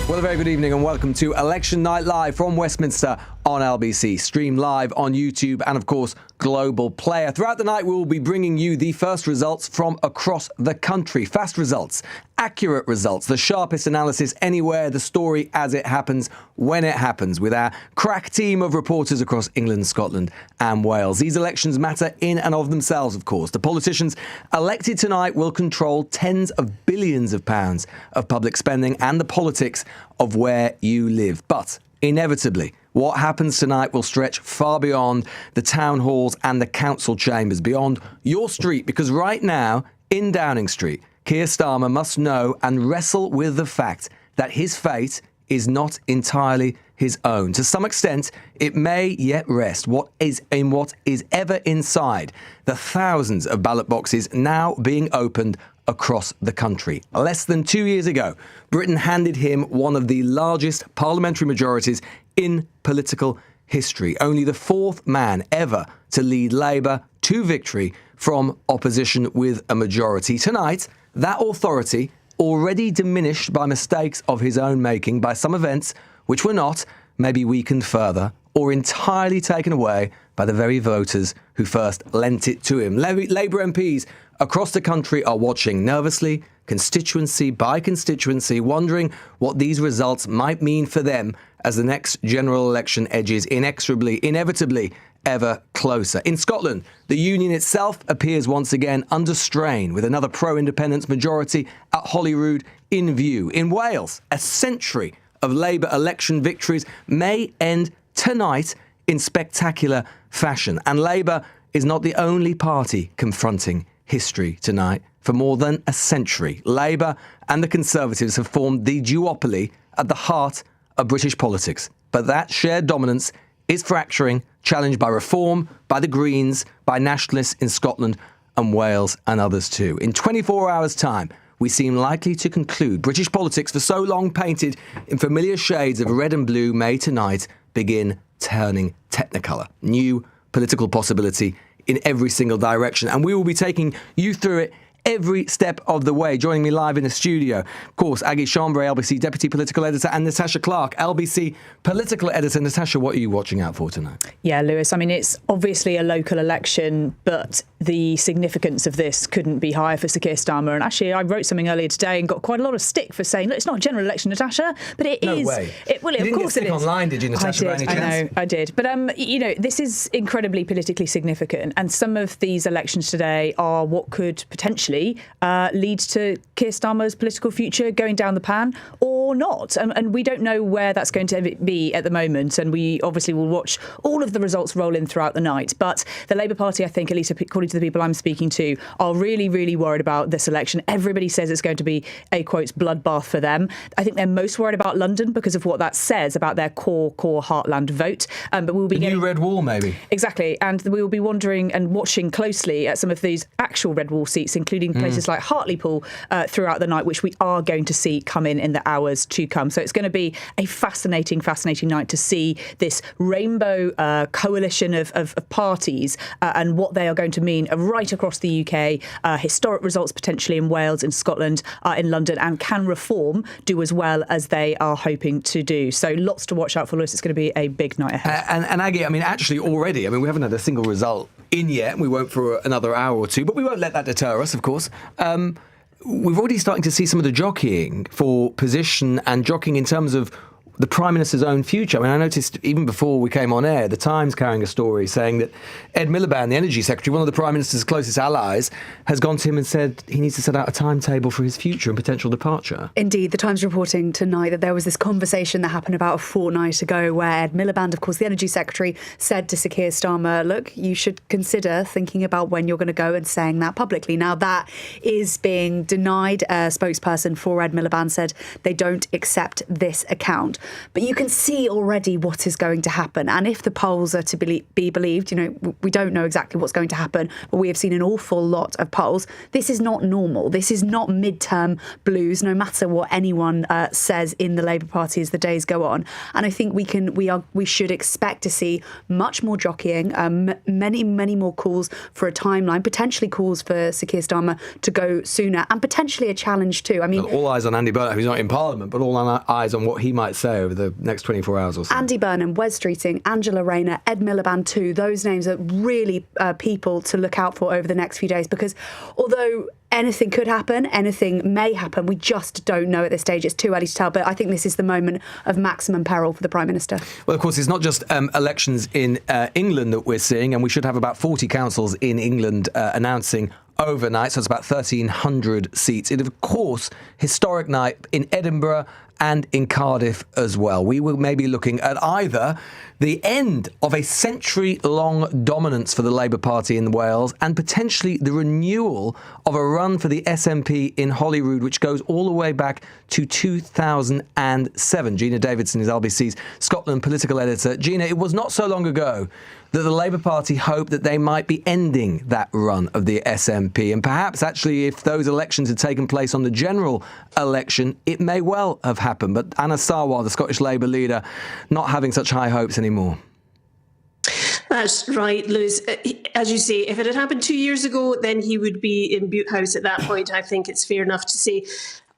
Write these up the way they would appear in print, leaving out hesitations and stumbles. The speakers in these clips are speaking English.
Well, a very good evening and welcome to Election Night Live from Westminster on LBC. Stream live on YouTube and, of course, Global Player. Throughout the night, we will be bringing you the first results from across the country. Fast results, accurate results, the sharpest analysis anywhere, the story as it happens, when it happens, with our crack team of reporters across England, Scotland and Wales. These elections matter in and of themselves, of course. The politicians elected tonight will control tens of billions of pounds of public spending and the politics of where you live. But inevitably, what happens tonight will stretch far beyond the town halls and the council chambers, beyond your street, because right now, in Downing Street, Keir Starmer must know and wrestle with the fact that his fate is not entirely his own. To some extent, it may yet rest what is ever inside the thousands of ballot boxes now being opened across the country. Less than 2 years ago, Britain handed him one of the largest parliamentary majorities in political history. Only the fourth man ever to lead Labour to victory from opposition with a majority. Tonight, that authority, already diminished by mistakes of his own making, by some events which were not, may be weakened further or entirely taken away by the very voters who first lent it to him. Labour MPs across the country are watching nervously, constituency by constituency, wondering what these results might mean for them as the next general election edges inevitably ever closer. In Scotland, the union itself appears once again under strain, with another pro-independence majority at Holyrood in view. In Wales, a century of Labour election victories may end tonight in spectacular fashion. And Labour is not the only party confronting history tonight. For more than a century, Labour and the Conservatives have formed the duopoly at the heart of British politics. But that shared dominance is fracturing, challenged by Reform, by the Greens, by nationalists in Scotland and Wales and others too. In 24 hours' time, we seem likely to conclude British politics, for so long painted in familiar shades of red and blue, may tonight begin turning technicolor. New political possibility in every single direction. And we will be taking you through it every step of the way. Joining me live in the studio, of course, Aggie Chambray, LBC Deputy Political Editor, and Natasha Clark, LBC Political Editor. Natasha, what are you watching out for tonight? Yeah, Lewis, I mean, it's obviously a local election, but the significance of this couldn't be higher for Sir Keir Starmer. And actually, I wrote something earlier today and got quite a lot of stick for saying, look, it's not a general election, Natasha, but it is. No way. Well, you of didn't course get it stick is. online, did you, Natasha? I know, I did. But, this is incredibly politically significant. And some of these elections today are what could potentially leads to Keir Starmer's political future going down the pan or not. And we don't know where that's going to be at the moment. And we obviously will watch all of the results roll in throughout the night. But the Labour Party, I think, at least according to the people I'm speaking to, are really, really worried about this election. Everybody says it's going to be a, quote, bloodbath for them. I think they're most worried about London because of what that says about their core heartland vote. But we'll be new red wall, maybe. Exactly. And we will be wondering and watching closely at some of these actual red wall seats, including places like Hartlepool throughout the night, which we are going to see come in the hours to come. So it's going to be a fascinating night to see this rainbow coalition of parties and what they are going to mean right across the UK. Historic results potentially in Wales, in Scotland, in London, and can Reform do as well as they are hoping to do? So lots to watch out for, Lewis. It's going to be a big night ahead. And Aggie, I mean, actually already, we haven't had a single result in yet. We won't for another hour or two, but we won't let that deter us, of course. We've already starting to see some of the jockeying for position and jockeying in terms of the Prime Minister's own future. I mean, I noticed even before we came on air, the Times carrying a story saying that Ed Miliband, the Energy Secretary, one of the Prime Minister's closest allies, has gone to him and said he needs to set out a timetable for his future and potential departure. Indeed, the Times reporting tonight that there was this conversation that happened about a fortnight ago where Ed Miliband, of course, the Energy Secretary, said to Sir Keir Starmer, look, you should consider thinking about when you're going to go, and saying that publicly. Now, that is being denied. A spokesperson for Ed Miliband said they don't accept this account. But you can see already what is going to happen. And if the polls are to be believed, we don't know exactly what's going to happen, but we have seen an awful lot of polls. This is not normal. This is not midterm blues, no matter what anyone says in the Labour Party as the days go on. And I think we should expect to see much more jockeying, many more calls for a timeline, potentially calls for Sir Keir Starmer to go sooner, and potentially a challenge too. I mean, all eyes on Andy Burnham, who's not in Parliament, but all eyes on what he might say over the next 24 hours or so. Andy Burnham, Wes Streeting, Angela Rayner, Ed Miliband too. Those names are really people to look out for over the next few days, because although anything could happen, anything may happen, we just don't know at this stage. It's too early to tell, but I think this is the moment of maximum peril for the Prime Minister. Well, of course, it's not just elections in England that we're seeing, and we should have about 40 councils in England announcing overnight, so it's about 1,300 seats. It, of course, historic night in Edinburgh and in Cardiff as well. We will maybe looking at either the end of a century-long dominance for the Labour Party in Wales and potentially the renewal of a run for the SNP in Holyrood, which goes all the way back to 2007. Gina Davidson is LBC's Scotland political editor. Gina, it was not so long ago that the Labour Party hoped that they might be ending that run of the SNP. And perhaps, actually, if those elections had taken place on the general election, it may well have happened. But Anna Sarwar, the Scottish Labour leader, not having such high hopes anymore. That's right, Lewis. As you say, if it had happened 2 years ago, then he would be in Bute House at that point. I think it's fair enough to say.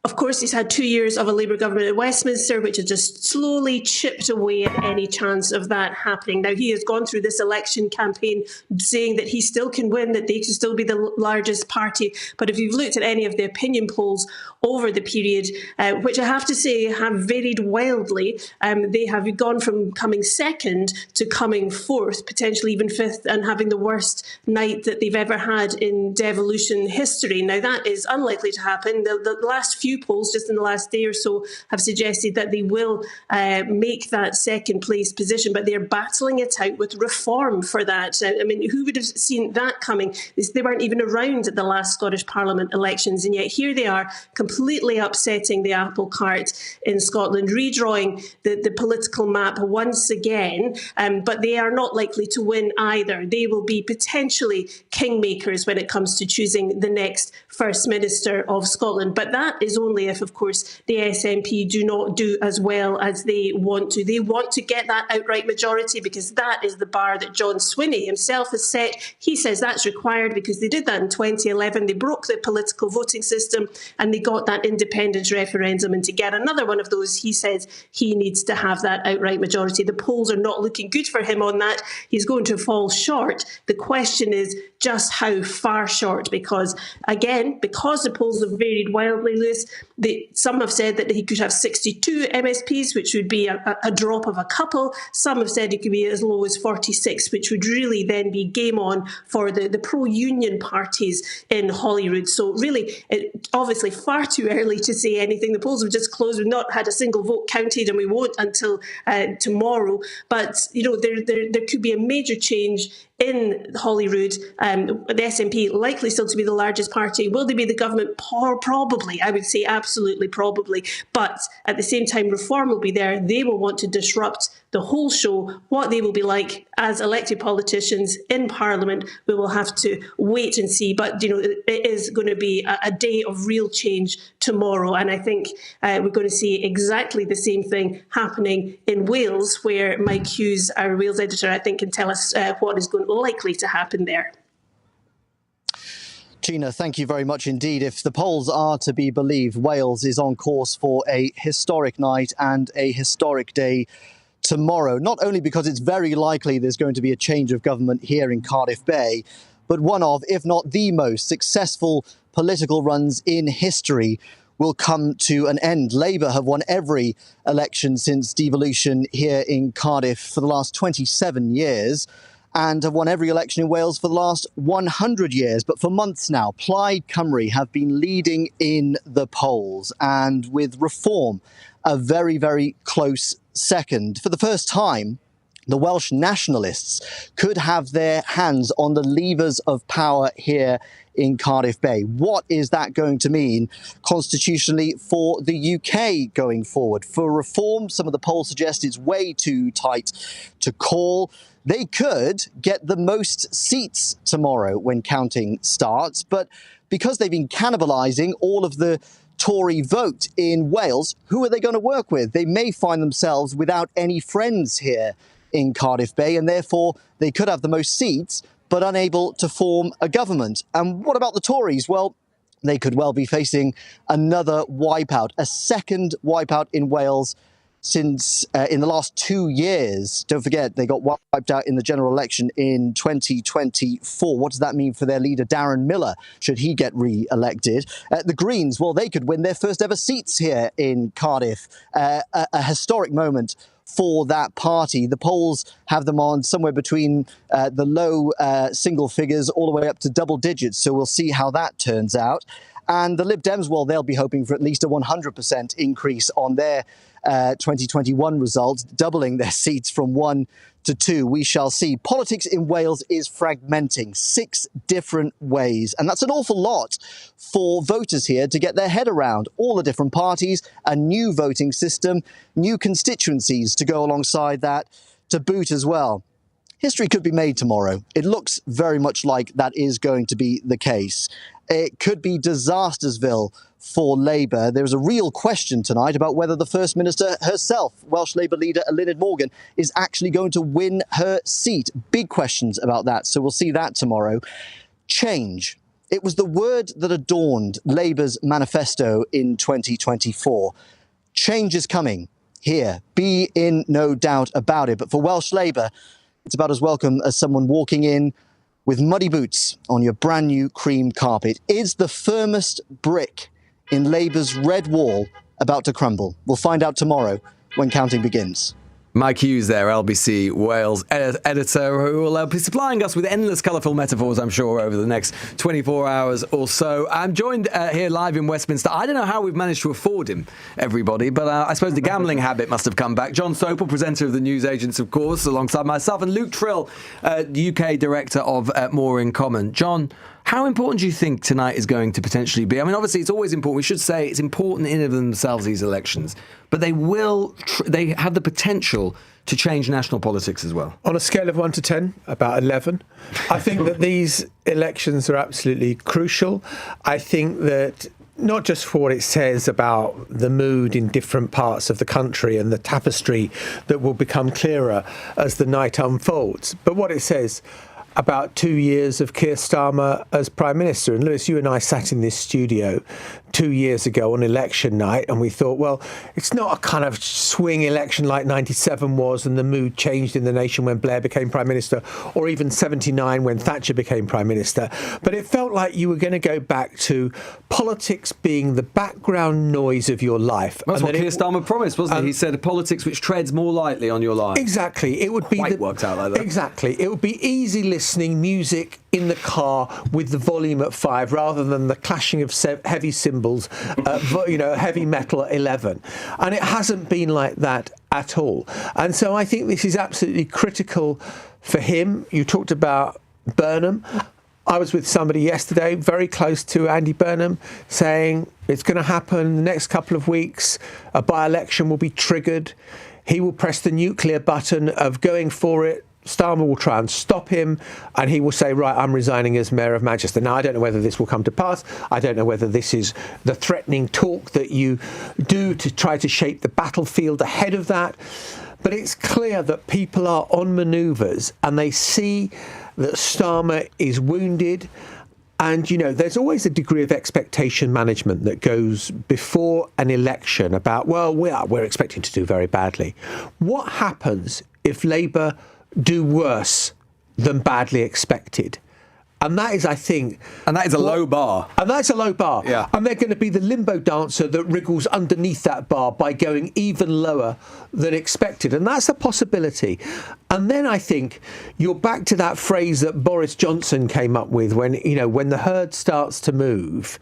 Of course, he's had 2 years of a Labour government at Westminster, which has just slowly chipped away at any chance of that happening. Now, he has gone through this election campaign saying that he still can win, that they can still be the largest party. But if you've looked at any of the opinion polls over the period, which I have to say have varied wildly, they have gone from coming second to coming fourth, potentially even fifth, and having the worst night that they've ever had in devolution history. Now, that is unlikely to happen. The last few polls just in the last day or so have suggested that they will make that second place position, but they're battling it out with reform for that. I mean, who would have seen that coming? They weren't even around at the last Scottish Parliament elections, and yet here they are, completely upsetting the apple cart in Scotland, redrawing the political map once again, but they are not likely to win either. They will be potentially kingmakers when it comes to choosing the next First Minister of Scotland, but that is only if, of course, the SNP do not do as well as they want to. They want to get that outright majority because that is the bar that John Swinney himself has set. He says that's required because they did that in 2011. They broke the political voting system and they got that independence referendum. And to get another one of those, he says he needs to have that outright majority. The polls are not looking good for him on that. He's going to fall short. The question is just how far short, because, again, because the polls have varied wildly, Lewis, some have said that he could have 62 MSPs, which would be a drop of a couple. Some have said it could be as low as 46, which would really then be game on for the pro-union parties in Holyrood. So really, obviously far too early to say anything. The polls have just closed. We've not had a single vote counted, and we won't until tomorrow. But, there could be a major change in Holyrood. The SNP likely still to be the largest party. Will they be the government? Probably. I would say absolutely probably. But at the same time, reform will be there. They will want to disrupt the whole show. What they will be like as elected politicians in Parliament, we will have to wait and see. But, it is going to be a day of real change tomorrow. And I think we're going to see exactly the same thing happening in Wales, where Mike Hughes, our Wales editor, I think can tell us what is likely to happen there. Gina, thank you very much indeed. If the polls are to be believed, Wales is on course for a historic night and a historic day tomorrow, not only because it's very likely there's going to be a change of government here in Cardiff Bay, but one of, if not the most successful political runs in history will come to an end. Labour have won every election since devolution here in Cardiff for the last 27 years. And have won every election in Wales for the last 100 years. But for months now, Plaid Cymru have been leading in the polls, and with Reform a very, very close second. For the first time, the Welsh nationalists could have their hands on the levers of power here in Cardiff Bay. What is that going to mean constitutionally for the UK going forward? For reform, some of the polls suggest it's way too tight to call. They could get the most seats tomorrow when counting starts, but because they've been cannibalising all of the Tory vote in Wales, who are they going to work with? They may find themselves without any friends here in Cardiff Bay, and therefore they could have the most seats, but unable to form a government. And what about the Tories? Well, they could well be facing another wipeout, a second wipeout in Wales since in the last 2 years. Don't forget, they got wiped out in the general election in 2024. What does that mean for their leader, Darren Millar, should he get re-elected? The Greens, well, they could win their first ever seats here in Cardiff. A historic moment for that party. The polls have them on somewhere between the low single figures all the way up to double digits. So we'll see how that turns out. And the Lib Dems, well, they'll be hoping for at least a 100% increase on their 2021 results, doubling their seats from 1 to 2. We shall see. Politics in Wales is fragmenting 6 different ways. And that's an awful lot for voters here to get their head around. All the different parties, a new voting system, new constituencies to go alongside that to boot as well. History could be made tomorrow. It looks very much like that is going to be the case. It could be Disastersville for Labour. There is a real question tonight about whether the First Minister herself, Welsh Labour leader Eluned Morgan, is actually going to win her seat. Big questions about that, so we'll see that tomorrow. Change. It was the word that adorned Labour's manifesto in 2024. Change is coming here. Be in no doubt about it. But for Welsh Labour, it's about as welcome as someone walking in with muddy boots on your brand new cream carpet. Is the firmest brick in Labour's red wall about to crumble? We'll find out tomorrow when counting begins. Mike Hughes there, LBC Wales editor, who will be supplying us with endless colourful metaphors, I'm sure, over the next 24 hours or so. I'm joined here live in Westminster. I don't know how we've managed to afford him, everybody, but I suppose the gambling habit must have come back. John Sopel, presenter of the News Agents, of course, alongside myself, and Luke Trill, UK director of More in Common. John, how important do you think tonight is going to potentially be? I mean, obviously, it's always important. We should say it's important in and of themselves, these elections. But they have the potential to change national politics as well. On a scale of 1 to 10, about 11. I think that these elections are absolutely crucial. I think that not just for what it says about the mood in different parts of the country and the tapestry that will become clearer as the night unfolds, but what it says about 2 years of Keir Starmer as Prime Minister. And Lewis, you and I sat in this studio 2 years ago on election night, and we thought, well, it's not a kind of swing election like 97 was, and the mood changed in the nation when Blair became Prime Minister, or even 79 when Thatcher became Prime Minister. But it felt like you were going to go back to politics being the background noise of your life. That's what Keir Starmer promised, wasn't he? He said politics which treads more lightly on your life. Exactly. It would be worked out like that. Exactly. It would be easy listening music in the car with the volume at 5 rather than the clashing of heavy cymbals, heavy metal at 11. And it hasn't been like that at all. And so I think this is absolutely critical for him. You talked about Burnham. I was with somebody yesterday very close to Andy Burnham saying it's going to happen in the next couple of weeks. A by-election will be triggered. He will press the nuclear button of going for it. Starmer will try and stop him, and he will say, right, I'm resigning as Mayor of Manchester. Now, I don't know whether this will come to pass. I don't know whether this is the threatening talk that you do to try to shape the battlefield ahead of that. But it's clear that people are on manoeuvres, and they see that Starmer is wounded. And, there's always a degree of expectation management that goes before an election about, well, we're expecting to do very badly. What happens if Labour do worse than badly expected? And that is, I think... And that is a low bar. And that's a low bar. Yeah. And they're going to be the limbo dancer that wriggles underneath that bar by going even lower than expected. And that's a possibility. And then I think you're back to that phrase that Boris Johnson came up with when the herd starts to move.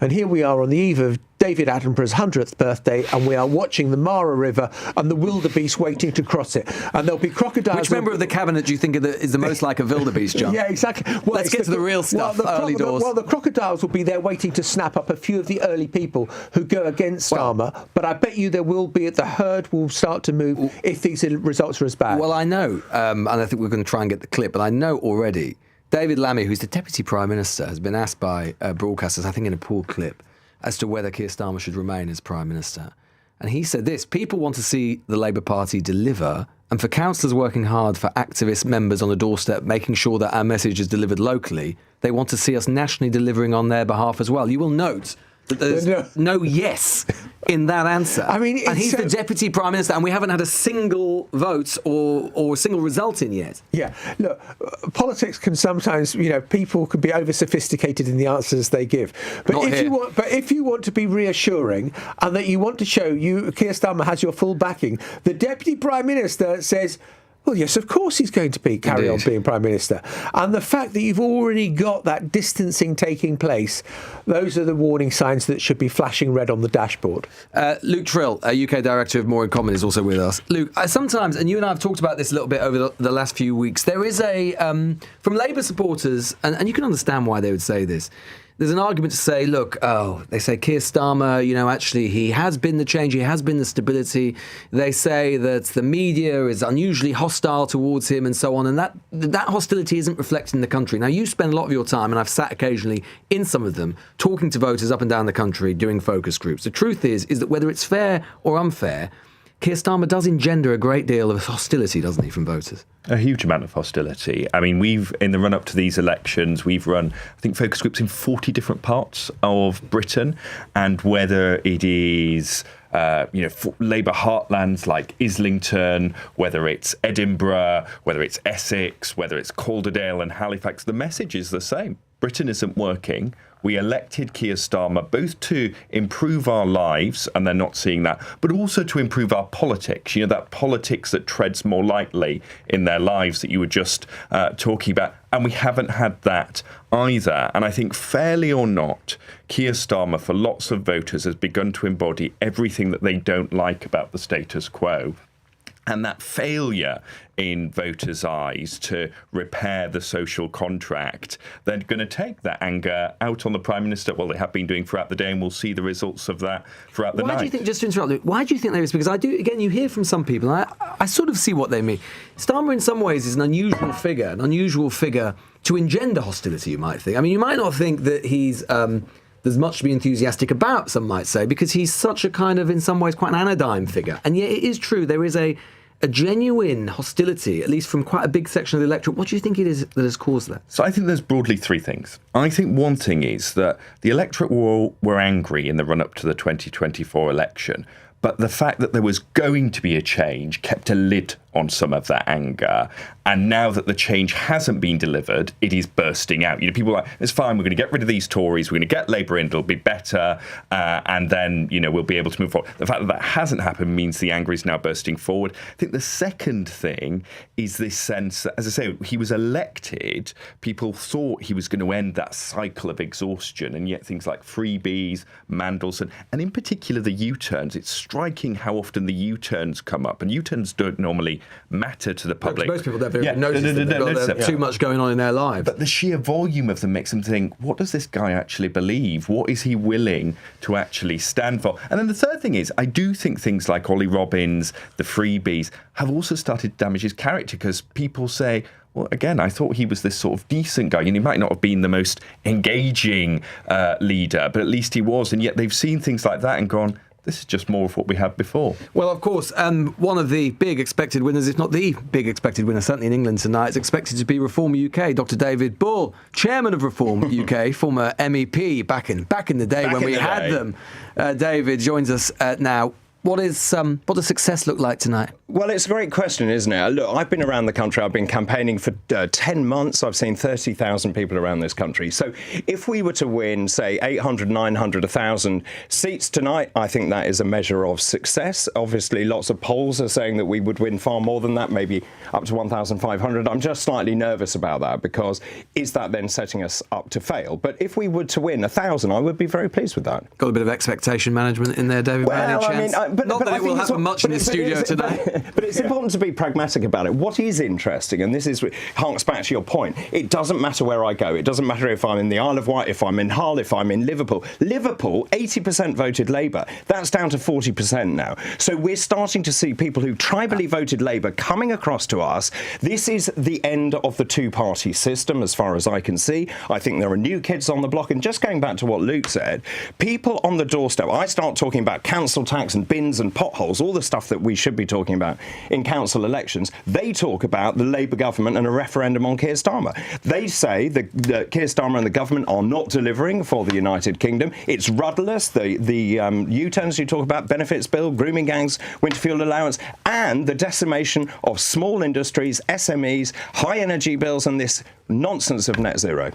And here we are on the eve of David Attenborough's 100th birthday, and we are watching the Mara River and the wildebeest waiting to cross it. And there'll be crocodiles. Which member of the cabinet do you think is the most like a wildebeest, John? Yeah, exactly. Well, let's get to the real stuff, early doors. Well, the crocodiles will be there waiting to snap up a few of the early people who go against Starmer, but I bet you there will be, the herd will start to move if these results are as bad. Well, I know, and I think we're going to try and get the clip, but I know already David Lammy, who's the Deputy Prime Minister, has been asked by broadcasters, I think in a poor clip, as to whether Keir Starmer should remain as Prime Minister. And he said this: people want to see the Labour Party deliver, and for councillors working hard, for activist members on the doorstep, making sure that our message is delivered locally, they want to see us nationally delivering on their behalf as well. You will note that there's no yes in that answer. I mean, and he's the Deputy Prime Minister, and we haven't had a single vote or a single result in yet. Yeah, look, politics can sometimes, people can be over-sophisticated in the answers they give. But if you want to be reassuring and that you want to show Keir Starmer has your full backing, the Deputy Prime Minister says, well, yes, of course he's going to carry on being Prime Minister. And the fact that you've already got that distancing taking place, those are the warning signs that should be flashing red on the dashboard. Luke Trill, UK Director of More in Common, is also with us. Luke, sometimes, and you and I have talked about this a little bit over the last few weeks, there is from Labour supporters, and you can understand why they would say this, there's an argument to say, look, they say Keir Starmer, actually he has been the change, he has been the stability. They say that the media is unusually hostile towards him and so on, and that hostility isn't reflected in the country. Now, you spend a lot of your time, and I've sat occasionally in some of them, talking to voters up and down the country, doing focus groups. The truth is that whether it's fair or unfair, Keir Starmer does engender a great deal of hostility, doesn't he, from voters? A huge amount of hostility. I mean, in the run-up to these elections, we've run, I think, focus groups in 40 different parts of Britain, and whether it is Labour heartlands like Islington, whether it's Edinburgh, whether it's Essex, whether it's Calderdale and Halifax, the message is the same. Britain isn't working. We elected Keir Starmer both to improve our lives, and they're not seeing that, but also to improve our politics. That politics that treads more lightly in their lives that you were just talking about. And we haven't had that either. And I think, fairly or not, Keir Starmer, for lots of voters, has begun to embody everything that they don't like about the status quo. And that failure in voters' eyes to repair the social contract, they're going to take that anger out on the Prime Minister. Well, they have been doing throughout the day, and we'll see the results of that throughout the night. Why do you think, just to interrupt, Luke, why do you think there is? Because you hear from some people, and I sort of see what they mean. Starmer, in some ways, is an unusual figure to engender hostility, you might think. I mean, you might not think that he's... there's much to be enthusiastic about, some might say, because he's such a kind of, in some ways, quite an anodyne figure. And yet it is true, there is a genuine hostility, at least from quite a big section of the electorate. What do you think it is that has caused that? So I think there's broadly three things. I think one thing is that the electorate were angry in the run-up to the 2024 election, but the fact that there was going to be a change kept a lid on some of that anger. And now that the change hasn't been delivered, it is bursting out. People are like, it's fine, we're going to get rid of these Tories, we're going to get Labour in, it'll be better, and then, we'll be able to move forward. The fact that hasn't happened means the anger is now bursting forward. I think the second thing is this sense that, as I say, he was elected, people thought he was going to end that cycle of exhaustion, and yet things like freebies, Mandelson, and in particular the U-turns, it's striking how often the U-turns come up, and U-turns don't normally matter to the public. Most people don't notice too much going on in their lives. But the sheer volume of them makes them think, what does this guy actually believe? What is he willing to actually stand for? And then the third thing is, I do think things like Ollie Robbins, the freebies, have also started to damage his character, because people say, well, again, I thought he was this sort of decent guy. He might not have been the most engaging leader, but at least he was. And yet they've seen things like that and gone, this is just more of what we had before. Well, of course, one of the big expected winners, if not the big expected winner, certainly in England tonight, is expected to be Reform UK. Dr. David Bull, chairman of Reform UK, former MEP back in the day when we had them. David joins us now. What does success look like tonight? Well, it's a great question, isn't it? Look, I've been around the country. I've been campaigning for 10 months. I've seen 30,000 people around this country. So if we were to win, say, 800, 900, 1,000 seats tonight, I think that is a measure of success. Obviously, lots of polls are saying that we would win far more than that, maybe up to 1,500. I'm just slightly nervous about that, because is that then setting us up to fail? But if we were to win 1,000, I would be very pleased with that. Got a bit of expectation management in there, David. Well, I mean, not that it will happen much in the studio today. But it's important to be pragmatic about it. What is interesting, and this harks back to your point, it doesn't matter where I go. It doesn't matter if I'm in the Isle of Wight, if I'm in Hull, if I'm in Liverpool. Liverpool, 80% voted Labour. That's down to 40% now. So we're starting to see people who tribally voted Labour coming across to us. This is the end of the two-party system, as far as I can see. I think there are new kids on the block. And just going back to what Luke said, people on the doorstep, I start talking about council tax and bins and potholes, all the stuff that we should be talking about in council elections. They talk about the Labour government and a referendum on Keir Starmer. They say that Keir Starmer and the government are not delivering for the United Kingdom. It's rudderless. The U-turns you talk about, benefits bill, grooming gangs, winter fuel allowance, and the decimation of small industries, SMEs, high energy bills, and this nonsense of net zero.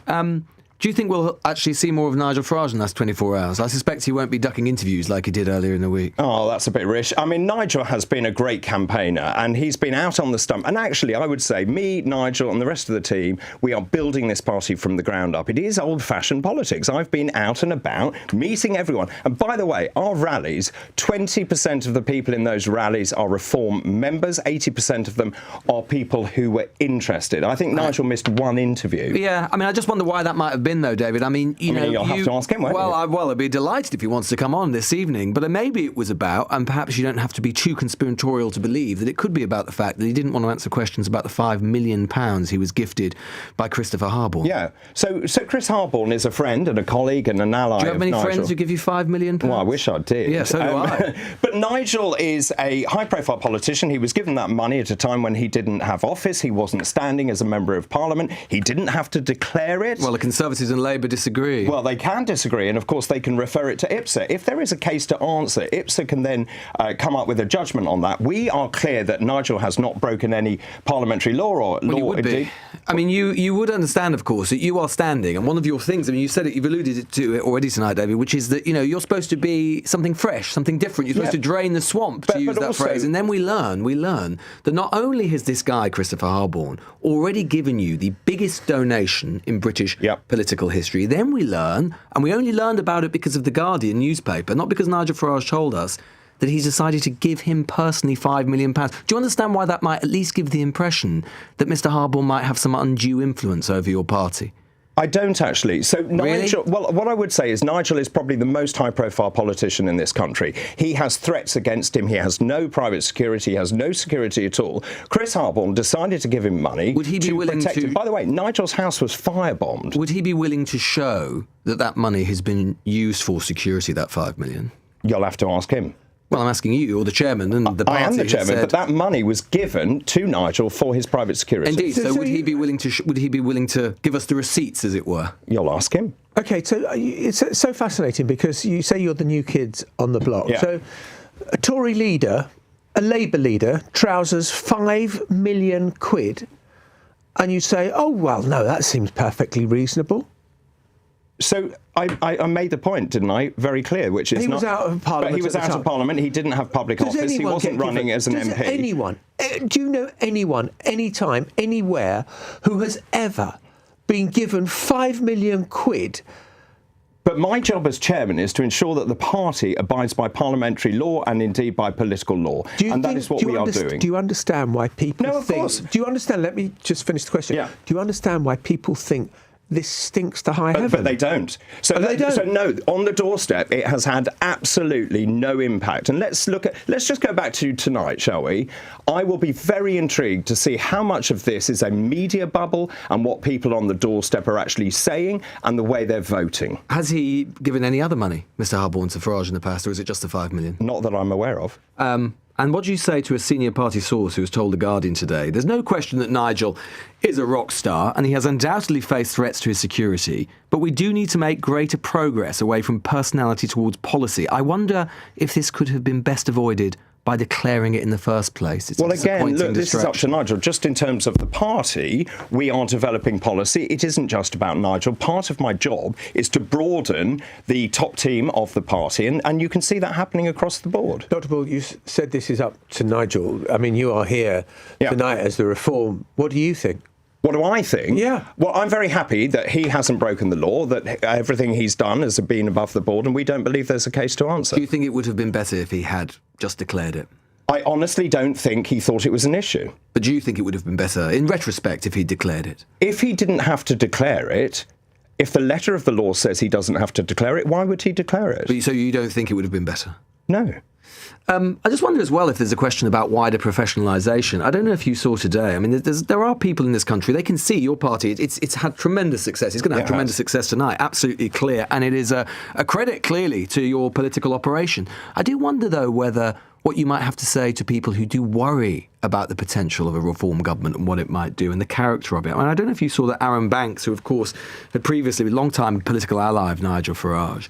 Do you think we'll actually see more of Nigel Farage in the last 24 hours? I suspect he won't be ducking interviews like he did earlier in the week. Oh, that's a bit rich. I mean, Nigel has been a great campaigner, and he's been out on the stump. And actually, I would say me, Nigel, and the rest of the team, we are building this party from the ground up. It is old-fashioned politics. I've been out and about, meeting everyone. And by the way, our rallies, 20% of the people in those rallies are Reform members. 80% of them are people who were interested. I think Nigel missed one interview. Yeah, I mean, I just wonder why that might have been, though, David. I mean, you'll have to ask him, won't you? Well, I'd be delighted if he wants to come on this evening. But maybe it was about, and perhaps you don't have to be too conspiratorial to believe, that it could be about the fact that he didn't want to answer questions about the £5 million he was gifted by Christopher Harborne. Yeah. So Chris Harborne is a friend and a colleague and an ally of Nigel. Do you have many friends who give you £5 million? Well, I wish I did. Yeah, so do I. But Nigel is a high-profile politician. He was given that money at a time when he didn't have office. He wasn't standing as a member of Parliament. He didn't have to declare it. Well, the Conservatives and Labour disagree. Well, they can disagree, and of course they can refer it to IPSA. If there is a case to answer, IPSA can then come up with a judgment on that. We are clear that Nigel has not broken any parliamentary law or law. You would be. I mean, you would understand, of course, that you are standing, and one of your things, I mean, you said it, you've alluded to it already tonight, David, which is that, you're supposed to be something fresh, something different. You're supposed to drain the swamp, to use that also phrase. And then we learn that not only has this guy, Christopher Harborne, already given you the biggest donation in British political history, then we learn, and we only learned about it because of the Guardian newspaper, not because Nigel Farage told us, that he's decided to give him personally £5 million. Do you understand why that might at least give the impression that Mr. Harborne might have some undue influence over your party? I don't actually. So Nigel, well, what I would say is Nigel is probably the most high-profile politician in this country. He has threats against him. He has no private security. He has no security at all. Chris Harborne decided to give him money. Would he be willing protect him? By the way, Nigel's house was firebombed. Would he be willing to show that money has been used for security, that $5 million? You'll have to ask him. Well, I'm asking you, or the chairman, and the party. I am the chairman, but that money was given to Nigel for his private security. Indeed. So would he be willing to give us the receipts, as it were? You'll ask him. Okay, so it's so fascinating because you say you're the new kids on the block. Yeah. So a Tory leader, a Labour leader, trousers £5 million, and you say, oh well, no, that seems perfectly reasonable. So I made the point, didn't I? Very clear, which is he was out of Parliament. But he was out of Parliament. He didn't have public office. He wasn't running as an MP. Anyone? Do you know anyone, anytime, anywhere, who has ever been given £5 million? But my job as chairman is to ensure that the party abides by parliamentary law and indeed by political law. That is what we are doing. Do you understand why people think... No, of course. Do you understand? Let me just finish the question. Yeah. Do you understand why people think this stinks to high heaven? But they don't. So no, on the doorstep, it has had absolutely no impact. And let's just go back to tonight, shall we? I will be very intrigued to see how much of this is a media bubble and what people on the doorstep are actually saying and the way they're voting. Has he given any other money, Mr. Harborne, to Farage in the past, or is it just the £5 million? Not that I'm aware of. And what do you say to a senior party source who has told The Guardian today, there's no question that Nigel is a rock star and he has undoubtedly faced threats to his security, but we do need to make greater progress away from personality towards policy. I wonder if this could have been best avoided by declaring it in the first place. It's well, again, look, this is up to Nigel. Just in terms of the party, we are developing policy. It isn't just about Nigel. Part of my job is to broaden the top team of the party, and you can see that happening across the board. Dr. Bull, you said this is up to Nigel. I mean, you are here tonight as the Reform. What do you think? What do I think? Yeah. Well, I'm very happy that he hasn't broken the law, that everything he's done has been above the board, and we don't believe there's a case to answer. Do you think it would have been better if he had just declared it? I honestly don't think he thought it was an issue. But do you think it would have been better, in retrospect, if he declared it? If he didn't have to declare it, if the letter of the law says he doesn't have to declare it, why would he declare it? So you don't think it would have been better? No. I just wonder as well if there's a question about wider professionalisation. I don't know if you saw today. I mean, there are people in this country, they can see your party. It's had tremendous success. It's going to have tremendous success tonight, absolutely clear. And it is a credit, clearly, to your political operation. I do wonder, though, whether what you might have to say to people who do worry about the potential of a reform government and what it might do and the character of it. I mean, I don't know if you saw that Aaron Banks, who, of course, had previously been a long-time political ally of Nigel Farage,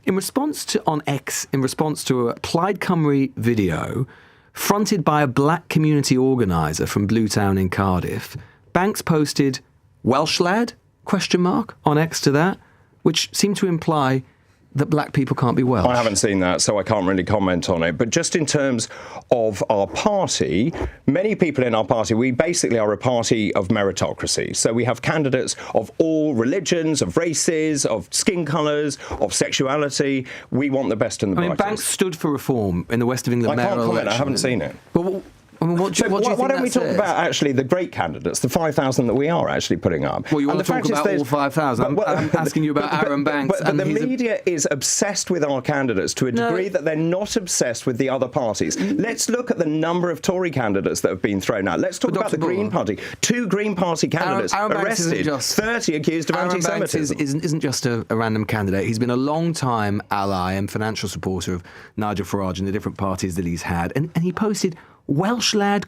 in response to a Plaid Cymru video fronted by a black community organiser from Bluetown in Cardiff, Banks posted "Welsh lad?" on X to that, which seemed to imply that black people can't be Welsh. I haven't seen that, so I can't really comment on it. But just in terms of our party, many people in our party, we basically are a party of meritocracy. So we have candidates of all religions, of races, of skin colours, of sexuality. We want the best and the brightest. Banks stood for reform in the West of England mayoral election. I haven't seen it. But what do you think why don't we talk says? about actually the great candidates, the 5,000 that we are actually putting up? Well, you want to talk about all 5,000. I'm asking you about Aaron Banks. But the media is obsessed with our candidates to a degree that they're not obsessed with the other parties. Let's look at the number of Tory candidates that have been thrown out. Let's talk about the Green Party. 2 Green Party candidates arrested, 30 accused of anti-Semitism. Aaron Banks isn't just a random candidate. He's been a long-time ally and financial supporter of Nigel Farage and the different parties that he's had. And he posted "Welsh lad?"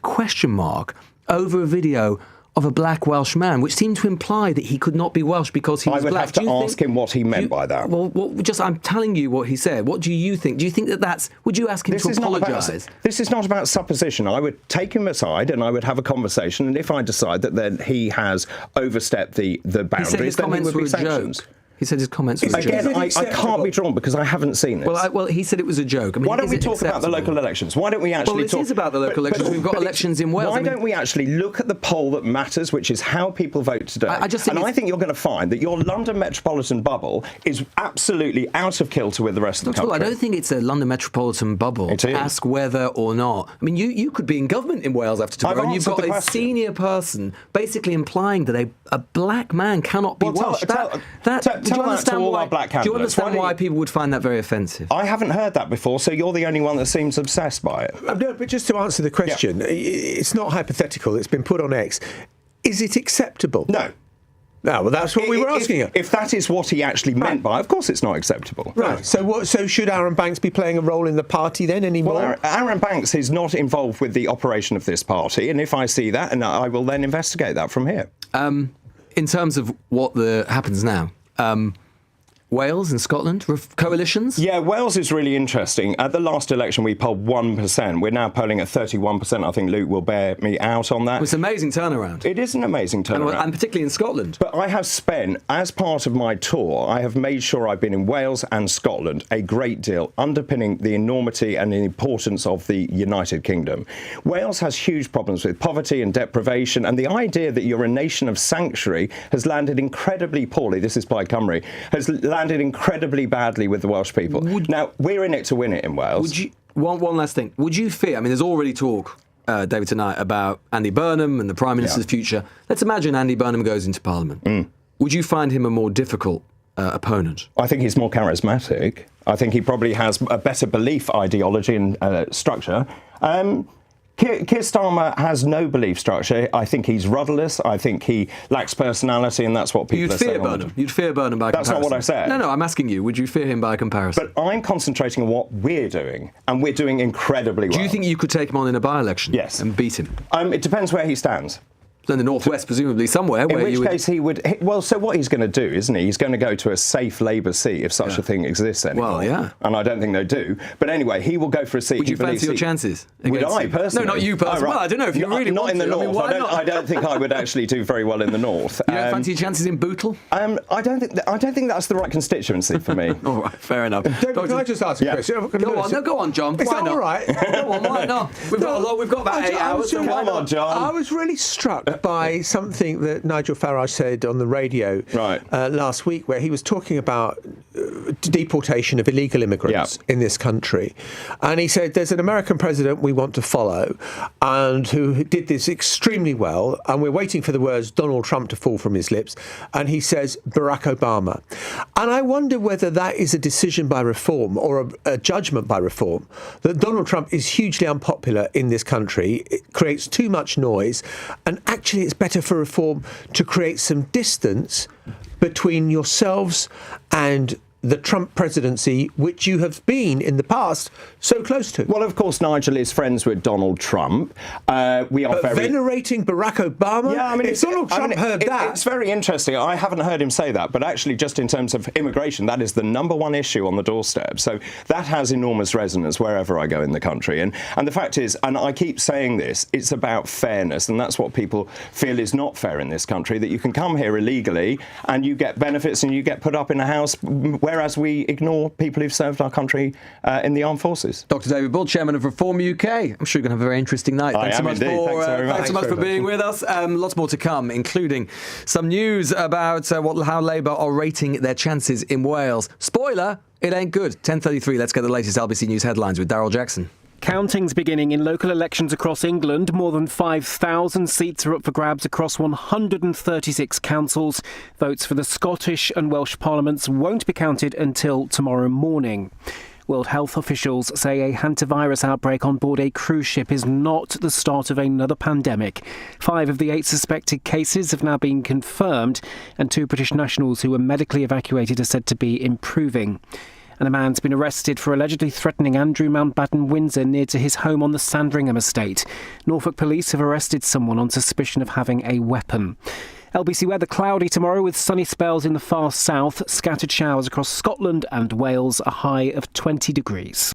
over a video of a black Welsh man, which seemed to imply that he could not be Welsh because he was black. I would have to ask him what he meant by that. Well, I'm telling you what he said. What do you think? Do you think that's... Would you ask him to apologise? This is not about supposition. I would take him aside and I would have a conversation, and if I decide that then he has overstepped the boundaries, then he would be sanctioned. He said his comments were a joke. Again, I can't be drawn because I haven't seen this. Well, he said it was a joke. I mean, why don't we talk about the local elections? Why don't we actually talk... Well, it is about the local elections. We've got elections in Wales. Why don't we actually look at the poll that matters, which is how people vote today? I think you're going to find that your London metropolitan bubble is absolutely out of kilter with the rest of the country. I don't think it's a London metropolitan bubble to ask whether or not... I mean, you could be in government in Wales after tomorrow, and you've got a senior person basically implying that a black man cannot be Welsh. Tell that to all our black candidates. Do you understand why people would find that very offensive? I haven't heard that before, so you're the only one that seems obsessed by it. No, but just to answer the question, it's not hypothetical, it's been put on X. Is it acceptable? No. No, well, that's what we were asking you. If that is what he actually meant by, of course it's not acceptable. Right. So should Aaron Banks be playing a role in the party then anymore? Well, Aaron Banks is not involved with the operation of this party, and if I see that, and I will then investigate that from here. In terms of what happens now, Wales and Scotland, coalitions? Yeah, Wales is really interesting. At the last election, we polled 1%. We're now polling at 31%. I think Luke will bear me out on that. It's an amazing turnaround. It is an amazing turnaround. And particularly in Scotland. But I have spent, as part of my tour, I have made sure I've been in Wales and Scotland a great deal, underpinning the enormity and the importance of the United Kingdom. Wales has huge problems with poverty and deprivation, and the idea that you're a nation of sanctuary has landed incredibly poorly. This is Plaid Cymru. Has landed incredibly badly with the Welsh people. Now, we're in it to win it in Wales. One last thing. Would you fear, I mean, there's already talk, David, tonight about Andy Burnham and the Prime Minister's future. Let's imagine Andy Burnham goes into Parliament. Would you find him a more difficult opponent? I think he's more charismatic. I think he probably has a better belief ideology and structure. Keir Starmer has no belief structure. I think he's rudderless. I think he lacks personality, and that's what people are saying. You'd fear Burnham by comparison. That's not what I said. No, I'm asking you, would you fear him by comparison? But I'm concentrating on what we're doing, and we're doing incredibly well. Do you think you could take him on in a by-election? Yes. And beat him? It depends where he stands. In the northwest, presumably somewhere. In which case he would. Well, so what he's going to do, isn't he? He's going to go to a safe Labour seat if such a thing exists anymore. Well, yeah. And I don't think they do. But anyway, he will go for a seat. Would you fancy your chances? Would I personally? No, not you personally. Oh, right. Well, I don't know if you really not want in the to. north. I don't think I would actually do very well in the north. You don't fancy your chances in Bootle? I don't think that's the right constituency for me. All right, fair enough. David, can I just ask a question? Go on, John. Is Why that not? all right? Go on, why not? We've got about 8 hours. Come on, John. I was really struck by something that Nigel Farage said on the radio last week, where he was talking about deportation of illegal immigrants in this country. And he said, there's an American president we want to follow, and who did this extremely well, and we're waiting for the words Donald Trump to fall from his lips. And he says, Barack Obama. And I wonder whether that is a decision by reform or a judgment by reform, that Donald Trump is hugely unpopular in this country. It creates too much noise, and actually it's better for reform to create some distance between yourselves and the Trump presidency, which you have been in the past so close to. Well, of course, Nigel is friends with Donald Trump. We are venerating Barack Obama? Yeah, I mean, if Donald Trump heard that... It's very interesting. I haven't heard him say that, but actually, just in terms of immigration, that is the number one issue on the doorstep. So that has enormous resonance wherever I go in the country. And the fact is, and I keep saying this, it's about fairness, and that's what people feel is not fair in this country, that you can come here illegally and you get benefits and you get put up in a house, whereas we ignore people who've served our country in the armed forces. Dr. David Bull, Chairman of Reform UK. I'm sure you're going to have a very interesting night. Thanks so much for being with us. Lots more to come, including some news about how Labour are rating their chances in Wales. Spoiler, it ain't good. 10:33, let's get the latest LBC News headlines with Daryl Jackson. Counting's beginning in local elections across England. More than 5,000 seats are up for grabs across 136 councils. Votes for the Scottish and Welsh parliaments won't be counted until tomorrow morning. World health officials say a hantavirus outbreak on board a cruise ship is not the start of another pandemic. 5 of the 8 suspected cases have now been confirmed, and 2 British nationals who were medically evacuated are said to be improving. And a man's been arrested for allegedly threatening Andrew Mountbatten Windsor near to his home on the Sandringham estate. Norfolk police have arrested someone on suspicion of having a weapon. LBC weather cloudy tomorrow with sunny spells in the far south, scattered showers across Scotland and Wales, a high of 20 degrees.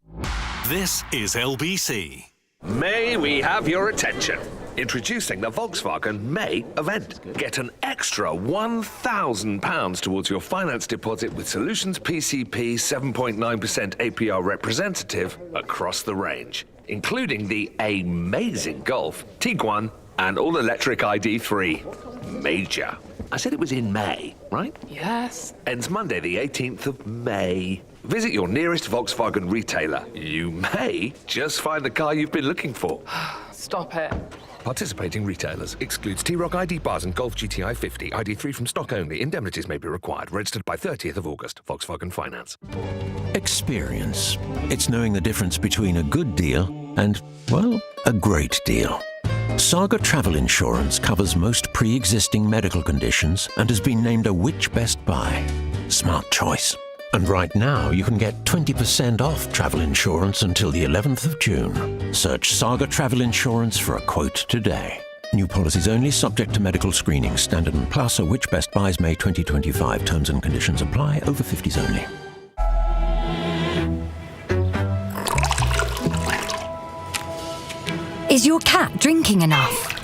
This is LBC. May we have your attention? Introducing the Volkswagen May event. Get an extra £1,000 towards your finance deposit with Solutions PCP 7.9% APR representative across the range, including the amazing Golf, Tiguan, and all-electric ID3. Major. I said it was in May, right? Yes. Ends Monday the 18th of May. Visit your nearest Volkswagen retailer. You may just find the car you've been looking for. Stop it. Participating retailers. Excludes T-Roc ID bars and Golf GTI 50. ID3 from stock only. Indemnities may be required. Registered by 30th of August. Volkswagen Finance. Experience. It's knowing the difference between a good deal and, well, a great deal. Saga Travel Insurance covers most pre-existing medical conditions and has been named a Which Best Buy. Smart choice. And right now, you can get 20% off travel insurance until the 11th of June. Search Saga Travel Insurance for a quote today. New policies only, subject to medical screening. Standard and Plus, or Which Best Buys May 2025. Terms and conditions apply. Over 50s only. Is your cat drinking enough?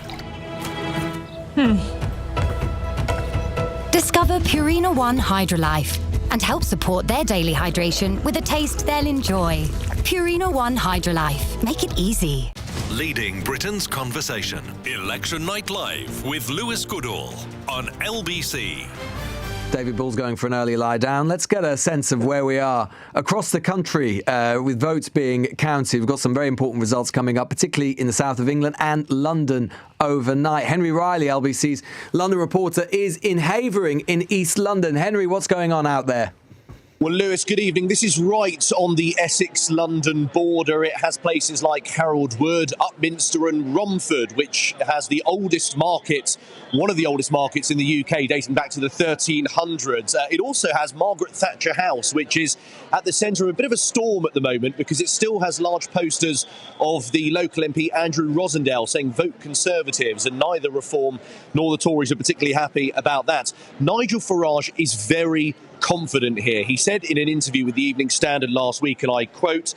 Discover Purina One Hydrolife and help support their daily hydration with a taste they'll enjoy. Purina One Hydrolife. Make it easy. Leading Britain's conversation. Election Night Live with Lewis Goodall on LBC. David Bull's going for an early lie down. Let's get a sense of where we are across the country with votes being counted. We've got some very important results coming up, particularly in the south of England and London overnight. Henry Riley, LBC's London reporter, is in Havering in East London. Henry, what's going on out there? Well, Lewis, good evening. This is right on the Essex-London border. It has places like Harold Wood, Upminster and Romford, which has the oldest market, one of the oldest markets in the UK, dating back to the 1300s. It also has Margaret Thatcher House, which is at the centre of a bit of a storm at the moment because it still has large posters of the local MP Andrew Rosendale saying vote Conservatives, and neither Reform nor the Tories are particularly happy about that. Nigel Farage is very confident here. He said in an interview with the Evening Standard last week, and I quote,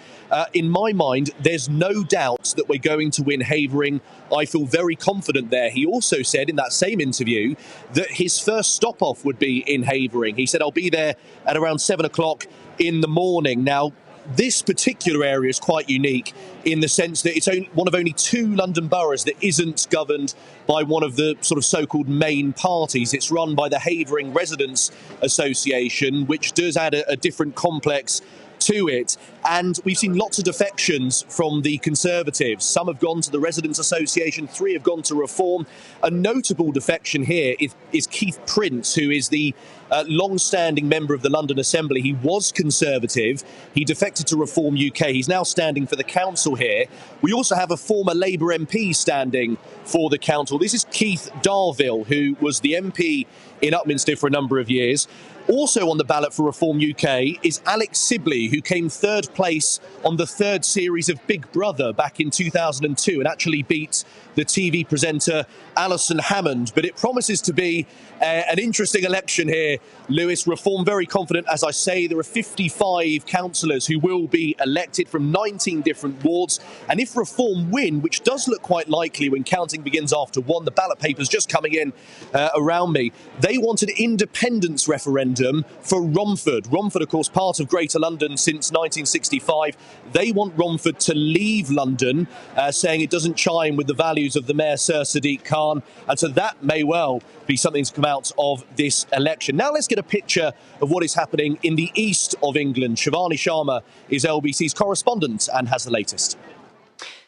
in my mind, there's no doubt that we're going to win Havering. I feel very confident there. He also said in that same interview that his first stop off would be in Havering. He said, I'll be there at around 7 o'clock in the morning. Now, this particular area is quite unique in the sense that it's one of only 2 London boroughs that isn't governed by one of the sort of so-called main parties. It's run by the Havering Residents Association, which does add a different complex to it. And we've seen lots of defections from the Conservatives. Some have gone to the Residents Association, 3 have gone to Reform. A notable defection here is Keith Prince, who is the long-standing member of the London Assembly. He was Conservative. He defected to Reform UK. He's now standing for the council here. We also have a former Labour MP standing for the council. This is Keith Darville, who was the MP in Upminster for a number of years. Also on the ballot for Reform UK is Alex Sibley, who came 3rd place on the 3rd series of Big Brother back in 2002 and actually beat the TV presenter Alison Hammond. But it promises to be an interesting election here, Lewis. Reform very confident. As I say, there are 55 councillors who will be elected from 19 different wards. And if Reform win, which does look quite likely when counting begins after 1, the ballot papers just coming in around me, they want an independence referendum for Romford. Romford, of course, part of Greater London since 1965. They want Romford to leave London, saying it doesn't chime with the values of the Mayor, Sir Sadiq Khan. And so that may well be something to come out of this election. Now let's get a picture of what is happening in the east of England. Shivani Sharma is LBC's correspondent and has the latest.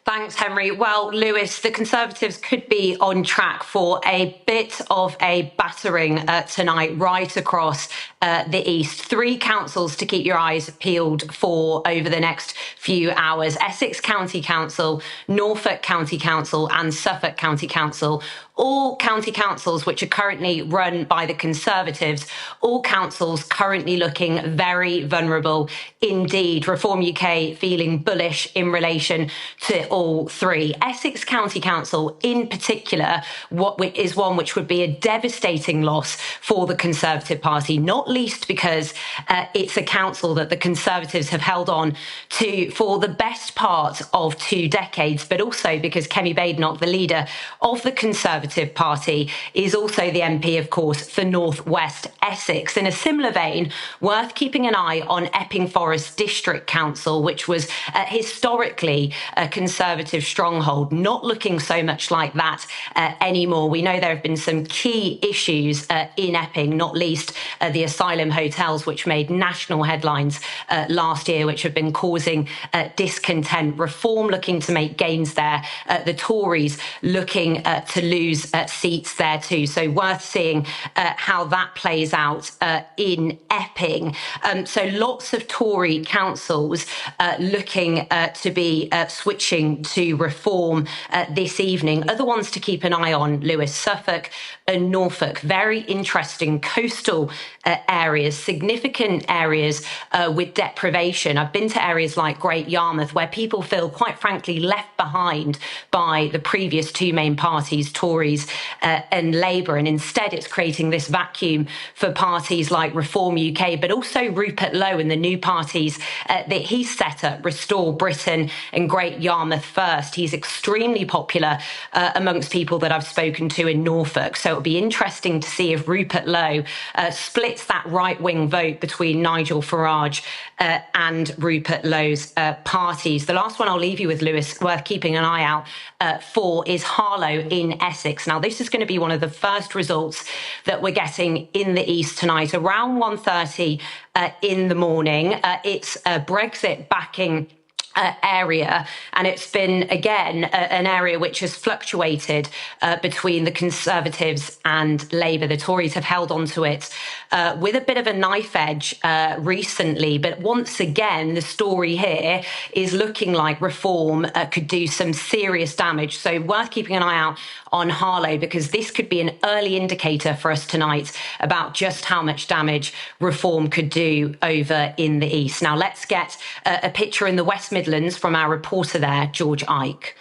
Thanks, Henry. Well, Lewis, the Conservatives could be on track for a bit of a battering tonight right across the east. 3 councils to keep your eyes peeled for over the next few hours. Essex County Council, Norfolk County Council and Suffolk County Council. All county councils which are currently run by the Conservatives, all councils currently looking very vulnerable indeed. Reform UK feeling bullish in relation to all 3. Essex County Council in particular is one which would be a devastating loss for the Conservative Party, not least because it's a council that the Conservatives have held on to for the best part of 2 decades, but also because Kemi Badenoch, the leader of the Conservative Party, is also the MP, of course, for North West Essex. In a similar vein, worth keeping an eye on Epping Forest District Council, which was historically a Conservative stronghold, not looking so much like that anymore. We know there have been some key issues in Epping, not least the asylum hotels, which made national headlines last year, which have been causing discontent. Reform looking to make gains there. The Tories looking to lose seats there too. So worth seeing how that plays out in Epping. So lots of Tory councils looking to be switching to Reform this evening. Other ones to keep an eye on, Lewis, Suffolk and Norfolk. Very interesting coastal areas, significant areas with deprivation. I've been to areas like Great Yarmouth where people feel, quite frankly, left behind by the previous 2 main parties, Tories and Labour, and instead it's creating this vacuum for parties like Reform UK, but also Rupert Lowe and the new parties that he's set up, Restore Britain and Great Yarmouth First. He's extremely popular amongst people that I've spoken to in Norfolk, so it'll be interesting to see if Rupert Lowe splits that right-wing vote between Nigel Farage and Rupert Lowe's parties. The last one I'll leave you with, Lewis, worth keeping an eye out for, is Harlow in Essex. Now, this is going to be one of the first results that we're getting in the east tonight, around 1:30 in the morning. It's Brexit backing area, and it's been again an area which has fluctuated between the Conservatives and Labour. The Tories have held on to it with a bit of a knife edge recently, but once again the story here is looking like reform could do some serious damage, so worth keeping an eye out on Harlow, because this could be an early indicator for us tonight about just how much damage reform could do over in the east. Now let's get a picture in the West Midlands from our reporter there, George Ike.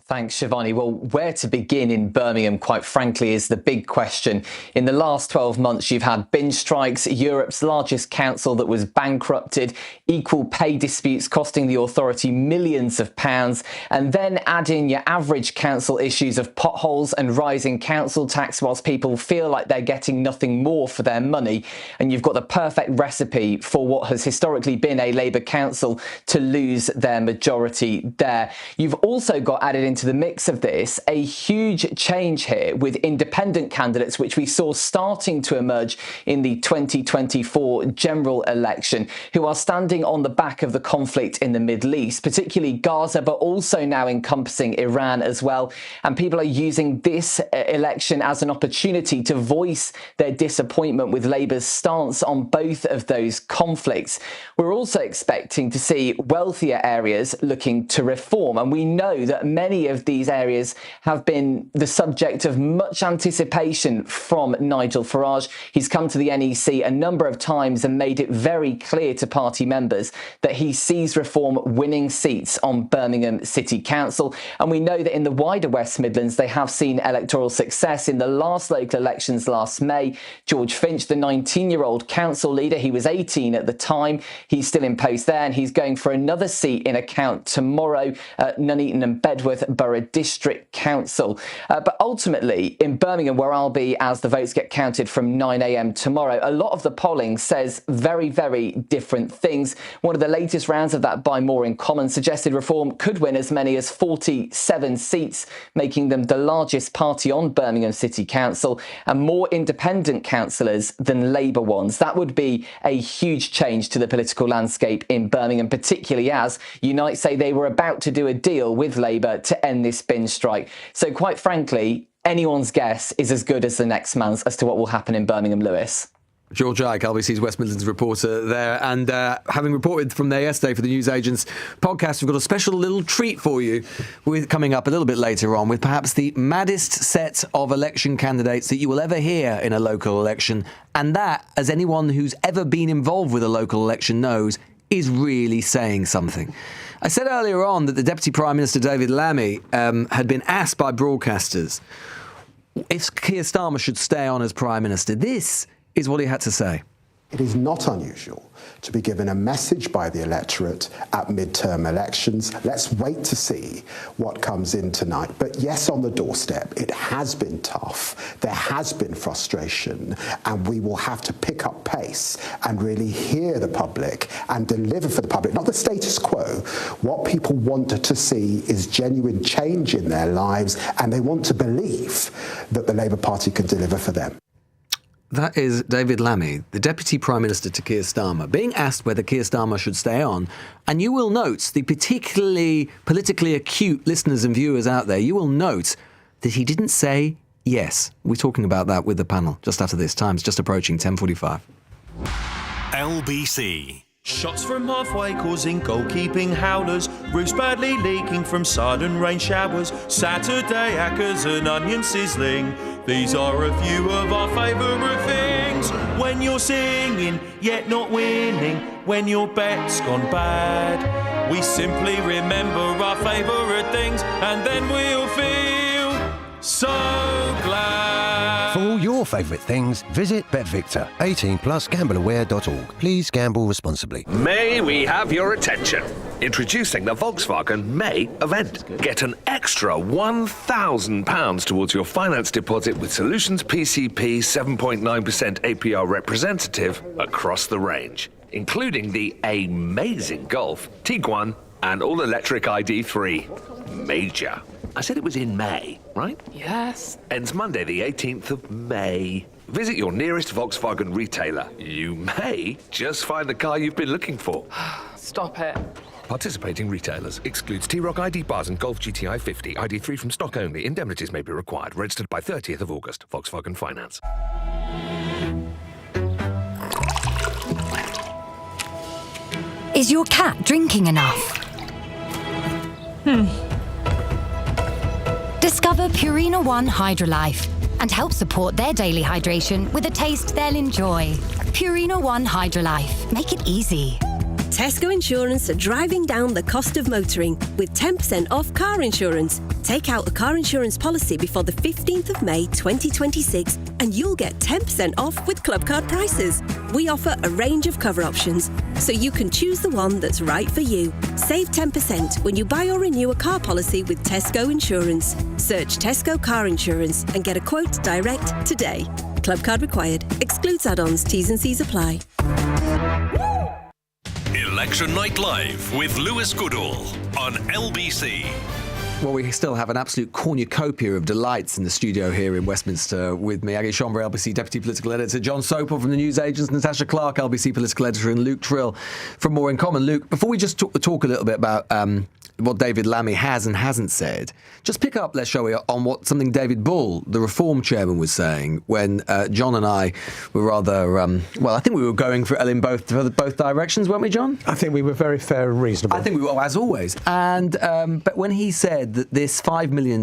Thanks, Shivani. Well, where to begin in Birmingham, quite frankly, is the big question. In the last 12 months, you've had binge strikes, Europe's largest council that was bankrupted, equal pay disputes costing the authority millions of pounds, and then add in your average council issues of potholes and rising council tax whilst people feel like they're getting nothing more for their money. And you've got the perfect recipe for what has historically been a Labour council to lose their majority there. You've also got added into the mix of this a huge change here with independent candidates, which we saw starting to emerge in the 2024 general election, who are standing on the back of the conflict in the Middle East, particularly Gaza, but also now encompassing Iran as well. And people are using this election as an opportunity to voice their disappointment with Labour's stance on both of those conflicts. We're also expecting to see wealthier areas looking to reform, and we know that many of these areas have been the subject of much anticipation from Nigel Farage. He's come to the NEC a number of times and made it very clear to party members that he sees reform winning seats on Birmingham City Council. And we know that in the wider West Midlands, they have seen electoral success. In the last local elections last May, George Finch, the 19-year-old council leader, he was 18 at the time, he's still in post there, and he's going for another seat in account tomorrow at Nuneaton and Bedworth Borough District Council. But ultimately, in Birmingham, where I'll be as the votes get counted from 9 a.m. tomorrow, a lot of the polling says very, very different things. One of the latest rounds of that by More in Common suggested reform could win as many as 47 seats, making them the largest party on Birmingham City Council and more independent councillors than Labour ones. That would be a huge change to the political landscape in Birmingham, particularly as Unite say they were about to do a deal with Labour to end this binge strike. So quite frankly, anyone's guess is as good as the next man's as to what will happen in Birmingham, Lewis. George Ike, LBC's West Midlands reporter there. And having reported from there yesterday for the Newsagents podcast, we've got a special little treat for you with coming up a little bit later on with perhaps the maddest set of election candidates that you will ever hear in a local election. And that, as anyone who's ever been involved with a local election knows, is really saying something. I said earlier on that the Deputy Prime Minister, David Lammy, had been asked by broadcasters if Keir Starmer should stay on as Prime Minister. This is what he had to say. It is not unusual to be given a message by the electorate at midterm elections. Let's wait to see what comes in tonight. But yes, on the doorstep, it has been tough. There has been frustration, and we will have to pick up pace and really hear the public and deliver for the public, not the status quo. What people want to see is genuine change in their lives, and they want to believe that the Labour Party can deliver for them. That is David Lammy, the Deputy Prime Minister to Keir Starmer, being asked whether Keir Starmer should stay on. And you will note, the particularly politically acute listeners and viewers out there, you will note that he didn't say yes. We're talking about that with the panel just after this. Time's just approaching 10:45. LBC. Shots from halfway causing goalkeeping howlers, roofs badly leaking from sudden rain showers, Saturday hackers and onion sizzling. These are a few of our favourite things. When you're singing yet not winning, when your bet's gone bad, we simply remember our favourite things and then we'll feel so glad. For all your favourite things, visit BetVictor. 18+, gambleaware.org. Please gamble responsibly. May we have your attention? Introducing the Volkswagen May event. Get an extra £1,000 towards your finance deposit with Solutions PCP 7.9% APR representative across the range, including the amazing Golf, Tiguan, and all-electric ID3. Major. I said it was in May, right? Yes. Ends Monday, the 18th of May. Visit your nearest Volkswagen retailer. You may just find the car you've been looking for. Stop it. participating retailers. Excludes T-Rock ID bars and Golf GTI 50. ID3 from stock only. Indemnities may be required. Registered by 30th of August. Volkswagen Finance. Is your cat drinking enough? Discover Purina One Hydrolife and help support their daily hydration with a taste they'll enjoy. Purina One Hydrolife. Make it easy. Tesco Insurance are driving down the cost of motoring with 10% off car insurance. Take out a car insurance policy before the 15th of May 2026 and you'll get 10% off with Club Card prices. We offer a range of cover options, so you can choose the one that's right for you. Save 10% when you buy or renew a car policy with Tesco Insurance. Search Tesco Car Insurance and get a quote direct today. Club Card required. Excludes add-ons. T's and C's apply. Election Night Live with Lewis Goodall on LBC. Well, we still have an absolute cornucopia of delights in the studio here in Westminster with me, Aggie Schomburg, LBC Deputy Political Editor, John Sopel from the News Agents, Natasha Clark, LBC Political Editor, and Luke Trill from More in Common. Luke, before we just talk a little bit about what David Lammy has and hasn't said, just pick up, shall we, on what something David Bull, the Reform chairman, was saying when John and I were rather, I think we were going for both directions, weren't we, John? I think we were very fair and reasonable. I think we were, as always. And but when he said that this $5 million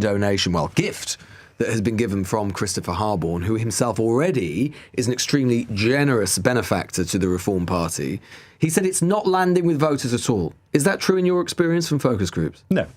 gift that has been given from Christopher Harborne, who himself already is an extremely generous benefactor to the Reform Party, he said it's not landing with voters at all. Is that true in your experience from focus groups? No.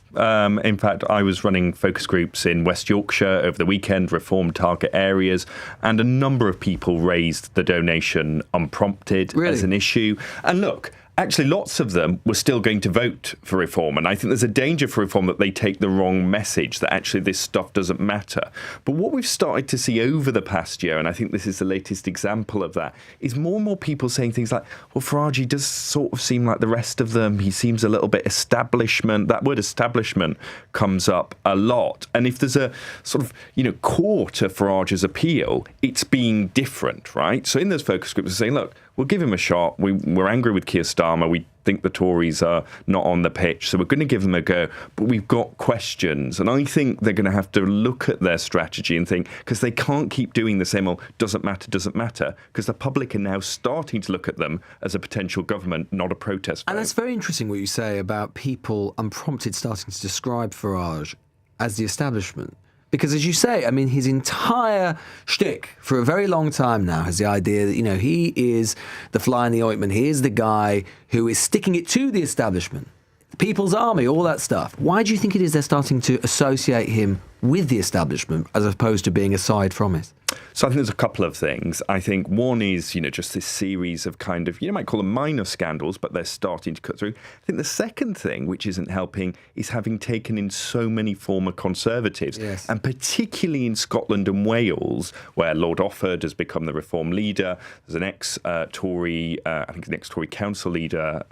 In fact, I was running focus groups in West Yorkshire over the weekend, Reform target areas, and a number of people raised the donation unprompted as an issue. And look, actually, lots of them were still going to vote for Reform. And I think there's a danger for Reform that they take the wrong message, that actually this stuff doesn't matter. But what we've started to see over the past year, and I think this is the latest example of that, is more and more people saying things like, well, Farage does sort of seem like the rest of them. He seems a little bit establishment. That word establishment comes up a lot. And if there's a sort of, core to Farage's appeal, it's being different, right? So in those focus groups, they're saying, look, we'll give him a shot. We're angry with Keir Starmer. We think the Tories are not on the pitch, so we're going to give them a go. But we've got questions. And I think they're going to have to look at their strategy and think, because they can't keep doing the same old doesn't matter, because the public are now starting to look at them as a potential government, not a protest vote. And that's very interesting what you say about people unprompted starting to describe Farage as the establishment. Because as you say, I mean, his entire shtick for a very long time now has the idea that, he is the fly in the ointment. He is the guy who is sticking it to the establishment, the People's Army, all that stuff. Why do you think it is they're starting to associate him with the establishment as opposed to being aside from it? So I think there's a couple of things. I think one is, just this series of kind of, you might call them minor scandals, but they're starting to cut through. I think the second thing, which isn't helping, is having taken in so many former Conservatives, and particularly in Scotland and Wales, where Lord Offord has become the Reform leader. There's an ex-Tory, I think an ex-Tory council leader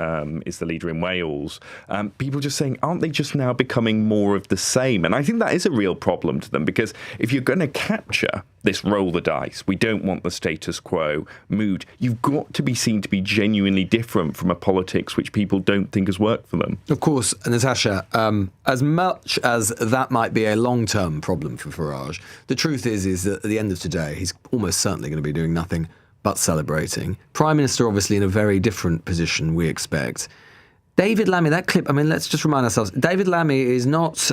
is the leader in Wales. People just saying, aren't they just now becoming more of the same? And I think that is a real problem to them, because if you're going to capture this roll the dice, we don't want the status quo mood, you've got to be seen to be genuinely different from a politics which people don't think has worked for them. Of course, Natasha, as much as that might be a long-term problem for Farage, the truth is that at the end of today, he's almost certainly going to be doing nothing but celebrating. Prime Minister, obviously, in a very different position, we expect. David Lammy, that clip, I mean, let's just remind ourselves, David Lammy is not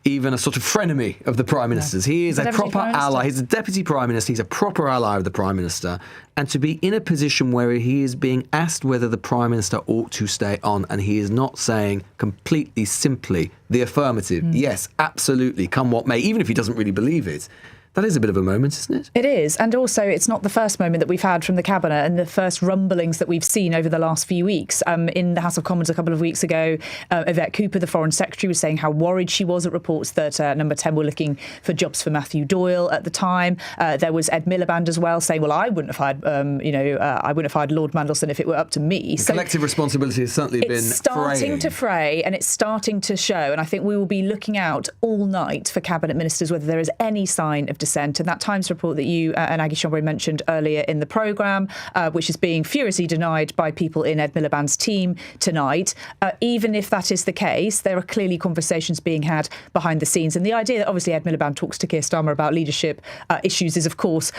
even a sort of frenemy of the Prime Minister's. No. He is a proper ally. He's a Deputy Prime Minister. He's a proper ally of the Prime Minister. And to be in a position where he is being asked whether the Prime Minister ought to stay on, and he is not saying completely simply the affirmative, yes, absolutely, come what may, even if he doesn't really believe it. That is a bit of a moment, isn't it? It is. And also, it's not the first moment that we've had from the Cabinet and the first rumblings that we've seen over the last few weeks. In the House of Commons a couple of weeks ago, Yvette Cooper, the Foreign Secretary, was saying how worried she was at reports that Number 10 were looking for jobs for Matthew Doyle at the time. There was Ed Miliband as well saying, well, I wouldn't have hired, I wouldn't have hired Lord Mandelson if it were up to me. The collective responsibility has certainly been starting to fray, and it's starting to show. And I think we will be looking out all night for Cabinet Ministers, whether there is any sign of of dissent. And that Times report that you and Aggie Shombury mentioned earlier in the programme, which is being furiously denied by people in Ed Miliband's team tonight, even if that is the case, there are clearly conversations being had behind the scenes. And the idea that obviously Ed Miliband talks to Keir Starmer about leadership issues is, of course,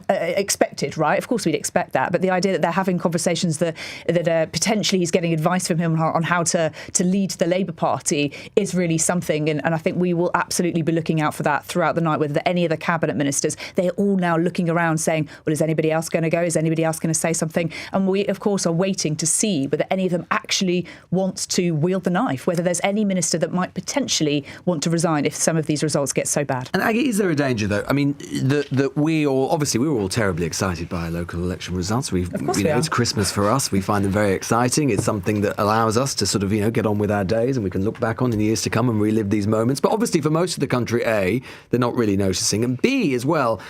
expected, right? Of course we'd expect that. But the idea that they're having conversations that potentially he's getting advice from him on how to lead the Labour Party is really something. And I think we will absolutely be looking out for that throughout the night, whether any of the cabinet ministers, they're all now looking around saying, well, is anybody else going to go? Is anybody else going to say something? And we, of course, are waiting to see whether any of them actually wants to wield the knife, whether there's any minister that might potentially want to resign if some of these results get so bad. And Aggie, is there a danger, though? I mean, that we were all terribly excited by local election results. It's Christmas for us. We find them very exciting. It's something that allows us to sort of, get on with our days, and we can look back on in the years to come and relive these moments. But obviously, for most of the country, A, they're not really noticing, and B, as well,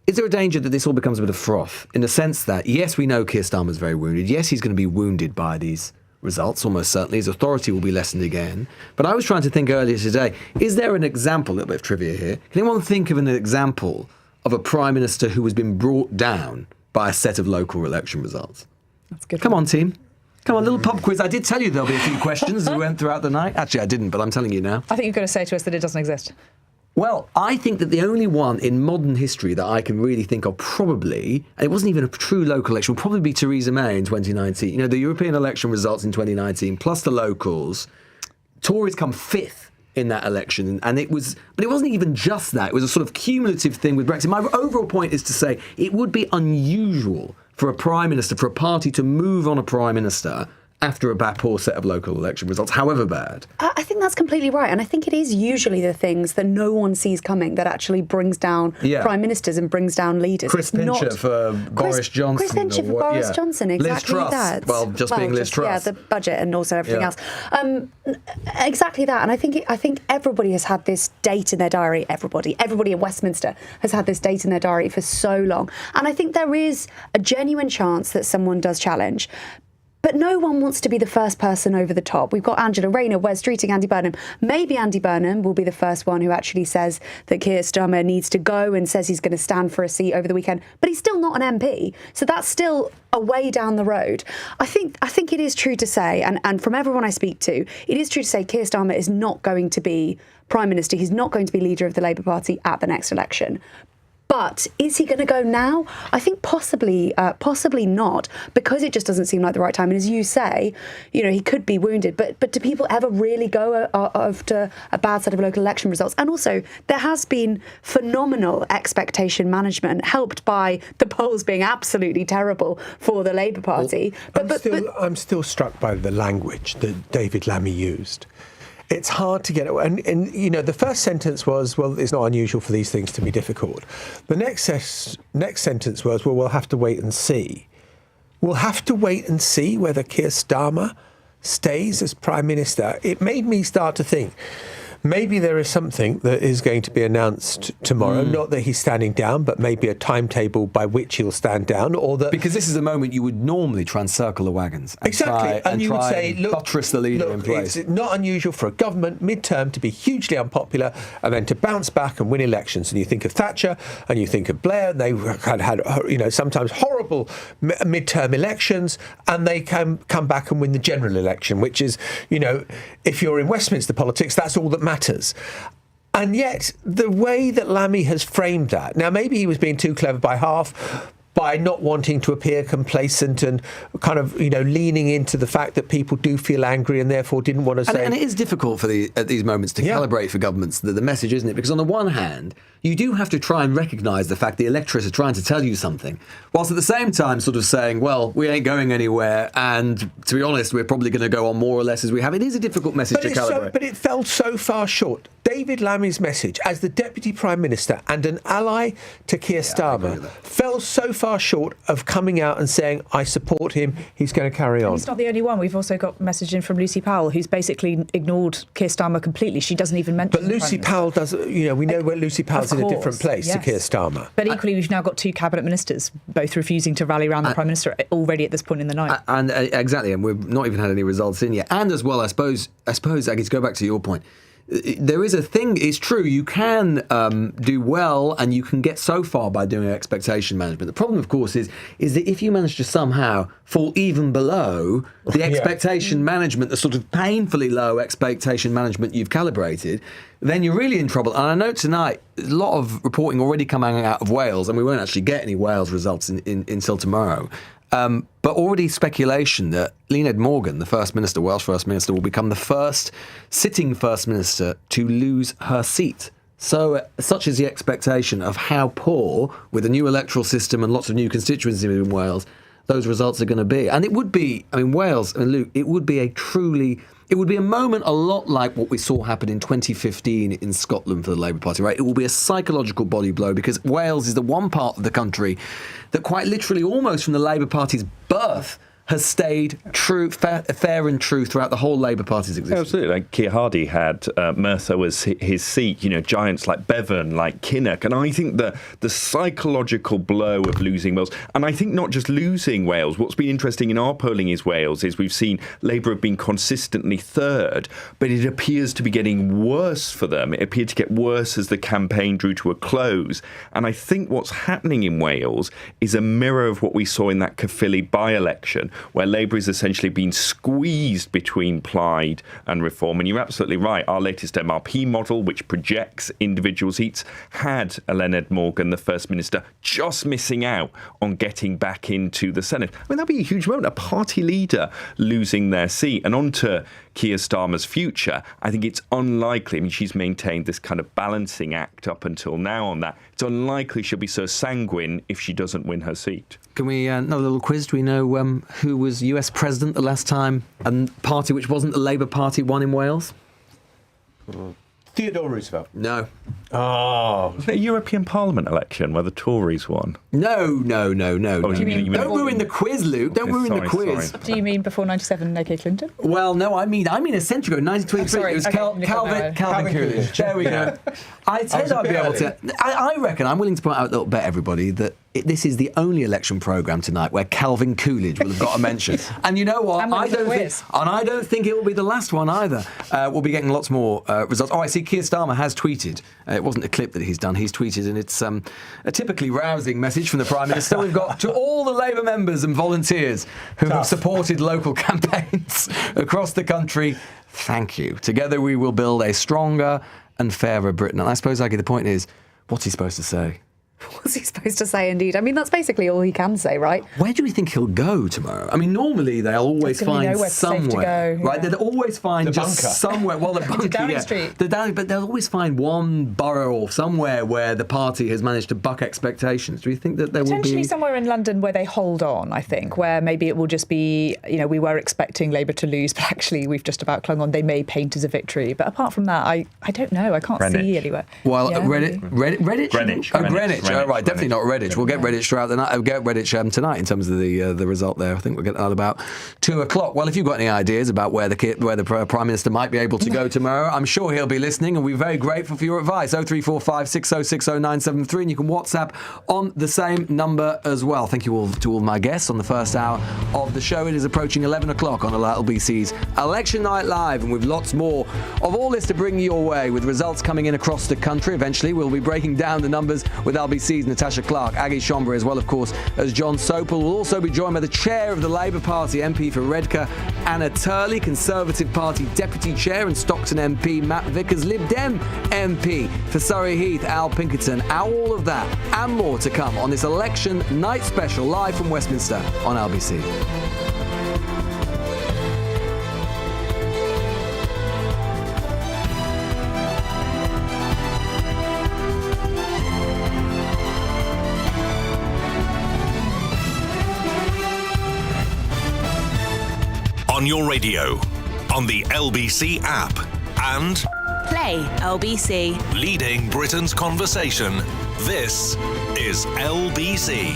is there a danger that this all becomes a bit of froth in the sense that, yes, we know Keir Starmer's very wounded. Yes, he's going to be wounded by these results, almost certainly. His authority will be lessened again. But I was trying to think earlier today, is there an example, a little bit of trivia here, can anyone think of an example of a Prime Minister who has been brought down by a set of local election results? That's good. Come on, team. Come on, little pub quiz. I did tell you there'll be a few questions as we went throughout the night. Actually, I didn't, but I'm telling you now. I think you've got to say to us that it doesn't exist. Well, I think that the only one in modern history that I can really think of probably, and it wasn't even a true local election, would probably be Theresa May in 2019. The European election results in 2019, plus the locals, Tories come fifth in that election. But it wasn't even just that. It was a sort of cumulative thing with Brexit. My overall point is to say it would be unusual for a Prime Minister, for a party to move on a Prime Minister after a poor set of local election results, however bad. I think that's completely right. And I think it is usually the things that no one sees coming that actually brings down prime ministers and brings down leaders. Chris Pincher for Boris Johnson. Chris Pincher for Boris Johnson, exactly Liz Truss. that. Well, being Liz Truss. Yeah, the budget and also everything else. Exactly that. And I think everybody has had this date in their diary. Everybody in Westminster has had this date in their diary for so long. And I think there is a genuine chance that someone does challenge. But no one wants to be the first person over the top. We've got Angela Rayner, Wes Streeting, Andy Burnham. Maybe Andy Burnham will be the first one who actually says that Keir Starmer needs to go and says he's going to stand for a seat over the weekend. But he's still not an MP. So that's still a way down the road. I think it is true to say, and from everyone I speak to, it is true to say Keir Starmer is not going to be Prime Minister. He's not going to be leader of the Labour Party at the next election. But is he going to go now? I think possibly not, because it just doesn't seem like the right time. And as you say, he could be wounded. But do people ever really go after a bad set of local election results? And also, there has been phenomenal expectation management, helped by the polls being absolutely terrible for the Labour Party. I'm still struck by the language that David Lammy used. It's hard to get it. And the first sentence was, well, it's not unusual for these things to be difficult. The next sentence was, well, we'll have to wait and see. We'll have to wait and see whether Keir Starmer stays as Prime Minister. It made me start to think, maybe there is something that is going to be announced tomorrow. Not that he's standing down, but maybe a timetable by which he'll stand down, or that because this is the moment you would normally try and circle the wagons. And exactly, and you would say, look, buttress the leader in place. It's not unusual for a government midterm to be hugely unpopular and then to bounce back and win elections. And you think of Thatcher and you think of Blair, and they had sometimes horrible midterm elections, and they come back and win the general election, which is, if you're in Westminster politics, that's all that matters. And yet, the way that Lammy has framed that, now maybe he was being too clever by half, by not wanting to appear complacent and kind of, leaning into the fact that people do feel angry and therefore didn't want to say... And it is difficult at these moments to calibrate for governments the message, isn't it? Because on the one hand, you do have to try and recognise the fact the electorate are trying to tell you something, whilst at the same time sort of saying, well, we ain't going anywhere, and to be honest, we're probably going to go on more or less as we have. It is a difficult message to calibrate. But it fell so far short. David Lammy's message as the Deputy Prime Minister and an ally to Keir Starmer fell so far short of coming out and saying, I support him, he's going to carry on. And he's not the only one. We've also got messaging from Lucy Powell, who's basically ignored Keir Starmer completely. She doesn't even mention But Lucy Powell does, we know where Lucy Powell's in a different place to Keir Starmer. But equally, we've now got two cabinet ministers, both refusing to rally around the Prime Minister already at this point in the night. Exactly, and we've not even had any results in yet. And as well, I suppose, Aggie, to go back to your point, there is a thing, it's true, you can do well and you can get so far by doing expectation management. The problem, of course, is that if you manage to somehow fall even below the expectation management, the sort of painfully low expectation management you've calibrated, then you're really in trouble. And I know tonight, there's a lot of reporting already coming out of Wales, and we won't actually get any Wales results until tomorrow. But already speculation that Lyned Morgan, the Welsh First Minister, will become the first sitting First Minister to lose her seat. So such is the expectation of how poor, with a new electoral system and lots of new constituencies in Wales, those results are going to be. And it would be, Wales, Luke, it would be a moment a lot like what we saw happen in 2015 in Scotland for the Labour Party, right? It will be a psychological body blow because Wales is the one part of the country that quite literally, almost from the Labour Party's birth, has stayed true, fair and true throughout the whole Labour Party's existence. Absolutely. Like Keir Hardie had Merthyr was his seat, giants like Bevan, like Kinnock. And I think the psychological blow of losing Wales, and I think not just losing Wales, what's been interesting in our polling is we've seen Labour have been consistently third, but it appears to be getting worse for them. It appeared to get worse as the campaign drew to a close. And I think what's happening in Wales is a mirror of what we saw in that Caerphilly by-election, where Labour is essentially being squeezed between Plaid and Reform. And you're absolutely right. Our latest MRP model, which projects individual seats, had Lyned Morgan, the First Minister, just missing out on getting back into the Senate. That'd be a huge moment, a party leader losing their seat. And on to Keir Starmer's future, I think it's unlikely. She's maintained this kind of balancing act up until now on that. It's unlikely she'll be so sanguine if she doesn't win her seat. Can we, another little quiz? Do we know who was US President the last time a party which wasn't the Labour Party won in Wales? Theodore Roosevelt. No. Oh. Was it a European Parliament election where the Tories won? No. Oh, Don't ruin the quiz, Luke. Don't ruin the quiz. Do you mean before 97, AK Clinton? Well, no, I mean a century ago, 1923. It was Calvin Coolidge. There we go. I'd say that I'd be able to. I reckon, I'm willing to point out a little bet, everybody, that this is the only election programme tonight where Calvin Coolidge will have got a mention. And you know what? I don't think it will be the last one either. We'll be getting lots more results. Oh, I see Keir Starmer has tweeted. It wasn't a clip that he's done. He's tweeted, and it's a typically rousing message from the Prime Minister. We've got to all the Labour members and volunteers who have supported local campaigns across the country. Thank you. Together we will build a stronger and fairer Britain. And I suppose, Aggie, the point is, what's he supposed to say? What's he supposed to say, indeed? That's basically all he can say, right? Where do we think he'll go tomorrow? Normally they'll always find somewhere, right? They'll always find somewhere. Well, the bunker, Downing Street. But they'll always find one borough or somewhere where the party has managed to buck expectations. Do you think that there will be potentially somewhere in London where they hold on? I think where maybe it will just be, we were expecting Labour to lose, but actually we've just about clung on. They may paint as a victory, but apart from that, I don't know. I can't see anywhere. Well, Greenwich. Greenwich. Right, definitely not Redditch. We'll get Redditch throughout the night. We'll get Redditch tonight in terms of the result there. I think we'll get that at about 2:00. Well, if you've got any ideas about where the Prime Minister might be able to go tomorrow, I'm sure he'll be listening, and we're very grateful for your advice. 0345 6060973, and you can WhatsApp on the same number as well. Thank you all to all my guests on the first hour of the show. It is approaching 11 o'clock on LBC's Election Night Live, and with lots more of all this to bring your way, with results coming in across the country. Eventually, we'll be breaking down the numbers with LBC's Natasha Clark, Aggie Schomburg, as well, of course, as John Sopel. We'll also be joined by the chair of the Labour Party, MP for Redcar, Anna Turley, Conservative Party Deputy Chair and Stockton MP, Matt Vickers, Lib Dem MP for Surrey Heath, Al Pinkerton. All of that and more to come on this Election Night Special, live from Westminster on LBC. On your radio, on the LBC app, and Play LBC. Leading Britain's conversation. This is LBC.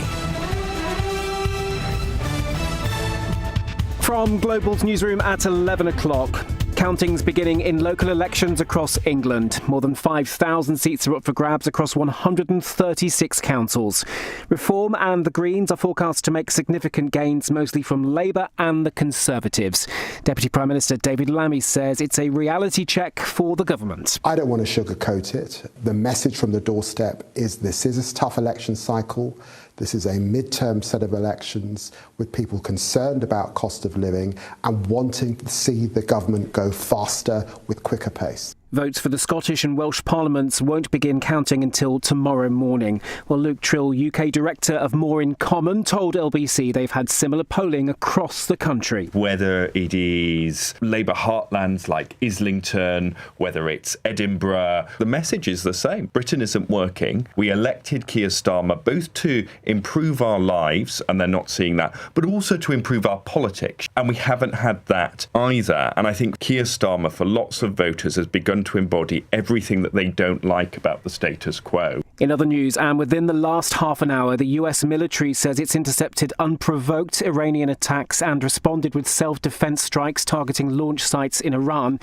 From Global's newsroom at 11 o'clock. Counting's beginning in local elections across England. More than 5,000 seats are up for grabs across 136 councils. Reform and the Greens are forecast to make significant gains, mostly from Labour and the Conservatives. Deputy Prime Minister David Lammy says it's a reality check for the government. I don't want to sugarcoat it. The message from the doorstep is this is a tough election cycle. This is a midterm set of elections with people concerned about cost of living and wanting to see the government go faster with quicker pace. Votes for the Scottish and Welsh parliaments won't begin counting until tomorrow morning. Well, Luke Trill, UK director of More in Common, told LBC they've had similar polling across the country. Whether it is Labour heartlands like Islington, whether it's Edinburgh, the message is the same. Britain isn't working. We elected Keir Starmer both to improve our lives, and they're not seeing that, but also to improve our politics. And we haven't had that either. And I think Keir Starmer, for lots of voters, has begun to embody everything that they don't like about the status quo. In other news, and within the last half an hour, the US military says it's intercepted unprovoked Iranian attacks and responded with self-defense strikes targeting launch sites in Iran.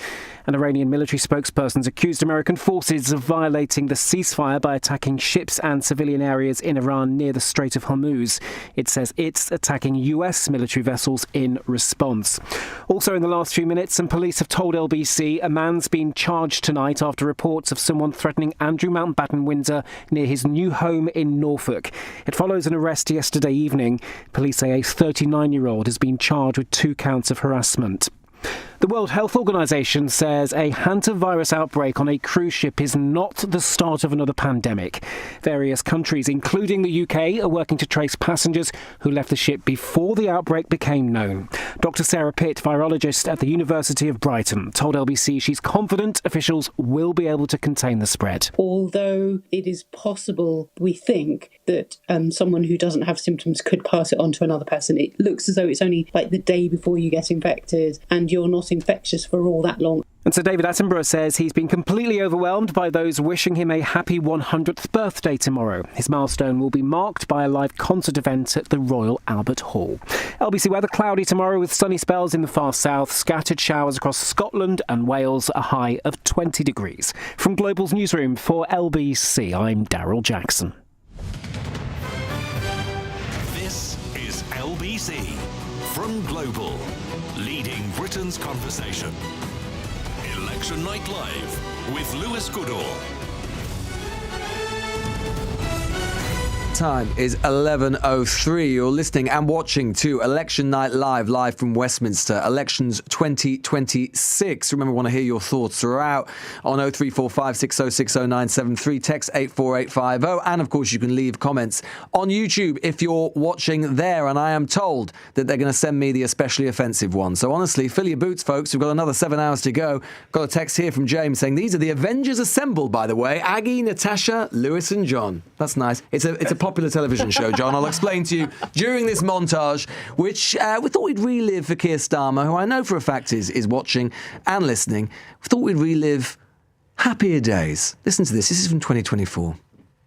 An Iranian military spokesperson accused American forces of violating the ceasefire by attacking ships and civilian areas in Iran near the Strait of Hormuz. It says it's attacking US military vessels in response. Also in the last few minutes, some police have told LBC a man's been charged tonight after reports of someone threatening Andrew Mountbatten Windsor near his new home in Norfolk. It follows an arrest yesterday evening. Police say a 39-year-old has been charged with 2 counts of harassment. The World Health Organization says a hantavirus outbreak on a cruise ship is not the start of another pandemic. Various countries, including the UK, are working to trace passengers who left the ship before the outbreak became known. Dr. Sarah Pitt, virologist at the University of Brighton, told LBC she's confident officials will be able to contain the spread. Although it is possible, we think, that someone who doesn't have symptoms could pass it on to another person. It looks as though it's only like the day before you get infected and you're not infectious for all that long. And so David Attenborough says he's been completely overwhelmed by those wishing him a happy 100th birthday tomorrow. His milestone will be marked by a live concert event at the Royal Albert Hall. LBC weather: cloudy tomorrow with sunny spells in the far south, scattered showers across Scotland and Wales, a high of 20 degrees. From Global's newsroom for LBC, I'm Daryl Jackson. This is LBC from Global, leading Britain's conversation. Election Night Live with Lewis Goodall. Time is 11:03. You're listening and watching to Election Night live from Westminster, Elections 2026. Remember, we want to hear your thoughts throughout on 0345 6060 text 84850, and of course you can leave comments on YouTube if you're watching there. And I am told that they're going to send me the especially offensive one. So honestly, fill your boots, folks. We've got another 7 hours to go. Got a text here from James saying these are the Avengers assembled, by the way. Aggie, Natasha, Lewis and John. That's nice. It's a popular television show, John. I'll explain to you during this montage, which we thought we'd relive for Keir Starmer, who I know for a fact is watching and listening. We thought we'd relive happier days. Listen to this. This is from 2024.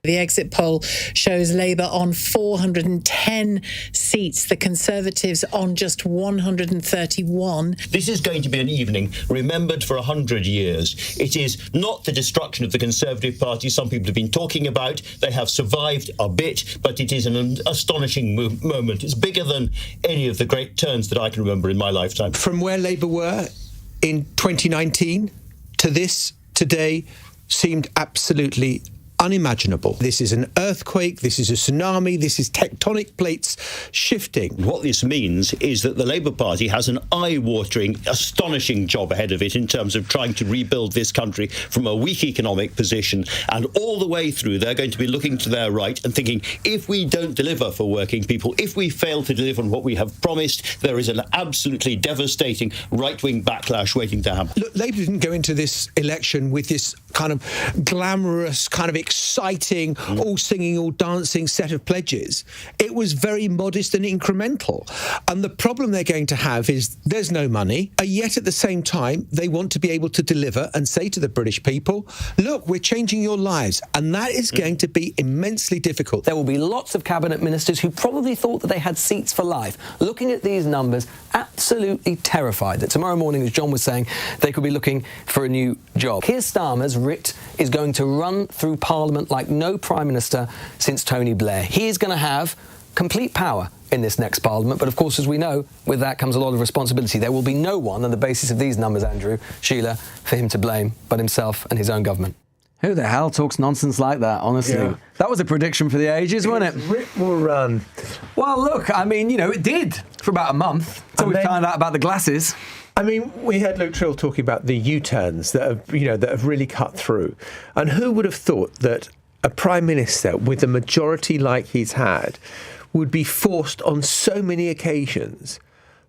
The exit poll shows Labour on 410 seats, the Conservatives on just 131. This is going to be an evening remembered for 100 years. It is not the destruction of the Conservative Party some people have been talking about. They have survived a bit, but it is an astonishing moment. It's bigger than any of the great turns that I can remember in my lifetime. From where Labour were in 2019 to this today seemed absolutely unimaginable. This is an earthquake, this is a tsunami, this is tectonic plates shifting. What this means is that the Labour Party has an eye-watering, astonishing job ahead of it in terms of trying to rebuild this country from a weak economic position. And all the way through, they're going to be looking to their right and thinking, if we don't deliver for working people, if we fail to deliver on what we have promised, there is an absolutely devastating right-wing backlash waiting to happen. Look, Labour didn't go into this election with this kind of glamorous, kind of exciting, all singing, all dancing set of pledges. It was very modest and incremental. And the problem they're going to have is there's no money, yet at the same time, they want to be able to deliver and say to the British people, look, we're changing your lives. And that is going to be immensely difficult. There will be lots of cabinet ministers who probably thought that they had seats for life, looking at these numbers, absolutely terrified that tomorrow morning, as John was saying, they could be looking for a new job. Keir Starmer's writ is going to run through Parliament like no Prime Minister since Tony Blair. He is going to have complete power in this next Parliament, but of course, as we know, with that comes a lot of responsibility. There will be no one on the basis of these numbers, Andrew, Sheila, for him to blame but himself and his own government. Who the hell talks nonsense like that, honestly? Yeah. That was a prediction for the ages, wasn't it? Rip will run. Well, look, I mean, it did for about a month until we found out about the glasses. I mean, we had Luke Trill talking about the U-turns that have really cut through. And who would have thought that a Prime Minister with a majority like he's had would be forced on so many occasions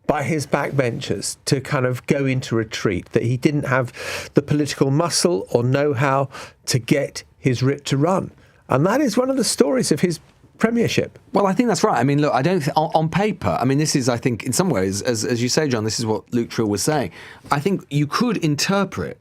by his backbenchers to kind of go into retreat, that he didn't have the political muscle or know-how to get his writ to run. And that is one of the stories of his premiership. Well, I think that's right. I mean, look, I don't on paper, I mean, this is, I think, in some ways, as you say, John, this is what Luke Trill was saying. I think you could interpret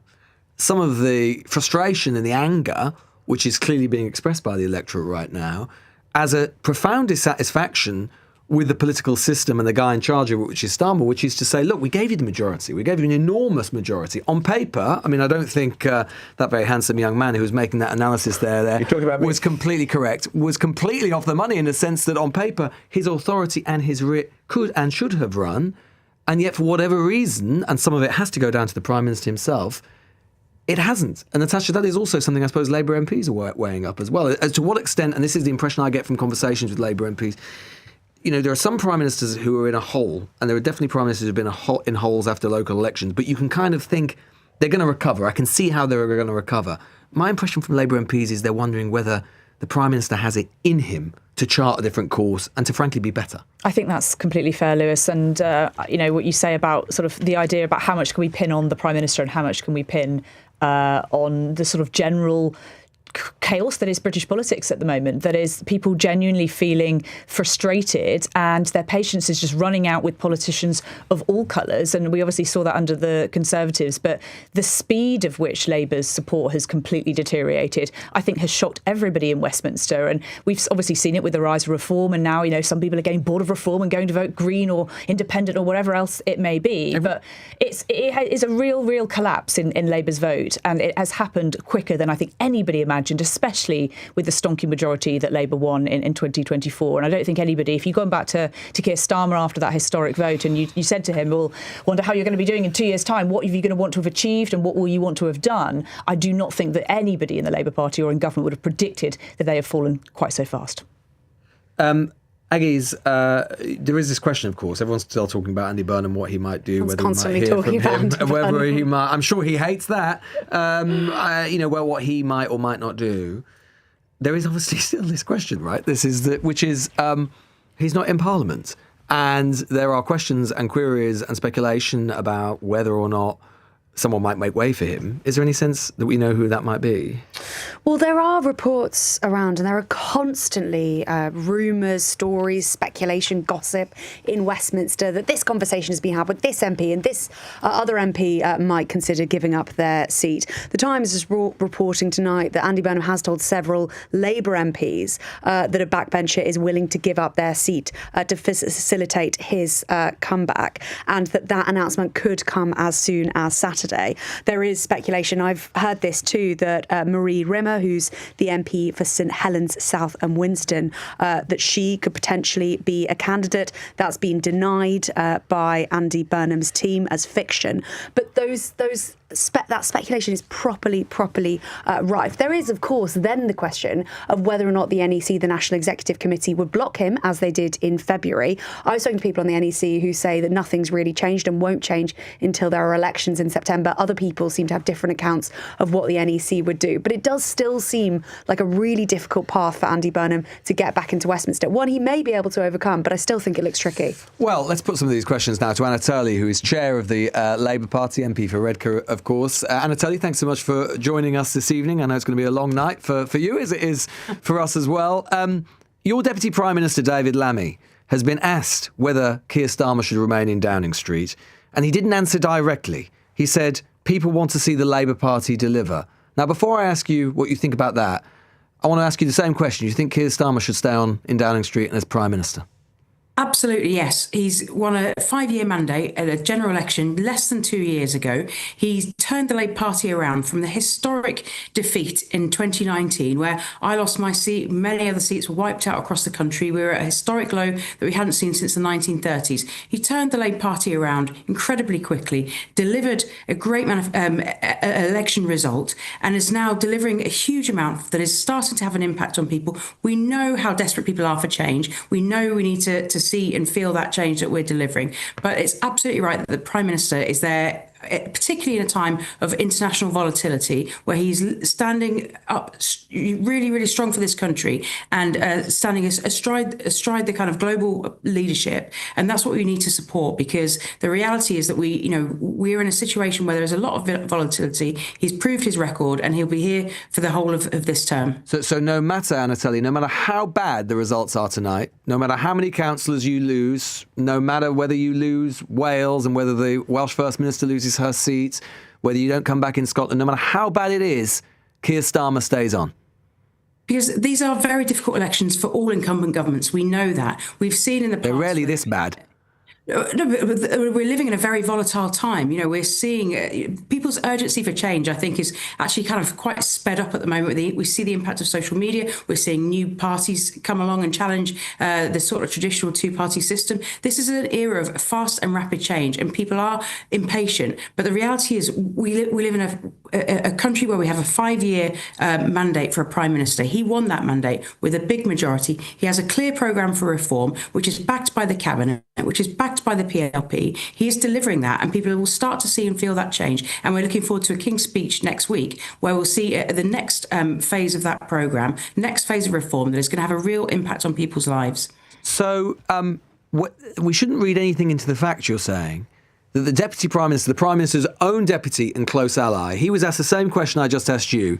some of the frustration and the anger, which is clearly being expressed by the electorate right now, as a profound dissatisfaction with the political system and the guy in charge of it, which is Starmer, which is to say, look, we gave you the majority. We gave you an enormous majority. On paper, I mean, I don't think that very handsome young man who was making that analysis there You're talking about was completely correct, was completely off the money in the sense that on paper, his authority and his writ could and should have run, and yet for whatever reason, and some of it has to go down to the Prime Minister himself, it hasn't. And Natasha, that is also something I suppose Labour MPs are weighing up as well. As to what extent, and this is the impression I get from conversations with Labour MPs, there are some Prime Ministers who are in a hole, and there are definitely Prime Ministers who have been in holes after local elections, but you can kind of think they're going to recover. I can see how they're going to recover. My impression from Labour MPs is they're wondering whether the Prime Minister has it in him to chart a different course and to frankly be better. I think that's completely fair, Lewis. And, what you say about sort of the idea about how much can we pin on the Prime Minister and how much can we pin on the sort of general chaos that is British politics at the moment, that is people genuinely feeling frustrated and their patience is just running out with politicians of all colours. And we obviously saw that under the Conservatives, but the speed of which Labour's support has completely deteriorated, I think has shocked everybody in Westminster. And we've obviously seen it with the rise of reform, and now, some people are getting bored of reform and going to vote Green or Independent or whatever else it may be. But it is a real collapse in Labour's vote, and it has happened quicker than I think anybody imagined, especially with the stonking majority that Labour won in 2024. And I don't think anybody, if you've gone back to Keir Starmer after that historic vote and you said to him, well, wonder how you're going to be doing in 2 years' time, what are you going to want to have achieved and what will you want to have done? I do not think that anybody in the Labour Party or in government would have predicted that they have fallen quite so fast. Aggies, there is this question, of course. Everyone's still talking about Andy Burnham, what he might do, whether constantly he might hear talking from about him, whether he might. I'm sure he hates that. What he might or might not do. There is obviously still this question, right? He's not in Parliament, and there are questions and queries and speculation about whether or not someone might make way for him. Is there any sense that we know who that might be? Well, there are reports around, and there are constantly rumours, stories, speculation, gossip in Westminster that this conversation has been had with this MP and this other MP might consider giving up their seat. The Times is reporting tonight that Andy Burnham has told several Labour MPs that a backbencher is willing to give up their seat to facilitate his comeback, and that announcement could come as soon as Saturday. There is speculation, I've heard this too, that Marie Rimmer, who's the MP for St Helens South and Winston, that she could potentially be a candidate. That's been denied by Andy Burnham's team as fiction. But that speculation is properly rife. There is, of course, then the question of whether or not the NEC, the National Executive Committee, would block him, as they did in February. I was talking to people on the NEC who say that nothing's really changed and won't change until there are elections in September. Other people seem to have different accounts of what the NEC would do. But it does still seem like a really difficult path for Andy Burnham to get back into Westminster. One he may be able to overcome, but I still think it looks tricky. Well, let's put some of these questions now to Anna Turley, who is chair of the Labour Party, MP for Redcar of of course. Anatoly, thanks so much for joining us this evening. I know it's going to be a long night for you, as it is for us as well. Your Deputy Prime Minister, David Lammy, has been asked whether Keir Starmer should remain in Downing Street, and he didn't answer directly. He said, people want to see the Labour Party deliver. Now, before I ask you what you think about that, I want to ask you the same question. Do you think Keir Starmer should stay on in Downing Street and as Prime Minister? Absolutely, yes. He's won a 5-year mandate at a general election less than 2 years ago. He's turned the Labour Party around from the historic defeat in 2019, where I lost my seat, many other seats were wiped out across the country. We were at a historic low that we hadn't seen since the 1930s. He turned the Labour Party around incredibly quickly, delivered a great election result, and is now delivering a huge amount that is starting to have an impact on people. We know how desperate people are for change. We know we need to see and feel that change that we're delivering. But it's absolutely right that the Prime Minister is there, particularly in a time of international volatility, where he's standing up really, really strong for this country and standing astride the kind of global leadership. And that's what we need to support, because the reality is that we're in a situation where there is a lot of volatility. He's proved his record and he'll be here for the whole of this term. So no matter, Anatoly, no matter how bad the results are tonight, no matter how many councillors you lose, no matter whether you lose Wales and whether the Welsh First Minister loses her seat, whether you don't come back in Scotland, no matter how bad it is, Keir Starmer stays on. Because these are very difficult elections for all incumbent governments. We know that. We've seen in the past. They're rarely this bad. No, but we're living in a very volatile time. We're seeing people's urgency for change, I think, is actually kind of quite sped up at the moment. We see the impact of social media. We're seeing new parties come along and challenge the sort of traditional two-party system. This is an era of fast and rapid change, and people are impatient. But the reality is we live in a country where we have a 5-year mandate for a Prime Minister. He won that mandate with a big majority. He has a clear programme for reform, which is backed by the Cabinet, which is backed by the PLP. He is delivering that, and people will start to see and feel that change. And we're looking forward to a King's Speech next week, where we'll see the next phase of that programme, next phase of reform that is going to have a real impact on people's lives. So we shouldn't read anything into the fact you're saying that the Deputy Prime Minister, the Prime Minister's own deputy and close ally, he was asked the same question I just asked you,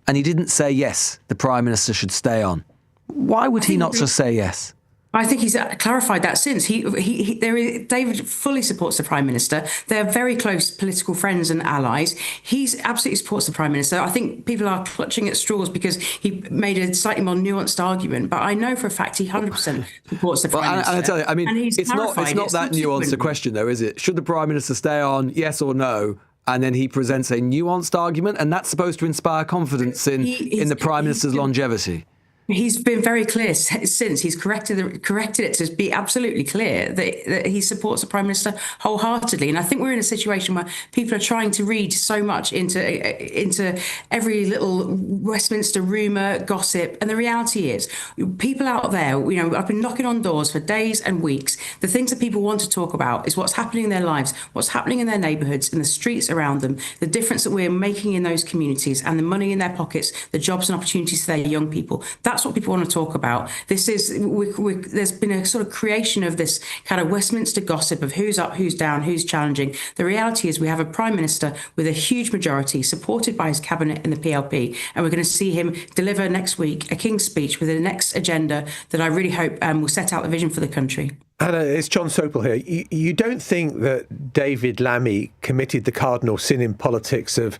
and he didn't say yes, the Prime Minister should stay on. Why would he not just say yes? I think he's clarified that since. David fully supports the Prime Minister. They're very close political friends and allies. He absolutely supports the Prime Minister. I think people are clutching at straws because he made a slightly more nuanced argument, but I know for a fact he 100% supports the Prime Minister. And I tell you, I mean, it's not that nuanced a question, though, is it? Should the Prime Minister stay on, yes or no? And then he presents a nuanced argument, and that's supposed to inspire confidence in the Prime Minister's longevity. He's been very clear since. He's corrected it to be absolutely clear that he supports the Prime Minister wholeheartedly. And I think we're in a situation where people are trying to read so much into every little Westminster rumour, gossip. And the reality is, people out there, I've been knocking on doors for days and weeks. The things that people want to talk about is what's happening in their lives, what's happening in their neighbourhoods, in the streets around them, the difference that we're making in those communities, and the money in their pockets, the jobs and opportunities for their young people. That's what people want to talk about. There's been a sort of creation of this kind of Westminster gossip of who's up, who's down, who's challenging. The reality is we have a Prime Minister with a huge majority supported by his Cabinet and the PLP, and we're going to see him deliver next week a King's Speech with the next agenda that I really hope will set out the vision for the country. Anna, it's John Sopel here. You don't think that David Lammy committed the cardinal sin in politics of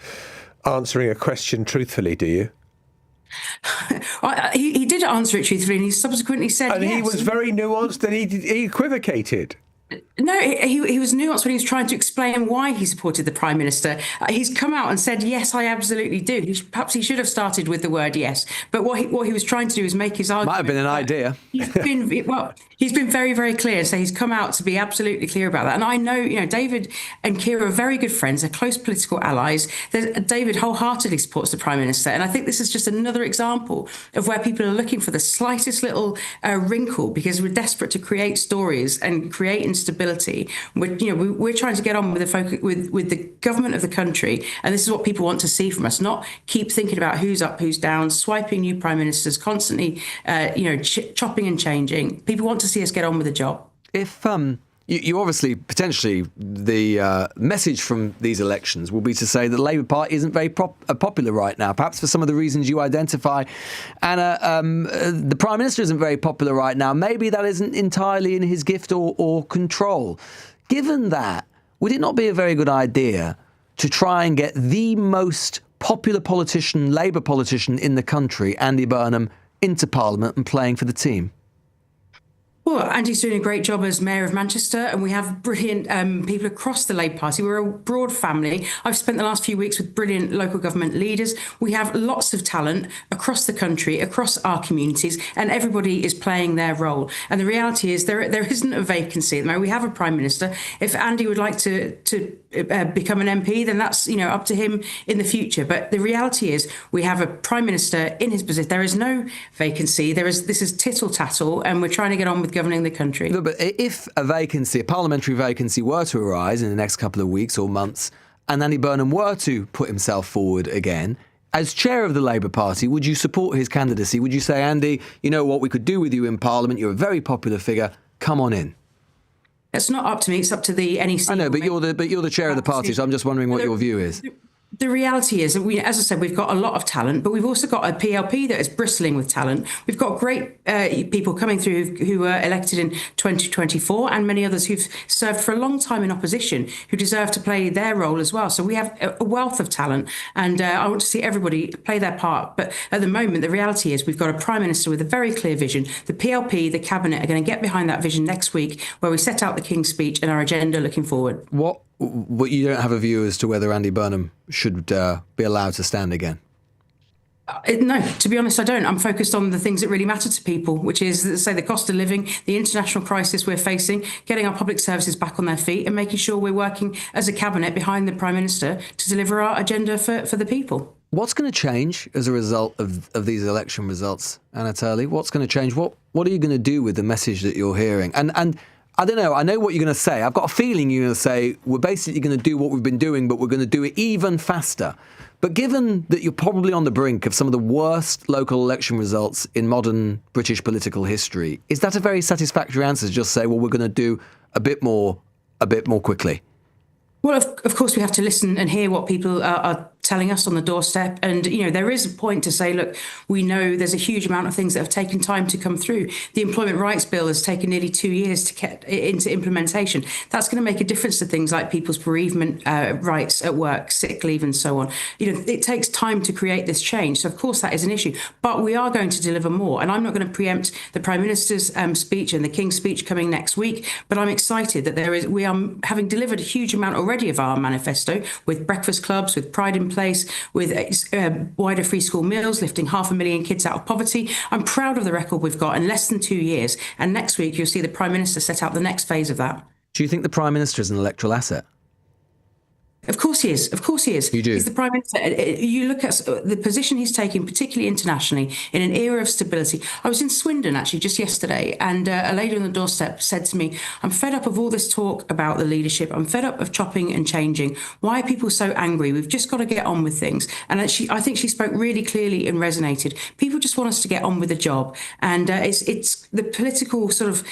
answering a question truthfully, do you? He did answer it truthfully, and he subsequently said and yes. He was very nuanced, and he equivocated. No, he was nuanced when he was trying to explain why he supported the Prime Minister. He's come out and said, yes, I absolutely do. Perhaps he should have started with the word yes. But what he was trying to do is make his argument. Might have been an idea. He's been very, very clear. So he's come out to be absolutely clear about that. And I know, David and Keir are very good friends. They're close political allies. David wholeheartedly supports the Prime Minister. And I think this is just another example of where people are looking for the slightest little wrinkle, because we're desperate to create stories and create instability. We're trying to get on with the focus, with the government of the country, and this is what people want to see from us. Not keep thinking about who's up, who's down, swiping new prime ministers, constantly, chopping and changing. People want to see us get on with the job. If You obviously, potentially, the message from these elections will be to say that the Labour Party isn't very popular right now, perhaps for some of the reasons you identify. And the Prime Minister isn't very popular right now. Maybe that isn't entirely in his gift or control. Given that, would it not be a very good idea to try and get the most popular politician, Labour politician in the country, Andy Burnham, into Parliament and playing for the team? Well, Andy's doing a great job as Mayor of Manchester, and we have brilliant people across the Labour Party. We're a broad family. I've spent the last few weeks with brilliant local government leaders. We have lots of talent across the country, across our communities, and everybody is playing their role. And the reality is there isn't a vacancy at the moment. We have a Prime Minister. If Andy would like to become an MP, then that's up to him in the future. But the reality is we have a Prime Minister in his position. There is no vacancy. This is tittle tattle, and we're trying to get on with governing the country. No, but if a parliamentary vacancy were to arise in the next couple of weeks or months, and Andy Burnham were to put himself forward again, as chair of the Labour Party, would you support his candidacy? Would you say, Andy, you know what we could do with you in Parliament? You're a very popular figure. Come on in. It's not up to me. It's up to the NEC. I know, but you're the chair of the party, so I'm just wondering what your view is. The reality is, as I said, we've got a lot of talent, but we've also got a PLP that is bristling with talent. We've got great people coming through who were elected in 2024, and many others who've served for a long time in opposition who deserve to play their role as well. So we have a wealth of talent, and I want to see everybody play their part. But at the moment, the reality is we've got a Prime Minister with a very clear vision. The PLP, the Cabinet are going to get behind that vision next week, where we set out the King's Speech and our agenda looking forward. But you don't have a view as to whether Andy Burnham should be allowed to stand again? No, to be honest, I don't. I'm focused on the things that really matter to people, which is, say, the cost of living, the international crisis we're facing, getting our public services back on their feet and making sure we're working as a cabinet behind the Prime Minister to deliver our agenda for the people. What's going to change as a result of these election results, Anatoly? What's going to change? What are you going to do with the message that you're hearing? And I don't know. I know what you're going to say. I've got a feeling you're going to say we're basically going to do what we've been doing, but we're going to do it even faster. But given that you're probably on the brink of some of the worst local election results in modern British political history, is that a very satisfactory answer to just say, well, we're going to do a bit more quickly? Well, of course, we have to listen and hear what people are telling us on the doorstep. And, there is a point to say, look, we know there's a huge amount of things that have taken time to come through. The Employment Rights Bill has taken nearly 2 years to get into implementation. That's going to make a difference to things like people's bereavement rights at work, sick leave and so on. It takes time to create this change. So, of course, that is an issue. But we are going to deliver more. And I'm not going to preempt the Prime Minister's speech and the King's Speech coming next week. But I'm excited that we are having delivered a huge amount already of our manifesto with breakfast clubs, with Pride in Place, with wider free school meals, lifting 500,000 kids out of poverty. I'm proud of the record we've got in less than 2 years. And next week, you'll see the Prime Minister set out the next phase of that. Do you think the Prime Minister is an electoral asset? Of course he is. Of course he is. You do. He's the Prime Minister. You look at the position he's taking, particularly internationally, in an era of stability. I was in Swindon, actually, just yesterday, and a lady on the doorstep said to me, I'm fed up of all this talk about the leadership. I'm fed up of chopping and changing. Why are people so angry? We've just got to get on with things. And I think she spoke really clearly and resonated. People just want us to get on with the job. And it's the political sort of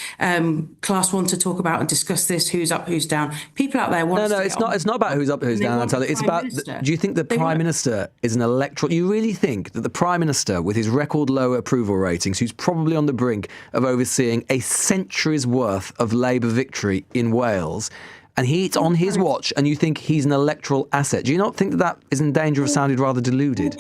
class want to talk about and discuss this, who's up, who's down. People out there want us to get on. It's not about who's up, who's down, Anatoly. It's about, do you think the Prime Minister is an electoral... You really think that the Prime Minister, with his record low approval ratings, who's probably on the brink of overseeing a century's worth of Labour victory in Wales, and it's on his watch, and you think he's an electoral asset? Do you not think that is in danger of sounding rather deluded?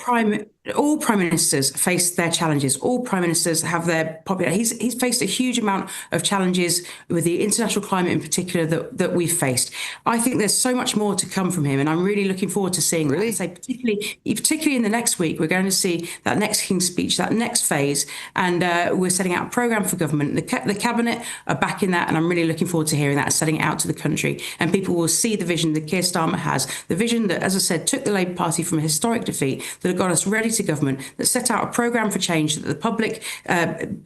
All Prime Ministers face their challenges. All Prime Ministers have their popularity. He's faced a huge amount of challenges with the international climate in particular that we've faced. I think there's so much more to come from him, and I'm really looking forward to seeing that. So particularly in the next week, we're going to see that next King's Speech, that next phase, and we're setting out a programme for government. The Cabinet are backing that, and I'm really looking forward to hearing that and setting it out to the country. And people will see the vision that Keir Starmer has, the vision that, as I said, took the Labour Party from a historic defeat, that have got us ready to government, that set out a programme for change that the public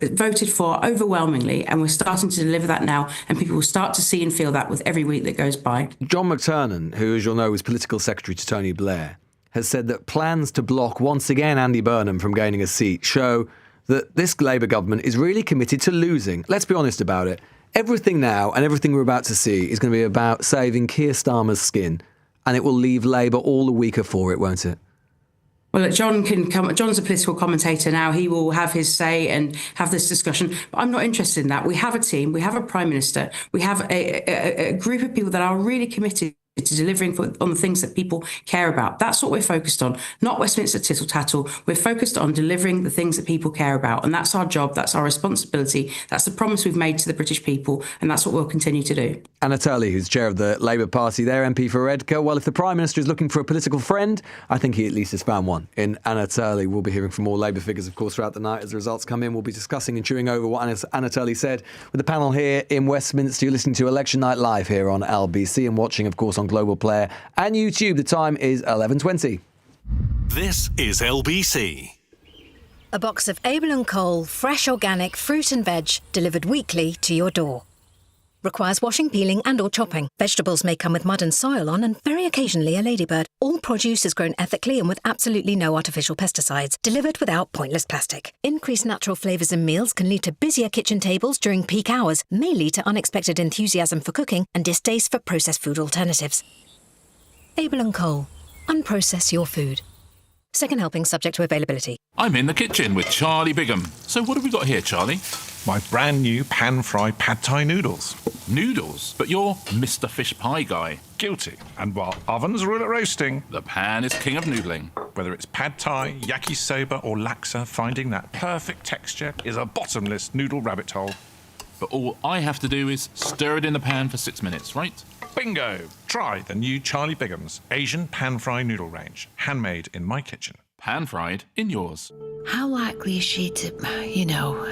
voted for overwhelmingly, and we're starting to deliver that now, and people will start to see and feel that with every week that goes by. John McTernan, who, as you'll know, was political secretary to Tony Blair, has said that plans to block once again Andy Burnham from gaining a seat show that this Labour government is really committed to losing. Let's be honest about it. Everything now and everything we're about to see is going to be about saving Keir Starmer's skin, and it will leave Labour all the weaker for it, won't it? Well, look, John can come. John's a political commentator now. He will have his say and have this discussion. But I'm not interested in that. We have a team. We have a prime minister. We have a group of people that are really committed to delivering on the things that people care about. That's what we're focused on, not Westminster tittle-tattle. We're focused on delivering the things that people care about. And that's our job. That's our responsibility. That's the promise we've made to the British people. And that's what we'll continue to do. Anna Turley, who's chair of the Labour Party there, MP for Redcar. Well, if the Prime Minister is looking for a political friend, I think he at least has found one in Anna Turley. We'll be hearing from more Labour figures, of course, throughout the night. As the results come in, we'll be discussing and chewing over what Anna Turley said with the panel here in Westminster. You're listening to Election Night Live here on LBC and watching, of course, on Global Player and YouTube. The time is 11:20. This is LBC. A box of Abel & Cole fresh organic fruit and veg delivered weekly to your door. Requires washing, peeling and or chopping. Vegetables may come with mud and soil on and very occasionally a ladybird. All produce is grown ethically and with absolutely no artificial pesticides. Delivered without pointless plastic. Increased natural flavours in meals can lead to busier kitchen tables during peak hours, may lead to unexpected enthusiasm for cooking and distaste for processed food alternatives. Abel & Cole. Unprocess your food. Second helping subject to availability. I'm in the kitchen with Charlie Bigham. So what have we got here, Charlie? My brand new pan-fried pad thai noodles. Noodles? But you're Mr. Fish Pie guy. Guilty. And while ovens rule at roasting, the pan is king of noodling. Whether it's pad thai, yakisoba or laksa, finding that perfect texture is a bottomless noodle rabbit hole. But all I have to do is stir it in the pan for 6 minutes, right? Bingo! Try the new Charlie Bigham's Asian pan-fried noodle range. Handmade in my kitchen. Pan-fried in yours. How likely is she to,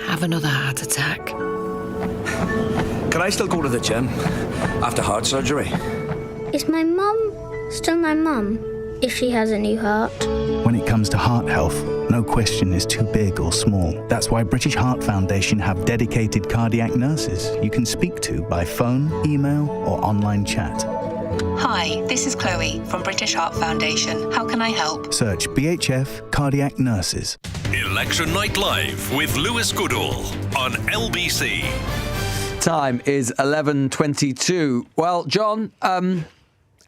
have another heart attack? Can I still go to the gym after heart surgery? Is my mum still my mum if she has a new heart? When it comes to heart health, no question is too big or small. That's why British Heart Foundation have dedicated cardiac nurses you can speak to by phone, email or online chat. Hi, this is Chloe from British Heart Foundation. How can I help? Search BHF Cardiac Nurses. Election Night Live with Lewis Goodall on LBC. Time is 11:22. Well, John,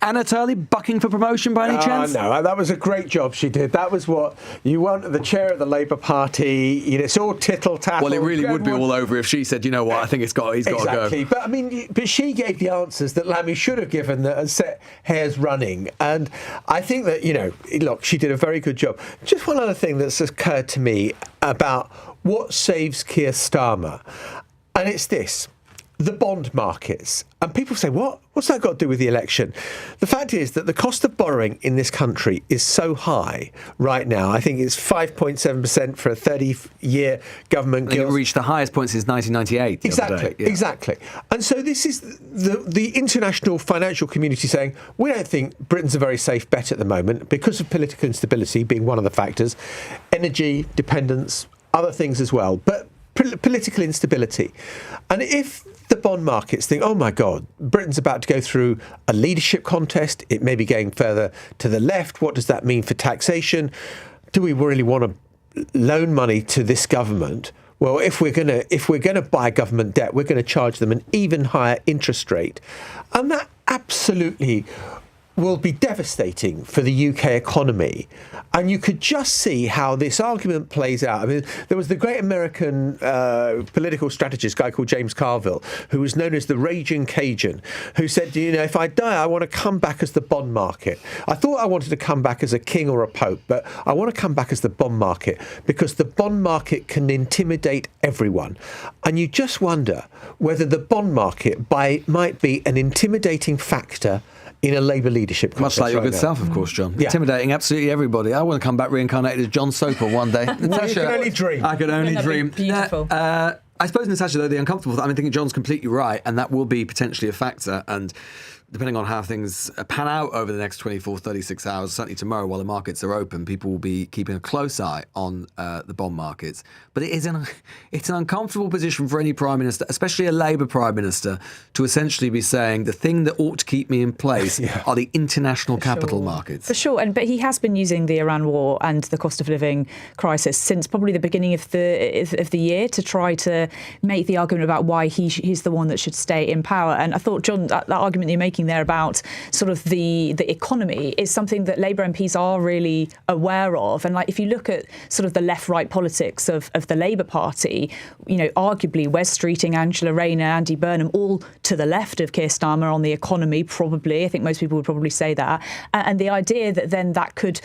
Anna Turley bucking for promotion by any chance? No, that was a great job she did. That was what you want, the chair of the Labour Party. It's all tittle-tattle. Well, it really would be all over if she said, you know what, I think he's got to go. Exactly. But she gave the answers that Lammy should have given that had set hairs running. And I think that, look, she did a very good job. Just one other thing that's occurred to me about what saves Keir Starmer, and it's this. The bond markets. And people say, what? What's that got to do with the election? The fact is that the cost of borrowing in this country is so high right now. I think it's 5.7% for a 30-year government gilt. It reached the highest point since 1998. Exactly. And so this is the international financial community saying, we don't think Britain's a very safe bet at the moment because of political instability being one of the factors, energy dependence, other things as well. But political instability. And if the bond markets think, oh my God, Britain's about to go through a leadership contest, it may be going further to the left, what does that mean for taxation? Do we really want to loan money to this government? Well, if we're gonna buy government debt, we're going to charge them an even higher interest rate. And that absolutely will be devastating for the UK economy. And you could just see how this argument plays out. I mean, there was the great American political strategist, guy called James Carville, who was known as the Raging Cajun, who said, if I die, I want to come back as the bond market. I thought I wanted to come back as a king or a pope, but I want to come back as the bond market because the bond market can intimidate everyone. And you just wonder whether the bond market might be an intimidating factor in a Labour leadership contest. Much like your good self, of course, John. Yeah. Intimidating absolutely everybody. I want to come back reincarnated as John Soper one day. Natasha, you can only dream. I can only dream. Beautiful. I suppose, Natasha, though, the uncomfortable thing, I think John's completely right, and that will be potentially a factor. And depending on how things pan out over the next 24, 36 hours, certainly tomorrow while the markets are open, people will be keeping a close eye on the bond markets. But it's an uncomfortable position for any Prime Minister, especially a Labour Prime Minister, to essentially be saying the thing that ought to keep me in place are the international capital markets. For sure, but he has been using the Iran war and the cost of living crisis since probably the beginning of the year to try to make the argument about why he's the one that should stay in power. And I thought, John, that argument that you're making there about sort of the economy is something that Labour MPs are really aware of. And like, if you look at sort of the left-right politics of the Labour Party, you know, arguably Wes Streeting, Angela Rayner, Andy Burnham, all to the left of Keir Starmer on the economy, probably. I think most people would probably say that. And the idea that then that could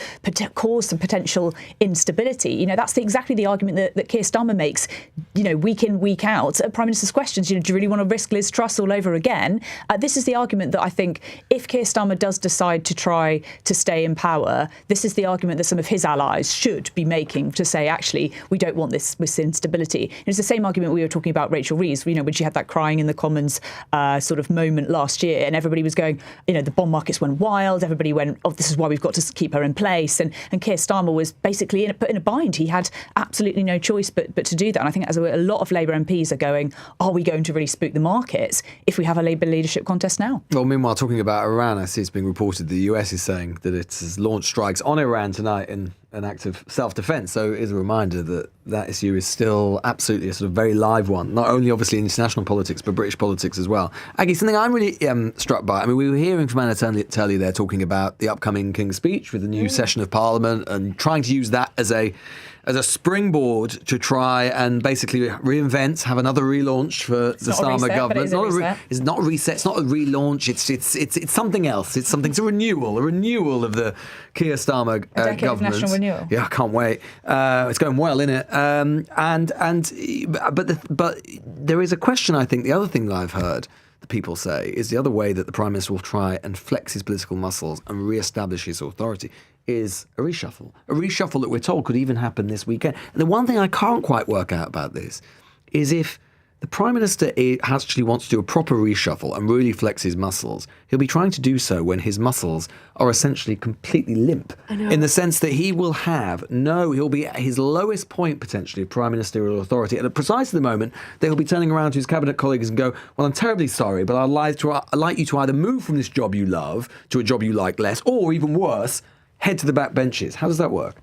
cause some potential instability, you know, that's exactly the argument that Keir Starmer makes, you know, week in, week out at Prime Minister's questions. You know, do you really want to risk Liz Truss all over again? This is the argument that I think if Keir Starmer does decide to try to stay in power, this is the argument that some of his allies should be making to say, actually, we don't want this instability. It's the same argument we were talking about Rachel Reeves, you know, when she had that crying in the Commons sort of moment last year, and everybody was going, you know, the bond markets went wild. Everybody went, oh, this is why we've got to keep her in place. And Keir Starmer was basically put in a bind. He had absolutely no choice but to do that. And I think as a lot of Labour MPs are going, are we going to really spook the markets if we have a Labour leadership contest now? Well, meanwhile, talking about Iran, I see it's being reported the US is saying that it has launched strikes on Iran tonight in an act of self-defence. So it is a reminder that issue is still absolutely a sort of very live one, not only obviously in international politics, but British politics as well. Aggie, something I'm really struck by, I mean, we were hearing from Anna Turley there talking about the upcoming King's Speech with the new session of Parliament and trying to use that as a springboard to try and basically reinvent, have another relaunch for the Starmer government. It's not a reset. It's not a relaunch. It's something else. It's a renewal of the Keir Starmer government. A decade of national renewal. Yeah, I can't wait. It's going well, isn't it? But there is a question. I think the other thing that I've heard people say is the other way that the Prime Minister will try and flex his political muscles and re-establish his authority is a reshuffle. A reshuffle that we're told could even happen this weekend. And the one thing I can't quite work out about this is if the Prime Minister actually wants to do a proper reshuffle and really flex his muscles, he'll be trying to do so when his muscles are essentially completely limp. In the sense that he'll be at his lowest point potentially of prime ministerial authority. And at precisely the moment that he'll be turning around to his cabinet colleagues and go, well, I'm terribly sorry, but I'd like you to either move from this job you love to a job you like less, or even worse, head to the back benches. How does that work?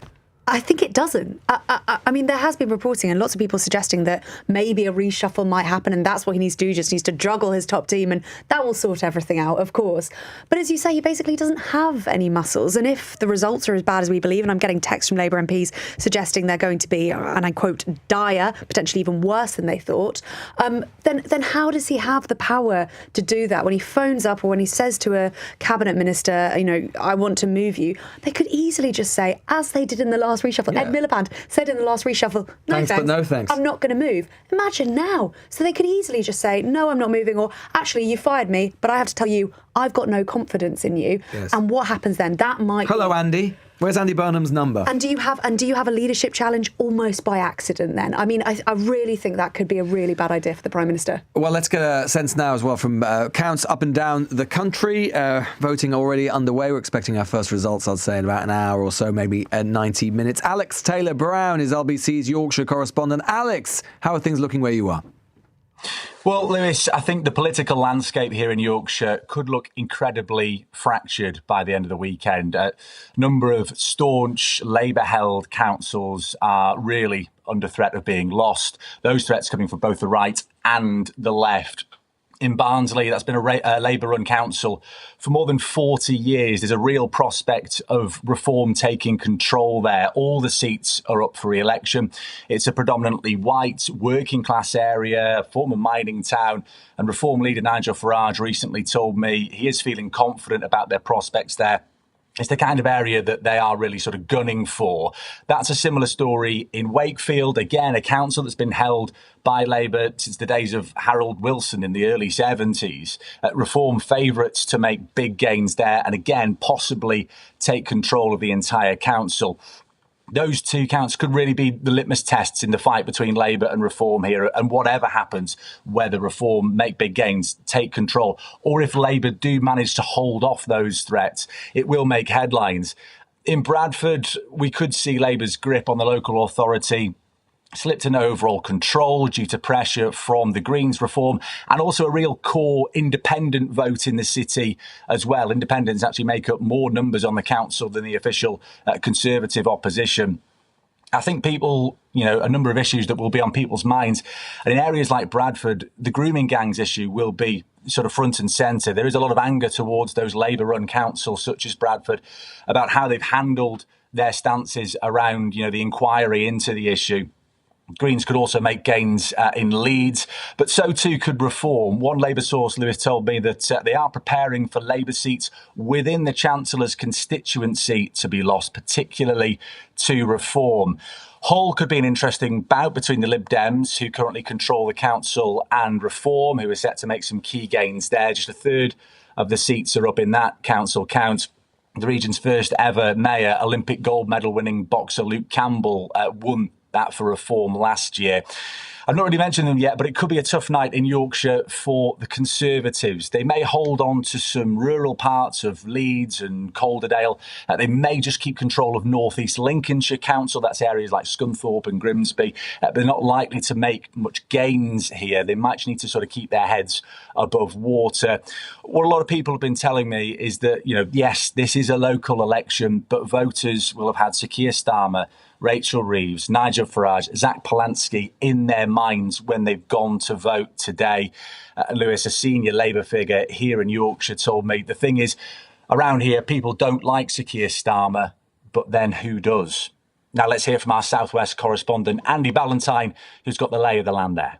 I think it doesn't. I mean, there has been reporting and lots of people suggesting that maybe a reshuffle might happen and that's what he needs to do. He just needs to juggle his top team and that will sort everything out, of course. But as you say, he basically doesn't have any muscles. And if the results are as bad as we believe, and I'm getting texts from Labour MPs suggesting they're going to be, and I quote, dire, potentially even worse than they thought, then how does he have the power to do that? When he phones up or when he says to a cabinet minister, you know, I want to move you, they could easily just say, as they did in the last reshuffle. Ed Miliband said in the last reshuffle, thanks, but no thanks. I'm not going to move. Imagine now. So they could easily just say, no, I'm not moving, or actually, you fired me, but I have to tell you, I've got no confidence in you. Yes. And what happens then? That might. Hello, Andy. Where's Andy Burnham's number? And do you have a leadership challenge almost by accident then? I mean, I really think that could be a really bad idea for the Prime Minister. Well, let's get a sense now as well from counts up and down the country. Voting already underway. We're expecting our first results, I'd say, in about an hour or so, maybe 90 minutes. Alex Taylor-Brown is LBC's Yorkshire correspondent. Alex, how are things looking where you are? Well, Lewis, I think the political landscape here in Yorkshire could look incredibly fractured by the end of the weekend. A number of staunch Labour-held councils are really under threat of being lost. Those threats coming from both the right and the left. In Barnsley, that's been a Labour-run council for more than 40 years. There's a real prospect of reform taking control there. All the seats are up for re-election. It's a predominantly white, working-class area, former mining town, and Reform leader Nigel Farage recently told me he is feeling confident about their prospects there. It's the kind of area that they are really sort of gunning for. That's a similar story in Wakefield. Again, a council that's been held by Labour since the days of Harold Wilson in the early 70s. Reform favourites to make big gains there and again, possibly take control of the entire council. Those two counts could really be the litmus tests in the fight between Labour and Reform here. And whatever happens, whether Reform make big gains, take control, or if Labour do manage to hold off those threats, it will make headlines. In Bradford, we could see Labour's grip on the local authority slipped in overall control due to pressure from the Greens Reform and also a real core independent vote in the city as well. Independents actually make up more numbers on the council than the official Conservative opposition. I think people, a number of issues that will be on people's minds. And in areas like Bradford, the grooming gangs issue will be sort of front and centre. There is a lot of anger towards those Labour-run councils, such as Bradford, about how they've handled their stances around, the inquiry into the issue. Greens could also make gains in Leeds, but so too could Reform. One Labour source, Lewis, told me that they are preparing for Labour seats within the Chancellor's constituency to be lost, particularly to Reform. Hull could be an interesting bout between the Lib Dems, who currently control the council, and Reform, who are set to make some key gains there. Just a third of the seats are up in that council count. The region's first ever mayor, Olympic gold medal winning boxer Luke Campbell, won that for Reform last year. I've not really mentioned them yet, but it could be a tough night in Yorkshire for the Conservatives. They may hold on to some rural parts of Leeds and Calderdale. They may just keep control of North East Lincolnshire Council. That's areas like Scunthorpe and Grimsby. They're not likely to make much gains here. They might just need to sort of keep their heads above water. What a lot of people have been telling me is that, yes, this is a local election, but voters will have had Sir Keir Starmer, Rachel Reeves, Nigel Farage, Zach Polanski in their minds when they've gone to vote today. Lewis, a senior Labour figure here in Yorkshire, told me the thing is, around here, people don't like Sir Keir Starmer, but then who does? Now let's hear from our Southwest correspondent, Andy Ballantyne, who's got the lay of the land there.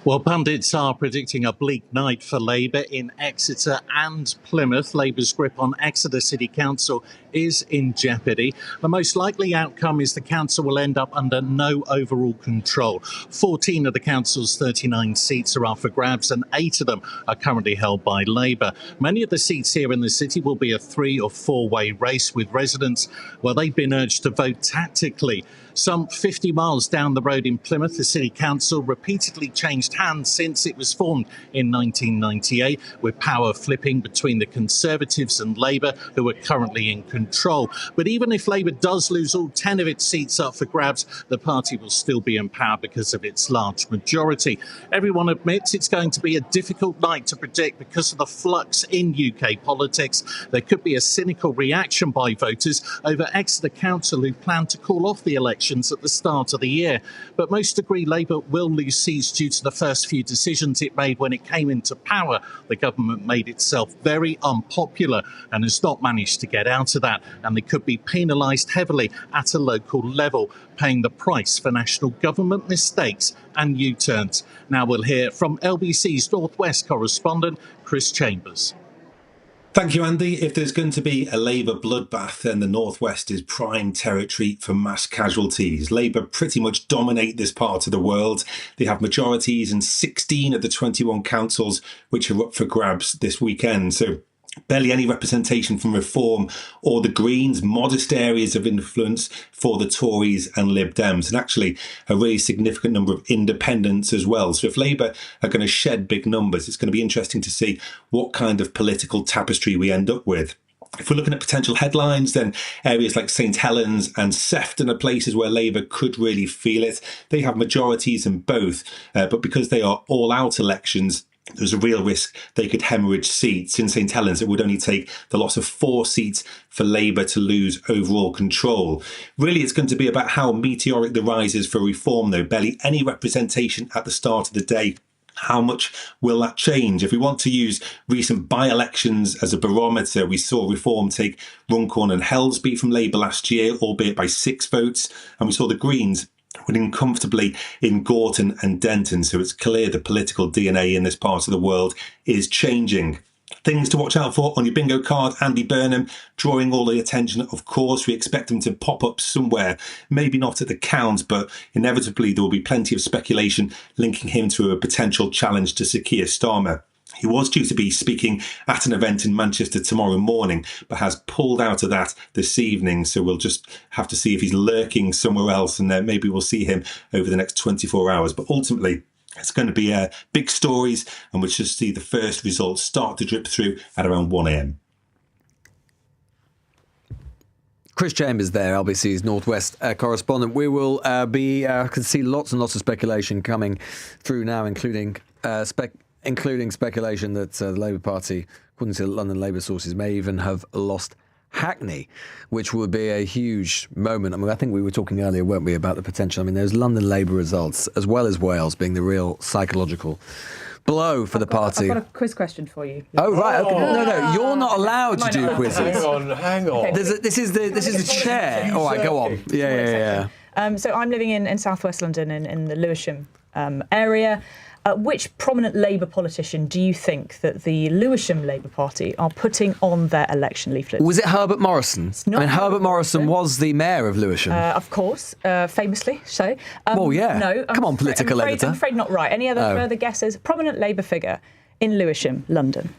Well, pundits are predicting a bleak night for Labour in Exeter and Plymouth. Labour's grip on Exeter City Council is in jeopardy. The most likely outcome is the council will end up under no overall control. 14 of the council's 39 seats are up for grabs and 8 of them are currently held by Labour. Many of the seats here in the city will be a 3- or 4-way race with residents, they've been urged to vote tactically. Some 50 miles down the road in Plymouth, the City Council repeatedly changed hands since it was formed in 1998, with power flipping between the Conservatives and Labour, who are currently in control. But even if Labour does lose all 10 of its seats up for grabs, the party will still be in power because of its large majority. Everyone admits it's going to be a difficult night to predict because of the flux in UK politics. There could be a cynical reaction by voters over Exeter Council, who plan to call off the election at the start of the year. But most agree Labour will lose seats due to the first few decisions it made when it came into power. The government made itself very unpopular and has not managed to get out of that. And they could be penalised heavily at a local level, paying the price for national government mistakes and U-turns. Now we'll hear from LBC's North West correspondent, Chris Chambers. Thank you, Andy. If there's going to be a Labour bloodbath, then the North West is prime territory for mass casualties. Labour pretty much dominate this part of the world. They have majorities in 16 of the 21 councils which are up for grabs this weekend. So barely any representation from Reform or the Greens, modest areas of influence for the Tories and Lib Dems, and actually a really significant number of independents as well. So if Labour are going to shed big numbers, it's going to be interesting to see what kind of political tapestry we end up with. If we're looking at potential headlines, then areas like St Helens and Sefton are places where Labour could really feel it. They have majorities in both, but because they are all-out elections, there's a real risk they could hemorrhage seats. In St Helens, it would only take the loss of 4 seats for Labour to lose overall control. Really, it's going to be about how meteoric the rise is for Reform, though. Barely any representation at the start of the day. How much will that change? If we want to use recent by-elections as a barometer, we saw Reform take Runcorn and Helsby from Labour last year, albeit by 6 votes, and we saw the Greens winning comfortably in Gorton and Denton. So it's clear the political DNA in this part of the world is changing. Things to watch out for on your bingo card: Andy Burnham drawing all the attention. Of course, we expect him to pop up somewhere, maybe not at the count, but inevitably there will be plenty of speculation linking him to a potential challenge to Sir Keir Starmer. He was due to be speaking at an event in Manchester tomorrow morning, but has pulled out of that this evening. So we'll just have to see if he's lurking somewhere else, and maybe we'll see him over the next 24 hours. But ultimately, it's going to be big stories, and we'll just see the first results start to drip through at around 1 a.m. Chris Chambers there, LBC's Northwest correspondent. We will can see lots and lots of speculation coming through now, including speculation that the Labour Party, according to London Labour sources, may even have lost Hackney, which would be a huge moment. I mean, I think we were talking earlier, weren't we, about the potential. I mean, there's London Labour results, as well as Wales, being the real psychological blow for the party. I've got a quiz question for you. Oh, right. Okay. No, you're not allowed to do quizzes. Hang on. Okay. This is the chair. All right, go on. Yeah. So I'm living in southwest London, in the Lewisham area. Which prominent Labour politician do you think that the Lewisham Labour Party are putting on their election leaflets? Was it Herbert Morrison? Herbert Morrison was the mayor of Lewisham. Of course, famously so. Well, yeah. No. Come on, political editor. I'm afraid not right. Any other further guesses? Prominent Labour figure in Lewisham, London.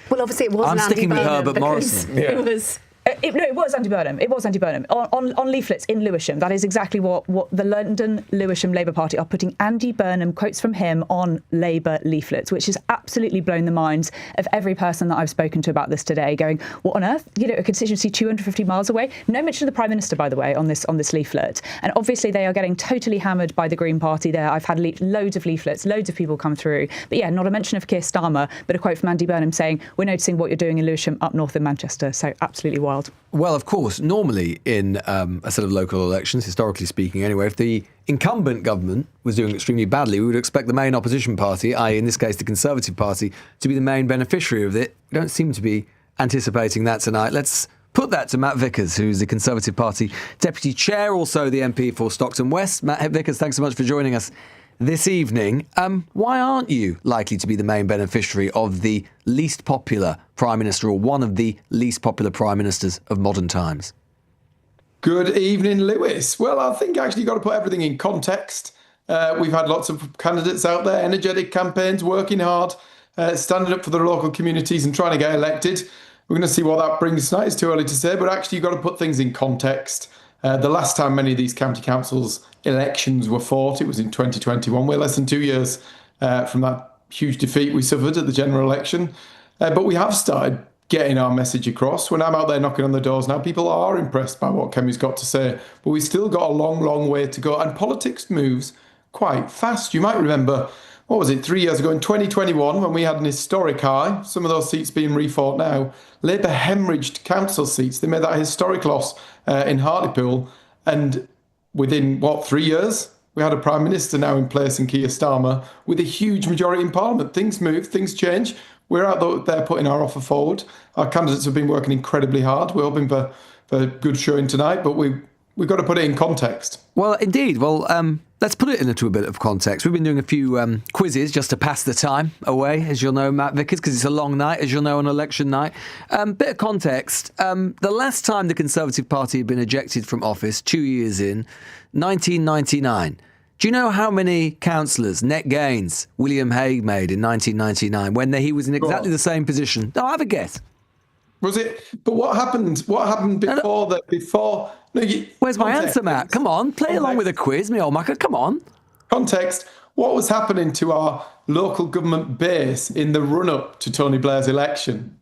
Well, obviously it wasn't Andy sticking with Burnham Herbert Morrison. It was... It was Andy Burnham. It was Andy Burnham. On leaflets in Lewisham, that is exactly what the London Lewisham Labour Party are putting Andy Burnham, quotes from him, on Labour leaflets, which has absolutely blown the minds of every person that I've spoken to about this today, going, what on earth? You know, a constituency 250 miles away? No mention of the Prime Minister, by the way, on this leaflet. And obviously they are getting totally hammered by the Green Party there. I've had loads of leaflets, loads of people come through. But yeah, not a mention of Keir Starmer, but a quote from Andy Burnham saying, we're noticing what you're doing in Lewisham up north in Manchester. So absolutely wild. Well, of course, normally in a set of local elections, historically speaking anyway, if the incumbent government was doing extremely badly, we would expect the main opposition party, i.e. in this case the Conservative Party, to be the main beneficiary of it. We don't seem to be anticipating that tonight. Let's put that to Matt Vickers, who's the Conservative Party Deputy Chair, also the MP for Stockton West. Matt Vickers, thanks so much for joining us this evening. Why aren't you likely to be the main beneficiary of the least popular Prime Minister, or one of the least popular Prime Ministers of modern times? Good evening, Lewis. Well, I think actually you've got to put everything in context. We've had lots of candidates out there, energetic campaigns, working hard, standing up for their local communities and trying to get elected. We're going to see what that brings tonight. It's too early to say, but actually you've got to put things in context. The last time many of these county councils elections were fought, it was in 2021. We're less than 2 years from that huge defeat we suffered at the general election. But we have started getting our message across. When I'm out there knocking on the doors now, people are impressed by what Kemi's got to say. But we've still got a long, long way to go. And politics moves quite fast. You might remember, 3 years ago in 2021, when we had an historic high, some of those seats being refought now, Labour hemorrhaged council seats. They made that a historic loss in Hartlepool. And within, 3 years, we had a Prime Minister now in place in Keir Starmer with a huge majority in Parliament. Things move, things change. We're out there putting our offer forward. Our candidates have been working incredibly hard. We're hoping for a good showing tonight, but we've got to put it in context. Well, indeed. Well, let's put it into a bit of context. We've been doing a few quizzes just to pass the time away, as you'll know, Matt Vickers, because it's a long night, as you'll know, on election night. Bit of context. The last time the Conservative Party had been ejected from office, 2 years in, 1999. Do you know how many councillors net gains William Hague made in 1999 when he was in exactly the same position? No, have a guess. Was it? But what happened? What happened before that? Before? No, where's my answer, Matt? Come on, play along with a quiz, me old mucker. Come on. Context. What was happening to our local government base in the run-up to Tony Blair's election?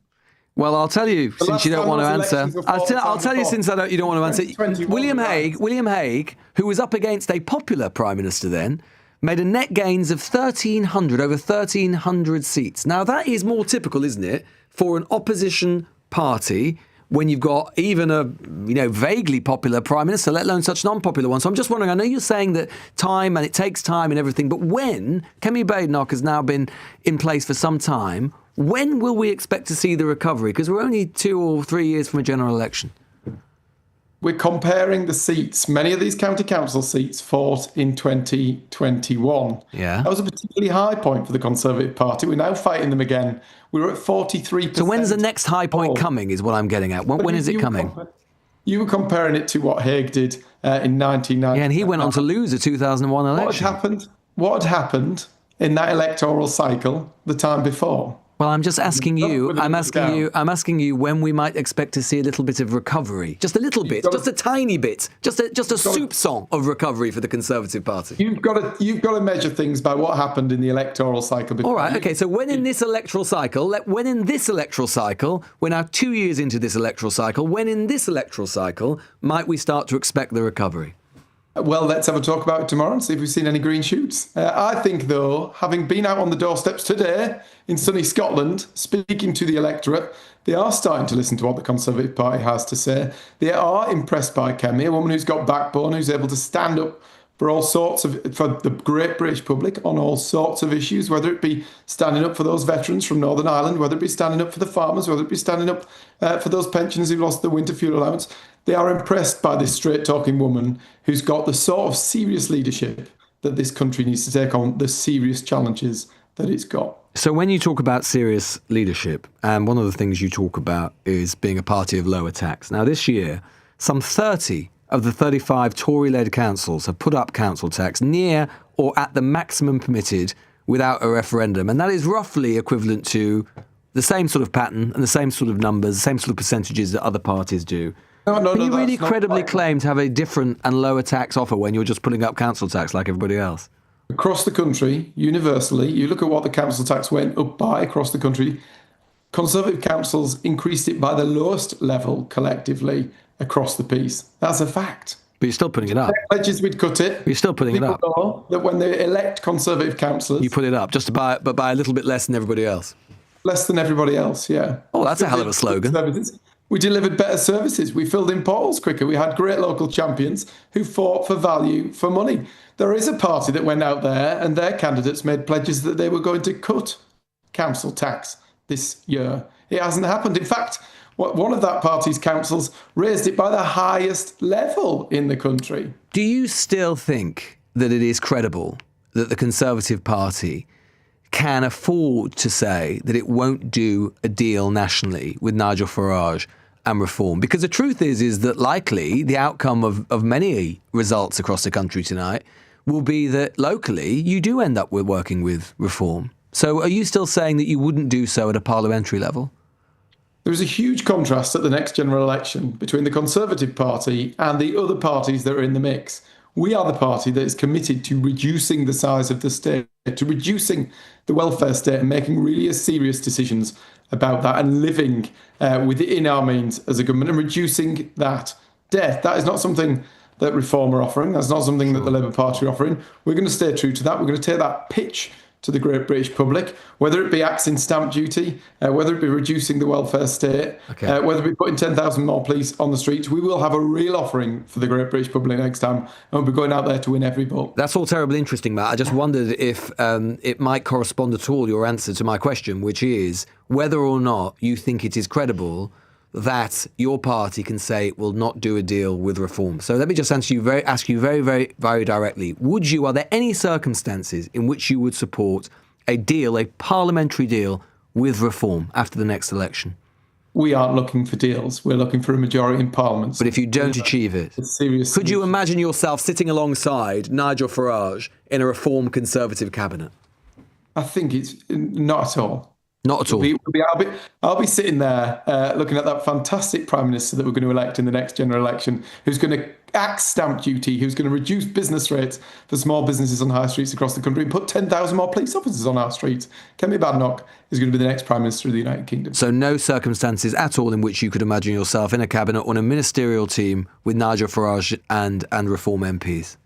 Well, I'll tell you, since you don't want to answer. I'll tell you, since you don't want to answer. William Hague, who was up against a popular Prime Minister then, made a net gains of 1,300, over 1,300 seats. Now, that is more typical, isn't it, for an opposition party when you've got even a vaguely popular Prime Minister, let alone such an unpopular one. So I'm just wondering, I know you're saying that time and it takes time and everything, but when Kemi Badenoch has now been in place for some time, when will we expect to see the recovery? Because we're only 2 or 3 years from a general election. We're comparing the seats. Many of these county council seats fought in 2021. Yeah. That was a particularly high point for the Conservative Party. We're now fighting them again. We were at 43%. So when's the next high point coming is what I'm getting at. When is it coming? You were comparing it to what Hague did in 1990. Yeah, and he went on to lose the 2001 election. What had happened in that electoral cycle the time before. Well, I'm just asking you, I'm asking you when we might expect to see a little bit of recovery. Just a little bit, just a tiny bit, just a soup song of recovery for the Conservative Party. You've got to measure things by what happened in the electoral cycle before. All right, okay, so when in this electoral cycle, we're now 2 years into this electoral cycle, when in this electoral cycle might we start to expect the recovery? Well, let's have a talk about it tomorrow and see if we've seen any green shoots. I think, though, having been out on the doorsteps today in sunny Scotland, speaking to the electorate, they are starting to listen to what the Conservative Party has to say. They are impressed by Kemi, a woman who's got backbone, who's able to stand up for the great British public on all sorts of issues, whether it be standing up for those veterans from Northern Ireland, whether it be standing up for the farmers, whether it be standing up for those pensioners who lost their winter fuel allowance. They are impressed by this straight-talking woman who's got the sort of serious leadership that this country needs to take on the serious challenges that it's got. So when you talk about serious leadership, and one of the things you talk about is being a party of lower tax. Now, this year, some 30 of the 35 Tory-led councils have put up council tax near or at the maximum permitted without a referendum. And that is roughly equivalent to the same sort of pattern and the same sort of numbers, the same sort of percentages that other parties do. Can you really credibly claim to have a different and lower tax offer when you're just putting up council tax like everybody else? Across the country, universally, you look at what the council tax went up by across the country, Conservative councils increased it by the lowest level collectively across the piece. That's a fact. But you're still putting it up. Pledges we'd cut it. But you're still putting it up. Know that when they elect Conservative councillors... You put it up, but by a little bit less than everybody else. Less than everybody else, yeah. Oh, that's a hell of a slogan. We delivered better services. We filled in portals quicker. We had great local champions who fought for value for money. There is a party that went out there and their candidates made pledges that they were going to cut council tax this year. It hasn't happened. In fact, one of that party's councils raised it by the highest level in the country. Do you still think that it is credible that the Conservative Party can afford to say that it won't do a deal nationally with Nigel Farage and Reform? Because the truth is that likely the outcome of many results across the country tonight will be that locally you do end up with working with Reform. So are you still saying that you wouldn't do so at a parliamentary level? There is a huge contrast at the next general election between the Conservative Party and the other parties that are in the mix. We are the party that is committed to reducing the size of the state, to reducing the welfare state and making really serious decisions about that and living within our means as a government and reducing that debt. That is not something that Reform are offering. That's not something that the Labour Party are offering. We're going to stay true to that. We're going to take that pitch to the great British public, whether it be axing stamp duty, whether it be reducing the welfare state, whether it be putting 10,000 more police on the streets. We will have a real offering for the great British public next time, and we'll be going out there to win every vote. That's all terribly interesting, Matt. I just wondered if it might correspond at all, your answer to my question, which is whether or not you think it is credible that your party can say it will not do a deal with Reform. So let me just ask you very, very, very directly. Are there any circumstances in which you would support a deal, a parliamentary deal with Reform after the next election? We aren't looking for deals. We're looking for a majority in Parliament. But if you don't achieve it, could you imagine yourself sitting alongside Nigel Farage in a Reform Conservative cabinet? I think it's not at all. Not at all. I'll be sitting there looking at that fantastic Prime Minister that we're going to elect in the next general election, who's going to axe stamp duty, who's going to reduce business rates for small businesses on high streets across the country and put 10,000 more police officers on our streets. Kemi Badenoch is going to be the next Prime Minister of the United Kingdom. So no circumstances at all in which you could imagine yourself in a cabinet or in a ministerial team with Nigel Farage and Reform MPs?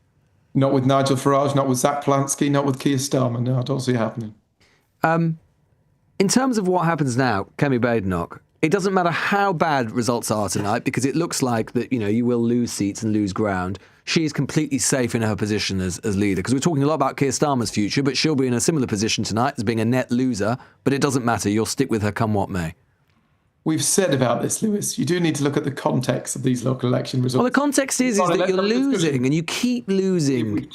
Not with Nigel Farage, not with Zach Polanski, not with Keir Starmer. No, I don't see it happening. In terms of what happens now, Kemi Badenoch, it doesn't matter how bad results are tonight because it looks like that, you will lose seats and lose ground. She is completely safe in her position as leader because we're talking a lot about Keir Starmer's future, but she'll be in a similar position tonight as being a net loser. But it doesn't matter. You'll stick with her come what may. We've said about this, Lewis, you do need to look at the context of these local election results. Well, the context is that you're losing and you keep losing.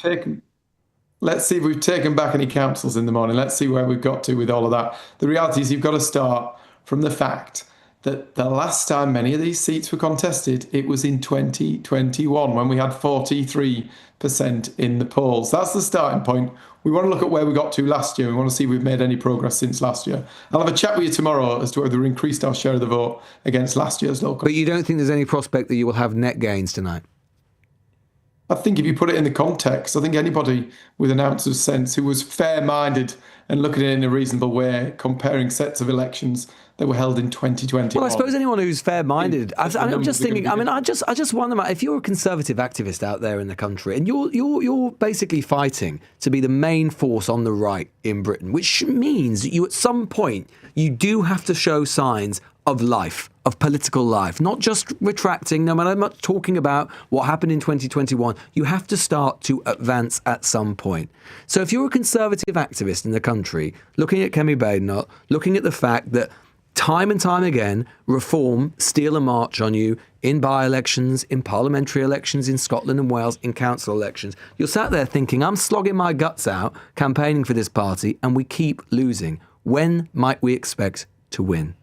Let's see if we've taken back any councils in the morning. Let's see where we've got to with all of that. The reality is you've got to start from the fact that the last time many of these seats were contested, it was in 2021 when we had 43% in the polls. That's the starting point. We want to look at where we got to last year. We want to see if we've made any progress since last year. I'll have a chat with you tomorrow as to whether we increased our share of the vote against last year's local. But you don't think there's any prospect that you will have net gains tonight? I think if you put it in the context, I think anybody with an ounce of sense who was fair-minded and looking at it in a reasonable way, comparing sets of elections that were held in 2020. Well, I suppose anyone who's fair-minded. I'm just thinking. I mean, I just wonder if you're a conservative activist out there in the country, and you're basically fighting to be the main force on the right in Britain, which means that you at some point you do have to show signs of life, of political life, not just retracting, no matter much talking about what happened in 2021. You have to start to advance at some point. So if you're a conservative activist in the country, looking at Kemi Badenoch, looking at the fact that time and time again, reform steal a march on you in by-elections, in parliamentary elections, in Scotland and Wales, in council elections. You're sat there thinking, I'm slogging my guts out campaigning for this party, and we keep losing. When might we expect to win?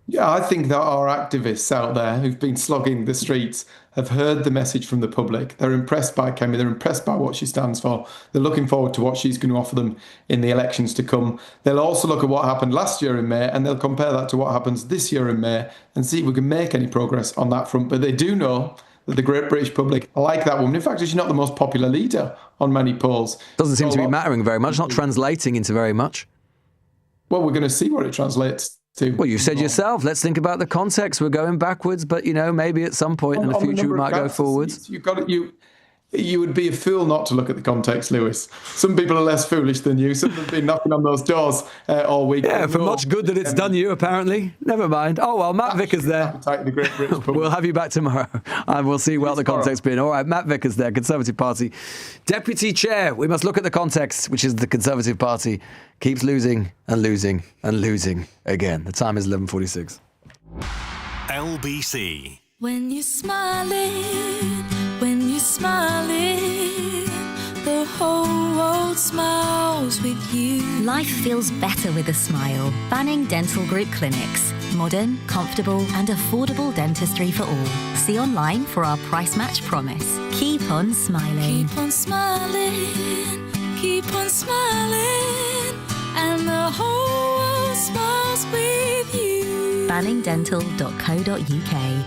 Yeah, I think that our activists out there who've been slogging the streets have heard the message from the public. They're impressed by Kemi. They're impressed by what she stands for. They're looking forward to what she's going to offer them in the elections to come. They'll also look at what happened last year in May, and they'll compare that to what happens this year in May and see if we can make any progress on that front. But they do know that the great British public like that woman. In fact, she's not the most popular leader on many polls. Doesn't seem to be mattering very much, not translating into very much. Well, we're going to see what it translates to. Well, you said yourself, let's think about the context. We're going backwards, but, maybe at some point in the future we might go forwards. You would be a fool not to look at the context, Lewis. Some people are less foolish than you. Some have been knocking on those doors all week. Yeah, for much good that it's done you, apparently. Never mind. Oh, well, Matt Vickers there. We'll have you back tomorrow, and we'll see what the context's been. All right, Matt Vickers there, Conservative Party Deputy Chair. We must look at the context, which is the Conservative Party keeps losing and losing and losing again. The time is 11:46. LBC. When you're smiling, the whole world smiles with you. Life feels better with a smile. Banning Dental Group Clinics. Modern, comfortable and affordable dentistry for all. See online for our price match promise. Keep on smiling. Keep on smiling, keep on smiling, and the whole world smiles with you. banningdental.co.uk.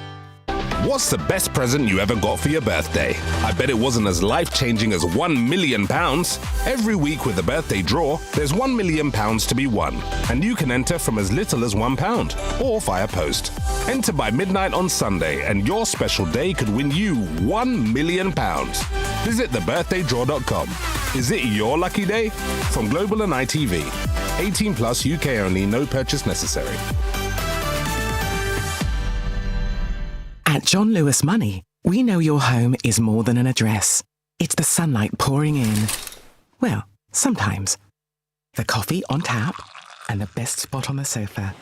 What's the best present you ever got for your birthday? I bet it wasn't as life-changing as £1 million. Every week with the birthday draw, there's £1 million to be won. And you can enter from as little as £1 or via post. Enter by midnight on Sunday and your special day could win you £1 million. Visit thebirthdaydraw.com. Is it your lucky day? From Global and ITV. 18 plus, UK only, no purchase necessary. At John Lewis Money, we know your home is more than an address. It's the sunlight pouring in. Well, sometimes. The coffee on tap and the best spot on the sofa.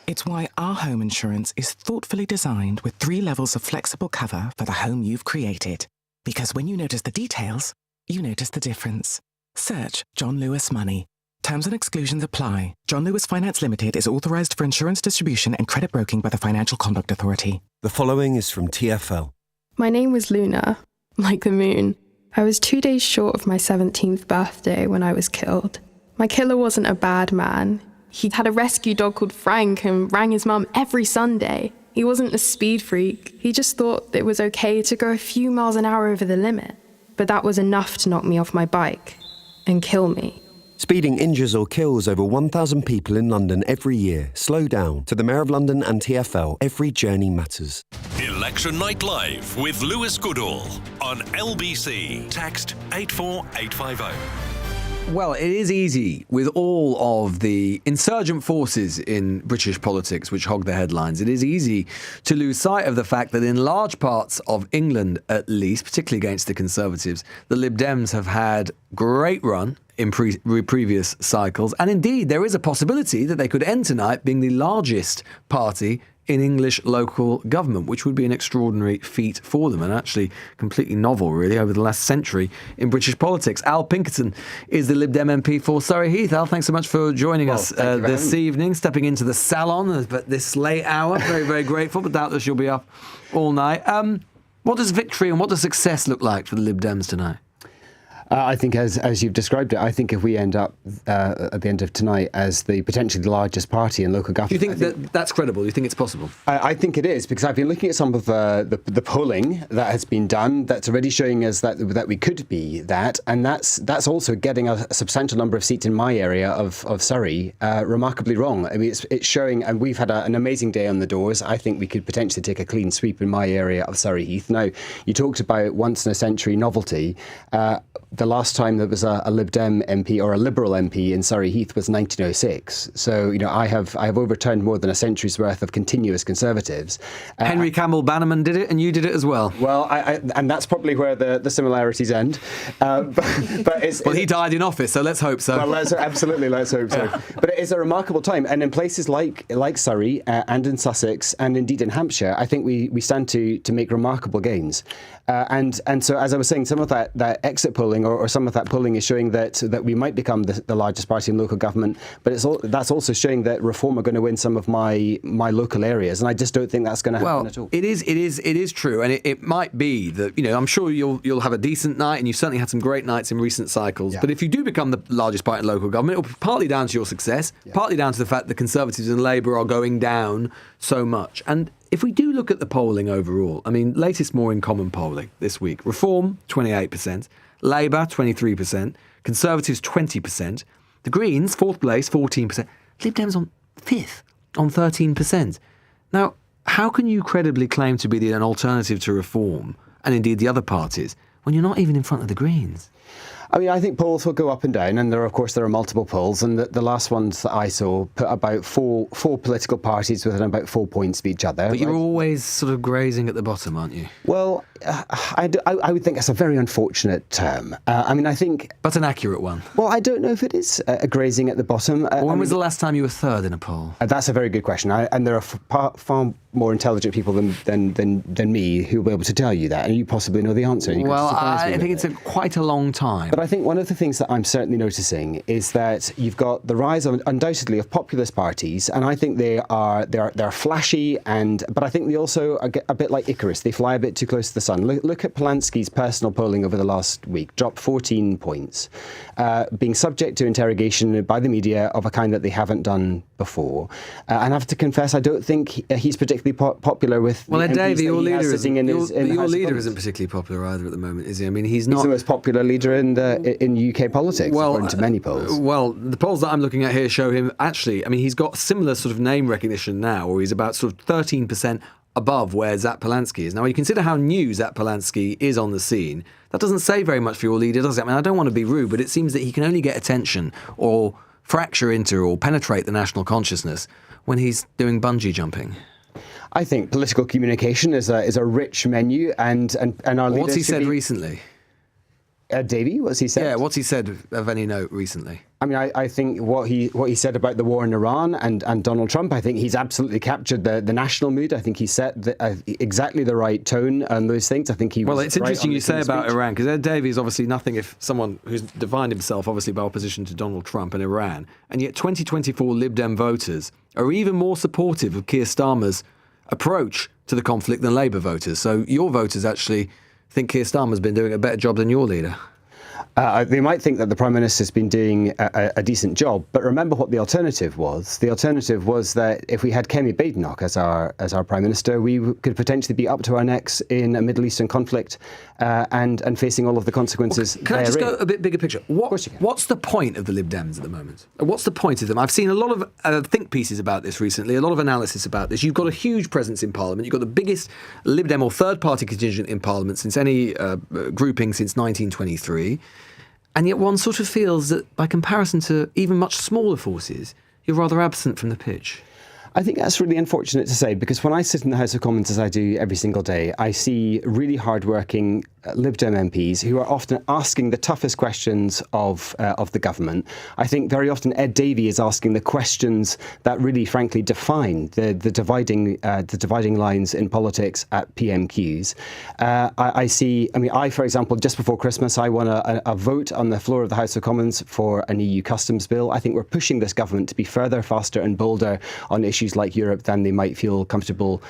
It's why our home insurance is thoughtfully designed with 3 levels of flexible cover for the home you've created. Because when you notice the details, you notice the difference. Search John Lewis Money. Terms and exclusions apply. John Lewis Finance Limited is authorised for insurance distribution and credit broking by the Financial Conduct Authority. The following is from TfL. My name was Luna, like the moon. I was 2 days short of my 17th birthday when I was killed. My killer wasn't a bad man. He had a rescue dog called Frank and rang his mum every Sunday. He wasn't a speed freak. He just thought it was okay to go a few miles an hour over the limit. But that was enough to knock me off my bike and kill me. Speeding injures or kills over 1,000 people in London every year. Slow down. To the Mayor of London and TfL, every journey matters. Election Night Live with Lewis Goodall on LBC. Text 84850. Well, it is easy with all of the insurgent forces in British politics which hog the headlines. It is easy to lose sight of the fact that in large parts of England, at least, particularly against the Conservatives, the Lib Dems have had great run in previous cycles. And indeed, there is a possibility that they could end tonight being the largest party in English local government, which would be an extraordinary feat for them and actually completely novel, really, over the last century in British politics. Al Pinkerton is the Lib Dem MP for Surrey Heath. Al, thanks so much for joining us this evening, stepping into the salon at this late hour. Very, very grateful, but doubtless you'll be up all night. What does victory and what does success look like for the Lib Dems tonight? I think, as you've described it, I think if we end up at the end of tonight as potentially the largest party in local government... Do you think that's credible? Do you think it's possible? I think it is, because I've been looking at some of the polling that has been done that's already showing us that we could be that, and that's also getting a substantial number of seats in my area of Surrey remarkably wrong. I mean, it's showing, and we've had an amazing day on the doors. I think we could potentially take a clean sweep in my area of Surrey Heath. Now, you talked about once-in-a-century novelty. The last time there was a Lib Dem MP or a Liberal MP in Surrey Heath was 1906. So, I have overturned more than a century's worth of continuous Conservatives. Henry Campbell Bannerman did it, and you did it as well. Well, and that's probably where the similarities end. But he died in office, so let's hope so. Well, let's hope so. But it is a remarkable time, and in places like Surrey and in Sussex and indeed in Hampshire, I think we stand to make remarkable gains. And so, as I was saying, some of that exit polling or some of that polling is showing that we might become the largest party in local government, but that's also showing that Reform are going to win some of my local areas, and I just don't think that's going to happen at all. It is true, and it might be that I'm sure you'll have a decent night, and you've certainly had some great nights in recent cycles. Yeah. But if you do become the largest party in local government, it'll be partly down to your success, partly down to the fact that Conservatives and Labour are going down so much. And if we do look at the polling overall, I mean, latest More in Common polling this week, Reform 28%, Labour 23%, Conservatives 20%, the Greens fourth place 14%, Lib Dems on fifth on 13%. Now, how can you credibly claim to be an alternative to Reform and indeed the other parties when you're not even in front of the Greens? I mean, I think polls will go up and down, and there are multiple polls, and the last ones that I saw put about four political parties within about 4 points of each other. But you're always sort of grazing at the bottom, aren't you? Well, I would think that's a very unfortunate term. I think... But an accurate one. Well, I don't know if it is grazing at the bottom. When was the last time you were third in a poll? That's a very good question, and there are far more intelligent people than me who will be able to tell you that, and you possibly know the answer. Well, I think it's quite a long time. But I think one of the things that I'm certainly noticing is that you've got the rise undoubtedly of populist parties, and I think they're flashy, but I think they also are a bit like Icarus. They fly a bit too close to the sun. Look at Polanski's personal polling over the last week, dropped 14 points, being subject to interrogation by the media of a kind that they haven't done before. And I have to confess, I don't think he's particularly popular with. Well, Dave, your leader isn't particularly popular either at the moment, is he? I mean, he's not the most popular leader in UK politics, according to many polls. Well, the polls that I'm looking at here show him actually. I mean, he's got similar sort of name recognition now, or he's about sort of 13% above where Zap Polanski is. Now, when you consider how new Zap Polanski is on the scene, that doesn't say very much for your leader, does it? I mean, I don't want to be rude, but it seems that he can only get attention or fracture into or penetrate the national consciousness when he's doing bungee jumping. I think political communication is a rich menu, and our leaders. What's he said recently? Davey, what's he said? Yeah, what's he said of any note recently? I mean, I think what he said about the war in Iran and Donald Trump, I think he's absolutely captured the national mood. I think he set exactly the right tone on those things. I think he was. Well, it's interesting you say about Iran, because Ed Davey is obviously nothing if someone who's defined himself obviously by opposition to Donald Trump and Iran, and yet 2024 Lib Dem voters are even more supportive of Keir Starmer's approach to the conflict than Labour voters. So your voters actually think Keir Starmer's been doing a better job than your leader. They might think that the Prime Minister's been doing a decent job, but remember what the alternative was. The alternative was that if we had Kemi Badenoch as our Prime Minister, we could potentially be up to our necks in a Middle Eastern conflict and facing all of the consequences. Can I just go a bit bigger picture? What's the point of the Lib Dems at the moment? What's the point of them? I've seen a lot of think pieces about this recently, a lot of analysis about this. You've got a huge presence in Parliament. You've got the biggest Lib Dem or third-party contingent in Parliament since any grouping since 1923. And yet one sort of feels that by comparison to even much smaller forces, you're rather absent from the pitch. I think that's really unfortunate to say, because when I sit in the House of Commons, as I do every single day, I see really hard-working Lib Dem MPs who are often asking the toughest questions of the government. I think very often Ed Davey is asking the questions that really, frankly, define the dividing lines in politics at PMQs. I, for example, just before Christmas, I won a vote on the floor of the House of Commons for an EU customs bill. I think we're pushing this government to be further, faster and bolder on issues like Europe than they might feel comfortable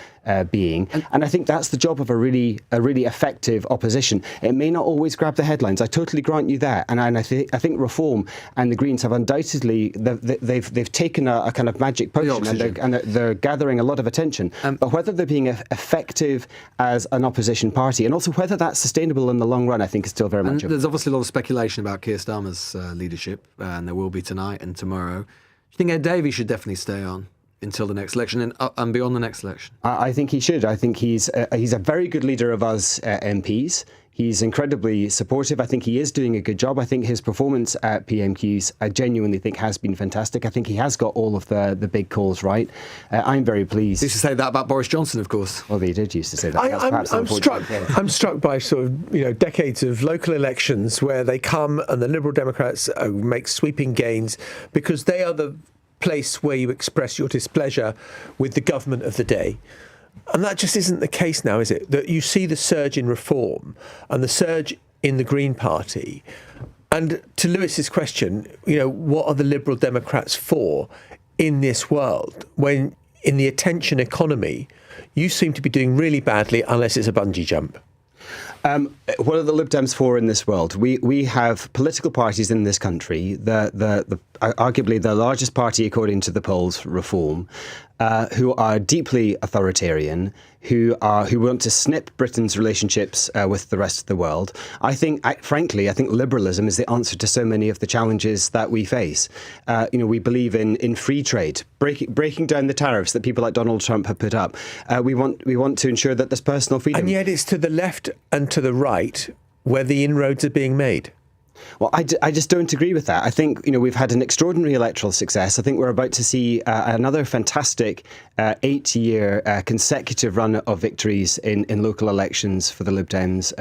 being. And I think that's the job of a really effective opposition. It may not always grab the headlines. I totally grant you that. And I think Reform and the Greens have undoubtedly, they've taken a kind of magic potion and they're gathering a lot of attention. But whether they're being effective as an opposition party and also whether that's sustainable in the long run, I think is still very much. There's obviously a lot of speculation about Keir Starmer's leadership, and there will be tonight and tomorrow. Do you think Ed Davey should definitely stay on until the next election and beyond the next election? I think he should. I think he's a very good leader of us MPs. He's incredibly supportive. I think he is doing a good job. I think his performance at PMQs, I genuinely think, has been fantastic. I think he has got all of the big calls right. I'm very pleased. He used to say that about Boris Johnson, of course. Well, he did used to say that. I'm struck by sort of decades of local elections where they come and the Liberal Democrats make sweeping gains because they are the place where you express your displeasure with the government of the day. And that just isn't the case now, is it? That you see the surge in Reform and the surge in the Green Party. And to Lewis's question, what are the Liberal Democrats for in this world when in the attention economy, you seem to be doing really badly unless it's a bungee jump? What are the Lib Dems for in this world? We have political parties in this country, arguably the largest party according to the polls, Reform, who are deeply authoritarian, who want to snip Britain's relationships with the rest of the world. I think liberalism is the answer to so many of the challenges that we face. We believe in free trade, breaking down the tariffs that people like Donald Trump have put up. We want to ensure that there's personal freedom. And yet it's to the left and to the right where the inroads are being made. Well, I just don't agree with that. I think, we've had an extraordinary electoral success. I think we're about to see another fantastic 8-year consecutive run of victories in local elections for the Lib Dems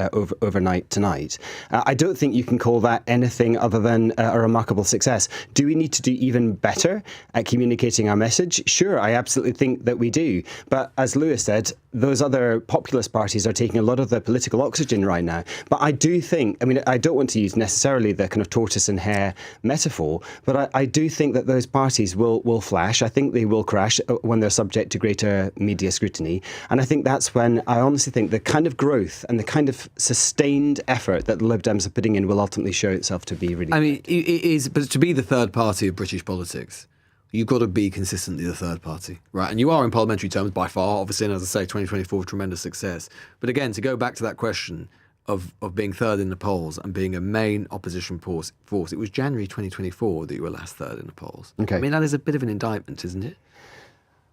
overnight tonight. I don't think you can call that anything other than a remarkable success. Do we need to do even better at communicating our message? Sure, I absolutely think that we do. But as Lewis said, those other populist parties are taking a lot of the political oxygen right now. But I do think, I don't want to use necessarily the kind of tortoise and hare metaphor, but I do think that those parties will flash. I think they will crash when they're subject to greater media scrutiny. And I think that's when I honestly think the kind of growth and the kind of sustained effort that the Lib Dems are putting in will ultimately show itself to be really... But to be the third party of British politics, you've got to be consistently the third party, right? And you are in parliamentary terms by far, obviously, and as I say, 2024, tremendous success. But again, to go back to that question of being third in the polls and being a main opposition force, it was January 2024 that you were last third in the polls. Okay. That is a bit of an indictment, isn't it?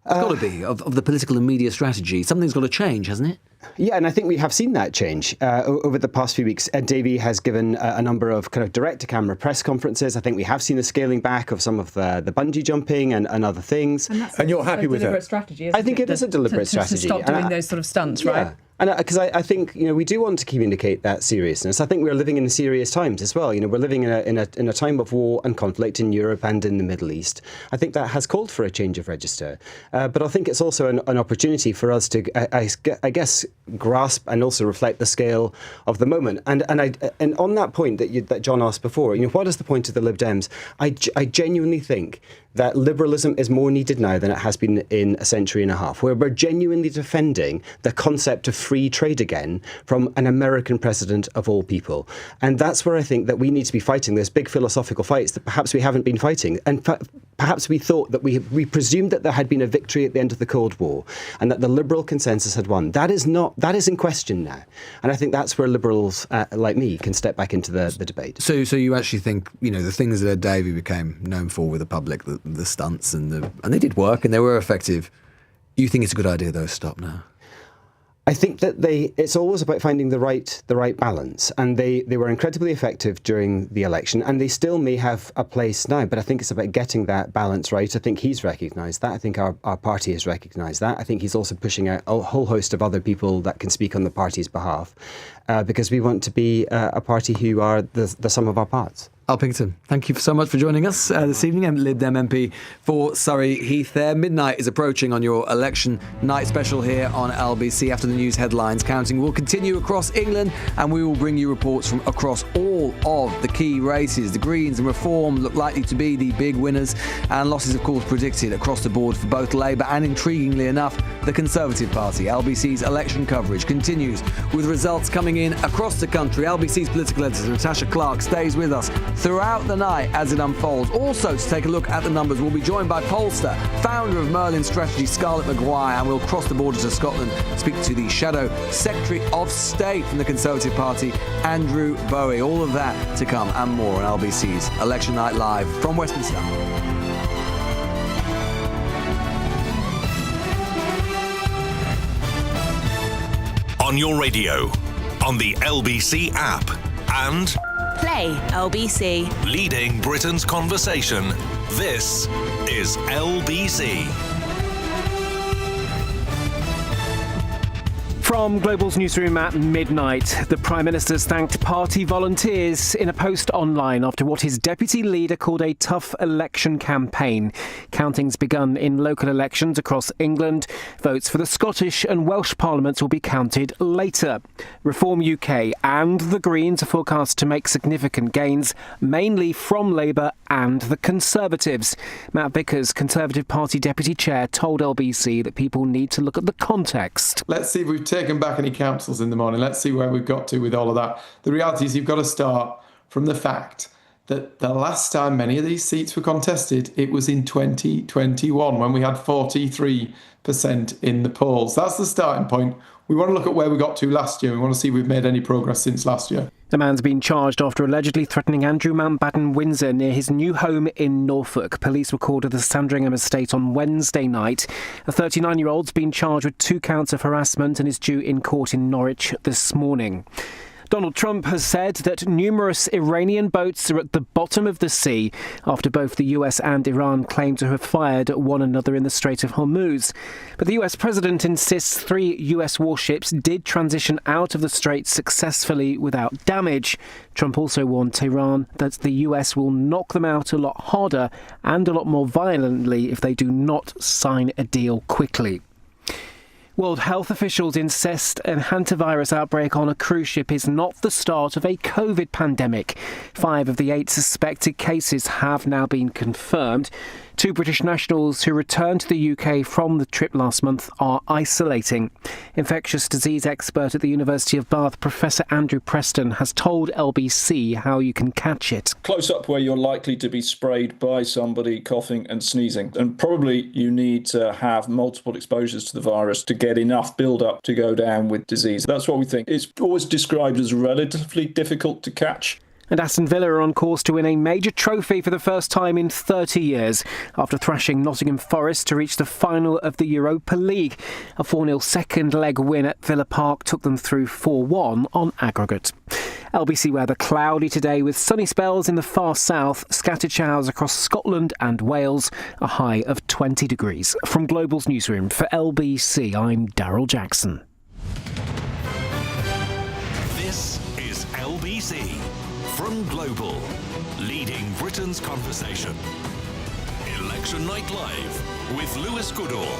It's got to be, of the political and media strategy. Something's got to change, hasn't it? Yeah, and I think we have seen that change over the past few weeks. Ed Davey has given a number of kind of direct-to-camera press conferences. I think we have seen a scaling back of some of the bungee jumping and other things. And you're happy with that? Deliberate strategy, isn't I think it is a deliberate strategy. To stop doing those sort of stunts, right? Yeah. And because I think we do want to communicate that seriousness. I think we're living in serious times as well. We're living in a time of war and conflict in Europe and in the Middle East. I think that has called for a change of register. But I think it's also an opportunity for us to, I guess, grasp and also reflect the scale of the moment. And on that point that John asked before, what is the point of the Lib Dems? I genuinely think that liberalism is more needed now than it has been in a century and a half, where we're genuinely defending the concept of free trade again from an American president of all people. And that's where I think that we need to be fighting those big philosophical fights that perhaps we haven't been fighting. And perhaps we thought that we presumed that there had been a victory at the end of the Cold War and that the liberal consensus had won. That is in question now. And I think that's where liberals like me can step back into the debate. So you actually think, the things that Ed Davey became known for with the public, the stunts and they did work and they were effective. You think it's a good idea those stop now? I think that it's always about finding the right balance, and they were incredibly effective during the election, and they still may have a place now, but I think it's about getting that balance right. I think he's recognised that. I think our party has recognised that. I think he's also pushing out a whole host of other people that can speak on the party's behalf, because we want to be a party who are the sum of our parts. Alpington, thank you so much for joining us this evening. I'm Lib Dem MP for Surrey Heath there. Midnight is approaching on your election night special here on LBC. After the news headlines, counting will continue across England, and we will bring you reports from across all of the key races. The Greens and Reform look likely to be the big winners, and losses, of course, predicted across the board for both Labour and, intriguingly enough, the Conservative Party. LBC's election coverage continues with results coming in across the country. LBC's political editor Natasha Clark stays with us throughout the night as it unfolds. Also, to take a look at the numbers, we'll be joined by pollster, founder of Merlin Strategy, Scarlett Maguire, and we'll cross the border to Scotland, speak to the Shadow Secretary of State from the Conservative Party, Andrew Bowie. All of that to come and more on LBC's Election Night Live from Westminster. On your radio, on the LBC app, and Play LBC. leading Britain's conversation. This is LBC. From Global's newsroom at midnight, the Prime Minister's thanked party volunteers in a post online after what his deputy leader called a tough election campaign. Counting's begun in local elections across England. Votes for the Scottish and Welsh parliaments will be counted later. Reform UK and the Greens are forecast to make significant gains, mainly from Labour and the Conservatives. Matt Vickers, Conservative Party Deputy Chair, told LBC that people need to look at the context. Let's see if we've taken back any councils in the morning. Let's see where we've got to with all of that. The reality is you've got to start from the fact that the last time many of these seats were contested, it was in 2021 when we had 43% in the polls. That's the starting point. We want to look at where we got to last year. We want to see if we've made any progress since last year. The man's been charged after allegedly threatening Andrew Mountbatten Windsor near his new home in Norfolk. Police were called to the Sandringham estate on Wednesday night. A 39-year-old's been charged with 2 counts of harassment and is due in court in Norwich this morning. Donald Trump has said that numerous Iranian boats are at the bottom of the sea after both the US and Iran claim to have fired at one another in the Strait of Hormuz. But the US president insists 3 US warships did transition out of the strait successfully without damage. Trump also warned Tehran that the US will knock them out a lot harder and a lot more violently if they do not sign a deal quickly. World health officials insist a hantavirus outbreak on a cruise ship is not the start of a COVID pandemic. 5 of the 8 suspected cases have now been confirmed. 2 British nationals who returned to the UK from the trip last month are isolating. Infectious disease expert at the University of Bath, Professor Andrew Preston, has told LBC how you can catch it. Close up where you're likely to be sprayed by somebody coughing and sneezing. And probably you need to have multiple exposures to the virus to get enough build-up to go down with disease. That's what we think. It's always described as relatively difficult to catch. And Aston Villa are on course to win a major trophy for the first time in 30 years after thrashing Nottingham Forest to reach the final of the Europa League. A 4-0 second leg win at Villa Park took them through 4-1 on aggregate. LBC weather cloudy today with sunny spells in the far south, scattered showers across Scotland and Wales, a high of 20 degrees. From Global's newsroom for LBC, I'm Daryl Jackson. This is LBC. From Global, leading Britain's conversation. Election Night Live with Lewis Goodall.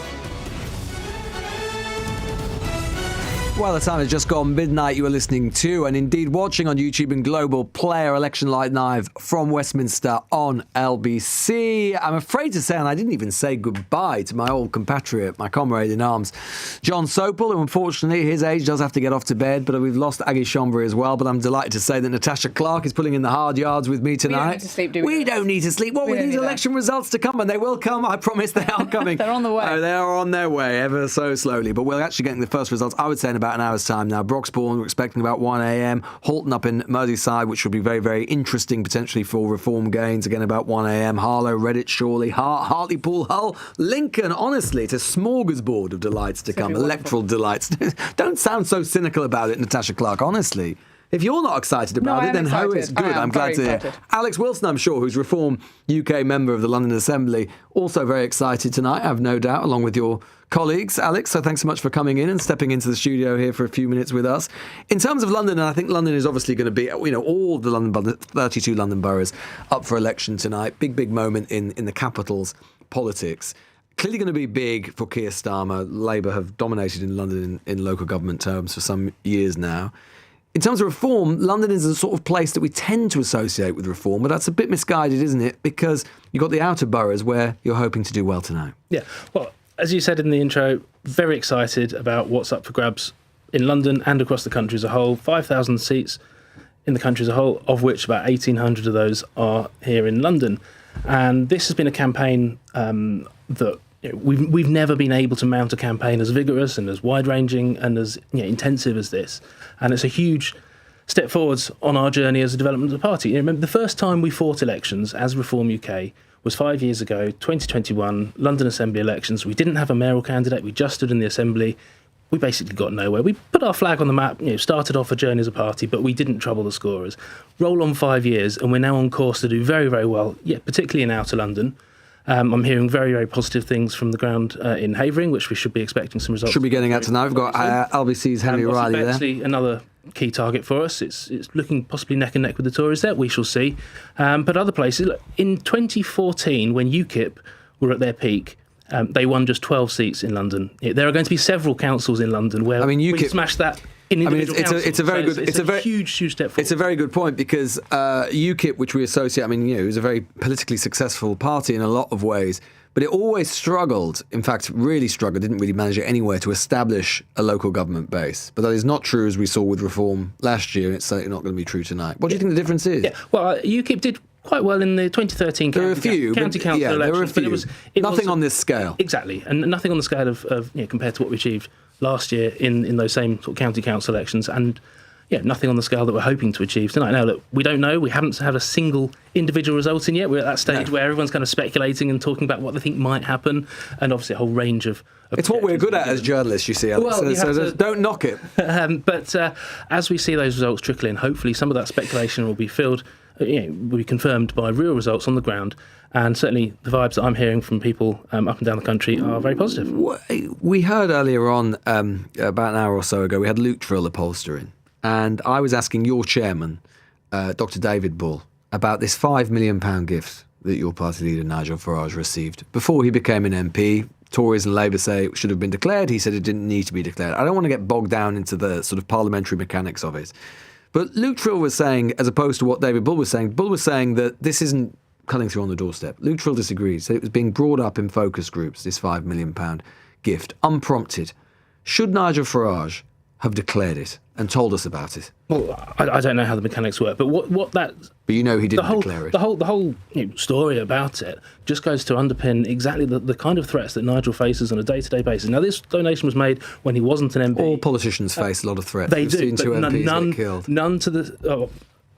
Well, the time has just gone midnight. You are listening to and indeed watching on YouTube and Global Player Election Night Live from Westminster on LBC. I'm afraid to say, and I didn't even say goodbye to my old compatriot, my comrade in arms, John Sopel, who unfortunately his age does have to get off to bed, but we've lost Aggie Chambry as well. But I'm delighted to say that Natasha Clark is putting in the hard yards with me tonight. We don't need to sleep, do we? We don't need to sleep. Well, with these election results to come, and they will come. I promise they are coming. They're on the way. They are on their way, ever so slowly. But we're actually getting the first results, I would say, in about about an hour's time now. Broxbourne, we're expecting about 1 a.m. Halton up in Merseyside, which will be very, very interesting potentially for reform gains, again about 1 a.m. Harlow, Redditch, Chorley, Hartlepool, Hull, Lincoln. Honestly, it's a smorgasbord of delights to come, electoral delights. Don't sound so cynical about it, Natasha Clark, honestly. If you're not excited about it, then who is? Good, I'm glad to hear. Alex Wilson, I'm sure, who's Reform UK member of the London Assembly, also very excited tonight, I have no doubt, along with your colleagues. Alex, so thanks so much for coming in and stepping into the studio here for a few minutes with us. In terms of London, and I think London is obviously going to be, all the London, 32 London boroughs up for election tonight. Big moment in the capital's politics. Clearly going to be big for Keir Starmer. Labour have dominated in London in local government terms for some years now. In terms of reform, London is the sort of place that we tend to associate with reform, but that's a bit misguided, isn't it? Because you've got the outer boroughs where you're hoping to do well tonight. Yeah, well, as you said in the intro, very excited about what's up for grabs in London and across the country as a whole. 5,000 seats in the country as a whole, of which about 1,800 of those are here in London. And this has been a campaign that we've never been able to mount a campaign as vigorous and as wide-ranging and as intensive as this. And it's a huge step forwards on our journey as a development of the party. Remember, the first time we fought elections as Reform UK was 5 years ago, 2021, London Assembly elections. We didn't have a mayoral candidate. We just stood in the Assembly. We basically got nowhere. We put our flag on the map, started off a journey as a party, but we didn't trouble the scorers. Roll on 5 years, and we're now on course to do very, very well, particularly in outer London. I'm hearing very, very positive things from the ground in Havering, which we should be expecting some results. Should be getting out tonight. We've got LBC's Henry Riley there. Bexley, another key target for us. It's looking possibly neck and neck with the Tories there. We shall see. But other places, look, in 2014, when UKIP were at their peak, they won just 12 seats in London. There are going to be several councils in London where we smashed that. It's a very huge step forward. It's a very good point because UKIP, which we associate, is a very politically successful party in a lot of ways, but it always struggled, in fact, really struggled, didn't really manage it anywhere to establish a local government base. But that is not true, as we saw with Reform last year, and it's certainly not going to be true tonight. What do you think the difference is? Yeah, well, UKIP did quite well in the 2013 county council elections. There were a few. But nothing on this scale. Exactly, and nothing on the scale of compared to what we achieved last year in those same sort of county council elections, and nothing on the scale that we're hoping to achieve tonight. Now, look, we don't know. We haven't had a single individual result in yet. We're at that stage where everyone's kind of speculating and talking about what they think might happen, and obviously a whole range of it's what we're good at as journalists, you see, Alex. Well, so don't knock it. But as we see those results trickle in, hopefully some of that speculation will be filled, will be confirmed by real results on the ground. And certainly the vibes that I'm hearing from people up and down the country are very positive. We heard earlier on, about an hour or so ago, we had Luke Trill, the pollster, in. And I was asking your chairman, Dr. David Bull, about this £5 million gift that your party leader, Nigel Farage, received before he became an MP. Tories and Labour say it should have been declared. He said it didn't need to be declared. I don't want to get bogged down into the sort of parliamentary mechanics of it. But Luke Trill was saying, as opposed to what David Bull was saying that this isn't cutting through on the doorstep. Luke Trill disagreed, said it was being brought up in focus groups, this £5 million gift, unprompted. Should Nigel Farage have declared it and told us about it? Well, I don't know how the mechanics work, but what that... But he didn't declare it. The whole story about it just goes to underpin exactly the kind of threats that Nigel faces on a day-to-day basis. Now, this donation was made when he wasn't an MP. All politicians face a lot of threats. They We've do, seen but two MPs get killed. None to the...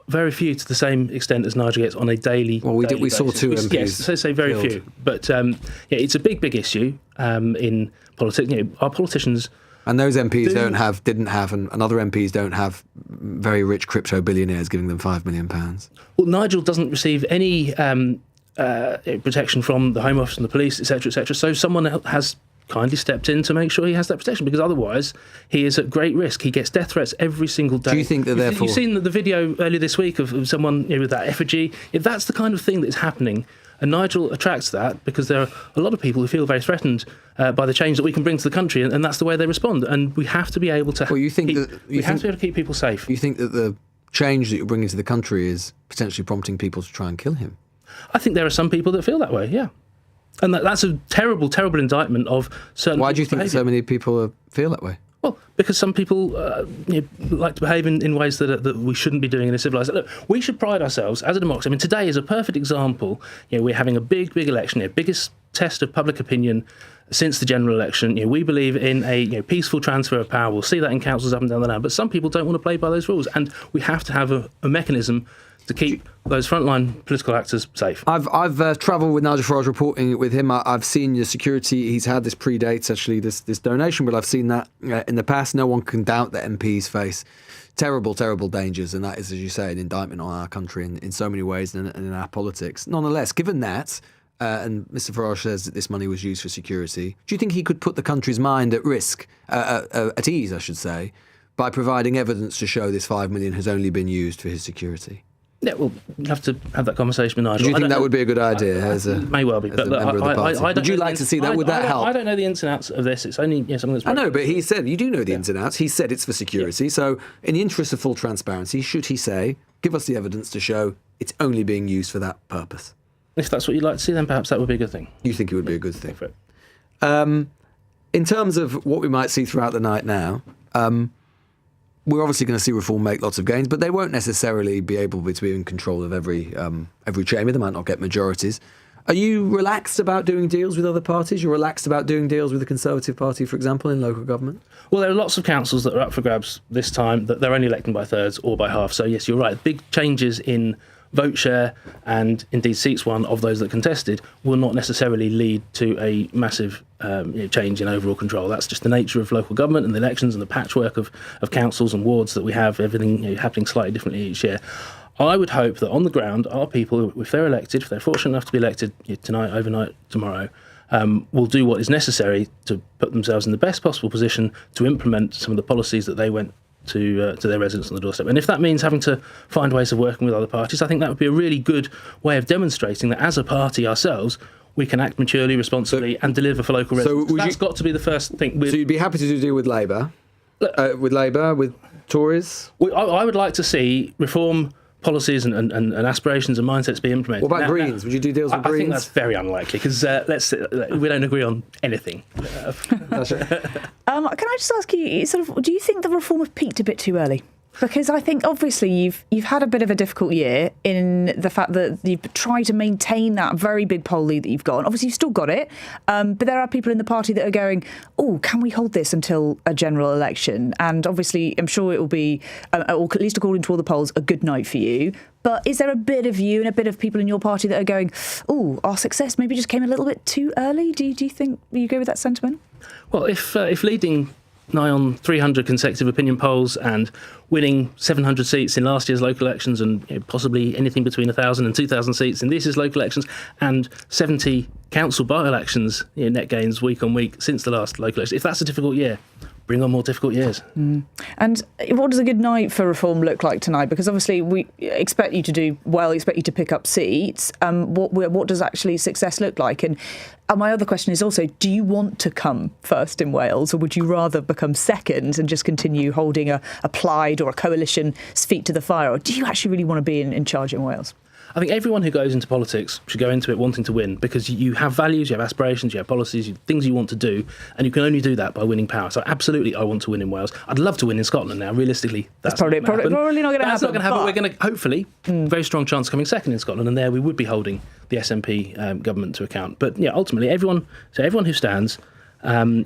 very few to the same extent as Nigel gets on a daily. Well, we saw two MPs. Yes, so say very killed. few, but it's a big issue in politics. Our politicians, and those MPs didn't have, and other MPs don't have very rich crypto billionaires giving them £5 million. Well, Nigel doesn't receive any protection from the Home Office and the police, etc., etc. So someone has kindly stepped in to make sure he has that protection, because otherwise he is at great risk. He gets death threats every single day. Do you think that therefore... You've seen the video earlier this week of someone with that effigy. If that's the kind of thing that's happening, and Nigel attracts that because there are a lot of people who feel very threatened by the change that we can bring to the country, and that's the way they respond. And we have to be able to... Well, you think that... we have to be able to keep people safe. You think that the change that you're bringing to the country is potentially prompting people to try and kill him? I think there are some people that feel that way, yeah. And that's a terrible, terrible indictment of certain... Why do you think that so many people feel that way? Well, because some people like to behave in ways that we shouldn't be doing in a civilised. Look, we should pride ourselves as a democracy. I mean, today is a perfect example. We're having a big election, biggest test of public opinion since the general election. We believe in a peaceful transfer of power. We'll see that in councils up and down the land. But some people don't want to play by those rules, and we have to have a mechanism to keep those frontline political actors safe. I've travelled with Nigel Farage, reporting with him. I've seen the security he's had. This predates actually this donation, but I've seen that in the past. No one can doubt that MPs face terrible dangers, and that is, as you say, an indictment on our country in so many ways and in our politics. Nonetheless, given that, and Mr Farage says that this money was used for security, do you think he could put the country's mind at risk, at ease, I should say, by providing evidence to show this $5 million has only been used for his security? Yeah, we'll have to have that conversation with Nigel. Do you think that would be a good idea? May well be, but would you like to see that? Would that help? I don't know the ins and outs of this. It's only something that's. I know, but he said you do know the ins and outs. He said it's for security. So, in the interest of full transparency, should he say, give us the evidence to show it's only being used for that purpose? If that's what you'd like to see, then perhaps that would be a good thing. You think it would be a good thing? In terms of what we might see throughout the night now. We're obviously going to see Reform make lots of gains, but they won't necessarily be able to be in control of every chamber. They might not get majorities. Are you relaxed about doing deals with other parties? You're relaxed about doing deals with the Conservative Party, for example, in local government? Well, there are lots of councils that are up for grabs this time, that they're only electing by thirds or by half. So, yes, you're right. Big changes in vote share and indeed seats won of those that contested will not necessarily lead to a massive change in overall control. That's just the nature of local government and the elections and the patchwork of councils and wards that we have, everything happening slightly differently each year. I would hope that on the ground, our people, if they're elected, if they're fortunate enough to be elected tonight, overnight, tomorrow, will do what is necessary to put themselves in the best possible position to implement some of the policies that they went to their residents on the doorstep. And if that means having to find ways of working with other parties, I think that would be a really good way of demonstrating that as a party ourselves, we can act maturely, responsibly, and deliver for local residents. So that's got to be the first thing. So you'd be happy to do a deal with Labour? With Tories? I would like to see reform policies and aspirations and mindsets be implemented. What about Greens? Would you do deals with Greens? I think that's very unlikely, because we don't agree on anything. Can I just ask you, do you think the reform have peaked a bit too early? Because I think obviously you've had a bit of a difficult year in the fact that you've tried to maintain that very big poll lead that you've got. And obviously you've still got it, but there are people in the party that are going, oh, can we hold this until a general election? And obviously I'm sure it will be, or at least according to all the polls, a good night for you. But is there a bit of you and a bit of people in your party that are going, oh, our success maybe just came a little bit too early? Do you think you agree with that sentiment? Well, if leading nigh on 300 consecutive opinion polls and winning 700 seats in last year's local elections and possibly anything between 1,000 and 2,000 seats in this year's local elections and 70 council by-elections, net gains week on week since the last local election. If that's a difficult year, bring on more difficult years. And what does a good night for reform look like tonight? Because obviously we expect you to do well, expect you to pick up seats. What does actually success look like? And my other question is also, do you want to come first in Wales, or would you rather become second and just continue holding a Plaid or a coalition's feet to the fire? Or do you actually really want to be in charge in Wales? I think everyone who goes into politics should go into it wanting to win, because you have values, you have aspirations, you have policies, things you want to do, and you can only do that by winning power. So absolutely, I want to win in Wales. I'd love to win in Scotland now. Realistically, that's probably not going to happen. That's not going to happen. We're going to, hopefully, very strong chance of coming second in Scotland, and there we would be holding the SNP government to account. But yeah, ultimately, everyone who stands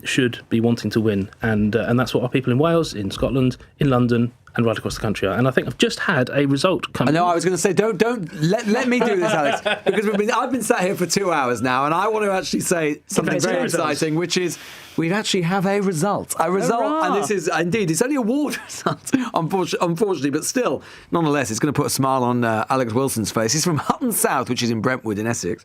should be wanting to win, and that's what our people in Wales, in Scotland, in London, and right across the country are. And I think I've just had a result come. I know. I was going to say, don't let me do this, Alex, because I've been sat here for 2 hours now, and I want to actually say something very exciting, which is we actually have a result. And this is indeed, it's only a ward result, unfortunately, but still, nonetheless, it's going to put a smile on Alex Wilson's face. He's from Hutton South, which is in Brentwood in Essex.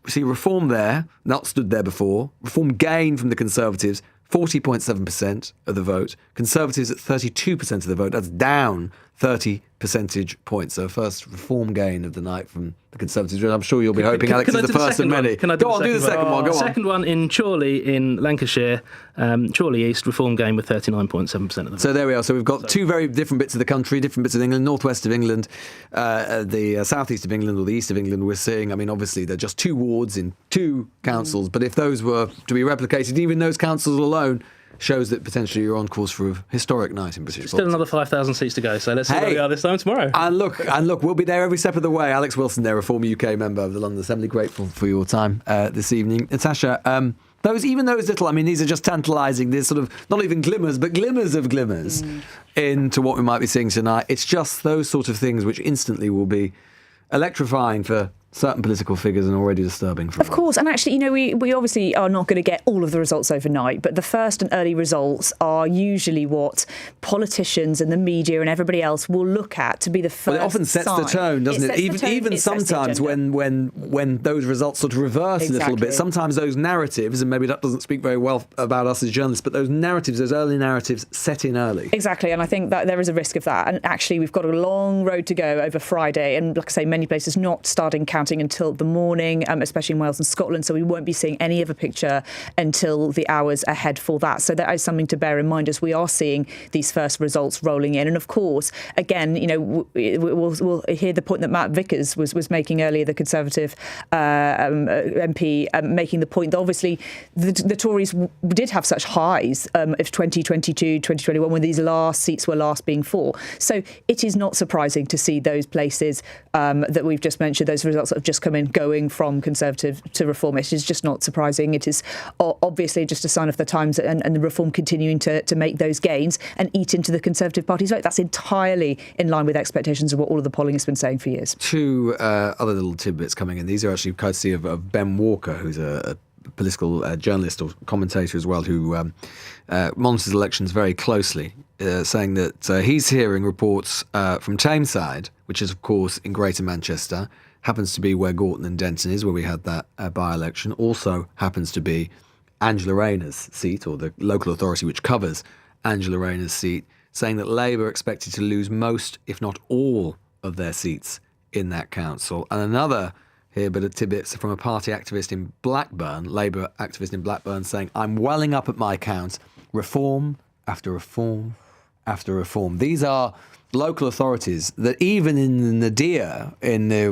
We see Reform there, not stood there before. Reform gained from the Conservatives. 40.7% of the vote. Conservatives at 32% of the vote. That's down 30 percentage points. So first Reform gain of the night from the Conservatives. I'm sure you'll be hoping Alex is the first of many. Can I do the second one? Go on. Second one in Chorley in Lancashire. Chorley East, Reform gain with 39.7% of the vote. So there we are. So we've got two very different bits of the country, different bits of England, northwest of England, the southeast of England, or the east of England. We're seeing, obviously they're just two wards in two councils, but if those were to be replicated, even those councils alone, shows that potentially you're on course for a historic night in British Still politics. another 5,000 seats to go, so let's see where we are this time tomorrow. And look, we'll be there every step of the way. Alex Wilson there, a former UK member of the London Assembly, grateful for your time this evening. Natasha, even those little, I mean, these are just tantalising. There's sort of not even glimmers, but glimmers of glimmers into what we might be seeing tonight. It's just those sort of things which instantly will be electrifying for certain political figures and already disturbing for Of course, and actually, we obviously are not going to get all of the results overnight, but the first and early results are usually what politicians and the media and everybody else will look at to be the first Well, it often sets the tone, doesn't it? Even sometimes when those results sort of reverse a little bit, sometimes those narratives, and maybe that doesn't speak very well about us as journalists, but those narratives, those early narratives, set in early. Exactly, and I think that there is a risk of that. And actually, we've got a long road to go over Friday, and like I say, many places not starting counting until the morning, especially in Wales and Scotland, so we won't be seeing any of a picture until the hours ahead for that. So that is something to bear in mind as we are seeing these first results rolling in. And of course, again, we'll hear the point that Matt Vickers was making earlier, the Conservative MP, making the point that obviously the Tories did have such highs of 2022, 2021, when these last seats were last being for. So it is not surprising to see those places that we've just mentioned, those results that have just come in, going from Conservative to Reform. It is just not surprising. It is obviously just a sign of the times and the Reform continuing to make those gains and eat into the Conservative Party's vote. That's entirely in line with expectations of what all of the polling has been saying for years. Two other little tidbits coming in. These are actually courtesy of Ben Walker, who's a political journalist or commentator as well, who monitors elections very closely, saying that he's hearing reports from Tameside, which is, of course, in Greater Manchester, happens to be where Gorton and Denton is, where we had that by-election, also happens to be Angela Rayner's seat, or the local authority which covers Angela Rayner's seat, saying that Labour are expected to lose most, if not all, of their seats in that council. And another here, but a tidbits from a party activist in Blackburn, Labour activist in Blackburn, saying, "I'm welling up at my count, reform after reform after reform." These are local authorities that even in the nadir,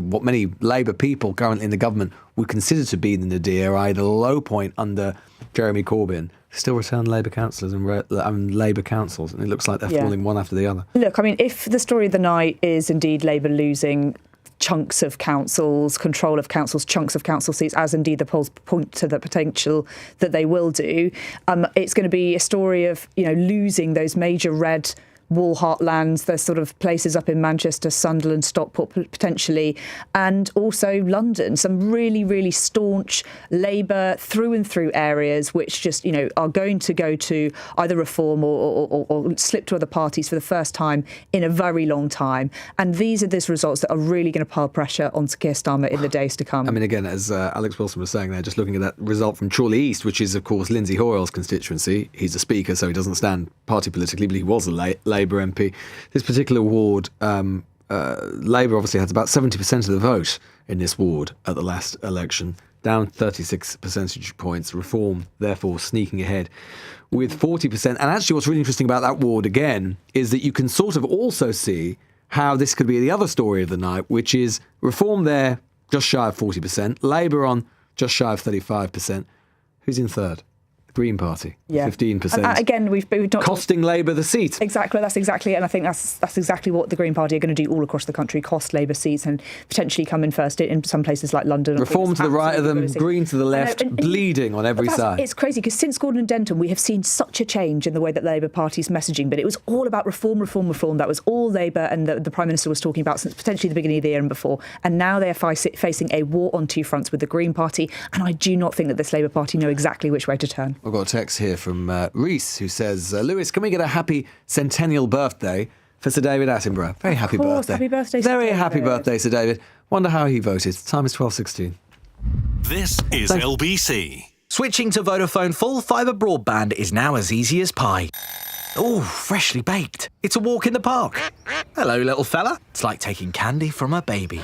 what many Labour people currently in the government would consider to be the nadir, i.e. the low point under Jeremy Corbyn, still return Labour councillors and Labour councils, and it looks like they're falling one after the other. Look, I mean, if the story of the night is indeed Labour losing chunks of councils, control of councils, chunks of council seats, as indeed the polls point to the potential that they will do, it's going to be a story of, losing those major red wall heartlands, the sort of places up in Manchester, Sunderland, Stockport potentially, and also London, some really, really staunch Labour through and through areas which just, are going to go to either Reform or slip to other parties for the first time in a very long time. And these are the results that are really going to pile pressure on Keir Starmer in the days to come. I mean, again, as Alex Wilson was saying there, just looking at that result from Chorley East, which is, of course, Lindsay Hoyle's constituency. He's a speaker, so he doesn't stand party politically, but he was a Labour MP. This particular ward, Labour obviously had about 70% of the vote in this ward at the last election, down 36 percentage points. Reform, therefore, sneaking ahead with 40%. And actually what's really interesting about that ward, again, is that you can sort of also see how this could be the other story of the night, which is Reform there, just shy of 40%, Labour on just shy of 35%. Who's in third? Green Party, 15%. And again, we've not costing Labour the seat. Exactly, that's exactly, and I think that's exactly what the Green Party are going to do all across the country: cost Labour seats and potentially come in first in some places like London. Reform to the right of them, Green to the left, bleeding on every side. It's crazy because since Gordon and Denton, we have seen such a change in the way that the Labour Party's messaging. But it was all about reform. That was all Labour and the Prime Minister was talking about since potentially the beginning of the year and before. And now they are facing a war on two fronts with the Green Party. And I do not think that this Labour Party know exactly which way to turn. I've got a text here from Reese, who says, Lewis, can we get a happy centennial birthday for Sir David Attenborough? Very happy birthday. Happy birthday, Very Sir happy David. birthday, Sir David. Wonder how he voted. Time is 12:16. This is LBC. Switching to Vodafone full fibre broadband is now as easy as pie. Ooh, freshly baked. It's a walk in the park. Hello, little fella. It's like taking candy from a baby.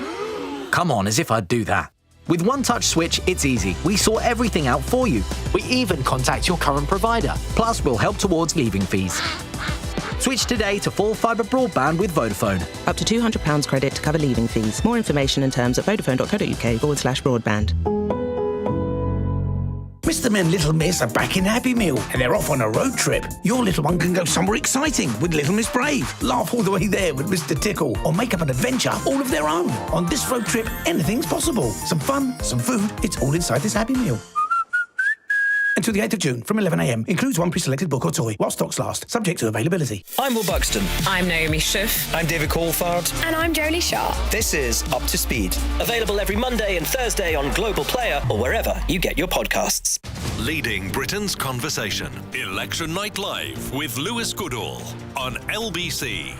Come on, as if I'd do that. With One Touch Switch, it's easy. We sort everything out for you. We even contact your current provider. Plus, we'll help towards leaving fees. Switch today to full fibre broadband with Vodafone. Up to £200 credit to cover leaving fees. More information and terms at vodafone.co.uk/broadband. Mr. and Little Miss are back in Happy Meal and they're off on a road trip. Your little one can go somewhere exciting with Little Miss Brave, laugh all the way there with Mr. Tickle, or make up an adventure all of their own. On this road trip, anything's possible. Some fun, some food, it's all inside this Happy Meal. Until the 8th of June from 11 a.m. Includes one pre-selected book or toy while stocks last, subject to availability. I'm Will Buxton. I'm Naomi Schiff. I'm David Coulthard. And I'm Jolie Sharp. This is Up to Speed. Available every Monday and Thursday on Global Player or wherever you get your podcasts. Leading Britain's conversation. Election Night Live with Lewis Goodall on LBC.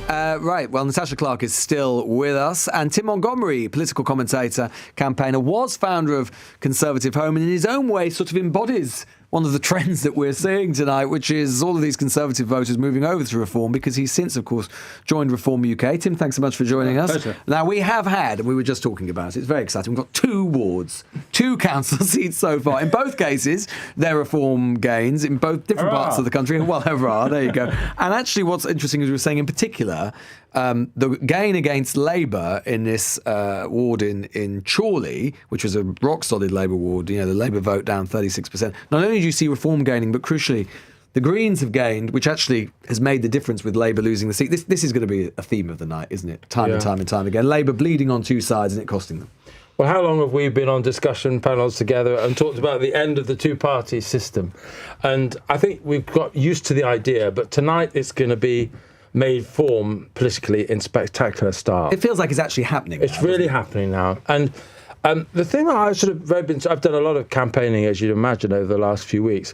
Right, well, Natasha Clark is still with us, and Tim Montgomery, political commentator, campaigner, was founder of Conservative Home, and in his own way sort of embodies one of the trends that we're seeing tonight, which is all of these Conservative voters moving over to Reform, because he's since, of course, joined Reform UK. Tim, thanks so much for joining us. Pleasure. Now, we have had, and we were just talking about it, it's very exciting, we've got 2 wards, 2 council seats so far. In both cases, they're Reform gains in both different parts of the country. Well, hurrah, there you go. And actually, what's interesting, as we were saying in particular, the gain against Labour in this ward in Chorley, which was a rock-solid Labour ward, the Labour vote down 36%. Not only do you see Reform gaining, but crucially, the Greens have gained, which actually has made the difference with Labour losing the seat. This is going to be a theme of the night, isn't it? Time and time again. Labour bleeding on 2 sides and it costing them. Well, how long have we been on discussion panels together and talked about the end of the 2-party system? And I think we've got used to the idea, but tonight it's going to be made form politically in spectacular style. It feels like it's actually happening. It's really happening now. And the thing that I've done a lot of campaigning, as you'd imagine, over the last few weeks.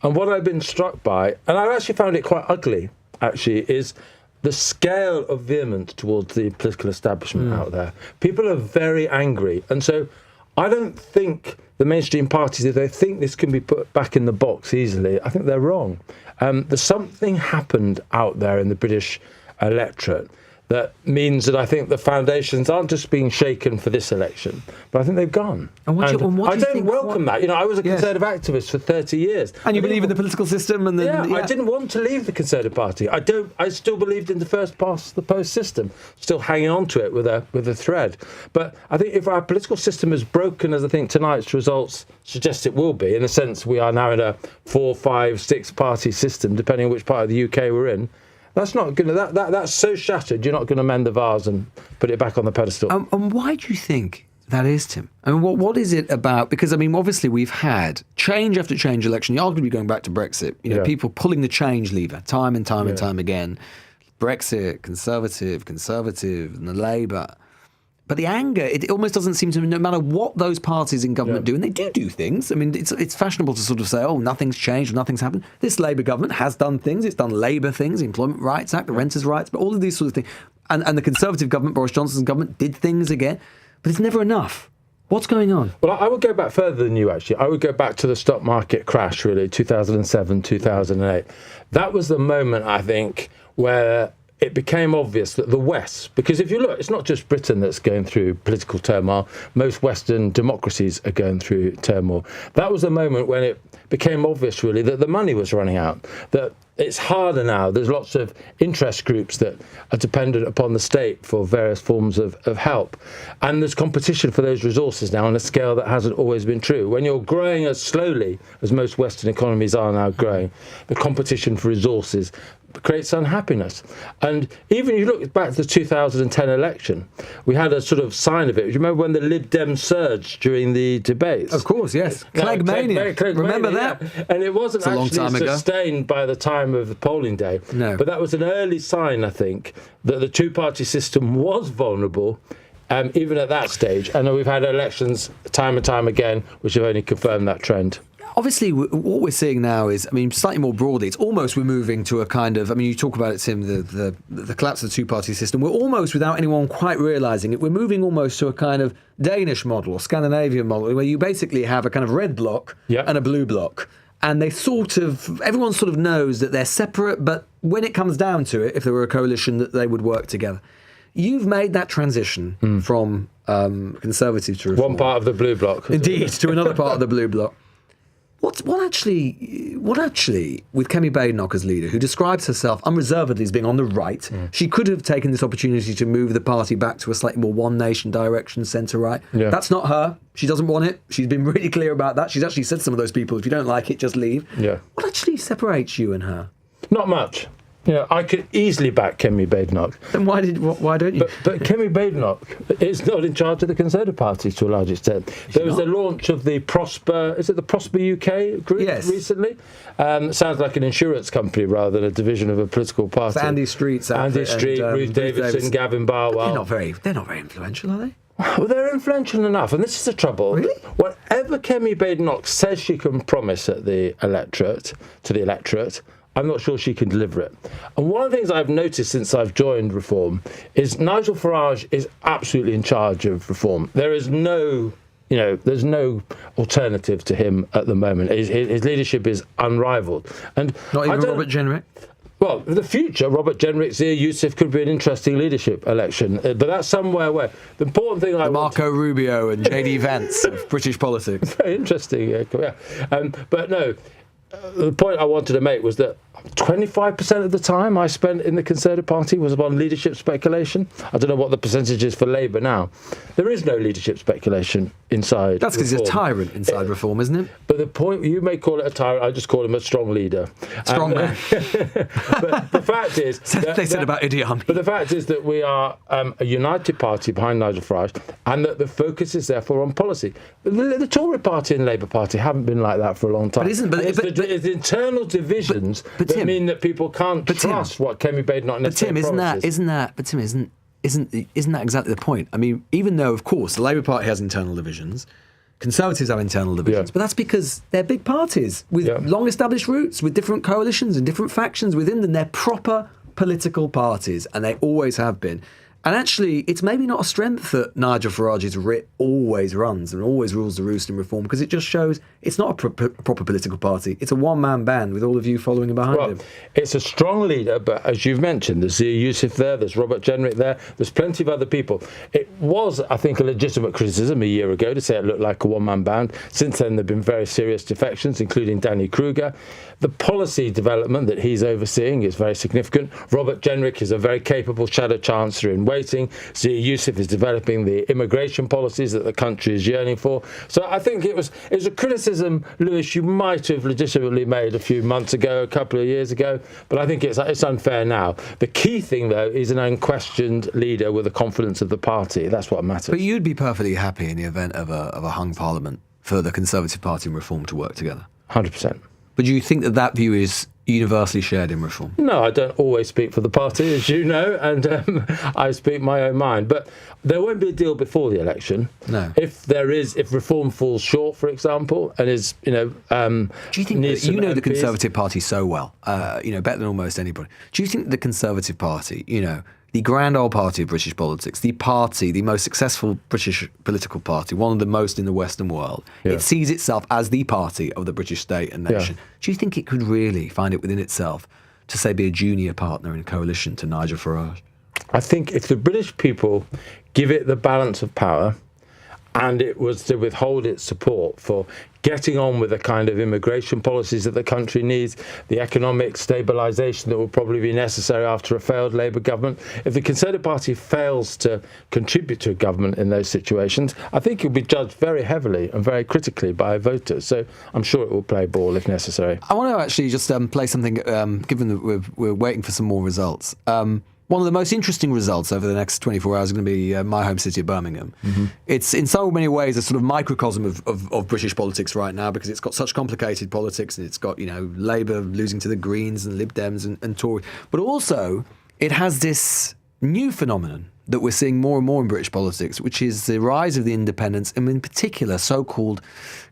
And what I've been struck by, and I've actually found it quite ugly, actually, is the scale of vehemence towards the political establishment out there. People are very angry. And so I don't think the mainstream parties, if they think this can be put back in the box easily, I think they're wrong. There's something happened out there in the British electorate that means that I think the foundations aren't just being shaken for this election, but I think they've gone. And I don't welcome that. I was a Conservative activist for 30 years. And you believe in the political system? And I didn't want to leave the Conservative Party. I still believed in the first past the post system, still hanging on to it with a thread. But I think if our political system is broken, as I think tonight's results suggest it will be, in a sense we are now in a 4, 5, 6 party system, depending on which part of the UK we're in. That's not going to. That's so shattered. You're not going to mend the vase and put it back on the pedestal. And why do you think that is, Tim? I mean, what is it about? Because obviously we've had change after change election. You're arguably going back to Brexit. People pulling the change lever time and time and time again. Brexit, Conservative, and the Labour. But the anger, it almost doesn't seem to, no matter what those parties in government do, and they do things. I mean, it's fashionable to sort of say, oh, nothing's changed, nothing's happened. This Labour government has done things. It's done Labour things, the Employment Rights Act, the Renters' Rights, but all of these sorts of things. And the Conservative government, Boris Johnson's government, did things again. But it's never enough. What's going on? Well, I would go back further than you, actually. I would go back to the stock market crash, really, 2007, 2008. That was the moment, I think, where it became obvious that the West, because if you look, it's not just Britain that's going through political turmoil. Most Western democracies are going through turmoil. That was the moment when it became obvious, really, that the money was running out, that it's harder now. There's lots of interest groups that are dependent upon the state for various forms of help. And there's competition for those resources now on a scale that hasn't always been true. When you're growing as slowly as most Western economies are now growing, the competition for resources creates unhappiness. And even if you look back to the 2010 election, we had a sort of sign of it. Do you remember when the Lib Dems surged during the debates? Of course, yes. Cleggmania. Remember that? Yeah. And it wasn't actually sustained by the time of the polling day. No. But that was an early sign, I think, that the 2-party system was vulnerable, even at that stage. And we've had elections time and time again, which have only confirmed that trend. Obviously, what we're seeing now is, slightly more broadly, it's almost we're moving to a kind of, you talk about it, Tim, the collapse of the 2-party system. We're almost, without anyone quite realising it, we're moving almost to a kind of Danish model or Scandinavian model, where you basically have a kind of red bloc and a blue bloc. And everyone sort of knows that they're separate, but when it comes down to it, if there were a coalition, that they would work together. You've made that transition from Conservative to Reform. One part of the blue bloc. Indeed, to another part of the blue bloc. What actually, with Kemi Badenoch as leader, who describes herself unreservedly as being on the right, she could have taken this opportunity to move the party back to a slightly more one nation direction, centre-right. Yeah. That's not her. She doesn't want it. She's been really clear about that. She's actually said to some of those people, if you don't like it, just leave. Yeah. What actually separates you and her? Not much. I could easily back Kemi Badenoch. Then why don't you? But Kemi Badenoch is not in charge of the Conservative Party to a large extent. There was the launch of the Prosper, is it the Prosper UK group recently? Sounds like an insurance company rather than a division of a political party. It's Andy Street's Andy Street, Ruth Davidson, Gavin Barwell. They're not very influential, are they? Well, they're influential enough, and this is the trouble. Really? Whatever Kemi Badenoch says she can promise to the electorate, I'm not sure she can deliver it. And one of the things I've noticed since I've joined Reform is Nigel Farage is absolutely in charge of Reform. There is no, there's no alternative to him at the moment. His leadership is unrivaled. And not even Robert Jenrick? Well, in the future, Robert Jenrick, Zia Youssef could be an interesting leadership election, but that's somewhere away. The important thing Marco Rubio and JD Vance of British politics. Very interesting, yeah. But no, the point I wanted to make was that 25% of the time I spent in the Conservative Party was upon leadership speculation. I don't know what the percentage is for Labour now. There is no leadership speculation inside. That's because he's a tyrant inside Reform, isn't it? But the point, you may call it a tyrant, I just call him a strong leader. Strong man. But the fact is... they said about Idi Amin. But the fact is that we are a united party behind Nigel Farage, and that the focus is therefore on policy. The Tory Party and Labour Party haven't been like that for a long time. It's internal divisions that mean that people can't trust what Kemi Badenoch necessarily promises. Isn't that exactly the point? I mean, even though, of course, the Labour Party has internal divisions, Conservatives have internal divisions, but that's because they're big parties with long-established roots, with different coalitions and different factions within them. They're proper political parties, and they always have been. And actually, it's maybe not a strength that Nigel Farage's writ always runs and always rules the roost in Reform, because it just shows it's not a proper political party. It's a one-man band with all of you following behind him. It's a strong leader, but as you've mentioned, there's Zia Youssef there, there's Robert Jenrick there, there's plenty of other people. It was, I think, a legitimate criticism a year ago to say it looked like a one-man band. Since then, there have been very serious defections, including Danny Kruger. The policy development that he's overseeing is very significant. Robert Jenrick is a very capable shadow chancellor in waiting. Zia Youssef is developing the immigration policies that the country is yearning for. So I think it was a criticism, Lewis, you might have legitimately made a few months ago, a couple of years ago, but I think it's unfair now. The key thing, though, is an unquestioned leader with the confidence of the party. That's what matters. But you'd be perfectly happy in the event of a hung parliament for the Conservative Party and Reform to work together? 100%. But do you think that view is universally shared in Reform? No, I don't always speak for the party, as you know, and I speak my own mind. But there won't be a deal before the election. No. If Reform falls short, for example, and is, do you think the Conservative Party so well, better than almost anybody? Do you think the Conservative Party, the grand old party of British politics, the most successful British political party, one of the most in the Western world, it sees itself as the party of the British state and nation. Do you think it could really find it within itself to, say, be a junior partner in coalition to Nigel Farage? I think if the British people give it the balance of power, and it was to withhold its support for getting on with the kind of immigration policies that the country needs, the economic stabilisation that will probably be necessary after a failed Labour government. If the Conservative Party fails to contribute to a government in those situations, I think it will be judged very heavily and very critically by voters. So I'm sure it will play ball if necessary. I want to actually just play something, given that we're waiting for some more results. One of the most interesting results over the next 24 hours is going to be my home city of Birmingham. Mm-hmm. It's in so many ways a sort of microcosm of British politics right now, because it's got such complicated politics, and it's got, Labour losing to the Greens and Lib Dems and Tory. But also, it has this new phenomenon that we're seeing more and more in British politics, which is the rise of the independents, and in particular so-called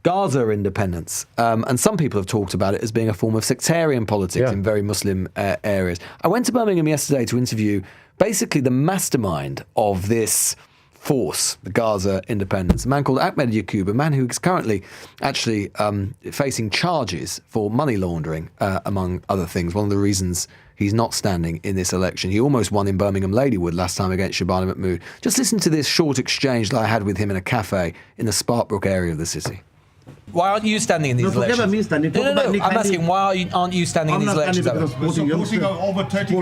Gaza independence. And some people have talked about it as being a form of sectarian politics in very Muslim areas. I went to Birmingham yesterday to interview basically the mastermind of this force, the Gaza independence, a man called Ahmed Yaqub, a man who is currently actually facing charges for money laundering, among other things. One of the reasons he's not standing in this election. He almost won in Birmingham Ladywood last time against Shabana Mahmood. Just listen to this short exchange that I had with him in a cafe in the Sparkbrook area of the city. Why aren't you standing in these forget elections? about me standing. Talk about Nick I'm Handy. asking why aren't you standing in these elections? Over 30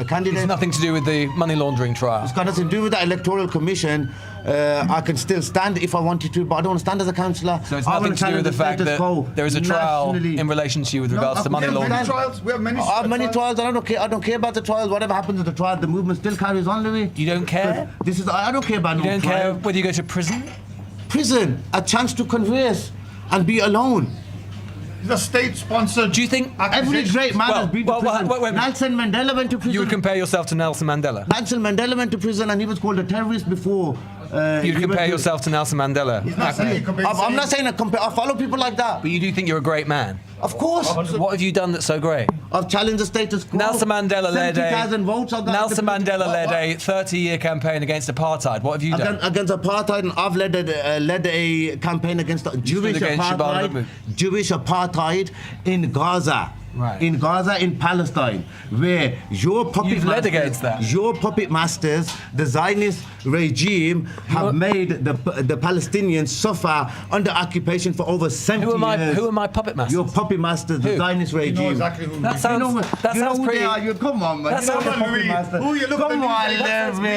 candidates. It's nothing to do with the money laundering trial. It's got nothing to do with the electoral commission. I can still stand if I wanted to, but I don't want to stand as a councillor. So it's nothing to do with the fact that there is a trial in relation to you with regards to money laundering. We have many trials. I don't care about the trials. Whatever happens with the trial, the movement still carries on, Louis. You don't care? I don't care about no trial. You don't care whether you go to prison? Prison, a chance to converse and be alone. The state-sponsored. Do you think every great man has been to prison? Wait. Nelson Mandela went to prison. You would compare yourself to Nelson Mandela? Nelson Mandela went to prison and he was called a terrorist before. You'd compare yourself to Nelson Mandela? I'm not saying I compare. I follow people like that. But you do think you're a great man? Of course. What have you done that's so great? I've challenged the status quo. Nelson Mandela led 70,000 votes. a 30-year campaign against apartheid. What have you done? Against apartheid, and I've led a campaign against Jewish apartheid in Gaza. Right. In Gaza, in Palestine, where your puppet masters, the Zionist regime, have made the Palestinians suffer under occupation for over 70 years. Who are my puppet masters? Your puppet masters, the Zionist regime. You know exactly who that sounds pretty. Come on, man.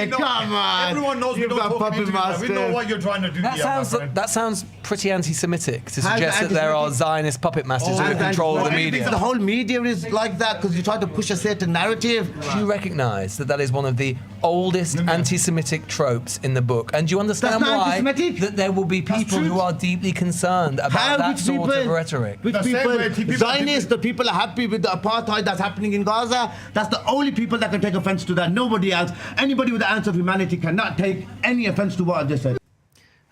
Come on, everyone knows you've got puppet masters. We know what you're trying to do. That sounds pretty anti-Semitic to suggest that there are Zionist puppet masters who control the media. The whole media is like that because you try to push a certain narrative. Do you recognise that is one of the oldest anti-Semitic tropes in the book? And do you understand why that there will be people who are deeply concerned about that sort of rhetoric? Which people, Zionists, the people are happy with the apartheid that's happening in Gaza. That's the only people that can take offence to that. Nobody else. Anybody with the ounce of humanity cannot take any offence to what I just said.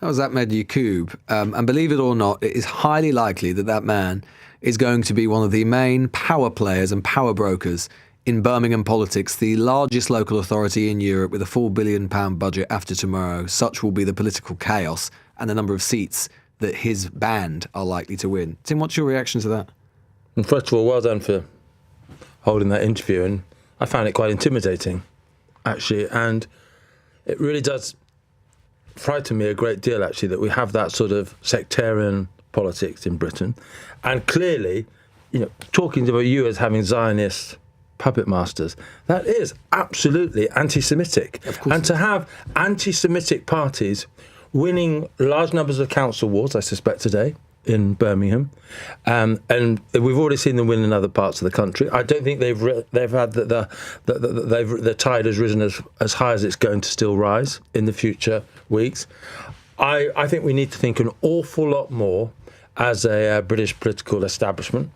That was Ahmed Yaqub. And believe it or not, it is highly likely that man is going to be one of the main power players and power brokers in Birmingham politics, the largest local authority in Europe with a £4 billion budget after tomorrow. Such will be the political chaos and the number of seats that his band are likely to win. Tim, what's your reaction to that? And first of all, well done for holding that interview. And I found it quite intimidating, actually. And it really does frighten me a great deal, actually, that we have that sort of sectarian politics in Britain. And clearly, talking about you as having Zionist puppet masters, that is absolutely anti-Semitic. And to have anti-Semitic parties winning large numbers of council wards, I suspect today, in Birmingham, and we've already seen them win in other parts of the country. I don't think they've had the tide has risen as high as it's going to still rise in the future weeks. I think we need to think an awful lot more as a British political establishment,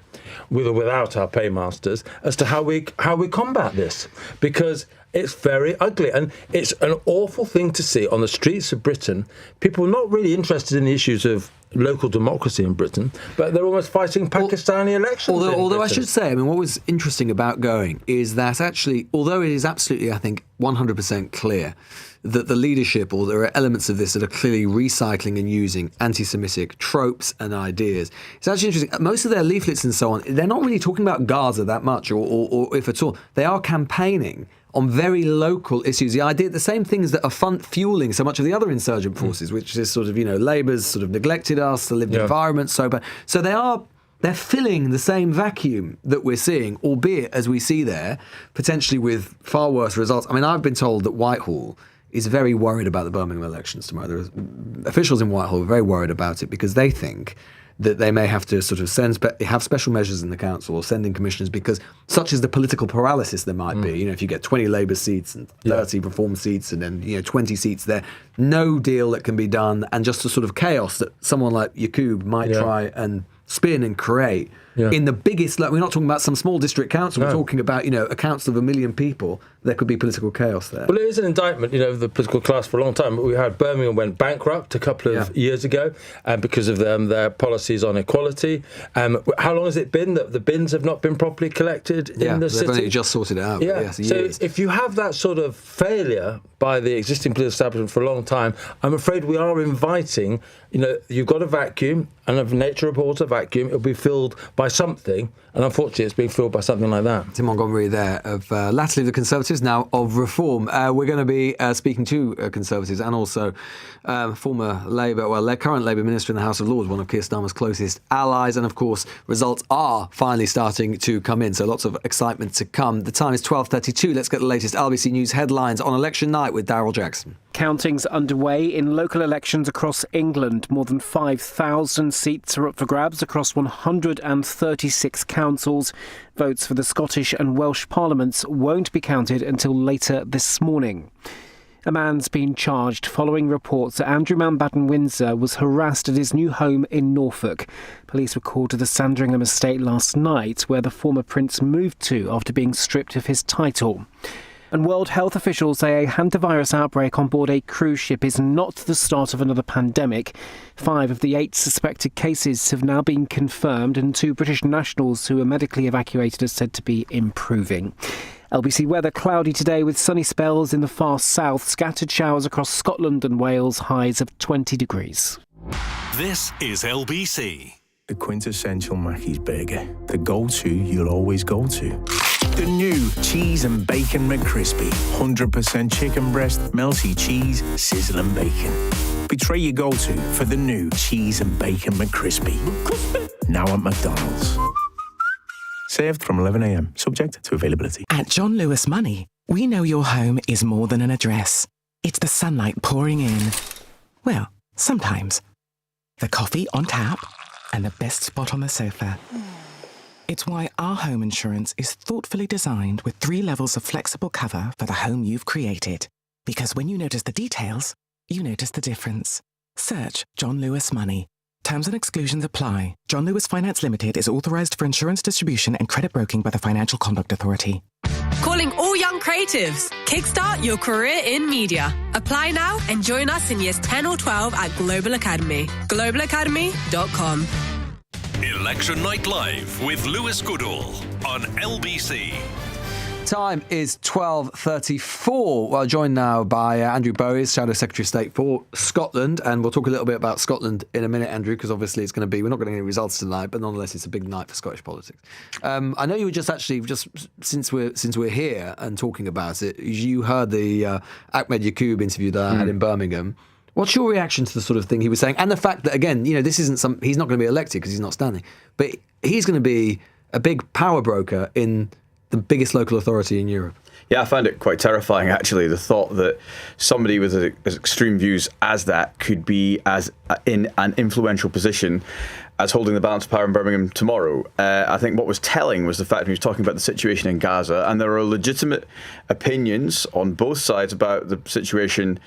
with or without our paymasters, as to how we combat this, because it's very ugly and it's an awful thing to see on the streets of Britain. People not really interested in the issues of local democracy in Britain, but they're almost fighting Pakistani elections. Although I should say, what was interesting about going is that actually, although it is absolutely, I think, 100% clear that the leadership, or there are elements of this that are clearly recycling and using anti-Semitic tropes and ideas, it's actually interesting. Most of their leaflets and so on, they're not really talking about Gaza that much, or if at all. They are campaigning on very local issues. The idea, the same things that are fueling so much of the other insurgent forces, which is sort of, Labour's sort of neglected us, the lived environment, so they're filling the same vacuum that we're seeing, albeit, as we see there, potentially with far worse results. I've been told that Whitehall is very worried about the Birmingham elections tomorrow. Officials in Whitehall are very worried about it because they think that they may have to sort of have special measures in the council or send in commissioners, because such is the political paralysis there might be. If you get 20 Labour seats and 30 Reform seats and then 20 seats there, no deal that can be done, and just a sort of chaos that someone like Yaqub might try and spin and create. In the biggest, we're not talking about some small district council, we're talking about, a council of 1 million people. There could be political chaos there. Well, it is an indictment, of the political class for a long time. We had Birmingham went bankrupt a couple of years ago because of their policies on equality. How long has it been that the bins have not been properly collected in the city? They've only just sorted it out. So if you have that sort of failure by the existing political establishment for a long time, I'm afraid we are inviting, you've got a vacuum, and if nature abhors a vacuum, it'll be filled by something, and unfortunately it's being filled by something like that. Tim Montgomery there of latterly the Conservatives, now of Reform. We're going to be speaking to Conservatives and also former Labour, well, current Labour Minister in the House of Lords, one of Keir Starmer's closest allies, and of course results are finally starting to come in, so lots of excitement to come. The time is 12:32. Let's get the latest LBC News headlines on election night with Daryl Jackson. Counting's underway in local elections across England. More than 5,000 seats are up for grabs across 136 councils. Votes for the Scottish and Welsh parliaments won't be counted until later this morning. A man's been charged following reports that Andrew Mountbatten Windsor was harassed at his new home in Norfolk. Police were called to the Sandringham estate last night, where the former prince moved to after being stripped of his title. And World Health officials say a hantavirus outbreak on board a cruise ship is not the start of another pandemic. 5 of the 8 suspected cases have now been confirmed, and 2 British nationals who were medically evacuated are said to be improving. LBC weather: cloudy today with sunny spells in the far south, scattered showers across Scotland and Wales, highs of 20 degrees. This is LBC. The quintessential Mackey's burger. The go-to you'll always go to. The new cheese and bacon McCrispy. 100% chicken breast, melty cheese, sizzling bacon. Betray your go-to for the new cheese and bacon McCrispy. Now at McDonald's. Served from 11 a.m, subject to availability. At John Lewis Money, we know your home is more than an address. It's the sunlight pouring in. Well, sometimes. The coffee on tap and the best spot on the sofa. It's why our home insurance is thoughtfully designed with 3 levels of flexible cover for the home you've created. Because when you notice the details, you notice the difference. Search John Lewis Money. Terms and exclusions apply. John Lewis Finance Limited is authorised for insurance distribution and credit broking by the Financial Conduct Authority. Calling all young creatives. Kickstart your career in media. Apply now and join us in years 10 or 12 at Global Academy. globalacademy.com. Election Night Live with Lewis Goodall on LBC. Time is 12:34. Well, joined now by Andrew Bowies, Shadow Secretary of State for Scotland, and we'll talk a little bit about Scotland in a minute, Andrew, because obviously it's going to be, we're not getting any results tonight, but nonetheless it's a big night for Scottish politics. I know you were just since we're here and talking about it, you heard the Ahmed Yaqub interview that I had in Birmingham. What's your reaction to the sort of thing he was saying, and the fact that, again, this isn't he's not going to be elected because he's not standing, but he's going to be a big power broker in the biggest local authority in Europe? Yeah, I found it quite terrifying, actually, the thought that somebody with as extreme views as that could be as in an influential position as holding the balance of power in Birmingham tomorrow. I think what was telling was the fact he was talking about the situation in Gaza, and there are legitimate opinions on both sides about the situation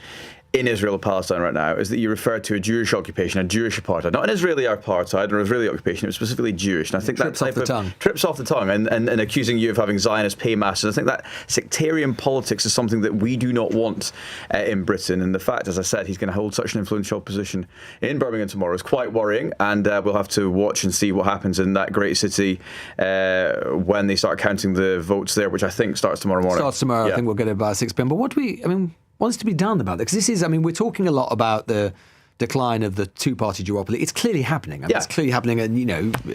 in Israel or Palestine right now, is that you referred to a Jewish occupation, a Jewish apartheid, not an Israeli apartheid or Israeli occupation, it was specifically Jewish. And I think trips off the tongue and accusing you of having Zionist paymasters. I think that sectarian politics is something that we do not want in Britain. And the fact, as I said, he's going to hold such an influential position in Birmingham tomorrow is quite worrying. And we'll have to watch and see what happens in that great city when they start counting the votes there, which I think starts tomorrow morning. Starts tomorrow. Yeah. I think we'll get it by 6 p.m. But what's to be done about it? Because this is, we're talking a lot about the decline of the two-party duopoly. It's clearly happening. It's clearly happening, and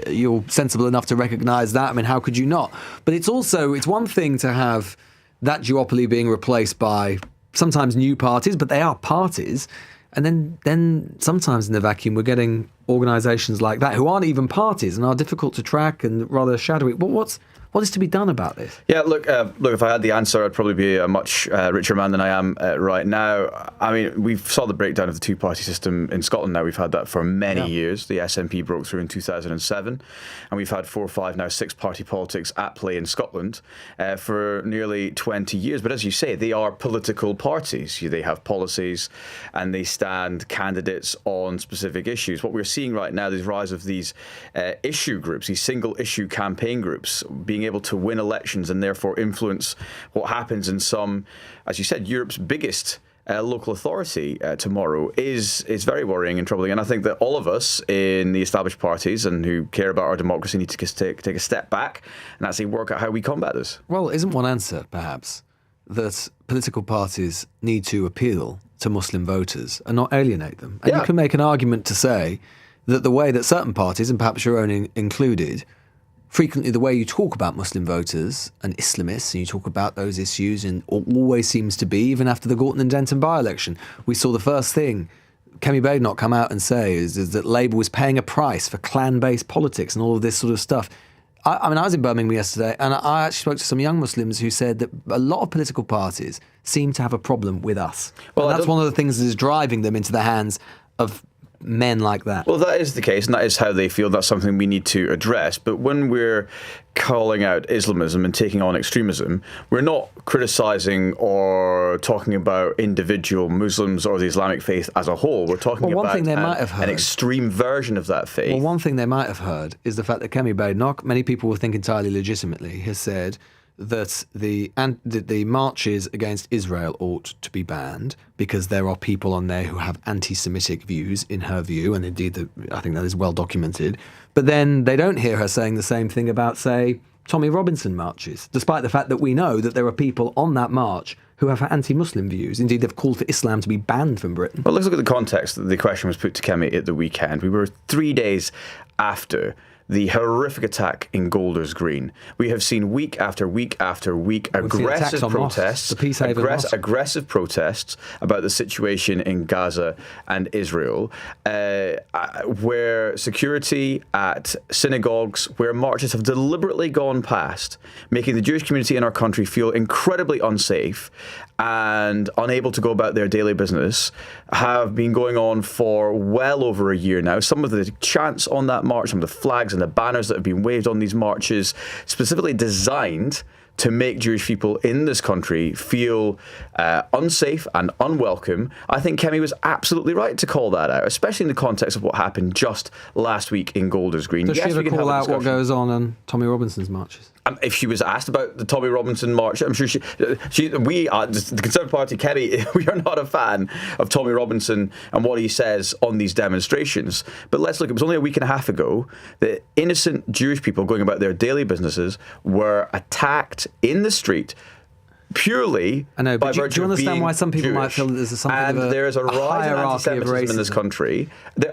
you're sensible enough to recognise that. How could you not? But it's one thing to have that duopoly being replaced by sometimes new parties, but they are parties. And then sometimes in the vacuum, we're getting organisations like that who aren't even parties and are difficult to track and rather shadowy. What is to be done about this? Yeah, look, if I had the answer, I'd probably be a much richer man than I am right now. We saw the breakdown of the two-party system in Scotland now. We've had that for many years. The SNP broke through in 2007, and we've had 4 or 5, now 6-party politics at play in Scotland for nearly 20 years. But as you say, they are political parties. They have policies, and they stand candidates on specific issues. What we're seeing right now, the rise of these issue groups, these single-issue campaign groups, being able to win elections and therefore influence what happens in some, as you said, Europe's biggest local authority tomorrow is very worrying and troubling. And I think that all of us in the established parties and who care about our democracy need to take a step back and actually work out how we combat this. Well, isn't one answer, perhaps, that political parties need to appeal to Muslim voters and not alienate them? And you can make an argument to say that the way that certain parties, and perhaps your own included, frequently the way you talk about Muslim voters and Islamists, and you talk about those issues, and always seems to be, even after the Gorton and Denton by-election, we saw the first thing Kemi Badenoch come out and say is that Labour was paying a price for clan-based politics and all of this sort of stuff. I was in Birmingham yesterday, and I actually spoke to some young Muslims who said that a lot of political parties seem to have a problem with us. Well, and that's one of the things that is driving them into the hands of men like that. Well, that is the case, and that is how they feel. That's something we need to address. But when we're calling out Islamism and taking on extremism, we're not criticising or talking about individual Muslims or the Islamic faith as a whole. We're talking about an extreme version of that faith. Well, one thing they might have heard is the fact that Kemi Badenoch, many people will think entirely legitimately, has said that the marches against Israel ought to be banned because there are people on there who have anti-Semitic views, in her view, and indeed I think that is well documented. But then they don't hear her saying the same thing about, say, Tommy Robinson marches, despite the fact that we know that there are people on that march who have anti-Muslim views. Indeed, they've called for Islam to be banned from Britain. Well, let's look at the context that the question was put to Kemi at the weekend. We were 3 days after the horrific attack in Golders Green. We have seen week after week after week aggressive protests, aggressive protests about the situation in Gaza and Israel, where security at synagogues, where marches have deliberately gone past, making the Jewish community in our country feel incredibly unsafe and unable to go about their daily business, have been going on for well over a year now. Some of the chants on that march, some of the flags and the banners that have been waved on these marches, specifically designed to make Jewish people in this country feel unsafe and unwelcome. I think Kemi was absolutely right to call that out, especially in the context of what happened just last week in Golders Green. Does she ever call out what goes on Tommy Robinson's marches? If she was asked about the Tommy Robinson march, I'm sure we are, the Conservative Party, Kemi, we are not a fan of Tommy Robinson and what he says on these demonstrations. But let's look, it was only a week and a half ago that innocent Jewish people going about their daily businesses were attacked in the street purely by virtue of do you understand being why some people Jewish. might feel that there's something and of a there is a rise in hierarchy of anti-Semitism in this racism? country?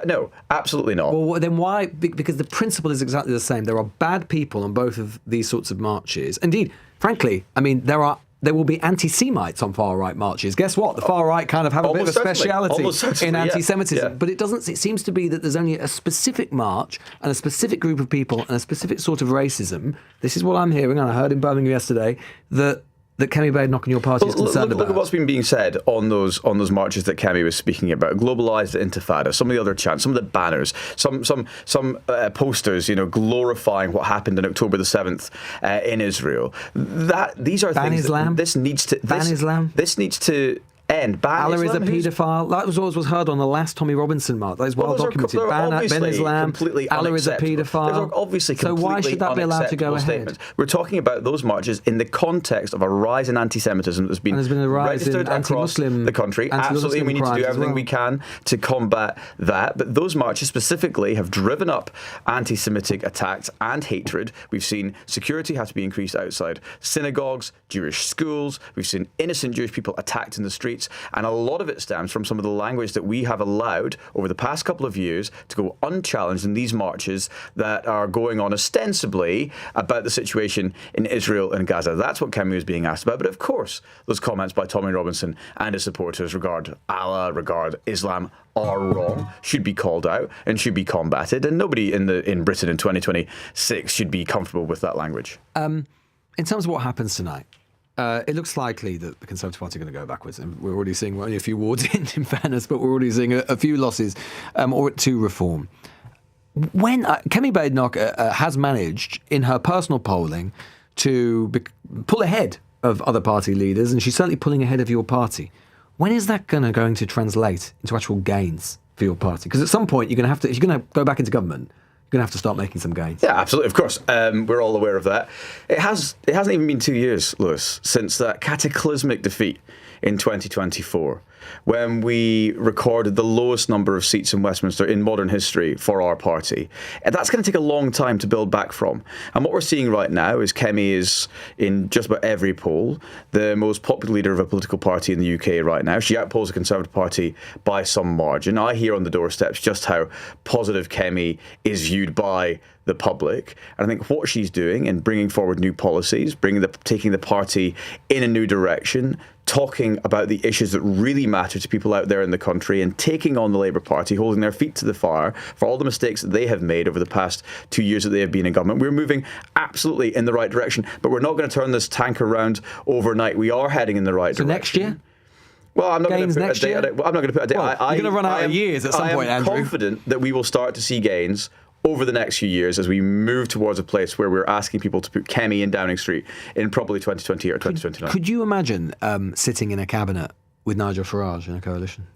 No, absolutely not. Well, then why? Because the principle is exactly the same. There are bad people on both of these sorts of marches. Indeed, frankly, I mean, there will be anti-Semites on far-right marches. Guess what? The far-right kind of have a bit of a speciality in anti-Semitism. Yeah. But it seems to be that there's only a specific march and a specific group of people and a specific sort of racism. This is what I'm hearing, and I heard in Birmingham yesterday, that Kemi Badenoch and your party is concerned about. Look at what's been being said on those marches that Kemi was speaking about. Globalised Intifada, some of the other chants, some of the banners, some posters, glorifying what happened on October the 7th in Israel. These are ban things Islam. This needs to ban Islam. This needs to end. Allah is a paedophile. That was what was heard on the last Tommy Robinson march. That is well documented. Ban Islam. Allah is a paedophile. Those are obviously completely so why should that be allowed to go ahead? We're talking about those marches in the context of a rise in anti-Semitism that's been registered across the country. Absolutely, we need to do everything we can to combat that. But those marches specifically have driven up anti-Semitic attacks and hatred. We've seen security have to be increased outside synagogues, Jewish schools. We've seen innocent Jewish people attacked in the streets. And a lot of it stems from some of the language that we have allowed over the past couple of years to go unchallenged in these marches that are going on ostensibly about the situation in Israel and Gaza. That's what Kemi was being asked about. But of course, those comments by Tommy Robinson and his supporters regard Allah, regard Islam, are wrong, should be called out and should be combated. And nobody in Britain in 2026 should be comfortable with that language. In terms of what happens tonight, it looks likely that the Conservative Party are going to go backwards, and we're already seeing only a few wards in fairness, but we're already seeing a few losses to reform. When Kemi Badenoch has managed, in her personal polling, to pull ahead of other party leaders, and she's certainly pulling ahead of your party. When is that going to translate into actual gains for your party? Because at some point you're going to have to, if you're going to go back into government, you're going to have to start making some gains. Yeah, absolutely. Of course, we're all aware of that. It hasn't even been 2 years, Lewis, since that cataclysmic defeat in 2024, when we recorded the lowest number of seats in Westminster in modern history for our party. And that's going to take a long time to build back from. And what we're seeing right now is Kemi is in just about every poll the most popular leader of a political party in the UK right now. She outpolls the Conservative Party by some margin. I hear on the doorsteps just how positive Kemi is viewed by the public. And I think what she's doing in bringing forward new policies, taking the party in a new direction, talking about the issues that really matter to people out there in the country, and taking on the Labour Party, holding their feet to the fire for all the mistakes that they have made over the past 2 years that they have been in government. We're moving absolutely in the right direction, but we're not going to turn this tank around overnight. We are heading in the right direction. Next year? Well, I'm not going to put next a date year? on it. I'm not going to put a date. Well, you're going to run out of years at some point, Andrew. I am confident that we will start to see gains over the next few years as we move towards a place where we're asking people to put Kemi in Downing Street in probably 2028 or 2029. Could you imagine sitting in a cabinet with Nigel Farage in a coalition?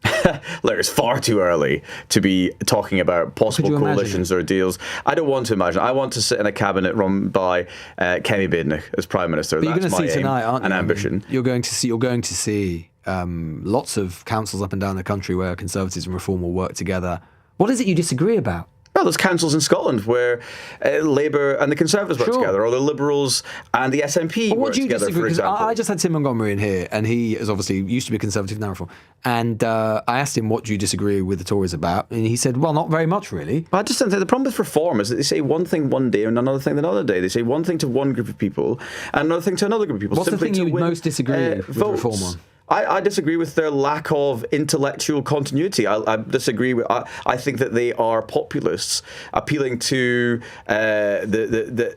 Look, it's far too early to be talking about possible coalitions or deals. I don't want to imagine. I want to sit in a cabinet run by Kemi Badenoch as Prime Minister. But That's you're going to see aim tonight, aren't you? and ambition. I mean, you're going to see lots of councils up and down the country where Conservatives and Reform will work together. What is it you disagree about? Well, there's councils in Scotland where Labour and the Conservatives work together, or the Liberals and the SNP work together, for example. I just had Tim Montgomery in here, and he is obviously used to be a Conservative, now Reform. And I asked him, what do you disagree with the Tories about? And he said, well, not very much, really. I just think the problem with Reform is that they say one thing one day and another thing another day. They say one thing to one group of people and another thing to another group of people. What's the thing you most disagree with Reform on? I disagree with their lack of intellectual continuity. I disagree with. I think that they are populists, appealing to the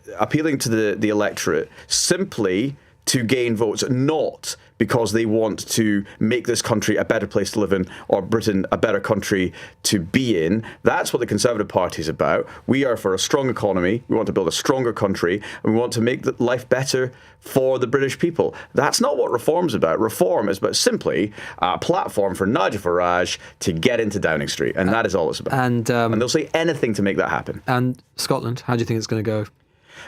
electorate simply to gain votes, not because they want to make this country a better place to live in, or Britain a better country to be in. That's what the Conservative Party is about. We are for a strong economy. We want to build a stronger country, and we want to make life better for the British people. That's not what Reform's about. Reform is about simply a platform for Nigel Farage to get into Downing Street, and that is all it's about. And they'll say anything to make that happen. And Scotland, how do you think it's going to go?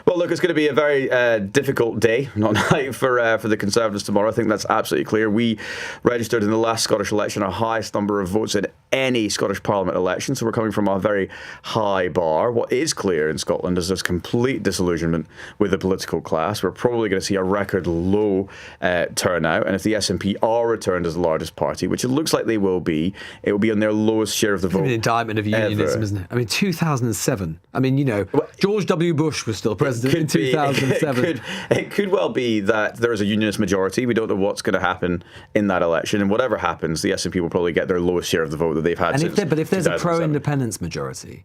Well, look, it's going to be a very difficult day, not night, for the Conservatives tomorrow. I think that's absolutely clear. We registered in the last Scottish election our highest number of votes in any Scottish Parliament election, so we're coming from a very high bar. What is clear in Scotland is there's complete disillusionment with the political class. We're probably going to see a record low turnout, and if the SNP are returned as the largest party, which it looks like they will be, it will be on their lowest share of the vote. An indictment of unionism, isn't it? I mean, 2007. I mean, you know, George W. Bush was still president in 2007. It could well be that there is a unionist majority. We don't know what's going to happen in that election, and whatever happens, the SNP will probably get their lowest share of the vote that they've had since 2007. But if there's a pro-independence majority,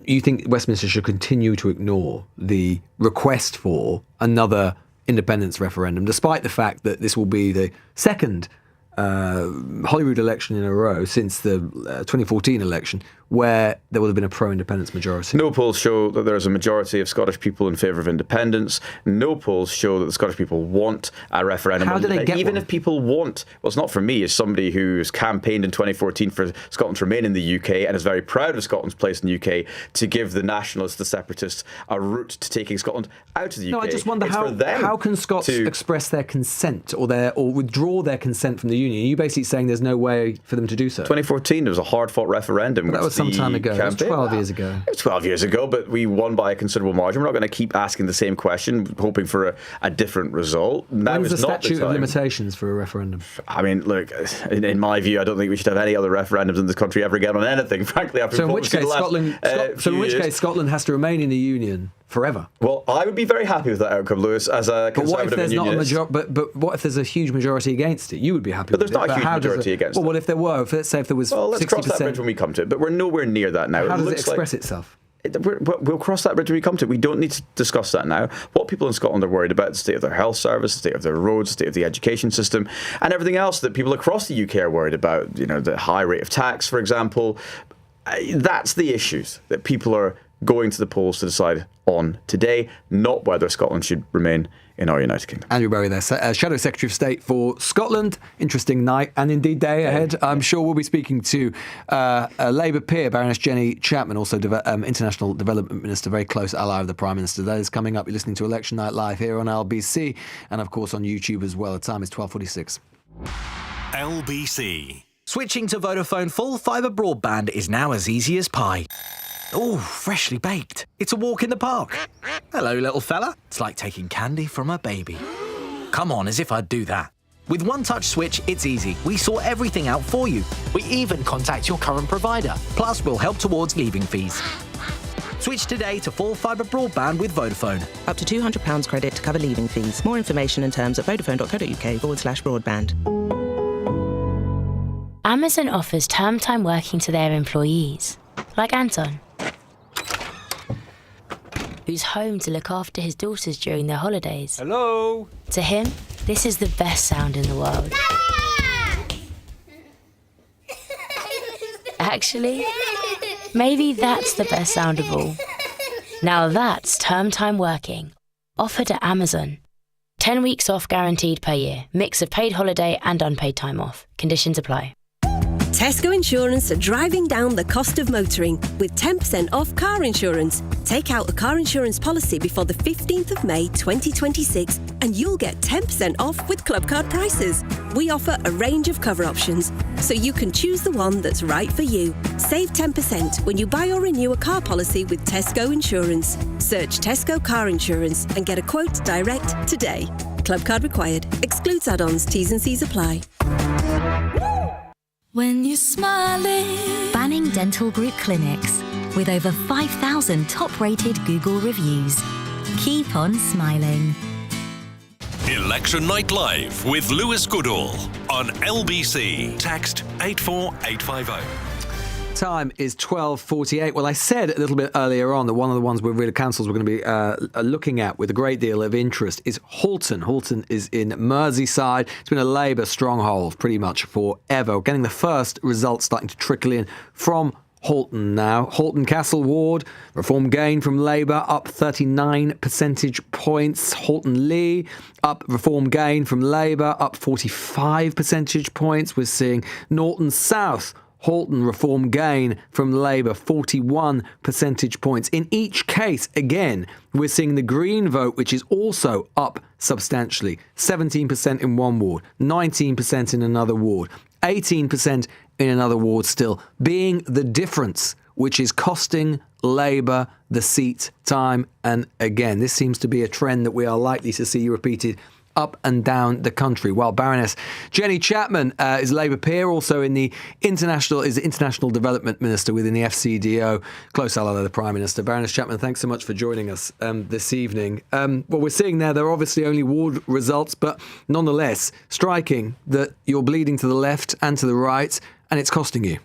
you think Westminster should continue to ignore the request for another independence referendum, despite the fact that this will be the second Holyrood election in a row since the 2014 election where there would have been a pro-independence majority? No polls show that there is a majority of Scottish people in favour of independence. No polls show that the Scottish people want a referendum. How do they get Even one? if people want, well, it's not for me as somebody who's campaigned in 2014 for Scotland to remain in the UK and is very proud of Scotland's place in the UK, to give the nationalists, the separatists, a route to taking Scotland out of the UK. No, I just wonder It's how for them can Scots express their consent or withdraw their consent from the union? Are you basically saying there's no way for them to do so? 2014, there was a hard-fought referendum. But that was some time ago. It was 12 years ago. It was 12 years ago, but we won by a considerable margin. We're not going to keep asking the same question, hoping for a different result. Now When's is the not statute the of time. limitations for a referendum? I mean, look, in my view, I don't think we should have any other referendums in this country ever again on anything, frankly. After So in what which we've seen case, the last, few years. Scotland has to remain in the union forever? Well, I would be very happy with that outcome, Lewis, as a But what if Conservative there's and not a unionist. majority? But what if there's a huge majority against it? You would be happy But with there's it. not a huge majority against Well, what if there were? Let's say if there was 60%. Well, let's cross that bridge when we come to it, but we're nowhere near that now. How does it looks express like itself? We'll cross that bridge when we come to it. We don't need to discuss that now. What people in Scotland are worried about, the state of their health service, the state of their roads, the state of the education system, and everything else that people across the UK are worried about. You know, the high rate of tax, for example. That's the issues that people are going to the polls to decide on today, not whether Scotland should remain in our United Kingdom. Andrew Barry there, Shadow Secretary of State for Scotland. Interesting night and indeed day ahead. I'm sure we'll be speaking to a Labour peer, Baroness Jenny Chapman, also International Development Minister, very close ally of the Prime Minister. That is coming up. You're listening to Election Night Live here on LBC and, of course, on YouTube as well. The time is 12:46. LBC. Switching to Vodafone full fibre broadband is now as easy as pie. Oh, freshly baked. It's a walk in the park. Hello, little fella. It's like taking candy from a baby. Come on, as if I'd do that. With One Touch Switch, it's easy. We sort everything out for you. We even contact your current provider. Plus, we'll help towards leaving fees. Switch today to full fibre broadband with Vodafone. Up to £200 credit to cover leaving fees. More information and terms at vodafone.co.uk/broadband. Amazon offers term time working to their employees, like Anton, who's home to look after his daughters during their holidays. Hello? To him, this is the best sound in the world. Actually, maybe that's the best sound of all. Now that's term time working, offered at Amazon. 10 weeks off guaranteed per year. Mix of paid holiday and unpaid time off. Conditions apply. Tesco Insurance are driving down the cost of motoring with 10% off car insurance. Take out a car insurance policy before the 15th of May 2026 and you'll get 10% off with Club Card prices. We offer a range of cover options, so you can choose the one that's right for you. Save 10% when you buy or renew a car policy with Tesco Insurance. Search Tesco Car Insurance and get a quote direct today. Club Card required. Excludes add-ons. T's and C's apply. When you're smiling. Banning Dental Group clinics with over 5,000 top-rated Google reviews. Keep on smiling. Election Night Live with Lewis Goodall on LBC. Text 84850. Time is 12:48. Well, I said a little bit earlier on that one of the ones we're really councils we're going to be looking at with a great deal of interest is Halton. Halton is in Merseyside. It's been a Labour stronghold pretty much forever. We're getting the first results starting to trickle in from Halton now. Halton Castle Ward, Reform gain from Labour, up 39 percentage points. Halton Lee, up Reform gain from Labour, up 45 percentage points. We're seeing Norton South, Halton Reform gain from Labour, 41 percentage points. In each case, again, we're seeing the Green vote, which is also up substantially. 17% in one ward, 19% in another ward, 18% in another ward still, being the difference, which is costing Labour the seat time and again. This seems to be a trend that we are likely to see repeated up and down the country. While Baroness Jenny Chapman is a Labour peer, also in the International Development Minister within the FCDO, close ally of the Prime Minister. Baroness Chapman, thanks so much for joining us this evening. What we're seeing there are obviously only ward results, but nonetheless striking that you're bleeding to the left and to the right, and it's costing you.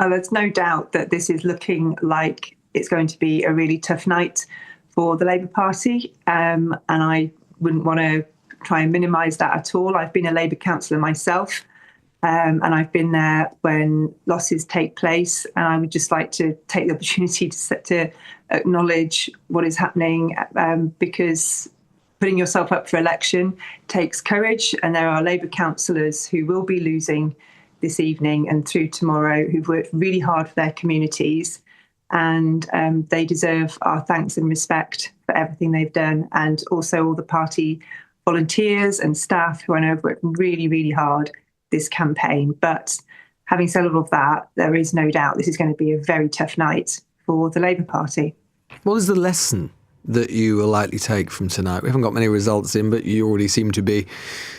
There's no doubt that this is looking like it's going to be a really tough night for the Labour Party, and I wouldn't want to try and minimise that at all. I've been a Labour councillor myself, and I've been there when losses take place, and I would just like to take the opportunity to acknowledge what is happening, because putting yourself up for election takes courage, and there are Labour councillors who will be losing this evening and through tomorrow who've worked really hard for their communities, and they deserve our thanks and respect for everything they've done, and also all the party volunteers and staff who I know have worked really, really hard this campaign. But having said all of that, there is no doubt this is going to be a very tough night for the Labour Party. What is the lesson that you will likely take from tonight? We haven't got many results in, but you already seem to be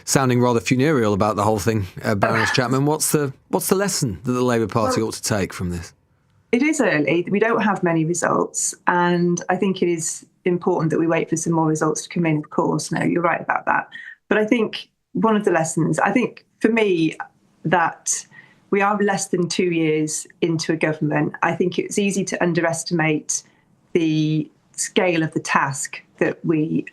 sounding rather funereal about the whole thing, Baroness Chapman. What's the lesson that the Labour Party ought to take from this? It is early. We don't have many results, and I think it is important that we wait for some more results to come in, of course. No, you're right about that. But I think one of the lessons, I think for me, that we are less than 2 years into a government. I think it's easy to underestimate the scale of the task that we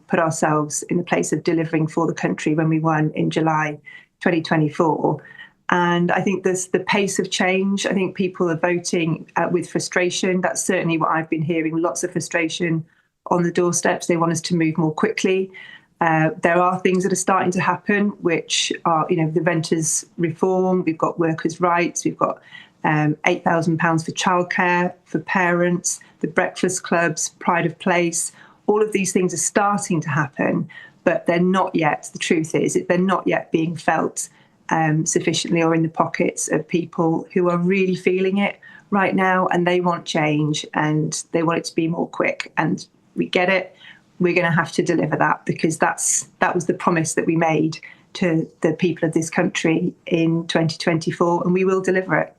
put ourselves in the place of delivering for the country when we won in July 2024. And I think there's the pace of change. I think people are voting with frustration. That's certainly what I've been hearing, lots of frustration on the doorsteps. They want us to move more quickly. There are things that are starting to happen, which are, the renters reform. We've got workers' rights. We've got £8,000 for childcare for parents, the breakfast clubs, pride of place. All of these things are starting to happen. but they're not yet, the truth is, they're not yet being felt sufficiently or in the pockets of people who are really feeling it right now, and they want change and they want it to be more quick. And we get it. We're going to have to deliver that, because that was the promise that we made to the people of this country in 2024, and we will deliver it.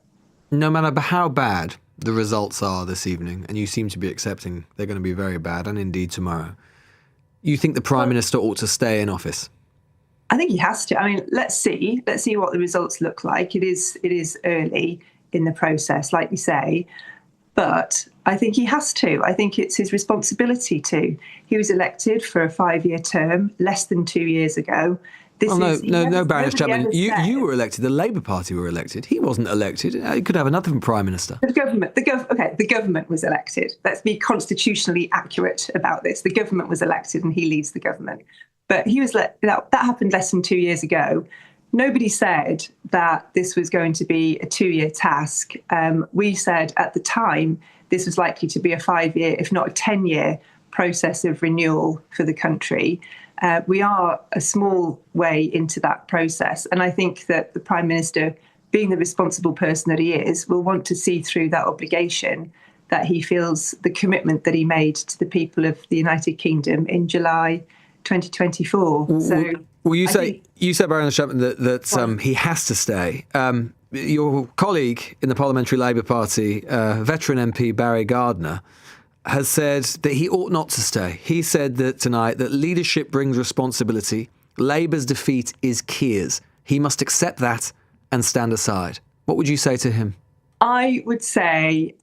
No matter how bad the results are this evening, and you seem to be accepting they're going to be very bad, and indeed tomorrow, you think the Prime Minister ought to stay in office? I think he has to. I mean, let's see what the results look like. It is early in the process, like we say, but I think he has to. I think it's his responsibility to. He was elected for a 5-year term less than 2 years ago. No, Baroness Chapman. You were elected. The Labour Party were elected. He wasn't elected. He could have another Prime Minister. The government was elected. Let's be constitutionally accurate about this. The government was elected, and he leads the government. But he was that happened less than 2 years ago. Nobody said that this was going to be a 2-year task. We said at the time this was likely to be a 5-year, if not a 10-year, process of renewal for the country. We are a small way into that process. And I think that the Prime Minister, being the responsible person that he is, will want to see through that obligation, that he feels the commitment that he made to the people of the United Kingdom in July 2024. Well, you said, Baroness Chapman, that he has to stay. Your colleague in the Parliamentary Labour Party, veteran MP Barry Gardiner, has said that he ought not to stay. He said that tonight that leadership brings responsibility. Labour's defeat is Keir's. He must accept that and stand aside. What would you say to him? I would say,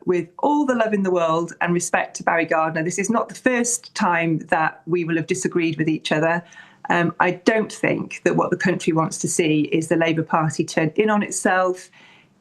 with all the love in the world and respect to Barry Gardiner, this is not the first time that we will have disagreed with each other. I don't think that what the country wants to see is the Labour Party turn in on itself,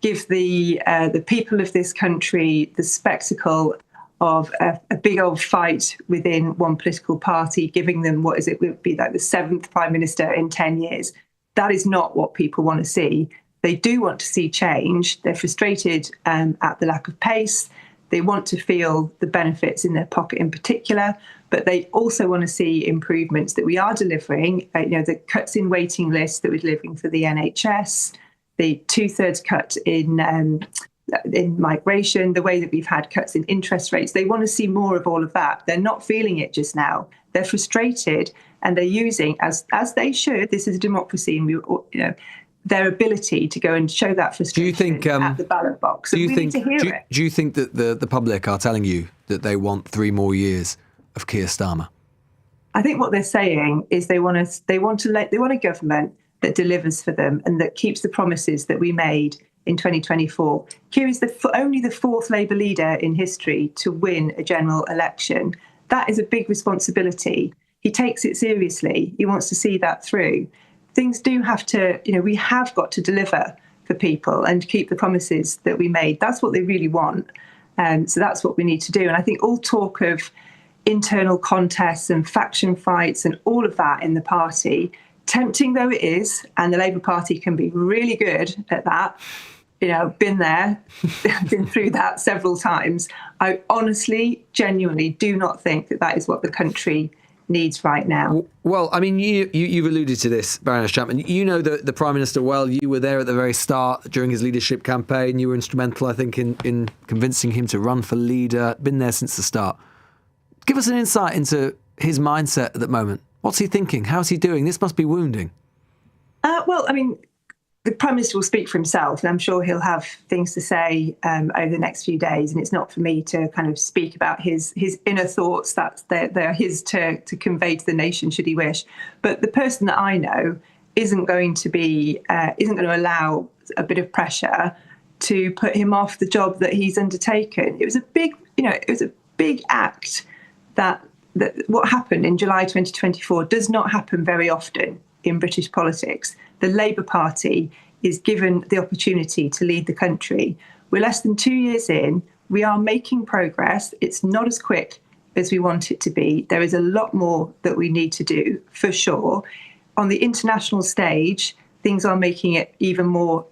give the people of this country the spectacle of a big old fight within one political party, giving them would be like the 7th Prime Minister in 10 years. That is not what people want to see. They do want to see change. They're frustrated at the lack of pace. They want to feel the benefits in their pocket in particular, but they also want to see improvements that we are delivering. The cuts in waiting lists that we're delivering for the NHS, the 2/3 cut in migration, the way that we've had cuts in interest rates. They want to see more of all of that. They're not feeling it just now. They're frustrated, and they're using, as they should, this is a democracy, and their ability to go and show that frustration at the ballot box. So we need to hear it. Do you think that the public are telling you that they want 3 more years of Keir Starmer? I think what they're saying is they want a government that delivers for them and that keeps the promises that we made in 2024. Keir is only the 4th Labour leader in history to win a general election. That is a big responsibility. He takes it seriously. He wants to see that through. Things do have to, we have got to deliver for people and keep the promises that we made. That's what they really want. So that's what we need to do. And I think all talk of internal contests and faction fights and all of that in the party, tempting though it is, and the Labour Party can be really good at that. Been there, been through that several times. I honestly, genuinely do not think that is what the country needs right now. Well, I mean, you've alluded to this, Baroness Chapman. You know the Prime Minister well. You were there at the very start during his leadership campaign. You were instrumental, I think, in convincing him to run for leader. Been there since the start. Give us an insight into his mindset at the moment. What's he thinking? How's he doing? This must be wounding. Well, I mean, the Prime Minister will speak for himself, and I'm sure he'll have things to say over the next few days. And it's not for me to kind of speak about his inner thoughts. They're his to convey to the nation, should he wish. But the person that I know isn't going to allow a bit of pressure to put him off the job that he's undertaken. It was a big act that what happened in July 2024 does not happen very often in British politics. The Labour Party is given the opportunity to lead the country. We're less than 2 years in. We are making progress. It's not as quick as we want it to be. There is a lot more that we need to do, for sure. On the international stage, things are making it even more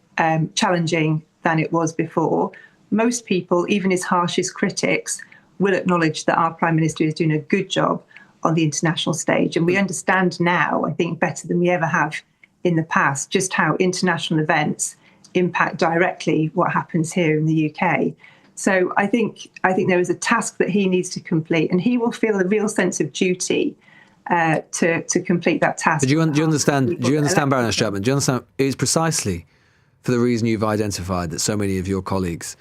challenging than it was before. Most people, even his harshest critics, will acknowledge that our Prime Minister is doing a good job on the international stage. And we understand now, I think, better than we ever have in the past, just how international events impact directly what happens here in the UK. So I think there is a task that he needs to complete, and he will feel a real sense of duty to complete that task. But do you understand, Baroness Chapman? Do you understand? It is precisely for the reason you've identified that so many of your colleagues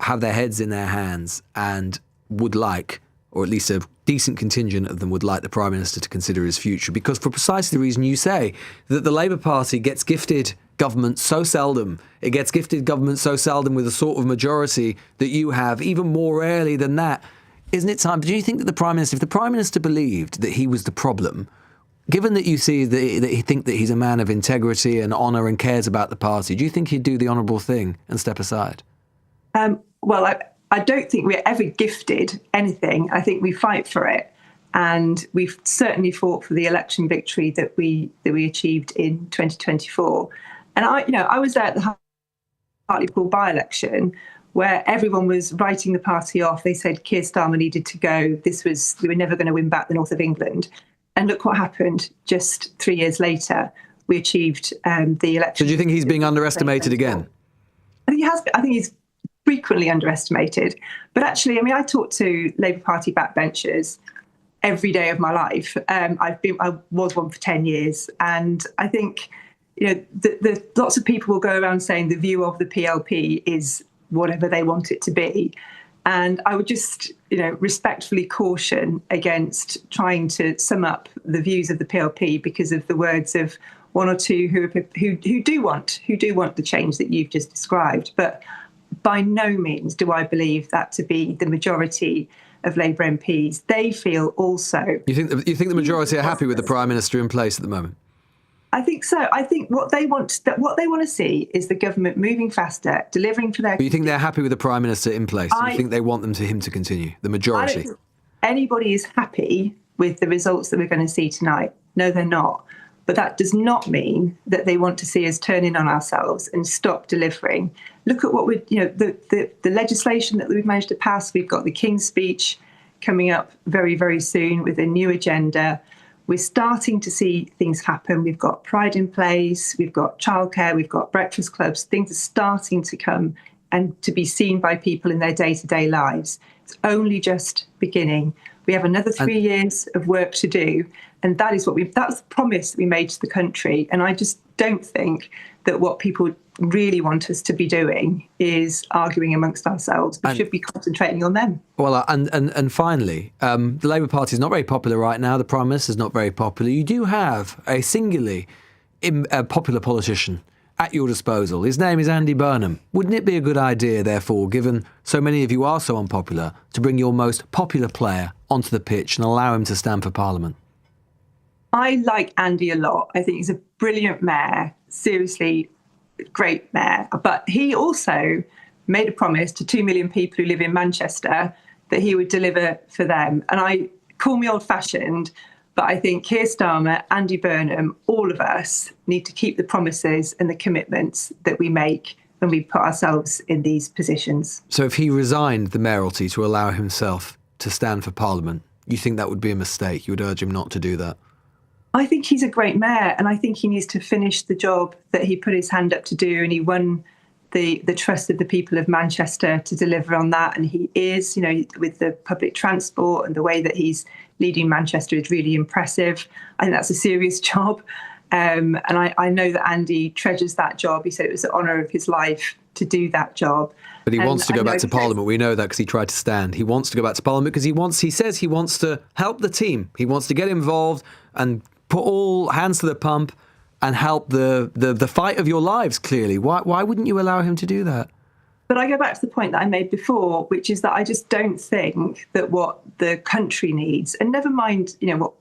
have their heads in their hands and would like, or at least a decent contingent of them would like the Prime Minister to consider his future, because for precisely the reason you say, that the Labour Party gets gifted government so seldom. It gets gifted government so seldom with the sort of majority that you have, even more rarely than that. Isn't it time? Do you think that the Prime Minister, if the Prime Minister believed that he was the problem, given that you see that he think that he's a man of integrity and honour and cares about the party, do you think he'd do the honourable thing and step aside? Well, I don't think we're ever gifted anything. I think we fight for it. And we've certainly fought for the election victory that we achieved in 2024. And I was there at the Hartlepool by-election where everyone was writing the party off. They said Keir Starmer needed to go. We were never going to win back the north of England. And look what happened just 3 years later. We achieved the election. So do you think he's being underestimated again? I think he has. I think he's frequently underestimated. But actually, I talk to Labour Party backbenchers every day of my life. I was one for 10 years. And I think, lots of people will go around saying the view of the PLP is whatever they want it to be. And I would just, respectfully caution against trying to sum up the views of the PLP because of the words of one or two who do want the change that you've just described. But by no means do I believe that to be the majority of Labour MPs. They feel also. You think the majority are happy with the Prime Minister in place at the moment? I think so. I think what they want to see is the government moving faster, delivering for their. But you think they're happy with the Prime Minister in place? You think they want him to continue? The majority. I don't think anybody is happy with the results that we're going to see tonight. No, they're not. But that does not mean that they want to see us turn in on ourselves and stop delivering. Look at what the legislation that we've managed to pass. We've got the King's Speech coming up very, very soon with a new agenda. We're starting to see things happen. We've got Pride in place. We've got childcare. We've got breakfast clubs. Things are starting to come and to be seen by people in their day-to-day lives. It's only just beginning. We have another 3 years of work to do. And that is that's the promise that we made to the country. And I just don't think that what people really want us to be doing is arguing amongst ourselves. We should be concentrating on them. Well, and finally, the Labour Party is not very popular right now. The Prime Minister is not very popular. You do have a singularly popular politician at your disposal. His name is Andy Burnham. Wouldn't it be a good idea, therefore, given so many of you are so unpopular, to bring your most popular player onto the pitch and allow him to stand for Parliament? I like Andy a lot. I think he's a brilliant mayor, seriously great mayor. But he also made a promise to 2 million people who live in Manchester that he would deliver for them. And call me old-fashioned, but I think Keir Starmer, Andy Burnham, all of us need to keep the promises and the commitments that we make when we put ourselves in these positions. So if he resigned the mayoralty to allow himself to stand for Parliament, you think that would be a mistake? You would urge him not to do that? I think he's a great mayor, and I think he needs to finish the job that he put his hand up to do, and he won the trust of the people of Manchester to deliver on that. And he is, with the public transport and the way that he's leading Manchester is really impressive. I think that's a serious job. And I know that Andy treasures that job. He said it was the honour of his life to do that job. But he wants to go back to Parliament. We know that because he tried to stand. He wants to go back to Parliament because he says he wants to help the team. He wants to get involved and put all hands to the pump and help the fight of your lives, clearly. Why wouldn't you allow him to do that? But I go back to the point that I made before, which is that I just don't think that what the country needs, and never mind, what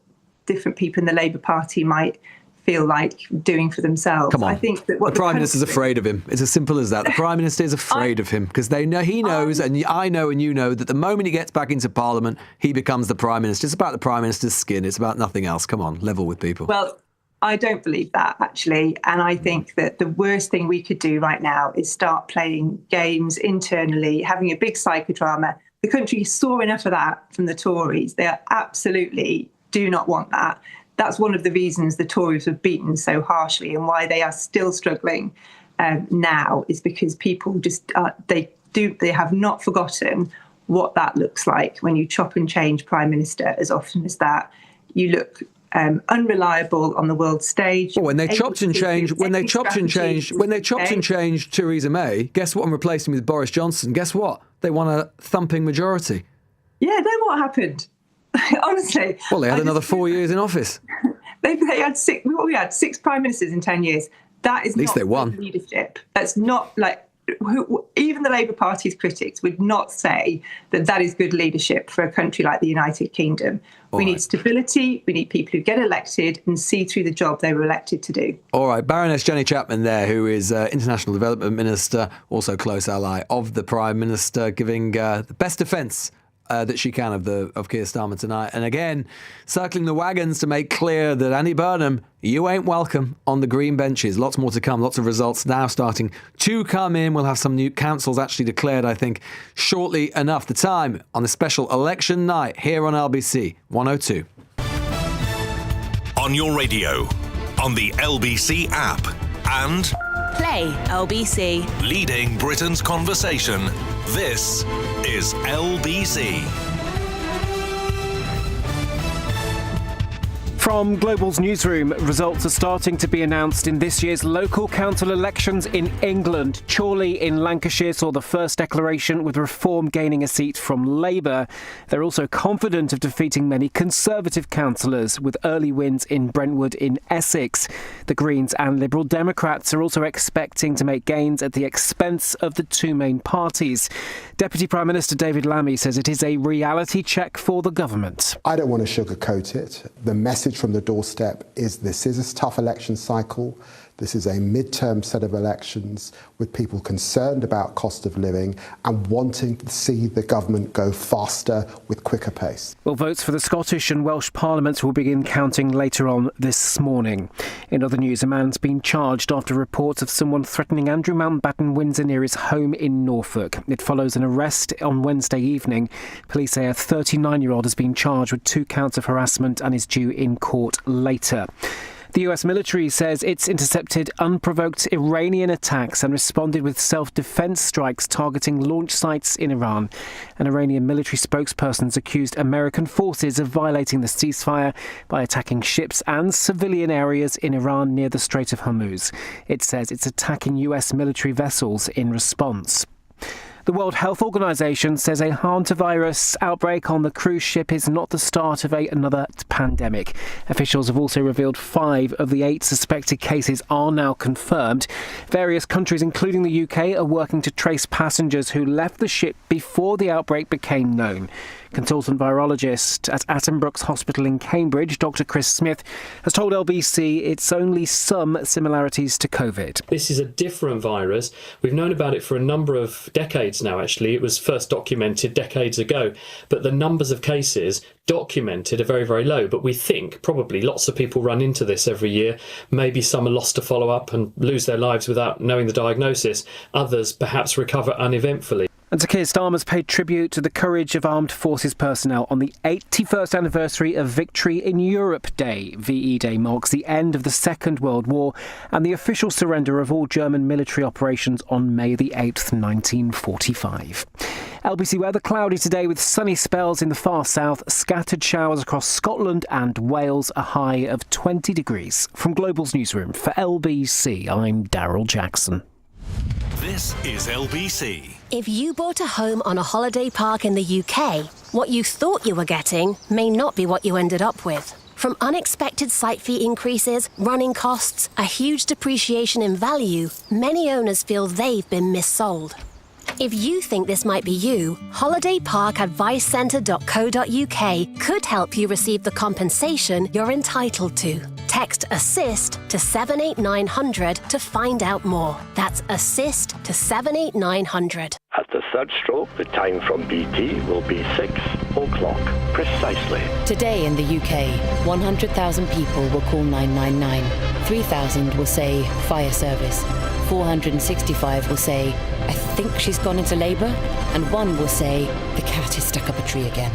different people in the Labour Party might feel like doing for themselves. Come on. I think that what the Prime Minister's afraid of him. It's as simple as that. The Prime Minister is afraid of him because he knows, and I know and you know, that the moment he gets back into Parliament, he becomes the Prime Minister. It's about the Prime Minister's skin. It's about nothing else. Come on, level with people. Well, I don't believe that, actually. And I think that the worst thing we could do right now is start playing games internally, having a big psychodrama. The country saw enough of that from the Tories. They are absolutely do not want that. That's one of the reasons the Tories were beaten so harshly, and why they are still struggling now is because people just they have not forgotten what that looks like when you chop and change Prime Minister as often as that. You look unreliable on the world stage. When they chopped and changed Theresa May, guess what? I'm replacing with Boris Johnson. Guess what? They won a thumping majority. Yeah, then what happened? Honestly. Well, they had another 4 years in office. They had six. We had 6 prime ministers in 10 years. That is at least not they won. Leadership. That's not like. Even the Labour Party's critics would not say that is good leadership for a country like the United Kingdom. We need stability. We need people who get elected and see through the job they were elected to do. All right, Baroness Jenny Chapman there, who is International Development Minister, also close ally of the Prime Minister, giving the best defence that she can of Keir Starmer tonight. And again, circling the wagons to make clear that Andy Burnham, you ain't welcome on the green benches. Lots more to come, lots of results now starting to come in. We'll have some new councils actually declared, I think, shortly enough. The time on the special election night here on LBC 102. On your radio, on the LBC app, and Play LBC. leading Britain's conversation. This is LBC. From Global's newsroom, results are starting to be announced in this year's local council elections in England. Chorley in Lancashire saw the first declaration, with Reform gaining a seat from Labour. They're also confident of defeating many Conservative councillors, with early wins in Brentwood in Essex. The Greens and Liberal Democrats are also expecting to make gains at the expense of the two main parties. Deputy Prime Minister David Lammy says it is a reality check for the government. I don't want to sugarcoat it. The message from the doorstep is this is a tough election cycle. This is a midterm set of elections with people concerned about cost of living and wanting to see the government go faster with quicker pace. Well, votes for the Scottish and Welsh parliaments will begin counting later on this morning. In other news, a man's been charged after reports of someone threatening Andrew Mountbatten Windsor near his home in Norfolk. It follows an arrest on Wednesday evening. Police say a 39-year-old has been charged with 2 counts of harassment and is due in court later. The US military says it's intercepted unprovoked Iranian attacks and responded with self-defense strikes targeting launch sites in Iran. An Iranian military spokesperson has accused American forces of violating the ceasefire by attacking ships and civilian areas in Iran near the Strait of Hormuz. It says it's attacking US military vessels in response. The World Health Organization says a hantavirus outbreak on the cruise ship is not the start of another pandemic. Officials have also revealed 5 of the 8 suspected cases are now confirmed. Various countries, including the UK, are working to trace passengers who left the ship before the outbreak became known. Consultant virologist at Attenborough Hospital in Cambridge, Dr. Chris Smith, has told LBC it's only some similarities to COVID. This is a different virus. We've known about it for a number of decades now, actually. It was first documented decades ago, but the numbers of cases documented are very, very low. But we think probably lots of people run into this every year. Maybe some are lost to follow up and lose their lives without knowing the diagnosis. Others perhaps recover uneventfully. And Sir Keir Starmer's paid tribute to the courage of armed forces personnel on the 81st anniversary of Victory in Europe Day. VE Day marks the end of the Second World War and the official surrender of all German military operations on May the 8th, 1945. LBC weather: cloudy today with sunny spells in the far south, scattered showers across Scotland and Wales, a high of 20 degrees. From Global's newsroom for LBC, I'm Daryl Jackson. This is LBC. If you bought a home on a holiday park in the UK, what you thought you were getting may not be what you ended up with. From unexpected site fee increases, running costs, a huge depreciation in value, many owners feel they've been missold. If you think this might be you, holidayparkadvicecentre.co.uk could help you receive the compensation you're entitled to. Text ASSIST to 78900 to find out more. That's ASSIST to 78900. At the third stroke, the time from BT will be 6 o'clock precisely. Today in the UK, 100,000 people will call 999. 3,000 will say fire service. 465 will say, I think she's gone into labour. And 1 will say, the cat is stuck up a tree again.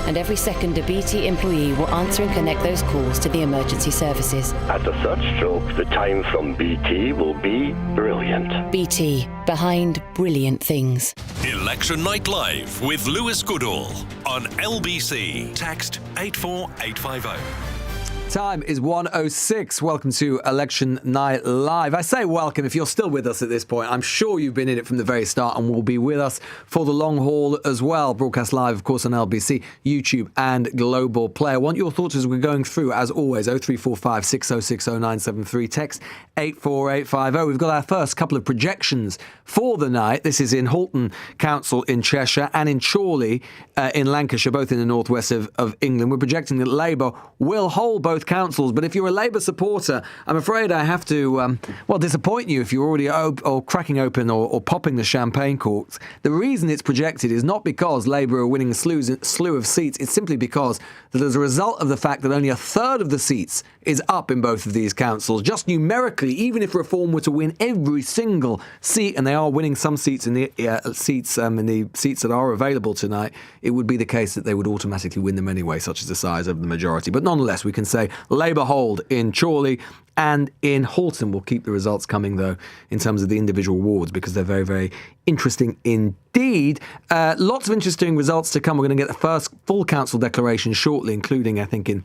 and every second a BT employee will answer and connect those calls to the emergency services. At the third stroke, the time from BT will be brilliant. BT, behind brilliant things. Election Night Live with Lewis Goodall on LBC. Text 84850. Time is 1:06. Welcome to Election Night Live. I say welcome if you're still with us at this point. I'm sure you've been in it from the very start and will be with us for the long haul as well. Broadcast live, of course, on LBC, YouTube and Global Player. I want your thoughts as we're going through, as always, 0345 6060 973. Text 84850. We've got our first couple of projections for the night. This is in Halton Council in Cheshire and in Chorley in Lancashire, both in the northwest of England. We're projecting that Labour will hold both councils, but if you're a Labour supporter, I'm afraid I have to, disappoint you if you're already cracking open or popping the champagne corks. The reason it's projected is not because Labour are winning a slew of seats. It's simply because that as a result of the fact that only a third of the seats is up in both of these councils, just numerically, even if Reform were to win every single seat, and they are winning some seats in the seats that are available tonight, it would be the case that they would automatically win them anyway, such as the size of the majority. But nonetheless, we can say Labour hold in Chorley and in Halton. We'll keep the results coming, though, in terms of the individual wards, because they're very, very interesting indeed. Lots of interesting results to come. We're going to get the first full council declaration shortly, including, I think, in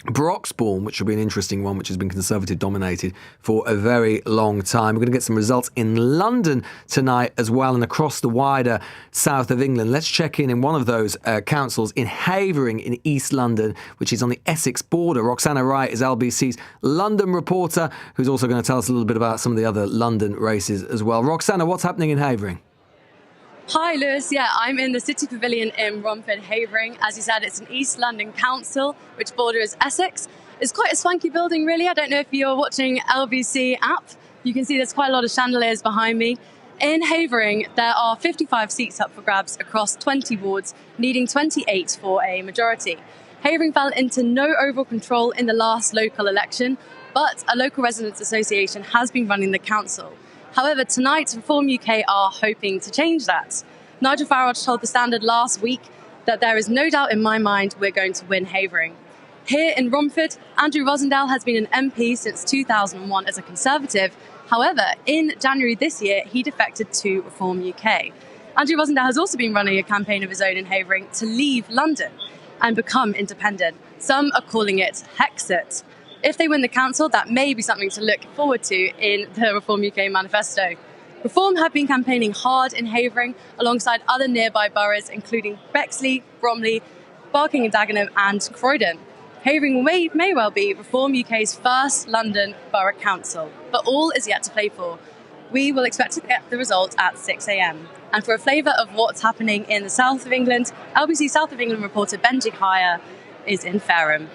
Broxbourne, which will be an interesting one, which has been Conservative dominated for a very long time. We're going to get some results in London tonight as well, and across the wider south of England. Let's check in one of those councils in Havering in East London, which is on the Essex border. Roxana Wright is LBC's London reporter, who's also going to tell us a little bit about some of the other London races as well. Roxana, what's happening in Havering? Hi Lewis, I'm in the City Pavilion in Romford, Havering. As you said, it's an East London council which borders Essex. It's quite a swanky building really. I don't know if you're watching LBC app. You can see there's quite a lot of chandeliers behind me. In Havering, there are 55 seats up for grabs across 20 wards, needing 28 for a majority. Havering fell into no overall control in the last local election, but a local residents association has been running the council. However, tonight, Reform UK are hoping to change that. Nigel Farage told The Standard last week that there is no doubt in my mind we're going to win Havering. Here in Romford, Andrew Rosendale has been an MP since 2001 as a Conservative. However, in January this year, he defected to Reform UK. Andrew Rosendale has also been running a campaign of his own in Havering to leave London and become independent. Some are calling it Hexit. If they win the council, that may be something to look forward to in the Reform UK manifesto. Reform have been campaigning hard in Havering alongside other nearby boroughs, including Bexley, Bromley, Barking and Dagenham and Croydon. Havering may well be Reform UK's first London Borough Council, but all is yet to play for. We will expect to get the result at 6 a.m. And for a flavour of what's happening in the south of England, LBC South of England reporter Benji Hire is in Fareham.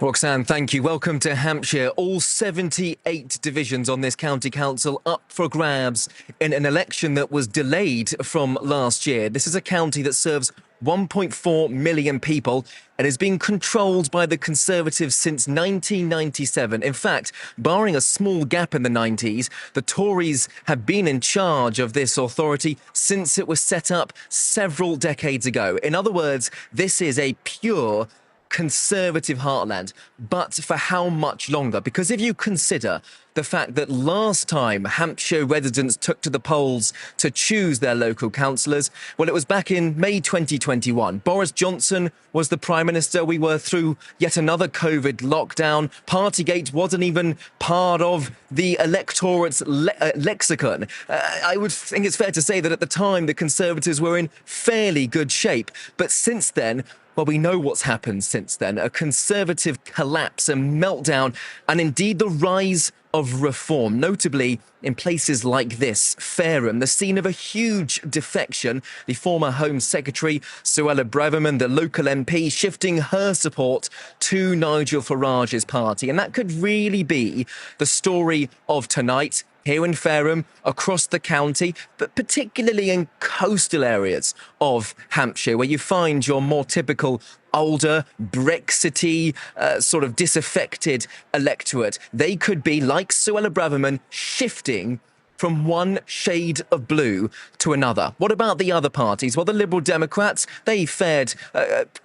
Roxanne, thank you. Welcome to Hampshire. All 78 divisions on this county council up for grabs in an election that was delayed from last year. This is a county that serves 1.4 million people and has been controlled by the Conservatives since 1997. In fact, barring a small gap in the 90s, the Tories have been in charge of this authority since it was set up several decades ago. In other words, this is a pure Conservative heartland, but for how much longer? Because if you consider the fact that last time Hampshire residents took to the polls to choose their local councillors, well, it was back in May 2021. Boris Johnson was the Prime Minister. We were through yet another COVID lockdown. Partygate wasn't even part of the electorate's lexicon. I would think it's fair to say that at the time the Conservatives were in fairly good shape. But since then, well, we know what's happened since then. A Conservative collapse, a meltdown, and indeed the rise of reform, notably in places like this, Fareham, the scene of a huge defection. The former Home Secretary, Suella Braverman, the local MP, shifting her support to Nigel Farage's party. And that could really be the story of tonight. Here in Fareham, across the county, but particularly in coastal areas of Hampshire, where you find your more typical older, Brexity, sort of disaffected electorate. They could be, like Suella Braverman, shifting from one shade of blue to another. What about the other parties? Well, the Liberal Democrats, they fared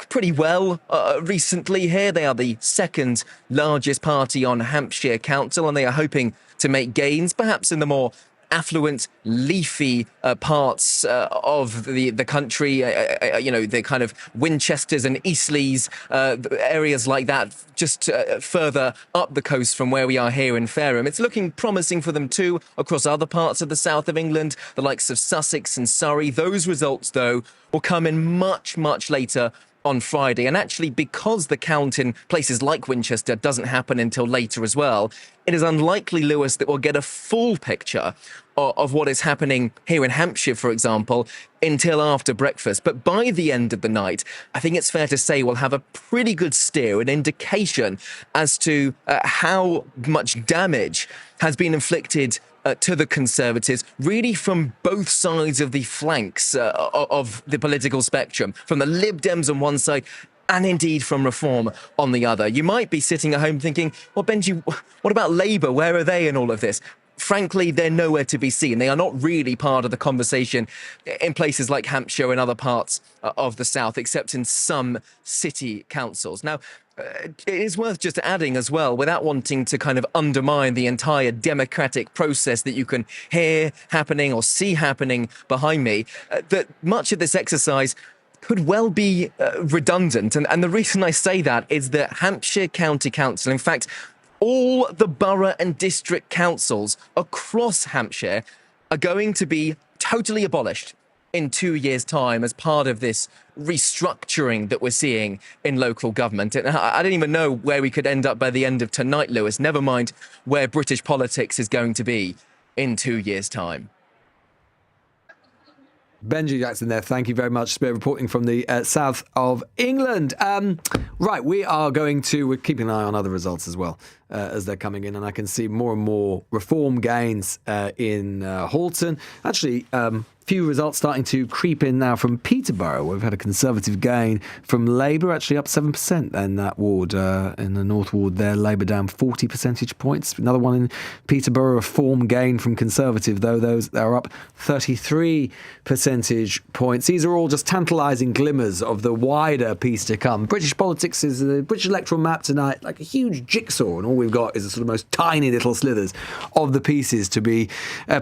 pretty well recently here. They are the second largest party on Hampshire Council, and they are hoping to make gains, perhaps in the more affluent, leafy parts of the country, the kind of Winchesters and Eastleys, areas like that, just further up the coast from where we are here in Fareham. It's looking promising for them too across other parts of the south of England, the likes of Sussex and Surrey. Those results, though, will come in much, much later on Friday. And actually, because the count in places like Winchester doesn't happen until later as well, it is unlikely, Lewis, that we'll get a full picture of what is happening here in Hampshire, for example, until after breakfast. But by the end of the night, I think it's fair to say we'll have a pretty good steer, an indication as to how much damage has been inflicted to the Conservatives, really from both sides of the flanks of the political spectrum, from the Lib Dems on one side and indeed from Reform on the other. You might be sitting at home thinking, well, Benji, what about Labour? Where are they in all of this? Frankly, they're nowhere to be seen. They are not really part of the conversation in places like Hampshire and other parts of the south, except in some city councils. Now, it is worth just adding as well, without wanting to kind of undermine the entire democratic process that you can hear happening or see happening behind me, that much of this exercise could well be redundant. And the reason I say that is that Hampshire County Council, in fact, all the borough and district councils across Hampshire are going to be totally abolished in 2 years' time as part of this restructuring that we're seeing in local government. And I don't even know where we could end up by the end of tonight, Lewis, never mind where British politics is going to be in 2 years' time. Benji Jackson there, thank you very much. Spirit reporting from the south of England. Right, we're keeping an eye on other results as well as they're coming in, and I can see more and more Reform gains in Halton. Actually, few results starting to creep in now from Peterborough. We've had a Conservative gain from Labour, actually up 7% in that ward, in the North Ward there. Labour down 40 percentage points. Another one in Peterborough, Reform gain from Conservative, though those are up 33 percentage points. These are all just tantalising glimmers of the wider piece to come. British politics is the British electoral map tonight, like a huge jigsaw, and all we've got is the sort of most tiny little slithers of the pieces to be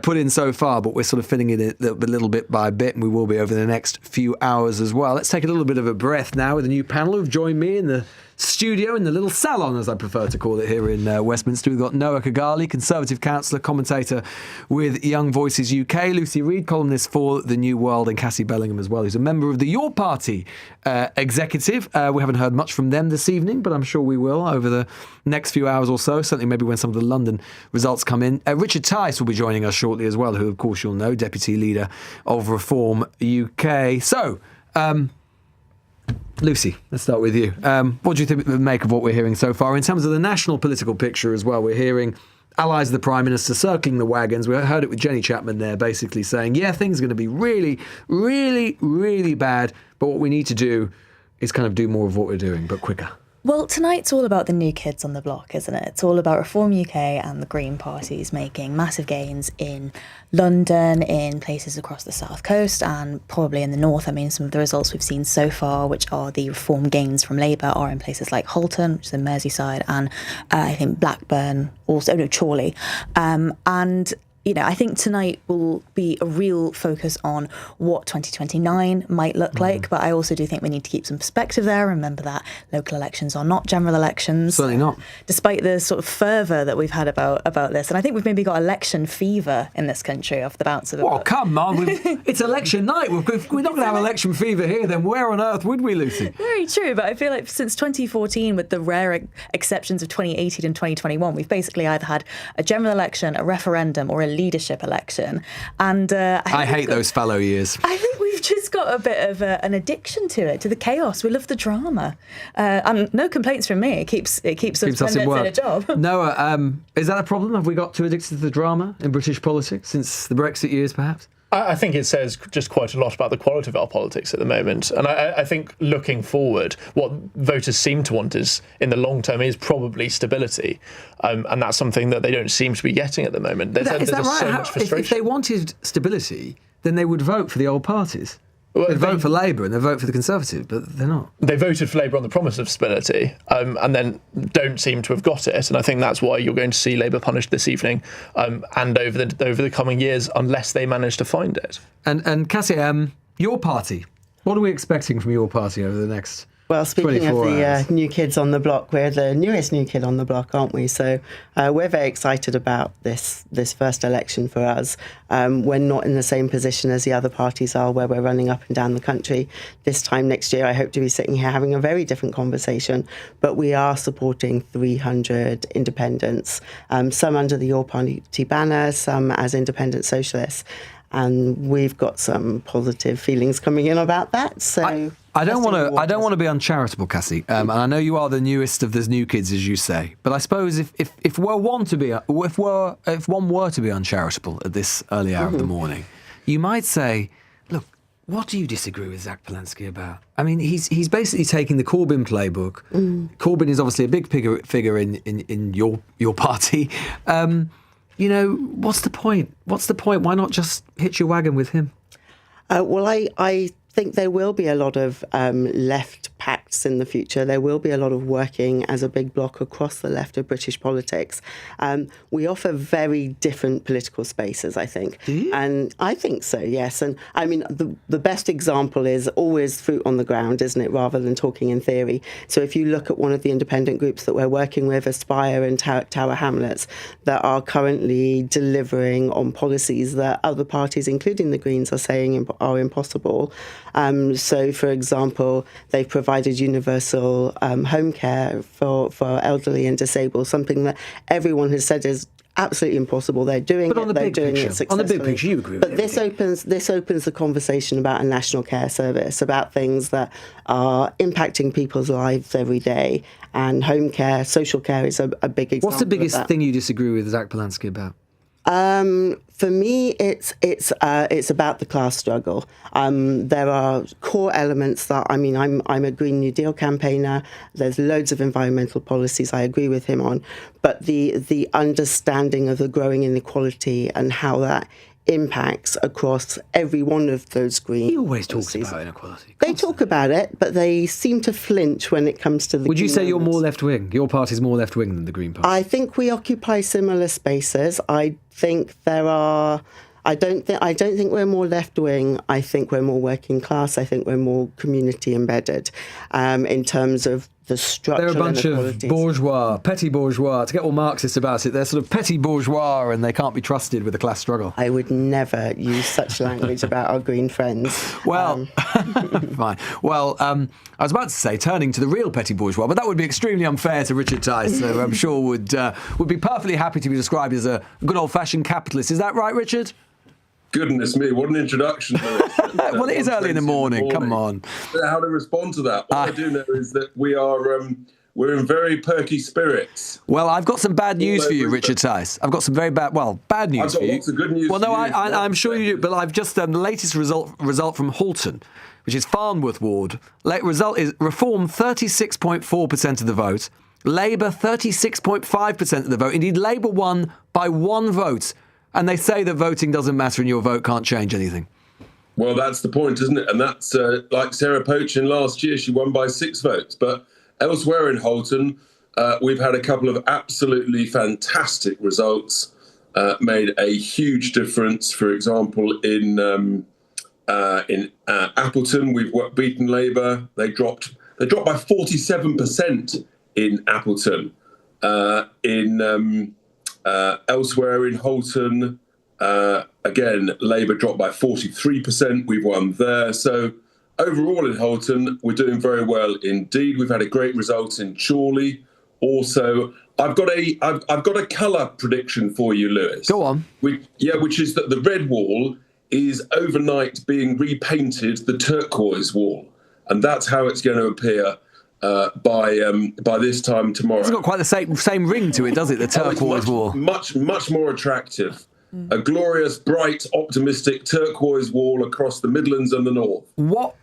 put in so far, but we're sort of filling it in a little bit by bit, and we will be over the next few hours as well. Let's take a little bit of a breath now with a new panel who've joined me in the studio, in the little salon, as I prefer to call it, here in Westminster. We've got Noah Kigali, Conservative councillor, commentator with Young Voices UK, Lucy Reid, columnist for The New World, and Cassie Bellingham as well, who's a member of the Your Party executive. We haven't heard much from them this evening, but I'm sure we will over the next few hours or so, certainly maybe when some of the London results come in. Richard Tice will be joining us shortly as well, who, of course, you'll know, Deputy Leader of Reform UK. So, Lucy, let's start with you. What do you think make of what we're hearing so far in terms of the national political picture as well? We're hearing allies of the Prime Minister circling the wagons. We heard it with Jenny Chapman there, basically saying, yeah, things are going to be really, really, really bad, but what we need to do is kind of do more of what we're doing, but quicker. Well, tonight's all about the new kids on the block, isn't it? It's all about Reform UK and the Green parties making massive gains in London, in places across the south coast, and probably in the north. I mean, some of the results we've seen so far, which are the Reform gains from Labour, are in places like Halton, which is in Merseyside, and I think Blackburn, Chorley. And you know, I think tonight will be a real focus on what 2029 might look like, but I also do think we need to keep some perspective there. Remember that local elections are not general elections. Certainly not. Despite the sort of fervour that we've had about this. And I think we've maybe got election fever in this country off the bounce of it. Oh, come on. It's election night. If we're not going to have election fever here, then where on earth would we, Lucy? Very true, but I feel like since 2014, with the rare exceptions of 2018 and 2021, we've basically either had a general election, a referendum, or a leadership election. And I hate those fallow years. I think we've just got a bit of an addiction to it, to the chaos. We love the drama. And no complaints from me. It keeps us in a job. Noah, is that a problem? Have we got too addicted to the drama in British politics since the Brexit years, perhaps? I think it says just quite a lot about the quality of our politics at the moment. And I think looking forward, what voters seem to want is, in the long term, is probably stability. And that's something that they don't seem to be getting at the moment. Is that right? So much frustration. If they wanted stability, then they would vote for the old parties. They vote for Labour and they vote for the Conservatives, but they're not. They voted for Labour on the promise of stability, and then don't seem to have got it. And I think that's why you're going to see Labour punished this evening, and over the coming years, unless they manage to find it. And Cassie, your party, what are we expecting from your party over the next? Well, speaking of the new kids on the block, we're the newest new kid on the block, aren't we? So we're very excited about this first election for us. We're not in the same position as the other parties are, where we're running up and down the country. This time next year, I hope to be sitting here having a very different conversation. But we are supporting 300 independents, some under the Your Party banner, some as independent socialists. And we've got some positive feelings coming in about that. So I don't want to be uncharitable, Cassie. And I know you are the newest of the new kids, as you say. But I suppose if one were to be uncharitable at this early hour of the morning, you might say, look, what do you disagree with Zach Polansky about? I mean, he's basically taking the Corbyn playbook. Corbyn is obviously a big figure in your party. You know, what's the point? Why not just hitch your wagon with him? Well, I think there will be a lot of left pacts in the future. There will be a lot of working as a big bloc across the left of British politics. We offer very different political spaces, I think. Do you? And I think so, yes. And I mean, the best example is always fruit on the ground, isn't it, rather than talking in theory. So if you look at one of the independent groups that we're working with, Aspire and Tower Hamlets, that are currently delivering on policies that other parties, including the Greens, are saying are impossible. So, for example, they've provided universal home care for elderly and disabled, something that everyone has said is absolutely impossible. They're doing it. They're doing it successfully. On the big picture, you agree with But this opens the conversation about a national care service, about things that are impacting people's lives every day. And home care, social care is a big example. What's the biggest thing you disagree with Zach Polansky about? For me, it's about the class struggle. There are core elements that, I mean, I'm a Green New Deal campaigner. There's loads of environmental policies I agree with him on, but the understanding of the growing inequality and how that impacts across every one of those green. He always talks about inequality. They talk about it, but they seem to flinch when it comes to the. Would you say you're more left wing? Your party's more left wing than the Green Party? I think we occupy similar spaces. I think there are. I don't think we're more left wing. I think we're more working class. I think we're more community embedded, in terms of the structural They're a bunch of inequalities. bourgeois, petty bourgeois. To get all Marxist about it, they're sort of petty bourgeois and they can't be trusted with the class struggle. I would never use such language about our green friends. Well, fine. Well, I was about to say turning to the real petty bourgeois, but that would be extremely unfair to Richard Tice, who I'm sure would be perfectly happy to be described as a good old-fashioned capitalist. Is that right, Richard? Goodness me, what an introduction. Well, it is early in the morning. Come on. How to respond to that? What I do know is that we're in very perky spirits. Well, I've got some bad news for you, Richard Tice. I've got some very bad news for you. I've got lots of good news for you. Well, no, I'm sure you do, but I've just done the latest result from Halton, which is Farnworth Ward. Result is Reform 36.4% of the vote, Labour 36.5% of the vote. Indeed, Labour won by one vote. And they say that voting doesn't matter and your vote can't change anything. Well, that's the point, isn't it? And that's like Sarah Pochin last year, she won by 6 votes. But elsewhere in Halton, we've had a couple of absolutely fantastic results, made a huge difference. For example, in Appleton, we've beaten Labour. They dropped by 47% in Appleton. Elsewhere in Halton, again, Labour dropped by 43%. We've won there. So overall in Halton, we're doing very well indeed. We've had a great result in Chorley. Also, I've got a colour prediction for you, Lewis. Go on. Which is that the red wall is overnight being repainted the turquoise wall, and that's how it's going to appear. By this time tomorrow. It's got quite the same ring to it, does it? The turquoise wall. Much more attractive. a glorious, bright, optimistic turquoise wall across the Midlands and the North. What?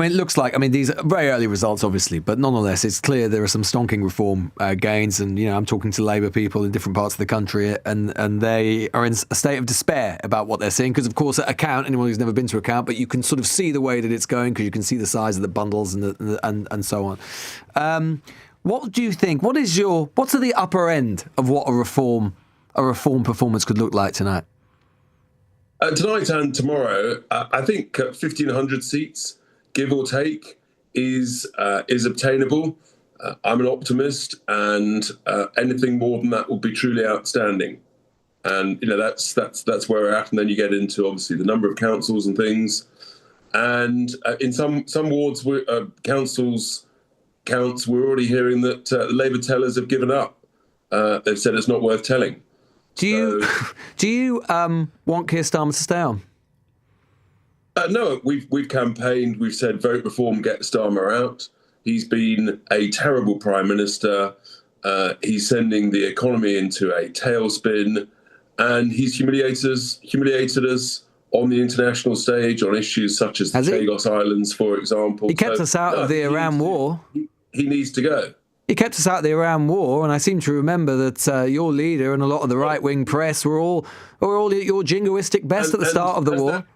It looks like, these are very early results, obviously, but nonetheless, it's clear there are some stonking reform gains. And, I'm talking to Labour people in different parts of the country, and they are in a state of despair about what they're seeing. Because, of course, at account, anyone who's never been to account, but you can sort of see the way that it's going because you can see the size of the bundles and so on. What do you think? What's at the upper end of what a reform performance could look like tonight? Tonight and tomorrow, I think 1,500 seats, give or take, is obtainable. I'm an optimist, and anything more than that will be truly outstanding. And that's where we're at. And then you get into obviously the number of councils and things. And in some wards, councils counts, we're already hearing that the Labour tellers have given up. They've said it's not worth telling. Do you want Keir Starmer to stay on? No, we've campaigned. We've said vote reform, get Starmer out. He's been a terrible prime minister. He's sending the economy into a tailspin, and he's humiliated us on the international stage on issues such as the Chagos Islands, for example. He kept us out of the Iran war. He needs to go. He kept us out of the Iran war, and I seem to remember that your leader and a lot of the right-wing press were all at your jingoistic best at the start of the war.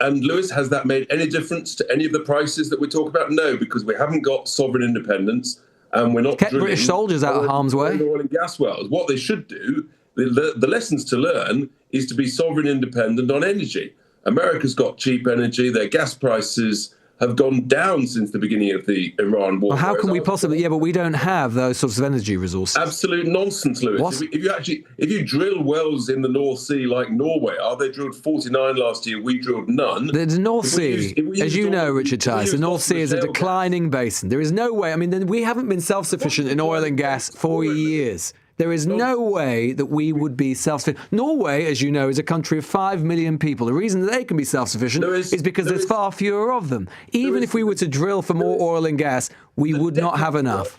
And Lewis, has that made any difference to any of the prices that we talk about? No, because we haven't got sovereign independence, and we're not kept British soldiers out of harm's way. Oil and gas wells. What they should do, the lessons to learn, is to be sovereign independent on energy. America's got cheap energy. Their gas prices have gone down since the beginning of the Iran war. Well, how can we possibly? Yeah, but we don't have those sorts of energy resources. Absolute nonsense, Lewis. What? If you drill wells in the North Sea like Norway are, they drilled 49 last year. We drilled none. The North Sea, as you know, Richard Tice, the North Sea is a declining basin. There is no way. We haven't been self-sufficient in oil and gas for years. There is no way that we would be self-sufficient. Norway, as you know, is a country of 5 million people. The reason that they can be self-sufficient is because there's far fewer of them. Even if we were to drill for more oil and gas, we would not have enough.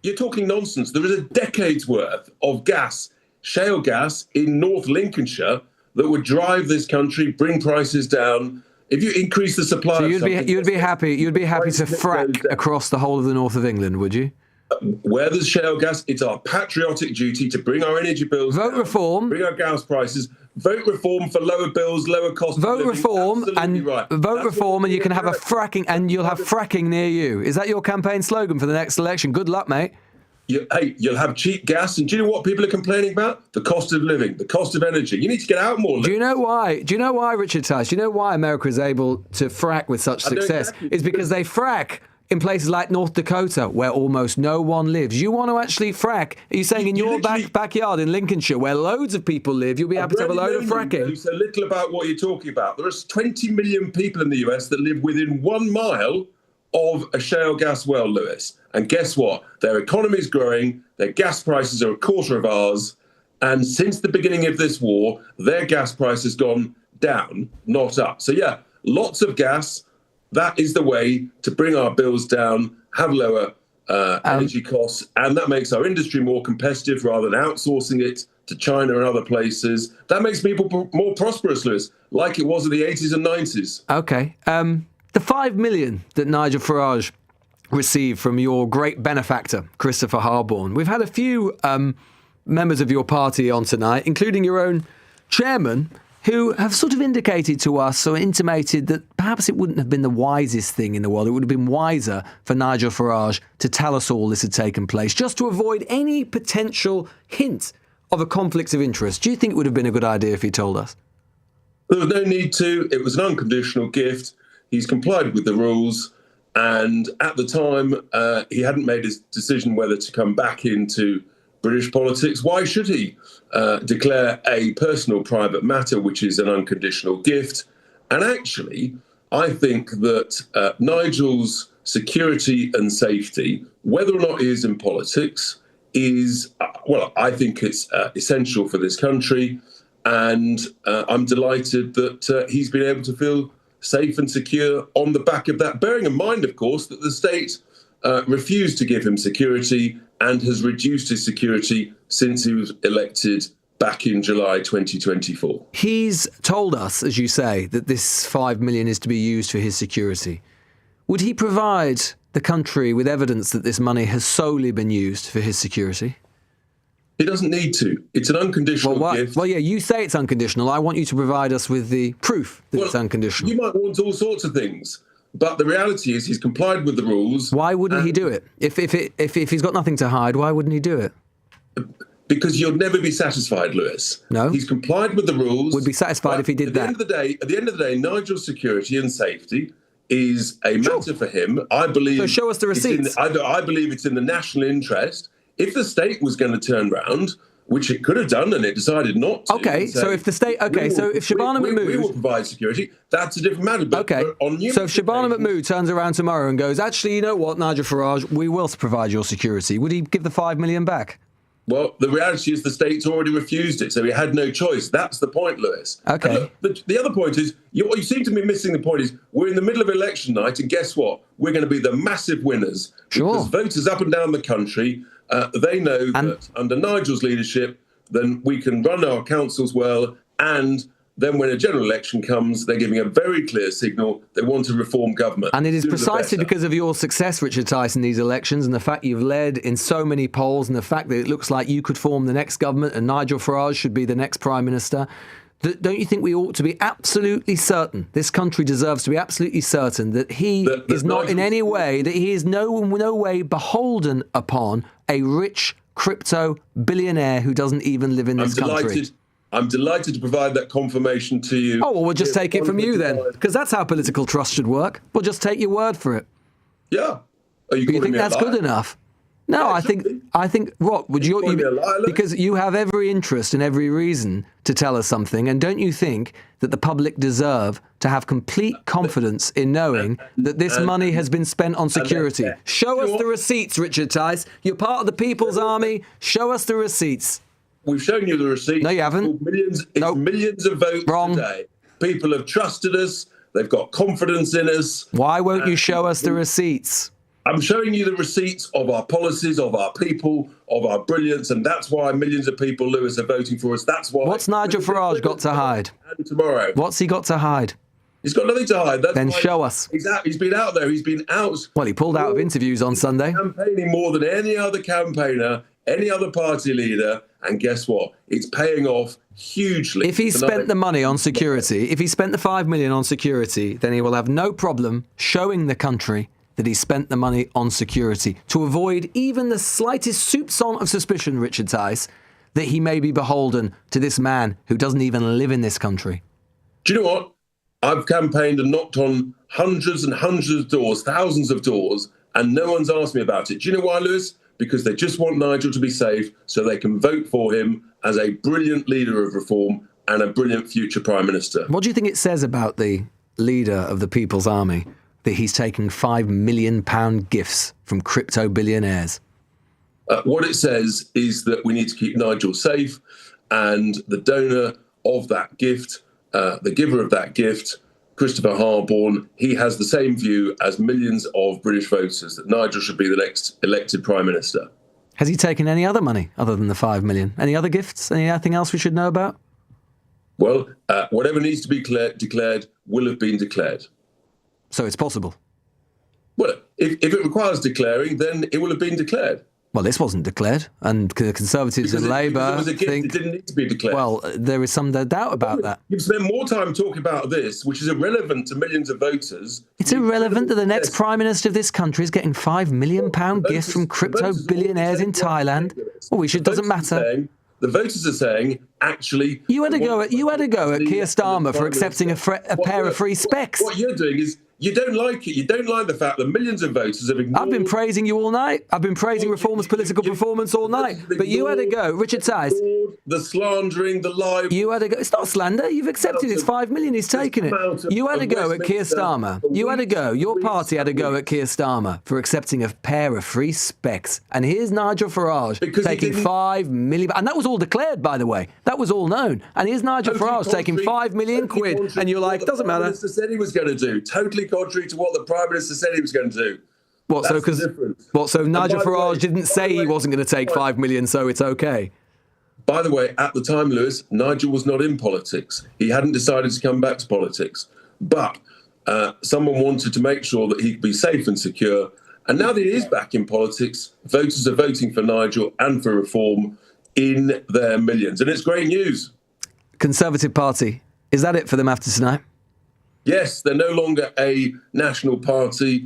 You're talking nonsense. There is a decade's worth of gas, shale gas, in North Lincolnshire that would drive this country, bring prices down. If you increase the supply, so you'd be happy to frack across the whole of the north of England, would you? Where there's shale gas, it's our patriotic duty to bring our energy bills down, reform, bring our gas prices, vote reform for lower bills, lower cost of living. Reform, and right. Vote reform, and you can have a fracking, and you'll have fracking near you. Is that your campaign slogan for the next election? Good luck, mate. You'll have cheap gas, and do you know what people are complaining about? The cost of living, the cost of energy. You need to get out more. Do you know why, Richard Tice? Do you know why America is able to frack with such success? Exactly. It's because they frack in places like North Dakota, where almost no one lives. You want to actually frack? Are you saying in your backyard in Lincolnshire, where loads of people live, you'll be happy to have a load of fracking? You know so little about what you're talking about. There are 20 million people in the US that live within 1 mile of a shale gas well, Lewis. And guess what? Their economy's growing, their gas prices are a quarter of ours, and since the beginning of this war, their gas price has gone down, not up. So yeah, lots of gas. That is the way to bring our bills down, have lower energy costs, and that makes our industry more competitive rather than outsourcing it to China and other places. That makes people more prosperous, Lewis, like it was in the 80s and 90s. OK. The 5 million that Nigel Farage received from your great benefactor, Christopher Harborne. We've had a few members of your party on tonight, including your own chairman, who have sort of indicated to us or intimated that perhaps it wouldn't have been the wisest thing in the world. It would have been wiser for Nigel Farage to tell us all this had taken place, just to avoid any potential hint of a conflict of interest. Do you think it would have been a good idea if he told us? There was no need to. It was an unconditional gift. He's complied with the rules. And at the time, he hadn't made his decision whether to come back into British politics. Why should he declare a personal private matter, which is an unconditional gift? And actually, I think that Nigel's security and safety, whether or not he is in politics, is, I think it's essential for this country. And I'm delighted that he's been able to feel safe and secure on the back of that, bearing in mind, of course, that the state refused to give him security and has reduced his security since he was elected back in July 2024. He's told us, as you say, that this 5 million is to be used for his security. Would he provide the country with evidence that this money has solely been used for his security? He doesn't need to. It's an unconditional gift. Well, yeah, you say it's unconditional. I want you to provide us with the proof that it's unconditional. You might want all sorts of things, but the reality is he's complied with the rules. Why wouldn't he do it? If he's got nothing to hide, why wouldn't he do it? Because you'll never be satisfied, Lewis. No. He's complied with the rules. Would be satisfied if he did that. At the end of the day, Nigel's security and safety is a matter for him. I believe. So show us the receipts. I believe it's in the national interest. If the state was going to turn round, which it could have done, and it decided not to. Okay, so if the state, if Shabana Mahmood, we will provide security. That's a different matter. But so if Shabana Mahmood turns around tomorrow and goes, actually, you know what, Nigel Farage, we will provide your security. Would he give the 5 million back? Well, the reality is the state's already refused it, so he had no choice. That's the point, Lewis. Okay. Look, the other point is, what you seem to be missing the point is, we're in the middle of election night, and guess what? We're going to be the massive winners. Sure. Because voters up and down the country, they know that under Nigel's leadership, then we can run our councils well, and then when a general election comes, they're giving a very clear signal they want to reform government. And it is precisely because of your success, Richard Tice, in these elections, and the fact you've led in so many polls, and the fact that it looks like you could form the next government and Nigel Farage should be the next Prime Minister. Don't you think we ought to be absolutely certain, this country deserves to be absolutely certain, that he is not in any way, that he is no way beholden upon a rich crypto billionaire who doesn't even live in this country? I'm delighted to provide that confirmation to you. Oh, well, we'll just take it from you then, because that's how political trust should work. We'll just take your word for it. Yeah. Do you think that's good enough? No, I think what would you because you have every interest and every reason to tell us something, and don't you think that the public deserve to have complete confidence in knowing that this money has been spent on security? Show us the receipts, Richard Tice. You're part of the People's Army. Show us the receipts. We've shown you the receipts. No, you haven't. Millions of votes today. People have trusted us. They've got confidence in us. Why won't you show us the receipts? I'm showing you the receipts of our policies, of our people, of our brilliance, and that's why millions of people, Lewis, are voting for us. That's why. What's Nigel Farage got to hide? And tomorrow. What's he got to hide? He's got nothing to hide. That's then show us. He's been out there. He's been out. Well, he pulled out of interviews on Sunday. Campaigning more than any other campaigner, any other party leader, and guess what? It's paying off hugely. If he spent the money on security, if he spent the 5 million on security, then he will have no problem showing the country that he spent the money on security to avoid even the slightest soupçon of suspicion, Richard Tice, that he may be beholden to this man who doesn't even live in this country. Do you know what? I've campaigned and knocked on hundreds and hundreds of doors, thousands of doors, and no one's asked me about it. Do you know why, Lewis? Because they just want Nigel to be safe so they can vote for him as a brilliant leader of reform and a brilliant future Prime Minister. What do you think it says about the leader of the People's Army that he's taking £5 million gifts from crypto billionaires? What it says is that we need to keep Nigel safe, and the donor of that gift, the giver of that gift, Christopher Harborne, he has the same view as millions of British voters, that Nigel should be the next elected Prime Minister. Has he taken any other money other than the 5 million? Any other gifts? Anything else we should know about? Well, whatever needs to be declared will have been declared. So it's possible? Well, if it requires declaring, then it will have been declared. Well, this wasn't declared, and the Conservatives and Labour think... It didn't need to be declared. Well, there is some doubt about that. You've spent more time talking about this, which is irrelevant to millions of voters. It's irrelevant that the next Prime Minister of this country is getting £5 million gifts from crypto billionaires in Thailand. Well, it doesn't matter. The voters are saying, actually... You had a go at Keir Starmer for accepting a pair of free specs. What you're doing is, you don't like it. You don't like the fact that millions of voters have ignored... I've been praising you all night. I've been praising Reform's political performance all night. But you had a go. Richard Tice. The slandering, the lie... You had a go. It's not slander. You've accepted it's 5 million. He's taken it. You had a go at Keir Starmer. You had a go. Your party had a go at Keir Starmer for accepting a pair of free specs. And here's Nigel Farage taking 5 million... And that was all declared, by the way. That was all known. And here's Nigel Farage taking 5 million quid. And you're like, doesn't matter. What the Prime Minister said he was going to do. Totally contrary to what the Prime Minister said he was going to do. What, so Nigel Farage didn't say he wasn't going to take 5 million, so it's okay? By the way, at the time, Lewis, Nigel was not in politics. He hadn't decided to come back to politics. But someone wanted to make sure that he could be safe and secure. And now that he is back in politics, voters are voting for Nigel and for reform in their millions. And it's great news. Conservative Party, is that it for them after tonight? Yes, they're no longer a national party.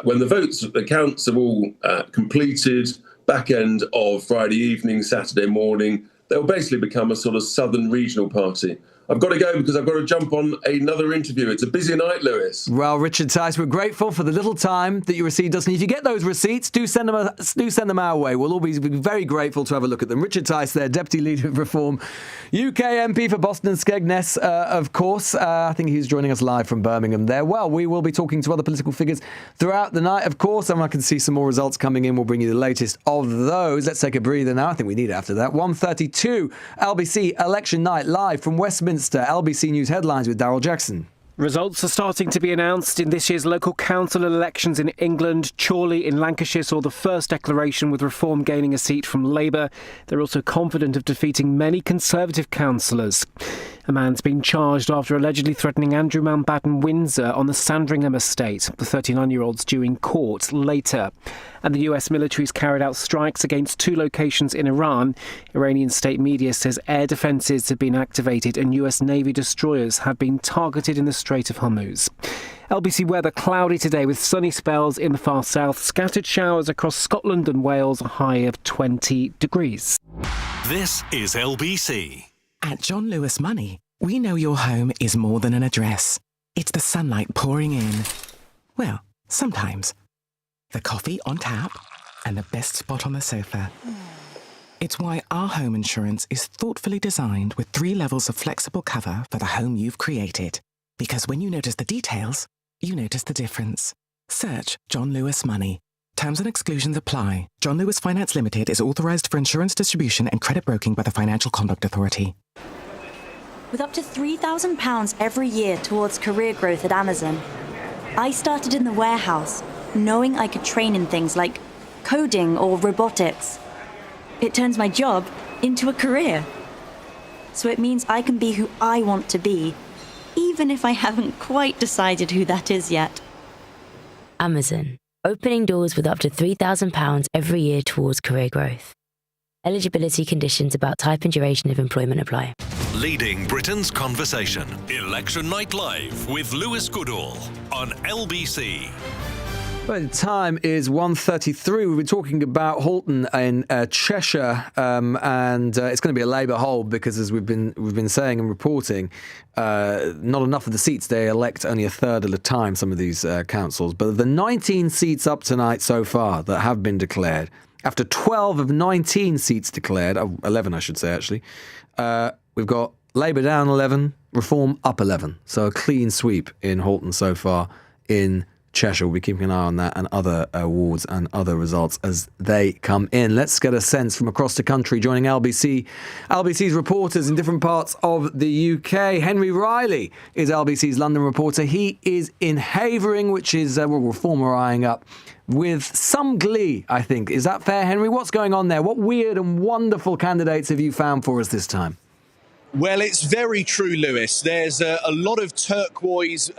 When the counts are all completed, back end of Friday evening, Saturday morning, they'll basically become a sort of southern regional party. I've got to go because I've got to jump on another interview. It's a busy night, Lewis. Well, Richard Tice, we're grateful for the little time that you received us. And if you get those receipts, do send them our way. We'll always be very grateful to have a look at them. Richard Tice there, Deputy Leader of Reform, UK MP for Boston and Skegness, of course. I think he's joining us live from Birmingham there. Well, we will be talking to other political figures throughout the night, of course. And I can see some more results coming in. We'll bring you the latest of those. Let's take a breather now. I think we need it after that. 1:32, LBC Election Night live from Westminster. LBC News headlines with Daryl Jackson. Results are starting to be announced in this year's local council elections in England. Chorley in Lancashire saw the first declaration, with Reform gaining a seat from Labour. They're also confident of defeating many Conservative councillors. A man's been charged after allegedly threatening Andrew Mountbatten Windsor on the Sandringham estate. The 39-year-old's due in court later. And the US military's carried out strikes against 2 locations in Iran. Iranian state media says air defences have been activated and US Navy destroyers have been targeted in the Strait of Hormuz. LBC weather cloudy today with sunny spells in the far south. Scattered showers across Scotland and Wales, a high of 20 degrees. This is LBC. At John Lewis Money, we know your home is more than an address. It's the sunlight pouring in. Well, sometimes. The coffee on tap and the best spot on the sofa. It's why our home insurance is thoughtfully designed with 3 levels of flexible cover for the home you've created. Because when you notice the details, you notice the difference. Search John Lewis Money. Terms and exclusions apply. John Lewis Finance Limited is authorised for insurance distribution and credit broking by the Financial Conduct Authority. With up to £3,000 every year towards career growth at Amazon, I started in the warehouse, knowing I could train in things like coding or robotics. It turns my job into a career. So it means I can be who I want to be, even if I haven't quite decided who that is yet. Amazon, opening doors with up to £3,000 every year towards career growth. Eligibility conditions about type and duration of employment apply. Leading Britain's conversation. Election Night Live with Lewis Goodall on LBC. Well, the time is 1:33. We've been talking about Halton in Cheshire, and it's going to be a Labour hold because, as we've been saying and reporting, not enough of the seats. They elect only a third at a time, some of these councils. But the 19 seats up tonight so far that have been declared, after 12 of 19 seats declared, 11 I should say actually, we've got Labour down 11, Reform up 11. So a clean sweep in Halton so far in Cheshire. We'll be keeping an eye on that and other awards and other results as they come in. Let's get a sense from across the country. Joining LBC's reporters in different parts of the UK. Henry Riley is LBC's London reporter. He is in Havering, which is where Reform are eyeing up with some glee, I think. Is that fair, Henry? What's going on there? What weird and wonderful candidates have you found for us this time? Well, it's very true, Lewis. There's a lot of turquoise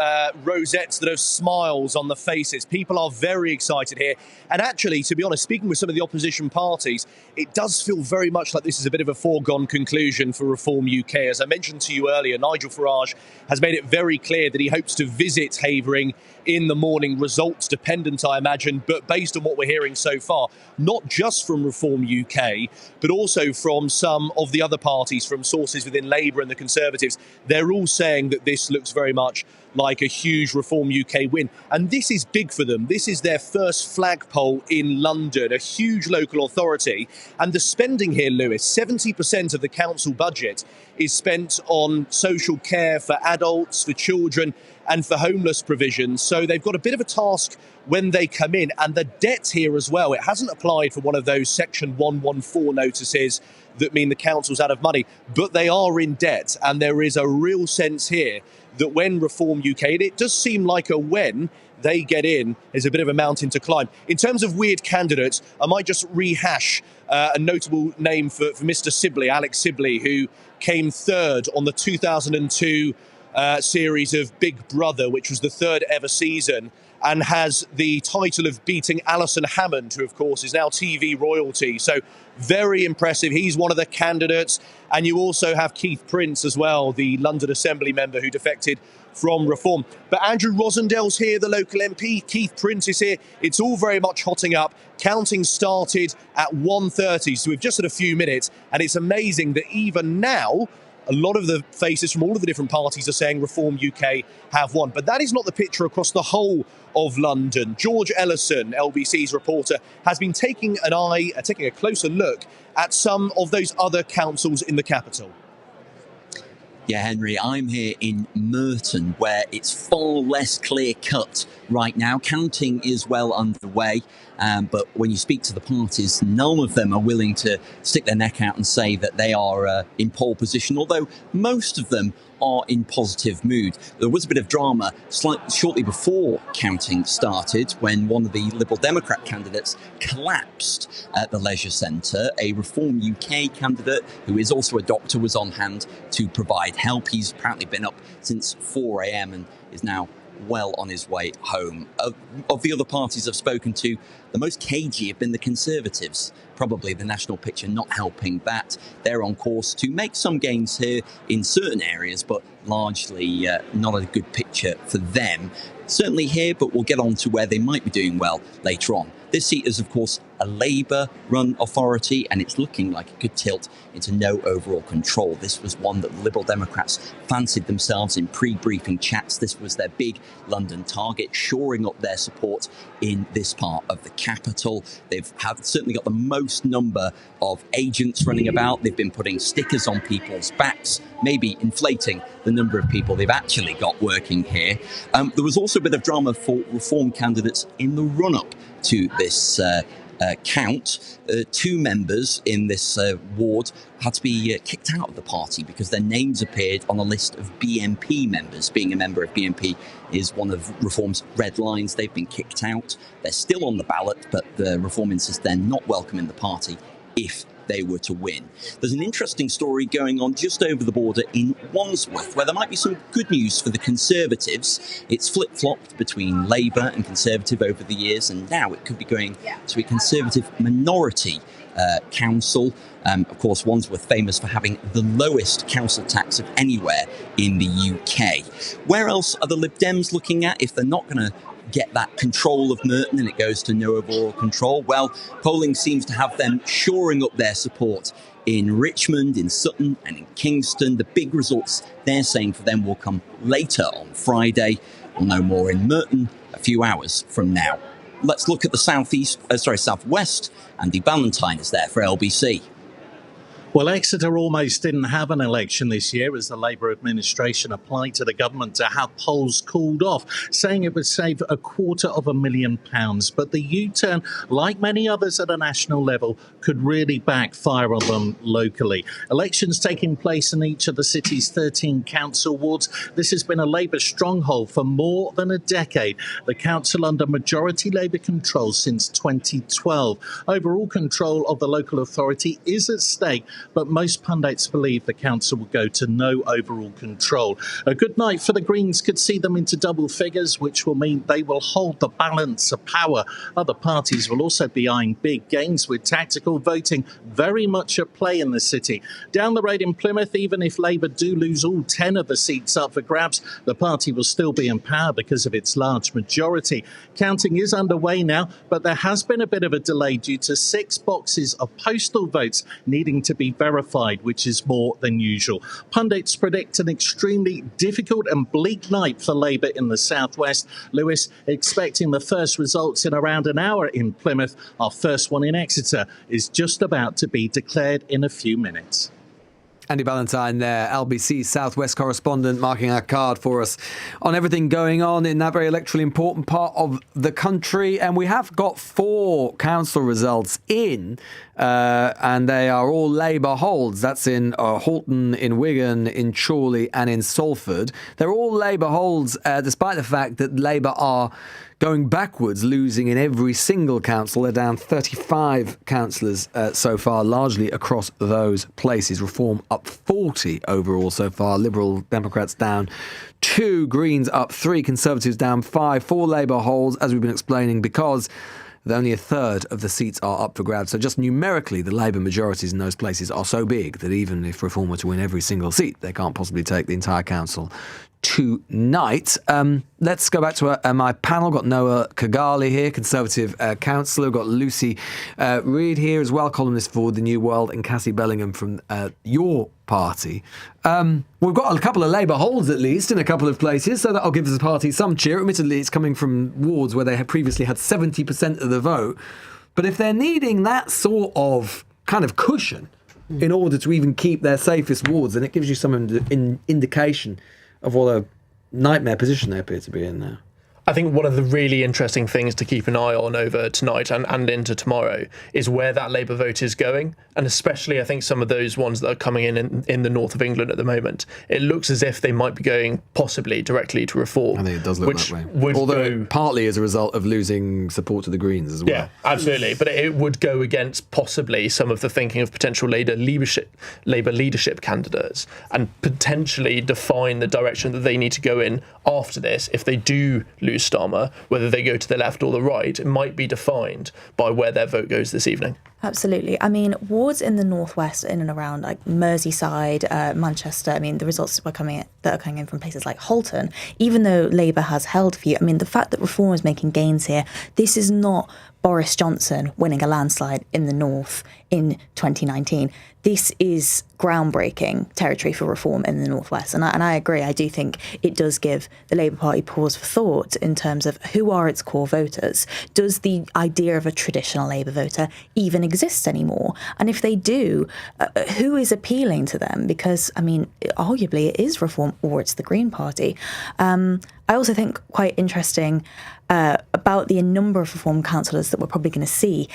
rosettes that have smiles on the faces. People are very excited here. And actually, to be honest, speaking with some of the opposition parties, it does feel very much like this is a bit of a foregone conclusion for Reform UK. As I mentioned to you earlier, Nigel Farage has made it very clear that he hopes to visit Havering in the morning, results dependent, I imagine, but based on what we're hearing so far, not just from Reform UK, but also from some of the other parties, from sources within Labour and the Conservatives, they're all saying that this looks very much like a huge Reform UK win. And this is big for them. This is their first flagpole in London, a huge local authority. And the spending here, Lewis, 70% of the council budget is spent on social care for adults, for children, and for homeless provision. So they've got a bit of a task when they come in. And the debt here as well, it hasn't applied for one of those Section 114 notices that mean the council's out of money, but they are in debt. And there is a real sense here that when Reform UK, and it does seem like a when they get in, is a bit of a mountain to climb. In terms of weird candidates, I might just rehash a notable name for Mr. Sibley, Alex Sibley, who came third on the 2002 series of Big Brother, which was the third ever season, and has the title of beating Alison Hammond, who, of course, is now TV royalty. So very impressive. He's one of the candidates. And you also have Keith Prince as well, the London Assembly member who defected from Reform. But Andrew Rosendale's here, the local MP. Keith Prince is here. It's all very much hotting up. Counting started at 1:30, so we've just had a few minutes. And it's amazing that even now, a lot of the faces from all of the different parties are saying Reform UK have won. But that is not the picture across the whole of London. George Ellison, LBC's reporter, has been taking a closer look at some of those other councils in the capital. Yeah, Henry, I'm here in Merton, where it's far less clear-cut right now. Counting is well underway, but when you speak to the parties, none of them are willing to stick their neck out and say that they are in pole position, although most of them are in positive mood. There was a bit of drama shortly before counting started when one of the Liberal Democrat candidates collapsed at the leisure centre. A Reform UK candidate, who is also a doctor, was on hand to provide help. He's apparently been up since 4 a.m. and is now well on his way home. Of the other parties I've spoken to, the most cagey have been the Conservatives. Probably the national picture not helping that. They're on course to make some gains here in certain areas, but largely not a good picture for them. Certainly here, but we'll get on to where they might be doing well later on. This seat is, of course, a Labour-run authority, and it's looking like it could tilt into no overall control. This was one that the Liberal Democrats fancied themselves in pre-briefing chats. This was their big London target, shoring up their support in this part of the capital. They've certainly got the most number of agents running about. They've been putting stickers on people's backs, maybe inflating the number of people they've actually got working here. There was also a bit of drama for Reform candidates in the run-up to this count. Two members in this ward had to be kicked out of the party because their names appeared on a list of BNP members. Being a member of BNP is one of Reform's red lines. They've been kicked out. They're still on the ballot, but the Reform insists they're not welcome in the party if they were to win. There's an interesting story going on just over the border in Wandsworth, where there might be some good news for the Conservatives. It's flip-flopped between Labour and Conservative over the years, and now it could be going to a Conservative minority council. Of course, Wandsworth famous for having the lowest council tax of anywhere in the UK. Where else are the Lib Dems looking at if they're not going to get that control of Merton and it goes to no overall control? Well, polling seems to have them shoring up their support in Richmond, in Sutton and in Kingston. The big results they're saying for them will come later on Friday. We'll know more in Merton a few hours from now. Let's look at the southwest. Andy Ballantyne is there for LBC. Well, Exeter almost didn't have an election this year as the Labour administration applied to the government to have polls called off, saying it would save £250,000. But the U-turn, like many others at a national level, could really backfire on them locally. Elections taking place in each of the city's 13 council wards. This has been a Labour stronghold for more than a decade. The council under majority Labour control since 2012. Overall control of the local authority is at stake, but most pundits believe the council will go to no overall control. A good night for the Greens could see them into double figures, which will mean they will hold the balance of power. Other parties will also be eyeing big gains, with tactical voting very much at play in the city. Down the road in Plymouth, even if Labour do lose all 10 of the seats up for grabs, the party will still be in power because of its large majority. Counting is underway now, but there has been a bit of a delay due to 6 boxes of postal votes needing to be verified, which is more than usual. Pundits predict an extremely difficult and bleak night for Labour in the southwest. Lewis expecting the first results in around an hour in Plymouth. Our first one in Exeter is just about to be declared in a few minutes. Andy Ballantyne there, LBC Southwest correspondent, marking our card for us on everything going on in that very electorally important part of the country. And we have got 4 council results in, and they are all Labour holds. That's in Halton, in Wigan, in Chorley and in Salford. They're all Labour holds, despite the fact that Labour are going backwards, losing in every single council. They're down 35 councillors so far, largely across those places. Reform up 40 overall so far. Liberal Democrats down 2, Greens up 3, Conservatives down 5. 4 Labour holds, as we've been explaining, because only a third of the seats are up for grabs. So just numerically, the Labour majorities in those places are so big that even if Reform were to win every single seat, they can't possibly take the entire council tonight. Let's go back to my panel. Got Noah Kigali here, Conservative councillor. We've got Lucy Reid here as well, columnist for The New World, and Cassie Bellingham from your party. We've got a couple of Labour holds, at least, in a couple of places, so that'll give the party some cheer. Admittedly, it's coming from wards where they had previously had 70% of the vote. But if they're needing that sort of kind of cushion in order to even keep their safest wards, then it gives you some indication of what a nightmare position they appear to be in now. I think one of the really interesting things to keep an eye on over tonight and into tomorrow is where that Labour vote is going, and especially I think some of those ones that are coming in the north of England at the moment. It looks as if they might be going possibly directly to Reform. I think it does look that way. Although partly as a result of losing support to the Greens as well. Yeah, absolutely. But it would go against possibly some of the thinking of potential Labour leadership candidates, and potentially define the direction that they need to go in after this if they do lose Starmer. Whether they go to the left or the right, it might be defined by where their vote goes this evening. Absolutely. I mean, wards in the northwest, in and around like Merseyside, Manchester. I mean, the results that are coming in from places like Halton. Even though Labour has held a few, I mean, the fact that Reform is making gains here, this is not Boris Johnson winning a landslide in the north in 2019. This is groundbreaking territory for Reform in the northwest, and I agree. I do think it does give the Labour Party pause for thought in terms of who are its core voters. Does the idea of a traditional Labour voter even exist anymore? And if they do, who is appealing to them? Because, I mean, arguably it is Reform or it's the Green Party. I also think quite interesting about the number of Reform councillors that we're probably going to see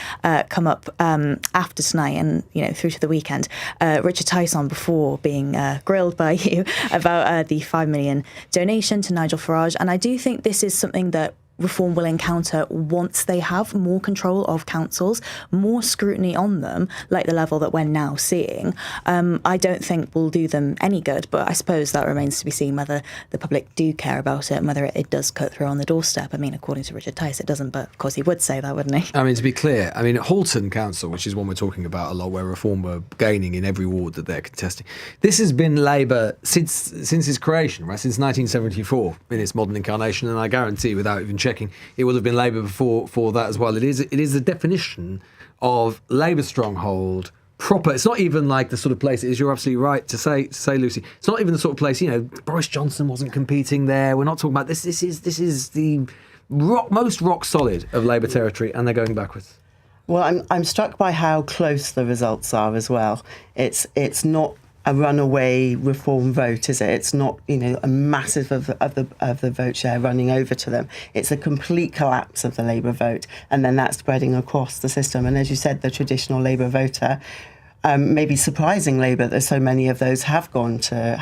come up after tonight and through to the weekend. Richard Tyson, before being grilled by you about the 5 million donation to Nigel Farage, and I do think this is something that Reform will encounter once they have more control of councils, more scrutiny on them, like the level that we're now seeing. I don't think will do them any good, but I suppose that remains to be seen whether the public do care about it and whether it does cut through on the doorstep. I mean, according to Richard Tice, it doesn't, but of course he would say that, wouldn't he? I mean, to be clear, I mean, Halton Council, which is one we're talking about a lot, where Reform were gaining in every ward that they're contesting, this has been Labour since its creation, right? Since 1974 in its modern incarnation, and I guarantee, without even checking, it would have been Labour before that as well. It is the definition of Labour stronghold proper. It's not even like the sort of place, as you're absolutely right to say, Lucy, it's not even the sort of place, Boris Johnson wasn't competing there. We're not talking about this. This is the most rock solid of Labour territory, and they're going backwards. Well, I'm struck by how close the results are as well. It's not a runaway Reform vote, is it? It's not, a massive of the vote share running over to them. It's a complete collapse of the Labour vote, and then that's spreading across the system. And as you said, the traditional Labour voter, maybe surprising Labour that so many of those have gone to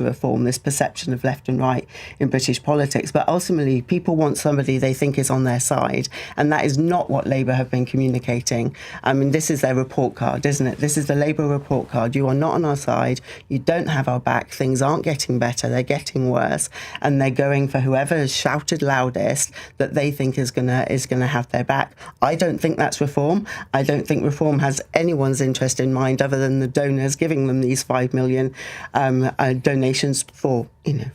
Reform, this perception of left and right in British politics. But ultimately, people want somebody they think is on their side, and that is not what Labour have been communicating. I mean, this is their report card, isn't it? This is the Labour report card. You are not on our side. You don't have our back. Things aren't getting better. They're getting worse, and they're going for whoever has shouted loudest that they think is gonna have their back. I don't think that's Reform. I don't think Reform has anyone's interest in mind other than the donors giving them these 5 million donations for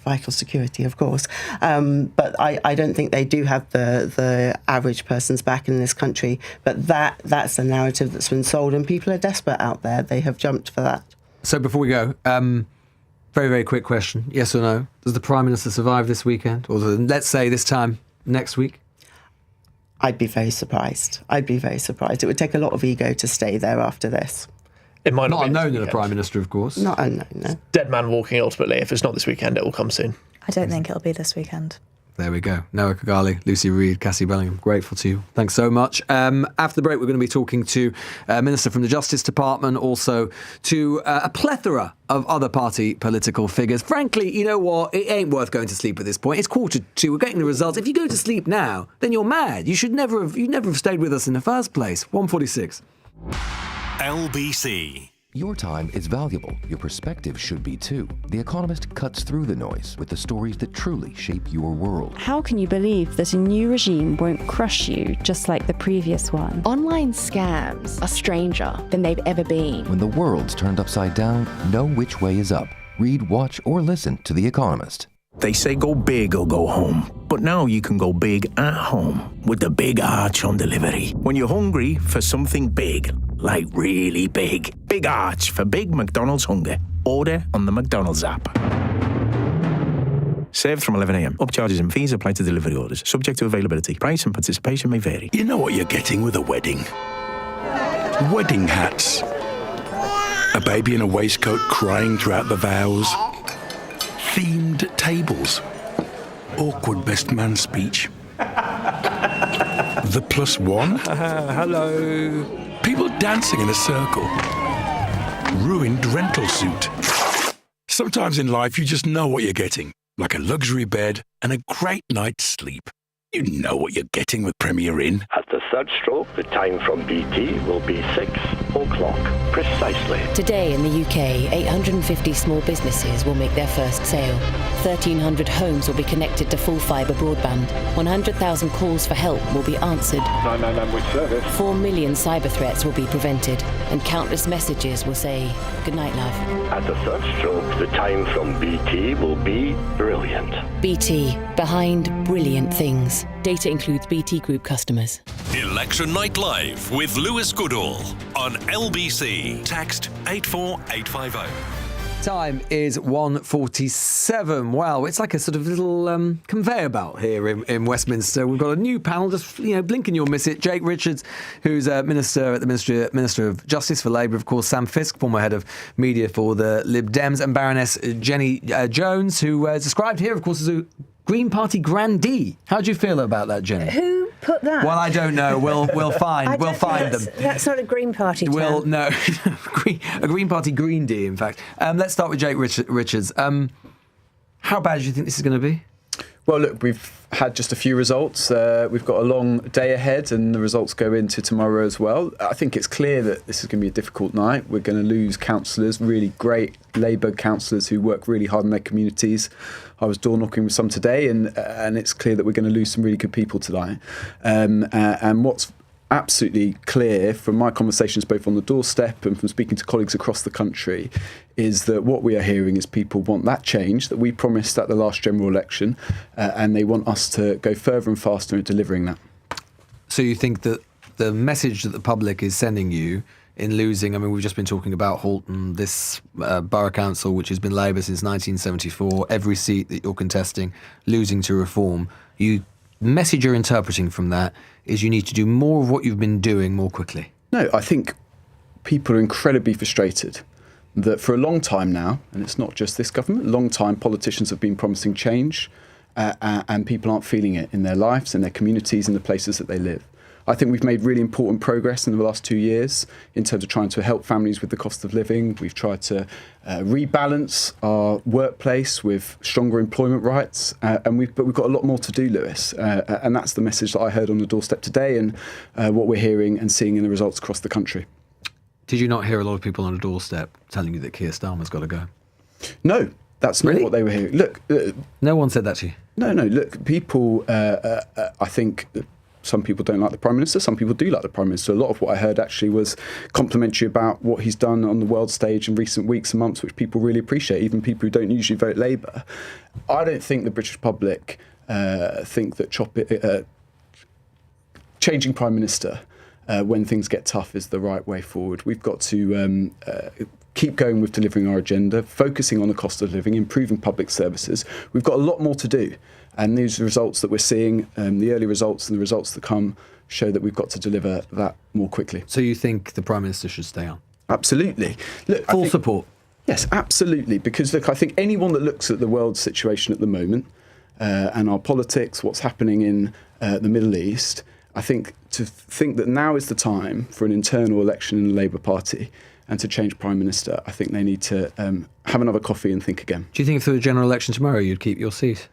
vital security, of course. But I don't think they do have the average person's back in this country. But that's the narrative that's been sold, and people are desperate out there. They have jumped for that. So before we go, very, very quick question. Yes or no? Does the Prime Minister survive this weekend? Or let's say this time next week? I'd be very surprised. It would take a lot of ego to stay there after this. It might not not be unknown in a Prime Minister, of course. Not unknown, no. Dead man walking, ultimately. If it's not this weekend, it will come soon. I don't think it'll be this weekend. There we go. Noah Kigali, Lucy Reid, Cassie Bellingham. Grateful to you. Thanks so much. After the break, we're going to be talking to a Minister from the Justice Department, also to a plethora of other party political figures. Frankly, you know what? It ain't worth going to sleep at this point. It's 1:45. We're getting the results. If you go to sleep now, then you're mad. You never have stayed with us in the first place. 1:46. LBC. Your time is valuable. Your perspective should be too. The Economist cuts through the noise with the stories that truly shape your world. How can you believe that a new regime won't crush you just like the previous one? Online scams are stranger than they've ever been. When the world's turned upside down, know which way is up. Read, watch, or listen to The Economist. They say go big or go home, but now you can go big at home with the Big Arch on delivery. When you're hungry for something big, like really big, Big Arch for big McDonald's hunger. Order on the McDonald's app. Served from 11 a.m. Upcharges and fees apply to delivery orders, subject to availability. Price and participation may vary. You know what you're getting with a wedding? Wedding hats. A baby in a waistcoat crying throughout the vows. Themed tables. Awkward best man speech. The +1. Hello. People dancing in a circle. Ruined rental suit. Sometimes in life you just know what you're getting. Like a luxury bed and a great night's sleep. You know what you're getting with Premier Inn. At the third stroke, the time from BT will be 6 o'clock precisely. Today in the UK, 850 small businesses will make their first sale. 1,300 homes will be connected to full fibre broadband. 100,000 calls for help will be answered. 999 with service. 4 million cyber threats will be prevented, and countless messages will say, "Good night, love." At the third stroke, the time from BT will be brilliant. BT, behind brilliant things. Data includes BT Group customers. Election Night Live with Lewis Goodall on LBC. Text 84850. Time is 1:47. Wow, it's like a sort of little conveyor belt here in Westminster. We've got a new panel, just blink and you'll miss it. Jake Richards, who's a minister at the Minister of Justice for Labour, of course. Sam Fisk, former head of media for the Lib Dems, and Baroness Jenny Jones, who is described here, of course, as a Green Party grandee. How do you feel about that, Jenny? Who put that? Well, I don't know. We'll find them. That's not a Green Party term. Well, no, a Green Party greendee, in fact. Let's start with Jake Richards. How bad do you think this is going to be? Well, look, we've had just a few results. We've got a long day ahead, and the results go into tomorrow as well. I think it's clear that this is going to be a difficult night. We're going to lose councillors, really great Labour councillors who work really hard in their communities. I was door knocking with some today, and it's clear that we're going to lose some really good people tonight. And what's absolutely clear from my conversations both on the doorstep and from speaking to colleagues across the country is that what we are hearing is people want that change that we promised at the last general election, and they want us to go further and faster in delivering that. So you think that the message that the public is sending you in losing, I mean, we've just been talking about Halton, this borough council, which has been Labour since 1974, every seat that you're contesting, losing to Reform, the message you're interpreting from that is you need to do more of what you've been doing more quickly. No, I think people are incredibly frustrated that for a long time now, and it's not just this government, a long time politicians have been promising change and people aren't feeling it in their lives, in their communities, in the places that they live. I think we've made really important progress in the last 2 years in terms of trying to help families with the cost of living. We've tried to rebalance our workplace with stronger employment rights, but we've got a lot more to do, Lewis. And that's the message that I heard on the doorstep today and what we're hearing and seeing in the results across the country. Did you not hear a lot of people on the doorstep telling you that Keir Starmer's got to go? No, that's not what they were hearing. Look, no one said that to you? No, look, people, I think some people don't like the Prime Minister, some people do like the Prime Minister. A lot of what I heard actually was complimentary about what he's done on the world stage in recent weeks and months, which people really appreciate, even people who don't usually vote Labour. I don't think the British public think that changing Prime Minister when things get tough is the right way forward. We've got to keep going with delivering our agenda, focusing on the cost of living, improving public services. We've got a lot more to do. And these results that we're seeing, the early results and the results that come, show that we've got to deliver that more quickly. So you think the Prime Minister should stay on? Absolutely. Look, full support. Yes, absolutely. Because look, I think anyone that looks at the world situation at the moment and our politics, what's happening in the Middle East, I think to think that now is the time for an internal election in the Labour Party and to change Prime Minister, I think they need to have another coffee and think again. Do you think if there was a general election tomorrow, you'd keep your seat?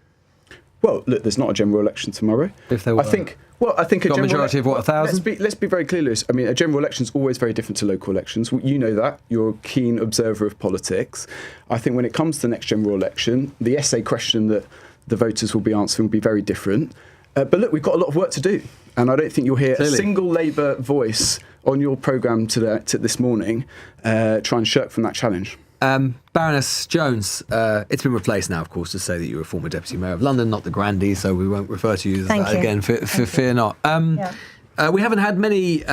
Well, look, there's not a general election tomorrow. If there were, I think a general majority of what, 1,000? Let's be very clear, Lewis. I mean, a general election is always very different to local elections. You know that. You're a keen observer of politics. I think when it comes to the next general election, the essay question that the voters will be answering will be very different. But look, we've got a lot of work to do, and I don't think you'll hear a single Labour voice on your programme this morning try and shirk from that challenge. Baroness Jones, it's been replaced now, of course, to say that you're a former Deputy Mayor of London, not the Grandee, so we won't refer to you as that again, fear not. We haven't had many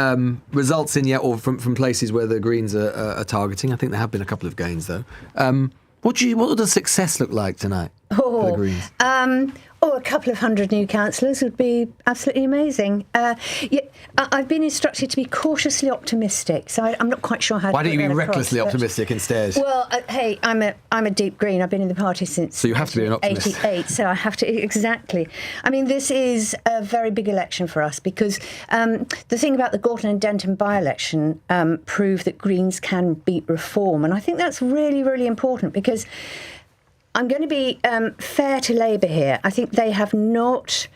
results in yet, or from places where the Greens are targeting. I think there have been a couple of gains, though. What does success look like tonight for the Greens? A couple of hundred new councillors would be absolutely amazing. I've been instructed to be cautiously optimistic, so I'm not quite sure how. Why to don't you be recklessly optimistic instead? Well, hey, I'm a deep Green. I've been in the party since. So you have to be an optimist. 88. So I have to exactly. I mean, this is a very big election for us because the thing about the Gorton and Denton by-election proved that Greens can beat Reform, and I think that's really, really important because. I'm going to be fair to Labour here. I think they have not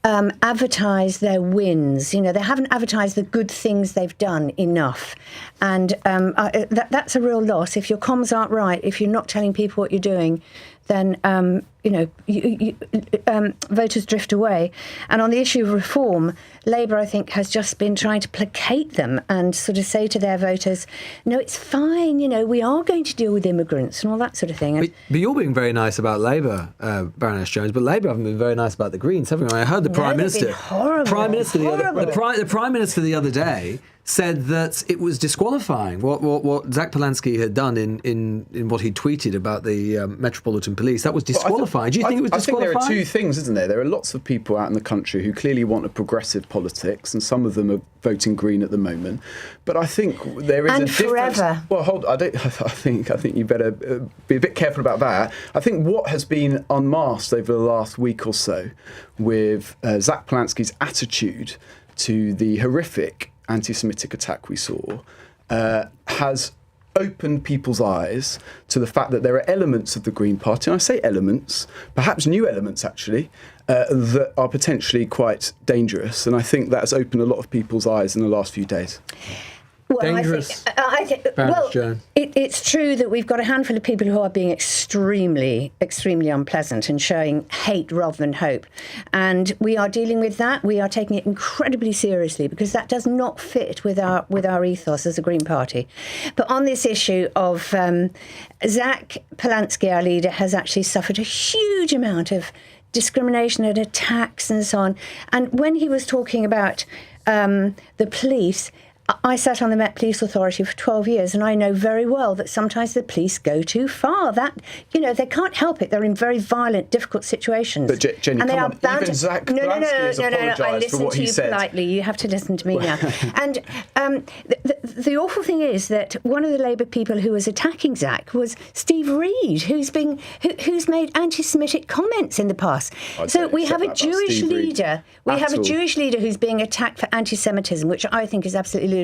advertised their wins. You know, they haven't advertised the good things they've done enough. And that's a real loss. If your comms aren't right, if you're not telling people what you're doing, then, voters drift away. And on the issue of Reform, Labour, I think, has just been trying to placate them and sort of say to their voters, no, it's fine, we are going to deal with immigrants and all that sort of thing. But you're being very nice about Labour, Baroness Jones, but Labour haven't been very nice about the Greens, haven't they? I heard the Prime Minister... The Prime Minister the other day said that it was disqualifying what Zach Polansky had done in what he tweeted about the Metropolitan Police. That was disqualifying. Do you think it was disqualifying? I think there are two things, isn't there? There are lots of people out in the country who clearly want a progressive politics, and some of them are voting Green at the moment. But I think there is a difference. Forever. Well, I think you better be a bit careful about that. I think what has been unmasked over the last week or so with Zach Polansky's attitude to the horrific anti-Semitic attack we saw has opened people's eyes to the fact that there are elements of the Green Party, and I say elements, perhaps new elements actually, that are potentially quite dangerous. And I think that's opened a lot of people's eyes in the last few days. Well, Dangerous. I think it's true that we've got a handful of people who are being extremely, extremely unpleasant and showing hate rather than hope. And we are dealing with that. We are taking it incredibly seriously because that does not fit with our ethos as a Green Party. But on this issue of Zach Polansky, our leader, has actually suffered a huge amount of discrimination and attacks and so on. And when he was talking about the police... I sat on the Met Police Authority for 12 years, and I know very well that sometimes the police go too far. That, they can't help it. They're in very violent, difficult situations. But Jenny, and come on, even Zach Polansky has apologised for what he said. I listened to you politely. You have to listen to me now. And the awful thing is that one of the Labour people who was attacking Zach was Steve Reed, who's made anti-Semitic comments in the past. So we have a Jewish leader. We have a Jewish leader who's being attacked for anti-Semitism, which I think is absolutely ludicrous.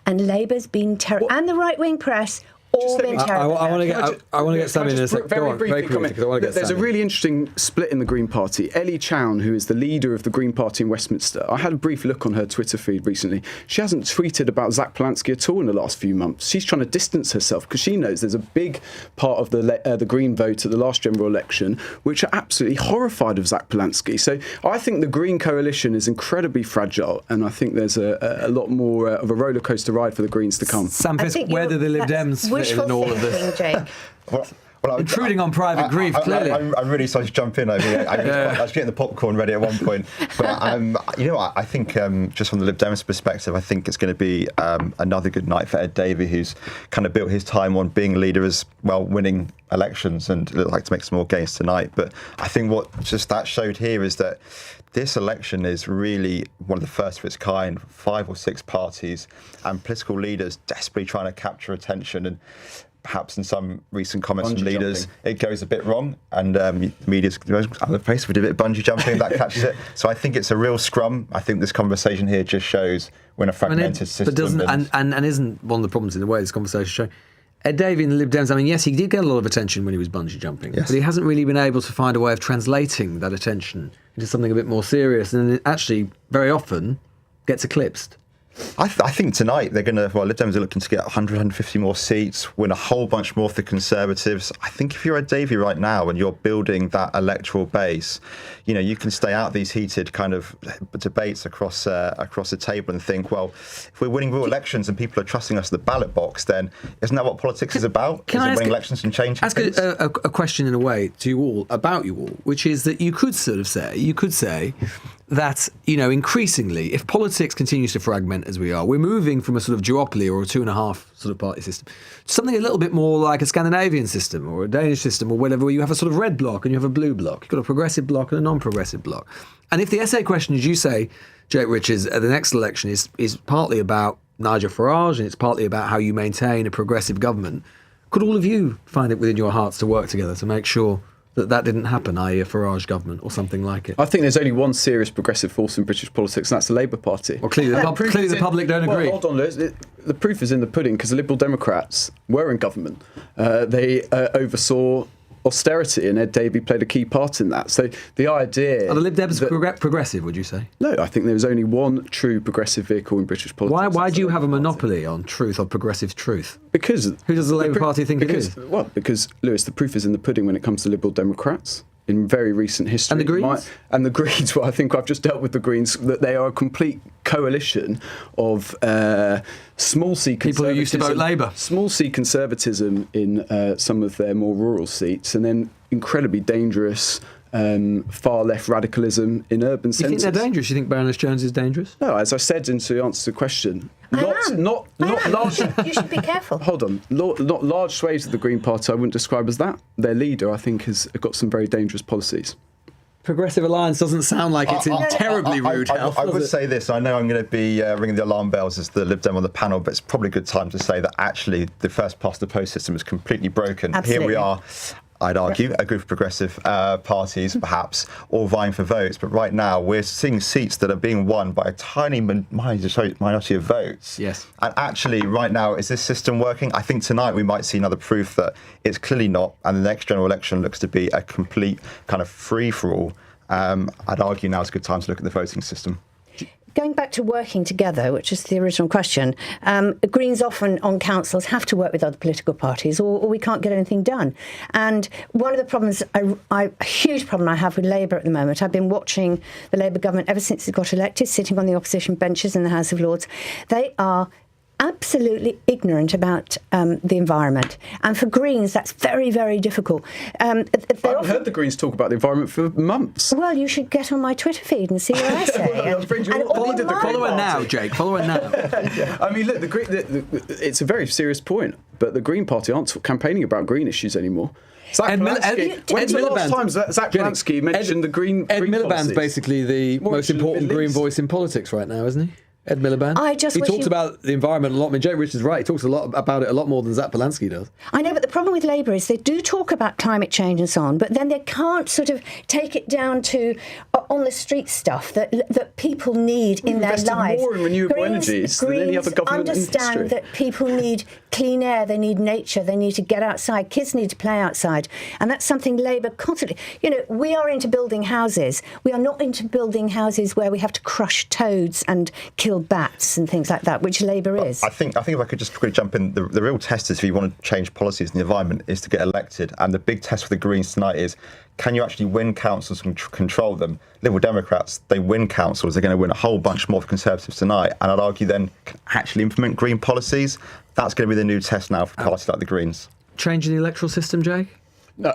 And Labour's been and the right-wing press all been terrible. I want to get something in a second. Very briefly comment. There's a really interesting split in the Green Party. Ellie Chown, who is the leader of the Green Party in Westminster, I had a brief look on her Twitter feed recently. She hasn't tweeted about Zach Polansky at all in the last few months. She's trying to distance herself because she knows there's a big part of the Green vote at the last general election which are absolutely horrified of Zach Polansky. So I think the Green coalition is incredibly fragile, and I think there's a lot more of a rollercoaster ride for the Greens to come. Sam Fisk, where do the Lib Dems fit in all of this? Jake. Well, Intruding on private grief, clearly. I'm really sorry to jump in. I was getting the popcorn ready at one point. But, I think just from the Lib Dems perspective, I think it's going to be another good night for Ed Davey, who's kind of built his time on being a leader as well, winning elections, and look like to make some more gains tonight. But I think what just that showed here is that this election is really one of the first of its kind. 5 or 6 parties and political leaders desperately trying to capture attention, and perhaps in some recent comments from leaders, it goes a bit wrong, and the media's on the face. We did a bit of bungee jumping, that catches it. So I think it's a real scrum. I think this conversation here just shows when a fragmented system. But doesn't and isn't one of the problems in the way this conversation shows? Ed Davey and the Lib Dems, yes, he did get a lot of attention when he was bungee jumping, but he hasn't really been able to find a way of translating that attention into something a bit more serious, and it actually very often gets eclipsed. I think tonight they're going to, Lib Dems are looking to get 100, 150 more seats, win a whole bunch more for the Conservatives. I think if you're Ed Davey right now and you're building that electoral base, you can stay out these heated kind of debates across the table and think, well, if we're winning real elections and people are trusting us at the ballot box, then isn't that what politics is about? Is it winning elections and changing things? Ask a question in a way to you all, about you all, which is that you could say that, increasingly, if politics continues to fragment as we are, we're moving from a sort of duopoly or a 2.5 sort of party system to something a little bit more like a Scandinavian system or a Danish system or whatever, where you have a sort of red bloc and you have a blue bloc. You've got a progressive bloc and a non-progressive bloc. And if the essay question, as you say, Jake Richards, at the next election is partly about Nigel Farage and it's partly about how you maintain a progressive government, could all of you find it within your hearts to work together to make sure that didn't happen, i.e. a Farage government or something like it? I think there's only one serious progressive force in British politics, and that's the Labour Party. Well, clearly the public don't agree. Hold on, Lewis. The proof is in the pudding, because the Liberal Democrats were in government. They oversaw austerity, and Ed Davey played a key part in that. So the idea... Are the Lib Dems progressive, would you say? No, I think there was only one true progressive vehicle in British politics. Why do you have a monopoly on truth, on progressive truth? Because... Who does the Labour Party think it is? Well, because, Lewis, the proof is in the pudding when it comes to Liberal Democrats. In very recent history. And the Greens? And the Greens, well, I think I've just dealt with the Greens, that they are a complete coalition of small C conservatism. People who used to vote Labour. Small C conservatism in some of their more rural seats, and then incredibly dangerous far left radicalism in urban centres. You think they're dangerous? You think Baroness Jones is dangerous? No, as I said in answer to the question, not large. You should be careful. Hold on, not large swathes of the Green Party I wouldn't describe as that. Their leader, I think, has got some very dangerous policies. Progressive Alliance doesn't sound like it's in terribly rude health. I would say this. I know I'm going to be ringing the alarm bells as the Lib Dem on the panel, but it's probably a good time to say that actually the first past the post system is completely broken. Absolutely. Here we are, I'd argue, a group of progressive parties, perhaps, all vying for votes. But right now, we're seeing seats that are being won by a tiny minority of votes. Yes. And actually, right now, is this system working? I think tonight we might see another proof that it's clearly not. And the next general election looks to be a complete kind of free-for-all. I'd argue now is a good time to look at the voting system. Going back to working together, which is the original question, Greens often on councils have to work with other political parties or we can't get anything done. And one of the problems, a huge problem I have with Labour at the moment, I've been watching the Labour government ever since it got elected, sitting on the opposition benches in the House of Lords. They are absolutely ignorant about the environment. And for Greens, that's very, very difficult. I've heard the Greens talk about the environment for months. Well, you should get on my Twitter feed and see what I say. Follow her now, Jake. Follow her now. I mean, look, it's a very serious point, but the Green Party aren't campaigning about green issues anymore. Zach Polansky mentioned the Green Ed Miliband's policies. Basically the most important Green voice in politics right now, isn't he? Ed Miliband. He talks about the environment a lot. I mean, Jake Richards is right. He talks a lot about it, a lot more than Zach Polansky does. I know, but the problem with Labour is they do talk about climate change and so on, but then they can't sort of take it down to on the street stuff that people need in their lives. More in renewable energies than any other government in history. Understand that people need clean air, they need nature, they need to get outside, kids need to play outside, and that's something Labour constantly. We are into building houses. We are not into building houses where we have to crush toads and kill bats and things like that, which Labour is. I think if I could just quickly jump in, the real test is if you want to change policies in the environment is to get elected, and the big test for the Greens tonight is, can you actually win councils and control them? Liberal Democrats, they win councils, they're going to win a whole bunch more for Conservatives tonight, and I'd argue then can actually implement green policies. That's going to be the new test now for parties like the Greens. Changing the electoral system, Jake?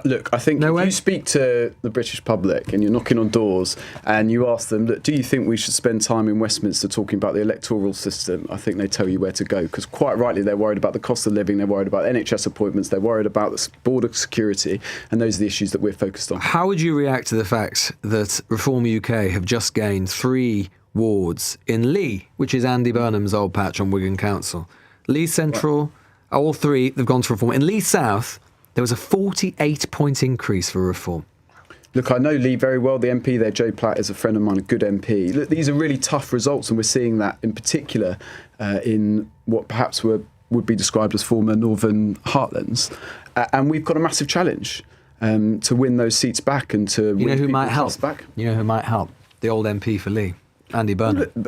Look, I think if you speak to the British public and you're knocking on doors and you ask them, look, do you think we should spend time in Westminster talking about the electoral system? I think they tell you where to go, because quite rightly they're worried about the cost of living, they're worried about NHS appointments, they're worried about the border security, and those are the issues that we're focused on. How would you react to the fact that Reform UK have just gained 3 wards in Lee, which is Andy Burnham's old patch on Wigan Council? Lee Central, all 3, they've gone to Reform. In Lee South, there was a 48-point increase for Reform. Look, I know Lee very well. The MP there, Joe Platt, is a friend of mine, a good MP. Look, these are really tough results, and we're seeing that in particular in what perhaps would be described as former Northern Heartlands. And we've got a massive challenge to win those seats back and to win who might help? Back. You know who might help? The old MP for Lee, Andy Burnham.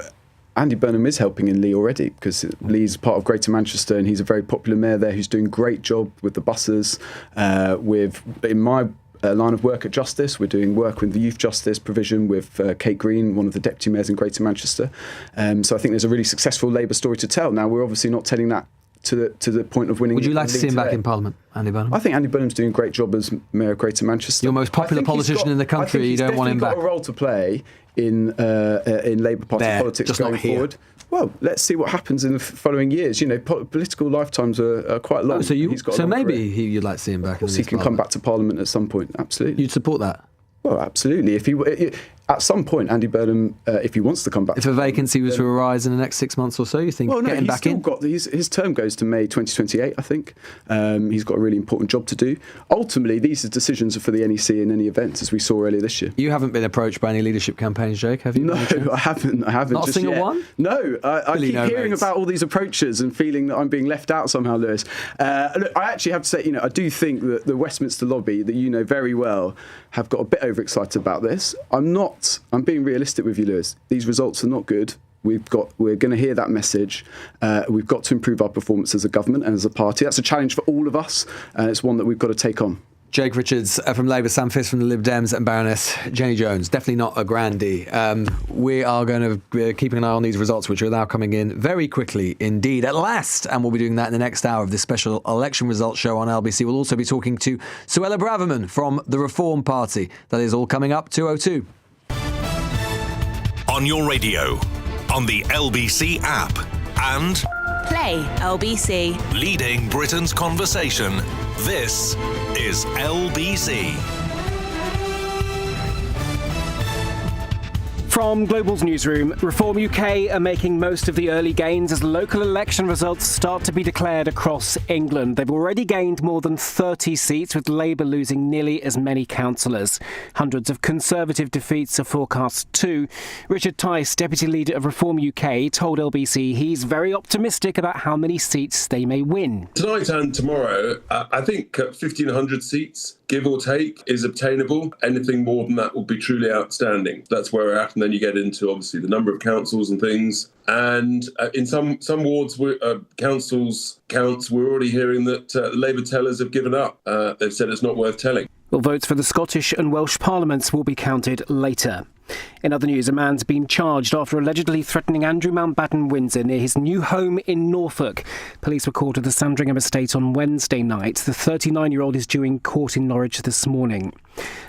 Andy Burnham is helping in Lee already, because Lee's part of Greater Manchester and he's a very popular mayor there who's doing a great job with the buses. In my line of work at Justice, we're doing work with the youth justice provision with Kate Green, one of the deputy mayors in Greater Manchester. So I think there's a really successful Labour story to tell. Now, we're obviously not telling that to the point of winning. Would you like to see him today. back in Parliament, Andy Burnham? I think Andy Burnham's doing a great job as Mayor of Greater Manchester. Your most popular politician in the country, you don't want him back? He's got a role to play in Labour Party politics just going not here. forward. Well, let's see what happens in the following years. You know, political lifetimes are quite long. Maybe you'd like to see him back. Of course, he can come back to Parliament at some point. Absolutely, you'd support that. Well, absolutely. If he at some point, Andy Burnham, if he wants to come back, if a vacancy was to arise in the next 6 months or so, you think getting back in? His term goes to May 2028, I think. He's got a really important job to do. Ultimately, these are decisions for the NEC in any event, as we saw earlier this year. You haven't been approached by any leadership campaigns, Jake, have you? No, I haven't. Not just a single yet. one? No, I keep hearing about all these approaches and feeling that I'm being left out somehow, Lewis. Look, I actually have to say, I do think that the Westminster lobby, that you know very well, have got a bit overexcited about this. I'm being realistic with you, Lewis. These results are not good. We're going to hear that message. We've got to improve our performance as a government and as a party. That's a challenge for all of us, and it's one that we've got to take on. Jake Richards from Labour, Sam Fisk from the Lib Dems, and Baroness Jenny Jones. Definitely not a grandee. We are going to be keeping an eye on these results, which are now coming in very quickly indeed. At last, and we'll be doing that in the next hour of this special election results show on LBC. We'll also be talking to Suella Braverman from the Reform Party. That is all coming up 2:02. On your radio, on the LBC app, and Play LBC. Leading Britain's conversation. This is LBC. From Global's newsroom, Reform UK are making most of the early gains as local election results start to be declared across England. They've already gained more than 30 seats, with Labour losing nearly as many councillors. Hundreds of Conservative defeats are forecast too. Richard Tice, Deputy Leader of Reform UK, told LBC he's very optimistic about how many seats they may win. Tonight and tomorrow, I think 1,500 seats, give or take, is obtainable. Anything more than that will be truly outstanding. That's where we're at. And then you get into, obviously, the number of councils and things. And in some wards, councils counts, we're already hearing that Labour tellers have given up. They've said it's not worth telling. Well, votes for the Scottish and Welsh parliaments will be counted later. In other news, a man's been charged after allegedly threatening Andrew Mountbatten Windsor near his new home in Norfolk. Police were called to the Sandringham estate on Wednesday night. The 39-year-old is due in court in Norwich this morning.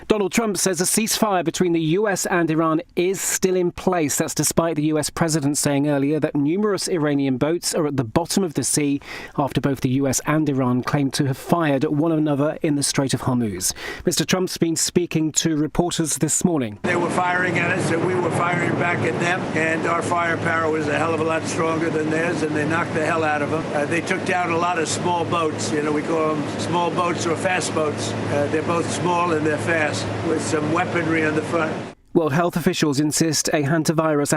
Donald Trump says a ceasefire between the US and Iran is still in place. That's despite the US president saying earlier that numerous Iranian boats are at the bottom of the sea after both the US and Iran claim to have fired at one another in the Strait of Hormuz. Mr. Trump's been speaking to reporters this morning. They were firing at us and we were firing back at them, and our firepower was a hell of a lot stronger than theirs, and they knocked the hell out of them. They took down a lot of small boats. We call them small boats or fast boats. They're both small and they're fast, with some weaponry on the front. World health officials insist a hantavirus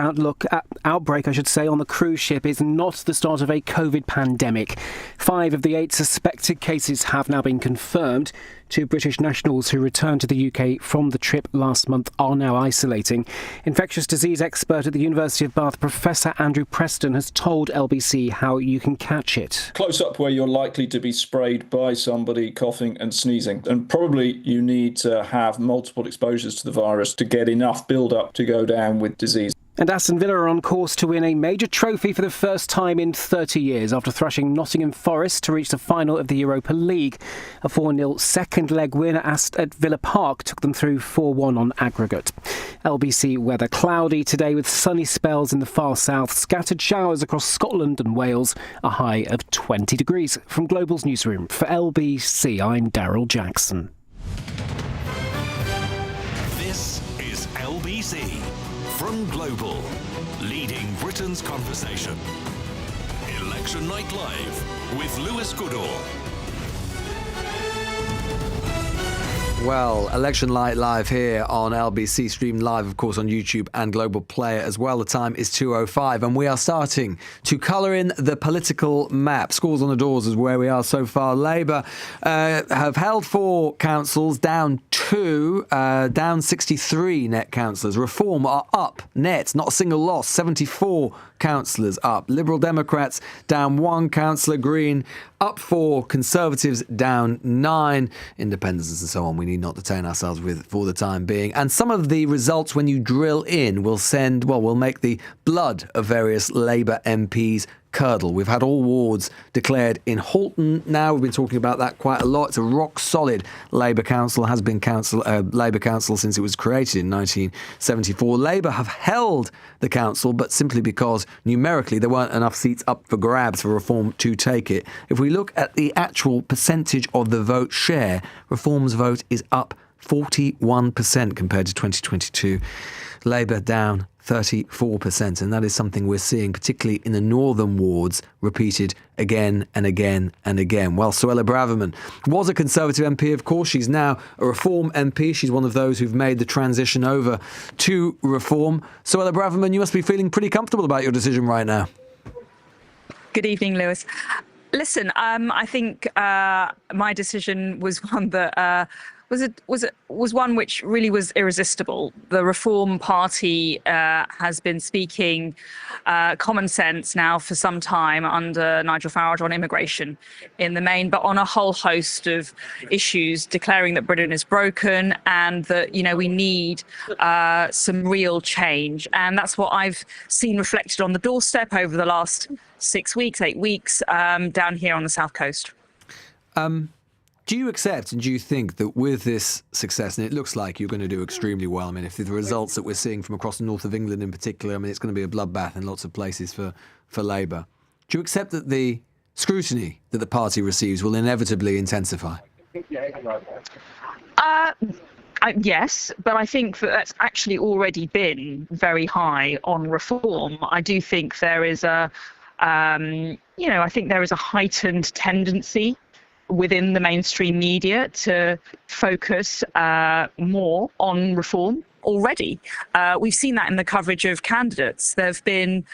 outbreak on the cruise ship is not the start of a COVID pandemic. 5 of the 8 suspected cases have now been confirmed. 2 British nationals who returned to the UK from the trip last month are now isolating. Infectious disease expert at the University of Bath, Professor Andrew Preston, has told LBC how you can catch it. Close up where you're likely to be sprayed by somebody coughing and sneezing. And probably you need to have multiple exposures to the virus to get enough build-up to go down with disease. And Aston Villa are on course to win a major trophy for the first time in 30 years after thrashing Nottingham Forest to reach the final of the Europa League. A 4-0 second leg win at Villa Park took them through 4-1 on aggregate. LBC weather cloudy today with sunny spells in the far south, scattered showers across Scotland and Wales, a high of 20 degrees. From Global's newsroom for LBC, I'm Daryl Jackson. This is LBC. From Global, leading Britain's conversation. Election Night Live with Lewis Goodall. Well, Election Night Live here on LBC, streamed live, of course, on YouTube and Global Player as well. The time is 2:05, and we are starting to colour in the political map. Scores on the doors is where we are so far. Labour have held 4 councils, down 2, down 63 net councillors. Reform are up net, not a single loss, 74 councillors up. Liberal Democrats down 1 councillor. Green up 4. Conservatives down 9. Independents and so on we need not detain ourselves with for the time being. And some of the results, when you drill in, will make the blood of various Labour MPs curdle. We've had all wards declared in Halton now. We've been talking about that quite a lot. It's a rock-solid Labour council, has been Labour council since it was created in 1974. Labour have held the council, but simply because numerically there weren't enough seats up for grabs for Reform to take it. If we look at the actual percentage of the vote share, Reform's vote is up 41% compared to 2022. Labour down 34%, and that is something we're seeing, particularly in the northern wards, repeated again and again and again. Well, Suella Braverman was a Conservative MP, of course. She's now a Reform MP. She's one of those who've made the transition over to Reform. Suella Braverman, you must be feeling pretty comfortable about your decision right now. Good evening, Lewis. Listen, I think my decision was one that was one which really was irresistible. The Reform Party has been speaking common sense now for some time under Nigel Farage on immigration in the main, but on a whole host of issues, declaring that Britain is broken and that, we need some real change. And that's what I've seen reflected on the doorstep over the last 8 weeks down here on the South Coast. Do you accept and do you think that with this success, and it looks like you're going to do extremely well, I mean, if the results that we're seeing from across the north of England in particular, I mean, it's going to be a bloodbath in lots of places for Labour. Do you accept that the scrutiny that the party receives will inevitably intensify? Yes, but I think that's actually already been very high on Reform. I do think there is a heightened tendency within the mainstream media to focus more on Reform already. We've seen that in the coverage of candidates. There have been,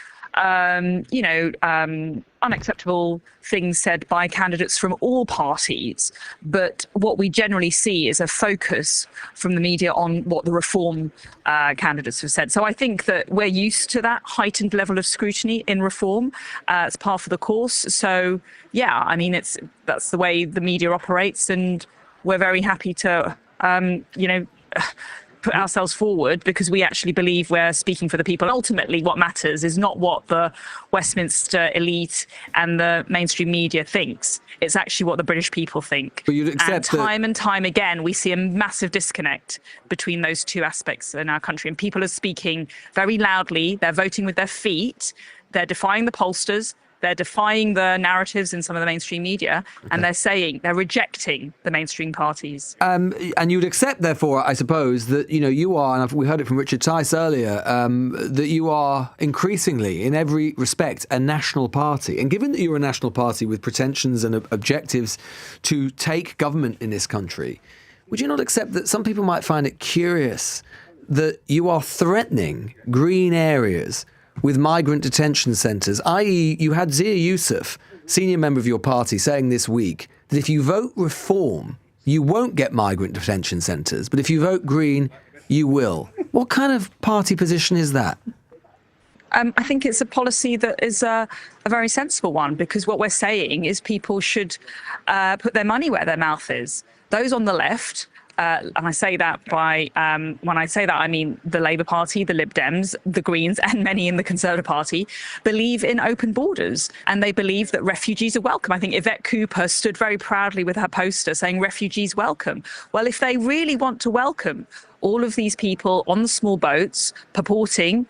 unacceptable things said by candidates from all parties. But what we generally see is a focus from the media on what the Reform candidates have said. So I think that we're used to that heightened level of scrutiny in Reform. It's par for the course. So, yeah, I mean, that's the way the media operates. And we're very happy to, put ourselves forward because we actually believe we're speaking for the people. Ultimately, what matters is not what the Westminster elite and the mainstream media thinks. It's actually what the British people think. But you'd accept and time again, we see a massive disconnect between those two aspects in our country. And people are speaking very loudly. They're voting with their feet. They're defying the pollsters. They're defying the narratives in some of the mainstream media, and they're rejecting the mainstream parties. And you'd accept, therefore, I suppose, that you are, and we heard it from Richard Tice earlier, that you are increasingly, in every respect, a national party. And given that you're a national party with pretensions and objectives to take government in this country, would you not accept that some people might find it curious that you are threatening green areas with migrant detention centres, i.e. you had Zia Youssef, senior member of your party, saying this week that if you vote Reform, you won't get migrant detention centres, but if you vote Green, you will. What kind of party position is that? I think it's a policy that is a very sensible one, because what we're saying is people should put their money where their mouth is. Those on the left and I say that when I say that, I mean the Labour Party, the Lib Dems, the Greens, and many in the Conservative Party believe in open borders, and they believe that refugees are welcome. I think Yvette Cooper stood very proudly with her poster saying refugees welcome. Well, if they really want to welcome all of these people on the small boats, purporting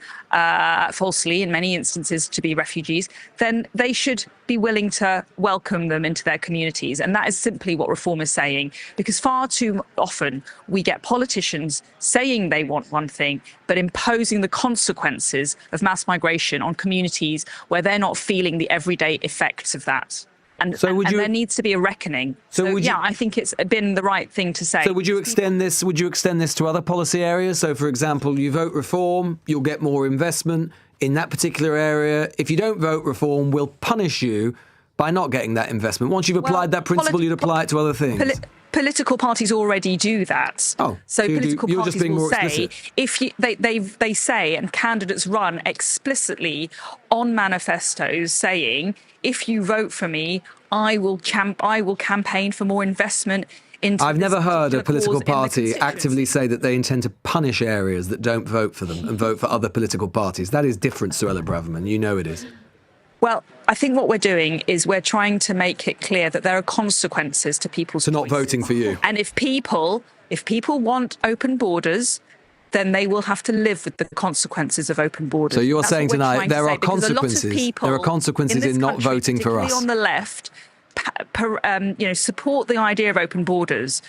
falsely in many instances to be refugees, then they should be willing to welcome them into their communities. And that is simply what Reform is saying, because far too often we get politicians saying they want one thing, but imposing the consequences of mass migration on communities where they're not feeling the everyday effects of that. And there needs to be a reckoning. I think it's been the right thing to say. So would you extend this? Would you extend this to other policy areas? So, for example, you vote Reform, you'll get more investment in that particular area. If you don't vote Reform, we'll punish you by not getting that investment. Once you've applied that principle, you'd apply it to other things. Political parties already do that. So political parties will say, they say, and candidates run explicitly on manifestos saying, if you vote for me, I will campaign for more investment into. I've never heard a political party actively say that they intend to punish areas that don't vote for them and vote for other political parties. That is different, Suella Braverman. You know it is. Well, I think what we're doing is we're trying to make it clear that there are consequences to people's choices. not voting for you. And if people want open borders, then they will have to live with the consequences of open borders. So you're saying tonight there are consequences. There are consequences in not voting for us. On the left, support the idea of open borders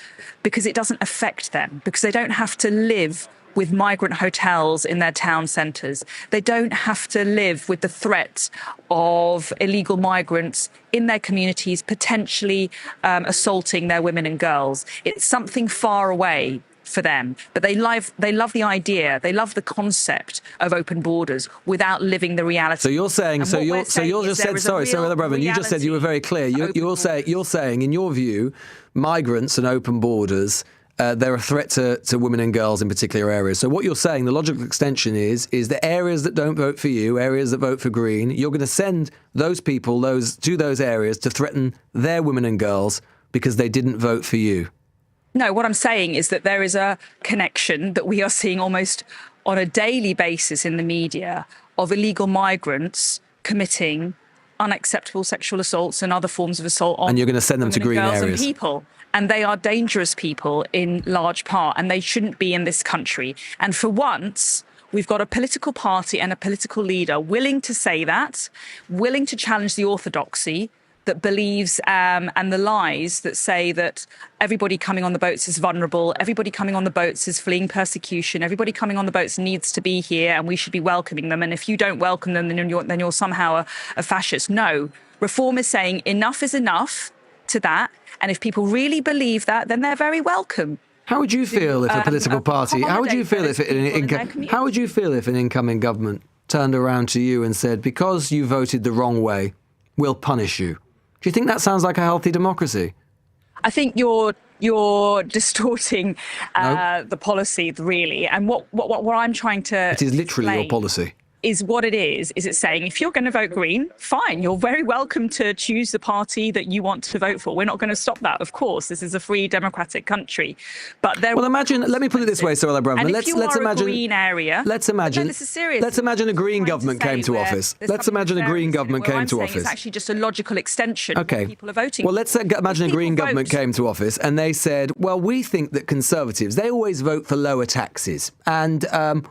because it doesn't affect them, because they don't have to live with migrant hotels in their town centres. They don't have to live with the threat of illegal migrants in their communities, potentially assaulting their women and girls. It's something far away for them, but they love the idea, they love the concept of open borders without living the reality. So you're saying, you just said you were very clear. You're saying, in your view, migrants and open borders, they're a threat to women and girls in particular areas. So what you're saying, the logical extension is that areas that don't vote for you, areas that vote for Green, you're going to send those people to those areas to threaten their women and girls because they didn't vote for you. No, what I'm saying is that there is a connection that we are seeing almost on a daily basis in the media of illegal migrants committing unacceptable sexual assaults and other forms of assault on and you're going to send them to green areas. And people. And they are dangerous people in large part, and they shouldn't be in this country. And for once, we've got a political party and a political leader willing to say that, willing to challenge the orthodoxy that believes and the lies that say that everybody coming on the boats is vulnerable, everybody coming on the boats is fleeing persecution, everybody coming on the boats needs to be here and we should be welcoming them. And if you don't welcome them, then you're somehow a fascist. No, Reform is saying enough is enough to that. And if people really believe that, then they're very welcome. How would you feel if a political party? How would you feel if an incoming government turned around to you and said, "Because you voted the wrong way, we'll punish you"? Do you think that sounds like a healthy democracy? I think you're distorting the policy, really. And what I'm trying to it is literally your policy. Is what it is it's saying, if you're going to vote Green, fine, you're very welcome to choose the party that you want to vote for. We're not going to stop that, of course. This is a free democratic country. But let me put it this way, Suella Braverman. Let's imagine a green area. Let's imagine this is serious. Let's imagine a Green government came to office. Let's imagine a Green government came to office. It's actually just a logical extension of what people are voting. Well, let's imagine a Green government came to office and they said, well, we think that Conservatives, they always vote for lower taxes, and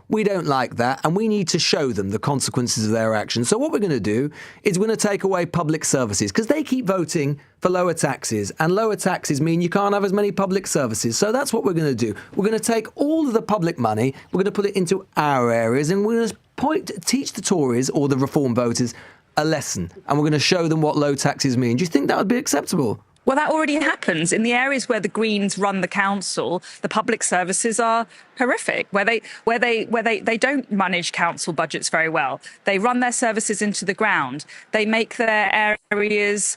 we don't like that, and we need to show them the consequences of their actions. So what we're going to do is we're going to take away public services because they keep voting for lower taxes, and lower taxes mean you can't have as many public services. So that's what we're going to do. We're going to take all of the public money, we're going to put it into our areas, and we're going to teach the Tories or the Reform voters a lesson, and we're going to show them what low taxes mean. Do you think that would be acceptable? Well, that already happens. In the areas where the Greens run the council, the public services are horrific, where they don't manage council budgets very well. They run their services into the ground. They make their areas,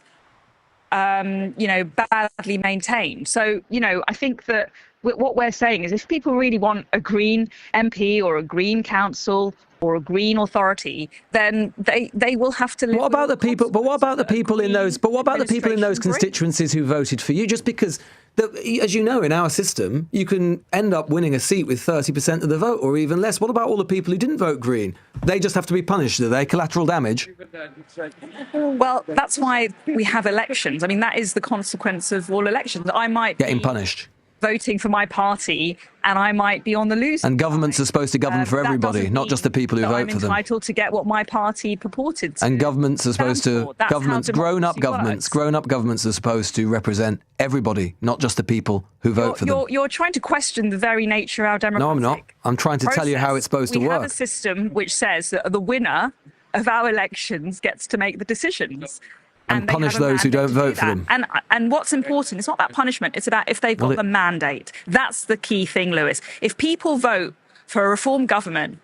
badly maintained. So, I think that what we're saying is if people really want a Green MP or a Green council or a Green authority, then they will have to live. What about the people? But what about the people in those? But what about the people in those constituencies who voted for you? Just because As you know, in our system, you can end up winning a seat with 30% of the vote or even less. What about all the people who didn't vote Green? They just have to be punished, do they? Collateral damage? Well, that's why we have elections. I mean, that is the consequence of all elections. I might Getting punished. Voting for my party, and I might be on the losing And governments are supposed to govern for everybody, not just the people who vote for them. I'm entitled to get what my party purported to. And governments are supposed to, grown-up governments are supposed to represent everybody, not just the people who vote for them. You're trying to question the very nature of our democratic No, I'm not. I'm trying to tell you how it's supposed to work. We have a system which says that the winner of our elections gets to make the decisions. And punish those who don't vote for them. And what's important, it's not about punishment, it's about if they've got the mandate. That's the key thing, Lewis. If people vote for a reform government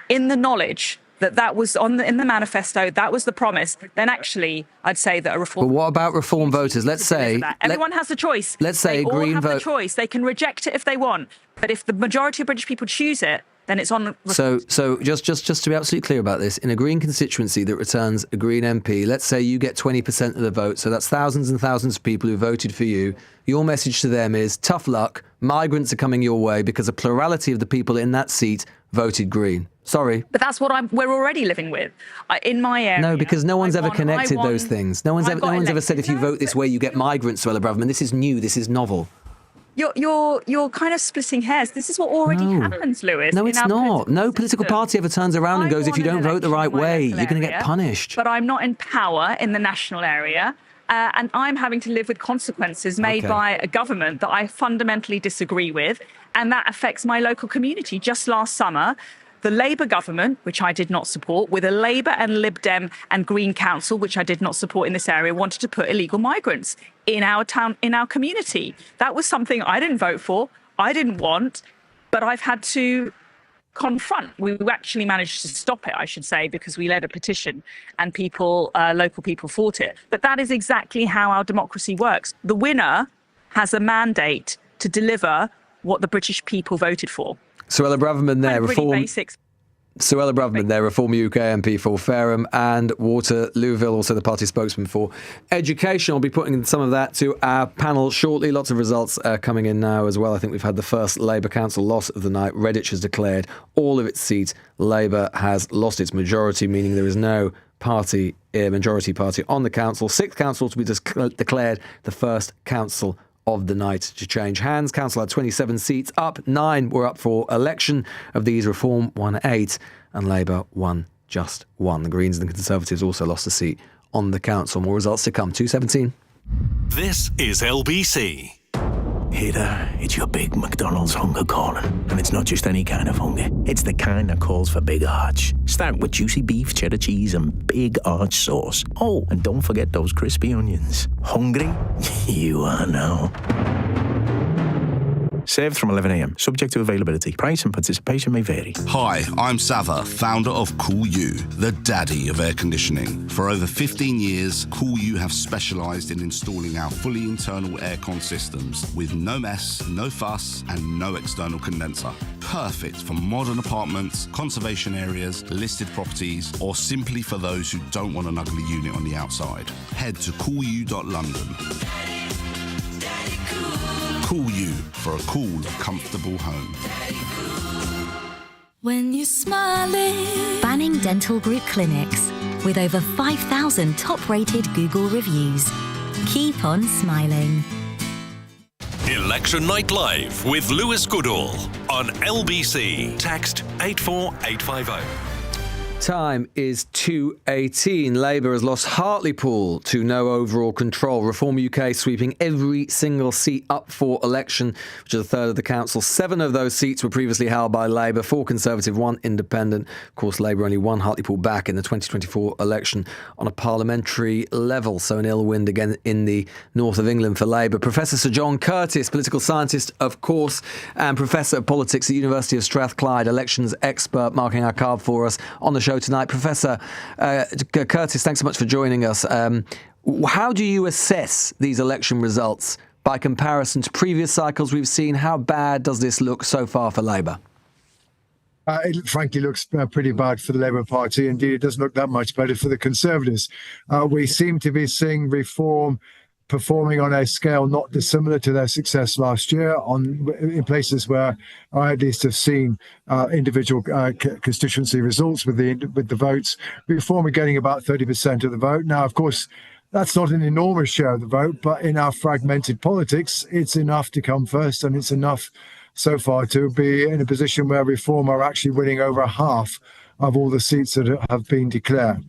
in the knowledge that was in the manifesto, that was the promise, then actually I'd say that a reform... But what about reform voters? Let's say... Everyone has the choice. Let's say they Green all have vote... the choice. They can reject it if they want. But if the majority of British people choose it, then it's on... So just to be absolutely clear about this, in a Green constituency that returns a Green MP, let's say you get 20% of the vote, so that's thousands and thousands of people who voted for you. Your message to them is, tough luck, migrants are coming your way because a plurality of the people in that seat voted Green. Sorry. But that's what we're already living with. In my area... No, because no one's ever connected those things. No one's ever said if you vote this way, you get migrants, Suella Braverman. This is new, this is novel. You're kind of splitting hairs. This is what already happens, Lewis. No, it's not. No political party ever turns around and goes, if you don't vote the right way, you're going to get punished. But I'm not in power in the national area. And I'm having to live with consequences made by a government that I fundamentally disagree with. And that affects my local community. Just last summer, the Labour government, which I did not support, with a Labour and Lib Dem and Green council, which I did not support in this area, wanted to put illegal migrants in our town, in our community. That was something I didn't vote for, I didn't want, but I've had to confront. We actually managed to stop it, I should say, because we led a petition and local people fought it. But that is exactly how our democracy works. The winner has a mandate to deliver what the British people voted for. Suella Braverman there, Suella Braverman there, Reform UK MP for Fareham and Waterlooville, also the party spokesman for education. I'll be putting some of that to our panel shortly. Lots of results coming in now as well. I think we've had the first Labour council loss of the night. Redditch has declared all of its seats. Labour has lost its majority, meaning there is no majority party on the council. Sixth council to be declared, the first council of the night to change hands. Council had 27 seats, up 9 were up for election. Of these, Reform won 8 and Labour won just 1. The Greens and the Conservatives also lost a seat on the council. More results to come. 2:17. This is LBC. Hey there, it's your big McDonald's hunger calling. And it's not just any kind of hunger. It's the kind that calls for big arch. Start with juicy beef, cheddar cheese, and big arch sauce. Oh, and don't forget those crispy onions. Hungry? You are now. Served from 11 a.m. Subject to availability. Price and participation may vary. Hi, I'm Sava, founder of Cool U, the daddy of air conditioning. For over 15 years, Cool U have specialised in installing our fully internal aircon systems with no mess, no fuss, and no external condenser. Perfect for modern apartments, conservation areas, listed properties, or simply for those who don't want an ugly unit on the outside. Head to coolu.london. Cool U for a cool, comfortable home. When you're smiling. Banning Dental Group clinics with over 5,000 top-rated Google reviews. Keep on smiling. Election Night Live with Lewis Goodall on LBC. Text 84850. Time is 2:18. Labour has lost Hartlepool to no overall control. Reform UK sweeping every single seat up for election, which is a third of the council. 7 of those seats were previously held by Labour, 4 Conservative, 1 Independent. Of course, Labour only won Hartlepool back in the 2024 election on a parliamentary level, so an ill wind again in the north of England for Labour. Professor Sir John Curtis, political scientist, of course, and Professor of Politics at University of Strathclyde, elections expert, marking our card for us on the show tonight. Professor Curtis, thanks so much for joining us. How do you assess these election results by comparison to previous cycles we've seen? How bad does this look so far for Labour? It frankly looks pretty bad for the Labour Party. Indeed, it doesn't look that much better for the Conservatives. We seem to be seeing Reform performing on a scale not dissimilar to their success last year in places where I at least have seen individual constituency results with the votes. Reform are getting about 30% of the vote. Now, of course, that's not an enormous share of the vote, but in our fragmented politics, it's enough to come first, and it's enough so far to be in a position where Reform are actually winning over half of all the seats that have been declared.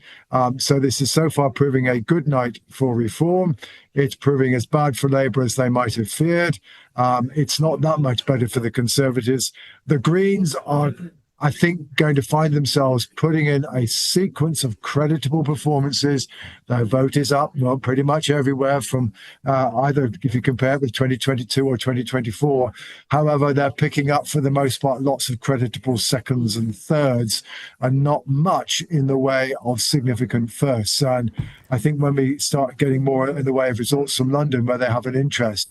So this is so far proving a good night for Reform. It's proving as bad for Labour as they might have feared. It's not that much better for the Conservatives. The Greens are, I think, going to find themselves putting in a sequence of creditable performances. Their vote is up, well, pretty much everywhere from either, if you compare it with 2022 or 2024. However, they're picking up, for the most part, lots of creditable seconds and thirds, and not much in the way of significant firsts. And I think when we start getting more in the way of results from London, where they have an interest,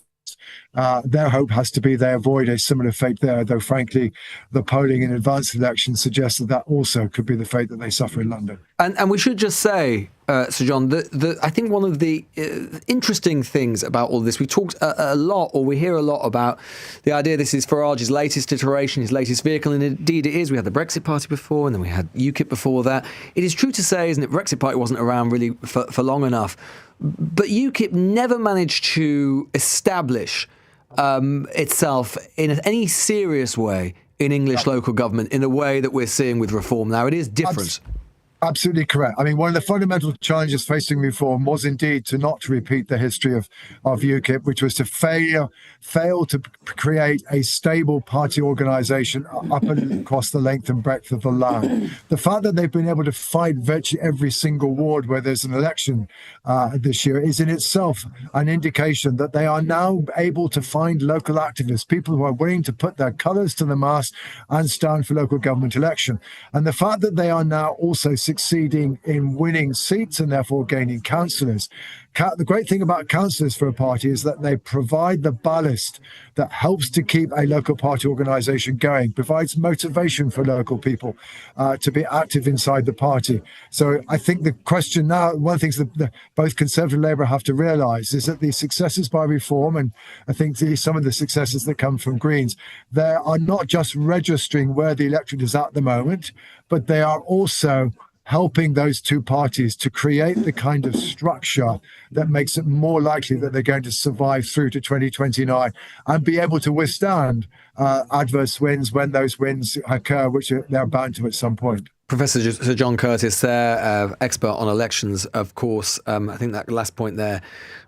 their hope has to be they avoid a similar fate there, though frankly the polling in advance elections suggests that also could be the fate that they suffer in London. And we should just say, Sir John, I think one of the interesting things about all this, we talked a lot, or we hear a lot about the idea this is Farage's latest iteration, his latest vehicle, and indeed it is. We had the Brexit Party before, and then we had UKIP before that. It is true to say, isn't it, Brexit Party wasn't around really for long enough, but UKIP never managed to establish itself in any serious way in English local government in a way that we're seeing with Reform now. It is different. Absolutely correct. I mean, one of the fundamental challenges facing Reform was indeed to not repeat the history of UKIP, which was to fail to create a stable party organisation up and across the length and breadth of the land. The fact that they've been able to fight virtually every single ward where there's an election this year is in itself an indication that they are now able to find local activists, people who are willing to put their colours to the mast and stand for local government election. And the fact that they are now also succeeding in winning seats and therefore gaining councillors. The great thing about councillors for a party is that they provide the ballast that helps to keep a local party organisation going, provides motivation for local people to be active inside the party. So I think the question now, one of the things that both Conservative and Labour have to realise is that the successes by Reform, and I think some of the successes that come from Greens, they are not just registering where the electorate is at the moment, but they are also helping those two parties to create the kind of structure that makes it more likely that they're going to survive through to 2029 and be able to withstand adverse winds when those winds occur, which they're bound to at some point. Professor Sir John Curtis there, expert on elections, of course. I think that last point there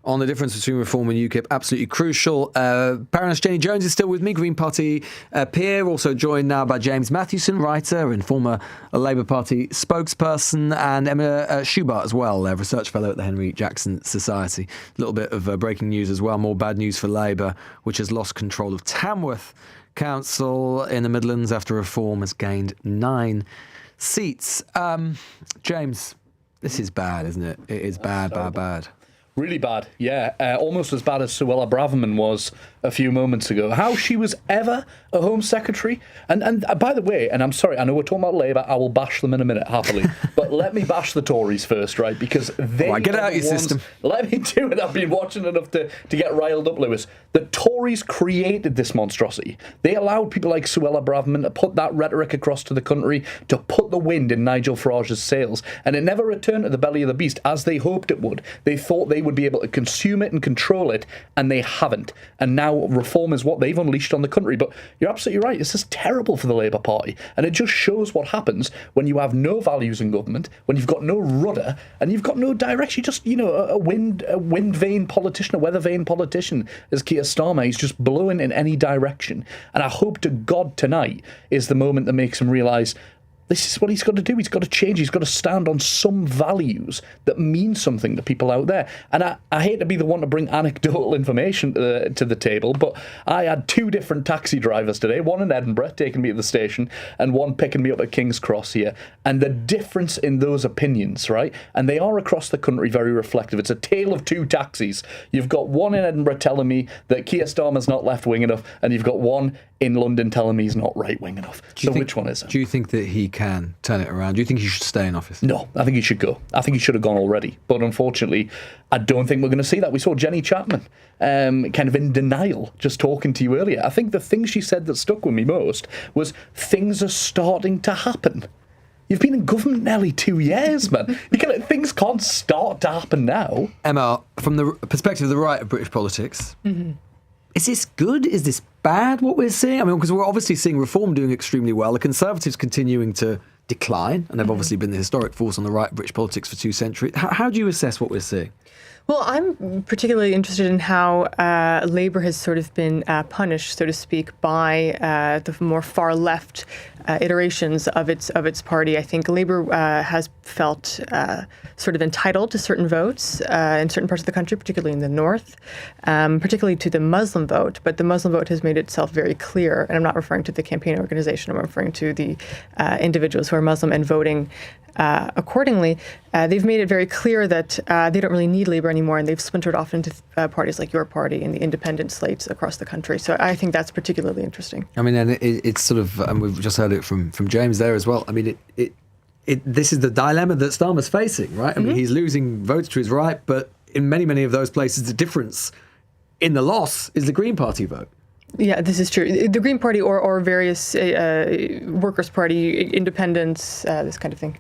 on the difference between Reform and UKIP, absolutely crucial. Baroness Jenny Jones is still with me, Green Party peer, also joined now by James Mathewson, writer and former Labour Party spokesperson, and Emma Schubart as well, research fellow at the Henry Jackson Society. A little bit of breaking news as well, more bad news for Labour, which has lost control of Tamworth Council in the Midlands after Reform has gained 9 seats. James, this is bad, isn't it? It is bad. Really bad, yeah. Almost as bad as Suella Braverman was a few moments ago. How she was ever a Home Secretary. And by the way, and I'm sorry, I know we're talking about Labour, I will bash them in a minute, happily. But let me bash the Tories first, right? Because they... Right, get it out your system. Let me do it. I've been watching enough to get riled up, Lewis. The Tories created this monstrosity. They allowed people like Suella Braverman to put that rhetoric across to the country, to put the wind in Nigel Farage's sails. And it never returned to the belly of the beast, as they hoped it would. They thought they would be able to consume it and control it, and they haven't. And now Reform is what they've unleashed on the country. But you're absolutely right. This is terrible for the Labour Party. And it just shows what happens when you have no values in government, when you've got no rudder, and you've got no direction. Just, a wind vane politician, a weather vane politician, as Keir Starmer. He's just blowing in any direction. And I hope to God tonight is the moment that makes him realise this is what he's got to do. He's got to change. He's got to stand on some values that mean something to people out there. And I hate to be the one to bring anecdotal information to the table, but I had 2 different taxi drivers today, one in Edinburgh taking me to the station and one picking me up at King's Cross here. And the difference in those opinions, right? And they are across the country very reflective. It's a tale of 2 taxis. You've got one in Edinburgh telling me that Keir Starmer's not left-wing enough, and you've got one in London telling me he's not right-wing enough. So which one is it? Do you think that he can turn it around? Do you think he should stay in office? No, I think he should go. I think he should have gone already. But unfortunately, I don't think we're going to see that. We saw Jenny Chapman kind of in denial, just talking to you earlier. I think the thing she said that stuck with me most was things are starting to happen. You've been in government nearly 2 years, man. Things can't start to happen now. Emma, from the perspective of the right of British politics, is this good? Is this bad, what we're seeing? I mean, because we're obviously seeing Reform doing extremely well, the Conservatives continuing to decline, and they've obviously been the historic force on the right of British politics for 2 centuries. How do you assess what we're seeing? Well, I'm particularly interested in how Labour has sort of been punished, so to speak, by the more far left iterations of its party. I think Labour has felt sort of entitled to certain votes in certain parts of the country, particularly in the north, particularly to the Muslim vote. But the Muslim vote has made itself very clear, and I'm not referring to the campaign organisation, I'm referring to the individuals who are Muslim and voting accordingly. They've made it very clear that they don't really need Labour anymore, and they've splintered off into parties like your party and the independent slates across the country. So I think that's particularly interesting. I mean, and it's sort of, and we've just heard it from James there as well. I mean, this is the dilemma that Starmer's facing, right? I mean, he's losing votes to his right, but in many of those places, the difference in the loss is the Green Party vote. Yeah, this is true. The Green Party or various Workers' Party, independents, this kind of thing.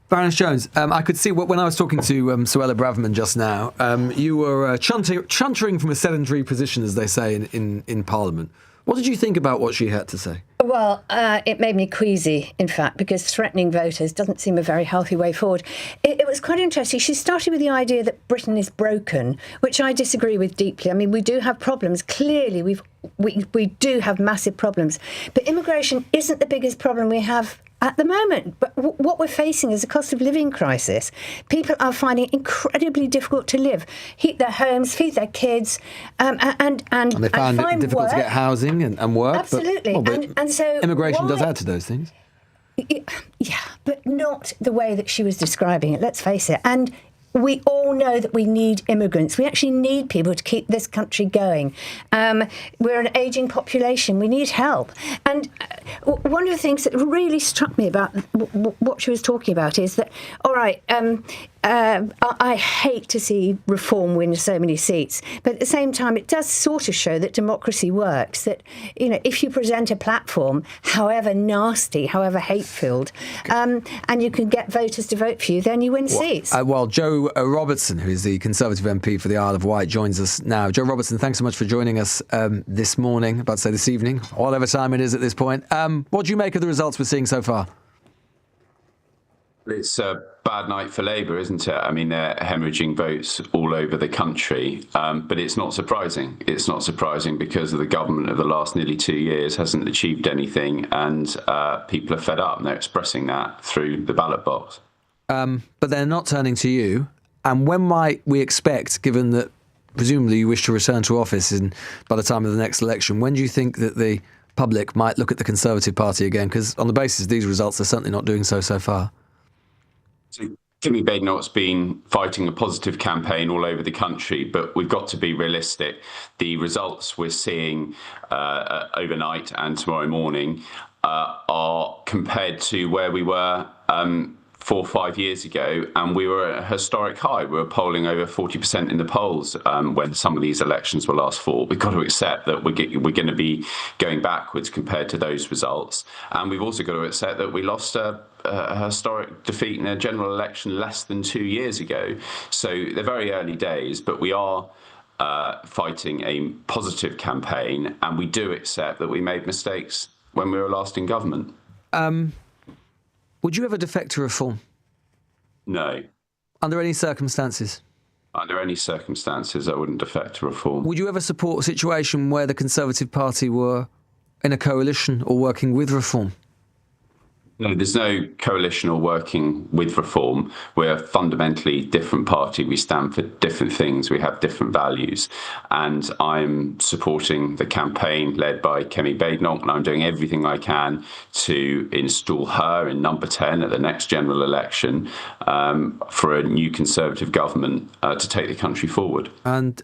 Baroness Jones, I could see when I was talking to Suella Braverman just now, you were chuntering from a sedentary position, as they say in Parliament. What did you think about what she had to say? Well, it made me queasy, in fact, because threatening voters doesn't seem a very healthy way forward. It was quite interesting. She started with the idea that Britain is broken, which I disagree with deeply. I mean, we do have problems. Clearly, we do have massive problems. But immigration isn't the biggest problem we have at the moment. But what we're facing is a cost of living crisis. People are finding it incredibly difficult to live, heat their homes, feed their kids, and they find it difficult work. to get housing and work. Absolutely. But and so immigration does add to those things. Yeah, but not the way that she was describing it, let's face it. And we all know that we need immigrants. We actually need people to keep this country going. We're an ageing population. We need help. And one of the things that really struck me about what she was talking about is that, all right, I hate to see Reform win so many seats, but at the same time, it does sort of show that democracy works, that, if you present a platform, however nasty, however hate-filled, and you can get voters to vote for you, then you win seats. Well, Joe Robertson, who is the Conservative MP for the Isle of Wight, joins us now. Joe Robertson, thanks so much for joining us this morning, about to say this evening, whatever time it is at this point. What do you make of the results we're seeing so far? It's a bad night for Labour, isn't it? I mean, they're hemorrhaging votes all over the country, but it's not surprising. It's not surprising because the government of the last nearly 2 years hasn't achieved anything, and people are fed up, and they're expressing that through the ballot box. But they're not turning to you. And when might we expect, given that presumably you wish to return to office by the time of the next election, when do you think that the public might look at the Conservative Party again? Because on the basis of these results, they're certainly not doing so far. So Kemi Badenoch's been fighting a positive campaign all over the country, but we've got to be realistic. The results we're seeing overnight and tomorrow morning are compared to where we were 4 or 5 years ago, and we were at a historic high. We were polling over 40% in the polls when some of these elections were last fought. We've got to accept that we're going to be going backwards compared to those results. And we've also got to accept that we lost a historic defeat in a general election less than 2 years ago. So they're very early days, but we are fighting a positive campaign, and we do accept that we made mistakes when we were last in government. Would you ever defect to Reform? No. Under any circumstances? Under any circumstances, I wouldn't defect to Reform. Would you ever support a situation where the Conservative Party were in a coalition or working with Reform? No, there's no coalition or working with Reform. We're a fundamentally different party. We stand for different things. We have different values. And I'm supporting the campaign led by Kemi Badenoch, and I'm doing everything I can to install her in number 10 at the next general election for a new Conservative government to take the country forward. And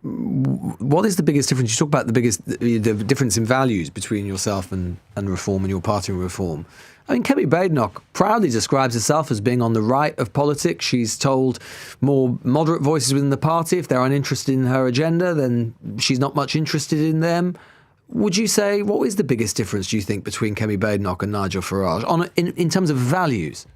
what is the biggest difference? You talk about the difference in values between yourself and Reform and your party and Reform. I mean, Kemi Badenoch proudly describes herself as being on the right of politics. She's told more moderate voices within the party if they're uninterested in her agenda, then she's not much interested in them. Would you say, what is the biggest difference, do you think, between Kemi Badenoch and Nigel Farage in terms of values?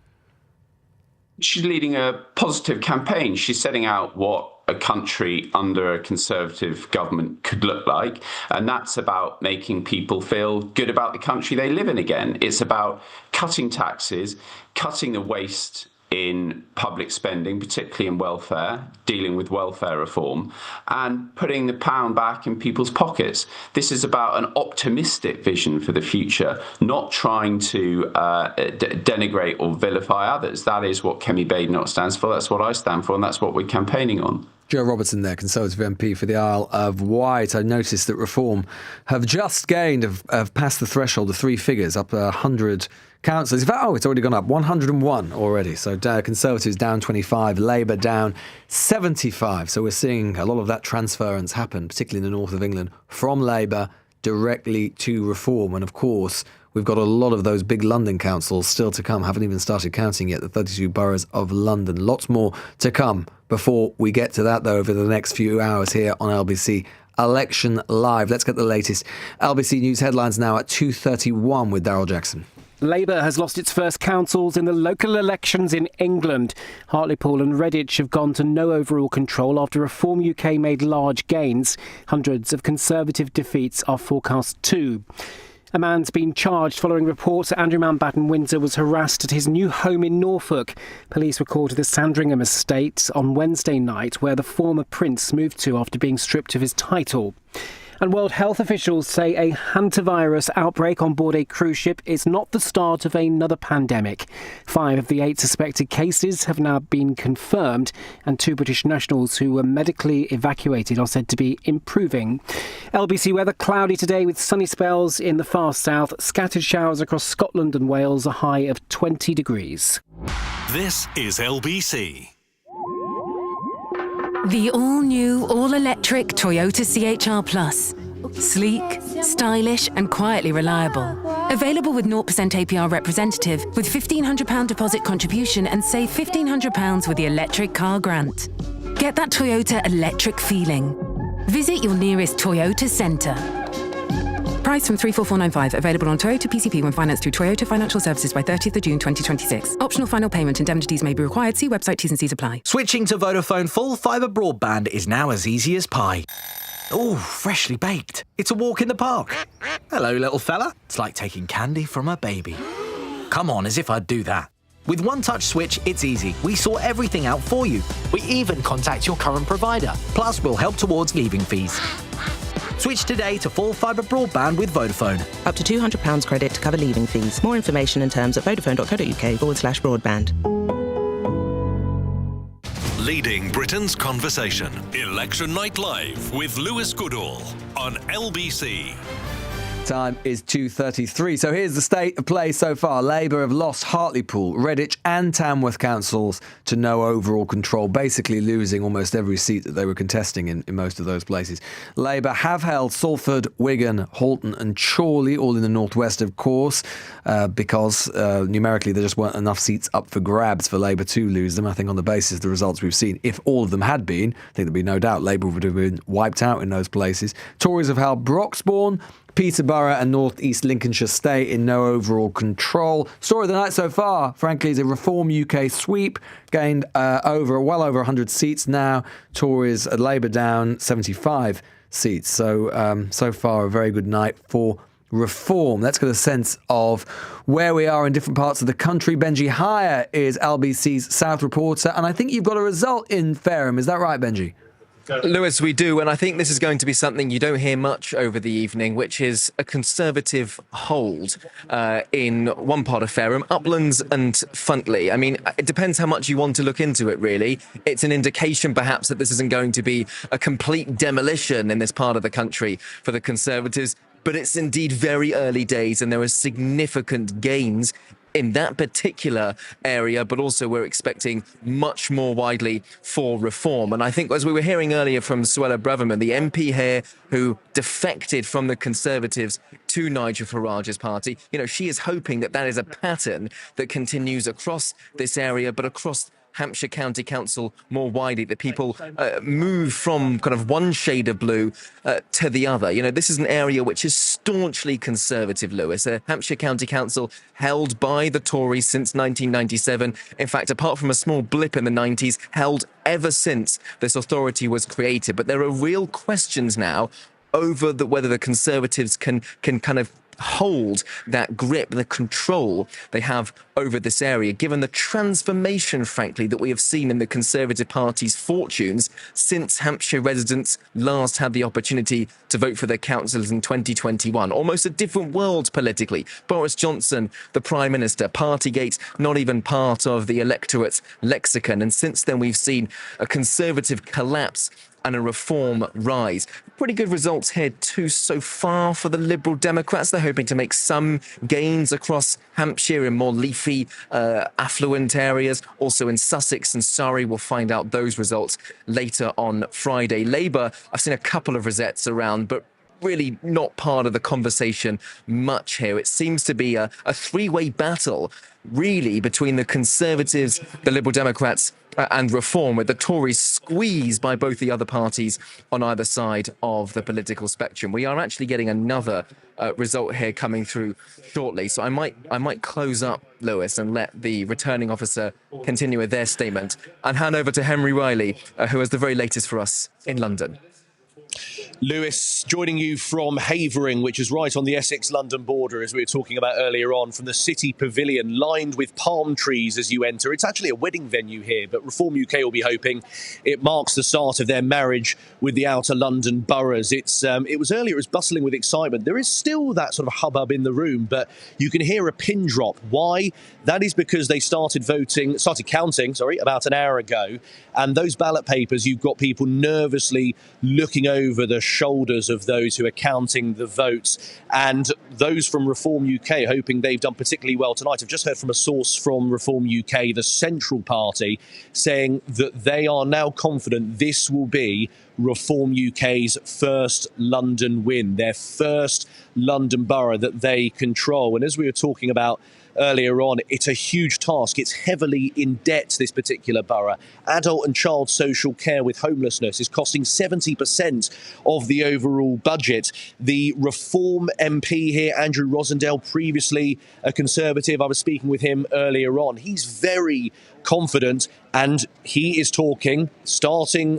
She's leading a positive campaign. She's setting out what a country under a Conservative government could look like. And that's about making people feel good about the country they live in again. It's about cutting taxes, cutting the waste in public spending, particularly in welfare, dealing with welfare reform, and putting the pound back in people's pockets. This is about an optimistic vision for the future, not trying to denigrate or vilify others. That is what Kemi Badenoch stands for, that's what I stand for, and that's what we're campaigning on. Joe Robertson there, Conservative MP for the Isle of Wight. I noticed that Reform have just gained, have passed the threshold of three figures, up 100 councillors. In fact, it's already gone up, 101 already. So Conservatives down 25, Labour down 75. So we're seeing a lot of that transference happen, particularly in the north of England, from Labour directly to Reform. And of course, we've got a lot of those big London councils still to come. Haven't even started counting yet, the 32 boroughs of London. Lots more to come before we get to that, though, over the next few hours here on LBC Election Live. Let's get the latest LBC News headlines now at 2:31 with Daryl Jackson. Labour has lost its first councils in the local elections in England. Hartlepool and Redditch have gone to no overall control after Reform UK made large gains. Hundreds of Conservative defeats are forecast too. A man's been charged following reports that Andrew Mountbatten Windsor was harassed at his new home in Norfolk. Police were called to the Sandringham estate on Wednesday night, where the former prince moved to after being stripped of his title. And World Health officials say a hantavirus outbreak on board a cruise ship is not the start of another pandemic. 5 of the 8 suspected cases have now been confirmed, and 2 British nationals who were medically evacuated are said to be improving. LBC weather: cloudy today with sunny spells in the far south, scattered showers across Scotland and Wales, a high of 20 degrees. This is LBC. The all-new, all-electric Toyota CHR Plus. Sleek, stylish and quietly reliable. Available with 0% APR representative with £1,500 deposit contribution and save £1,500 with the electric car grant. Get that Toyota electric feeling. Visit your nearest Toyota centre. Price from 34495. Available on Toyota PCP when financed through Toyota Financial Services by 30th of June 2026. Optional final payment. Indemnities may be required. See website. T's and C's apply. Switching to Vodafone full fibre broadband is now as easy as pie. Ooh, freshly baked. It's a walk in the park. Hello, little fella. It's like taking candy from a baby. Come on, as if I'd do that. With One Touch Switch, it's easy. We sort everything out for you. We even contact your current provider. Plus, we'll help towards leaving fees. Switch today to full fibre broadband with Vodafone. Up to £200 credit to cover leaving fees. More information and terms at vodafone.co.uk/broadband. Leading Britain's conversation. Election Night Live with Lewis Goodall on LBC. Time is 2:33. So here's the state of play so far. Labour have lost Hartlepool, Redditch and Tamworth councils to no overall control, basically losing almost every seat that they were contesting in most of those places. Labour have held Salford, Wigan, Halton and Chorley, all in the northwest, of course, because numerically there just weren't enough seats up for grabs for Labour to lose them. I think on the basis of the results we've seen, if all of them had been, I think there'd be no doubt Labour would have been wiped out in those places. Tories have held Broxbourne, Peterborough and North East Lincolnshire stay in no overall control. Story of the night so far, frankly, is a Reform UK sweep, gained well over 100 seats now. Tories at Labour down 75 seats. So, so far, a very good night for Reform. Let's get a sense of where we are in different parts of the country. Benji Hire is LBC's South reporter, and I think you've got a result in Fareham. Is that right, Benji? Lewis, we do, and I think this is going to be something you don't hear much over the evening, which is a Conservative hold in one part of Fareham, Uplands and Funtley. I mean, it depends how much you want to look into it, really. It's an indication, perhaps, that this isn't going to be a complete demolition in this part of the country for the Conservatives, but it's indeed very early days, and there are significant gains in that particular area, but also we're expecting much more widely for reform. And I think, as we were hearing earlier from Suella Braverman, the MP here who defected from the Conservatives to Nigel Farage's party, she is hoping that that is a pattern that continues across this area, but across Hampshire County Council more widely, that people move from kind of one shade of blue to the other. This is an area which is staunchly Conservative, Lewis. Hampshire County Council held by the Tories since 1997. In fact, apart from a small blip in the 90s, held ever since this authority was created. But there are real questions now over whether the Conservatives can kind of hold that grip, the control they have over this area, given the transformation, frankly, that we have seen in the Conservative Party's fortunes since Hampshire residents last had the opportunity to vote for their councillors in 2021. Almost a different world politically. Boris Johnson, the Prime Minister, Partygate, not even part of the electorate's lexicon. And since then, we've seen a Conservative collapse and a reform rise. Pretty good results here too so far for the Liberal Democrats. They're hoping to make some gains across Hampshire in more leafy, affluent areas. Also in Sussex and Surrey, we'll find out those results later on Friday. Labour, I've seen a couple of rosettes around, but really not part of the conversation much here. It seems to be a three-way battle, really, between the Conservatives, the Liberal Democrats and Reform, with the Tories squeezed by both the other parties on either side of the political spectrum. We are actually getting another result here coming through shortly. So I might close up, Lewis, and let the returning officer continue with their statement and hand over to Henry Riley, who has the very latest for us in London. Lewis, joining you from Havering, which is right on the Essex-London border, as we were talking about earlier on, from the City Pavilion, lined with palm trees as you enter. It's actually a wedding venue here, but Reform UK will be hoping it marks the start of their marriage with the outer London boroughs. It was earlier, it was bustling with excitement. There is still that sort of hubbub in the room, but you can hear a pin drop. Why? That is because they started counting, about an hour ago, and those ballot papers, you've got people nervously looking over the shoulders of those who are counting the votes, and those from Reform UK hoping they've done particularly well tonight. I've just heard from a source from Reform UK, the Central Party, saying that they are now confident this will be Reform UK's first London win, their first London borough that they control. And as we were talking about earlier on, it's a huge task. It's heavily in debt, this particular borough. Adult and child social care with homelessness is costing 70% of the overall budget. The Reform MP here, Andrew Rosendale, previously a Conservative, I was speaking with him earlier on. He's very confident, and he is starting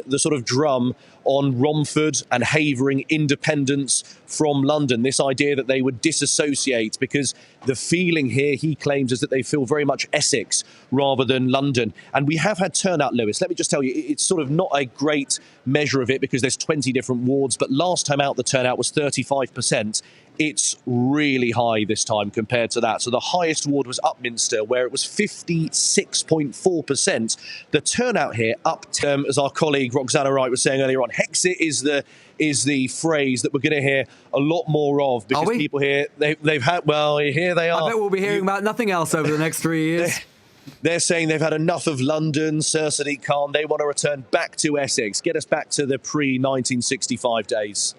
the sort of drum on Romford and Havering independence from London. This idea that they would disassociate, because the feeling here, he claims, is that they feel very much Essex rather than London. And we have had turnout, Lewis. Let me just tell you, it's sort of not a great measure of it because there's 20 different wards, but last time out the turnout was 35%. It's really high this time compared to that. So the highest ward was Upminster, where it was 56.4%. The turnout here as our colleague Roxana Wright was saying earlier on, Hexit is the phrase that we're going to hear a lot more of, because people here, they've had, well, here they are. I bet we'll be hearing about nothing else over the next 3 years. They're saying they've had enough of London, Sir Sadiq Khan. They want to return back to Essex, get us back to the pre-1965 days.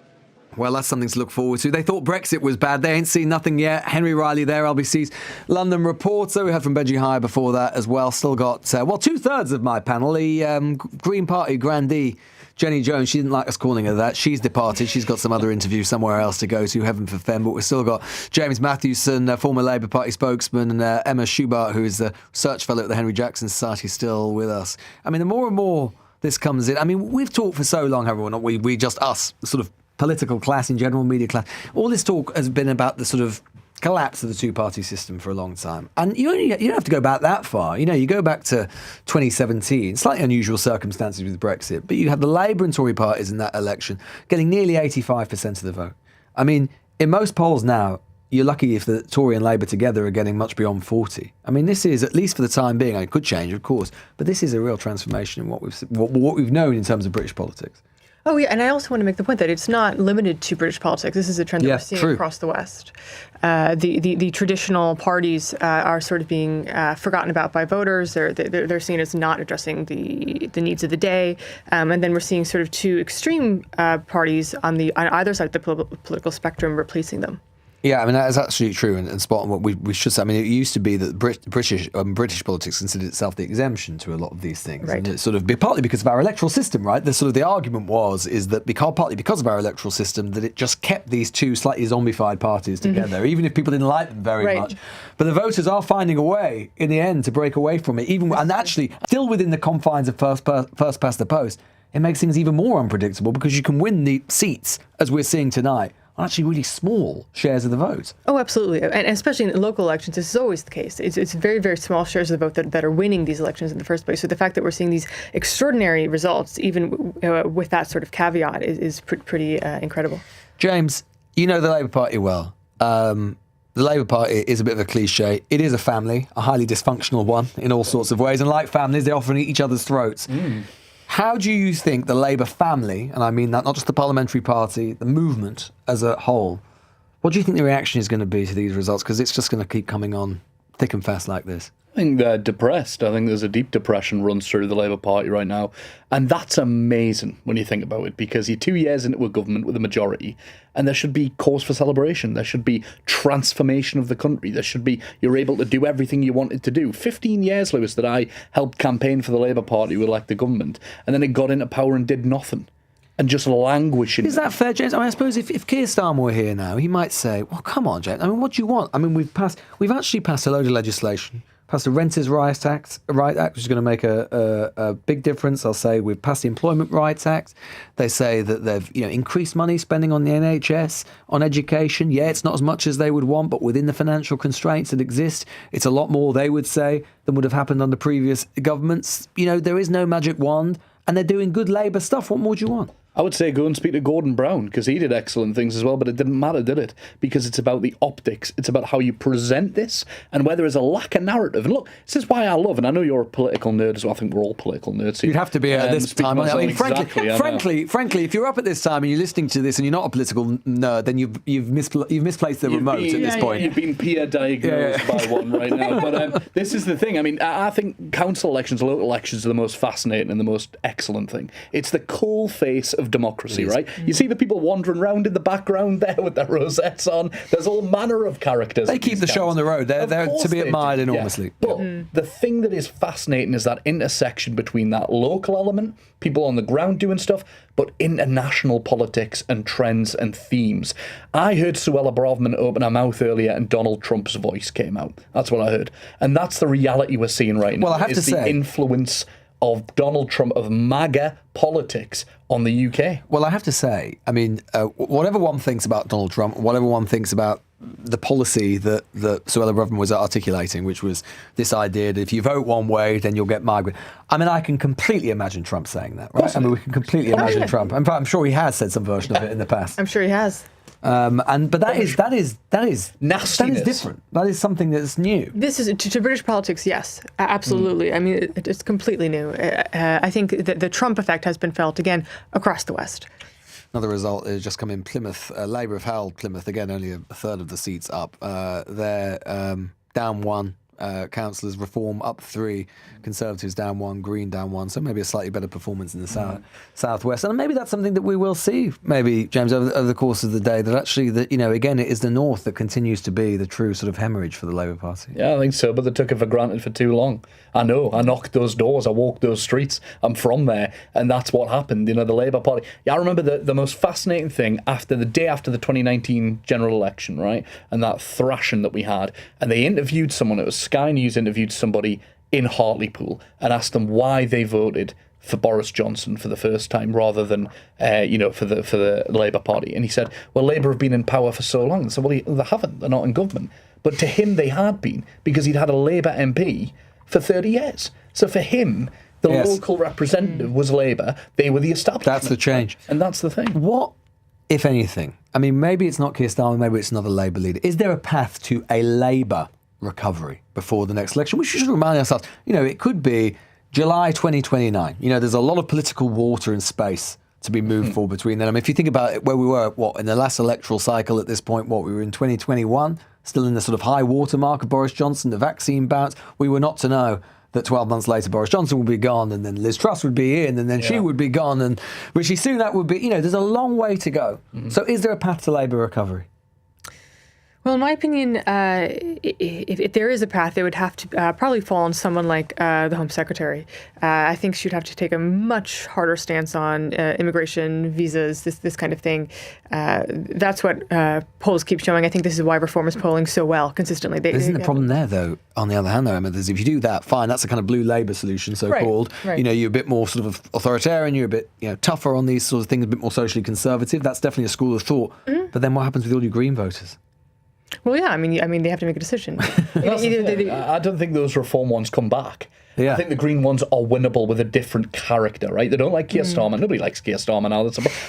Well, that's something to look forward to. They thought Brexit was bad. They ain't seen nothing yet. Henry Riley there, LBC's London reporter. We heard from Benji Hire before that as well. Still got, two-thirds of my panel. The Green Party grandee, Jenny Jones, she didn't like us calling her that. She's departed. She's got some other interview somewhere else to go to, heaven forfend. But we've still got James Mathewson, former Labour Party spokesman, and Emma Schubart, who is the research fellow at the Henry Jackson Society, still with us. I mean, the more and more this comes in, I mean, we've talked for so long, everyone, not we just us, sort of political class in general, media class. All this talk has been about the sort of collapse of the two-party system for a long time. And you don't have to go back that far. You go back to 2017, slightly unusual circumstances with Brexit, but you have the Labour and Tory parties in that election getting nearly 85% of the vote. I mean, in most polls now, you're lucky if the Tory and Labour together are getting much beyond 40. I mean, this is, at least for the time being, it could change, of course, but this is a real transformation in what we've known in terms of British politics. Oh, yeah, and I also want to make the point that it's not limited to British politics. This is a trend that we're seeing across the West. The traditional parties are sort of being forgotten about by voters. They're seen as not addressing the needs of the day. And then we're seeing sort of two extreme parties on either side of the political spectrum replacing them. Yeah, I mean, that is absolutely true and spot on what we should say. I mean, it used to be that British politics considered itself the exemption to a lot of these things. Right. And it's sort of partly because of our electoral system, right? The argument is that partly because of our electoral system, that it just kept these two slightly zombified parties together, even if people didn't like them very much. But the voters are finding a way, in the end, to break away from it, and actually, still within the confines of first past the post, it makes things even more unpredictable because you can win the seats, as we're seeing tonight, are actually really small shares of the vote. Oh, absolutely. And especially in local elections, this is always the case. It's very, very small shares of the vote that are winning these elections in the first place. So the fact that we're seeing these extraordinary results, even with that sort of caveat, is pretty incredible. James, you know the Labour Party well. The Labour Party is a bit of a cliche. It is a family, a highly dysfunctional one in all sorts of ways. And like families, they often eat each other's throats. How do you think the Labour family, and I mean that not just the parliamentary party, the movement as a whole, what do you think the reaction is going to be to these results? Because it's just going to keep coming on thick and fast like this. I think they're depressed. I think there's a deep depression runs through the Labour Party right now. And that's amazing when you think about it, because you're 2 years into a government with a majority, and there should be cause for celebration. There should be transformation of the country. There should be, you're able to do everything you wanted to do. 15 years, Lewis, that I helped campaign for the Labour Party with like the government, and then it got into power and did nothing. And just languishing. Is that fair, James? I mean, I suppose if Keir Starmer were here now, he might say, well, come on, James. I mean, what do you want? I mean, we've actually passed a load of legislation. Passed the Renters' Rights Act, which is going to make a big difference. I'll say we've passed the Employment Rights Act. They say that they've increased money spending on the NHS, on education. Yeah, it's not as much as they would want, but within the financial constraints that exist, it's a lot more, they would say, than would have happened under previous governments. There is no magic wand, and they're doing good Labour stuff. What more do you want? I would say go and speak to Gordon Brown, because he did excellent things as well, but it didn't matter, did it? Because it's about the optics. It's about how you present this and where there is a lack of narrative. And look, this is why I love, and I know you're a political nerd as well. I think we're all political nerds here. You'd have to be at this time. I mean, exactly, frankly, if you're up at this time and you're listening to this and you're not a political nerd, then you've misplaced the remote at this point. You've been peer diagnosed by one right now. But this is the thing. I mean, I think council elections, local elections are the most fascinating and the most excellent thing. It's the cool face of democracy, right? You see the people wandering around in the background there with their rosettes on. There's all manner of characters. They keep the show on the road. They're to be admired enormously. Yeah. But the thing that is fascinating is that intersection between that local element, people on the ground doing stuff, but international politics and trends and themes. I heard Suella Braverman open her mouth earlier and Donald Trump's voice came out. That's what I heard. And that's the reality we're seeing right now. Well, I have to say, the influence of Donald Trump, of MAGA politics on the UK. Well, I have to say, I mean, whatever one thinks about Donald Trump, whatever one thinks about the policy that Suella Braverman was articulating, which was this idea that if you vote one way, then you'll get migrant. I mean, I can completely imagine Trump saying that, right? I mean, we can completely imagine Trump. In fact, I'm sure he has said some version of it in the past. I'm sure he has. But that is nastiness. That is different. That is something that's new. This is to British politics, yes, absolutely. I mean, it's completely new. I think that the Trump effect has been felt again across the West. Another result has just come in Plymouth. Labour have held Plymouth again, only a third of the seats up. They're down one. Councillors, Reform up 3, Conservatives down 1, Green down 1. So maybe a slightly better performance in the southwest, and maybe that's something that we will see. Maybe, James, over the course of the day, that actually, again, it is the north that continues to be the true sort of hemorrhage for the Labour Party. Yeah, I think so, but they took it for granted for too long. I know. I knocked those doors. I walked those streets. I'm from there, and that's what happened. The Labour Party. Yeah, I remember the most fascinating thing the day after the 2019 general election, right, and that thrashing that we had, and they interviewed someone. It was Sky News interviewed somebody in Hartlepool and asked them why they voted for Boris Johnson for the first time rather than, for the Labour Party. And he said, well, Labour have been in power for so long. And so, well, they haven't. They're not in government. But to him, they had been, because he'd had a Labour MP for 30 years. So for him, the local representative was Labour. They were the establishment. That's the change. And that's the thing. What, if anything, I mean, maybe it's not Keir Starmer, maybe it's another Labour leader. Is there a path to a Labour recovery before the next election? We should remind ourselves, it could be July 2029. There's a lot of political water and space to be moved for between them. I mean, if you think about it, where we were, in the last electoral cycle at this point, we were in 2021, still in the sort of high water mark of Boris Johnson, the vaccine bounce. We were not to know that 12 months later Boris Johnson would be gone, and then Liz Truss would be in, and then she would be gone, and Rishi Sunak would be, there's a long way to go. So is there a path to Labour recovery? Well, in my opinion, if there is a path, it would have to probably fall on someone like the Home Secretary. I think she'd have to take a much harder stance on immigration, visas, this kind of thing. That's what polls keep showing. I think this is why Reform is polling so well consistently. Isn't the problem there, though, on the other hand, though, Emma, is if you do that, fine, that's a kind of blue Labour solution, so-called. Right. You're a bit more sort of authoritarian, you're a bit tougher on these sorts of things, a bit more socially conservative. That's definitely a school of thought. But then what happens with all your Green voters? Well, yeah, I mean, they have to make a decision. I don't think those Reform ones come back. Yeah. I think the Green ones are winnable with a different character, right? They don't like Keir Starmer. Nobody likes Keir Starmer now.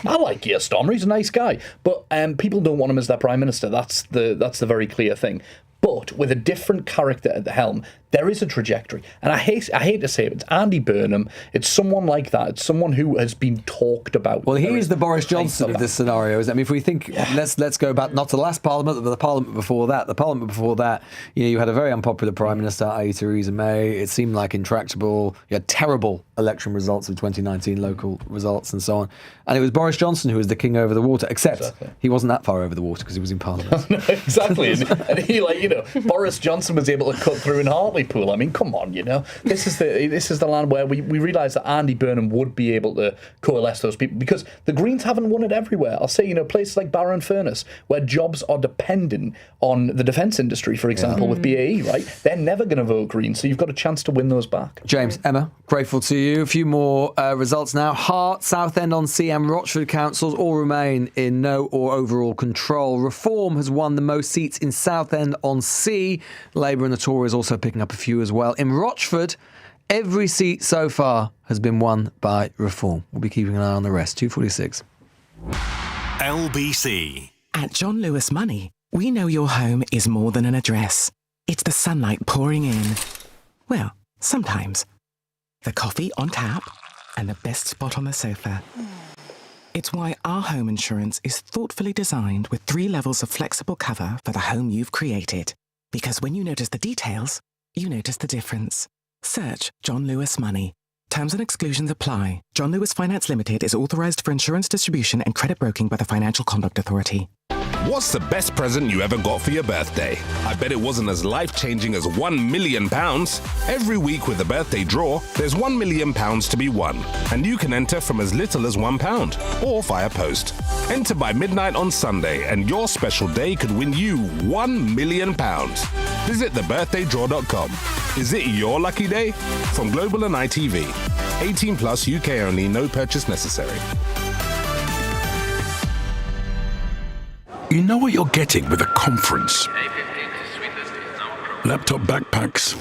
I like Keir Starmer. He's a nice guy. But people don't want him as their Prime Minister. That's the very clear thing. But with a different character at the helm, there is a trajectory. And I hate to say it, it's Andy Burnham. It's someone like that. It's someone who has been talked about. Well, he is the Boris Johnson of this scenario. I mean, if we think, let's go back, not to the last Parliament, but the Parliament before that. The Parliament before that, you had a very unpopular Prime Minister, i.e. Theresa May. It seemed like intractable. You had terrible election results of 2019, local results and so on. And it was Boris Johnson who was the king over the water, except he wasn't that far over the water because he was in Parliament. Exactly. And he, Boris Johnson was able to cut through in Hartlepool. I mean, come on, this is the land where we realise that Andy Burnham would be able to coalesce those people, because the Greens haven't won it everywhere. I'll say, places like Barrow and Furness, where jobs are dependent on the defence industry, for example, with BAE, right? They're never going to vote Green, so you've got a chance to win those back. James, Emma, grateful to you. A few more results now. Hart, Southend-on-Sea and Rochford councils all remain in no or overall control. Reform has won the most seats in Southend-on-Sea. Labour and the Tories also picking up a few as well. In Rochford, every seat so far has been won by Reform. We'll be keeping an eye on the rest. 2:46. LBC. At John Lewis Money, we know your home is more than an address. It's the sunlight pouring in. Well, sometimes. The coffee on tap and the best spot on the sofa. It's why our home insurance is thoughtfully designed with 3 levels of flexible cover for the home you've created. Because when you notice the details, you notice the difference. Search John Lewis Money. Terms and exclusions apply. John Lewis Finance Limited is authorised for insurance distribution and credit broking by the Financial Conduct Authority. What's the best present you ever got for your birthday? I bet it wasn't as life-changing as £1 million. Every week with the birthday draw, there's £1 million to be won. And you can enter from as little as £1 or via post. Enter by midnight on Sunday and your special day could win you £1 million. Visit thebirthdaydraw.com. Is it your lucky day? From Global and ITV. 18 plus, UK only, no purchase necessary. You know what you're getting with a conference. Laptop backpacks.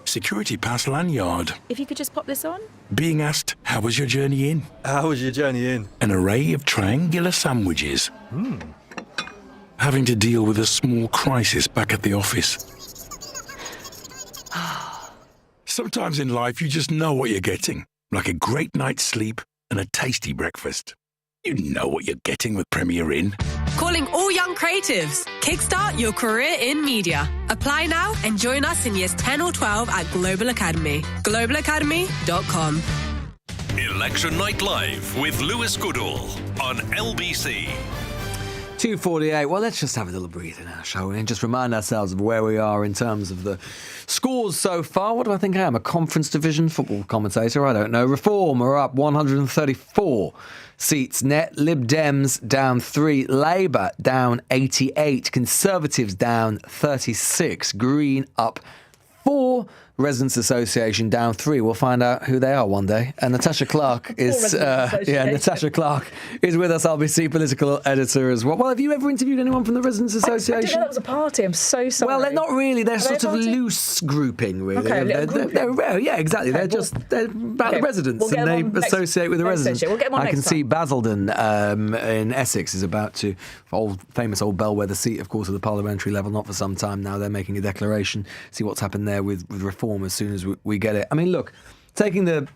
Security pass lanyard. If you could just pop this on. Being asked, how was your journey in? How was your journey in? An array of triangular sandwiches. Having to deal with a small crisis back at the office. Sometimes in life you just know what you're getting. Like a great night's sleep and a tasty breakfast. You know what you're getting with Premier Inn. Calling all young creatives. Kickstart your career in media. Apply now and join us in years 10 or 12 at Global Academy. globalacademy.com. Election Night Live with Lewis Goodall on LBC. 2:48. Well, let's just have a little breather now, shall we? And just remind ourselves of where we are in terms of the scores so far. What do I think I am? A conference division football commentator? I don't know. Reform are up 134 seats net. Lib Dems down 3. Labour down 88. Conservatives down 36. Green up 4. Residents Association down 3. We'll find out who they are one day. And Natasha Clark is Natasha Clark is with us, RBC political editor as well. Well, have you ever interviewed anyone from the Residents Association? I didn't know that was a party. I'm so sorry. Well, they're not really. They're sort of loose grouping, really. Okay, they're rare. Yeah, exactly. Okay, they're about the residents, and they associate with the residents. We'll get them on I can next see Basildon in Essex is about to, famous old bellwether seat, of course, at the parliamentary level, not for some time now. They're making a declaration. See what's happened there with reform as soon as we get it. I mean, look, taking the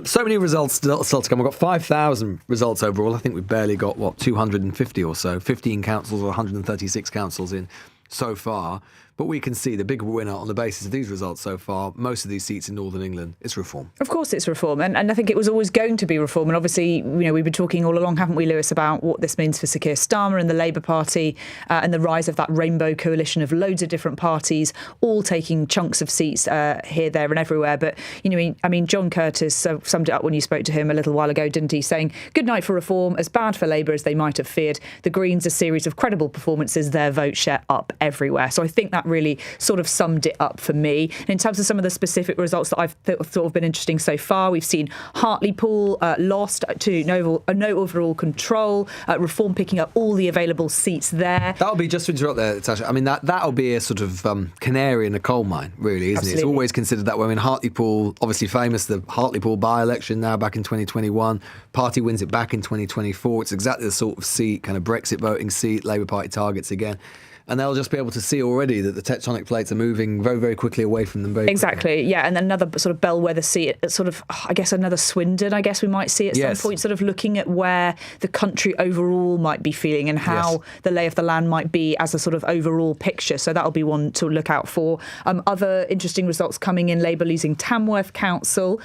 So many results still to come. We've got 5,000 results overall. I think we've barely got, 250 or so. 15 councils or 136 councils in so far. But we can see the big winner on the basis of these results so far, most of these seats in Northern England, it's Reform. Of course it's Reform, and I think it was always going to be Reform. And obviously, we've been talking all along, haven't we, Lewis, about what this means for Sir Keir Starmer and the Labour Party and the rise of that rainbow coalition of loads of different parties, all taking chunks of seats here, there and everywhere. But, John Curtis summed it up when you spoke to him a little while ago, didn't he, saying, good night for Reform, as bad for Labour as they might have feared. The Greens, a series of credible performances, their vote share up everywhere. So I think that really sort of summed it up for me. And in terms of some of the specific results that I've thought have been interesting so far, we've seen Hartlepool lost to no overall control, Reform picking up all the available seats there. That'll be, just to interrupt there, Tasha, that'll be a sort of canary in a coal mine, really, isn't Absolutely. it? It's always considered that way. Hartlepool, obviously famous, the Hartlepool by-election now back in 2021. Party wins it back in 2024. It's exactly the sort of seat, kind of Brexit voting seat, Labour Party targets again. And they'll just be able to see already that the tectonic plates are moving very, very quickly away from them. Exactly, yeah. And another sort of bellwether seat, sort of, I guess, another Swindon, I guess we might see at some point, sort of looking at where the country overall might be feeling and how the lay of the land might be as a sort of overall picture. So that'll be one to look out for. Other interesting results coming in, Labour losing Tamworth Council.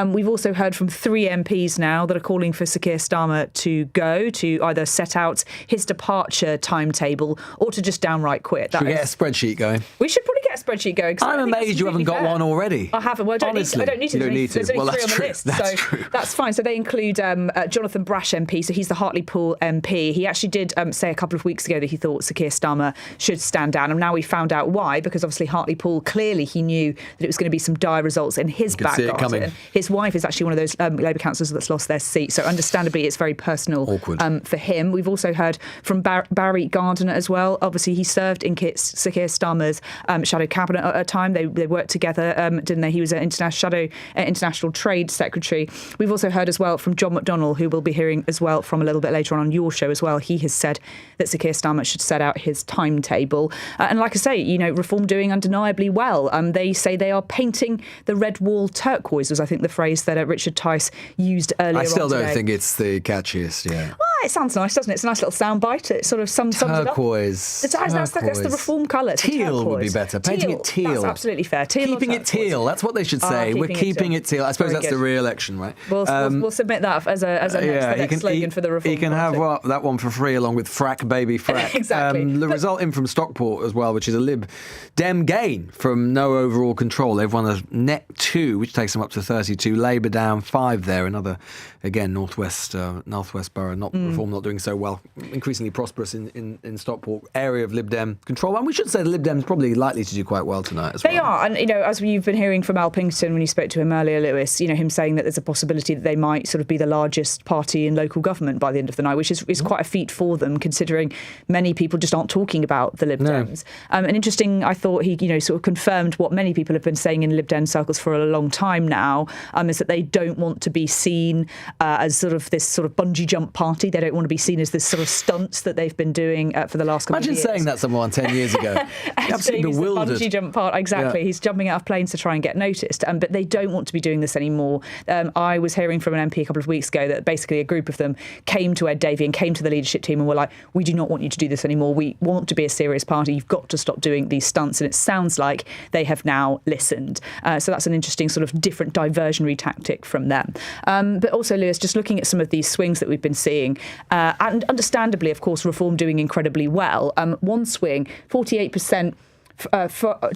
We've also heard from 3 MPs now that are calling for Sir Keir Starmer to go, to either set out his departure timetable or to just downright quit. Should we get a spreadsheet going? We should probably get a spreadsheet going. I'm amazed you haven't got one already. I haven't. Well, I don't need to. You don't need to. There's only Well, 3 that's on the true. list, That's so true. that's fine. So they include Jonathan Brash MP, so he's the Hartlepool MP. He actually did say a couple of weeks ago that he thought Sir Keir Starmer should stand down, and now we found out why, because obviously Hartlepool, clearly he knew that it was going to be some dire results in his back garden. His wife is actually one of those Labour councillors that's lost their seat, so understandably it's very personal for him. We've also heard from Barry Gardiner as well. Obviously he served in Sir Keir Starmer's shadow cabinet at a time. They worked together, didn't they? He was an international trade secretary. We've also heard as well from John McDonnell, who we'll be hearing as well from a little bit later on your show as well. He has said that Sir Keir Starmer should set out his timetable. And like I say, Reform doing undeniably well. They say they are painting the red wall turquoise, was I think the phrase that Richard Tice used earlier on. I still don't today. think it's the catchiest, Well, it sounds nice, doesn't it? It's a nice little soundbite. It sort of sums it up. Turquoise. That's the Reform colour. Teal would be better. Painting it teal. That's absolutely fair. Keeping it teal. That's what they should say. We're keeping it teal. I suppose that's the re-election, right? We'll submit that as the next slogan for the Reform. You can have that one for free along with frack baby frack. Exactly. The result in from Stockport as well, which is a Lib Dem gain from no overall control. They've won a net 2, which takes them up to 32. Labour down 5 there. Another, again, Northwest Borough, Reform not doing so well. Increasingly prosperous in Stockport, area of Lib Dem control. And we should say the Lib Dem's probably likely to do quite well tonight as well. They are. And, as you've been hearing from Al Pinkerton when you spoke to him earlier, Lewis, him saying that there's a possibility that they might sort of be the largest party in local government by the end of the night, which is quite a feat for them, considering many people just aren't talking about the Lib Dems. And interesting, I thought he, sort of confirmed what many people have been saying in Lib Dem circles for a long time now, is that they don't want to be seen as sort of this sort of bungee jump party. They don't want to be seen as this sort of stunts that they've been doing for the last couple of years. Imagine saying that to someone 10 years ago. Absolutely bewildered. Bungee jump part, exactly. Yeah. He's jumping out of planes to try and get noticed, but they don't want to be doing this anymore. I was hearing from an MP a couple of weeks ago that basically a group of them came to Ed Davey and came to the leadership team and were like, we do not want you to do this anymore. We want to be a serious party. You've got to stop doing these stunts. And it sounds like they have now listened. So that's an interesting sort of different diversionary tactic from them. But also, Lewis, just looking at some of these swings that we've been seeing, and understandably, of course, Reform doing incredibly well. One swing, 48%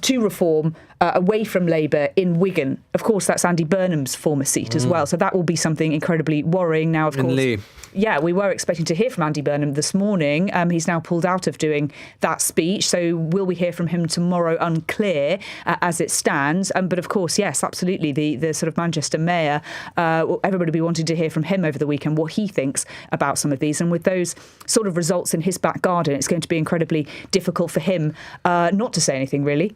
to Reform away from Labour in Wigan. Of course, that's Andy Burnham's former seat as well. So that will be something incredibly worrying. Now, of course, we were expecting to hear from Andy Burnham this morning. He's now pulled out of doing that speech. So will we hear from him tomorrow? Unclear as it stands. But of course, yes, absolutely. The sort of Manchester mayor, everybody will be wanting to hear from him over the weekend what he thinks about some of these. And with those sort of results in his back garden, it's going to be incredibly difficult for him not to say anything, really.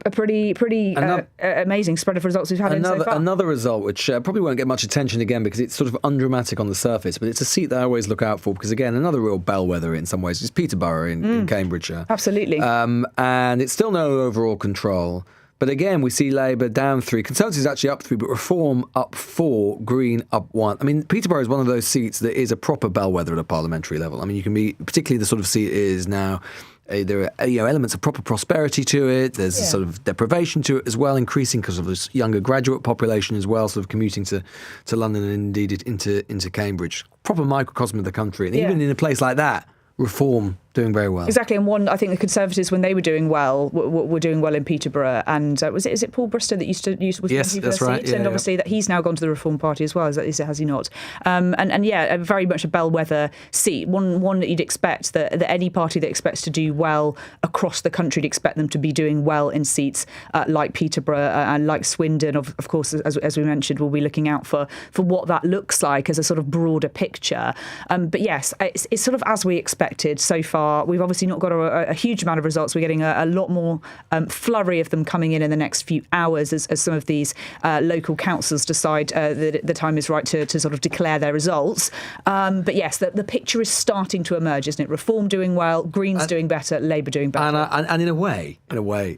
A pretty amazing spread of results we've had in so far. Another result, which probably won't get much attention again because it's sort of undramatic on the surface, but it's a seat that I always look out for because, again, another real bellwether in some ways is Peterborough in Cambridgeshire. Absolutely. And it's still no overall control. But again, we see Labour down 3. Conservatives actually up 3, but Reform up 4, Green up 1. I mean, Peterborough is one of those seats that is a proper bellwether at a parliamentary level. I mean, you can be, particularly the sort of seat it is now, there are elements of proper prosperity to it. There's a sort of deprivation to it as well, increasing because of this younger graduate population as well, sort of commuting to London and indeed into Cambridge. Proper microcosm of the country. And even in a place like that, Reform doing very well. Exactly, and I think the Conservatives, when they were doing well, were doing well in Peterborough. And is it Paul Brister that used was yes, that's right. And obviously that he's now gone to the Reform Party as well, has he not? And very much a bellwether seat, one that you'd expect that any party that expects to do well across the country, to expect them to be doing well in seats like Peterborough and like Swindon. Of course, as we mentioned, we'll be looking out for what that looks like as a sort of broader picture. But yes, it's sort of as we expected so far. We've obviously not got a huge amount of results. We're getting a lot more flurry of them coming in the next few hours as some of these local councils decide that the time is right to sort of declare their results. But yes, the picture is starting to emerge, isn't it? Reform doing well, Greens doing better, Labour doing better. And in a way,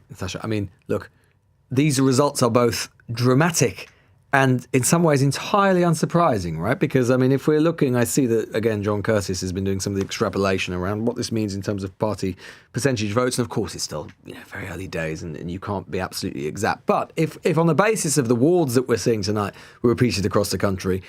Natasha, I mean, look, these results are both dramatic and in some ways entirely unsurprising, right? Because, I mean, if we're looking, I see that, again, John Curtis has been doing some of the extrapolation around what this means in terms of party percentage votes. And, of course, it's still very early days and you can't be absolutely exact. But if on the basis of the wards that we're seeing tonight were repeated across the country,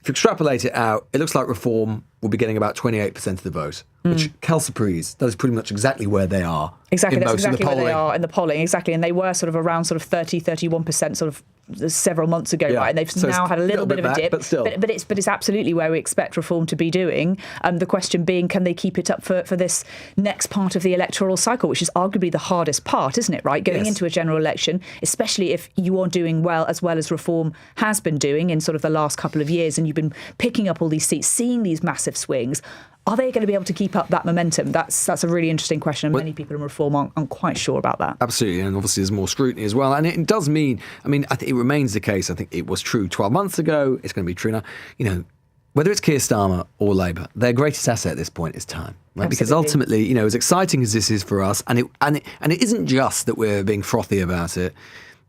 if you extrapolate it out, it looks like Reform will be getting about 28% of the vote, which, quelle surprise, that is pretty much exactly where they are. Exactly, that's most exactly of the where they are in the polling, exactly. And they were sort of around sort of 30-31% sort of several months ago, right? And they've now had a little bit of a dip, but still. But it's absolutely where we expect Reform to be doing. The question being, can they keep it up for this next part of the electoral cycle, which is arguably the hardest part, isn't it, right? Going into a general election, especially if you are doing well as Reform has been doing in sort of the last couple of years, and you've been picking up all these seats, seeing these massive swings. Are they going to be able to keep up that momentum? That's a really interesting question, and many people in Reform aren't quite sure about that. Absolutely, and obviously there's more scrutiny as well. And it does mean, I mean, I think it remains the case. I think it was true 12 months ago. It's going to be true now. Whether it's Keir Starmer or Labour, their greatest asset at this point is time, right? Because ultimately, as exciting as this is for us, and it isn't just that we're being frothy about it.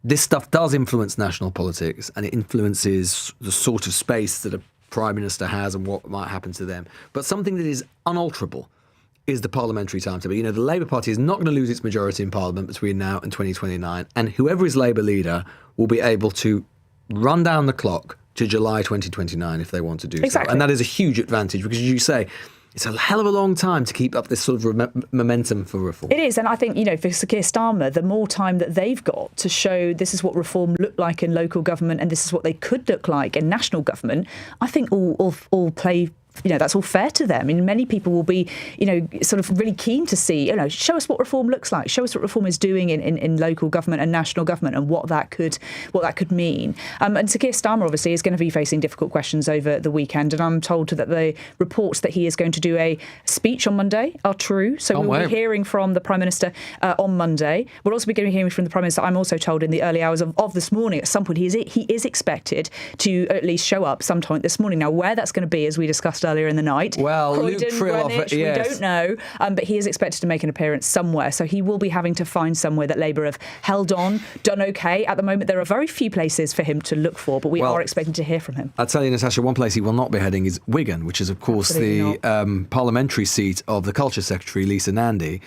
This stuff does influence national politics, and it influences the sort of space that a Prime Minister has and what might happen to them. But something that is unalterable is the parliamentary timetable. The Labour Party is not going to lose its majority in Parliament between now and 2029, and whoever is Labour leader will be able to run down the clock to July 2029 if they want to do so. And that is a huge advantage because, as you say, it's a hell of a long time to keep up this sort of momentum for Reform. It is, and I think, for Sir Keir Starmer, the more time that they've got to show this is what Reform looked like in local government and this is what they could look like in national government, I think all play. That's all fair to them. I mean, many people will be, sort of really keen to see, show us what Reform looks like, show us what Reform is doing in local government and national government and what that could mean. And Sir Keir Starmer obviously is going to be facing difficult questions over the weekend. And I'm told that the reports that he is going to do a speech on Monday are true. So we'll be hearing from the Prime Minister on Monday. We'll also be hearing from the Prime Minister, I'm also told, in the early hours of this morning. At some point, he is expected to at least show up sometime this morning. Now, where that's going to be, as we discussed earlier in the night. Well, Croydon, Greenwich, we don't know, but he is expected to make an appearance somewhere. So he will be having to find somewhere that Labour have held on, done okay. At the moment, there are very few places for him to look for, but we are expecting to hear from him. I'll tell you, Natasha, one place he will not be heading is Wigan, which is, of course, the parliamentary seat of the Culture Secretary, Lisa Nandy.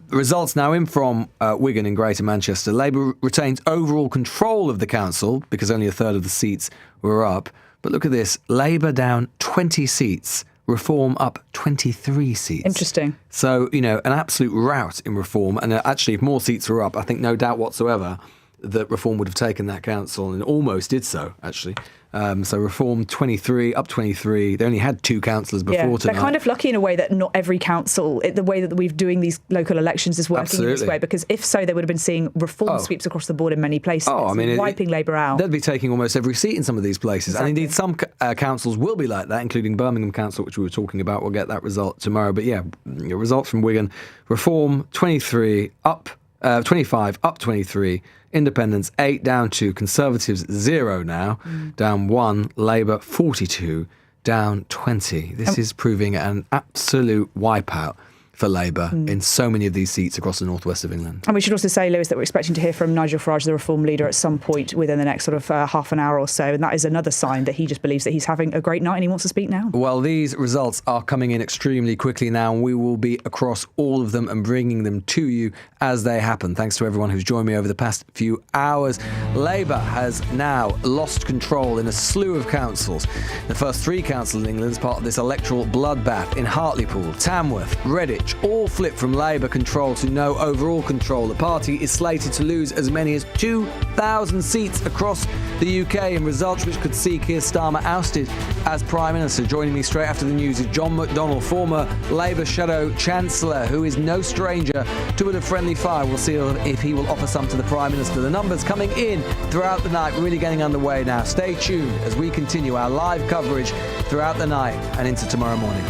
Results now in from Wigan in Greater Manchester. Labour retains overall control of the council because only a third of the seats were up. But look at this, Labour down 20 seats, Reform up 23 seats. Interesting. So, an absolute rout in Reform. And actually, if more seats were up, I think no doubt whatsoever that Reform would have taken that council and almost did so, actually. So Reform 23, up 23. They only had 2 councillors before tonight. They're kind of lucky in a way that not every council, the way that we're doing these local elections is working in this way, because if so, they would have been seeing Reform sweeps across the board in many places, wiping Labour out. They'd be taking almost every seat in some of these places. Exactly. And indeed, some councils will be like that, including Birmingham Council, which we were talking about. We'll get that result tomorrow. But results from Wigan. Reform 23, up 25, up 23. Independents 8, down 2. Conservatives 0 now, down 1. Labour 42, down 20. This is proving an absolute wipeout for Labour in so many of these seats across the northwest of England. And we should also say, Lewis, that we're expecting to hear from Nigel Farage, the Reform leader, at some point within the next sort of half an hour or so. And that is another sign that he just believes that he's having a great night and he wants to speak now. Well, these results are coming in extremely quickly now, and we will be across all of them and bringing them to you as they happen. Thanks to everyone who's joined me over the past few hours. Labour has now lost control in a slew of councils. The first 3 councils in England as part of this electoral bloodbath in Hartlepool, Tamworth, Redditch, all flipped from Labour control to no overall control. The party is slated to lose as many as 2,000 seats across the UK in results which could see Keir Starmer ousted as Prime Minister. Joining me straight after the news is John McDonnell, former Labour Shadow Chancellor, who is no stranger to a friendly fire. We'll see if he will offer some to the Prime Minister. The numbers coming in throughout the night, really getting underway now. Stay tuned as we continue our live coverage throughout the night and into tomorrow morning.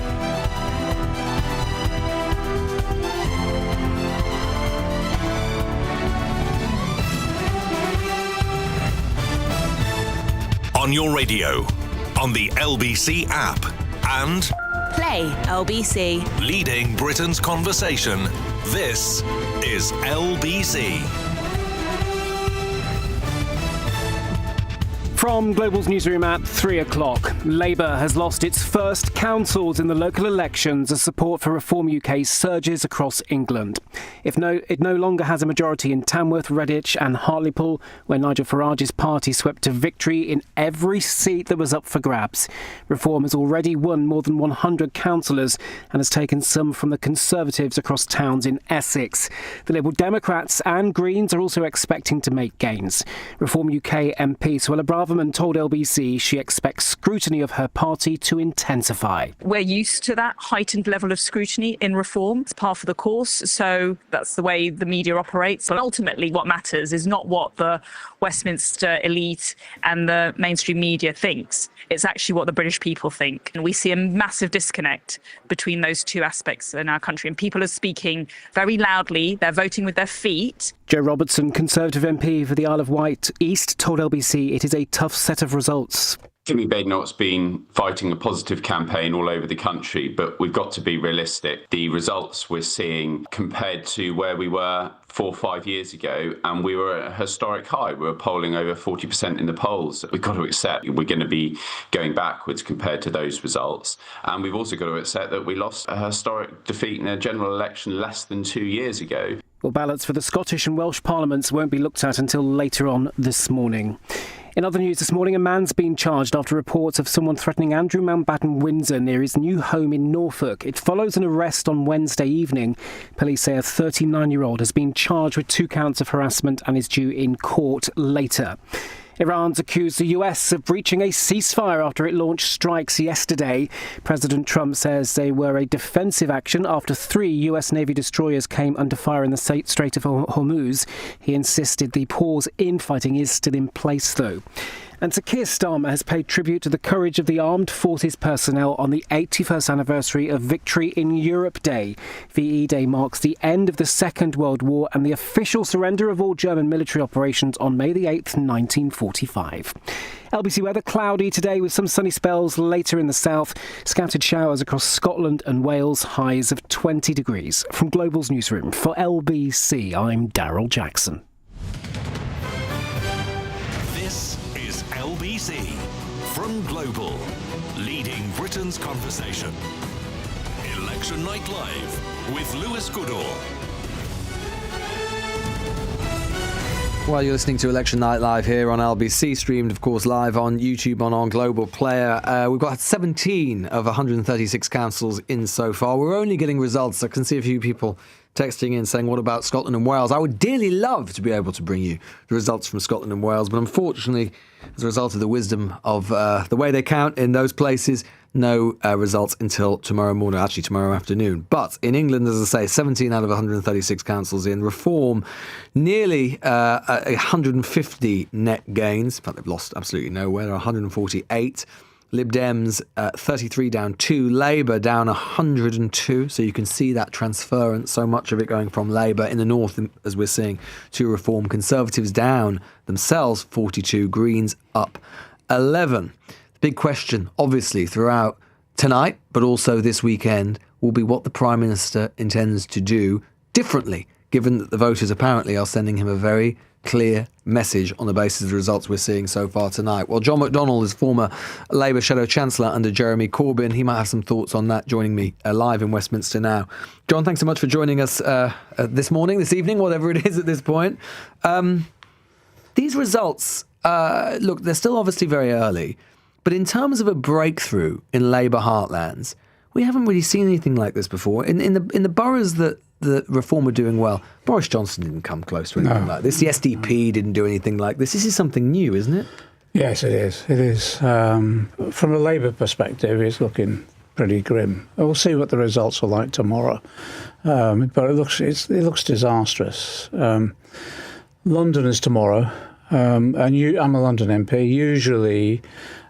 On your radio, on the LBC app, and Play LBC. leading Britain's conversation. This is LBC. From Global's newsroom at 3 o'clock, Labour has lost its first councils in the local elections as support for Reform UK surges across England. It no longer has a majority in Tamworth, Redditch and Hartlepool, where Nigel Farage's party swept to victory in every seat that was up for grabs. Reform has already won more than 100 councillors and has taken some from the Conservatives across towns in Essex. The Liberal Democrats and Greens are also expecting to make gains. Reform UK MP Suella Braverman told LBC she expects scrutiny of her party to intensify. We're used to that heightened level of scrutiny in Reform. It's par for the course, so that's the way the media operates. But ultimately what matters is not what the Westminster elite and the mainstream media thinks. It's actually what the British people think. And we see a massive disconnect between those two aspects in our country. And people are speaking very loudly. They're voting with their feet. Joe Robertson, Conservative MP for the Isle of Wight East, told LBC it is a tough set of results. Jimmy Badenoch's been fighting a positive campaign all over the country, but we've got to be realistic. The results we're seeing compared to where we were 4 or 5 years ago, and we were at a historic high. We were polling over 40% in the polls. We've got to accept we're going to be going backwards compared to those results. And we've also got to accept that we lost a historic defeat in a general election less than 2 years ago. Well, ballots for the Scottish and Welsh parliaments won't be looked at until later on this morning. In other news this morning, a man's been charged after reports of someone threatening Andrew Mountbatten Windsor near his new home in Norfolk. It follows an arrest on Wednesday evening. Police say a 39-year-old has been charged with 2 counts of harassment and is due in court later. Iran's accused the US of breaching a ceasefire after it launched strikes yesterday. President Trump says they were a defensive action after 3 US Navy destroyers came under fire in the Strait of Hormuz. He insisted the pause in fighting is still in place, though. And Sir Keir Starmer has paid tribute to the courage of the armed forces personnel on the 81st anniversary of Victory in Europe Day. VE Day marks the end of the Second World War and the official surrender of all German military operations on May the 8th, 1945. LBC weather cloudy today with some sunny spells later in the south. Scattered showers across Scotland and Wales, highs of 20 degrees. From Global's newsroom for LBC, I'm Daryl Jackson. LBC from Global, leading Britain's conversation. Election Night Live with Lewis Goodall. Well, you're listening to Election Night Live here on LBC, streamed, of course, live on YouTube and on Global Player. We've got 17 of 136 councils in so far. We're only getting results. I can see a few people texting in saying, what about Scotland and Wales? I would dearly love to be able to bring you the results from Scotland and Wales, but unfortunately, as a result of the wisdom of the way they count in those places, no results until tomorrow morning, actually tomorrow afternoon. But in England, as I say, 17 out of 136 councils in. Reform, nearly 150 net gains. In fact, they've lost absolutely nowhere, 148. Lib Dems 33 down 2, Labour down 102, so you can see that transference, so much of it going from Labour in the north, as we're seeing, to Reform. Conservatives down themselves 42, Greens up 11. The big question, obviously, throughout tonight, but also this weekend, will be what the Prime Minister intends to do differently, given that the voters apparently are sending him a very clear message on the basis of the results we're seeing so far tonight. Well, John McDonnell is former Labour Shadow Chancellor under Jeremy Corbyn. He might have some thoughts on that, joining me live in Westminster now. John, thanks so much for joining us this morning, this evening, whatever it is at this point. These results, look, they're still obviously very early, but in terms of a breakthrough in Labour heartlands, we haven't really seen anything like this before. In the boroughs that the Reform are doing well, Boris Johnson didn't come close to anything like this. The SDP didn't do anything like this. This is something new, isn't it? Yes, it is. It is. From a Labour perspective, it's looking pretty grim. We'll see what the results are like tomorrow, but it looks disastrous. London is tomorrow, and I'm a London MP. Usually,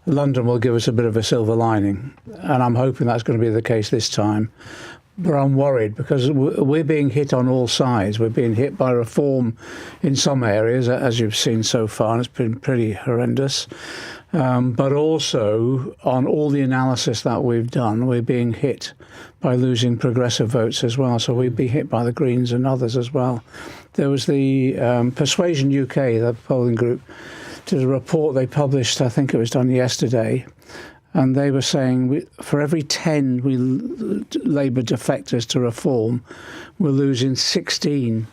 London will give us a bit of a silver lining, and I'm hoping that's going to be the case this time. But I'm worried because we're being hit on all sides. We're being hit by reform in some areas, as you've seen so far, and it's been pretty horrendous. But also, on all the analysis that we've done, we're being hit by losing progressive votes as well. So we'd be hit by the Greens and others as well. There was the Persuasion UK, the polling group, did a report they published, I think it was done yesterday, and they were saying for every 10 Labour defectors to reform, we're losing 16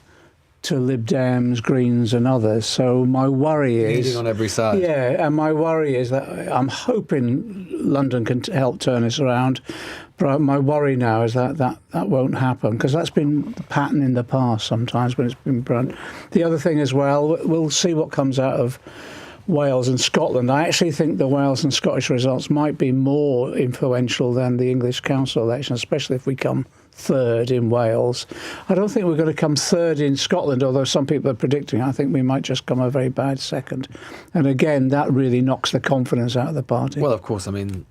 to Lib Dems, Greens and others. So my worry is... Leading on every side. Yeah, and my worry is that I'm hoping London can help turn this around, but my worry now is that won't happen, because that's been the pattern in the past sometimes when it's been brunt. The other thing as well, we'll see what comes out of Wales and Scotland. I actually think the Wales and Scottish results might be more influential than the English council election, especially if we come third in Wales. I don't think we're going to come third in Scotland, although some people are predicting. I think we might just come a very bad second. And again, that really knocks the confidence out of the party. Well, of course, I mean,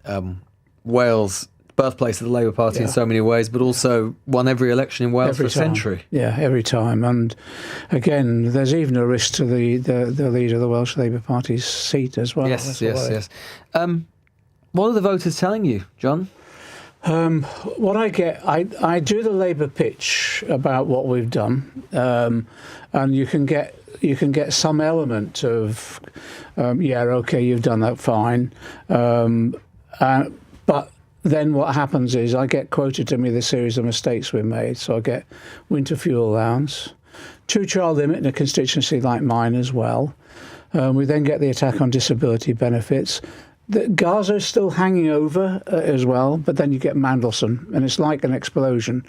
Wales, birthplace of the Labour Party in so many ways, but also won every election in Wales for a century. Yeah, every time. And again, there's even a risk to the leader of the Welsh Labour Party's seat as well. Yes. What are the voters telling you, John? What I get, I do the Labour pitch about what we've done, and you can get some element of, okay, you've done that fine, but then what happens is I get quoted to me the series of mistakes we made. So I get winter fuel allowance, 2-child limit in a constituency like mine as well. We then get the attack on disability benefits. Gaza is still hanging over as well, but then you get Mandelson, and it's like an explosion.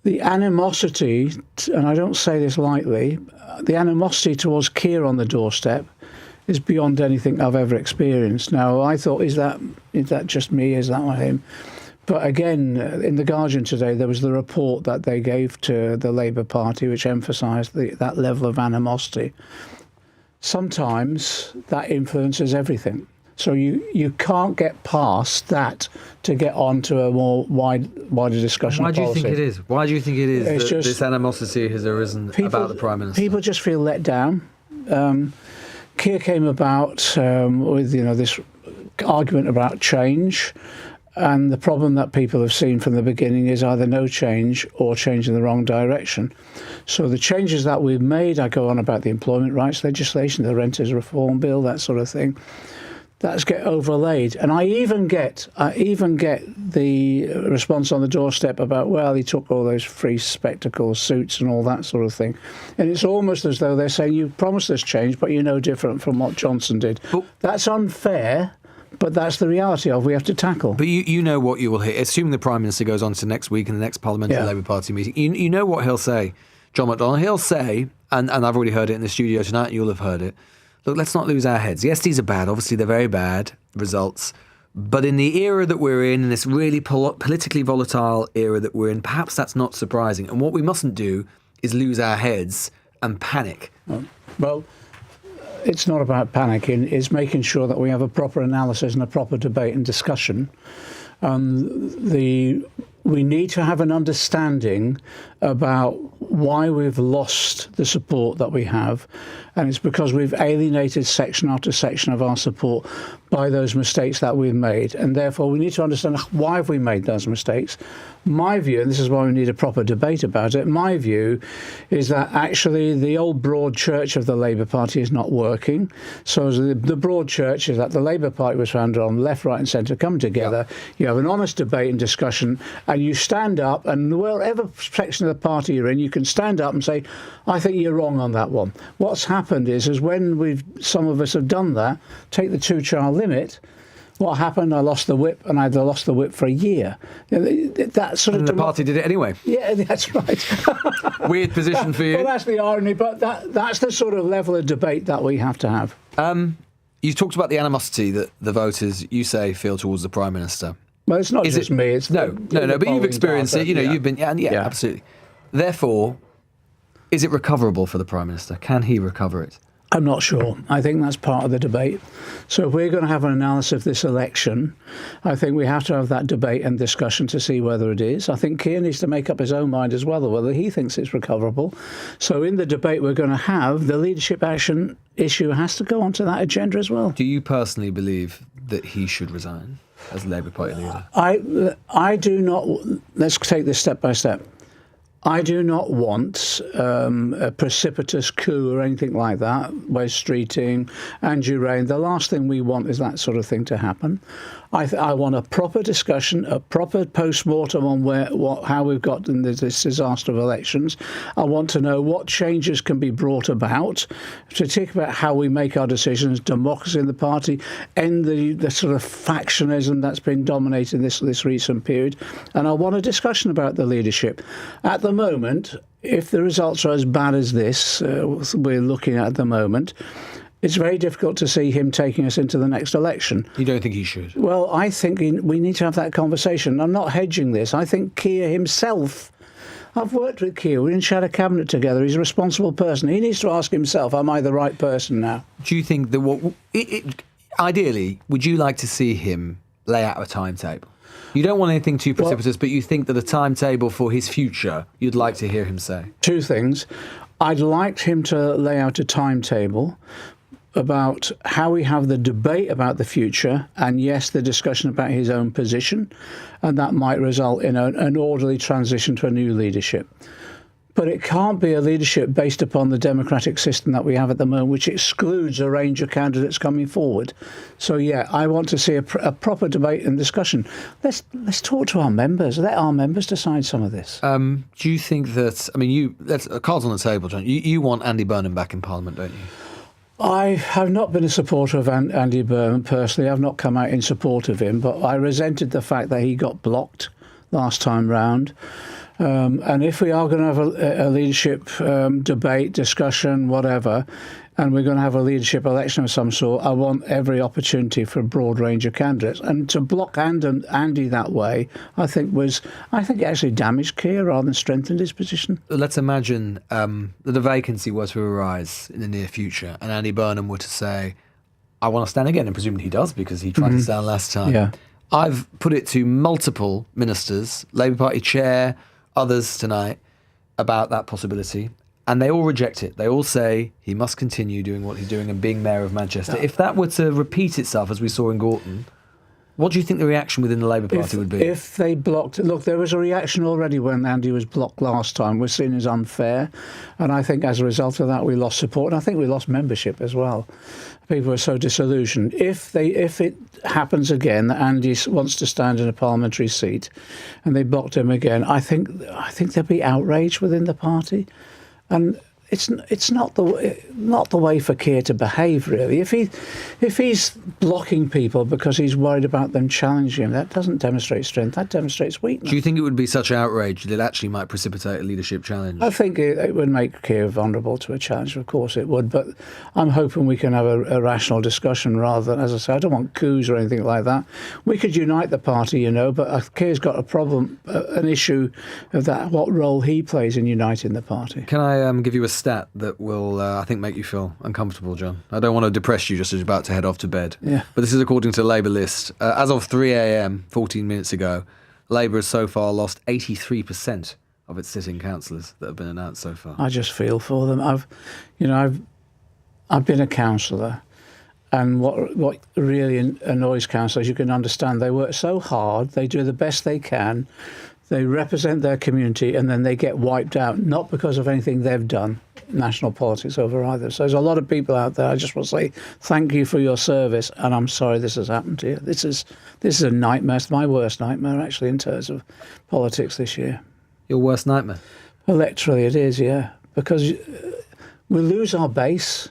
The animosity, and I don't say this lightly, the animosity towards Keir on the doorstep is beyond anything I've ever experienced. Now, I thought, is that just me? Is that him? But again, in The Guardian today, there was the report that they gave to the Labour Party, which emphasised that level of animosity. Sometimes that influences everything. So you can't get past that to get on to a more wider discussion. Why do you policy. think it is? Why do you think it is It's that just, this animosity has arisen about the Prime Minister? People just feel let down. Keir came about with this argument about change, and the problem that people have seen from the beginning is either no change or change in the wrong direction. So the changes that we've made, I go on about the employment rights legislation, the renters reform bill, that sort of thing. That's get overlaid, and I even get the response on the doorstep about, well, he took all those free spectacles, suits, and all that sort of thing, and it's almost as though they're saying, you promised us change, but you're no different from what Johnson did. That's unfair, but that's the reality of we have to tackle. But you know what you will hear, assuming the Prime Minister goes on to next week in the next Parliamentary Labour Party meeting. You know what he'll say, John McDonnell. He'll say, and I've already heard it in the studio tonight. You'll have heard it. Look, let's not lose our heads. Yes, these are bad. Obviously, they're very bad results. But in the era that we're in this really politically volatile era that we're in, perhaps that's not surprising. And what we mustn't do is lose our heads and panic. Well, it's not about panicking. It's making sure that we have a proper analysis and a proper debate and discussion. The we need to have an understanding about why we've lost the support that we have. And it's because we've alienated section after section of our support by those mistakes that we've made. And therefore, we need to understand why have we made those mistakes. My view, and this is why we need a proper debate about it, my view is that actually the old broad church of the Labour Party is not working. So the broad church is that the Labour Party was founded on left, right and centre come together. You have an honest debate and discussion, and you stand up, and wherever section of the party you're in, you can stand up and say, I think you're wrong on that one. What's happened is when some of us have done that, take the 2-child limit, what happened? I lost the whip, and I'd lost the whip for a year. That sort and of the party did it anyway. Yeah, that's right. Weird position for you. Well, that's the irony, but that's the sort of level of debate that we have to have. You talked about the animosity that the voters, you say, feel towards the Prime Minister. Well, it's not just me. It's no, but you've experienced it. You've been, absolutely. Therefore, is it recoverable for the Prime Minister? Can he recover it? I'm not sure. I think that's part of the debate. So if we're going to have an analysis of this election, I think we have to have that debate and discussion to see whether it is. I think Keir needs to make up his own mind as well, whether he thinks it's recoverable. So in the debate we're going to have, the leadership action issue has to go onto that agenda as well. Do you personally believe that he should resign as Labour Party leader? I do not. Let's take this step by step. I do not want a precipitous coup or anything like that, West Streeting, Andrew Rain. The last thing we want is that sort of thing to happen. I want a proper discussion, a proper post-mortem on how we've got in this disaster of elections. I want to know what changes can be brought about, to think about how we make our decisions, democracy in the party, end the sort of factionism that's been dominating this recent period. And I want a discussion about the leadership. At the moment, if the results are as bad as this we're looking at the moment, it's very difficult to see him taking us into the next election. You don't think he should? Well, I think we need to have that conversation. I'm not hedging this. I think Keir himself, I've worked with Keir. We're in shadow cabinet together. He's a responsible person. He needs to ask himself, am I the right person now? Do you think that ideally, would you like to see him lay out a timetable? You don't want anything too precipitous, but you think that a timetable for his future, you'd like to hear him say? Two things. I'd like him to lay out a timetable about how we have the debate about the future and, yes, the discussion about his own position, and that might result in an orderly transition to a new leadership. But it can't be a leadership based upon the democratic system that we have at the moment, which excludes a range of candidates coming forward. So, yeah, I want to see a proper debate and discussion. Let's talk to our members. Let our members decide some of this. Do you think that, cards on the table, John, you want Andy Burnham back in Parliament, don't you? I have not been a supporter of Andy Burnham personally. I've not come out in support of him, but I resented the fact that he got blocked last time round. And if we are going to have a leadership debate, discussion, whatever, and we're going to have a leadership election of some sort, I want every opportunity for a broad range of candidates. And to block Andy that way, I think it actually damaged Keir rather than strengthened his position. Let's imagine that a vacancy were to arise in the near future and Andy Burnham were to say, I want to stand again, and presumably he does because he tried to stand last time. Yeah. I've put it to multiple ministers, Labour Party chair, others tonight, about that possibility. And they all reject it. They all say he must continue doing what he's doing and being Mayor of Manchester. If that were to repeat itself, as we saw in Gorton, what do you think the reaction within the Labour Party would be? If they blocked... Look, there was a reaction already when Andy was blocked last time. We're seen as unfair. And I think as a result of that, we lost support. And I think we lost membership as well. People were so disillusioned. If it happens again that Andy wants to stand in a parliamentary seat and they blocked him again, I think there'll be outrage within the party. And it's not the way for Keir to behave, really. If he's blocking people because he's worried about them challenging him, that doesn't demonstrate strength. That demonstrates weakness. Do you think it would be such outrage that it actually might precipitate a leadership challenge? I think it would make Keir vulnerable to a challenge. Of course it would, but I'm hoping we can have a rational discussion rather than, as I say, I don't want coups or anything like that. We could unite the party, but Keir's got a problem, an issue of that, what role he plays in uniting the party. Can I give you a stat that will, I think, make you feel uncomfortable, John? I don't want to depress you just as you're about to head off to bed. Yeah. But this is according to the Labour list. As of 3 a.m, 14 minutes ago, Labour has so far lost 83% of its sitting councillors that have been announced so far. I just feel for them. I've been a councillor, and what really annoys councillors, you can understand, they work so hard, they do the best they can, they represent their community, and then they get wiped out, not because of anything they've done, national politics over either. So there's a lot of people out there. I just want to say thank you for your service, and I'm sorry this has happened to you. This is a nightmare. It's my worst nightmare, actually, in terms of politics this year. Your worst nightmare? Electorally, it is, yeah, because we lose our base.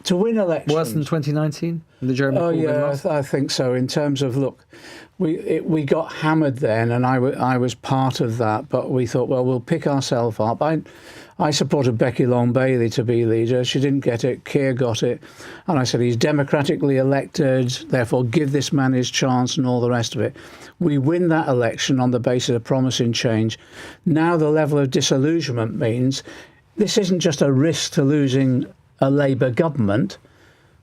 To win elections... Worse than 2019? The Jeremy Corbyn loss? I think so. In terms of, look, we got hammered then, and I was part of that, but we thought, well, we'll pick ourselves up. I supported Becky Long-Bailey to be leader. She didn't get it. Keir got it. And I said, he's democratically elected, therefore give this man his chance and all the rest of it. We win that election on the basis of promising change. Now the level of disillusionment means this isn't just a risk to losing a Labour government.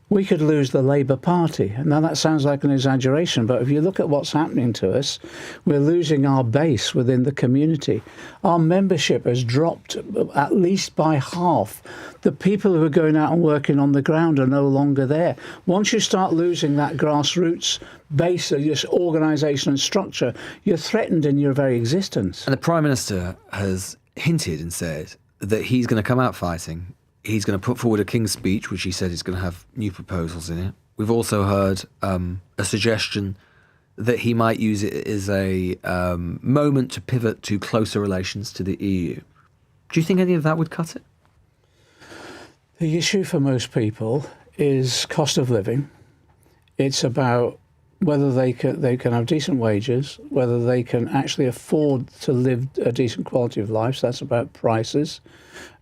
We could lose the Labour Party. Now, that sounds like an exaggeration, but if you look at what's happening to us, we're losing our base within the community. Our membership has dropped at least by half. The people who are going out and working on the ground are no longer there. Once you start losing that grassroots base of your organisation and structure, you're threatened in your very existence. And the Prime Minister has hinted and said that he's going to come out fighting. He's going to put forward a King's Speech, which he said is going to have new proposals in it. We've also heard a suggestion that he might use it as a moment to pivot to closer relations to the EU. Do you think any of that would cut it? The issue for most people is cost of living. It's about whether they can have decent wages, whether they can actually afford to live a decent quality of life. So that's about prices.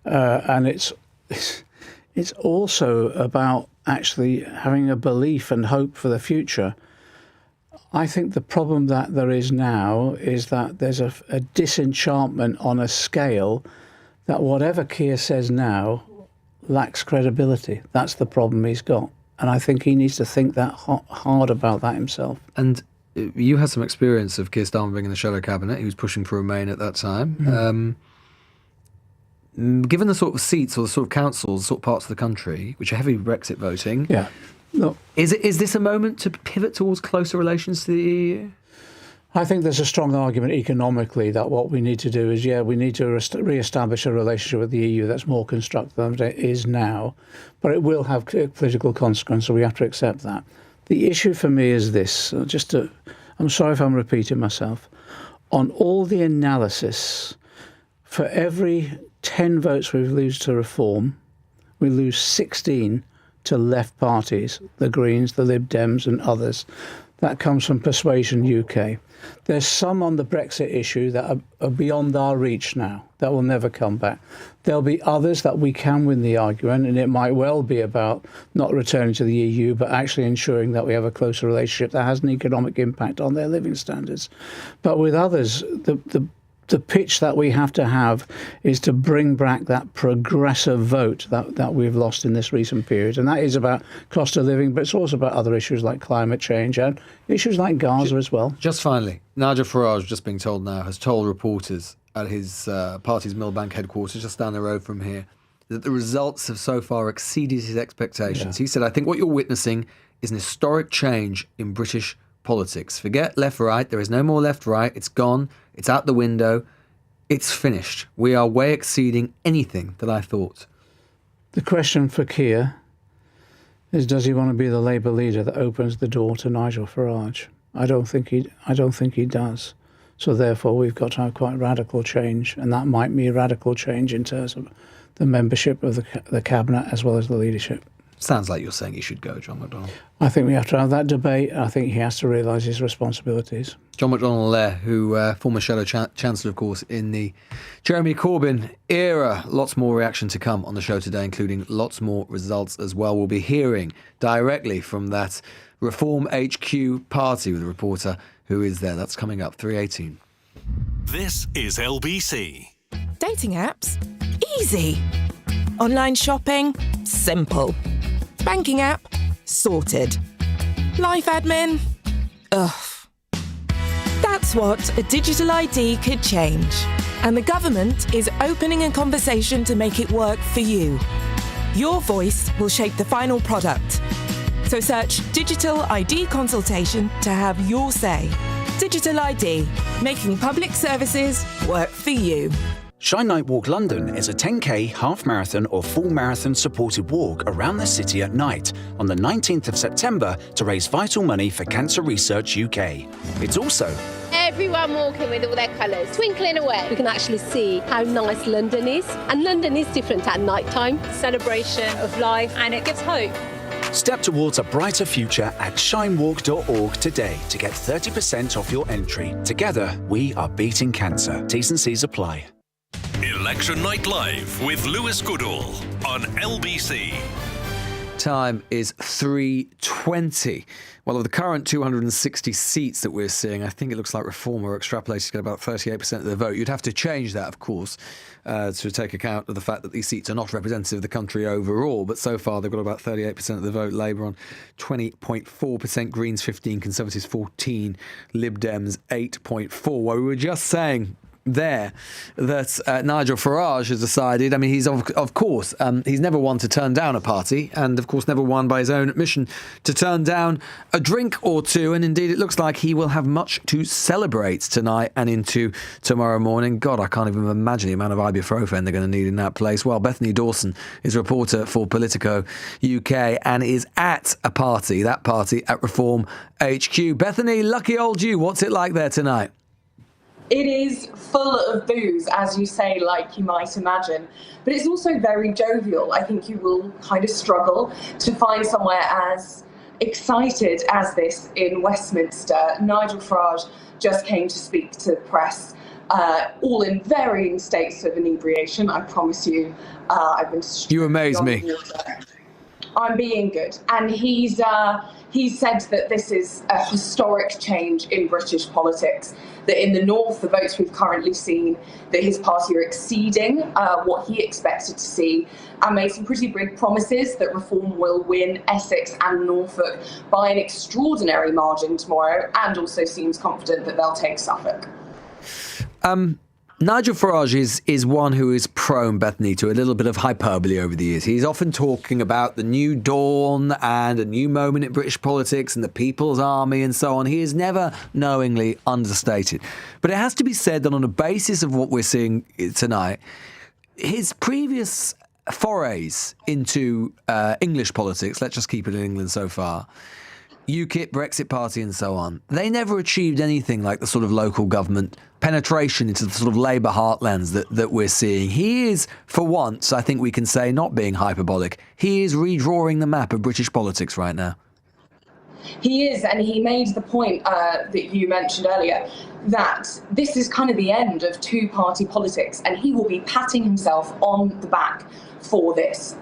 And it's also about actually having a belief and hope for the future. I think the problem that there is now is that there's a disenchantment on a scale that whatever Keir says now lacks credibility. That's the problem he's got. And I think he needs to think that hard about that himself. And you had some experience of Keir Starmer being in the shadow cabinet. He was pushing for Remain at that time. Mm. Given the sort of seats or the sort of councils, the sort of parts of the country, which are heavy Brexit voting, yeah, look, is this a moment to pivot towards closer relations to the EU? I think there's a strong argument economically that what we need to do is, we need to re-establish a relationship with the EU that's more constructive than it is now, but it will have political consequences, so we have to accept that. The issue for me is this, I'm sorry if I'm repeating myself, on all the analysis, for every 10 votes we lose to Reform, we lose 16 to left parties, the Greens, the Lib Dems and others. That comes from Persuasion UK. There's some on the Brexit issue that are beyond our reach now, that will never come back. There'll be others that we can win the argument, and it might well be about not returning to the EU, but actually ensuring that we have a closer relationship that has an economic impact on their living standards. But with others, the pitch that we have to have is to bring back that progressive vote that we've lost in this recent period. And that is about cost of living, but it's also about other issues like climate change and issues like Gaza as well. Just finally, Nigel Farage, just being told now, has told reporters at his party's Millbank headquarters just down the road from here that the results have so far exceeded his expectations. Yeah. He said, I think what you're witnessing is an historic change in British politics. Forget left-right. There is no more left-right. It's gone. It's out the window. It's finished. We are way exceeding anything that I thought. The question for Keir is, does he want to be the Labour leader that opens the door to Nigel Farage? I don't think he does. So therefore, we've got to have quite radical change, and that might be a radical change in terms of the membership of the cabinet as well as the leadership. Sounds like you're saying he should go, John McDonnell. I think we have to have that debate. I think he has to realise his responsibilities. John McDonnell there, who former Shadow Chancellor, of course, in the Jeremy Corbyn era. Lots more reaction to come on the show today, including lots more results as well. We'll be hearing directly from that Reform HQ party with a reporter who is there. That's coming up, 3:18. This is LBC. Dating apps? Easy. Online shopping? Simple. Banking app? Sorted. Life admin? Ugh. That's That's what a digital ID could change. And the government is opening a conversation to make it work for you. Your voice will shape the final product. So search Digital ID Consultation to have your say. Digital ID, making public services work for you. Shine Night Walk London is a 10k, half marathon or full marathon supported walk around the city at night on the 19th of September to raise vital money for Cancer Research UK. It's also everyone walking with all their colours, twinkling away. We can actually see how nice London is, and London is different at night time. Celebration of life, and it gives hope. Step towards a brighter future at shinewalk.org today to get 30% off your entry. Together, we are beating cancer. T's and C's apply. Election Night Live with Lewis Goodall on LBC. Time is 3:20. Well, of the current 260 seats that we're seeing, I think it looks like Reform are extrapolated to get about 38% of the vote. You'd have to change that, of course, to take account of the fact that these seats are not representative of the country overall. But so far, they've got about 38% of the vote. Labour on 20.4%, Greens 15%, Conservatives 14%, Lib Dems 8.4%. Well, we were just saying there that Nigel Farage has decided, I mean, he's of course, he's never one to turn down a party, and of course never one by his own admission to turn down a drink or two, and indeed it looks like he will have much to celebrate tonight and into tomorrow morning. God, I can't even imagine the amount of ibuprofen they're going to need in that place. Well, Bethany Dawson is a reporter for Politico UK and is at a party, that party at Reform HQ. Bethany, lucky old you, what's it like there tonight? It is full of booze, as you say, like you might imagine, but it's also very jovial. I think you will kind of struggle to find somewhere as excited as this in Westminster. Nigel Farage just came to speak to the press, all in varying states of inebriation, I promise you. I've been You amaze me. I'm being good. And he said that this is a historic change in British politics, that in the north, the votes we've currently seen, that his party are exceeding what he expected to see, and made some pretty big promises that Reform will win Essex and Norfolk by an extraordinary margin tomorrow, and also seems confident that they'll take Suffolk. Nigel Farage is one who is prone, Bethany, to a little bit of hyperbole over the years. He's often talking about the new dawn and a new moment in British politics and the People's Army and so on. He is never knowingly understated. But it has to be said that on the basis of what we're seeing tonight, his previous forays into English politics, let's just keep it in England so far, UKIP, Brexit Party and so on, they never achieved anything like the sort of local government penetration into the sort of Labour heartlands that we're seeing. He is, for once, I think we can say, not being hyperbolic, he is redrawing the map of British politics right now. He is, and he made the point that you mentioned earlier, that this is kind of the end of two-party politics, and he will be patting himself on the back for this.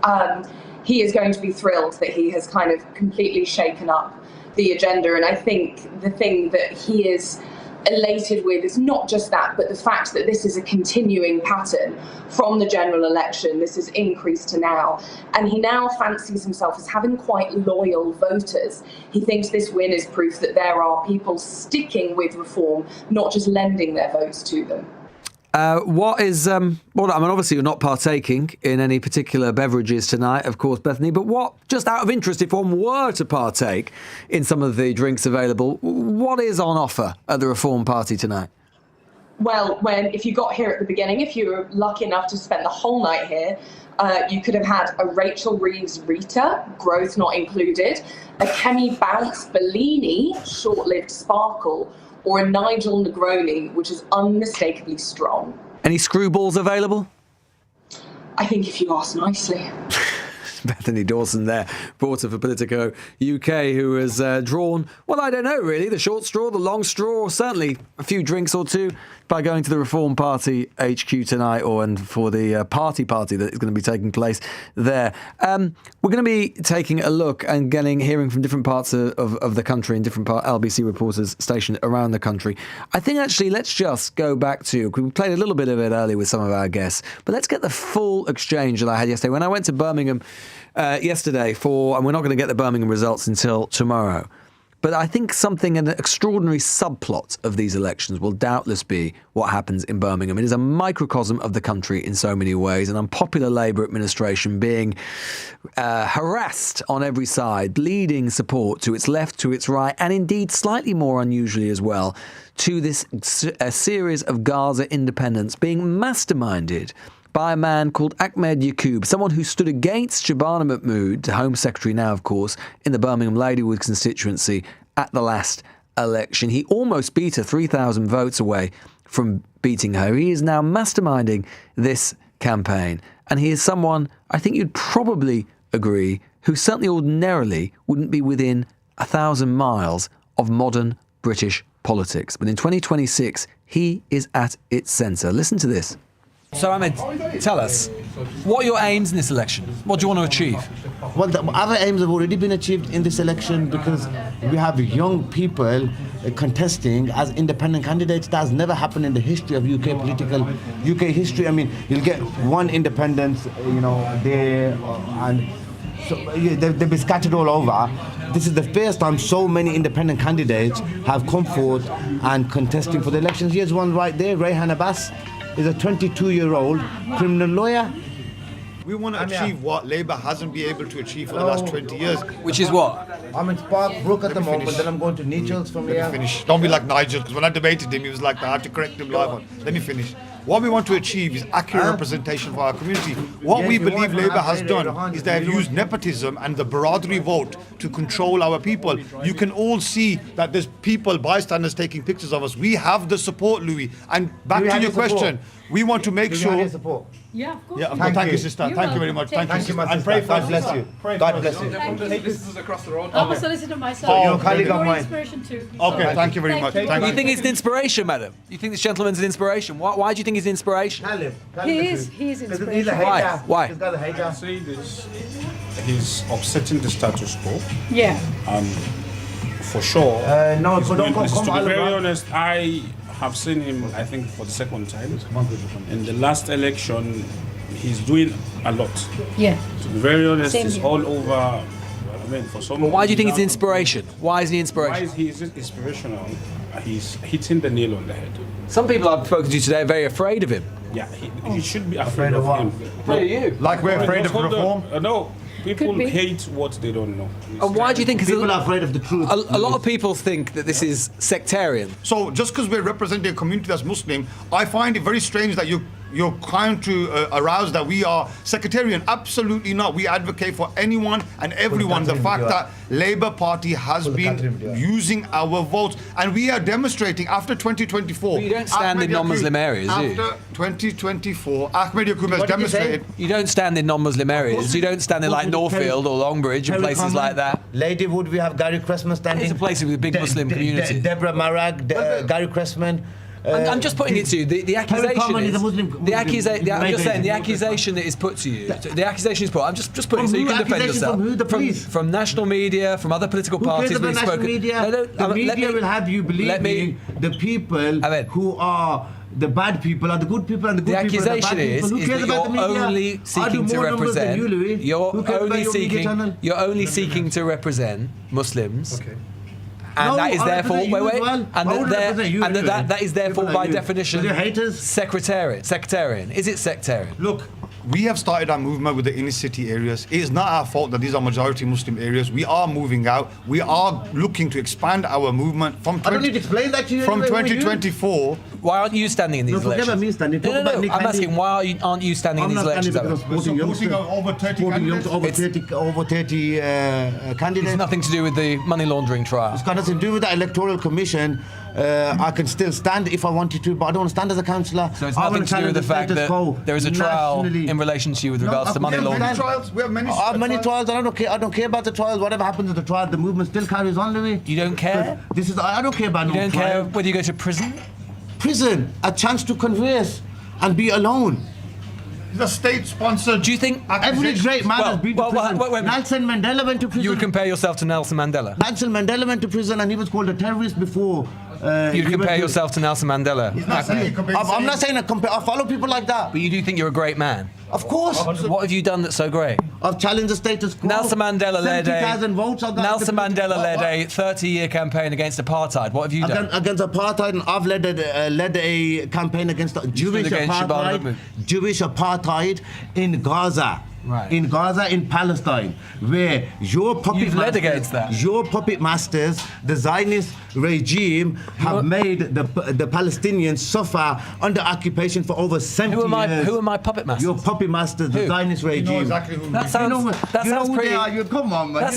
He is going to be thrilled that he has kind of completely shaken up the agenda, and I think the thing that he is elated with is not just that, but the fact that this is a continuing pattern from the general election. This has increased to now, and he now fancies himself as having quite loyal voters. He thinks this win is proof that there are people sticking with Reform, not just lending their votes to them. What is, well, I mean, obviously you're not partaking in any particular beverages tonight, of course, Bethany, but what, just out of interest, if one were to partake in some of the drinks available, what is on offer at the Reform Party tonight? Well, if you got here at the beginning, if you were lucky enough to spend the whole night here, you could have had a Rachel Reeves Rita, growth not included, a Kemi Bounce Bellini, short-lived sparkle, or a Nigel Negroni, which is unmistakably strong. Any screwballs available? I think if you ask nicely. Bethany Dawson there, reporter for Politico UK, who has drawn, well, I don't know really, the short straw, the long straw, or certainly a few drinks or two by going to the Reform Party HQ tonight, and for the party that is going to be taking place there. We're going to be taking a look and hearing from different parts of the country and different LBC reporters stationed around the country. I think actually let's just go back to, we played a little bit of it earlier with some of our guests, but let's get the full exchange that I had yesterday. When I went to Birmingham yesterday and we're not going to get the Birmingham results until tomorrow, But I think an extraordinary subplot of these elections will doubtless be what happens in Birmingham. It is a microcosm of the country in so many ways. An unpopular Labour administration being harassed on every side, bleeding support to its left, to its right, and indeed slightly more unusually as well, to this series of Gaza independents being masterminded by a man called Ahmed Yaqub, someone who stood against Shabana Mahmood, the Home Secretary now, of course, in the Birmingham Ladywood constituency at the last election. He almost beat her 3,000 votes away from beating her. He is now masterminding this campaign. And he is someone, I think you'd probably agree, who certainly ordinarily wouldn't be within 1,000 miles of modern British politics. But in 2026, he is at its centre. Listen to this. So, Ahmed, tell us, what are your aims in this election? What do you want to achieve? Well, the other aims have already been achieved in this election because we have young people contesting as independent candidates. That has never happened in the history of UK history. I mean, you'll get one independent, there, and so they'll be scattered all over. This is the first time so many independent candidates have come forward and contesting for the elections. Here's one right there, Rayhan Abbas. Is a 22-year-old criminal lawyer. We want to achieve what Labour hasn't been able to achieve for the last 20 years. Which is what? I'm in Spark Brook at the moment, then I'm going to Nigel's from here. Let me finish. Don't be like Nigel, because when I debated him, he was like, I had to correct him live on. Let me finish. What we want to achieve is accurate representation for our community. What we believe Labour has done is they have used nepotism and the Baradri vote to control our people. You can all see that there's people, bystanders, taking pictures of us. We have the support, Louis. And back to your question, we want to make sure... Yeah, of course. Yeah, thank you, sister. Thank you very much. Thank you, and pray for God bless you. God bless you. Take listeners across the road. I'm a solicitor myself. So you're a colleague of mine. Inspiration too. Okay, thank you very much. Do you think he's an inspiration, madam? You think this gentleman's an inspiration? Why do you think he's an inspiration? He is inspiration. Why? I say this, he's upsetting the status quo. Yeah. For sure. To be very honest, I have seen him, I think, for the second time. In the last election, he's doing a lot. Yeah. To be very honest, Same it's here. all over. I mean, for some. But why do you think it's an inspiration? Why is he inspirational? Why is he inspirational? He's hitting the nail on the head. Some people I've spoken to today are very afraid of him. Yeah, he should be afraid of him. Afraid of you? Like we're afraid of reform? No. People hate what they don't know. And why do you think? People are afraid of the truth. A lot of people think that this is sectarian. So just because we're representing a community that's Muslim, I find it very strange that you're trying to arouse that we are sectarian. Absolutely not. We advocate for anyone and everyone. The fact that Labour Party has been using our votes, and we are demonstrating after 2024. But you don't stand in non-Muslim areas, do you? After 2024, Ahmed Yaqub has demonstrated. You don't stand in non-Muslim areas. You don't stand in like Northfield or Longbridge and places like that. Ladywood, we have Gary Cressman standing. It's a place with a big Muslim community. Deborah Marag, Gary Cressman. I'm just putting it to you. The accusation is I'm just saying the accusation that is put to you. The accusation is put. I'm just putting it so you can defend yourself. From who? The police? From national media, from other political parties. Who cares about national media? The media will have you believing the people who are the bad people are the good people, and the good people are the bad people. Who cares about the media? You're only seeking to represent. You're only seeking to represent Muslims. Okay. And that is therefore that is therefore by definition sectarian. Is it sectarian? Look, we have started our movement with the inner city areas. It is not our fault that these are majority Muslim areas. We are moving out. We are looking to expand our movement from I don't need to explain that to you. From 2024. Why aren't you standing in these elections? Forget about me standing. No. I'm asking why aren't you standing in these elections? I'm supporting over 30 candidates. It's nothing to do with the money laundering trial. It's got nothing to do with the electoral commission. I can still stand if I wanted to, but I don't want to stand as a councillor. So it's nothing to do with the fact that there is a trial in relation to you with regards to money laundering. We have many trials. I don't care about the trials. Whatever happens at the trial, the movement still carries on, Louis. You don't care? I don't care about no trial. You don't care whether you go to prison? Prison, a chance to converse and be alone. The state-sponsored. Do you think every great man has been to prison? Nelson Mandela went to prison. You would compare yourself to Nelson Mandela? Nelson Mandela went to prison, and he was called a terrorist before You compare yourself to Nelson Mandela. I'm not saying I follow people like that. But you do think you're a great man? Of course. What have you done that's so great? I've challenged the status quo. Nelson Mandela led 70,000 votes. a 30-year campaign against apartheid. What have you done? Against apartheid, and I've led a campaign against Jewish apartheid in Gaza. Right. In Gaza, in Palestine, where your puppet masters, the Zionist regime, have made the Palestinians suffer under occupation for over 70 years. Who are my puppet masters? Your puppet masters, the Zionist regime. You know exactly who. That sounds pretty. Come on, man.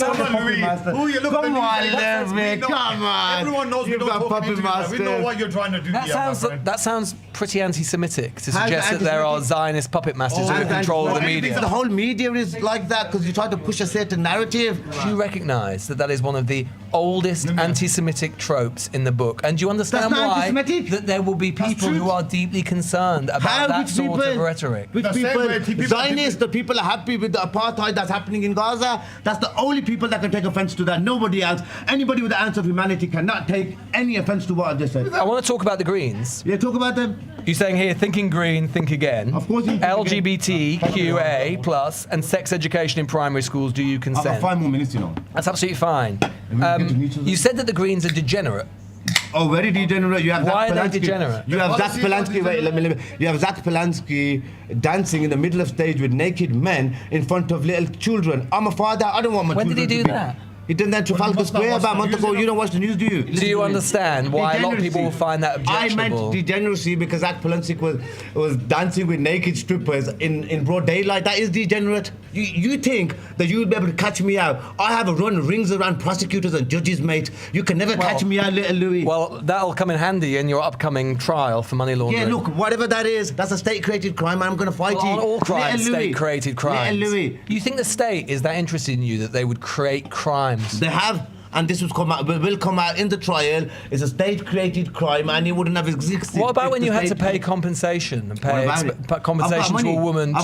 Come on. Everyone knows You've got puppet masters. We know what you're trying to do. That sounds pretty anti-Semitic to suggest that there are Zionist puppet masters who control the media. The whole media is like that because you try to push a certain narrative. Do you recognise that is one of the oldest anti-Semitic tropes in the book? And do you understand why that there will be people who are deeply concerned about that sort of rhetoric? Which people? Zionists, the people are happy with the apartheid that's happening in Gaza. That's the only people that can take offence to that. Nobody else. Anybody with the ounce of humanity cannot take any offence to what I just said. I want to talk about the Greens. Yeah, talk about them. You're saying here, thinking green, think again. Of course. LGBTQA plus and sex education in primary schools. Do you consent? I've got 5 more minutes, you know. That's absolutely fine. You said that the Greens are degenerate. Oh, very degenerate. You have Why are they degenerate? You have Zach Polanski. Wait, let me. You have Zach Polanski dancing in the middle of stage with naked men in front of little children. I'm a father. I don't want my children. When did he do that? He did that in Trafalgar Square about a month ago. You don't watch the news, do you? Do you understand why a lot of people will find that objectionable? I meant degeneracy because Zach Polanski was dancing with naked strippers in broad daylight. That is degenerate. You think that you would be able to catch me out? I have rings around prosecutors and judges, mate. You can never catch me out, little Louis. Well, that'll come in handy in your upcoming trial for money laundering. Yeah, look, whatever that is, that's a state-created crime, and I'm going to fight you. All crimes, state-created crimes. Little Louis. You think the state is that interested in you that they would create crimes? They have. And this will come out in the trial. It's a state-created crime, and it wouldn't have existed. What about when you had to pay compensation and pay compensation to a woman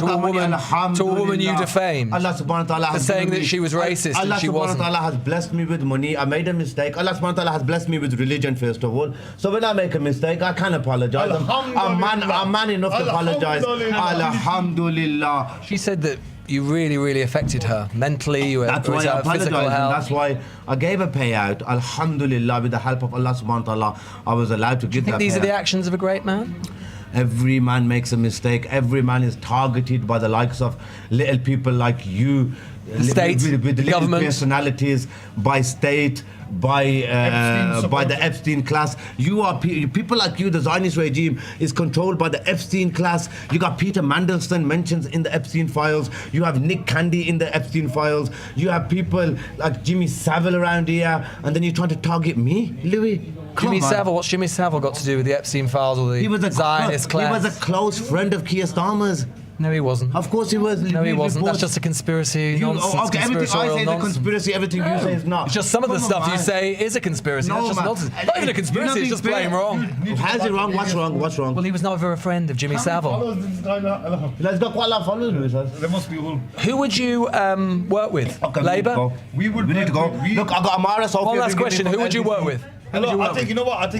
you defamed Allah subhanahu wa ta'ala for saying that she was racist and she wasn't? Allah subhanahu wa ta'ala has blessed me with money. I made a mistake. Allah subhanahu wa ta'ala has blessed me with religion, first of all. So when I make a mistake, I can apologize. I'm man enough to apologize. Alhamdulillah. She said that you really, really affected her mentally. That's why I apologized. That's why I gave a payout. Alhamdulillah, with the help of Allah subhanahu wa ta'ala, I was allowed to give that payout. Do you think these are the actions of a great man? Every man makes a mistake. Every man is targeted by the likes of little people like you, state, with little government, personalities, by state, by the Epstein class. People like you. The Zionist regime is controlled by the Epstein class. You got Peter Mandelson mentions in the Epstein files. You have Nick Candy in the Epstein files. You have people like Jimmy Savile around here, and then you're trying to target me, Louis. Jimmy Savile. What's Jimmy Savile got to do with the Epstein files or the Zionist class? He was a close friend of Keir Starmer's. No, he wasn't. Of course he was. No, he wasn't. That's just a conspiracy nonsense. Okay, everything I say is a conspiracy, everything you say is not. It's just some of the stuff you say is a conspiracy. That's just nonsense. Not even a conspiracy, it's just plain wrong. How's it wrong? What's wrong? What's wrong? Well, he was never a friend of Jimmy Savile. Let's go quite a lot of followers. There must be one. Who would you work with? Labour? We need to go. Look, I got Amara Sophia. One last question. Who would you work with? Hello, I think you know what.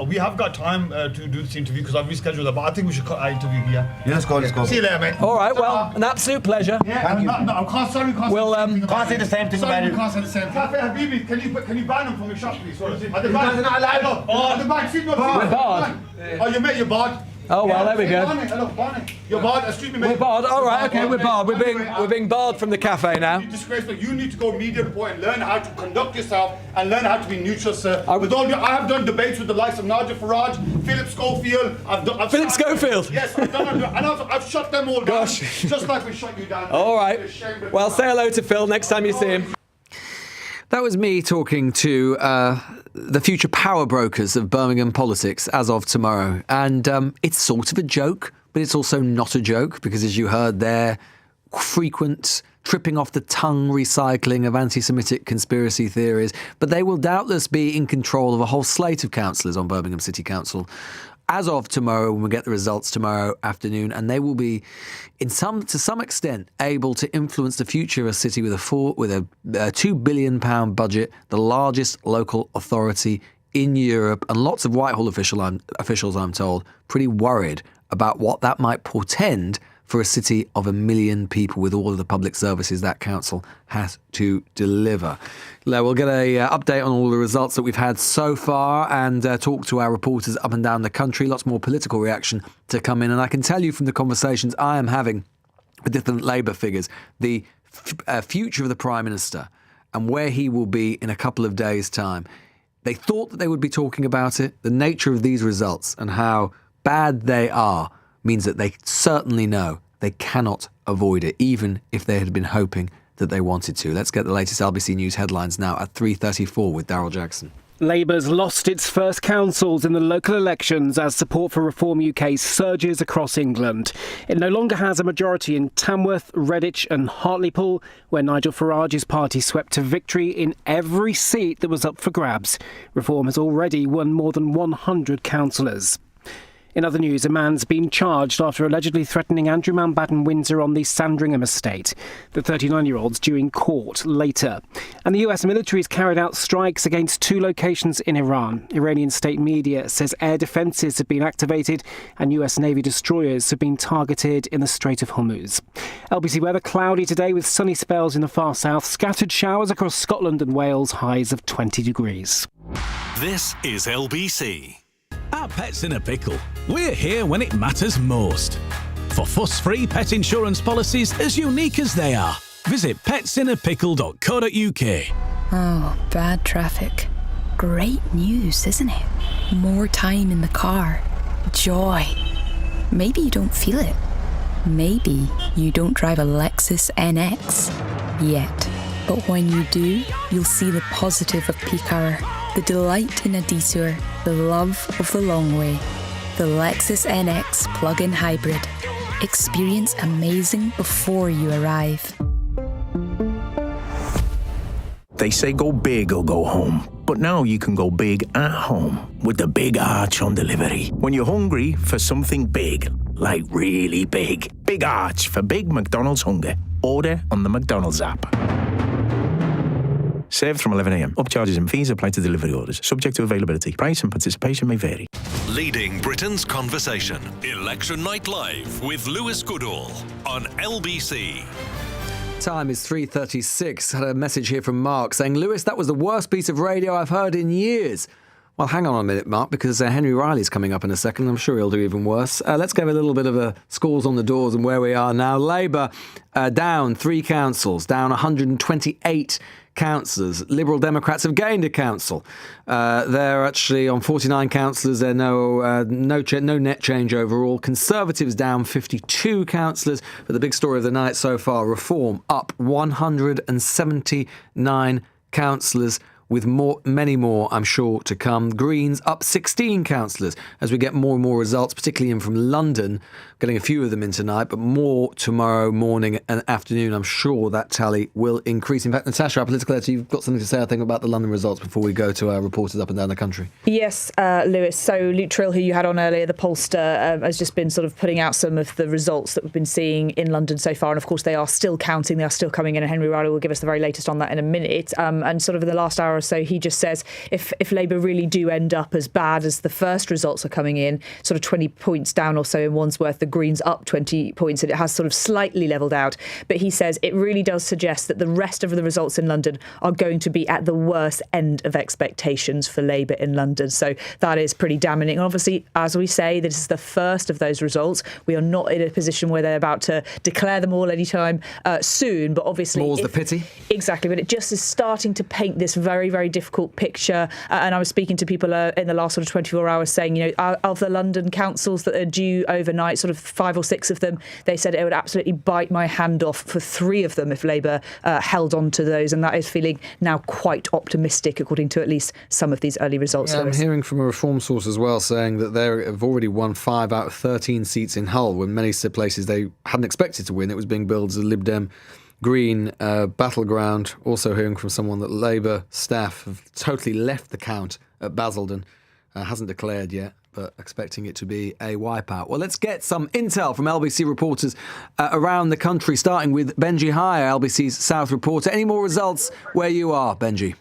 We have got time to do this interview because I've rescheduled it, but I think we should cut our interview here. Yeah, let's go. See you later, mate. All right. Well, an absolute pleasure. Yeah, thank you. No, I can't. Sorry, we can't. We'll can't say the same thing about it. Can't say the same thing. Habibi, can you ban them from your shop, please? Sorry. At the back. You're not allowed. Oh, at the back. See, no. We're barred. Oh, you mate, you're barred. Oh well, there we go. Hello, Barney. You're barred. Excuse me, mate. We're barred. All right, okay, we're barred. We're being barred from the cafe now. Disgraceful. You need to go media report and learn how to conduct yourself and learn how to be neutral, sir. I have done debates with the likes of Nigel Farage, Philip Schofield. Philip Schofield. Yes, I've done, and I've shut them all down. Just like we shut you down. All right. Well, say hello to Phil next time you see him. That was me talking to the future power brokers of Birmingham politics as of tomorrow. And it's sort of a joke, but it's also not a joke because, as you heard there, frequent tripping off the tongue recycling of anti-Semitic conspiracy theories. But they will doubtless be in control of a whole slate of councillors on Birmingham City Council as of tomorrow, when we get the results tomorrow afternoon, and they will be, to some extent, able to influence the future of a city with a £2 billion budget, the largest local authority in Europe, and lots of Whitehall officials, I'm told, pretty worried about what that might portend for a city of 1 million people with all of the public services that council has to deliver. We'll get an update on all the results that we've had so far and talk to our reporters up and down the country. Lots more political reaction to come in. And I can tell you from the conversations I am having with different Labour figures, the future of the Prime Minister and where he will be in a couple of days' time. They thought that they would be talking about it. The nature of these results and how bad they are means that they certainly know they cannot avoid it, even if they had been hoping that they wanted to. Let's get the latest LBC News headlines now at 3:34 with Daryl Jackson. Labour's lost its first councils in the local elections as support for Reform UK surges across England. It no longer has a majority in Tamworth, Redditch and Hartlepool, where Nigel Farage's party swept to victory in every seat that was up for grabs. Reform has already won more than 100 councillors. In other news, a man's been charged after allegedly threatening Andrew Mountbatten Windsor on the Sandringham estate. The 39-year-old's due in court later. And the US military has carried out strikes against 2 locations in Iran. Iranian state media says air defences have been activated and US Navy destroyers have been targeted in the Strait of Hormuz. LBC weather cloudy today with sunny spells in the far south, scattered showers across Scotland and Wales, highs of 20 degrees. This is LBC. At Pets in a Pickle, we're here when it matters most. For fuss-free pet insurance policies as unique as they are, visit petsinnerpickle.co.uk. Oh, bad traffic. Great news, isn't it? More time in the car. Joy. Maybe you don't feel it. Maybe you don't drive a Lexus NX yet. But when you do, you'll see the positive of peak hour, the delight in a detour, the love of the long way. The Lexus NX plug-in hybrid. Experience amazing before you arrive. They say go big or go home. But now you can go big at home with the Big Arch on delivery. When you're hungry for something big, like really big. Big Arch for big McDonald's hunger. Order on the McDonald's app. Served from 11 a.m. Upcharges and fees apply to delivery orders. Subject to availability. Price and participation may vary. Leading Britain's conversation. Election Night Live with Lewis Goodall on LBC. Time is 3:36. Had a message here from Mark saying, Lewis, that was the worst piece of radio I've heard in years. Well, hang on a minute, Mark, because Henry Riley's coming up in a second. I'm sure he'll do even worse. Let's give a little bit of a scores on the doors and where we are now. Labour down 3 councils, down 128 councillors. Liberal Democrats have gained a council. They're actually on 49 councillors. They're no net change overall. Conservatives down 52 councillors. But the big story of the night so far, Reform up 179 councillors, with many more, I'm sure, to come. Greens up 16 councillors as we get more and more results, particularly in from London. Getting a few of them in tonight, but more tomorrow morning and afternoon. I'm sure that tally will increase. In fact, Natasha, our political editor, you've got something to say, I think, about the London results before we go to our reporters up and down the country. Yes, Lewis. So Luke Trill, who you had on earlier, the pollster, has just been sort of putting out some of the results that we've been seeing in London so far. And of course, they are still counting. They are still coming in. And Henry Riley will give us the very latest on that in a minute. And sort of in the last hour or so, he just says if Labour really do end up as bad as the first results are coming in, sort of 20 points down or so in Wandsworth, the Greens up 20 points, and it has sort of slightly levelled out. But he says it really does suggest that the rest of the results in London are going to be at the worst end of expectations for Labour in London. So that is pretty damning. And obviously, as we say, this is the first of those results. We are not in a position where they're about to declare them all anytime soon. But obviously, more's the pity. Exactly. But it just is starting to paint this very, very difficult picture. And I was speaking to people in the last sort of 24 hours saying, you know, of the London councils that are due overnight, sort of 5 or 6 of them, they said it would absolutely bite my hand off for 3 of them if Labour held on to those. And that is feeling now quite optimistic, according to at least some of these early results. Yeah, I'm hearing from a Reform source as well saying that they have already won 5 out of 13 seats in Hull, when many places they hadn't expected to win. It was being billed as a Lib Dem Green battleground. Also hearing from someone that Labour staff have totally left the count at Basildon. Hasn't declared yet, but expecting it to be a wipeout. Well, let's get some intel from LBC reporters around the country, starting with Benji Hire, LBC's South reporter. Any more results where you are, Benji?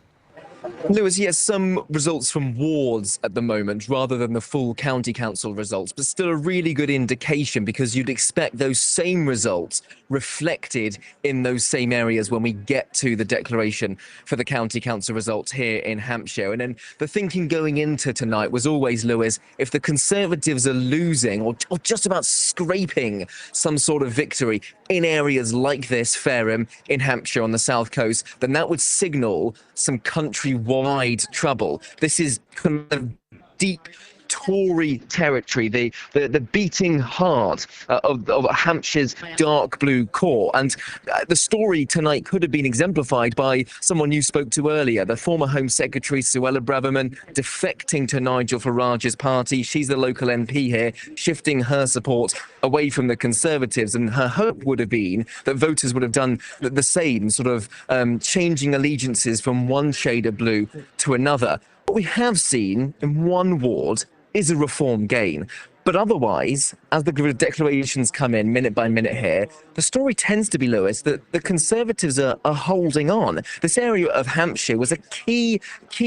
Lewis, yes, some results from wards at the moment rather than the full county council results, but still a really good indication because you'd expect those same results reflected in those same areas when we get to the declaration for the county council results here in Hampshire. And then the thinking going into tonight was always, Lewis, if the Conservatives are losing or just about scraping some sort of victory in areas like this, Fareham, in Hampshire on the south coast, then that would signal some countrywide trouble. This is kind of deep Tory territory, the beating heart of Hampshire's dark blue core. And the story tonight could have been exemplified by someone you spoke to earlier, the former Home Secretary, Suella Braverman, defecting to Nigel Farage's party. She's the local MP here, shifting her support away from the Conservatives. And her hope would have been that voters would have done the same, sort of changing allegiances from one shade of blue to another. What we have seen in one ward is a reform gain. But otherwise, as the declarations come in minute by minute here, the story tends to be, Lewis, that the Conservatives are holding on. This area of Hampshire was a key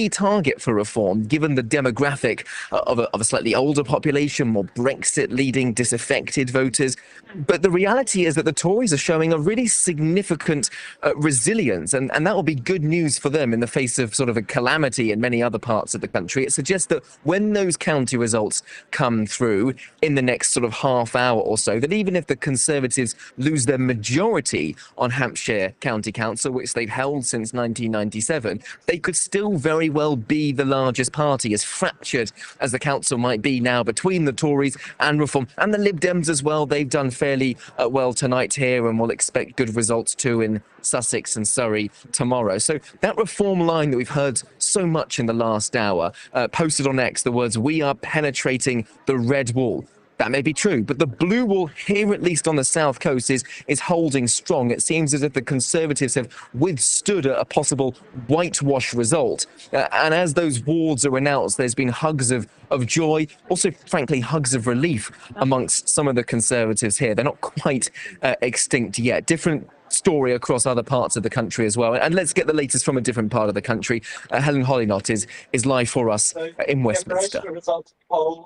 target for reform, given the demographic of a slightly older population, more Brexit-leading, disaffected voters. But the reality is that the Tories are showing a really significant resilience, and that will be good news for them in the face of sort of a calamity in many other parts of the country. It suggests that when those county results come through in the next sort of half hour or so, that even if the Conservatives lose their majority on Hampshire County Council, which they've held since 1997, they could still very well be the largest party, as fractured as the council might be now between the Tories and Reform, and the Lib Dems as well. They've done fairly well tonight here, and we'll expect good results too in Sussex and Surrey tomorrow. So that Reform line that we've heard so much in the last hour, posted on X the words, "We are penetrating the red wall." That may be true, but the blue wall here, at least on the south coast, is holding strong. It seems as if the Conservatives have withstood a possible whitewash result. And as those wards are announced, there's been hugs of joy, also, frankly, hugs of relief amongst some of the Conservatives here. They're not quite extinct yet. Different story across other parts of the country as well. And let's get the latest from a different part of the country. Helen Hollynott is live for us in Westminster.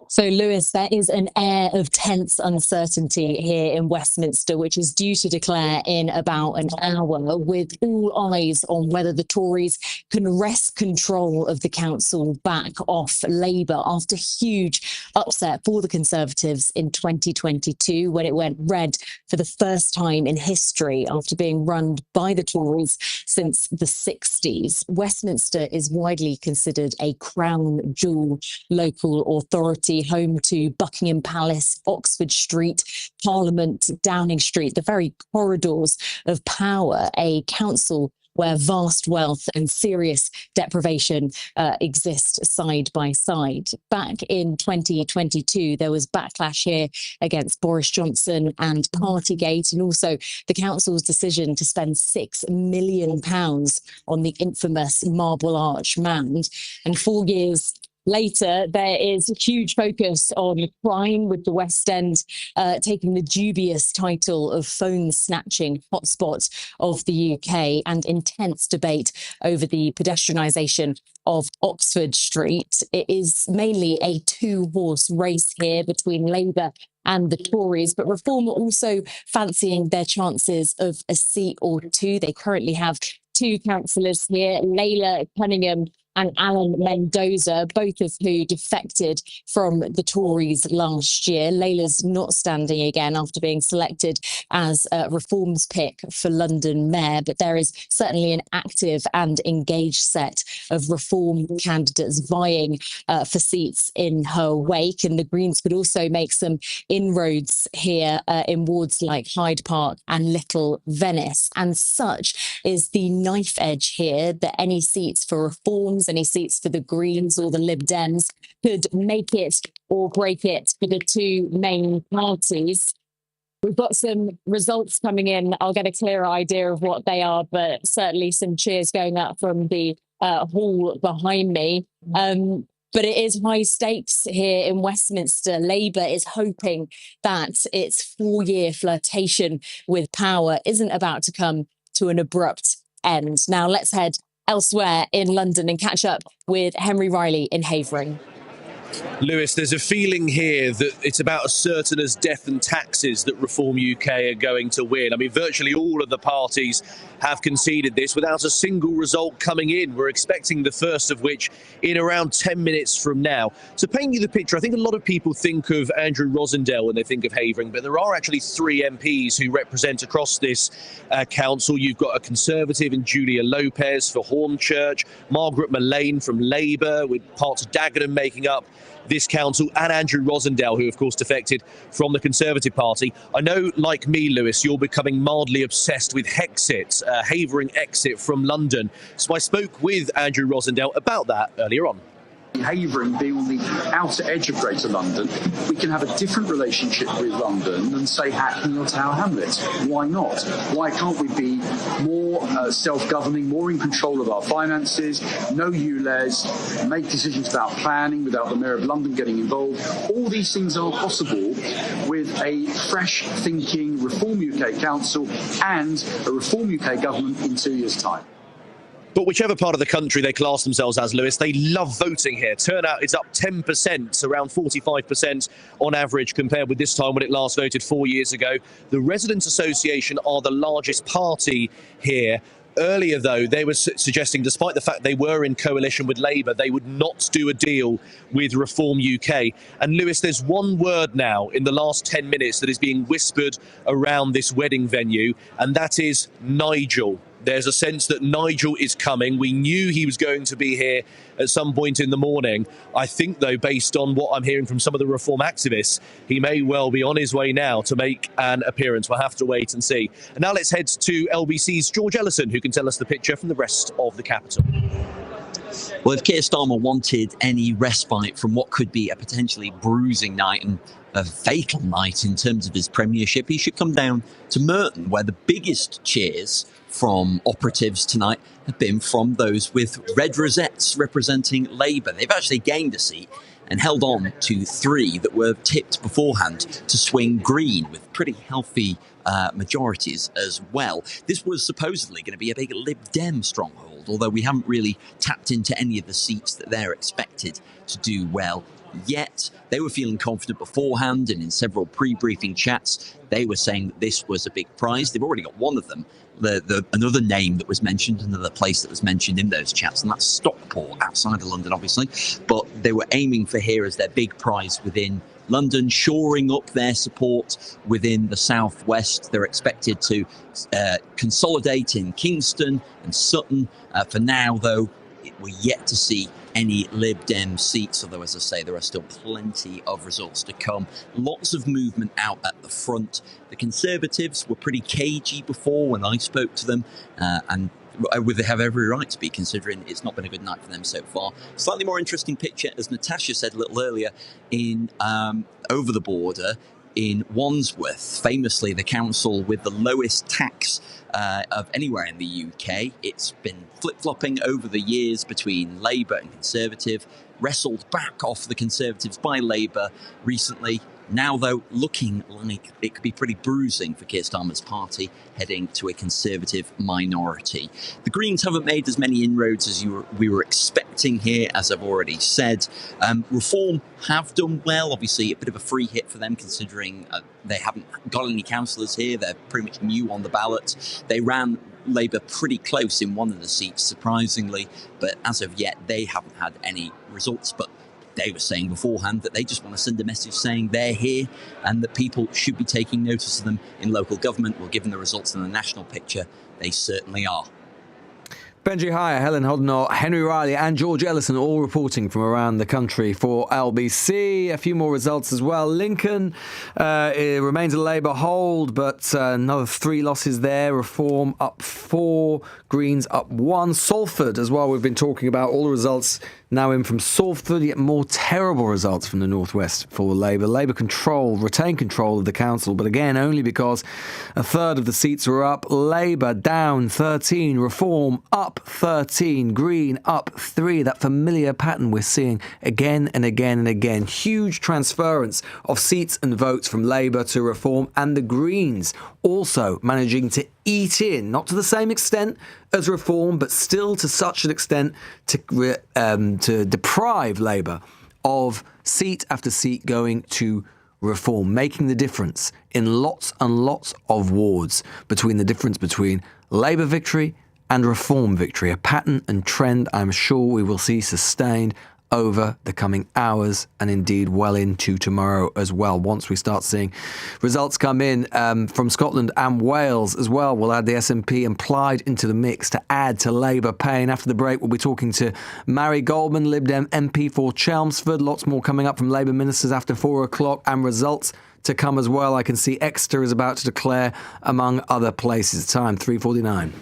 So, Lewis, there is an air of tense uncertainty here in Westminster, which is due to declare in about an hour, with all eyes on whether the Tories can wrest control of the council back off Labour after huge upset for the Conservatives in 2022, when it went red for the first time in history after being run by the Tories since the 60s. Westminster is widely considered a crown jewel local authority, home to Buckingham Palace, Oxford Street, Parliament, Downing Street, the very corridors of power, a council where vast wealth and serious deprivation exist side by side. Back in 2022, there was backlash here against Boris Johnson and Partygate, and also the council's decision to spend £6 million on the infamous Marble Arch Mound. And 4 years later, there is a huge focus on crime, with the West End taking the dubious title of phone-snatching hotspot of the UK, and intense debate over the pedestrianisation of Oxford Street. It is mainly a two-horse race here between Labour and the Tories, but Reform are also fancying their chances of a seat or two. They currently have two councillors here, Layla Cunningham and Alan Mendoza, both of who defected from the Tories last year. Layla's not standing again after being selected as Reform's pick for London Mayor, but there is certainly an active and engaged set of Reform candidates vying for seats in her wake, and the Greens could also make some inroads here in wards like Hyde Park and Little Venice. And such is the knife edge here that any seats for Reform, any seats for the Greens or the Lib Dems could make it or break it for the two main parties. We've got some results coming in. I'll get a clearer idea of what they are, but certainly some cheers going up from the hall behind me. But it is high stakes here in Westminster. Labour is hoping that its 4-year flirtation with power isn't about to come to an abrupt end. Now let's head elsewhere in London and catch up with Henry Riley in Havering. Lewis, there's a feeling here that it's about as certain as death and taxes that Reform UK are going to win. I mean, virtually all of the parties have conceded this without a single result coming in. We're expecting the first of which in around 10 minutes from now. To paint you the picture, I think a lot of people think of Andrew Rosendale when they think of Havering, but there are actually 3 MPs who represent across this council. You've got a Conservative in Julia Lopez for Hornchurch, Margaret Mullane from Labour, with parts of Dagenham making up this council, and Andrew Rosendale, who of course defected from the Conservative Party. I know, like me, Lewis, you're becoming mildly obsessed with Hexit, Havering exit from London. So I spoke with Andrew Rosendale about that earlier on. Havering being on the outer edge of Greater London, we can have a different relationship with London than, say, Hackney or Tower Hamlets. Why not? Why can't we be more self-governing, more in control of our finances, no ULEZ, make decisions about planning without the Mayor of London getting involved? All these things are possible with a fresh-thinking Reform UK Council and a Reform UK government in 2 years' time. But whichever part of the country they class themselves as, Lewis, they love voting here. Turnout is up 10%, around 45% on average compared with this time when it last voted 4 years ago. The Residents' Association are the largest party here. Earlier, though, they were suggesting, despite the fact they were in coalition with Labour, they would not do a deal with Reform UK. And, Lewis, there's one word now in the last 10 minutes that is being whispered around this wedding venue, and that is Nigel. There's a sense that Nigel is coming. We knew he was going to be here at some point in the morning. I think, though, based on what I'm hearing from some of the Reform activists, he may well be on his way now to make an appearance. We'll have to wait and see. And now let's head to LBC's George Ellison, who can tell us the picture from the rest of the capital. Well, if Keir Starmer wanted any respite from what could be a potentially bruising night and a fatal night in terms of his premiership, he should come down to Merton, where the biggest cheers from operatives tonight have been from those with red rosettes representing Labour. They've actually gained a seat and held on to 3 that were tipped beforehand to swing green with pretty healthy majorities as well. This was supposedly going to be a big Lib Dem stronghold, although we haven't really tapped into any of the seats that they're expected to do well yet. They were feeling confident beforehand, and in several pre-briefing chats they were saying that this was a big prize. They've already got one of them, another name that was mentioned, another place that was mentioned in those chats, and that's Stockport, outside of London obviously, but they were aiming for here as their big prize within London, shoring up their support within the southwest. They're expected to consolidate in Kingston and Sutton. For now, though, we're yet to see any Lib Dem seats, although, as I say, there are still plenty of results to come. Lots of movement out at the front. The Conservatives were pretty cagey before when I spoke to them, and they have every right to be, considering it's not been a good night for them so far. Slightly more interesting picture, as Natasha said a little earlier, in over the border in Wandsworth, famously the council with the lowest tax of anywhere in the UK. It's been flip-flopping over the years between Labour and Conservative, wrestled back off the Conservatives by Labour recently. Now, though, looking like it could be pretty bruising for Keir Starmer's party, heading to a Conservative minority. The Greens haven't made as many inroads as we were expecting here, as I've already said. Reform have done well, obviously a bit of a free hit for them, considering they haven't got any councillors here. They're pretty much new on the ballot. They ran Labour pretty close in one of the seats, surprisingly, but as of yet, they haven't had any results. But they were saying beforehand that they just want to send a message saying they're here and that people should be taking notice of them in local government. Well, given the results in the national picture, they certainly are. Benji Hire, Helen Hodnott, Henry Riley and George Ellison all reporting from around the country for LBC. A few more results as well. Lincoln it remains a Labour hold, but another 3 losses there. Reform up 4, Greens up 1. Salford as well, we've been talking about all the results now in from Salford, yet more terrible results from the northwest for Labour. Labour retained control of the council, but again only because a third of the seats were up. Labour down 13, Reform up up 13, Green up 3. That familiar pattern we're seeing again and again and again. Huge transference of seats and votes from Labour to Reform, and the Greens also managing to eat in, not to the same extent as Reform, but still to such an extent to deprive Labour of seat after seat going to Reform, making the difference in lots and lots of wards between the difference between Labour victory and Reform victory, a pattern and trend I'm sure we will see sustained over the coming hours and indeed well into tomorrow as well. Once we start seeing results come in from Scotland and Wales as well, we'll add the SNP and Plaid into the mix to add to Labour pain. After the break, we'll be talking to Mary Goldman, Lib Dem MP for Chelmsford. Lots more coming up from Labour ministers after 4 o'clock, and results to come as well. I can see Exeter is about to declare, among other places. Time 3:49.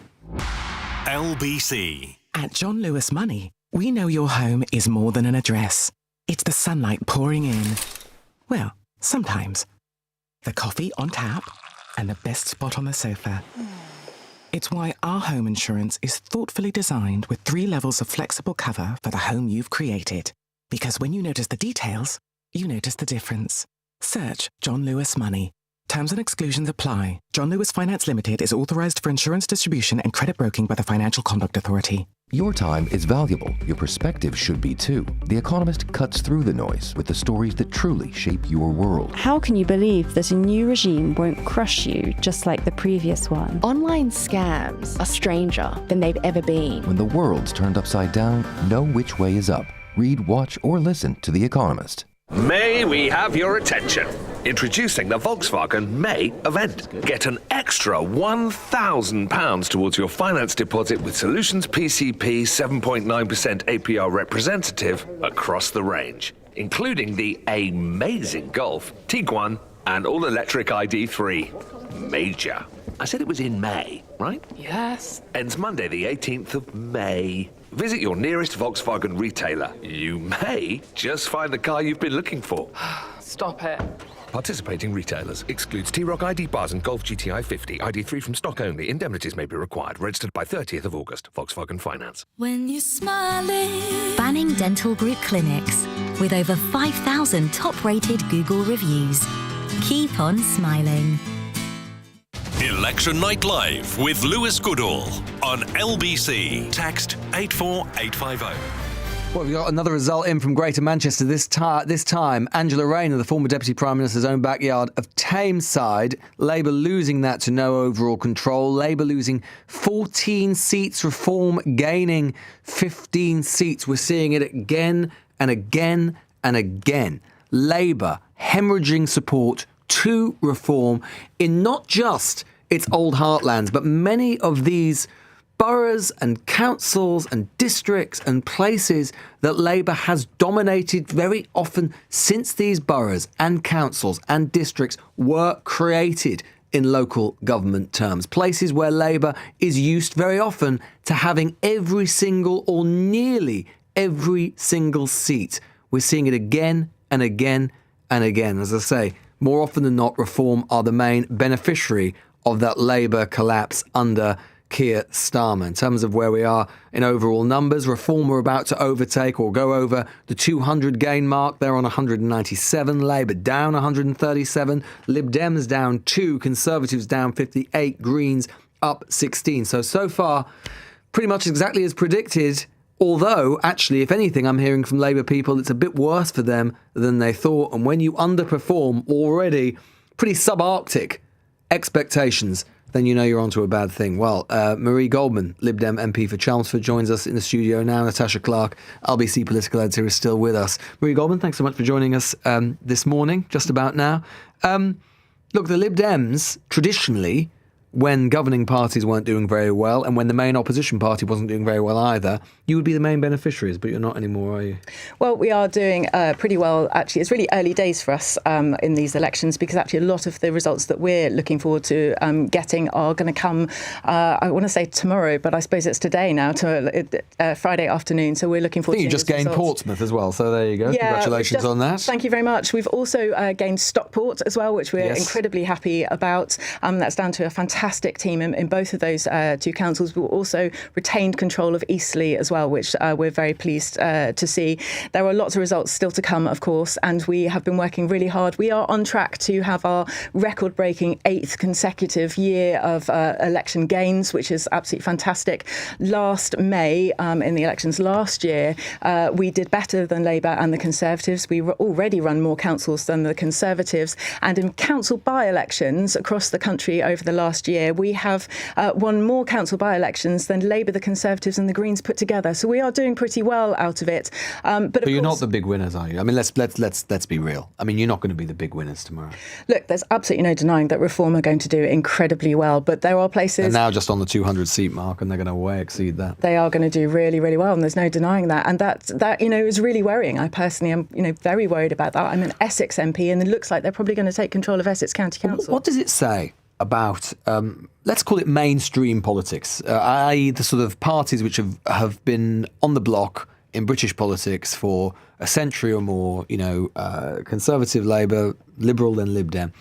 LBC. At John Lewis Money, we know your home is more than an address. It's the sunlight pouring in. Well, sometimes. The coffee on tap and the best spot on the sofa. It's why our home insurance is thoughtfully designed with 3 levels of flexible cover for the home you've created. Because when you notice the details, you notice the difference. Search John Lewis Money. Terms and exclusions apply. John Lewis Finance Limited is authorized for insurance distribution and credit broking by the Financial Conduct Authority. Your time is valuable. Your perspective should be too. The Economist cuts through the noise with the stories that truly shape your world. How can you believe that a new regime won't crush you just like the previous one? Online scams are stranger than they've ever been. When the world's turned upside down, know which way is up. Read, watch, or listen to The Economist. May we have your attention? Introducing the Volkswagen May event. Get an extra £1,000 towards your finance deposit with Solutions PCP 7.9% APR representative across the range, including the amazing Golf, Tiguan, and all-electric ID3. Major. I said it was in May, right? Yes. Ends Monday the 18th of May. Visit your nearest Volkswagen retailer. You may just find the car you've been looking for. Stop it. Participating retailers. Excludes T-Roc ID bars and Golf GTI 50. ID3 from stock only. Indemnities may be required. Registered by 30th of August. Volkswagen Finance. When you're smiling. Banning Dental Group clinics. With over 5,000 top-rated Google reviews. Keep on smiling. Election Night Live with Lewis Goodall on LBC. Text 84850. Well, we've got another result in from Greater Manchester this time. Angela Rayner, the former Deputy Prime Minister's own backyard of Tameside. Labour losing that to no overall control. Labour losing 14 seats. Reform gaining 15 seats. We're seeing it again and again and again. Labour hemorrhaging support to Reform in not just its old heartlands, but many of these boroughs and councils and districts and places that Labour has dominated very often since these boroughs and councils and districts were created in local government terms. Places where Labour is used very often to having every single or nearly every single seat. We're seeing it again and again and again. As I say, more often than not, Reform are the main beneficiary of that Labour collapse under Keir Starmer. In terms of where we are in overall numbers, Reform are about to overtake or go over the 200 gain mark. They're on 197. Labour down 137. Lib Dems down 2. Conservatives down 58. Greens up 16. So far, pretty much exactly as predicted. Although, actually, if anything, I'm hearing from Labour people it's a bit worse for them than they thought. And when you underperform already pretty subarctic expectations, then you know you're onto a bad thing. Well, Marie Goldman, Lib Dem MP for Chelmsford, joins us in the studio now. Natasha Clark, LBC political editor, is still with us. Marie Goldman, thanks so much for joining us this morning, just about now. Look, the Lib Dems, traditionally, when governing parties weren't doing very well and when the main opposition party wasn't doing very well either, you would be the main beneficiaries, but you're not anymore, are you? Well, we are doing pretty well, actually. It's really early days for us in these elections because actually a lot of the results that we're looking forward to getting are going to come, I want to say tomorrow, but I suppose it's today now, to Friday afternoon. So we're looking forward to you just gained Portsmouth as well, so there you go. Yeah, congratulations on that. Thank you very much. We've also gained Stockport as well, which we're incredibly happy about. That's down to a fantastic fantastic team in both of those two councils. We also retained control of Eastleigh as well, which we're very pleased to see. There are lots of results still to come, of course, and we have been working really hard. We are on track to have our record-breaking 8th consecutive year of election gains, which is absolutely fantastic. Last May, in the elections last year, we did better than Labour and the Conservatives. We already run more councils than the Conservatives, and in council by-elections across the country over the last year, we have won more council by-elections than Labour, the Conservatives and the Greens put together. So we are doing pretty well out of it. But you're not the big winners, are you? I mean, let's be real. I mean, you're not going to be the big winners tomorrow. Look, there's absolutely no denying that Reform are going to do incredibly well, but there are places... They're now just on the 200 seat mark, and they're going to way exceed that. They are going to do really, really well, and there's no denying that. And that is really worrying. I personally am, very worried about that. I'm an Essex MP, and it looks like they're probably going to take control of Essex County Council. What does it say about, let's call it mainstream politics, i.e. the sort of parties which have been on the block in British politics for a century or more, Conservative, Labour, Liberal, then Lib Dem,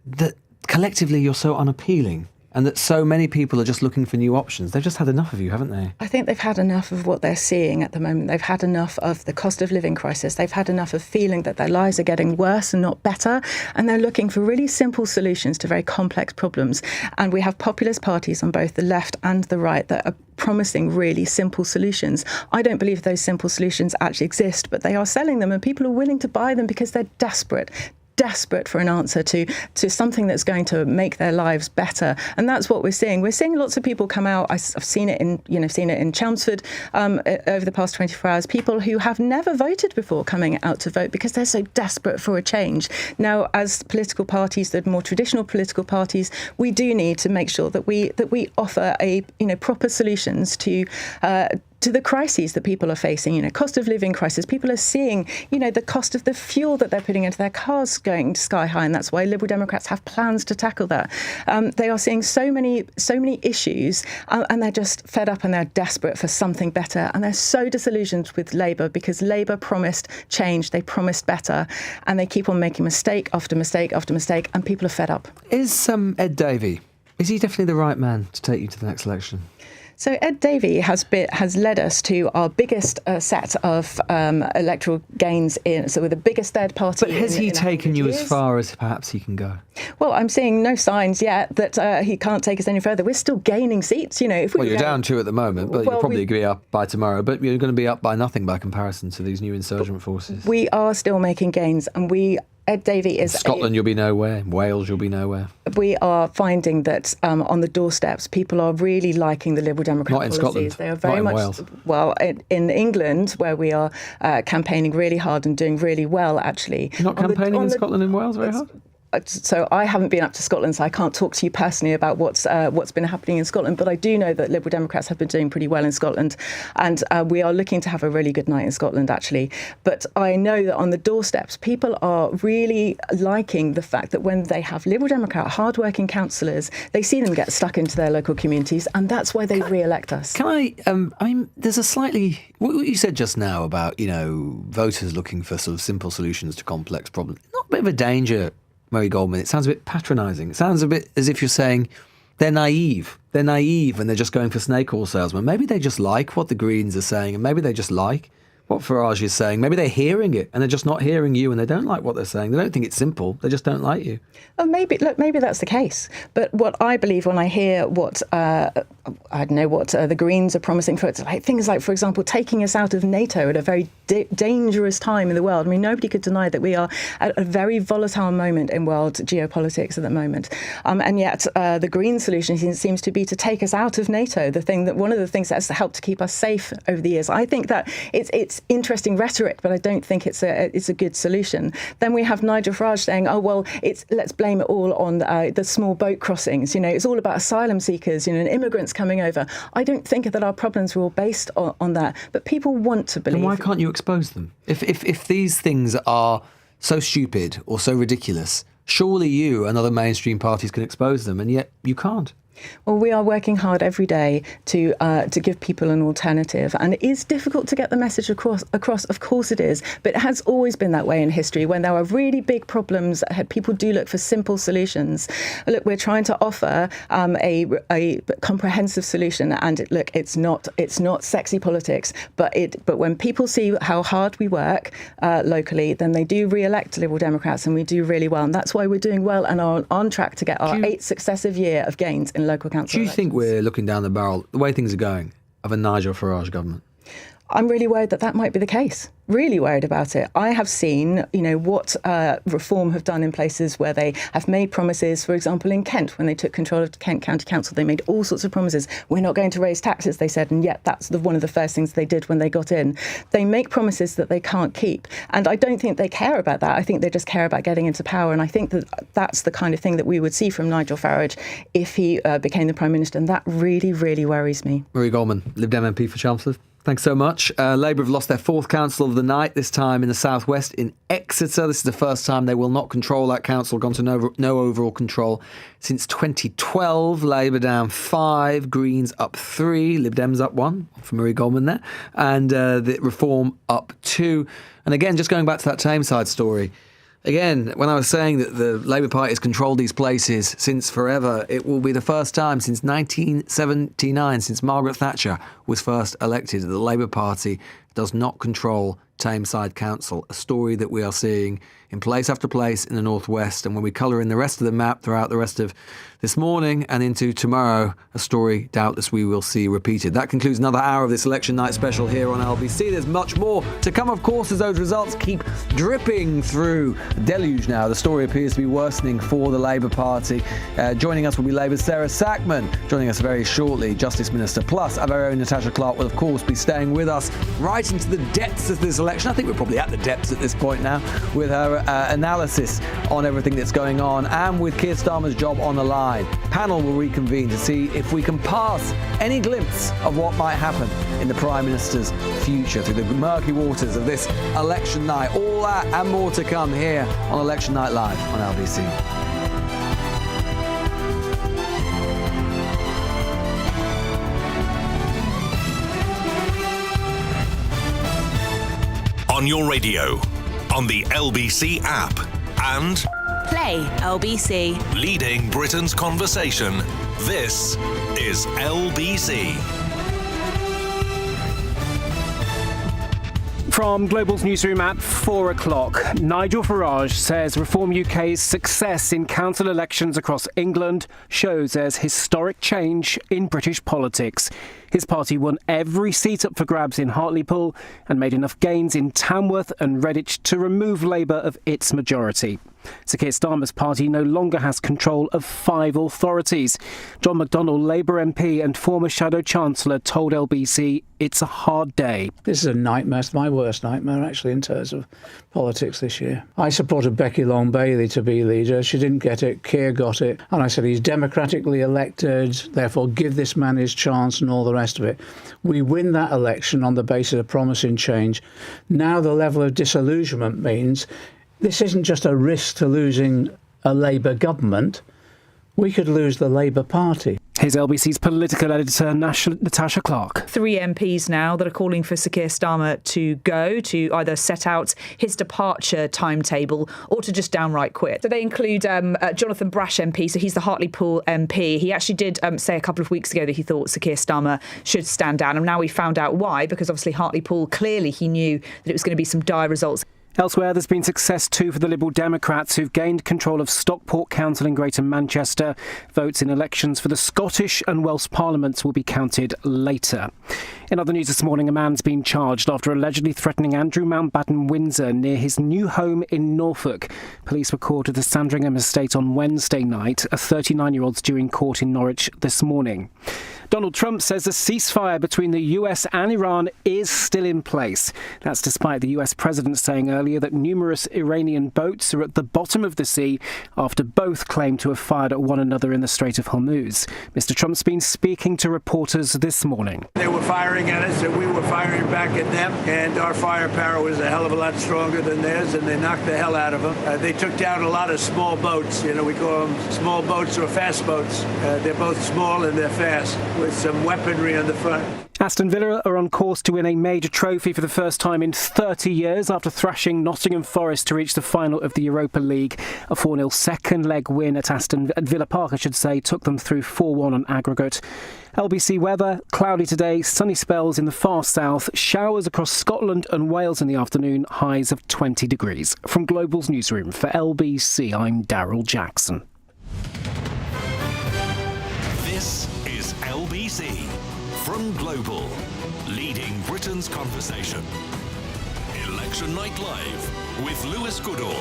that collectively you're so unappealing and that so many people are just looking for new options. They've just had enough of you, haven't they? I think they've had enough of what they're seeing at the moment. They've had enough of the cost of living crisis. They've had enough of feeling that their lives are getting worse and not better. And they're looking for really simple solutions to very complex problems. And we have populist parties on both the left and the right that are promising really simple solutions. I don't believe those simple solutions actually exist, but they are selling them and people are willing to buy them because they're desperate for an answer to something that's going to make their lives better. And that's what we're seeing. We're seeing lots of people come out. I've seen it in Chelmsford over the past 24 hours, people who have never voted before coming out to vote because they're so desperate for a change. Now, as political parties, the more traditional political parties, we do need to make sure that we offer proper solutions to the crises that people are facing, cost of living crisis. People are seeing, the cost of the fuel that they're putting into their cars going sky high, and that's why Liberal Democrats have plans to tackle that. They are seeing so many issues, and they're just fed up and they're desperate for something better. And they're so disillusioned with Labour because Labour promised change, they promised better, and they keep on making mistake after mistake after mistake, and people are fed up. Is Ed Davey, is he definitely the right man to take you to the next election? So Ed Davey has led us to our biggest set of electoral gains with the biggest third party. But has he taken you as far as perhaps he can go? Well, I'm seeing no signs yet that he can't take us any further. We're still gaining seats. You're down 2 at the moment, but you'll probably be up by tomorrow. But you're going to be up by nothing by comparison to these new insurgent forces. We are still making gains, and Ed Davey is... In Scotland, you'll be nowhere. In Wales, you'll be nowhere. We are finding that on the doorsteps, people are really liking the Liberal Democrat policies. Not in Scotland. They are very not much... in Wales. Well, in England, where we are campaigning really hard and doing really well, actually. You're not campaigning in Scotland and Wales very hard? So I haven't been up to Scotland, so I can't talk to you personally about what's been happening in Scotland. But I do know that Liberal Democrats have been doing pretty well in Scotland, and we are looking to have a really good night in Scotland, actually. But I know that on the doorsteps, people are really liking the fact that when they have Liberal Democrat, hard-working councillors, they see them get stuck into their local communities, and that's why they re-elect us. Can I there's a slightly... What you said just now about, voters looking for sort of simple solutions to complex problems. Not a bit of a danger, Murray Goldman. It sounds a bit patronising. It sounds a bit as if you're saying they're naive. They're naive and they're just going for snake oil salesmen. Maybe they just like what the Greens are saying, and maybe they just like what Farage is saying. Maybe they're hearing it and they're just not hearing you, and they don't like what they're saying. They don't think it's simple. They just don't like you. Oh, maybe that's the case. But what I believe when I hear what the Greens are promising for it, things like, for example, taking us out of NATO at a very dangerous time in the world. I mean, nobody could deny that we are at a very volatile moment in world geopolitics at the moment. And yet the Green solution seems to be to take us out of NATO, one of the things that's helped to keep us safe over the years. I think that it's interesting rhetoric, but I don't think it's a good solution. Then we have Nigel Farage saying, oh, well, let's blame it all on the small boat crossings. It's all about asylum seekers, and immigrants coming over. I don't think that our problems were all based on that, but people want to believe. And why can't you expose them? If these things are so stupid or so ridiculous, surely you and other mainstream parties can expose them, and yet you can't. Well, we are working hard every day to give people an alternative, and it is difficult to get the message across. Of course it is, but it has always been that way in history. When there are really big problems, people do look for simple solutions. Look, we're trying to offer a comprehensive solution, and look, it's not sexy politics, but when people see how hard we work locally, then they do re-elect Liberal Democrats, and we do really well, and that's why we're doing well and are on track to get our 8th successive year of gains in local council. Do you think we're looking down the barrel, the way things are going, of a Nigel Farage government? I'm really worried that might be the case. Really worried about it. I have seen, what Reform have done in places where they have made promises. For example, in Kent, when they took control of Kent County Council, they made all sorts of promises. We're not going to raise taxes, they said, and yet that's one of the first things they did when they got in. They make promises that they can't keep, and I don't think they care about that. I think they just care about getting into power, and I think that's the kind of thing that we would see from Nigel Farage if he became the Prime Minister, and that really, really worries me. Marie Goldman, Lib Dem MP for Chelmsford. Thanks so much. Labour have lost their 4th council of the night, this time in the southwest in Exeter. This is the first time they will not control that council, gone to no overall control since 2012. Labour down 5, Greens up 3, Lib Dems up 1 for Marie Goldman there, and the Reform up 2. And again, just going back to that Tameside story, again, when I was saying that the Labour Party has controlled these places since forever, it will be the first time since 1979, since Margaret Thatcher was first elected, that the Labour Party does not control Tameside Council, a story that we are seeing in place after place in the northwest. And when we colour in the rest of the map throughout the rest of this morning and into tomorrow, a story doubtless we will see repeated. That concludes another hour of this election night special here on LBC. There's much more to come, of course, as those results keep dripping through. Deluge now. The story appears to be worsening for the Labour Party. Joining us will be Labour's Sarah Sackman, joining us very shortly, Justice Minister. Plus, our very own Natasha Clark will, of course, be staying with us right into the depths of this election. I think we're probably at the depths at this point now, with her analysis on everything that's going on, and with Keir Starmer's job on the line. Panel will reconvene to see if we can pass any glimpse of what might happen in the Prime Minister's future through the murky waters of this election night. All that and more to come here on Election Night Live on LBC. On your radio, on the LBC app, and Play LBC. leading Britain's conversation. This is LBC. From Global's newsroom at 4 o'clock, Nigel Farage says Reform UK's success in council elections across England shows there's historic change in British politics. His party won every seat up for grabs in Hartlepool and made enough gains in Tamworth and Redditch to remove Labour of its majority. Sir Keir Starmer's party no longer has control of 5 authorities. John McDonnell, Labour MP and former Shadow Chancellor, told LBC it's a hard day. This is a nightmare. It's my worst nightmare, actually, in terms of politics this year. I supported Becky Long-Bailey to be leader. She didn't get it. Keir got it. And I said he's democratically elected, therefore give this man his chance and all the rest of it. We win that election on the basis of promising change. Now the level of disillusionment means this isn't just a risk to losing a Labour government. We could lose the Labour Party. Here's LBC's political editor, Natasha Clark. 3 MPs now that are calling for Sir Keir Starmer to go, to either set out his departure timetable or to just downright quit. So they include Jonathan Brash MP, so he's the Hartlepool MP. He actually did say a couple of weeks ago that he thought Sir Keir Starmer should stand down, and now we found out why, because obviously Hartlepool, clearly he knew that it was going to be some dire results. Elsewhere, there's been success too for the Liberal Democrats, who've gained control of Stockport Council in Greater Manchester. Votes in elections for the Scottish and Welsh parliaments will be counted later. In other news this morning, a man's been charged after allegedly threatening Andrew Mountbatten Windsor near his new home in Norfolk. Police were called to the Sandringham estate on Wednesday night. A 39-year-old's due in court in Norwich this morning. Donald Trump says a ceasefire between the US and Iran is still in place. That's despite the US president saying earlier that numerous Iranian boats are at the bottom of the sea after both claim to have fired at one another in the Strait of Hormuz. Mr. Trump's been speaking to reporters this morning. They were firing firing at us, and we were firing back at them, and our firepower was a hell of a lot stronger than theirs, and they knocked the hell out of them. They took down a lot of small boats. You know, we call them small boats or fast boats. They're both small and they're fast, with some weaponry on the front. Aston Villa are on course to win a major trophy for the first time in 30 years after thrashing Nottingham Forest to reach the final of the Europa League. A 4-0 second leg win at Villa Park, took them through 4-1 on aggregate. LBC weather, cloudy today, sunny spells in the far south, showers across Scotland and Wales in the afternoon, highs of 20 degrees. From Global's newsroom for LBC, I'm Daryl Jackson. This is LBC. From Global, leading Britain's conversation. Election Night Live with Lewis Goodall.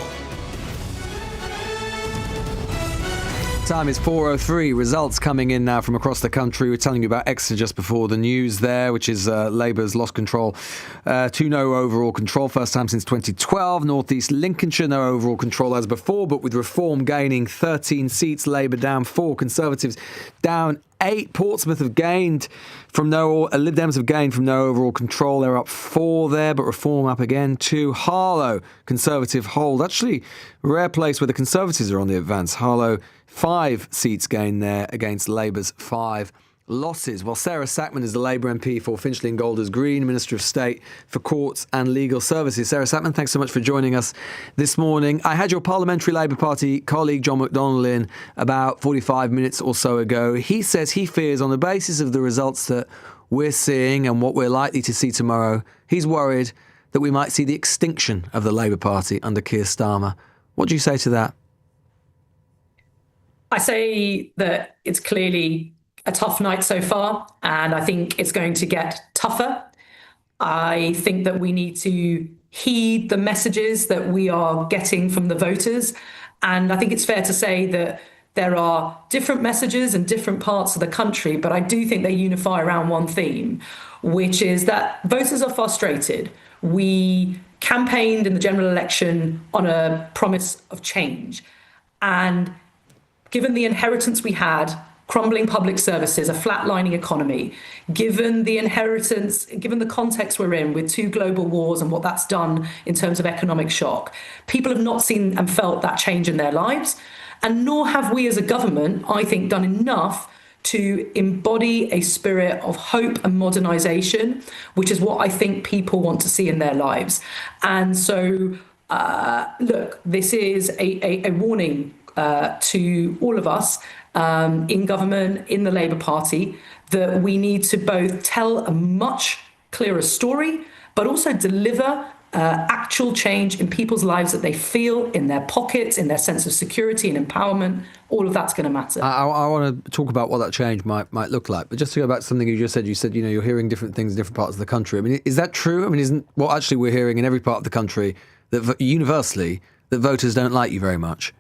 Time is 4:03. Results coming in now from across the country. We're telling you about Exeter just before the news there, which is Labour's lost control to no overall control. First time since 2012. North East Lincolnshire, no overall control as before, but with Reform gaining 13 seats. Labour down 4. Conservatives down 8. Portsmouth have gained from Lib Dems have gained from no overall control. They're up 4 there, but Reform up again 2. Harlow, Conservative hold. Actually, rare place where the Conservatives are on the advance. Harlow, 5 seats gained there against Labour's 5 losses. Well, Sarah Sackman is the Labour MP for Finchley and Golders Green, Minister of State for Courts and Legal Services. Sarah Sackman, thanks so much for joining us this morning. I had your Parliamentary Labour Party colleague John McDonnell in about 45 minutes or so ago. He says he fears, on the basis of the results that we're seeing and what we're likely to see tomorrow, he's worried that we might see the extinction of the Labour Party under Keir Starmer. What do you say to that? I say that it's clearly a tough night so far, and I think it's going to get tougher. I think that we need to heed the messages that we are getting from the voters, and I think it's fair to say that there are different messages in different parts of the country, but I do think they unify around one theme, which is that voters are frustrated. We campaigned in the general election on a promise of change, and given the inheritance we had, crumbling public services, a flatlining economy, given the context we're in with 2 global wars and what that's done in terms of economic shock, people have not seen and felt that change in their lives. And nor have we as a government, I think, done enough to embody a spirit of hope and modernisation, which is what I think people want to see in their lives. And so, look, this is a warning to all of us in government, in the Labour Party, that we need to both tell a much clearer story, but also deliver actual change in people's lives that they feel in their pockets, in their sense of security and empowerment. All of that's going to matter. I want to talk about what that change might look like. But just to go back to something you said, you're hearing different things in different parts of the country. I mean, is that true? I mean, isn't what actually we're hearing in every part of the country that universally that voters don't like you very much?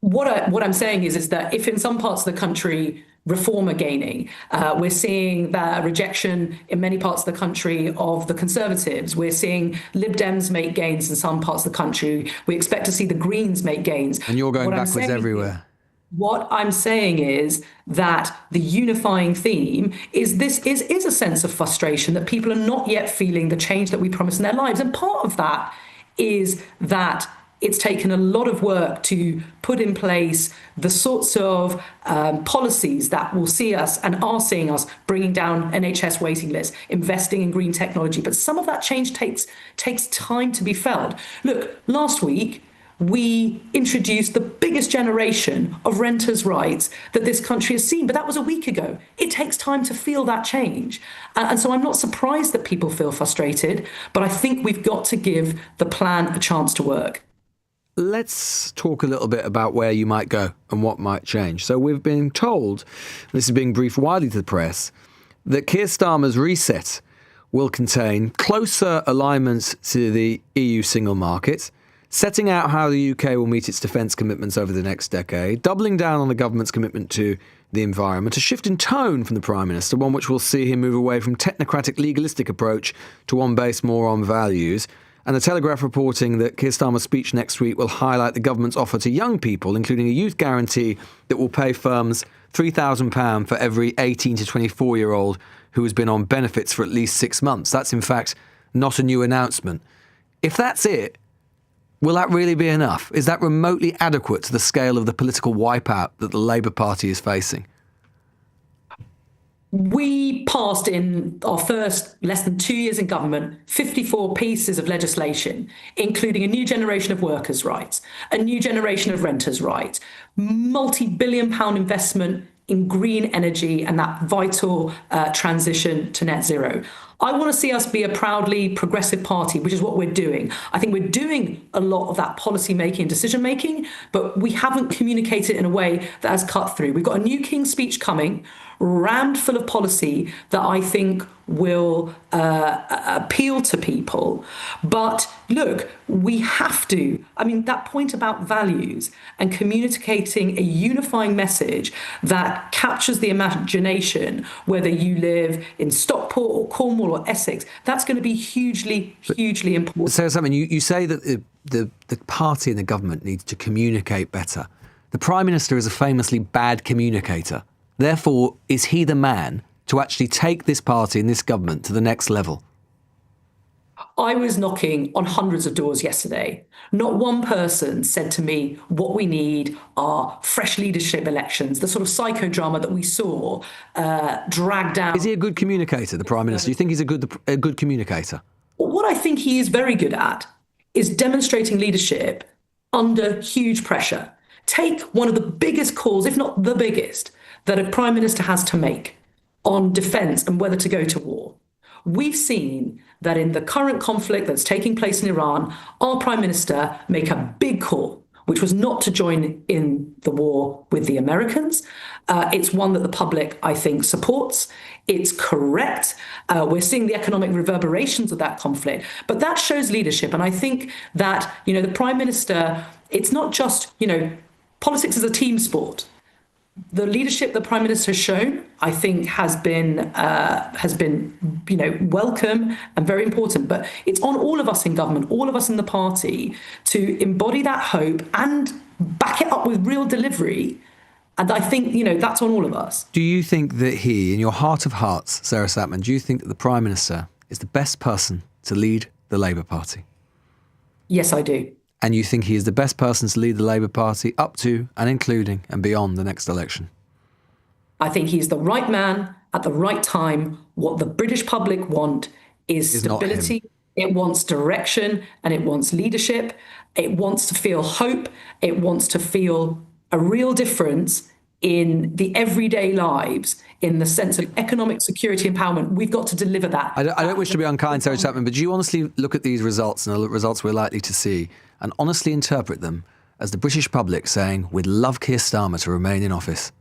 What I'm saying is that if in some parts of the country Reform are gaining, we're seeing that rejection in many parts of the country of the Conservatives. We're seeing Lib Dems make gains in some parts of the country. We expect to see the Greens make gains. And you're going backwards everywhere. What I'm saying is that the unifying theme is this is a sense of frustration that people are not yet feeling the change that we promised in their lives. And part of that is that it's taken a lot of work to put in place the sorts of policies that will see us and are seeing us bringing down NHS waiting lists, investing in green technology. But some of that change takes time to be felt. Look, last week, we introduced the biggest generation of renters' rights that this country has seen, but that was a week ago. It takes time to feel that change. And so I'm not surprised that people feel frustrated, but I think we've got to give the plan a chance to work. Let's talk a little bit about where you might go and what might change. So we've been told, this is being briefed widely to the press, that Keir Starmer's reset will contain closer alignments to the EU single market, setting out how the UK will meet its defence commitments over the next decade, doubling down on the government's commitment to the environment, a shift in tone from the Prime Minister, one which will see him move away from technocratic legalistic approach to one based more on values. And the Telegraph reporting that Keir Starmer's speech next week will highlight the government's offer to young people, including a youth guarantee that will pay firms £3,000 for every 18 to 24-year-old who has been on benefits for at least 6 months. That's, in fact, not a new announcement. If that's it, will that really be enough? Is that remotely adequate to the scale of the political wipeout that the Labour Party is facing? We passed in our first less than 2 years in government 54 pieces of legislation, including a new generation of workers' rights, a new generation of renters' rights, multi-billion-pound investment in green energy and that vital transition to net zero. I want to see us be a proudly progressive party, which is what we're doing. I think we're doing a lot of that policy making and decision making, but we haven't communicated in a way that has cut through. We've got a new King's Speech coming, rammed full of policy that I think will appeal to people. But look, we have to. I mean, that point about values and communicating a unifying message that captures the imagination, whether you live in Stockport or Cornwall or Essex, that's going to be hugely important. Sarah Salmon, you say that the party and the government needs to communicate better. The Prime Minister is a famously bad communicator. Therefore, is he the man to actually take this party and this government to the next level? I was knocking on hundreds of doors yesterday. Not one person said to me, what we need are fresh leadership elections, the sort of psychodrama that we saw dragged down. Is he a good communicator, the Prime Minister? Do you think he's a good communicator? What I think he is very good at is demonstrating leadership under huge pressure. Take one of the biggest calls, if not the biggest, that a Prime Minister has to make on defence and whether to go to war. We've seen that in the current conflict that's taking place in Iran, our Prime Minister make a big call, which was not to join in the war with the Americans. It's one that the public, I think, supports. It's correct. We're seeing the economic reverberations of that conflict. But that shows leadership. And I think that, the Prime Minister, it's not just, politics is a team sport. The leadership the Prime Minister has shown, I think, has been welcome and very important. But it's on all of us in government, all of us in the party, to embody that hope and back it up with real delivery. And I think, that's on all of us. Do you think that he, in your heart of hearts, Sarah Satman, do you think that the Prime Minister is the best person to lead the Labour Party? Yes, I do. And you think he is the best person to lead the Labour Party up to and including and beyond the next election? I think he's the right man at the right time. What the British public want is stability. It wants direction and it wants leadership. It wants to feel hope. It wants to feel a real difference in the everyday lives, in the sense of economic security empowerment. We've got to deliver that. I don't wish to be unkind, Sarah Chapman, but do you honestly look at these results and the results we're likely to see and honestly interpret them as the British public saying, we'd love Keir Starmer to remain in office?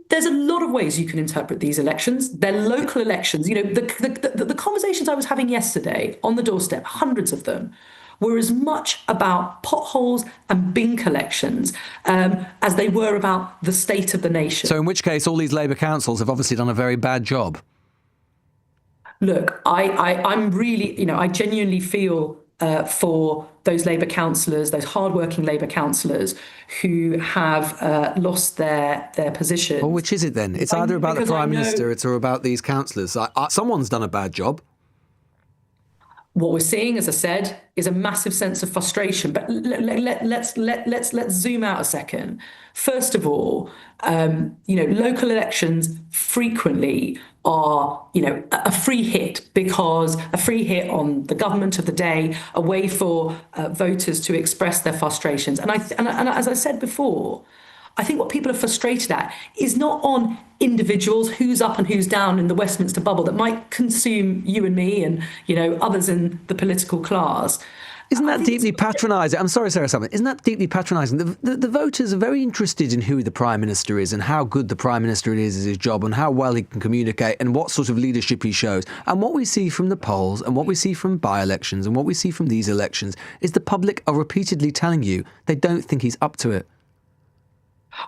There's a lot of ways you can interpret these elections. They're local elections. The conversations I was having yesterday on the doorstep, hundreds of them, were as much about potholes and bin collections as they were about the state of the nation. So in which case, all these Labour councils have obviously done a very bad job. Look, I'm really, I genuinely feel for those Labour councillors, those hardworking Labour councillors who have lost their position. Well, which is it then? It's either about the Prime Minister or about these councillors. Someone's done a bad job. What we're seeing, as I said, is a massive sense of frustration. But let's zoom out a second. First of all, local elections frequently are, a free hit, because a free hit on the government of the day, a way for voters to express their frustrations. And as I said before, I think what people are frustrated at is not on individuals, who's up and who's down in the Westminster bubble that might consume you and me and, others in the political class. Isn't that deeply patronising? I'm sorry, Sarah Salmon. Isn't that deeply patronising? The voters are very interested in who the Prime Minister is and how good the Prime Minister is at his job and how well he can communicate and what sort of leadership he shows. And what we see from the polls and what we see from by-elections and what we see from these elections is the public are repeatedly telling you they don't think he's up to it.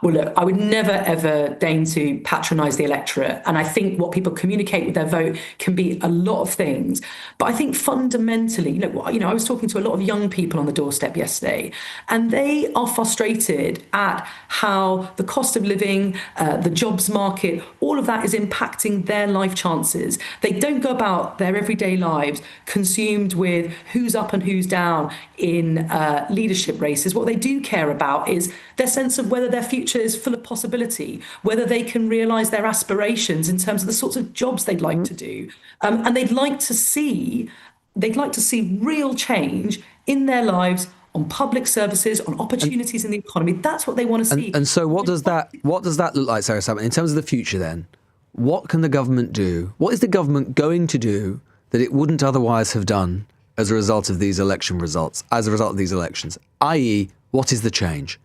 Well, look, I would never, ever deign to patronise the electorate. And I think what people communicate with their vote can be a lot of things. But I think fundamentally, I was talking to a lot of young people on the doorstep yesterday, and they are frustrated at how the cost of living, the jobs market, all of that is impacting their life chances. They don't go about their everyday lives consumed with who's up and who's down in leadership races. What they do care about is their sense of whether their future is full of possibility, whether they can realise their aspirations in terms of the sorts of jobs they'd like to do, and they'd like to see real change in their lives, on public services, on opportunities in the economy. That's what they want to see. And so, what does that look like, Sarah Salmon, in terms of the future? Then, what can the government do? What is the government going to do that it wouldn't otherwise have done as a result of these election results? As a result of these elections, i.e., what is the change?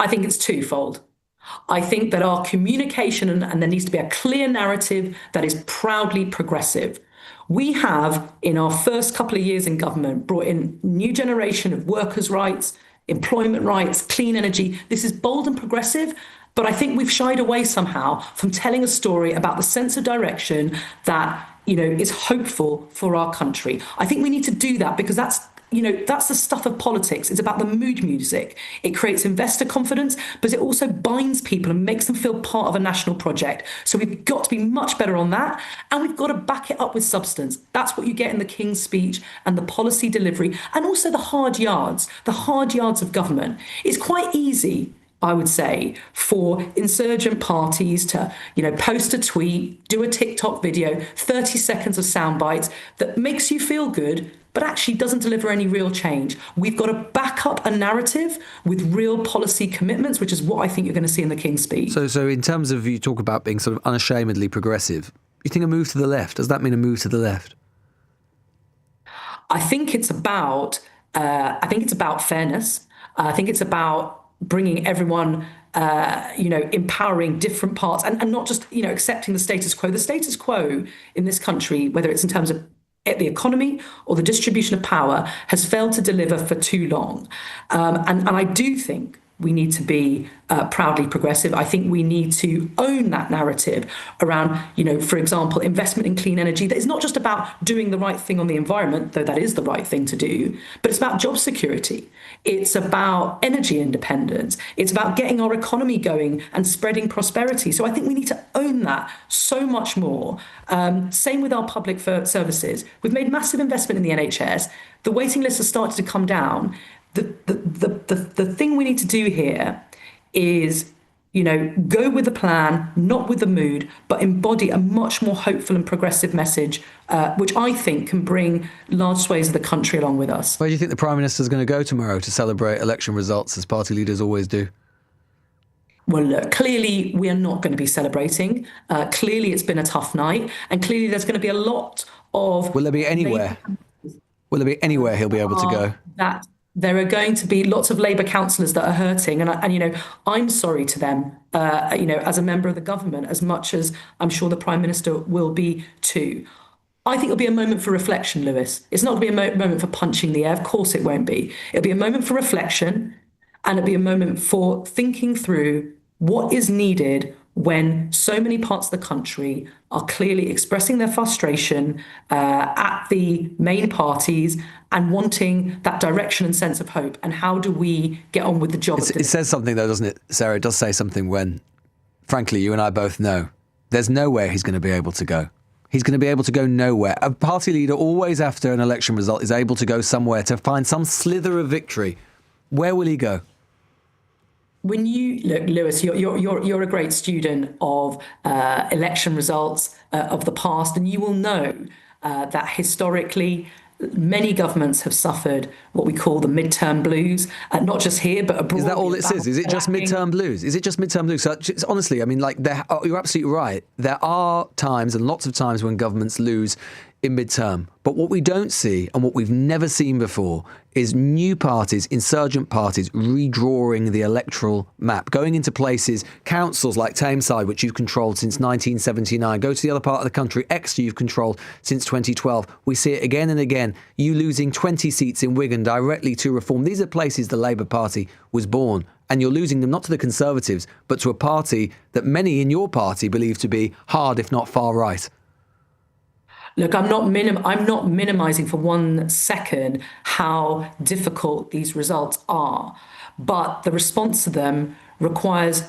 I think it's twofold. I think that our communication, and there needs to be a clear narrative that is proudly progressive. We have, in our first couple of years in government, brought in a new generation of workers' rights, employment rights, clean energy. This is bold and progressive, but I think we've shied away somehow from telling a story about the sense of direction that, is hopeful for our country. I think we need to do that because that's the stuff of politics. It's about the mood music. It creates investor confidence, but it also binds people and makes them feel part of a national project. So we've got to be much better on that. And we've got to back it up with substance. That's what you get in the King's Speech and the policy delivery, and also the hard yards of government. It's quite easy, I would say, for insurgent parties to, post a tweet, do a TikTok video, 30 seconds of sound bites that makes you feel good, but actually doesn't deliver any real change. We've got to back up a narrative with real policy commitments, which is what I think you're going to see in the King's Speech. So in terms of, you talk about being sort of unashamedly progressive, you think a move to the left? Does that mean a move to the left? I think it's about fairness. I think it's about bringing everyone, empowering different parts and not just, accepting the status quo. The status quo in this country, whether it's in terms of the economy or the distribution of power, has failed to deliver for too long. And I do think we need to be proudly progressive. I think we need to own that narrative around, for example, investment in clean energy. That is not just about doing the right thing on the environment, though that is the right thing to do, but it's about job security. It's about energy independence. It's about getting our economy going and spreading prosperity. So I think we need to own that so much more. Same with our public services. We've made massive investment in the NHS. The waiting lists have started to come down. The thing we need to do here is, go with the plan, not with the mood, but embody a much more hopeful and progressive message, which I think can bring large swathes of the country along with us. Where do you think the Prime Minister is going to go tomorrow to celebrate election results, as party leaders always do? Well, look, clearly we are not going to be celebrating. Clearly it's been a tough night, and clearly there's going to be a lot of... Will there be anywhere he'll be able to go? That there are going to be lots of Labour councillors that are hurting, and I'm sorry to them, as a member of the government, as much as I'm sure the Prime Minister will be too. I think it'll be a moment for reflection, Lewis. It's not going to be a moment for punching the air. Of course it won't be. It'll be a moment for reflection, and it'll be a moment for thinking through what is needed when so many parts of the country are clearly expressing their frustration at the main parties and wanting that direction and sense of hope. And how do we get on with the job? It says something, though, doesn't it, Sarah? It does say something when, frankly, you and I both know there's nowhere he's going to be able to go. He's going to be able to go nowhere. A party leader always, after an election result, is able to go somewhere to find some slither of victory. Where will he go? When you look, Lewis, you're a great student of election results of the past, and you will know that historically many governments have suffered what we call the midterm blues, not just here but abroad. Is that all it is? Is it just midterm blues? Is it just midterm blues? So honestly, I mean, you're absolutely right. There are times, and lots of times, when governments lose in midterm. But what we don't see, and what we've never seen before, is new parties, insurgent parties, redrawing the electoral map, going into places, councils like Tameside, which you've controlled since 1979, go to the other part of the country, Exeter, you've controlled since 2012. We see it again and again, you losing 20 seats in Wigan directly to Reform. These are places the Labour Party was born, and you're losing them not to the Conservatives, but to a party that many in your party believe to be hard, if not far right. Look, I'm not minimising for 1 second how difficult these results are, but the response to them requires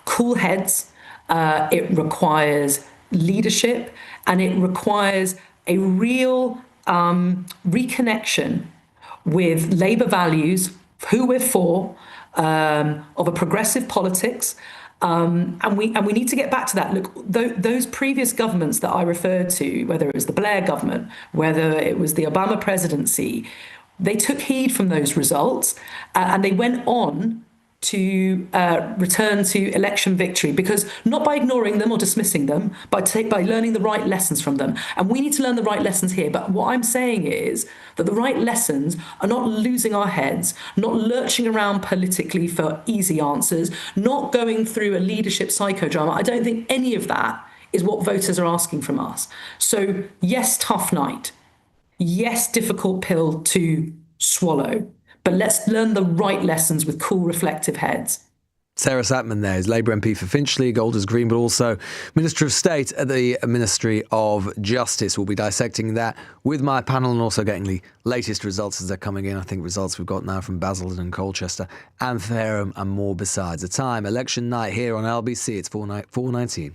cool heads, it requires leadership, and it requires a real reconnection with Labour values, who we're for, of a progressive politics. And we need to get back to that. Look, those previous governments that I referred to, whether it was the Blair government, whether it was the Obama presidency, they took heed from those results and they went on to return to election victory, because not by ignoring them or dismissing them, but by learning the right lessons from them. And we need to learn the right lessons here. But what I'm saying is that the right lessons are not losing our heads, not lurching around politically for easy answers, not going through a leadership psychodrama. I don't think any of that is what voters are asking from us. So yes, tough night. Yes, difficult pill to swallow. But let's learn the right lessons with cool, reflective heads. Sarah Sackman there is Labour MP for Finchley, Golders Green, but also Minister of State at the Ministry of Justice. We'll be dissecting that with my panel and also getting the latest results as they're coming in. I think results we've got now from Basildon and Colchester and Fareham and more besides. The time, election night here on LBC. It's 4:19.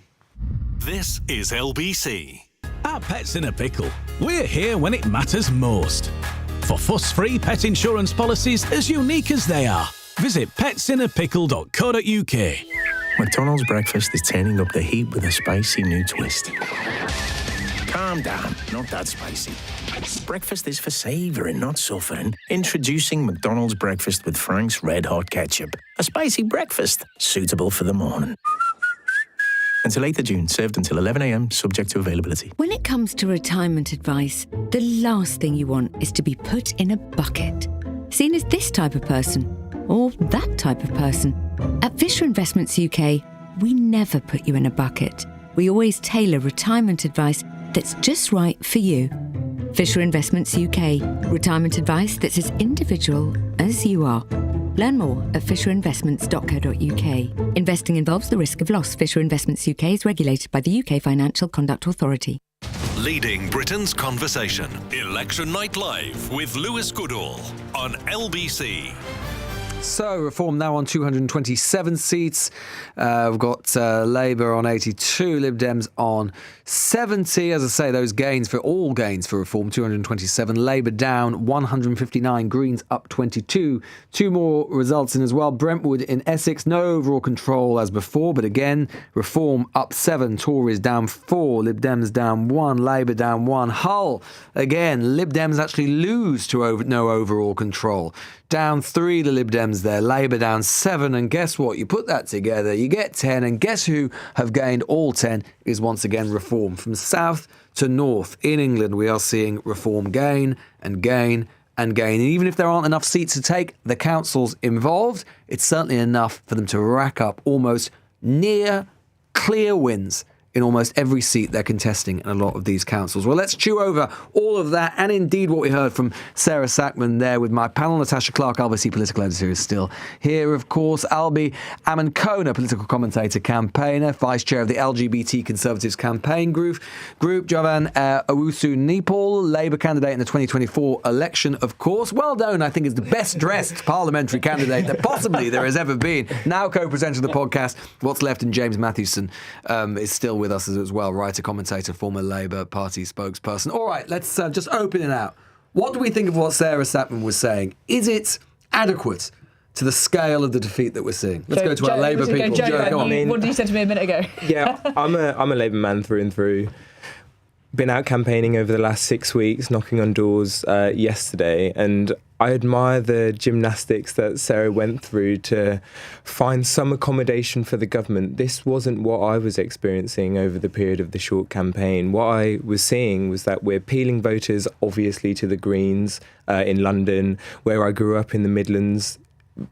This is LBC. At Pets in a Pickle, we're here when it matters most. For fuss-free pet insurance policies as unique as they are, visit petsinnerpickle.co.uk. McDonald's breakfast is turning up the heat with a spicy new twist. Calm down, not that spicy. Breakfast is for savouring, not suffering. Introducing McDonald's breakfast with Frank's Red Hot Ketchup. A spicy breakfast suitable for the morning. Until 8th of June, served until 11 a.m, subject to availability. When it comes to retirement advice, the last thing you want is to be put in a bucket. Seen as this type of person, or that type of person. At Fisher Investments UK, we never put you in a bucket. We always tailor retirement advice that's just right for you. Fisher Investments UK, retirement advice that's as individual as you are. Learn more at fisherinvestments.co.uk. Investing involves the risk of loss. Fisher Investments UK is regulated by the UK Financial Conduct Authority. Leading Britain's conversation. Election Night Live with Lewis Goodall on LBC. So, Reform now on 227 seats. We've got Labour on 82, Lib Dems on 70. As I say, those gains for all gains for Reform, 227. Labour down 159, Greens up 22. Two more results in as well. Brentwood in Essex, no overall control as before, but again, Reform up 7, Tories down 4, Lib Dems down 1, Labour down 1. Hull, again, Lib Dems actually lose to no overall control. Down 3, the Lib Dems there. Labour down 7. And guess what? You put that together, you get 10. And guess who have gained all 10 is once again Reform. From south to north in England, we are seeing Reform gain and gain and gain. And even if there aren't enough seats to take the councils involved, it's certainly enough for them to rack up almost near clear wins in almost every seat they're contesting in a lot of these councils. Well, let's chew over all of that and indeed what we heard from Sarah Sackman there with my panel. Natasha Clark, LBC political editor, is still here, of course. Albi Amankona, political commentator, campaigner, vice chair of the LGBT Conservatives campaign group. Jovan Owusu-Nipal, Labour candidate in the 2024 election, of course. Well known, I think, is the best dressed parliamentary candidate that possibly there has ever been. Now co-presenting the podcast, What's Left, and James Mathewson is still with us as well, writer, commentator, former Labour Party spokesperson. All right, let's just open it out. What do we think of what Sarah Sackman was saying? Is it adequate to the scale of the defeat that we're seeing? Let's go to our Labour people. Joe, go on. What did you say to me a minute ago? Yeah, I'm a Labour man through and through. Been out campaigning over the last 6 weeks, knocking on doors yesterday, and I admire the gymnastics that Sarah went through to find some accommodation for the government. This wasn't what I was experiencing over the period of the short campaign. What I was seeing was that we're peeling voters, obviously, to the Greens in London, where I grew up in the Midlands.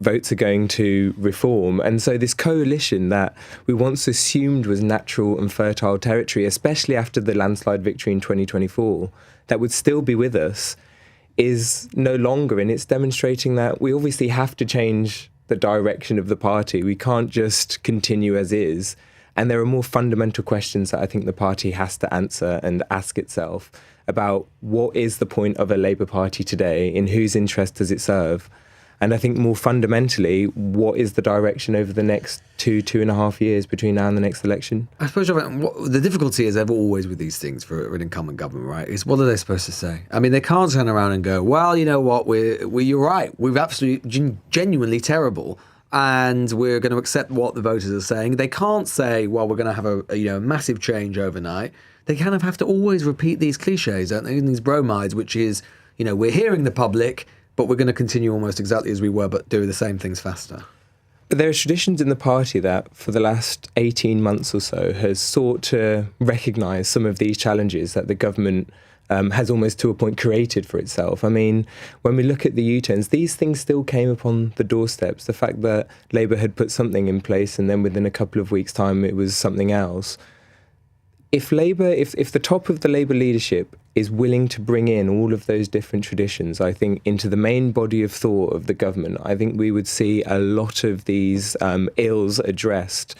Votes are going to Reform. And so this coalition that we once assumed was natural and fertile territory, especially after the landslide victory in 2024, that would still be with us, is no longer. And it's demonstrating that we obviously have to change the direction of the party. We can't just continue as is. And there are more fundamental questions that I think the party has to answer and ask itself about what is the point of a Labour Party today, in whose interest does it serve? And I think more fundamentally, what is the direction over the next 2.5 years between now and the next election? I suppose the difficulty is ever always with these things for an incumbent government, right, is what are they supposed to say? I mean, they can't turn around and go, well, you know what, you're right, we're absolutely genuinely terrible, and we're going to accept what the voters are saying. They can't say, well, we're going to have a massive change overnight. They kind of have to always repeat these cliches, don't they, in these bromides, which is, we're hearing the public, but we're going to continue almost exactly as we were, but do the same things faster. But there are traditions in the party that, for the last 18 months or so, has sought to recognise some of these challenges that the government has almost to a point created for itself. I mean, when we look at the U-turns, these things still came upon the doorsteps. The fact that Labour had put something in place and then within a couple of weeks' time it was something else. If the top of the Labour leadership is willing to bring in all of those different traditions, I think, into the main body of thought of the government, I think we would see a lot of these ills addressed.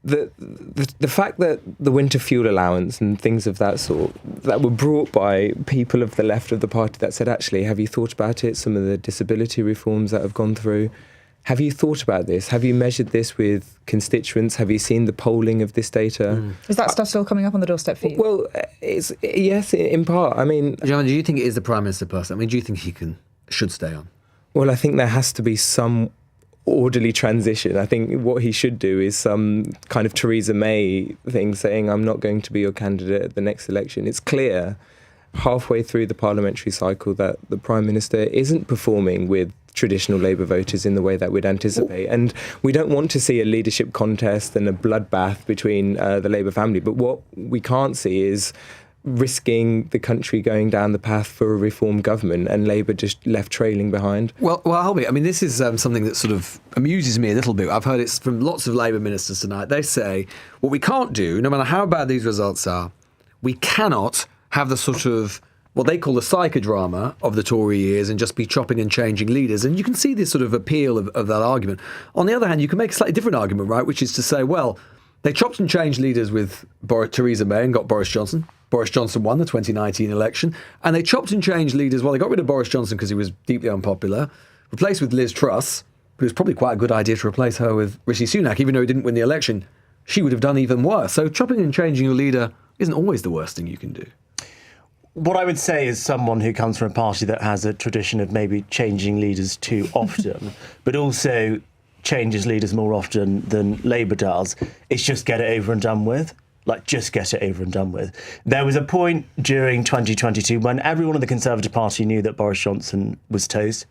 The fact that the winter fuel allowance and things of that sort that were brought by people of the left of the party that said, actually, have you thought about it? Some of the disability reforms that have gone through. Have you thought about this? Have you measured this with constituents? Have you seen the polling of this data? Is that stuff still coming up on the doorstep for you? Well, yes, in part. I mean, John, do you think it is the Prime Minister person? I mean, do you think he should stay on? Well, I think there has to be some orderly transition. I think what he should do is some kind of Theresa May thing, saying, I'm not going to be your candidate at the next election. It's clear halfway through the parliamentary cycle that the Prime Minister isn't performing with traditional Labour voters in the way that we'd anticipate. And we don't want to see a leadership contest and a bloodbath between the Labour family. But what we can't see is risking the country going down the path for a reform government and Labour just left trailing behind. Well, Albie, I mean, this is something that sort of amuses me a little bit. I've heard it from lots of Labour ministers tonight. They say, what we can't do, no matter how bad these results are, we cannot have the sort of what they call the psychodrama of the Tory years and just be chopping and changing leaders. And you can see this sort of appeal of that argument. On the other hand, you can make a slightly different argument, right, which is to say, well, they chopped and changed leaders with Theresa May and got Boris Johnson. Boris Johnson won the 2019 election. And they chopped and changed leaders. Well, they got rid of Boris Johnson because he was deeply unpopular, replaced with Liz Truss, but it was probably quite a good idea to replace her with Rishi Sunak, even though he didn't win the election. She would have done even worse. So chopping and changing your leader isn't always the worst thing you can do. What I would say is someone who comes from a party that has a tradition of maybe changing leaders too often, but also changes leaders more often than Labour does, is just get it over and done with. Like, just get it over and done with. There was a point during 2022 when everyone in the Conservative Party knew that Boris Johnson was toast.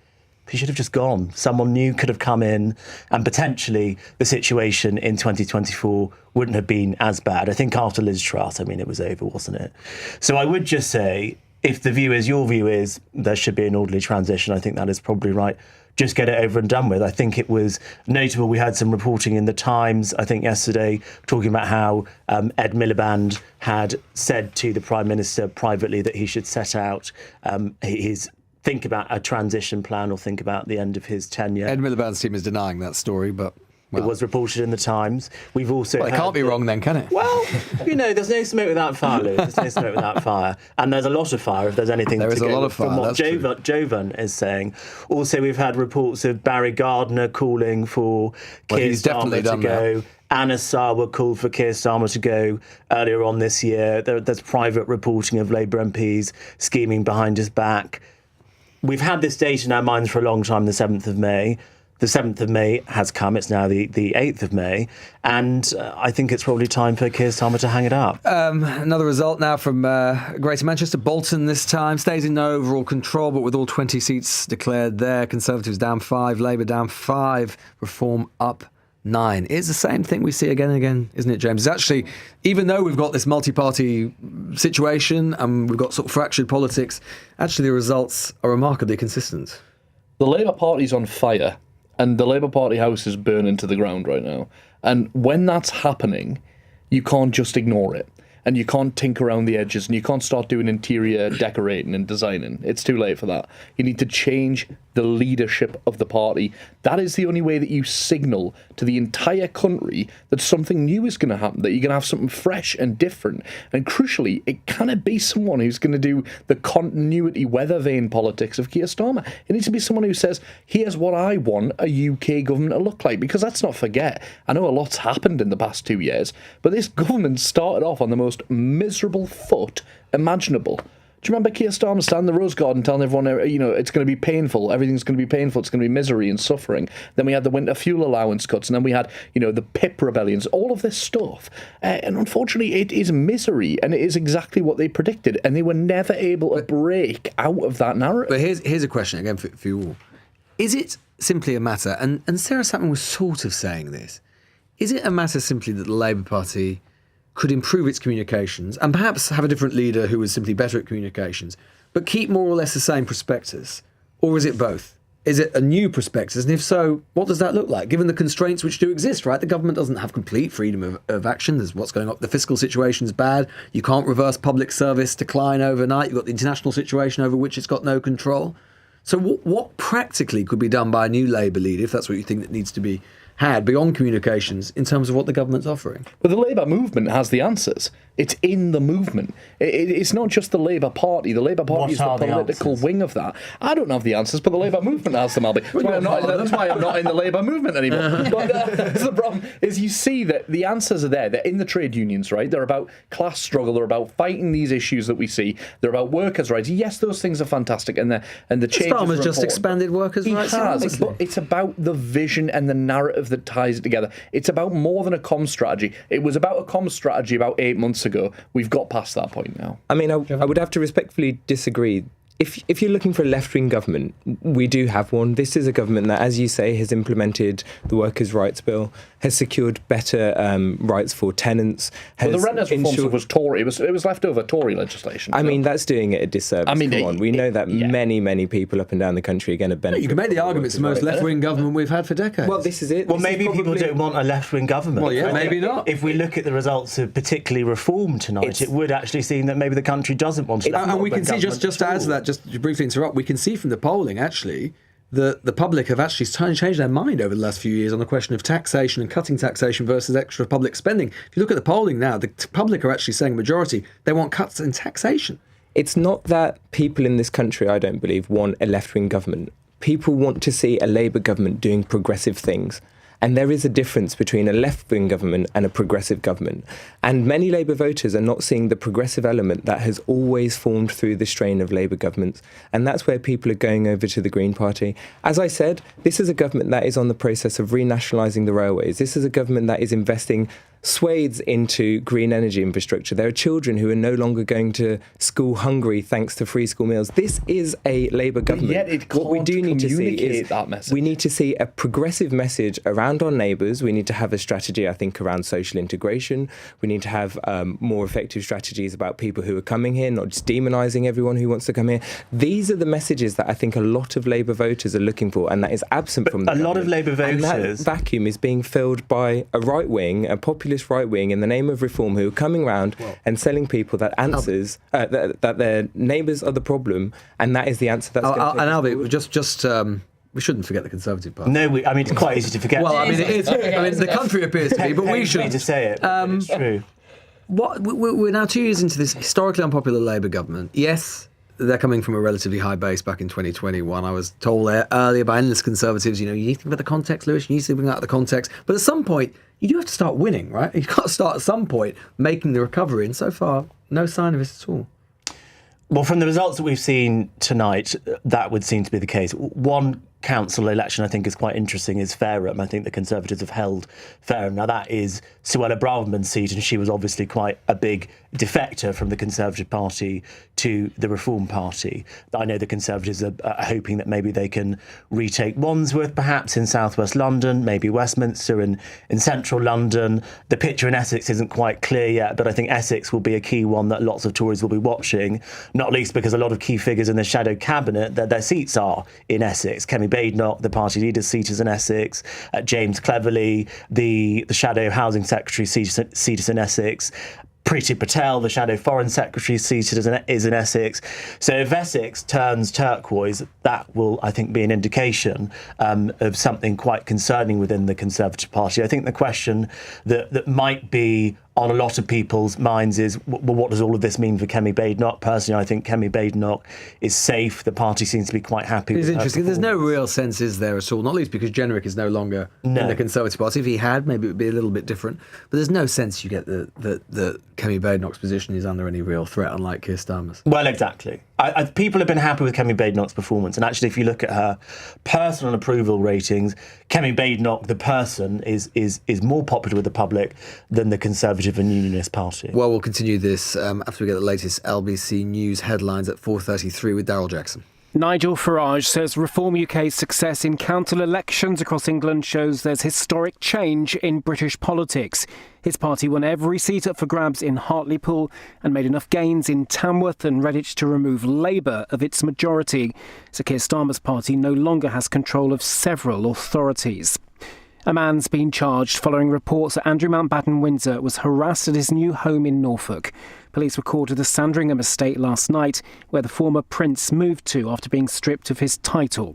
He should have just gone. Someone new could have come in and potentially the situation in 2024 wouldn't have been as bad. I think after Liz Truss, it was over, wasn't it? So I would just say, if your view is there should be an orderly transition, I think that is probably right. Just get it over and done with. I think it was notable. We had some reporting in the Times, I think yesterday, talking about how Ed Miliband had said to the Prime Minister privately that he should set out think about a transition plan or think about the end of his tenure. Ed Miliband's team is denying that story, but... Well. It was reported in the Times. We've also it can't be wrong then, can it? Well, there's no smoke without fire, Lou. There's no smoke without fire. And there's a lot of fire if there's anything there to is go a lot of fire, from what Jovan is saying. Also, we've had reports of Barry Gardiner calling for Keir Starmer to go. That. Anna Sarwar called for Keir Starmer to go earlier on this year. There's private reporting of Labour MPs scheming behind his back. We've had this date in our minds for a long time, the 7th of May. The 7th of May has come. It's now the 8th of May. And I think it's probably time for Keir Starmer to hang it up. Another result now from Greater Manchester. Bolton this time stays in no overall control, but with all 20 seats declared there. Conservatives down 5, Labour down 5, Reform up 9. It's the same thing we see again and again, isn't it, James? It's actually, even though we've got this multi-party situation and we've got sort of fractured politics, actually the results are remarkably consistent. The Labour Party's on fire. And the Labour Party house is burning to the ground right now. And when that's happening, you can't just ignore it. and you can't tinker around the edges, and you can't start doing interior decorating and designing. It's too late for that. You need to change the leadership of the party. That is the only way that you signal to the entire country that something new is going to happen, that you're going to have something fresh and different. And crucially, it cannot be someone who's going to do the continuity weather vane politics of Keir Starmer. It needs to be someone who says, here's what I want a UK government to look like. Because let's not forget, I know a lot's happened in the past 2 years, but this government started off on the most miserable foot imaginable. Do you remember Keir Starmer standing in the Rose Garden telling everyone, it's going to be painful, everything's going to be painful, it's going to be misery and suffering. Then we had the winter fuel allowance cuts, and then we had, the PIP rebellions, all of this stuff. And unfortunately, it is misery, and it is exactly what they predicted, and they were never able to break out of that narrative. But here's a question, again, for you all. Is it simply a matter, and Sarah Sapman was sort of saying this, is it a matter simply that the Labour Party could improve its communications and perhaps have a different leader who was simply better at communications, but keep more or less the same prospectus? Or is it both? Is it a new prospectus? And if so, what does that look like, given the constraints which do exist, right? The government doesn't have complete freedom of action. There's what's going on. The fiscal situation's bad. You can't reverse public service decline overnight. You've got the international situation over which it's got no control. So what practically could be done by a new Labour leader, if that's what you think that needs to be had, beyond communications, in terms of what the government's offering? But the Labour movement has the answers. It's in the movement. It's not just the Labour Party. The Labour Party is the political wing of that. I don't have the answers, but the Labour movement has them, Albie. That's why I'm not in the Labour movement anymore. But the problem is you see that the answers are there. They're in the trade unions, right? They're about class struggle. They're about fighting these issues that we see. They're about workers' rights. Yes, those things are fantastic, and the changes are important. just expanded workers' rights. He has, but it's about the vision and the narrative that ties it together. It's about more than a comms strategy. It was about a comms strategy about 8 months ago. We've got past that point now. I mean, I would have to respectfully disagree. If you're looking for a left-wing government, we do have one. This is a government that, as you say, has implemented the Workers' Rights Bill, has secured better rights for tenants. Well, the renters reform was Tory. It was leftover Tory legislation. I mean, that's doing it a disservice. I mean, come on. We know that many people up and down the country are going to benefit. You can make the argument it's the most left-wing government we've had for decades. Well, this is it. Well, maybe people don't want a left-wing government. Well, yeah, maybe not. If we look at the results of particularly reform tonight, it would actually seem that maybe the country doesn't want to. And we can see, just to add to that, just to briefly interrupt, we can see from the polling, actually, that the public have actually changed their mind over the last few years on the question of taxation and cutting taxation versus extra public spending. If you look at the polling now, the public are actually saying, majority, they want cuts in taxation. It's not that people in this country, I don't believe, want a left-wing government. People want to see a Labour government doing progressive things. And there is a difference between a left-wing government and a progressive government. And many Labour voters are not seeing the progressive element that has always formed through the strain of Labour governments. And that's where people are going over to the Green Party. As I said, this is a government that is on the process of renationalising the railways. This is a government that is investing swathes into green energy infrastructure. There are children who are no longer going to school hungry thanks to free school meals. This is a Labour government. But yet what we do need to see is that message. We need to see a progressive message around our neighbours. We need to have a strategy, I think, around social integration. We need to have more effective strategies about people who are coming here, not just demonising everyone who wants to come here. These are the messages that I think a lot of Labour voters are looking for, and that is absent from the government. A lot of Labour voters... And that vacuum is being filled by a right wing, a populist right wing in the name of reform, who are coming round and selling people that answers that their neighbours are the problem, and that is the answer that's going to take. And Albie, we shouldn't forget the Conservative Party. No, I mean, it's quite easy to forget. Well, I mean, it is. I mean, the country appears to be, but we shouldn't. to say it, but it's true. We're now 2 years into this historically unpopular Labour government. Yes, they're coming from a relatively high base back in 2021. I was told earlier by endless Conservatives, you need to think about the context, Lewis, you need to think about the context. But at some point, you do have to start winning, right? You've got to start at some point making the recovery. And so far, no sign of it at all. Well, from the results that we've seen tonight, that would seem to be the case. One council election I think is quite interesting is Fareham. I think the Conservatives have held Fareham. Now, that is Suella Braverman's seat, and she was obviously quite a big defector from the Conservative Party to the Reform Party. I know the Conservatives are hoping that maybe they can retake Wandsworth, perhaps in southwest London, maybe Westminster and in central London. The picture in Essex isn't quite clear yet, but I think Essex will be a key one that lots of Tories will be watching, not least because a lot of key figures in the shadow cabinet, their seats are in Essex. Kemi Badenoch, the party leader's seat is in Essex. James Cleverly, the shadow housing secretary seat is in Essex. Priti Patel, the shadow foreign secretary, seated is in Essex. So if Essex turns turquoise, that will, I think, be an indication of something quite concerning within the Conservative Party. I think the question that might be on a lot of people's minds is, well, what does all of this mean for Kemi Badenoch? Personally, I think Kemi Badenoch is safe. The party seems to be quite happy with It's her interesting. There's no performance. real sense, is there, at all? Not least because Jenrick is no longer in the Conservative Party. If he had, maybe it would be a little bit different. But there's no sense you get that Kemi Badenoch's position is under any real threat, unlike Keir Starmer's. Well, exactly. People have been happy with Kemi Badenoch's performance. And actually, if you look at her personal approval ratings, Kemi Badenoch, the person, is more popular with the public than the Conservative and Unionist Party. Well, we'll continue this after we get the latest LBC News headlines at 4:33 with Daryl Jackson. Nigel Farage says Reform UK's success in council elections across England shows there's historic change in British politics. His party won every seat up for grabs in Hartlepool and made enough gains in Tamworth and Redditch to remove Labour of its majority. So Keir Starmer's party no longer has control of several authorities. A man's been charged following reports that Andrew Mountbatten Windsor was harassed at his new home in Norfolk. Police were called to the Sandringham estate last night, where the former prince moved to after being stripped of his title.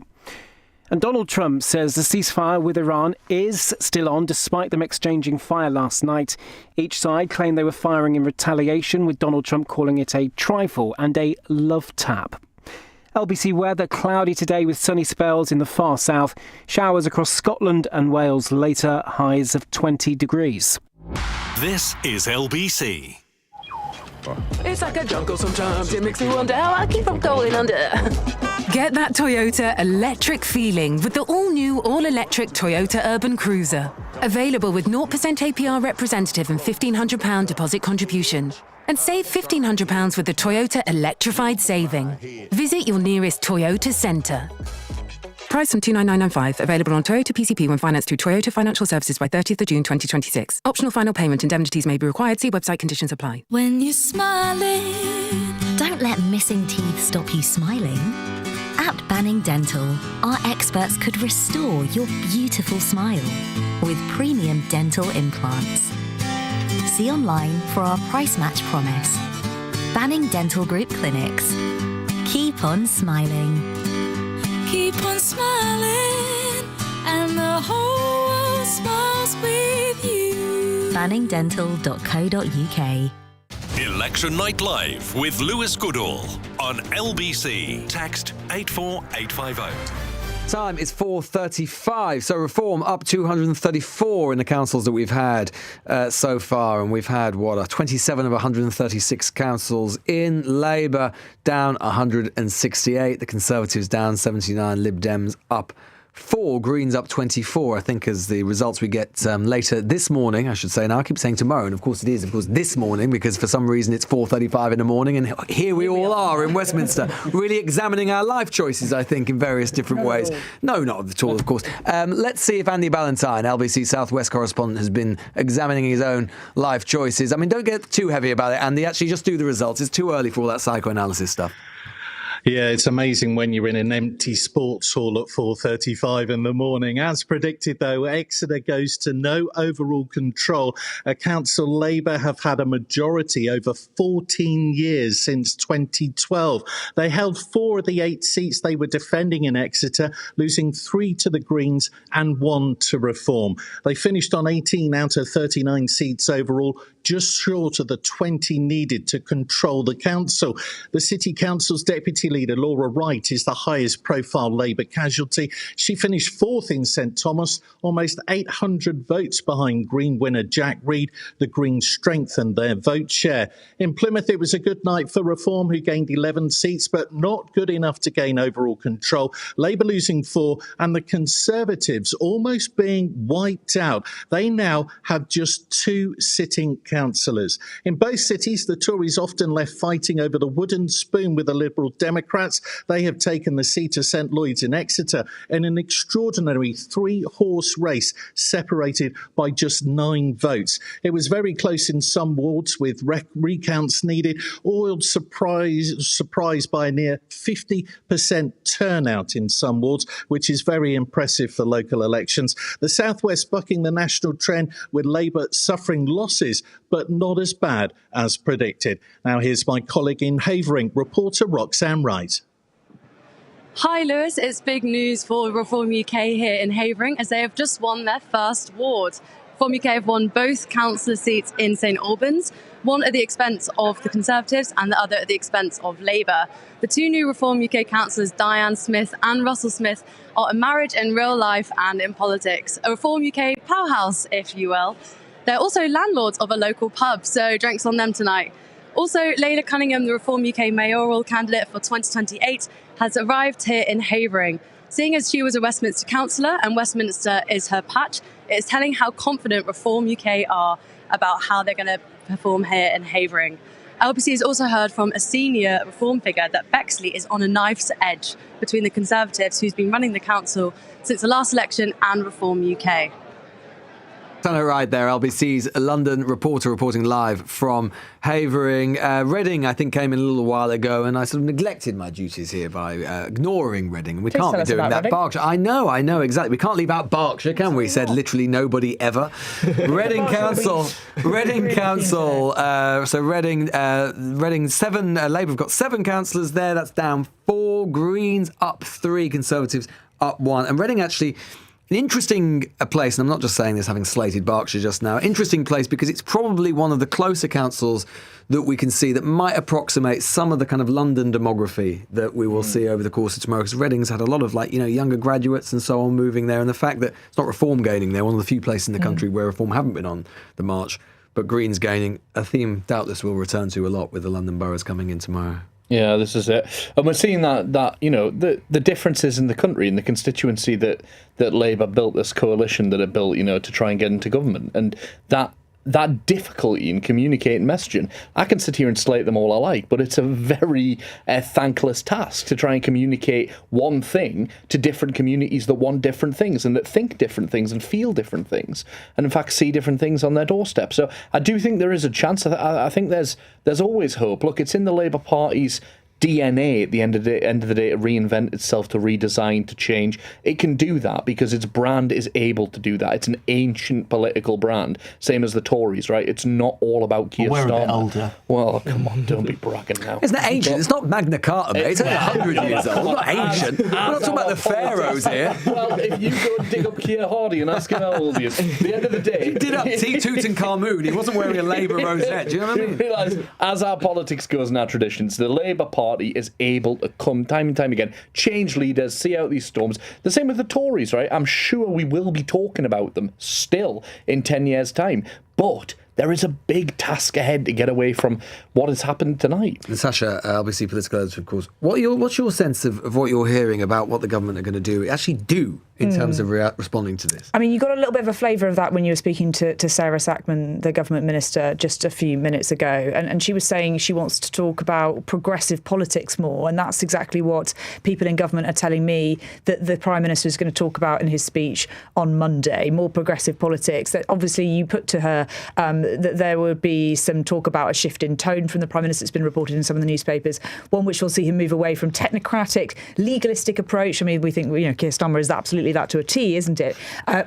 And Donald Trump says the ceasefire with Iran is still on, despite them exchanging fire last night. Each side claimed they were firing in retaliation, with Donald Trump calling it a trifle and a love tap. LBC weather, cloudy today with sunny spells in the far south. Showers across Scotland and Wales later, highs of 20 degrees. This is LBC. It's like a jungle sometimes, it makes me wonder how I keep from going under. Get that Toyota electric feeling with the all-new, all-electric Toyota Urban Cruiser. Available with 0% APR representative and £1,500 deposit contribution. And save £1,500 with the Toyota Electrified Saving. Visit your nearest Toyota centre. Price from $29995. Available on Toyota PCP when financed through Toyota Financial Services by 30th of June 2026. Optional final payment. Indemnities may be required. See website conditions apply. When you're smiling, don't let missing teeth stop you smiling. At Banning Dental, our experts could restore your beautiful smile with premium dental implants. See online for our price match promise. Banning Dental Group Clinics. Keep on smiling. Keep on smiling, and the whole world smiles with you. banningdental.co.uk. Election Night Live with Lewis Goodall on LBC. Text 84850. Time is 4:35. So Reform up 234 in the councils that we've had so far. And we've had, 27 of 136 councils in. Labour down 168. The Conservatives down 79. Lib Dems up 4, Greens up 24, I think, as the results we get later this morning, I should say. Now, I keep saying tomorrow, and of course it is, this morning, because for some reason it's 4:35 in the morning, and here we all are in Westminster, really examining our life choices, I think, in various different ways. No, not at all, of course. Let's see if Andy Ballantyne, LBC South West correspondent, has been examining his own life choices. I mean, don't get too heavy about it, Andy. Actually, just do the results. It's too early for all that psychoanalysis stuff. Yeah, it's amazing when you're in an empty sports hall at 4:35 in the morning. As predicted, though, Exeter goes to no overall control. Council Labour have had a majority over 14 years since 2012. They held 4 of the 8 seats they were defending in Exeter, losing 3 to the Greens and 1 to Reform. They finished on 18 out of 39 seats overall, just short of the 20 needed to control the council. The City Council's Deputy Leader, Laura Wright, is the highest profile Labour casualty. She finished 4th in St Thomas, almost 800 votes behind Green winner Jack Reed. The Greens strengthened their vote share. In Plymouth, it was a good night for Reform, who gained 11 seats, but not good enough to gain overall control. Labour losing 4, and the Conservatives almost being wiped out. They now have just 2 sitting councillors. In both cities, the Tories often left fighting over the wooden spoon with the Liberal Democrats. Democrats, they have taken the seat of St Lloyd's in Exeter in an extraordinary 3-horse race separated by just 9 votes. It was very close in some wards with recounts needed, all surprised by a near 50% turnout in some wards, which is very impressive for local elections. The South West bucking the national trend, with Labour suffering losses, but not as bad as predicted. Now here's my colleague in Havering, reporter Roxanne Wright. Hi Lewis, it's big news for Reform UK here in Havering as they have just won their first ward. Reform UK have won both councillor seats in St Albans, one at the expense of the Conservatives and the other at the expense of Labour. The 2 new Reform UK councillors, Diane Smith and Russell Smith, are a marriage in real life and in politics. A Reform UK powerhouse, if you will. They're also landlords of a local pub, so drinks on them tonight. Also, Layla Cunningham, the Reform UK mayoral candidate for 2028, has arrived here in Havering. Seeing as she was a Westminster councillor and Westminster is her patch, it's telling how confident Reform UK are about how they're going to perform here in Havering. LBC has also heard from a senior Reform figure that Bexley is on a knife's edge between the Conservatives, who's been running the council since the last election, and Reform UK. Right there, LBC's London reporter reporting live from Havering. Reading, I think, came in a little while ago, and I sort of neglected my duties here by ignoring Reading. We can't be doing that. Reading. Berkshire. I know, exactly. We can't leave out Berkshire, can we? Said literally nobody ever. Reading Council. So Reading 7. Labour have got 7 councillors there. That's down 4. Greens up 3. Conservatives up 1. And Reading actually. An interesting place, and I'm not just saying this having slated Berkshire just now, interesting place because it's probably one of the closer councils that we can see that might approximate some of the kind of London demography that we will see over the course of tomorrow, because Reading's had a lot of younger graduates and so on moving there, and the fact that it's not Reform gaining there, one of the few places in the country where Reform haven't been on the march, but Greens gaining, a theme doubtless we'll return to a lot with the London boroughs coming in tomorrow. Yeah, this is it. And we're seeing that the differences in the country, in the constituency that Labour built, this coalition that it built, to try and get into government. And that difficulty in communicating messaging. I can sit here and slate them all I like, but it's a very thankless task to try and communicate one thing to different communities that want different things and that think different things and feel different things and in fact see different things on their doorstep. So I do think there is a chance. I think there's always hope. Look, it's in the Labour Party's DNA at the end of the day to reinvent itself, to redesign, to change. It can do that because its brand is able to do that. It's an ancient political brand, same as the Tories, right? It's not all about Keir Starmer. We're a bit older. Well, come on, don't be bragging now. It's not ancient. It's not Magna Carta, mate. It's only 100 years old. It's not ancient. We're not talking about the pharaohs here. Well, if you go and dig up Keir Hardie and ask him how old he is, at the end of the day... He did up Tutankhamun. He wasn't wearing a Labour rosette. Do you know what I mean? You realise, as our politics goes and our traditions, the Labour Party is able to come time and time again, change leaders, see out these storms. The same with the Tories, right? I'm sure we will be talking about them still in 10 years' time. But there is a big task ahead to get away from what has happened tonight. Natasha, LBC political editor, of course. What's your sense of what you're hearing about what the government are going to do in terms of responding to this? I mean, you got a little bit of a flavour of that when you were speaking to Sarah Sackman, the government minister, just a few minutes ago. And she was saying she wants to talk about progressive politics more. And that's exactly what people in government are telling me that the Prime Minister is going to talk about in his speech on Monday, more progressive politics. That obviously you put to her that there would be some talk about a shift in tone from the Prime Minister. It's been reported in some of the newspapers, one which will see him move away from technocratic, legalistic approach. I mean, we think, Keir Starmer is absolutely that to a T, isn't it?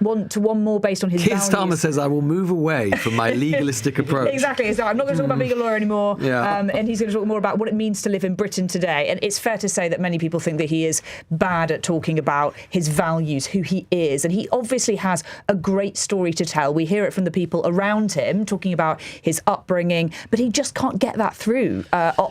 One more based on his Keir values. Starmer says, I will move away from my legalistic approach. Exactly. So I'm not going to talk about being a lawyer anymore. Yeah. And he's going to talk more about what it means to live in Britain today. And it's fair to say that many people think that he is bad at talking about his values, who he is. And he obviously has a great story to tell. We hear it from the people around him, talking about his upbringing, but he just can't get that through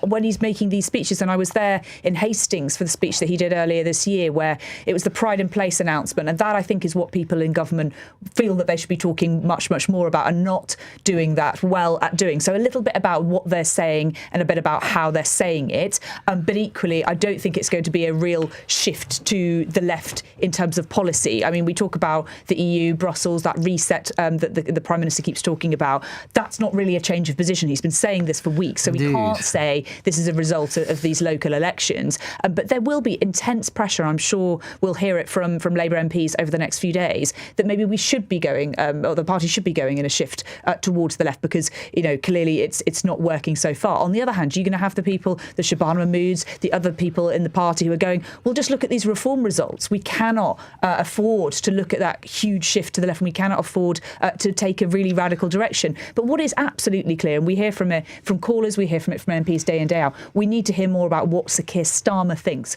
when he's making these speeches. And I was there in Hastings for the speech that he did earlier this year, where it was the Pride in Place announcement announcement. And that, I think, is what people in government feel that they should be talking much, much more about, and not doing that well at doing. So a little bit about what they're saying and a bit about how they're saying it. But equally, I don't think it's going to be a real shift to the left in terms of policy. I mean, we talk about the EU, Brussels, that reset that the Prime Minister keeps talking about. That's not really a change of position. He's been saying this for weeks. So we can't say this is a result of these local elections. But there will be intense pressure. I'm sure we'll hear it from Labour MPs over the next few days that maybe we should be going, or the party should be going in a shift towards the left, because, you know, clearly it's not working so far. On the other hand, you're going to have the people, the Shabana Mahmoods, the other people in the party who are going, well, just look at these reform results. We cannot afford to look at that huge shift to the left, and we cannot afford to take a really radical direction. But what is absolutely clear, and we hear from callers, we hear from MPs day in, day out, we need to hear more about what Sir Keir Starmer thinks,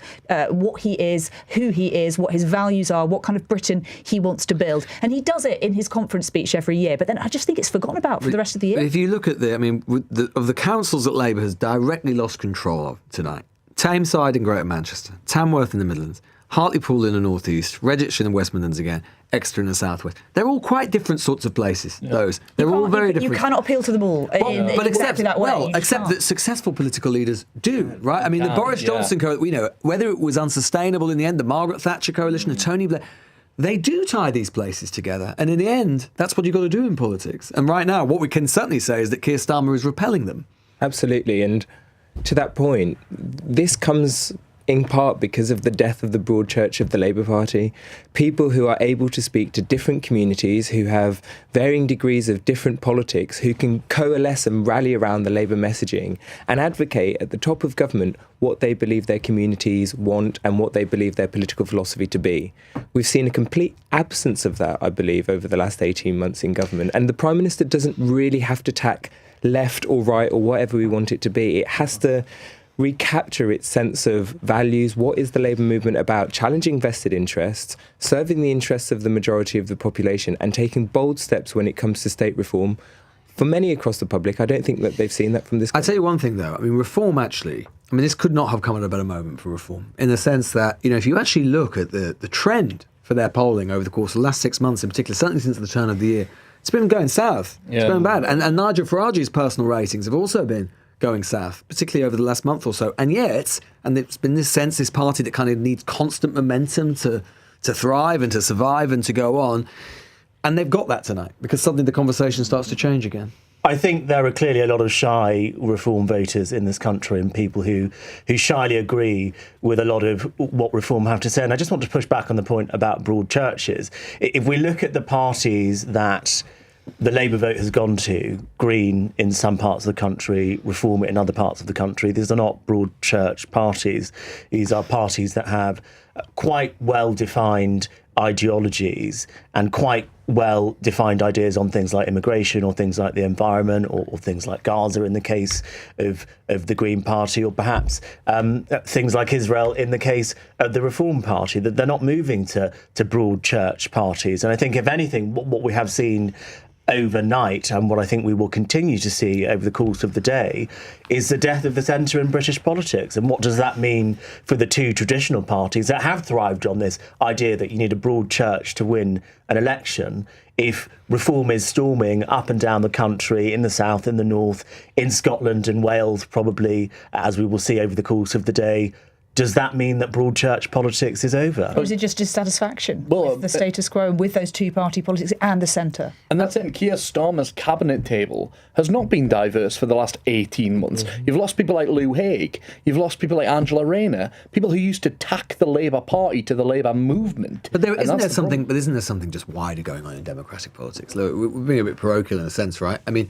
what he is, who he is, what his values are, what kind of Britain he wants to build. And he does it in his conference speech every year, but then I just think it's forgotten about for the rest of the year. If you look at of the councils that Labour has directly lost control of tonight, Tameside in Greater Manchester, Tamworth in the Midlands, Hartlepool in the North East, Redditch in the West Midlands again, Exeter in the South West. They're all quite different sorts of places, those. They're all very different. You cannot appeal to them all exactly that way. Except that successful political leaders do, right? I mean, the Boris Johnson whether it was unsustainable in the end, the Margaret Thatcher coalition, the Tony Blair, they do tie these places together. And in the end, that's what you've got to do in politics. And right now, what we can certainly say is that Keir Starmer is repelling them. Absolutely. And to that point, this comes in part because of the death of the broad church of the Labour Party. People who are able to speak to different communities, who have varying degrees of different politics, who can coalesce and rally around the Labour messaging and advocate at the top of government what they believe their communities want and what they believe their political philosophy to be. We've seen a complete absence of that, I believe, over the last 18 months in government. And the Prime Minister doesn't really have to tack left or right or whatever we want it to be. It has to recapture its sense of values. What is the Labour movement about? Challenging vested interests, serving the interests of the majority of the population, and taking bold steps when it comes to state reform. For many across the public, I don't think that they've seen that from this government. I'll tell you one thing, though. I mean, reform actually, this could not have come at a better moment for reform, in the sense that, if you actually look at the trend for their polling over the course of the last 6 months in particular, certainly since the turn of the year, it's been going south. It's been bad. And Nigel Farage's personal ratings have also been going south, particularly over the last month or so. And yet, and it's been this sense, this party that kind of needs constant momentum to thrive and to survive and to go on. And they've got that tonight, because suddenly the conversation starts to change again. I think there are clearly a lot of shy reform voters in this country, and people who shyly agree with a lot of what reform have to say. And I just want to push back on the point about broad churches. If we look at the parties that the Labour vote has gone to, Green in some parts of the country, Reform in other parts of the country, these are not broad church parties. These are parties that have quite well-defined ideologies and quite well-defined ideas on things like immigration or things like the environment or things like Gaza in the case of the Green Party, or perhaps things like Israel in the case of the Reform Party, that they're not moving to broad church parties. And I think, if anything, what we have seen overnight, and what I think we will continue to see over the course of the day, is the death of the centre in British politics. And what does that mean for the two traditional parties that have thrived on this idea that you need a broad church to win an election, if reform is storming up and down the country, in the south, in the north, in Scotland and Wales, probably, as we will see over the course of the day? Does that mean that broad church politics is over? Or is it just dissatisfaction with the status quo, with those two-party politics and the centre? And that's it. Keir Starmer's cabinet table has not been diverse for the last 18 months. You've lost people like Lou Haig. You've lost people like Angela Rayner, people who used to tack the Labour Party to the Labour movement. But isn't there something just wider going on in democratic politics? Look, we're being a bit parochial in a sense, right? I mean,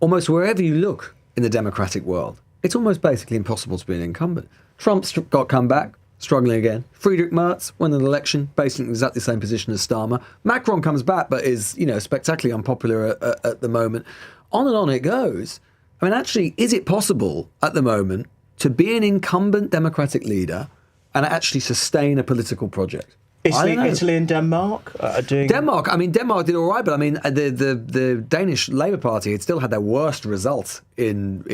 almost wherever you look in the democratic world, it's almost basically impossible to be an incumbent. Trump's got come back, struggling again. Friedrich Merz won an election, basically in exactly the same position as Starmer. Macron comes back, but is, spectacularly unpopular at the moment. On and on it goes. I mean, actually, is it possible at the moment to be an incumbent democratic leader and actually sustain a political project? Italy and Denmark are doing... Denmark did all right, but I mean, the Danish Labour Party had still had their worst result in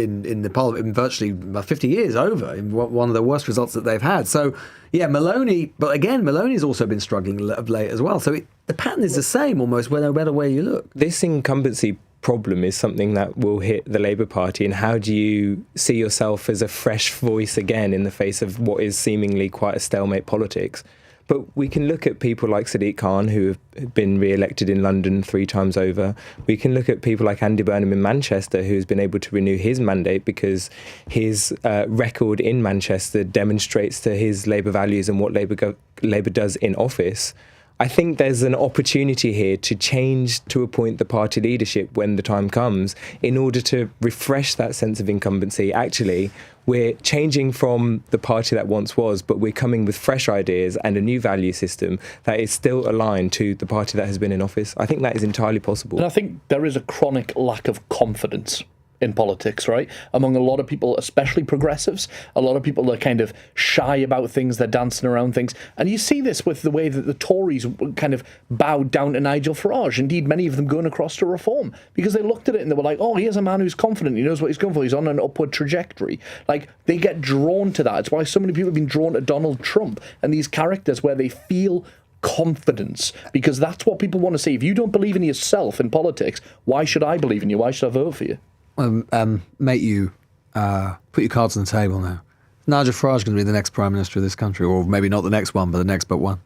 the parliament in virtually 50 years over, in one of the worst results that they've had. So, yeah, Meloni's also been struggling of late as well. So the pattern is the same almost, no matter where you look. This incumbency problem is something that will hit the Labour Party, and how do you see yourself as a fresh voice again in the face of what is seemingly quite a stalemate politics? But we can look at people like Sadiq Khan, who have been re-elected in London 3 times over. We can look at people like Andy Burnham in Manchester, who's been able to renew his mandate because his record in Manchester demonstrates to his Labour values and what Labour does in office. I think there's an opportunity here to change, to appoint the party leadership when the time comes, in order to refresh that sense of incumbency. Actually, we're changing from the party that once was, but we're coming with fresh ideas and a new value system that is still aligned to the party that has been in office. I think that is entirely possible. And I think there is a chronic lack of confidence in politics, right? Among a lot of people, especially progressives, a lot of people are kind of shy about things, they're dancing around things. And you see this with the way that the Tories kind of bowed down to Nigel Farage. Indeed, many of them going across to Reform, because they looked at it and they were like, oh, here's a man who's confident, he knows what he's going for, he's on an upward trajectory. Like, they get drawn to that. It's why so many people have been drawn to Donald Trump and these characters where they feel confidence, because that's what people want to see. If you don't believe in yourself in politics, why should I believe in you? Why should I vote for you? Mate, you put your cards on the table now. Nigel Farage going to be the next Prime Minister of this country, or maybe not the next one, but the next but one?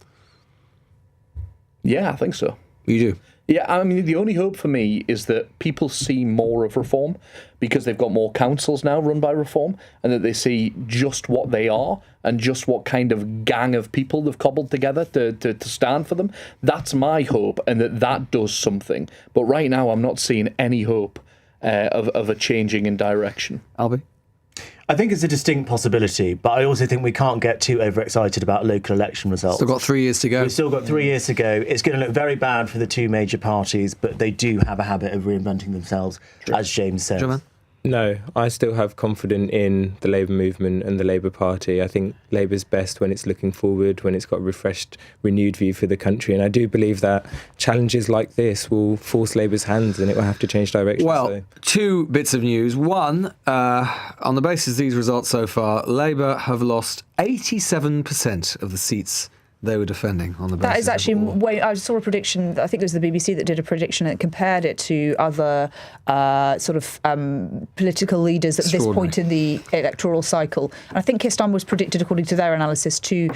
Yeah, I think so. You do? Yeah, I mean, the only hope for me is that people see more of Reform, because they've got more councils now run by Reform, and that they see just what they are and just what kind of gang of people they've cobbled together to stand for them. That's my hope, and that does something. But right now, I'm not seeing any hope of a changing in direction. Albie? I think it's a distinct possibility, but I also think we can't get too overexcited about local election results. Still got 3 years to go. We've still got 3 years to go. It's going to look very bad for the two major parties, but they do have a habit of reinventing themselves, as James said. German? No, I still have confidence in the Labour movement and the Labour Party. I think Labour's best when it's looking forward, when it's got a refreshed, renewed view for the country. And I do believe that challenges like this will force Labour's hands and it will have to change direction. Well, 2 bits of news. One, on the basis of these results so far, Labour have lost 87% of the seats they were defending on the basis. That is actually, I saw a prediction, I think it was the BBC that did a prediction and compared it to other political leaders at this point in the electoral cycle. And I think Keir Starmer was predicted, according to their analysis, to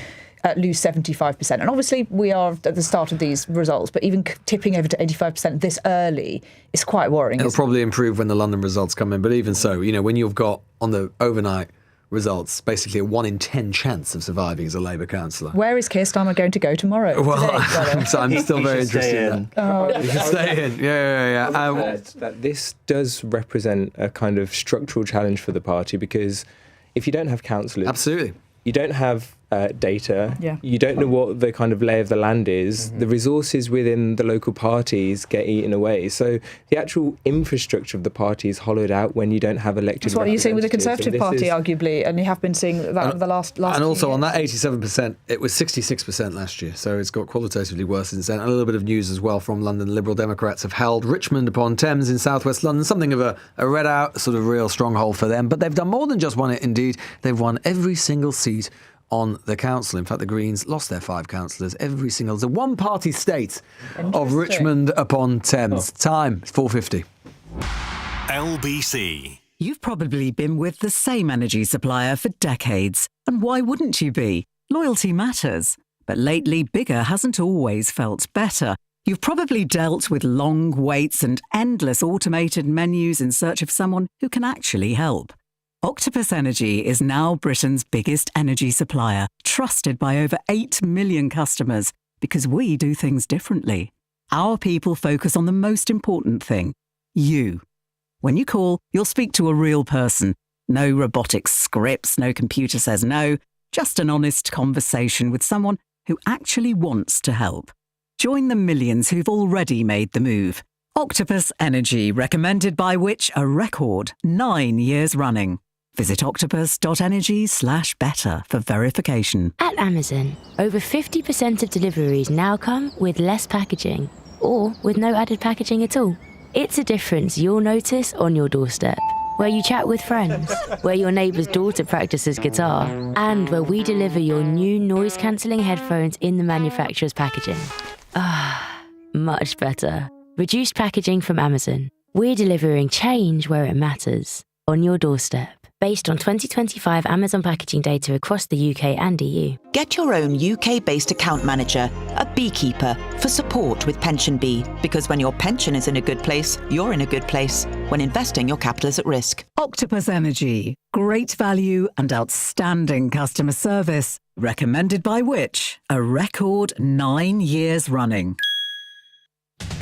lose 75%. And obviously we are at the start of these results, but even tipping over to 85% this early is quite worrying. It'll probably improve when the London results come in. But even so, when you've got on the overnight results, basically a 1 in 10 chance of surviving as a Labour councillor. Where is Keir Starmer going to go tomorrow? Well, I'm still very interested in that. Oh, he can stay in. Yeah. That this does represent a kind of structural challenge for the party, because if you don't have councillors... Absolutely. You don't have data. Yeah. You don't know what the kind of lay of the land is. The resources within the local parties get eaten away. So the actual infrastructure of the party is hollowed out when you don't have elected That's what you're seeing with the representatives. Conservative Party, arguably, and you have been seeing that over the last and also years. on that 87%, it was 66% last year, so it's got qualitatively worse since then. And a little bit of news as well from London. The Liberal Democrats have held Richmond upon Thames in southwest London, something of a read out sort of real stronghold for them. But they've done more than just won it, indeed. They've won every single seat on the council. In fact, the Greens lost their 5 councillors, every single... It's a one-party state of Richmond upon Thames. Time, 4:50. LBC. You've probably been with the same energy supplier for decades. And why wouldn't you be? Loyalty matters. But lately, bigger hasn't always felt better. You've probably dealt with long waits and endless automated menus in search of someone who can actually help. Octopus Energy is now Britain's biggest energy supplier, trusted by over 8 million customers, because we do things differently. Our people focus on the most important thing, you. When you call, you'll speak to a real person. No robotic scripts, no computer says no, just an honest conversation with someone who actually wants to help. Join the millions who've already made the move. Octopus Energy, recommended by which a record 9 years running. Visit octopus.energy/better for verification. At Amazon, over 50% of deliveries now come with less packaging or with no added packaging at all. It's a difference you'll notice on your doorstep, where you chat with friends, where your neighbour's daughter practices guitar, and where we deliver your new noise-cancelling headphones in the manufacturer's packaging. Ah, much better. Reduced packaging from Amazon. We're delivering change where it matters, on your doorstep. Based on 2025 Amazon packaging data across the UK and EU. Get your own UK-based account manager, a beekeeper, for support with Pension Bee. Because when your pension is in a good place, you're in a good place. When investing, your capital is at risk. Octopus Energy. Great value and outstanding customer service. Recommended by which? A record 9 years running.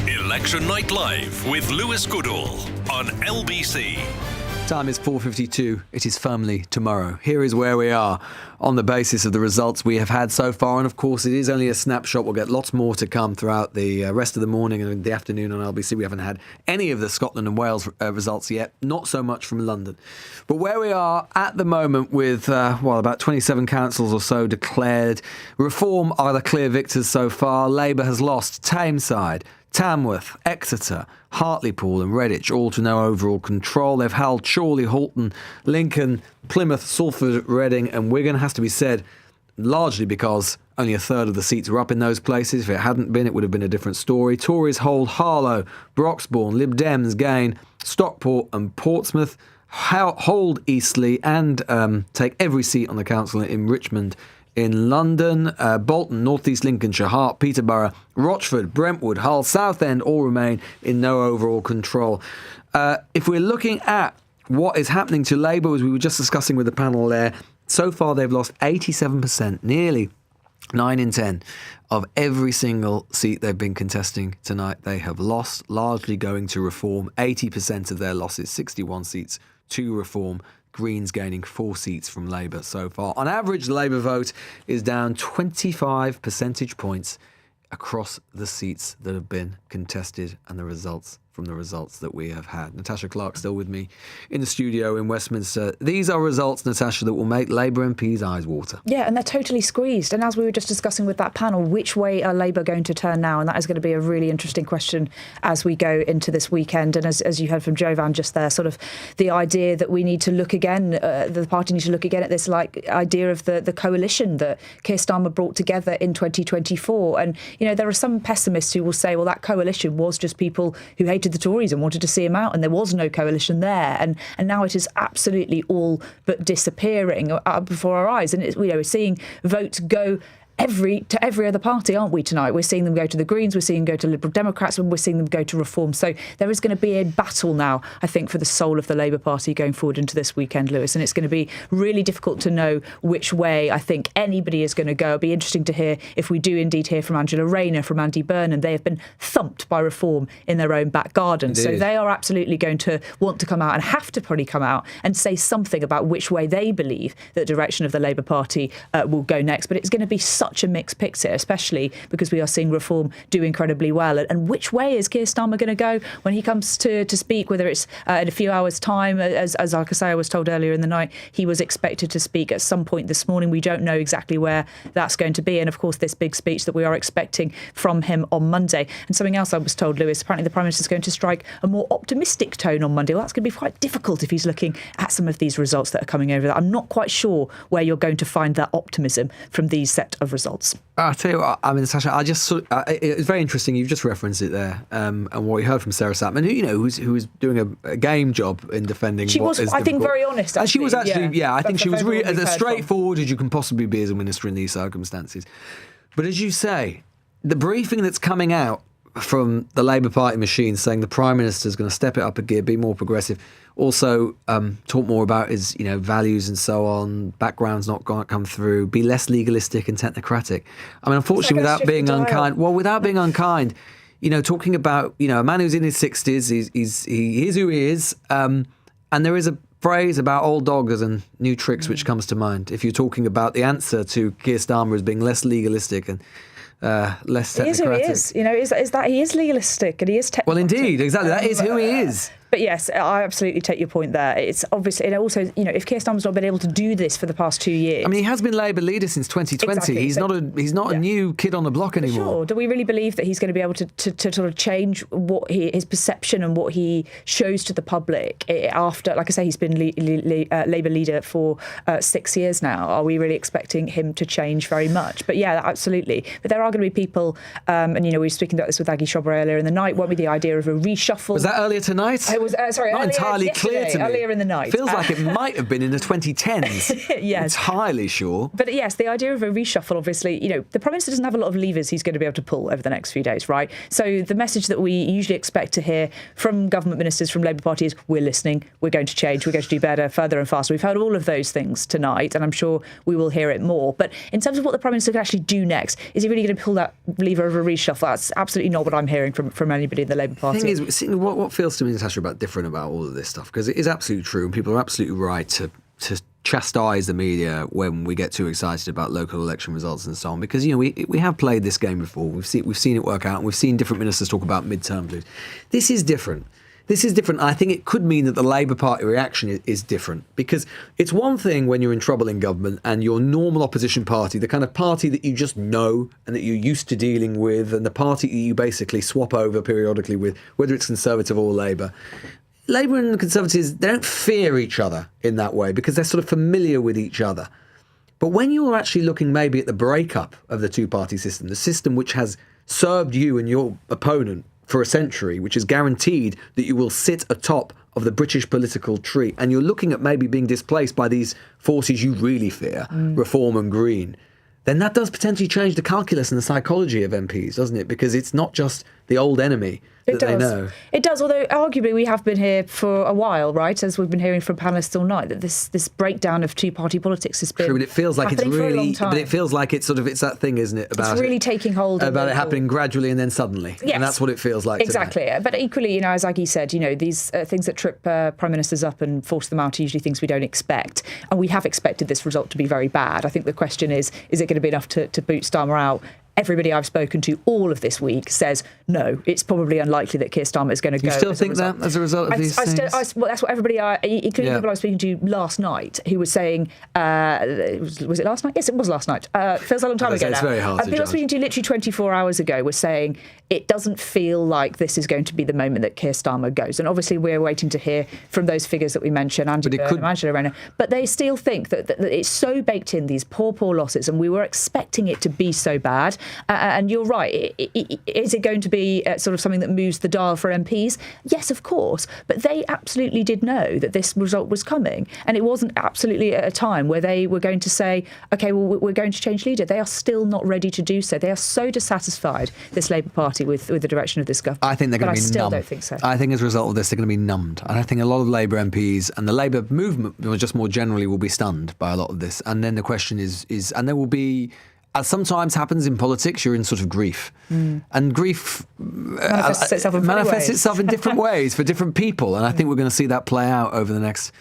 Election Night Live with Lewis Goodall on LBC. Time is 4:52. It is firmly tomorrow. Here is where we are on the basis of the results we have had so far. And of course, it is only a snapshot. We'll get lots more to come throughout the rest of the morning and the afternoon on LBC. We haven't had any of the Scotland and Wales results yet. Not so much from London. But where we are at the moment with, about 27 councils or so declared. Reform are the clear victors so far. Labour has lost Tameside, Tamworth, Exeter, Hartlepool and Redditch, all to no overall control. They've held Chorley, Halton, Lincoln, Plymouth, Salford, Reading and Wigan. Has to be said, largely because only a third of the seats were up in those places. If it hadn't been, it would have been a different story. Tories hold Harlow, Broxbourne, Lib Dems gain Stockport and Portsmouth, hold Eastleigh and take every seat on the council in Richmond. In London, Bolton, North East Lincolnshire, Hart, Peterborough, Rochford, Brentwood, Hull, Southend all remain in no overall control. If we're looking at what is happening to Labour, as we were just discussing with the panel there, so far they've lost 87%, nearly 9 in 10 of every single seat they've been contesting tonight. They have lost, largely going to Reform. 80% of their losses, 61 seats to Reform. Greens gaining 4 seats from Labour so far. On average, the Labour vote is down 25 percentage points across the seats that have been contested and the results from the results that we have had. Natasha Clark still with me in the studio in Westminster. These are results, Natasha, that will make Labour MPs' eyes water. Yeah, and they're totally squeezed. And as we were just discussing with that panel, which way are Labour going to turn now? And that is going to be a really interesting question as we go into this weekend. And as you heard from Jovan just there, sort of the idea that we need to look again, the party needs to look again at this idea of the coalition that Keir Starmer brought together in 2024. And, there are some pessimists who will say, well, that coalition was just people who hated the Tories and wanted to see him out, and there was no coalition there, and now it is absolutely all but disappearing before our eyes, and we're seeing votes go to every other party, aren't we, tonight? We're seeing them go to the Greens, we're seeing them go to Liberal Democrats, and we're seeing them go to Reform. So there is going to be a battle now, I think, for the soul of the Labour Party going forward into this weekend, Lewis, and it's going to be really difficult to know which way I think anybody is going to go. It'll be interesting to hear if we do indeed hear from Angela Rayner, from Andy Burnham. They have been thumped by Reform in their own back garden. Indeed. So they are absolutely going to want to come out and have to probably come out and say something about which way they believe the direction of the Labour Party will go next. But it's going to be such a mixed picture, especially because we are seeing Reform do incredibly well. And which way is Keir Starmer going to go when he comes to speak, whether it's in a few hours' time? As like I say, I was told earlier in the night, he was expected to speak at some point this morning. We don't know exactly where that's going to be. And of course, this big speech that we are expecting from him on Monday. And something else I was told, Lewis, apparently the Prime Minister is going to strike a more optimistic tone on Monday. Well, that's going to be quite difficult if he's looking at some of these results that are coming over. I'm not quite sure where you're going to find that optimism from these set of results. I'll tell you what, I mean, Sasha, it's very interesting. You've just referenced it there, and what we heard from Sarah Satman, who was doing a game job in defending. She was, I think, very honest. Actually. She was actually, I think she was really as straightforward as you can possibly be as a minister in these circumstances. But as you say, the briefing that's coming out from the Labour Party machine saying the Prime Minister is going to step it up a gear, be more progressive, also talk more about his values and so on, background's not going to come through, be less legalistic and technocratic. I mean, unfortunately, without being unkind, talking about a man who's in his 60s, he is who he is, and there is a phrase about old dogs and new tricks which comes to mind if you're talking about the answer to Keir Starmer as being less legalistic and less technocratic. He is who he is. Is that he is legalistic and he is technocratic. Well, indeed, exactly. That is who he is. But yes, I absolutely take your point there. It's obviously, and also, if Keir Starmer's not been able to do this for the past 2 years. I mean, he has been Labour leader since 2020. Exactly. He's not a new kid on the block anymore. Sure. Do we really believe that he's going to be able to sort of change his perception and what he shows to the public after, like I say, he's been Labour leader for 6 years now? Are we really expecting him to change very much? But yeah, absolutely. But there are going to be people, and we were speaking about this with Aggie Shobra earlier in the night, weren't we? The idea of a reshuffle. Was that earlier tonight? It was, sorry, not entirely clear to me. Earlier in the night. Feels like it might have been in the 2010s. Yes. Entirely sure. But yes, the idea of a reshuffle, obviously, the Prime Minister doesn't have a lot of levers he's going to be able to pull over the next few days, right? So the message that we usually expect to hear from government ministers, from Labour Party is, we're listening, we're going to change, we're going to do better, further and faster. We've heard all of those things tonight, and I'm sure we will hear it more. But in terms of what the Prime Minister can actually do next, is he really going to pull that lever of a reshuffle? That's absolutely not what I'm hearing from anybody in the Labour Party. The thing is, what feels to me, Natasha, different about all of this stuff, because it is absolutely true, and people are absolutely right to chastise the media when we get too excited about local election results and so on, because we have played this game before. We've seen it work out, and we've seen different ministers talk about midterm blues. This is different. I think it could mean that the Labour Party reaction is different, because it's one thing when you're in trouble in government and your normal opposition party, the kind of party that you just know and that you're used to dealing with, and the party that you basically swap over periodically with, whether it's Conservative or Labour. Labour and the Conservatives, they don't fear each other in that way because they're sort of familiar with each other. But when you're actually looking maybe at the breakup of the two-party system, the system which has served you and your opponent for a century, which is guaranteed that you will sit atop of the British political tree, and you're looking at maybe being displaced by these forces you really fear, Reform and Green, then that does potentially change the calculus and the psychology of MPs, doesn't it? Because it's not just the old enemy that they know. It does, although arguably we have been here for a while, right? As we've been hearing from panellists all night, that this breakdown of two-party politics has been true, but it feels like it's really, but it feels like it's that thing, isn't it? About it's really taking hold about it happening gradually and then suddenly, yes. And that's what it feels like. Exactly, today. But equally, as Aggie said, these things that trip prime ministers up and force them out are usually things we don't expect, and we have expected this result to be very bad. I think the question is it going to be enough to boot Starmer out? Everybody I've spoken to all of this week says no, it's probably unlikely that Keir Starmer is going to go. You still think that as a result of these things? Well, that's what everybody, including people I was speaking to last night, who was saying, was it last night? Yes, it was last night. Feels a long time ago now. It's very hard to people I was speaking to literally 24 hours ago were saying it doesn't feel like this is going to be the moment that Keir Starmer goes. And obviously we're waiting to hear from those figures that we mentioned, Andy Burnham, Angela Rayner. But they still think that it's so baked in, these poor losses, and we were expecting it to be so bad. And you're right. Is it going to be sort of something that moves the dial for MPs? Yes, of course. But they absolutely did know that this result was coming. And it wasn't absolutely at a time where they were going to say, OK, well, we're going to change leader. They are still not ready to do so. They are so dissatisfied, this Labour Party, with the direction of this government. I think they're going to be numb. I still don't think so. I think as a result of this, they're going to be numbed. And I think a lot of Labour MPs and the Labour movement, just more generally, will be stunned by a lot of this. And then the question is and there will be, as sometimes happens in politics, you're in sort of grief. And grief manifests itself in different ways for different people. And I think we're going to see that play out over the next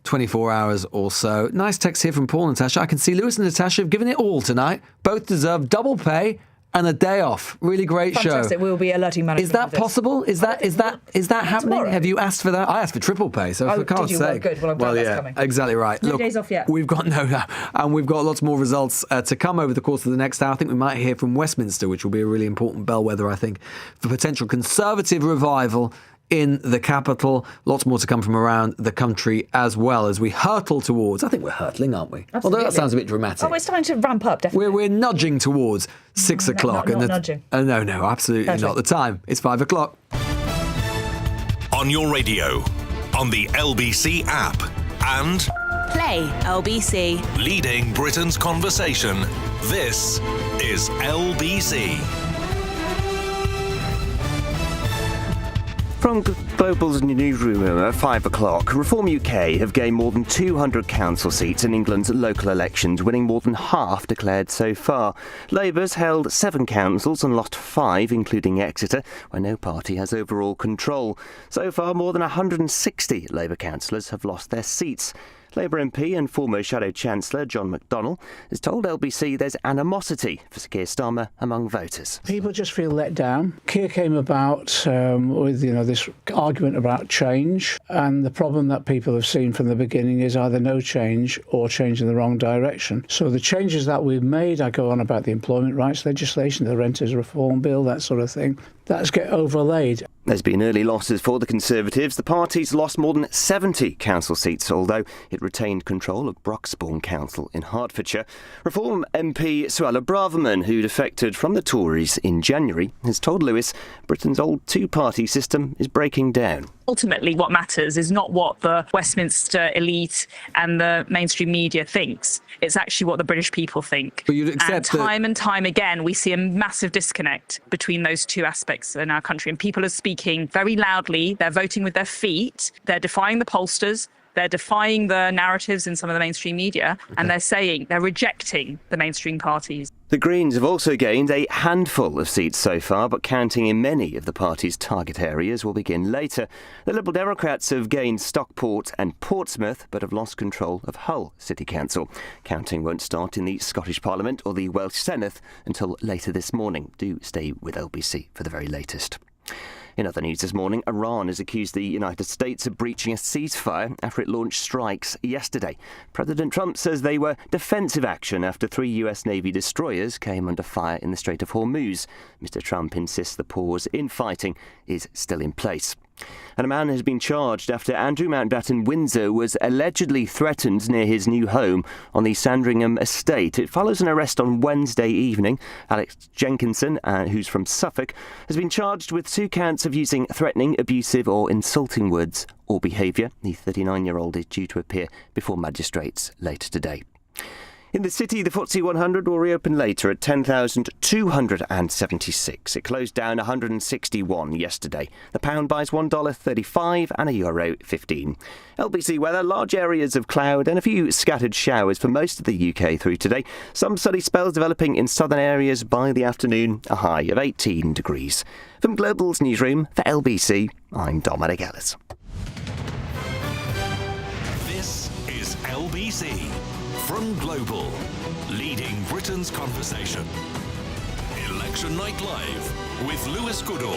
24 hours or so. Nice text here from Paul and Natasha. I can see Lewis and Natasha have given it all tonight. Both deserve double pay and a day off. Really great show. Fantastic. We'll be alerting management. Is that possible? Is that happening? Tomorrow. Have you asked for that? I asked for triple pay, so for God's sake. Well, good. Well, I'm glad that's coming. Exactly right. No days off yet. We've got and we've got lots more results to come over the course of the next hour. I think we might hear from Westminster, which will be a really important bellwether, I think, for potential Conservative revival in the capital. Lots more to come from around the country as well as we hurtle towards. I think we're hurtling, aren't we? Absolutely. Although that sounds a bit dramatic. Oh, it's starting to ramp up, definitely. We're nudging towards 6 o'clock. Not nudging. No, absolutely not. The time is 5 o'clock. On your radio, on the LBC app, and Play LBC. Leading Britain's conversation. This is LBC. From Global's newsroom at 5 o'clock, Reform UK have gained more than 200 council seats in England's local elections, winning more than half declared so far. Labour's held 7 councils and lost 5, including Exeter, where no party has overall control. So far, more than 160 Labour councillors have lost their seats. Labour MP and former Shadow Chancellor John McDonnell has told LBC there's animosity for Sir Keir Starmer among voters. People just feel let down. Keir came about with this argument about change, and the problem that people have seen from the beginning is either no change or change in the wrong direction. So the changes that we've made, I go on about the employment rights legislation, the renters reform bill, that sort of thing, that's get overlaid. There's been early losses for the Conservatives. The party's lost more than 70 council seats, although it retained control of Broxbourne Council in Hertfordshire. Reform MP Suella Braverman, who defected from the Tories in January, has told Lewis Britain's old two-party system is breaking down. Ultimately, what matters is not what the Westminster elite and the mainstream media thinks. It's actually what the British people think. But you'd accept and time again, we see a massive disconnect between those two aspects in our country. And people are speaking very loudly. They're voting with their feet. They're defying the pollsters. They're defying the narratives in some of the mainstream media, and they're rejecting the mainstream parties. The Greens have also gained a handful of seats so far, but counting in many of the party's target areas will begin later. The Liberal Democrats have gained Stockport and Portsmouth, but have lost control of Hull City Council. Counting won't start in the Scottish Parliament or the Welsh Senedd until later this morning. Do stay with LBC for the very latest. In other news this morning, Iran has accused the United States of breaching a ceasefire after it launched strikes yesterday. President Trump says they were defensive action after 3 US Navy destroyers came under fire in the Strait of Hormuz. Mr. Trump insists the pause in fighting is still in place. And a man has been charged after Andrew Mountbatten Windsor was allegedly threatened near his new home on the Sandringham estate. It follows an arrest on Wednesday evening. Alex Jenkinson, who's from Suffolk, has been charged with 2 counts of using threatening, abusive or insulting words or behaviour. The 39-year-old is due to appear before magistrates later today. In the city, the FTSE 100 will reopen later at 10,276. It closed down 161 yesterday. The pound buys $1.35 and a euro 15. LBC weather, large areas of cloud and a few scattered showers for most of the UK through today. Some sunny spells developing in southern areas by the afternoon, a high of 18 degrees. From Global's newsroom for LBC, I'm Dominic Ellis. This is LBC. From Global, leading Britain's conversation. Election Night Live with Lewis Goodall.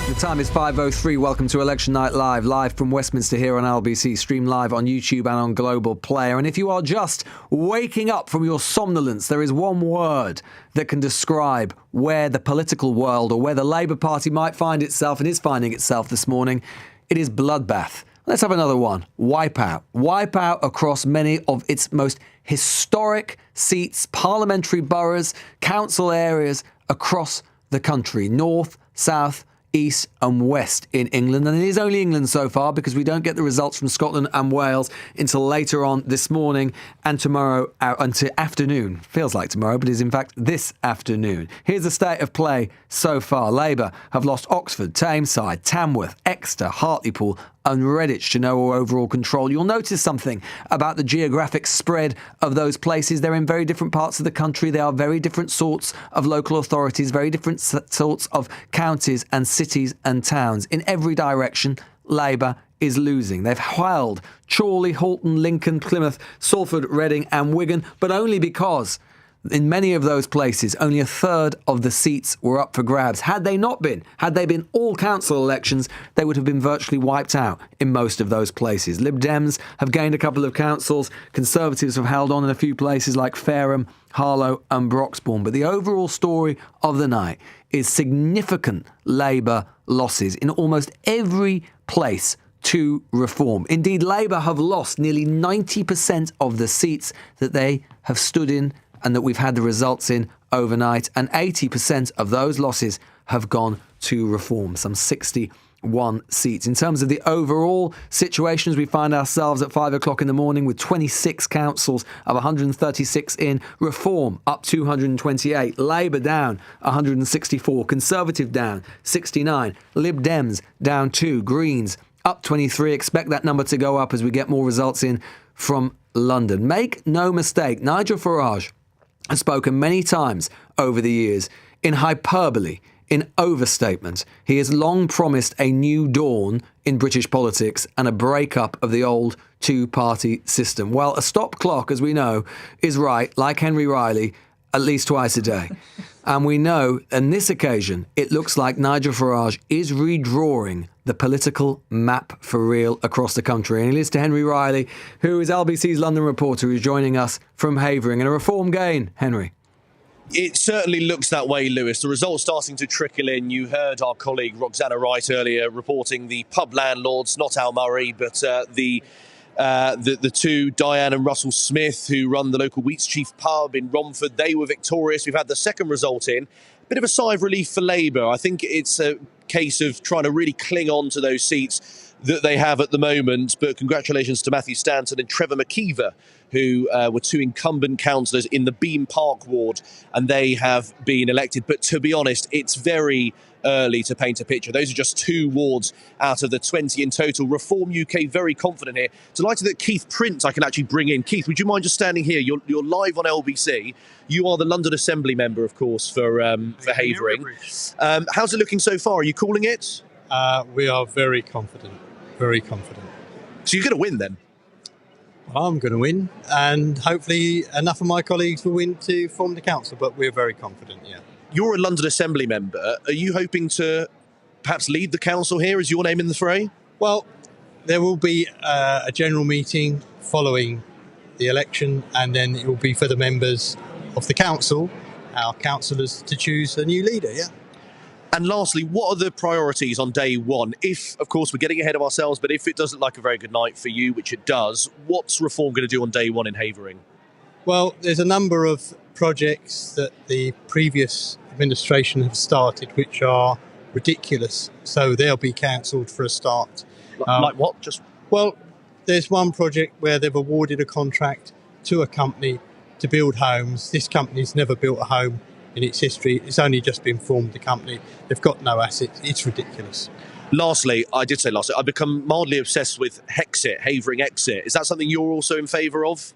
The time is 5:03. Welcome to Election Night live from Westminster here on LBC, stream live on YouTube and on Global Player. And if you are just waking up from your somnolence, there is one word that can describe where the political world or where the Labour Party might find itself and is finding itself this morning. It is bloodbath. Let's have another one. Wipeout. Wipeout across many of its most historic seats, parliamentary boroughs, council areas across the country. North, south, east and west in England. And it is only England so far because we don't get the results from Scotland and Wales until later on this morning and tomorrow until afternoon. Feels like tomorrow, but is in fact this afternoon. Here's the state of play so far. Labour have lost Oxford, Tameside, Tamworth, Exeter, Hartlepool and Redditch to no overall control. You'll notice something about the geographic spread of those places. They're in very different parts of the country. They are very different sorts of local authorities, very different sorts of counties and cities and towns. In every direction, Labour is losing. They've held Chorley, Halton, Lincoln, Plymouth, Salford, Reading and Wigan, but only because in many of those places, only a third of the seats were up for grabs. Had they been all council elections, they would have been virtually wiped out in most of those places. Lib Dems have gained a couple of councils. Conservatives have held on in a few places like Fareham, Harlow and Broxbourne. But the overall story of the night is significant Labour losses in almost every place to reform. Indeed, Labour have lost nearly 90% of the seats that they have stood in and that we've had the results in overnight, and 80% of those losses have gone to reform, some 61 seats. In terms of the overall situations, we find ourselves at 5 o'clock in the morning with 26 councils of 136 in, Reform up 228, Labour down 164, Conservative down 69, Lib Dems down 2, Greens up 23. Expect that number to go up as we get more results in from London. Make no mistake, Nigel Farage has spoken many times over the years in hyperbole, in overstatement. He has long promised a new dawn in British politics and a breakup of the old two-party system. Well, a stop clock, as we know, is right, like Henry Riley, at least twice a day. And we know, on this occasion, it looks like Nigel Farage is redrawing the political map for real across the country. And it is to Henry Riley, who is LBC's London reporter, who's joining us from Havering. And a reform gain, Henry. It certainly looks that way, Lewis. The results starting to trickle in. You heard our colleague Roxana Wright earlier reporting the pub landlords, not Al Murray, but the two, Diane and Russell Smith, who run the local Wheatschief pub in Romford. They were victorious. We've had the second result in. Bit of a sigh of relief for Labour. I think it's a case of trying to really cling on to those seats that they have at the moment. But congratulations to Matthew Stanton and Trevor McKeever, who were two incumbent councillors in the Beam Park ward, and they have been elected. But to be honest, it's very early to paint a picture. Those are just two wards out of the 20 in total. Reform UK very confident here. Delighted that Keith Prince I can actually bring in. Keith, would you mind just standing here? You're live on LBC. You are the London Assembly member, of course, for Havering. How's it looking so far? Are you calling it? We are very confident. Very confident. So you're going to win then? I'm going to win, and hopefully enough of my colleagues will win to form the council, but we're very confident, yeah. You're a London Assembly member. Are you hoping to perhaps lead the council here? Is your name in the fray? Well, there will be a general meeting following the election, and then it will be for the members of the council, our councillors, to choose a new leader, yeah. And lastly, what are the priorities on day one? If, of course, we're getting ahead of ourselves, but if it doesn't look like a very good night for you, which it does, what's Reform going to do on day one in Havering? Well, there's a number of projects that the previous administration have started which are ridiculous, so they'll be cancelled for a start. Like what? Well, there's one project where they've awarded a contract to a company to build homes. This company's never built a home in its history. It's only just been formed, the company. They've got no assets. It's ridiculous. Lastly, I've become mildly obsessed with Hexit, Havering Exit. Is that something you're also in favour of?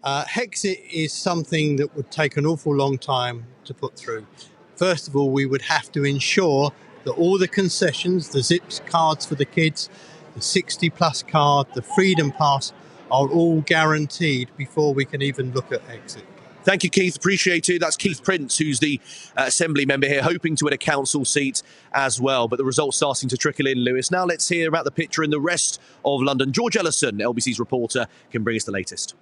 Hexit is something that would take an awful long time to put through. First of all, we would have to ensure that all the concessions, the Zips cards for the kids, the 60 plus card, the Freedom Pass, are all guaranteed before we can even look at Exit. Thank you, Keith. Appreciate it. That's Keith Prince, who's the Assembly member here, hoping to win a council seat as well. But the results starting to trickle in, Lewis. Now let's hear about the picture in the rest of London. George Ellison, LBC's reporter, can bring us the latest.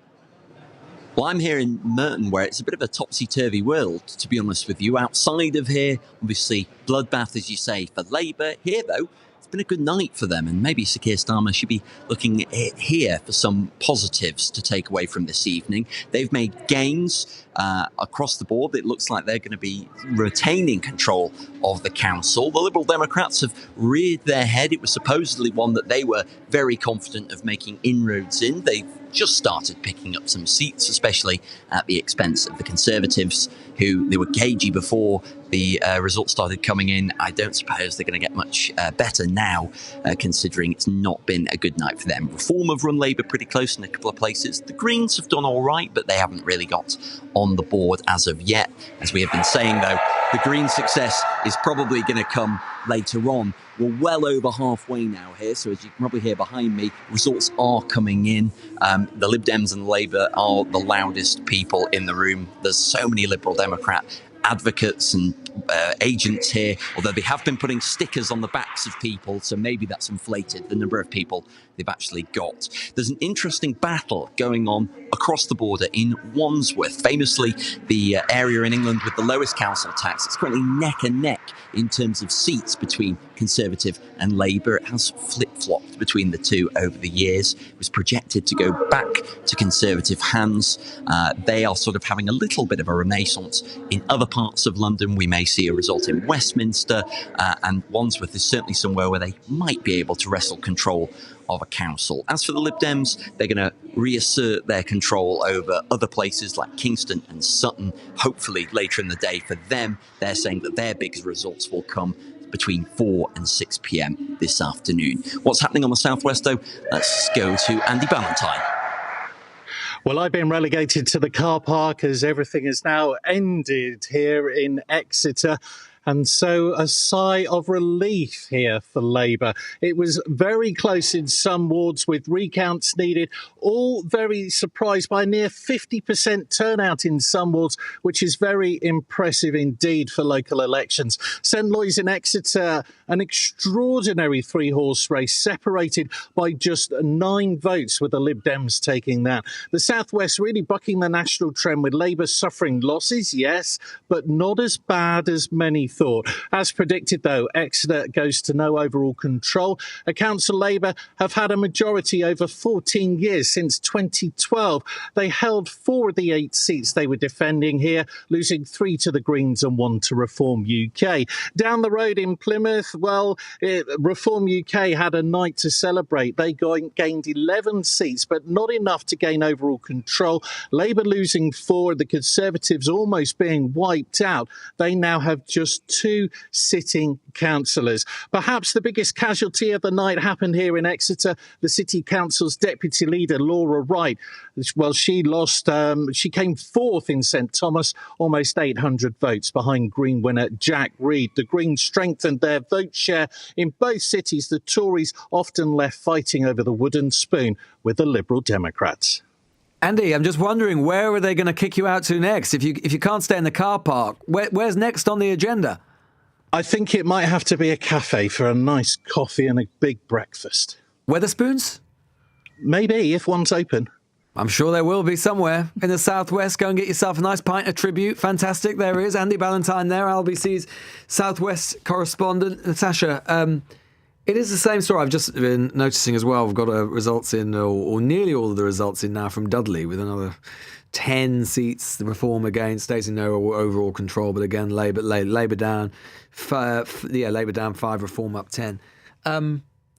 Well, I'm here in Merton, where it's a bit of a topsy-turvy world, to be honest with you. Outside of here, obviously, bloodbath, as you say, for Labour. Here, though, it's been a good night for them, and maybe Sir Keir Starmer should be looking here for some positives to take away from this evening. They've made gains across the board. It looks like they're going to be retaining control of the council. The Liberal Democrats have reared their head. It was supposedly one that they were very confident of making inroads in. They've just started picking up some seats, especially at the expense of the Conservatives, who they were cagey before the results started coming in. I don't suppose they're going to get much better now, considering it's not been a good night for them. Reform have run Labour pretty close in a couple of places. The Greens have done all right, but they haven't really got on the board as of yet. As we have been saying, though, the Green success is probably going to come later on. We're well over halfway now here, so as you can probably hear behind me, results are coming in. The Lib Dems and Labour are the loudest people in the room. There's so many Liberal Democrat advocates and agents here, although they have been putting stickers on the backs of people, so maybe that's inflated the number of people they've actually got. There's an interesting battle going on across the border in Wandsworth, famously the area in England with the lowest council tax. It's currently neck and neck in terms of seats between Conservative and Labour. It has flip-flopped between the two over the years. It was projected to go back to Conservative hands. They are sort of having a little bit of a renaissance in other parts of London. We may see a result in Westminster, and Wandsworth is certainly somewhere where they might be able to wrestle control of a council. As for the Lib Dems, they're going to reassert their control over other places like Kingston and Sutton. Hopefully later in the day for them, they're saying that their big results will come between 4 and 6 p.m. this afternoon. What's happening on the southwest, though? Let's go to Andy Ballantyne. Well, I've been relegated to the car park as everything has now ended here in Exeter. And so a sigh of relief here for Labour. It was very close in some wards with recounts needed, all very surprised by near 50% turnout in some wards, which is very impressive indeed for local elections. St Loy's in Exeter, an extraordinary three-horse race separated by just 9 votes, with the Lib Dems taking that. The South West really bucking the national trend, with Labour suffering losses, yes, but not as bad as many thought. As predicted, though, Exeter goes to no overall control. A council Labour have had a majority over 14 years, since 2012. They held 4 of the 8 seats they were defending here, losing 3 to the Greens and 1 to Reform UK. Down the road in Plymouth, well, Reform UK had a night to celebrate. They gained 11 seats, but not enough to gain overall control. Labour losing 4, the Conservatives almost being wiped out. They now have just 2 sitting councillors. Perhaps the biggest casualty of the night happened here in Exeter. The City Council's deputy leader, Laura Wright, well, she lost. She came 4th in St Thomas, almost 800 votes behind Green winner Jack Reed. The Greens strengthened their vote share in both cities. The Tories often left fighting over the wooden spoon with the Liberal Democrats. Andy, I'm just wondering, where are they going to kick you out to next? If you can't stay in the car park, where's next on the agenda? I think it might have to be a cafe for a nice coffee and a big breakfast. Wetherspoons? Maybe, if one's open. I'm sure there will be somewhere in the southwest. Go and get yourself a nice pint of tribute. Fantastic. There is Andy Ballantyne there, LBC's southwest correspondent. Natasha, it is the same story. I've just been noticing as well. We've got results in, or nearly all of the results in now from Dudley, with another 10 seats. The Reform again stays in no overall control, but again, Labour down. Labour down 5, Reform up 10.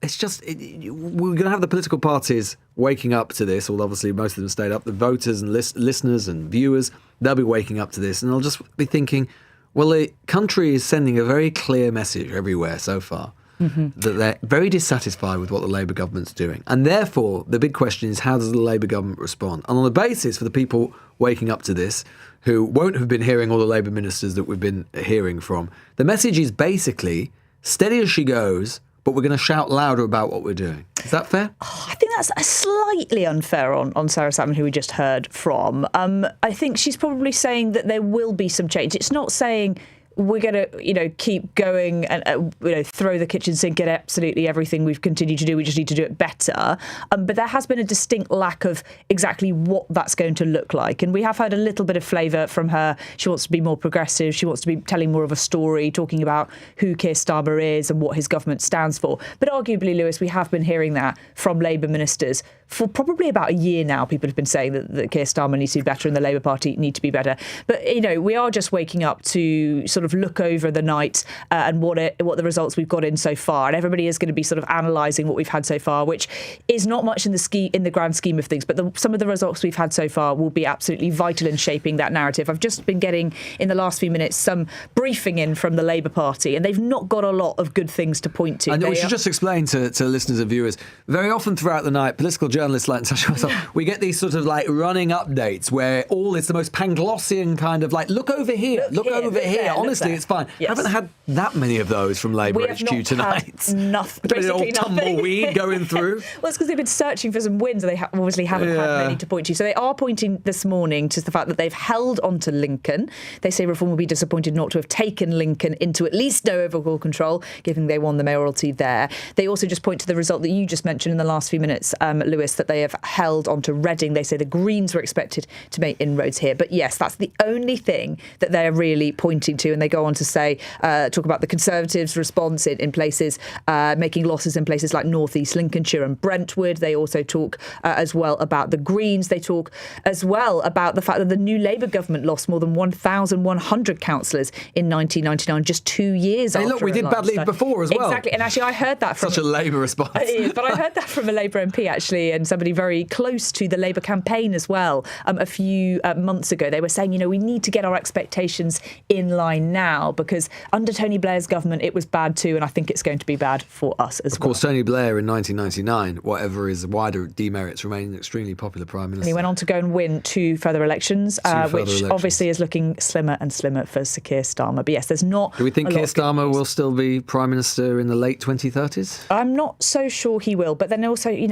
It's just, we're going to have the political parties waking up to this. Well, obviously, most of them stayed up. The voters and listeners and viewers, they'll be waking up to this. And they'll just be thinking, well, the country is sending a very clear message everywhere so far. Mm-hmm. That they're very dissatisfied with what the Labour government's doing. And therefore, the big question is, how does the Labour government respond? And on the basis for the people waking up to this, who won't have been hearing all the Labour ministers that we've been hearing from, the message is basically, steady as she goes, but we're going to shout louder about what we're doing. Is that fair? I think that's slightly unfair on Sarah Salmon, who we just heard from. I think she's probably saying that there will be some change. It's not saying we're going to, keep going and, throw the kitchen sink at absolutely everything we've continued to do. We just need to do it better. But there has been a distinct lack of exactly what that's going to look like. And we have heard a little bit of flavour from her. She wants to be more progressive. She wants to be telling more of a story, talking about who Keir Starmer is and what his government stands for. But arguably, Lewis, we have been hearing that from Labour ministers for probably about a year now. People have been saying that Keir Starmer needs to be better and the Labour Party need to be better. But, we are just waking up to sort of look over the night and what the results we've got in so far. And everybody is going to be sort of analysing what we've had so far, which is not much in the grand scheme of things. But some of the results we've had so far will be absolutely vital in shaping that narrative. I've just been getting, in the last few minutes, some briefing in from the Labour Party, and they've not got a lot of good things to point to. And we should just explain to listeners and viewers, very often throughout the night, political journalists like Natasha and myself, we get these sort of like running updates where it's the most Panglossian kind of like, look over here, look over here. Honestly, it's fine. Yes. I haven't had that many of those from Labour HQ tonight. Nothing. All tumbleweed going through. Well, it's because they've been searching for some wins and they obviously haven't had many to point to. So they are pointing this morning to the fact that they've held on to Lincoln. They say Reform will be disappointed not to have taken Lincoln into at least no overall control, given they won the mayoralty there. They also just point to the result that you just mentioned in the last few minutes, Lewis, that they have held on to Reading. They say the Greens were expected to make inroads here. But yes, that's the only thing that they're really pointing to. And they go on to say, talk about the Conservatives' response in places, making losses in places like North East Lincolnshire and Brentwood. They also talk as well about the Greens. They talk as well about the fact that the new Labour government lost more than 1,100 councillors in 1999, just 2 years after. Look, we did badly before as well. Exactly. And actually, I heard that from... Such a Labour response. It is, but I heard that from a Labour MP, actually, and somebody very close to the Labour campaign as well, a few months ago. They were saying, we need to get our expectations in line now, because under Tony Blair's government, it was bad too, and I think it's going to be bad for us as well. Of course, Tony Blair in 1999, whatever his wider demerits, remained an extremely popular Prime Minister. And he went on to go and win two further elections, which obviously is looking slimmer and slimmer for Sir Keir Starmer. But yes, there's not. Do we think Keir Starmer will still be Prime Minister in the late 2030s? I'm not so sure he will. But then also, do you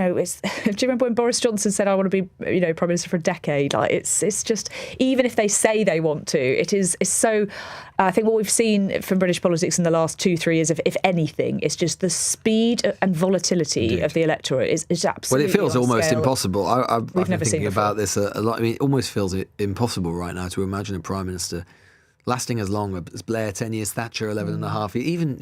remember when Boris Johnson said, "I want to be, Prime Minister for a decade"? Like, it's just, even if they say they want to, it's so. I think what we've seen from British politics in the last 2-3 years, if anything, is just the speed and volatility of the electorate is absolutely. Well, it feels almost impossible. I've been never thinking seen about this a lot. I mean, it almost feels impossible right now to imagine a Prime Minister lasting as long as Blair, 10 years, Thatcher, 11 and a half, even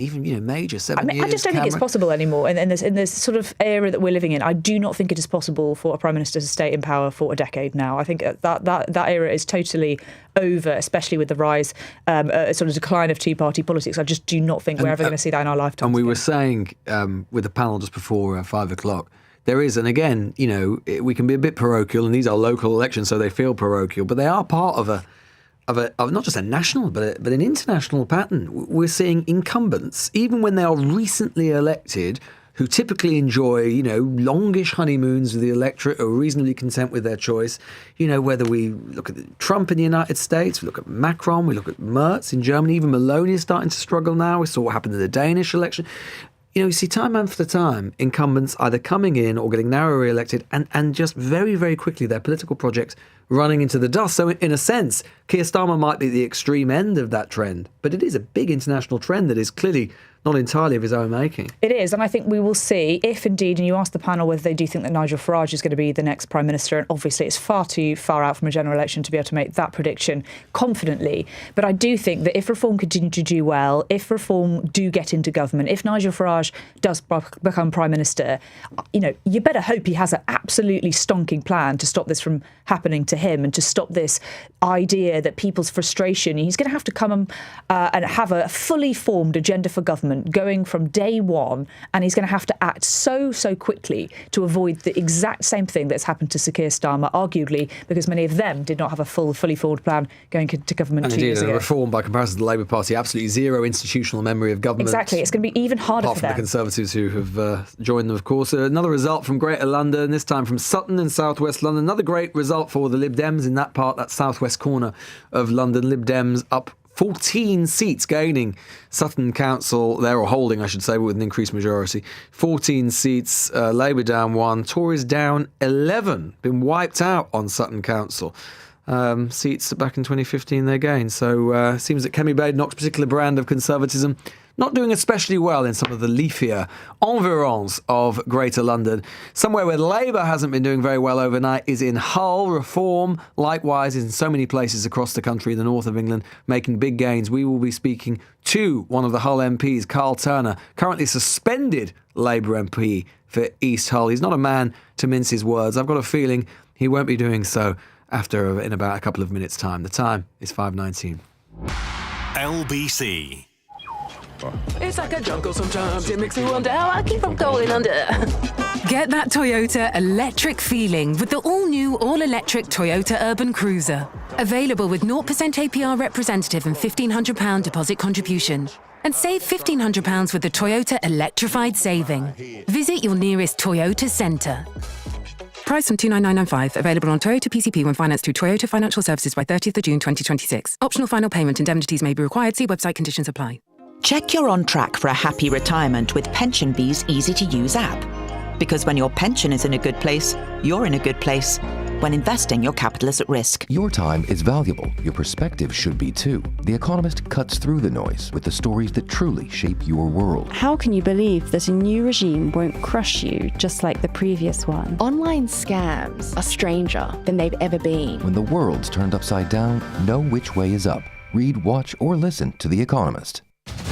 Major, 7 years. I just don't think it's possible anymore. And in this sort of era that we're living in, I do not think it is possible for a Prime Minister to stay in power for a decade now. I think that era is totally over, especially with the rise, sort of decline of two-party politics. I just do not think we're ever going to see that in our lifetime. And we were saying with the panel just before 5 o'clock, there is, and again, we can be a bit parochial, and these are local elections, so they feel parochial, but they are part of not just a national, but an international pattern. We're seeing incumbents, even when they are recently elected, who typically enjoy, longish honeymoons with the electorate, are reasonably content with their choice. Whether we look at Trump in the United States, we look at Macron, we look at Merz in Germany, even Meloni is starting to struggle now. We saw what happened in the Danish election. You see time after time, incumbents either coming in or getting narrowly re-elected and just very, very quickly their political projects running into the dust. So in a sense, Keir Starmer might be the extreme end of that trend, but it is a big international trend that is clearly not entirely of his own making. It is, and I think we will see if indeed, and you asked the panel whether they do think that Nigel Farage is going to be the next Prime Minister, and obviously it's far too far out from a general election to be able to make that prediction confidently. But I do think that if Reform continue to do well, if Reform do get into government, if Nigel Farage does become Prime Minister, you better hope he has an absolutely stonking plan to stop this from happening to him and to stop this idea that people's frustration, he's going to have to come and have a fully formed agenda for government going from day one, and he's going to have to act so quickly to avoid the exact same thing that's happened to Sir Keir Starmer, arguably because many of them did not have a fully formed plan going into government and 2 years ago. Reform, by comparison to the Labour Party, absolutely zero institutional memory of government. Exactly, it's going to be even harder apart for from them. the Conservatives who have joined them, of course. Another result from Greater London, this time from Sutton in southwest London. Another great result for the Lib Dems in that southwest corner of London. Lib Dems up 14 seats, gaining Sutton Council there, or holding, I should say, with an increased majority. 14 seats, Labour down 1, Tories down 11. Been wiped out on Sutton Council. Seats back in 2015 they gained. So it seems that Kemi Badenoch's particular brand of conservatism not doing especially well in some of the leafier environs of Greater London. Somewhere where Labour hasn't been doing very well overnight is in Hull. Reform, likewise, is in so many places across the country, the north of England, making big gains. We will be speaking to one of the Hull MPs, Carl Turner, currently suspended Labour MP for East Hull. He's not a man to mince his words. I've got a feeling he won't be doing so in about a couple of minutes' time. The time is 5:19. LBC. It's like a jungle sometimes. It makes me wonder how I keep from going under. Get that Toyota electric feeling with the all-new, all-electric Toyota Urban Cruiser. Available with 0% APR representative and £1,500 deposit contribution. And save £1,500 with the Toyota Electrified Saving. Visit your nearest Toyota centre. Price from $29995. Available on Toyota PCP when financed through Toyota Financial Services by 30th of June 2026. Optional final payment. Indemnities may be required. See website conditions apply. Check you're on track for a happy retirement with PensionBee's easy-to-use app. Because when your pension is in a good place, you're in a good place. When investing, your capital is at risk. Your time is valuable. Your perspective should be too. The Economist cuts through the noise with the stories that truly shape your world. How can you believe that a new regime won't crush you just like the previous one? Online scams are stranger than they've ever been. When the world's turned upside down, know which way is up. Read, watch, or listen to The Economist.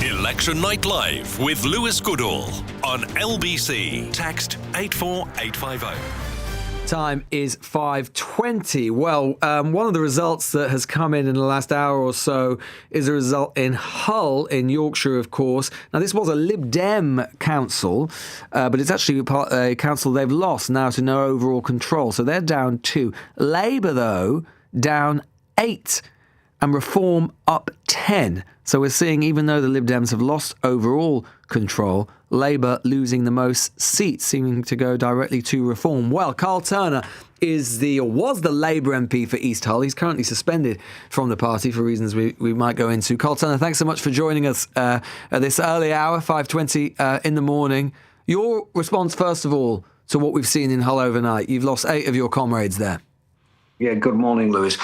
Election Night Live with Lewis Goodall on LBC. Text 84850. Time is 5:20. Well, one of the results that has come in the last hour or so is a result in Hull in Yorkshire, of course. Now, this was a Lib Dem council, but it's actually a council they've lost now to no overall control. So they're down 2. Labour, though, down 8. And Reform up 10. So we're seeing, even though the Lib Dems have lost overall control, Labour losing the most seats, seeming to go directly to Reform. Well, Carl Turner was the Labour MP for East Hull. He's currently suspended from the party for reasons we might go into. Carl Turner, thanks so much for joining us at this early hour, 5:20 in the morning. Your response, first of all, to what we've seen in Hull overnight. You've lost 8 of your comrades there. Yeah, good morning, Lewis.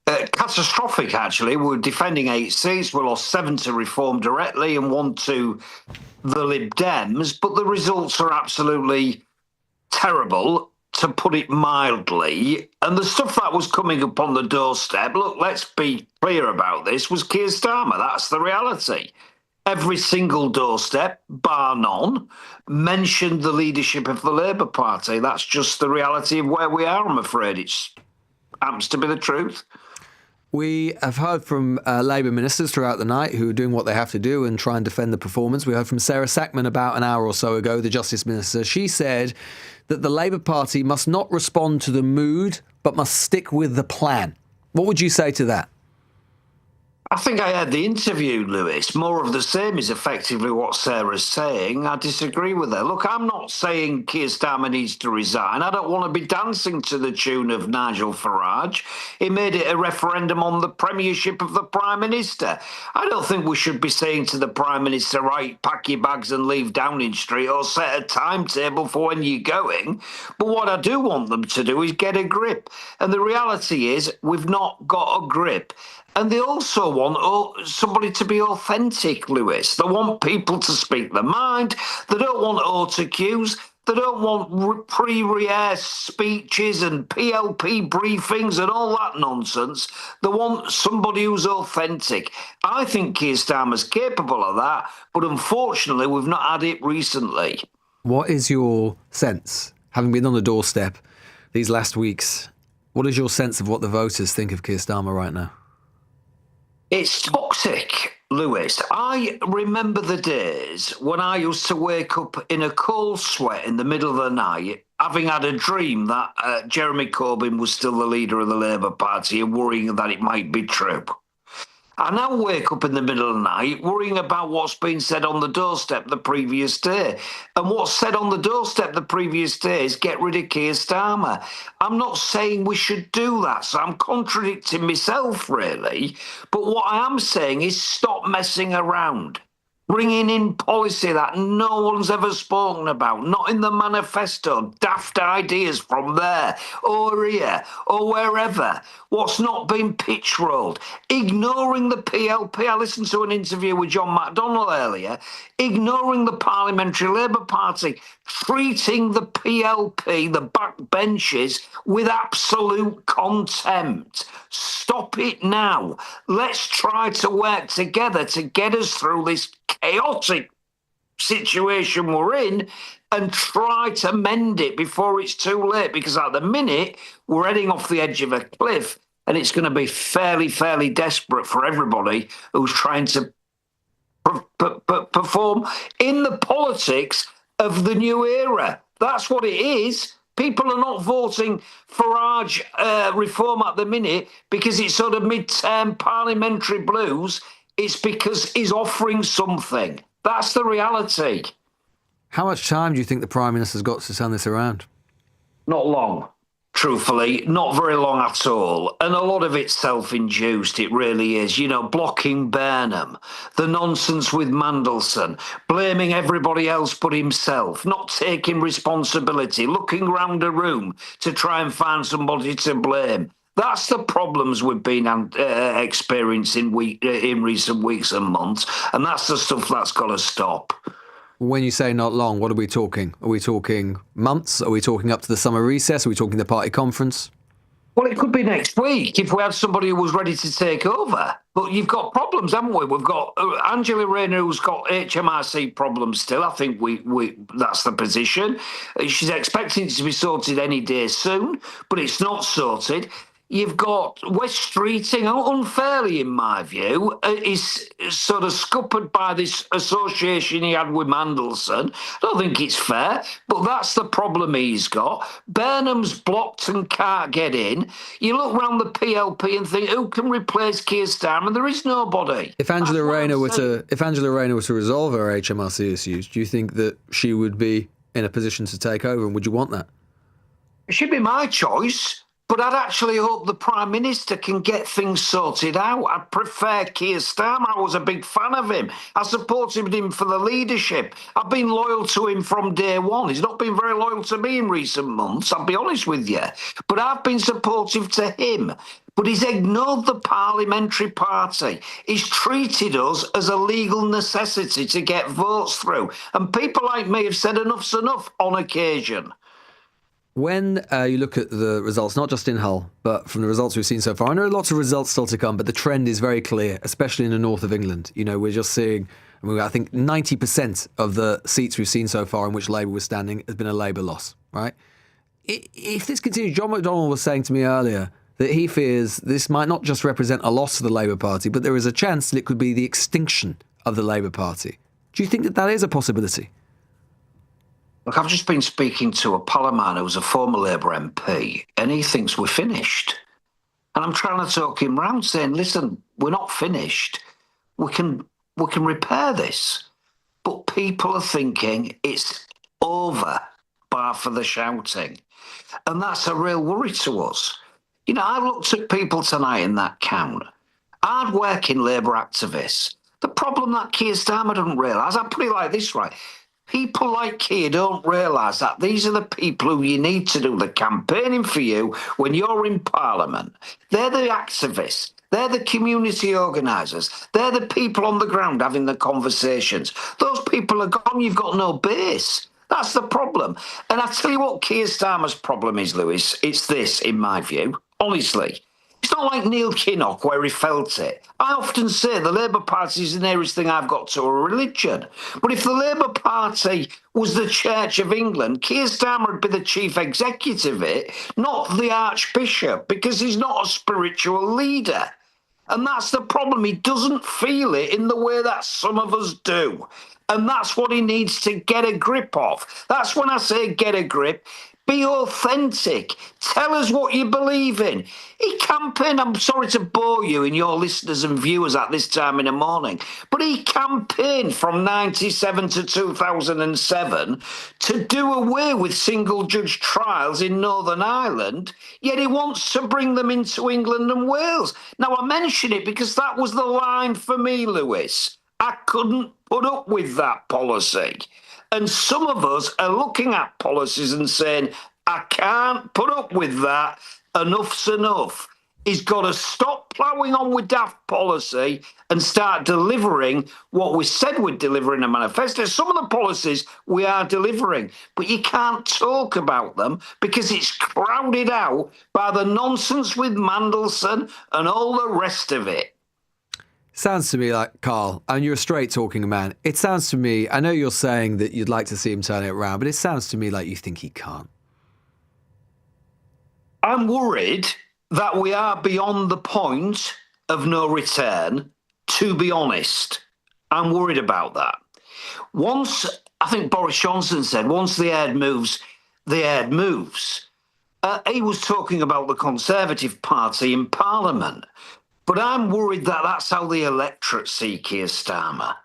Catastrophic, actually. We're defending 8 seats. We lost 7 to Reform directly and 1 to the Lib Dems. But the results are absolutely terrible, to put it mildly. And the stuff that was coming up on the doorstep, look, let's be clear about this, was Keir Starmer. That's the reality. Every single doorstep, bar none, mentioned the leadership of the Labour Party. That's just the reality of where we are, I'm afraid. It happens to be the truth. We have heard from Labour ministers throughout the night who are doing what they have to do and try and defend the performance. We heard from Sarah Sackman about an hour or so ago, the Justice Minister. She said that the Labour Party must not respond to the mood, but must stick with the plan. What would you say to that? I think I heard the interview, Lewis. More of the same is effectively what Sarah's saying. I disagree with her. Look, I'm not saying Keir Starmer needs to resign. I don't want to be dancing to the tune of Nigel Farage. He made it a referendum on the premiership of the Prime Minister. I don't think we should be saying to the Prime Minister, right, pack your bags and leave Downing Street, or set a timetable for when you're going. But what I do want them to do is get a grip. And the reality is we've not got a grip. And they also want somebody to be authentic, Lewis. They want people to speak their mind. They don't want autocues. They don't want pre-rehearsed speeches and PLP briefings and all that nonsense. They want somebody who's authentic. I think Keir Starmer's capable of that, but unfortunately we've not had it recently. What is your sense, having been on the doorstep these last weeks, what is your sense of what the voters think of Keir Starmer right now? It's toxic, Lewis. I remember the days when I used to wake up in a cold sweat in the middle of the night, having had a dream that Jeremy Corbyn was still the leader of the Labour Party and worrying that it might be true. I now wake up in the middle of the night worrying about what's been said on the doorstep the previous day. And what's said on the doorstep the previous day is get rid of Keir Starmer. I'm not saying we should do that, so I'm contradicting myself, really. But what I am saying is stop messing around. Bringing in policy that no one's ever spoken about, not in the manifesto, daft ideas from there or here or wherever. What's not been pitch rolled? Ignoring the PLP. I listened to an interview with John McDonnell earlier. Ignoring the Parliamentary Labour Party. Treating the PLP, the backbenches, with absolute contempt. Stop it now. Let's try to work together to get us through this chaotic situation we're in and try to mend it before it's too late, because at the minute we're heading off the edge of a cliff and it's going to be fairly desperate for everybody who's trying to perform in the politics of the new era. That's what it is. People are not voting Farage reform at the minute because it's sort of mid-term parliamentary blues. It's because he's offering something. That's the reality. How much time do you think the Prime Minister's got to turn this around? Not long, truthfully. Not very long at all. And a lot of it's self-induced. It really is. You know, blocking Burnham, the nonsense with Mandelson, blaming everybody else but himself, not taking responsibility, looking around a room to try and find somebody to blame. That's the problems we've been experiencing in recent weeks and months, and that's the stuff that's got to stop. When you say not long, what are we talking? Are we talking months? Are we talking up to the summer recess? Are we talking the party conference? Well, it could be next week if we had somebody who was ready to take over. But you've got problems, haven't we? We've got Angela Rayner, who's got HMRC problems still. I think we that's the position. She's expecting it to be sorted any day soon, but it's not sorted. You've got West Streeting, unfairly in my view, is sort of scuppered by this association he had with Mandelson. I don't think it's fair, but that's the problem he's got. Burnham's blocked and can't get in. You look around the PLP and think, who can replace Keir Starmer? There is nobody. If Angela Rayner were to resolve her HMRC issues, do you think that she would be in a position to take over, and would you want that? It should be my choice. But I'd actually hope the Prime Minister can get things sorted out. I'd prefer Keir Starmer. I was a big fan of him. I supported him for the leadership. I've been loyal to him from day one. He's not been very loyal to me in recent months, I'll be honest with you. But I've been supportive to him. But he's ignored the parliamentary party. He's treated us as a legal necessity to get votes through. And people like me have said enough's enough on occasion. When you look at the results, not just in Hull, but from the results we've seen so far, I know lots of results still to come, but the trend is very clear, especially in the north of England. You know, we're just seeing, I think 90% of the seats we've seen so far in which Labour was standing has been a Labour loss, right? If this continues, John McDonnell was saying to me earlier that he fears this might not just represent a loss to the Labour Party, but there is a chance that it could be the extinction of the Labour Party. Do you think that that is a possibility? Look, I've just been speaking to a pal of mine who's a former Labour MP, and he thinks we're finished. And I'm trying to talk him round, saying, listen, we're not finished. We can repair this. But people are thinking it's over, bar for the shouting. And that's a real worry to us. You know, I looked at people tonight in that count, hard-working Labour activists. The problem that Keir Starmer doesn't realise, I'll put it like this, right? People like Keir don't realise that these are the people who you need to do the campaigning for you when you're in Parliament. They're the activists. They're the community organisers. They're the people on the ground having the conversations. Those people are gone. You've got no base. That's the problem. And I tell you what Keir Starmer's problem is, Lewis. It's this, in my view. Honestly. It's not like Neil Kinnock where he felt it. I often say the Labour Party is the nearest thing I've got to a religion. But if the Labour Party was the Church of England, Keir Starmer would be the chief executive of it, not the Archbishop, because he's not a spiritual leader. And that's the problem. He doesn't feel it in the way that some of us do. And that's what he needs to get a grip of. That's when I say get a grip. Be authentic. Tell us what you believe in. He campaigned, I'm sorry to bore you and your listeners and viewers at this time in the morning, but he campaigned from 97 to 2007 to do away with single judge trials in Northern Ireland, yet he wants to bring them into England and Wales. Now, I mention it because that was the line for me, Lewis. I couldn't put up with that policy. And some of us are looking at policies and saying, I can't put up with that. Enough's enough. He's got to stop ploughing on with daft policy and start delivering what we said we'd deliver in a manifesto. Some of the policies we are delivering, but you can't talk about them because it's crowded out by the nonsense with Mandelson and all the rest of it. Sounds to me like, Carl, and you're a straight talking man. It sounds to me, I know you're saying that you'd like to see him turn it around, but it sounds to me like you think he can't. I'm worried that we are beyond the point of no return, to be honest. I'm worried about that. Once, I think Boris Johnson said, once the herd moves, the herd moves. He was talking about the Conservative Party in Parliament. But I'm worried that that's how the electorate see Keir Starmer.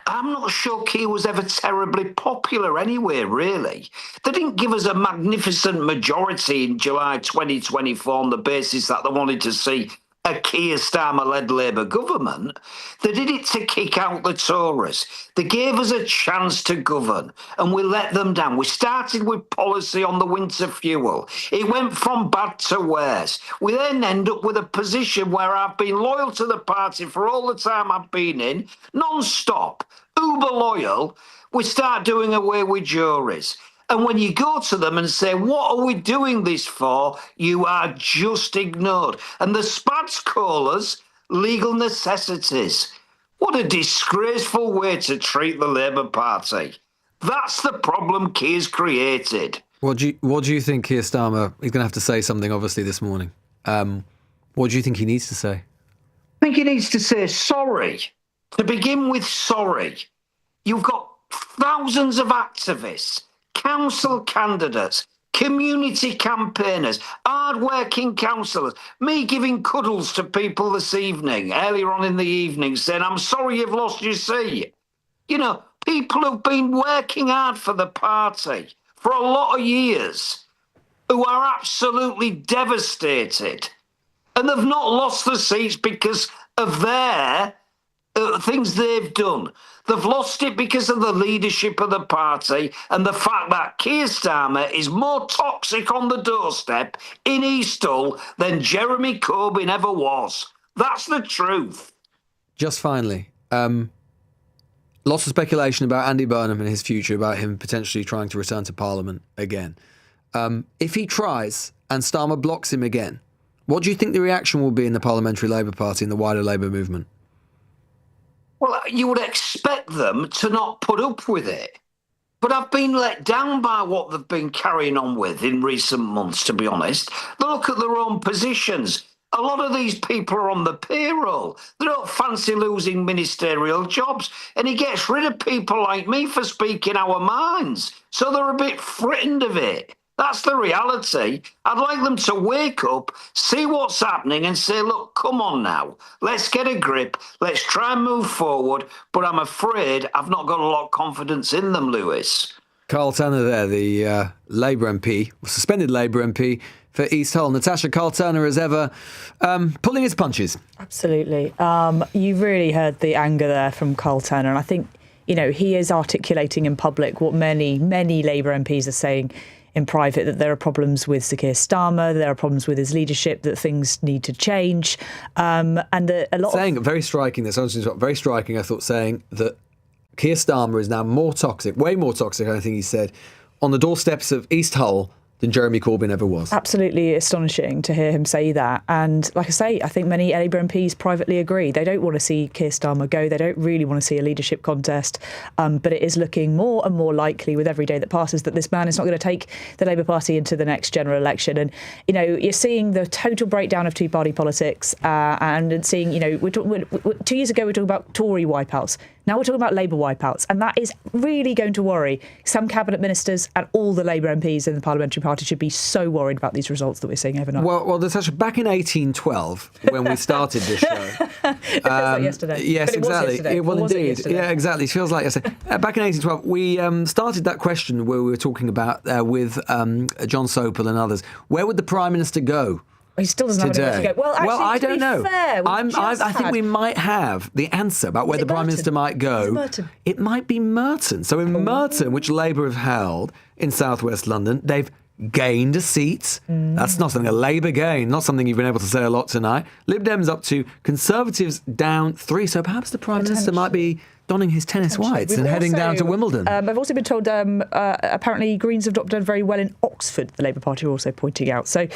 I'm not sure Keir was ever terribly popular anyway, really. They didn't give us a magnificent majority in July 2024 on the basis that they wanted to see a Keir Starmer-led Labour government. They did it to kick out the Tories. They gave us a chance to govern, and we let them down. We started with policy on the winter fuel. It went from bad to worse. We then end up with a position where I've been loyal to the party for all the time I've been in, non-stop, uber loyal. We start doing away with juries. And when you go to them and say, what are we doing this for? You are just ignored. And the Spads call us legal necessities. What a disgraceful way to treat the Labour Party. That's the problem Keir's created. What do you think Keir Starmer, he's going to have to say something obviously this morning. What do you think he needs to say? I think he needs to say sorry. To begin with, sorry. You've got thousands of activists, council candidates, community campaigners, hard-working councillors, me giving cuddles to people this evening, earlier on in the evening, saying, I'm sorry you've lost your seat. You know, people who've been working hard for the party for a lot of years, who are absolutely devastated. And they've not lost the seats because of their things they've done. They've lost it because of the leadership of the party and the fact that Keir Starmer is more toxic on the doorstep in East Hull than Jeremy Corbyn ever was. That's the truth. Just finally, lots of speculation about Andy Burnham and his future, about him potentially trying to return to Parliament again. If he tries and Starmer blocks him again, what do you think the reaction will be in the Parliamentary Labour Party and the wider Labour movement? Well, you would expect them to not put up with it. But I've been let down by what they've been carrying on with in recent months, to be honest. They look at their own positions. A lot of these people are on the payroll. They don't fancy losing ministerial jobs. And he gets rid of people like me for speaking our minds. So they're a bit frightened of it. That's the reality. I'd like them to wake up, see what's happening and say, look, come on now. Let's get a grip. Let's try and move forward. But I'm afraid I've not got a lot of confidence in them, Lewis. Carl Turner there, the Labour MP, suspended Labour MP for East Hull. Natasha, Carl Turner as ever, pulling his punches. Absolutely. You really heard the anger there from Carl Turner. And I think, you know, he is articulating in public what many, many Labour MPs are saying in private, that there are problems with Sir Keir Starmer, there are problems with his leadership, that things need to change. And a lot very striking, very striking, I thought, saying that Keir Starmer is now more toxic, way more toxic, I think he said, on the doorsteps of East Hull than Jeremy Corbyn ever was. Absolutely astonishing to hear him say that. And like I say, I think many Labour MPs privately agree. They don't want to see Keir Starmer go. They don't really want to see a leadership contest. But it is looking more and more likely with every day that passes that this man is not going to take the Labour Party into the next general election. And, you know, you're seeing the total breakdown of two-party politics and seeing, you know, 2 years ago we were talking about Tory wipeouts. Now we're talking about Labour wipeouts, and that is really going to worry some cabinet ministers, and all the Labour MPs in the parliamentary party should be so worried about these results that we're seeing overnight. Well, Natasha, back in 1812, when we started this show... it feels like yesterday. Yes, exactly. It was indeed. yesterday? Yeah, exactly. It feels like yesterday. Back in 1812, we started that question where we were talking about with John Sopel and others. Where would the Prime Minister go? He still doesn't today? have anywhere to go. Well, actually, I don't know. Fair, I think we might have the answer about where the Prime Minister might go. It might be Merton. So in Merton, which Labour have held in South West London, they've gained a seat. That's not something a Labour gain, not something you've been able to say a lot tonight. Lib Dems up 2, Conservatives down 3. So perhaps the Prime Minister might be donning his tennis whites and heading down to Wimbledon. I've also been told apparently Greens have not done very well in Oxford, the Labour Party are also pointing out. So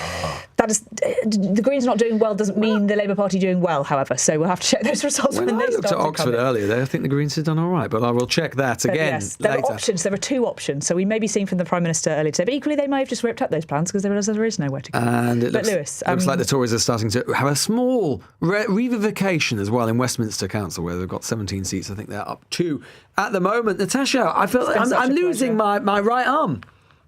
that is, the Greens not doing well doesn't mean the Labour Party doing well, however. So we'll have to check those results when they start to come. I looked at Oxford earlier there. I think the Greens have done all right, but I will check that again yes, there later. Are options. There are 2 options. So we may be seeing from the Prime Minister earlier today, but equally they may have just ripped up those plans because they realise there is nowhere to go. And it Lewis, looks like the Tories are starting to have a small revivification as well in Westminster Council, where they've got 17 seats. I think they're up 2 at the moment. Natasha, I feel I'm losing my right arm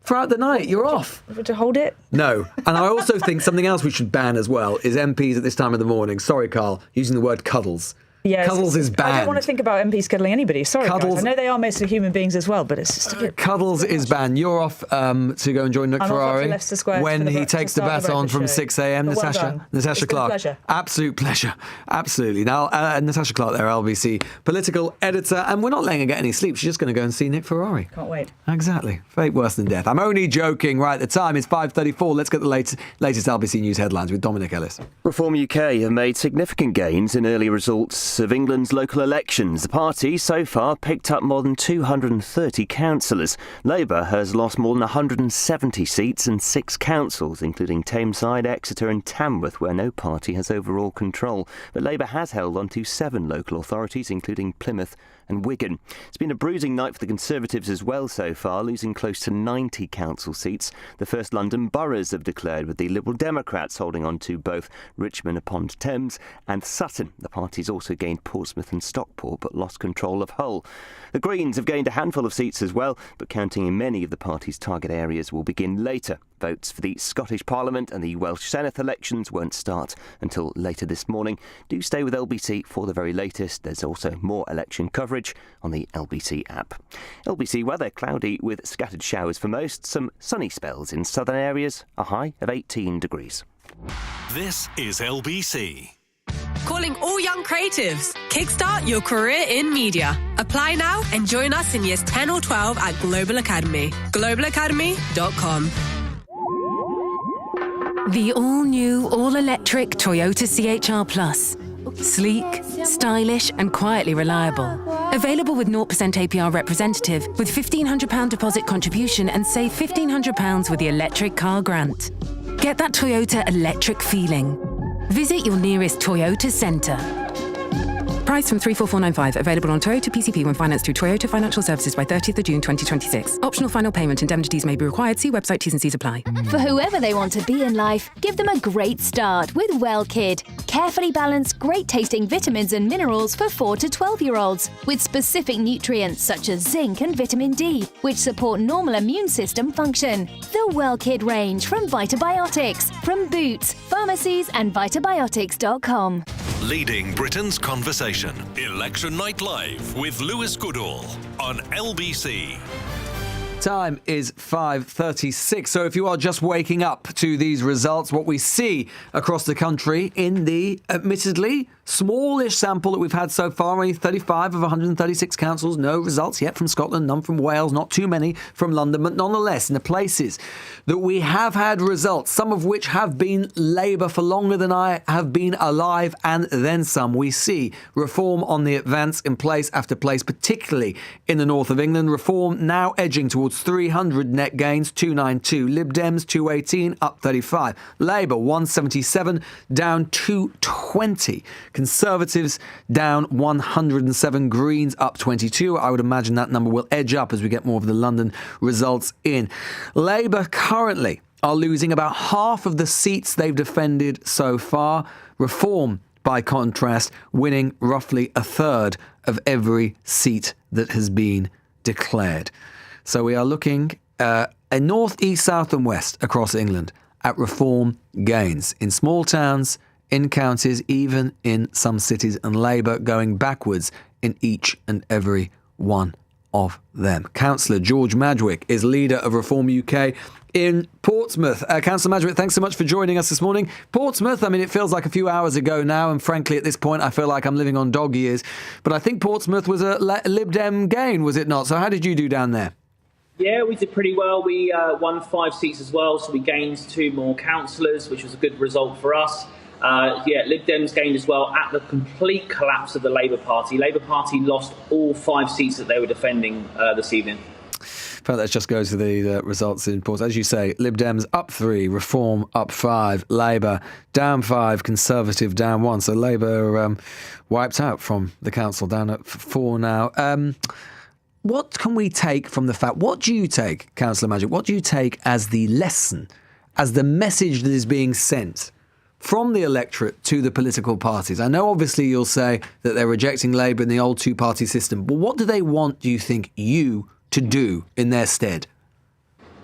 throughout the night. You're off. To hold it? No. And I also think something else we should ban as well is MPs at this time of the morning. Sorry, Carl, using the word cuddles. Yes, cuddles is banned. I don't want to think about MPs cuddling anybody. Sorry, cuddles, guys. I know they are mostly human beings as well, but it's just a bit... Cuddles is banned. You're off to go and join Nick Ferrari when he takes the baton from 6 a.m. Natasha Clark. Pleasure. Absolute pleasure. Absolutely. Now, Natasha Clark there, LBC political editor, and we're not letting her get any sleep. She's just going to go and see Nick Ferrari. Can't wait. Exactly. Fate worse than death. I'm only joking. Right, the time is 5:34. Let's get the latest LBC News headlines with Dominic Ellis. Reform UK have made significant gains in early results results of England's local elections. The party so far picked up more than 230 councillors. Labour has lost more than 170 seats and 6 councils, including Tameside, Exeter and Tamworth, where no party has overall control. But Labour has held on to 7 local authorities, including Plymouth and Wigan. It's been a bruising night for the Conservatives as well so far, losing close to 90 council seats. The first London boroughs have declared, with the Liberal Democrats holding on to both Richmond-upon-Thames and Sutton. The party's also gained Portsmouth and Stockport, but lost control of Hull. The Greens have gained a handful of seats as well, but counting in many of the party's target areas will begin later. Votes for the Scottish Parliament and the Welsh Senate elections won't start until later this morning. Do stay with LBC for the very latest. There's also more election coverage on the LBC app. LBC weather: cloudy with scattered showers for most, some sunny spells in southern areas, a high of 18 degrees. This is LBC. Calling all young creatives. Kickstart your career in media. Apply now and join us in years 10 or 12 at Global Academy. globalacademy.com. The all-new, all-electric Toyota CHR Plus. Sleek, stylish and quietly reliable. Available with 0% APR representative with £1,500 deposit contribution and save £1,500 with the electric car grant. Get that Toyota electric feeling. Visit your nearest Toyota centre. Price from 34495. Available on Toyota PCP when financed through Toyota Financial Services by 30th of June 2026. Optional final payment. Indemnities may be required. See website T's and C's apply. For whoever they want to be in life, give them a great start with Well Kid. Carefully balanced, great-tasting vitamins and minerals for 4 to 12-year-olds with specific nutrients such as zinc and vitamin D, which support normal immune system function. The Well Kid range from Vitabiotics, from Boots, pharmacies and vitabiotics.com. Leading Britain's conversation. Election Night Live with Lewis Goodall on LBC. Time is 5:36. So if you are just waking up to these results, what we see across the country in the admittedly smallish sample that we've had so far, only 35 of 136 councils, no results yet from Scotland, none from Wales, not too many from London, but nonetheless, in the places that we have had results, some of which have been Labour for longer than I have been alive, and then some, we see Reform on the advance in place after place, particularly in the north of England. Reform now edging towards 300 net gains, 292. Lib Dems 218, up 35. Labour 177, down 220. Conservatives down 107. Greens up 22. I would imagine that number will edge up as we get more of the London results in. Labour currently are losing about half of the seats they've defended so far. Reform, by contrast, winning roughly a third of every seat that has been declared. So we are looking in north, east, south and west across England at Reform gains in small towns, in counties, even in some cities, and Labour going backwards in each and every one of them. Councillor George Madgwick is leader of Reform UK in Portsmouth. Councillor Madgwick, thanks so much for joining us this morning. Portsmouth, I mean, it feels like a few hours ago now, and frankly, at this point, I feel like I'm living on dog years. But I think Portsmouth was a Lib Dem gain, was it not? So how did you do down there? Yeah, we did pretty well. We won 5 seats as well, so we gained 2 more councillors, which was a good result for us. Lib Dems gained as well at the complete collapse of the Labour Party. Labour Party lost all 5 seats that they were defending this evening. But that just goes to the results in Portsmouth. As you say, Lib Dems up 3, Reform up 5, Labour down 5, Conservative down 1. So Labour wiped out from the council, down at 4 now. What can we take from the fact? What do you take, Councillor Madgwick? What do you take as the lesson, as the message that is being sent from the electorate to the political parties? I know obviously you'll say that they're rejecting Labour in the old 2-party system, but what do they want, do you think, you to do in their stead?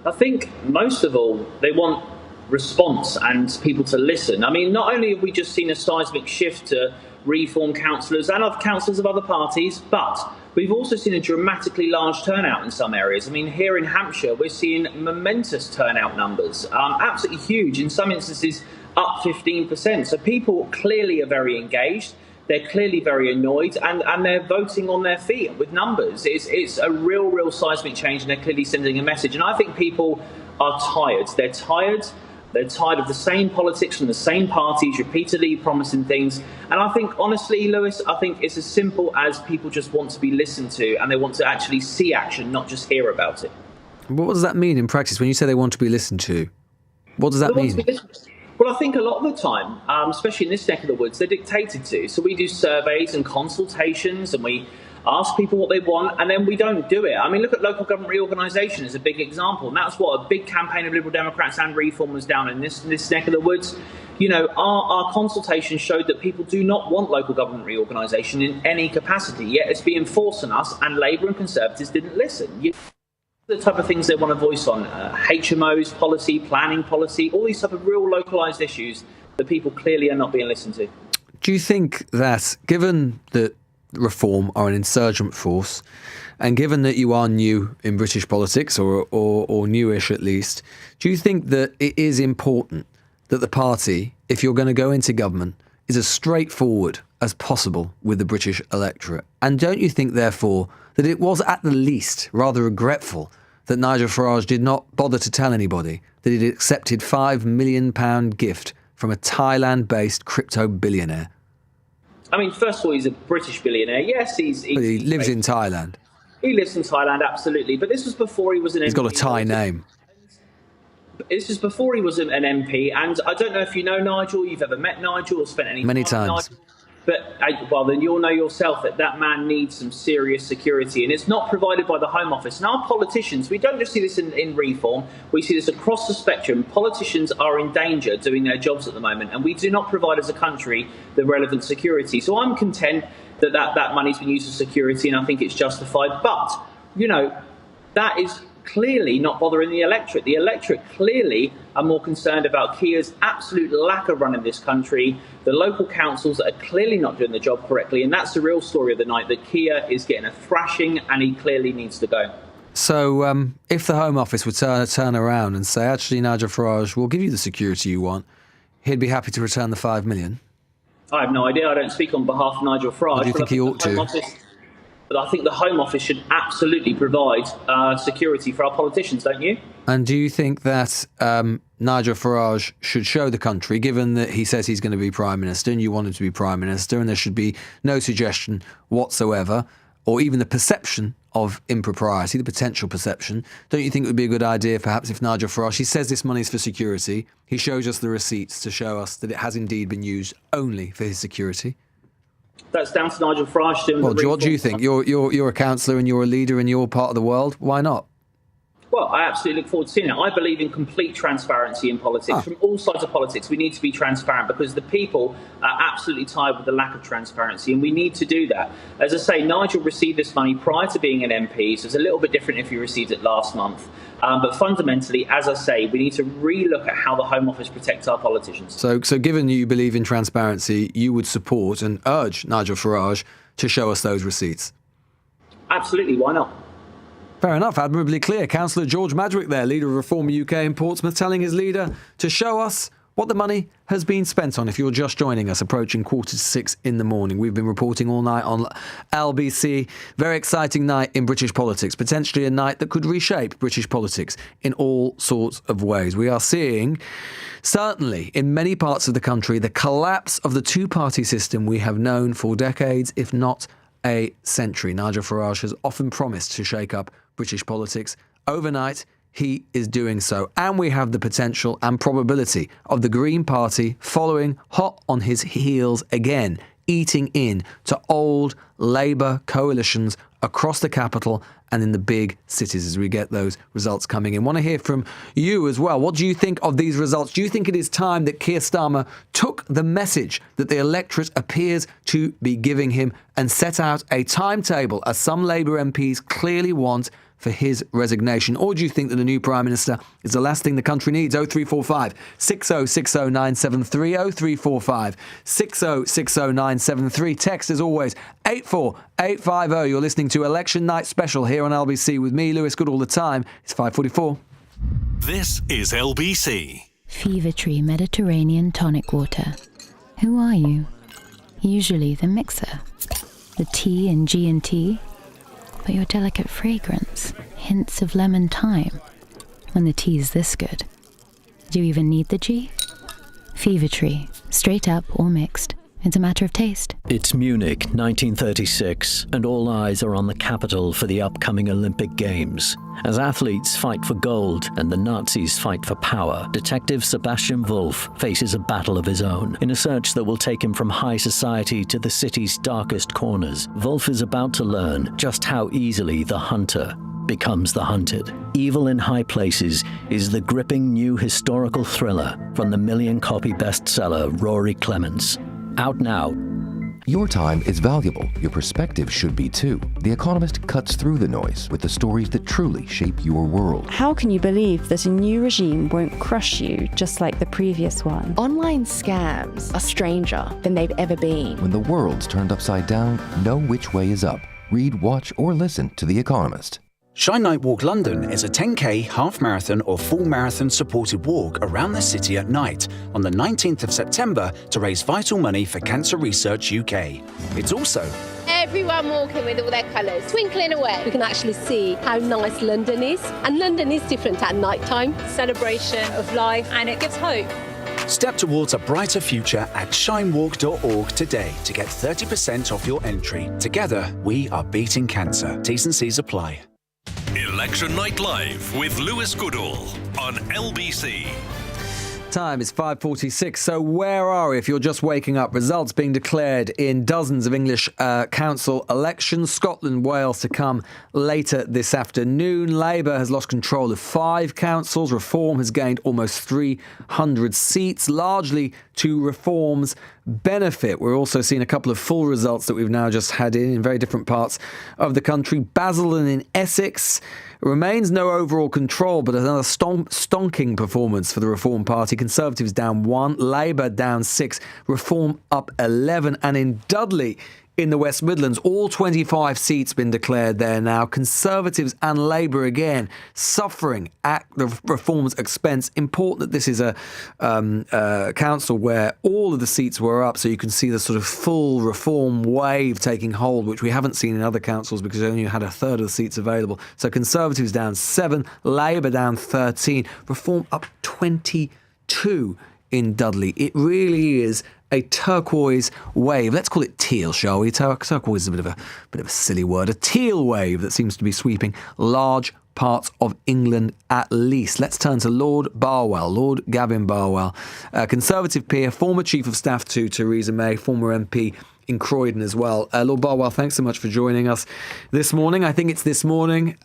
I think most of all, they want response and people to listen. I mean, not only have we just seen a seismic shift to Reform councillors and other councillors of other parties, but we've also seen a dramatically large turnout in some areas. I mean, here in Hampshire, we're seeing momentous turnout numbers, absolutely huge, in some instances up 15%. So people clearly are very engaged. They're clearly very annoyed, and they're voting on their feet with numbers. It's a real seismic change, and they're clearly sending a message. And I think people are tired. They're tired They're tired of the same politics from the same parties, repeatedly promising things. And I think, honestly, Lewis, I think it's as simple as people just want to be listened to and they want to actually see action, not just hear about it. What does that mean in practice when you say they want to be listened to? What does that mean? Well, I think a lot of the time, especially in this neck of the woods, they're dictated to. So we do surveys and consultations and we ask people what they want, and then we don't do it. I mean, look at local government reorganisation as a big example. And that's what a big campaign of Liberal Democrats and Reformers down in this neck of the woods. You know, our consultation showed that people do not want local government reorganisation in any capacity, yet it's being forced on us, and Labour and Conservatives didn't listen. The type of things they want to voice on, HMOs policy, planning policy, all these type of real localised issues that people clearly are not being listened to. Do you think that, given that Reform are an insurgent force, and given that you are new in British politics, or newish at least, do you think that it is important that the party, if you're going to go into government, is as straightforward as possible with the British electorate? And don't you think, therefore, that it was at the least rather regretful that Nigel Farage did not bother to tell anybody that he'd accepted £5 million gift from a Thailand-based crypto billionaire? I mean, first of all, he's a British billionaire. Yes, he lives in Thailand. He lives in Thailand, absolutely. But this was before he was an MP. He's got a Thai name. This is before he was an MP. And I don't know if you know Nigel, you've ever met Nigel or spent any Many time times. with Nigel. But, well, then you'll know yourself that man needs some serious security. And it's not provided by the Home Office. And our politicians, we don't just see this in Reform, we see this across the spectrum. Politicians are in danger doing their jobs at the moment. And we do not provide as a country the relevant security. So I'm content that money's been used for security, and I think it's justified. But, you know, that is clearly not bothering the electorate. The electorate clearly are more concerned about Keir's absolute lack of running this country, the local councils that are clearly not doing the job correctly, and that's the real story of the night, that Keir is getting a thrashing and he clearly needs to go. So if the Home Office would turn around and say, actually, Nigel Farage, we'll give you the security you want, he'd be happy to return the $5 million? I have no idea. I don't speak on behalf of Nigel Farage. What do you think he ought to? But I think the Home Office should absolutely provide security for our politicians, don't you? And do you think that Nigel Farage should show the country, given that he says he's going to be Prime Minister and you want him to be Prime Minister, and there should be no suggestion whatsoever, or even the perception of impropriety, the potential perception, don't you think it would be a good idea perhaps if Nigel Farage, he says this money's for security, he shows us the receipts to show us that it has indeed been used only for his security? That's down to Nigel Farage doing Well, what do you think? You're a councillor and you're a leader in your part of the world. Why not? Well, I absolutely look forward to seeing it. I believe in complete transparency in politics. From all sides of politics, we need to be transparent because the people are absolutely tired with the lack of transparency, and we need to do that. As I say, Nigel received this money prior to being an MP, so it's a little bit different if he received it last month. But fundamentally, as I say, we need to re-look at how the Home Office protects our politicians. So given you believe in transparency, you would support and urge Nigel Farage to show us those receipts? Absolutely, why not? Fair enough, admirably clear. Councillor George Madrick there, leader of Reform UK in Portsmouth, telling his leader to show us what the money has been spent on. If you're just joining us, approaching 5:45 in the morning, we've been reporting all night on LBC. Very exciting night in British politics, potentially a night that could reshape British politics in all sorts of ways. We are seeing, certainly in many parts of the country, the collapse of the two-party system we have known for decades, if not a century. Nigel Farage has often promised to shake up British politics. Overnight, he is doing so. And we have the potential and probability of the Green Party following hot on his heels again, eating in to old Labour coalitions across the capital and in the big cities as we get those results coming in. Want to hear from you as well. What do you think of these results? Do you think it is time that Keir Starmer took the message that the electorate appears to be giving him and set out a timetable, as some Labour MPs clearly want, for his resignation? Or do you think that a new Prime Minister is the last thing the country needs? 0345 6060973, 0345 6060973. Text, as always, 84850. You're listening to Election Night Special here on LBC with me, Lewis Goodall. The time is 5:44. This is LBC. Fever Tree Mediterranean Tonic Water. Who are you? Usually the mixer, the T in G&T, but your delicate fragrance, hints of lemon thyme, when the tea's this good. Do you even need the G? Fever Tree, straight up or mixed. It's a matter of taste. It's Munich, 1936, and all eyes are on the capital for the upcoming Olympic Games. As athletes fight for gold and the Nazis fight for power, Detective Sebastian Wolf faces a battle of his own. In a search that will take him from high society to the city's darkest corners, Wolf is about to learn just how easily the hunter becomes the hunted. Evil in High Places is the gripping new historical thriller from the million-copy bestseller Rory Clements. Out now. Your time is valuable. Your perspective should be too. The Economist cuts through the noise with the stories that truly shape your world. How can you believe that a new regime won't crush you just like the previous one? Online scams are stranger than they've ever been. When the world's turned upside down, know which way is up. Read, watch, or listen to The Economist. Shine Night Walk London is a 10k, half marathon or full marathon supported walk around the city at night on the 19th of September to raise vital money for Cancer Research UK. It's also everyone walking with all their colours, twinkling away. We can actually see how nice London is, and London is different at night time. Celebration of life, and it gives hope. Step towards a brighter future at shinewalk.org today to get 30% off your entry. Together, we are beating cancer. T's and C's apply. Election Night Live with Lewis Goodall on LBC. Time is 5:46. So where are we if you're just waking up? Results being declared in dozens of English council elections. Scotland, Wales to come later this afternoon. Labour has lost control of 5 councils. Reform has gained almost 300 seats, largely to Reform's benefit. We're also seeing a couple of full results that we've now just had in very different parts of the country. Basildon in Essex remains no overall control, but another stonking performance for the Reform Party. Conservatives down 1, Labour down 6, Reform up 11. And in Dudley, in the West Midlands, all 25 seats been declared there now. Conservatives and Labour again suffering at the Reform's expense. Important that this is a council where all of the seats were up, so you can see the sort of full Reform wave taking hold, which we haven't seen in other councils because they only had a third of the seats available. So Conservatives down 7, Labour down 13, Reform up 22 in Dudley. It really is a turquoise wave. Let's call it teal, shall we? Turquoise is a bit of a silly word. A teal wave that seems to be sweeping large parts of England at least. Let's turn to Lord Barwell, Lord Gavin Barwell, Conservative peer, former Chief of Staff to Theresa May, former MP in Croydon as well. Lord Barwell, thanks so much for joining us this morning. I think it's this morning.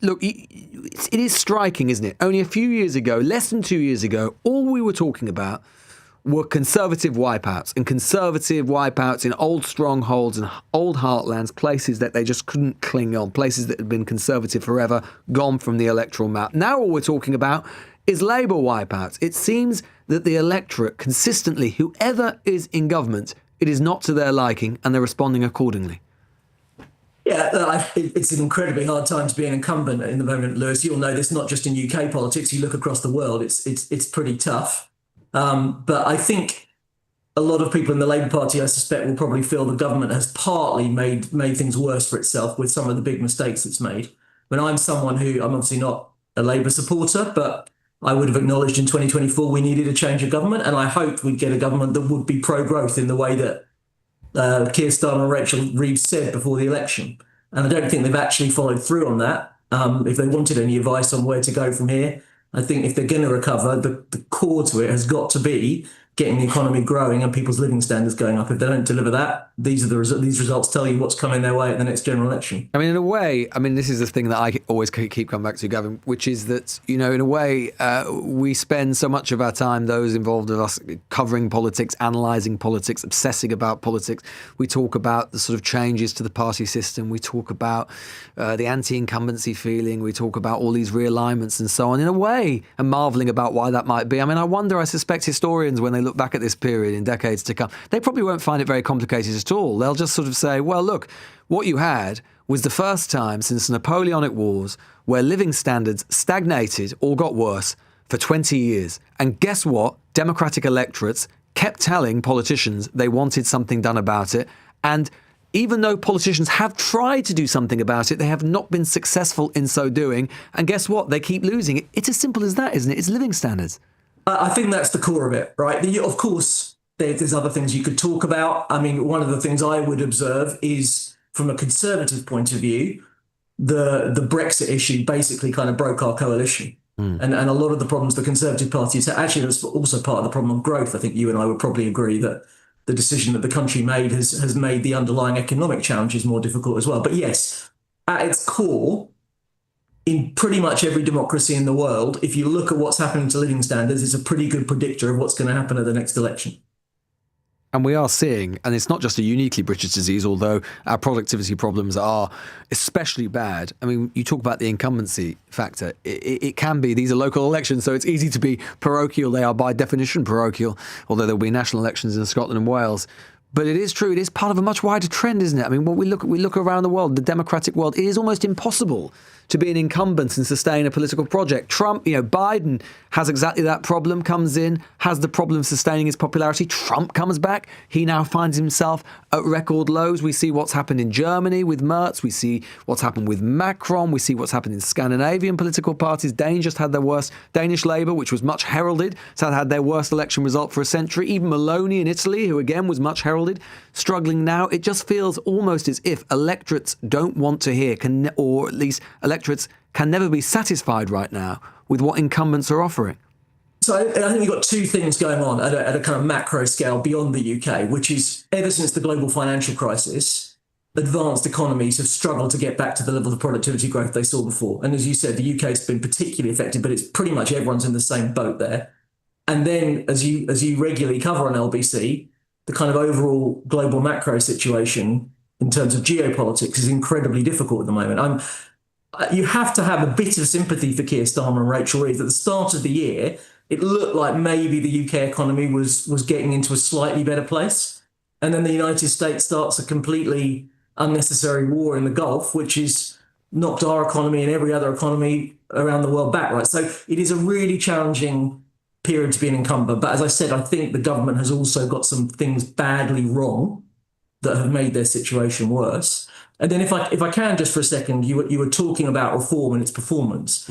Look, it is striking, isn't it? Only a few years ago, less than 2 years ago, all we were talking about were Conservative wipeouts in old strongholds and old heartlands, places that they just couldn't cling on, places that had been Conservative forever, gone from the electoral map. Now all we're talking about is Labour wipeouts. It seems that the electorate consistently, whoever is in government, it is not to their liking and they're responding accordingly. Yeah, it's an incredibly hard time to be an incumbent in the moment, Lewis. You'll know this not just in UK politics. You look across the world, it's pretty tough. But I think a lot of people in the Labour Party, I suspect, will probably feel the government has partly made things worse for itself with some of the big mistakes it's made. When I'm someone who, I'm obviously not a Labour supporter, but I would have acknowledged in 2024 we needed a change of government, and I hoped we'd get a government that would be pro-growth in the way that Keir Starmer and Rachel Reeves said before the election. And I don't think they've actually followed through on that. If they wanted any advice on where to go from here, I think if they're going to recover, the core to it has got to be getting the economy growing and people's living standards going up. If they don't deliver that, these results tell you what's coming their way at the next general election. I mean, in a way, this is the thing that I always keep coming back to, Gavin, which is that, in a way, we spend so much of our time, those involved with us, covering politics, analysing politics, obsessing about politics. We talk about the sort of changes to the party system. We talk about the anti-incumbency feeling. We talk about all these realignments and so on, in a way, and marvelling about why that might be. I suspect historians, when they look back at this period in decades to come, they probably won't find it very complicated at all. They'll just sort of say, well, look, what you had was the first time since the Napoleonic Wars where living standards stagnated or got worse for 20 years. And guess what? Democratic electorates kept telling politicians they wanted something done about it. And even though politicians have tried to do something about it, they have not been successful in so doing. And guess what? They keep losing. It's as simple as that, isn't it? It's living standards. I think that's the core of it, right? Of course, there's other things you could talk about. I mean, one of the things I would observe is, from a Conservative point of view, the Brexit issue basically kind of broke our coalition. And a lot of the problems the Conservative Party has, actually, that's also part of the problem of growth. I think you and I would probably agree that the decision that the country made has made the underlying economic challenges more difficult as well. But yes, at its core, in pretty much every democracy in the world, if you look at what's happening to living standards, it's a pretty good predictor of what's going to happen at the next election. And we are seeing, and it's not just a uniquely British disease, although our productivity problems are especially bad. I mean, you talk about the incumbency factor. It can be, these are local elections, so it's easy to be parochial. They are by definition parochial, although there'll be national elections in Scotland and Wales. But it is true, it is part of a much wider trend, isn't it? I mean, when we look around the world, the democratic world, it is almost impossible to be an incumbent and sustain a political project. Trump, Biden has exactly that problem, comes in, has the problem of sustaining his popularity. Trump comes back. He now finds himself at record lows. We see what's happened in Germany with Merz. We see what's happened with Macron. We see what's happened in Scandinavian political parties. Dane just had their worst. Danish Labour, which was much heralded, so had their worst election result for a century. Even Meloni in Italy, who again was much heralded, struggling now. It just feels almost as if electorates don't want to hear, or at least electorates can never be satisfied right now with what incumbents are offering. So I think you've got two things going on at a kind of macro scale beyond the UK, which is ever since the global financial crisis, advanced economies have struggled to get back to the level of productivity growth they saw before. And as you said, the UK has been particularly affected, but it's pretty much everyone's in the same boat there. And then, as you regularly cover on LBC, the kind of overall global macro situation in terms of geopolitics is incredibly difficult at the moment. You have to have a bit of sympathy for Keir Starmer and Rachel Reeves. At the start of the year, it looked like maybe the UK economy was getting into a slightly better place. And then the United States starts a completely unnecessary war in the Gulf, which has knocked our economy and every other economy around the world back, right? So it is a really challenging period to be an incumbent. But as I said, I think the government has also got some things badly wrong that have made their situation worse. And then if I can just for a second, you were talking about reform and its performance.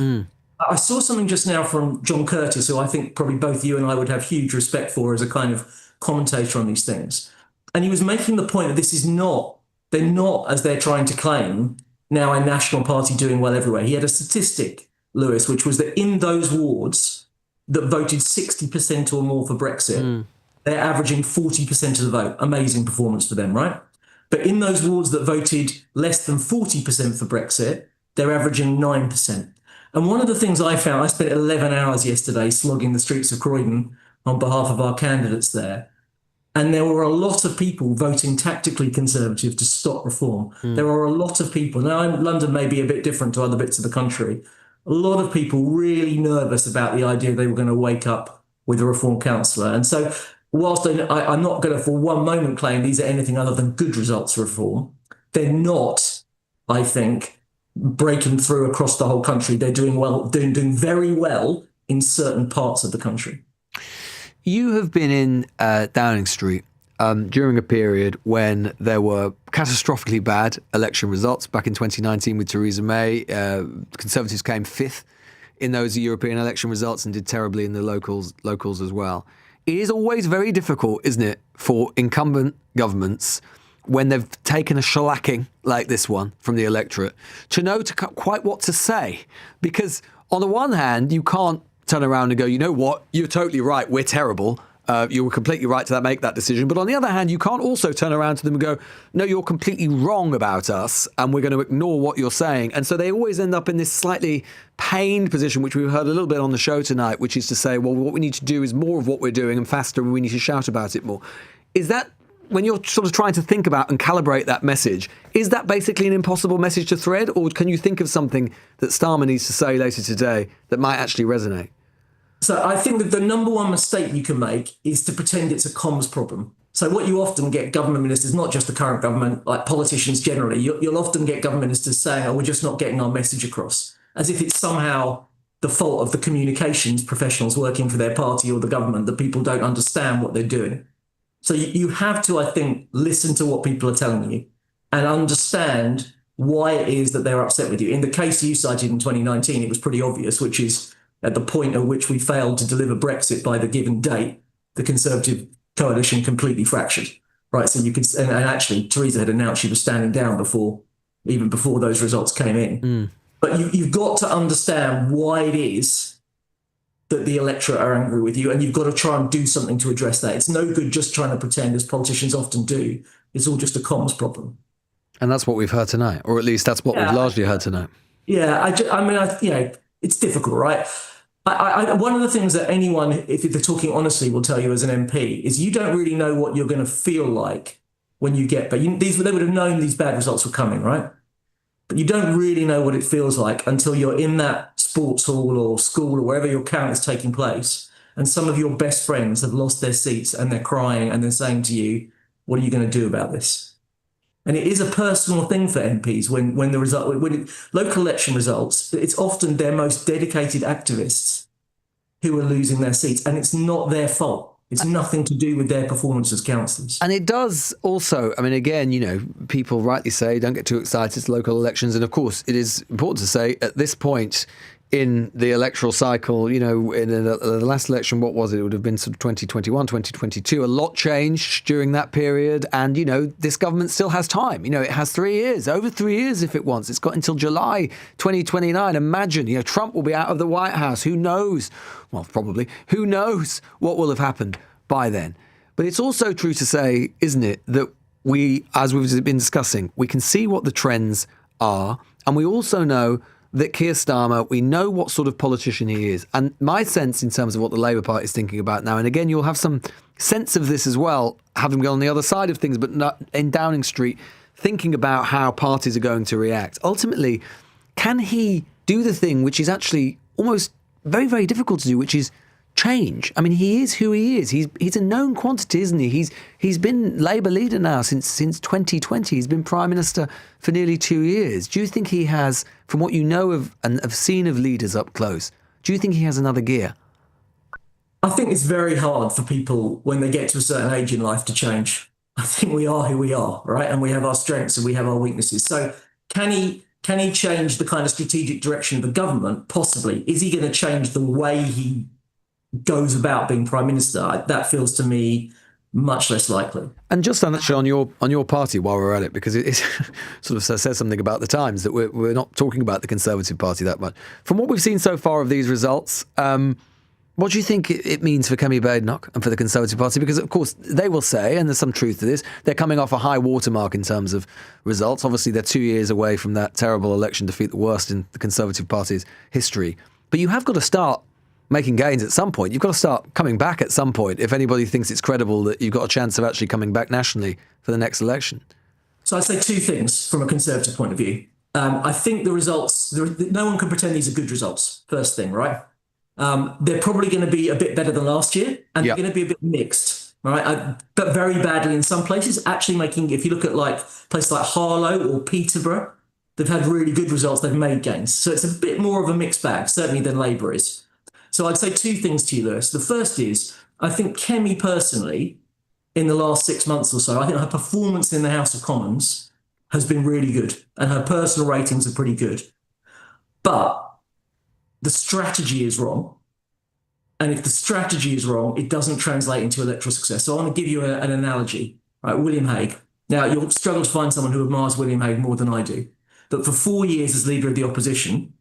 I saw something just now from John Curtis, who I think probably both you and I would have huge respect for as a kind of commentator on these things. And he was making the point that they're not, as they're trying to claim, now a national party doing well everywhere. He had a statistic, Lewis, which was that in those wards that voted 60% or more for Brexit, they're averaging 40% of the vote. Amazing performance for them, right? But in those wards that voted less than 40% for Brexit, they're averaging 9%. And one of the things I found, I spent 11 hours yesterday slogging the streets of Croydon on behalf of our candidates there. And there were a lot of people voting tactically Conservative to stop reform. There are a lot of people. Now, London may be a bit different to other bits of the country. A lot of people really nervous about the idea they were going to wake up with a reform councillor. And so whilst I'm not going to for one moment claim these are anything other than good results of reform, they're not, I think, breaking through across the whole country. They're doing well, doing very well in certain parts of the country. You have been in Downing Street during a period when there were catastrophically bad election results. Back in 2019 with Theresa May, Conservatives came fifth in those European election results and did terribly in the locals as well. It is always very difficult, isn't it, for incumbent governments when they've taken a shellacking like this one from the electorate to know quite what to say. Because on the one hand, you can't turn around and go, you know what, you're totally right, we're terrible. You were completely right to make that decision. But on the other hand, you can't also turn around to them and go, no, you're completely wrong about us and we're going to ignore what you're saying. And so they always end up in this slightly pained position, which we've heard a little bit on the show tonight, which is to say, well, what we need to do is more of what we're doing and faster, and we need to shout about it more. Is that, when you're sort of trying to think about and calibrate that message, is that basically an impossible message to thread? Or can you think of something that Starmer needs to say later today that might actually resonate? So I think that the number one mistake you can make is to pretend it's a comms problem. So what you often get government ministers, not just the current government, like politicians generally, you'll often get government ministers saying, oh, we're just not getting our message across, as if it's somehow the fault of the communications professionals working for their party or the government that people don't understand what they're doing. So you have to, I think, listen to what people are telling you and understand why it is that they're upset with you. In the case you cited in 2019, it was pretty obvious, which is at the point at which we failed to deliver Brexit by the given date, the Conservative coalition completely fractured, right? So you could, and actually Theresa had announced she was standing down even before those results came in. But you've got to understand why it is that the electorate are angry with you, and you've got to try and do something to address that. It's no good just trying to pretend, as politicians often do. It's all just a comms problem. And that's what we've heard tonight, or at least that's what we've largely heard tonight. Yeah, it's difficult, right? One of the things that anyone, if they're talking honestly, will tell you as an MP is you don't really know what you're going to feel like when you get, but they would have known these bad results were coming, right? But you don't really know what it feels like until you're in that sports hall or school or wherever your count is taking place, and some of your best friends have lost their seats and they're crying and they're saying to you, what are you going to do about this? And it is a personal thing for MPs when local election results, it's often their most dedicated activists who are losing their seats, and it's not their fault. It's nothing to do with their performance as councillors. And it does also, I mean, again, people rightly say don't get too excited, it's local elections. And of course, it is important to say at this point in the electoral cycle, in the last election, what was it? It would have been sort of 2021, 2022. A lot changed during that period. And, this government still has time. It has 3 years, over 3 years if it wants. It's got until July 2029. Imagine, Trump will be out of the White House. Who knows? Well, probably. Who knows what will have happened by then? But it's also true to say, isn't it, that we, as we've been discussing, we can see what the trends are. And we also know that Keir Starmer, we know what sort of politician he is. And my sense in terms of what the Labour Party is thinking about now, and again, you'll have some sense of this as well, having gone on the other side of things, but not in Downing Street, thinking about how parties are going to react. Ultimately, can he do the thing which is actually almost very, very difficult to do, which is change? I mean, he is who he is. He's a known quantity, isn't he? He's been Labour leader now since 2020. He's been Prime Minister for nearly 2 years. Do you think he has, from what you know of and have seen of leaders up close, do you think he has another gear? I think it's very hard for people when they get to a certain age in life to change. I think we are who we are, right? And we have our strengths and we have our weaknesses. So can he change the kind of strategic direction of the government? Possibly. Is he going to change the way he goes about being Prime Minister? That feels to me much less likely. And just actually on your party while we're at it, because it sort of says something about the times that we're not talking about the Conservative Party that much. From what we've seen so far of these results, what do you think it means for Kemi Badenoch and for the Conservative Party? Because, of course, they will say, and there's some truth to this, they're coming off a high watermark in terms of results. Obviously, they're 2 years away from that terrible election defeat, the worst in the Conservative Party's history. But you have got to start making gains at some point. You've got to start coming back at some point if anybody thinks it's credible that you've got a chance of actually coming back nationally for the next election. So I'd say two things from a Conservative point of view. I think the results, no one can pretend these are good results, first thing, right? They're probably going to be a bit better than last year, and they're going to be a bit mixed, right? But very badly in some places. Actually making, if you look at places like Harlow or Peterborough, they've had really good results, they've made gains. So it's a bit more of a mixed bag, certainly than Labour is. So I'd say two things to you, Lewis. The first is, I think Kemi personally, in the last 6 months or so, I think her performance in the House of Commons has been really good, and her personal ratings are pretty good. But the strategy is wrong. And if the strategy is wrong, it doesn't translate into electoral success. So I want to give you an analogy, right? William Hague. Now, you'll struggle to find someone who admires William Hague more than I do. But for 4 years as leader of the opposition,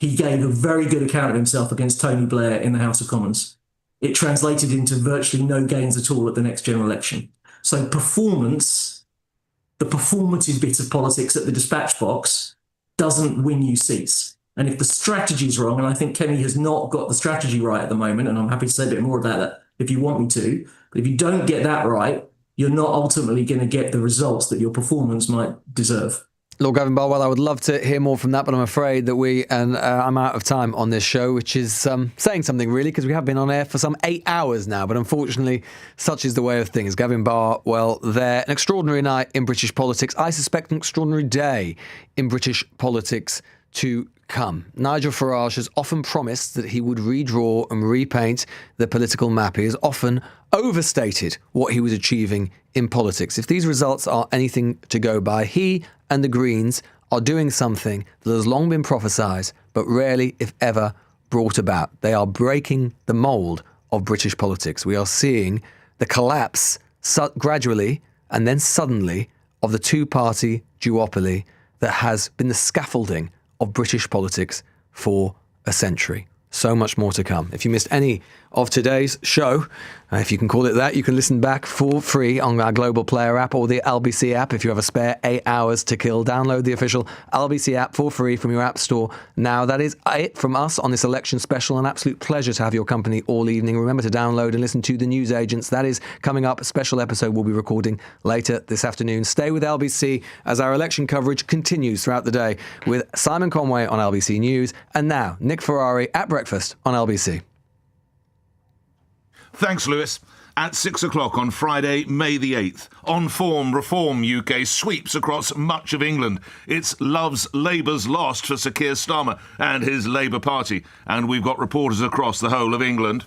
he gave a very good account of himself against Tony Blair in the House of Commons. It translated into virtually no gains at all at the next general election. So performance, the performative bit of politics at the dispatch box, doesn't win you seats. And if the strategy is wrong, and I think Kemi has not got the strategy right at the moment, and I'm happy to say a bit more about that if you want me to, but if you don't get that right, you're not ultimately going to get the results that your performance might deserve. Lord Gavin Barwell, I would love to hear more from that, but I'm afraid that I'm out of time on this show, which is saying something really, because we have been on air for some 8 hours now, but unfortunately, such is the way of things. Gavin Barwell there, an extraordinary night in British politics. I suspect an extraordinary day in British politics to come. Nigel Farage has often promised that he would redraw and repaint the political map. He has often overstated what he was achieving in politics. If these results are anything to go by, he and the Greens are doing something that has long been prophesied, but rarely, if ever, brought about. They are breaking the mould of British politics. We are seeing the collapse gradually and then suddenly of the two-party duopoly that has been the scaffolding of British politics for a century. So much more to come. If you missed any of today's show, if you can call it that, you can listen back for free on our Global Player app or the LBC app. If you have a spare 8 hours to kill, download the official LBC app for free from your app store now. That is it from us on this election special. An absolute pleasure to have your company all evening. Remember to download and listen to The News Agents. That is coming up. A special episode we'll be recording later this afternoon. Stay with LBC as our election coverage continues throughout the day with Simon Conway on LBC News and now Nick Ferrari at breakfast on LBC. Thanks, Lewis. At 6 o'clock on Friday, May the 8th, On Form Reform UK sweeps across much of England. It's Love's Labour's lost for Sir Keir Starmer and his Labour Party. And we've got reporters across the whole of England.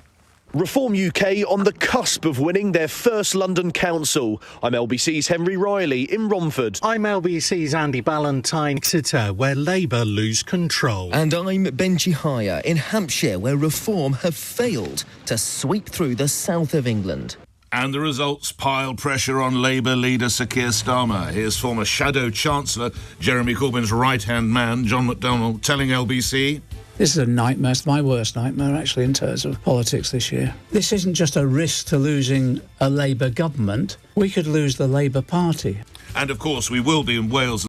Reform UK on the cusp of winning their first London council. I'm LBC's Henry Riley in Romford. I'm LBC's Andy Ballantyne, Exeter, where Labour lose control. And I'm Benji Hire in Hampshire, where Reform have failed to sweep through the south of England. And the results pile pressure on Labour leader Sir Keir Starmer. Here's former Shadow Chancellor Jeremy Corbyn's right-hand man, John McDonnell, telling LBC... This is a nightmare. It's my worst nightmare, actually, in terms of politics this year. This isn't just a risk to losing a Labour government. We could lose the Labour Party. And, of course, we will be in Wales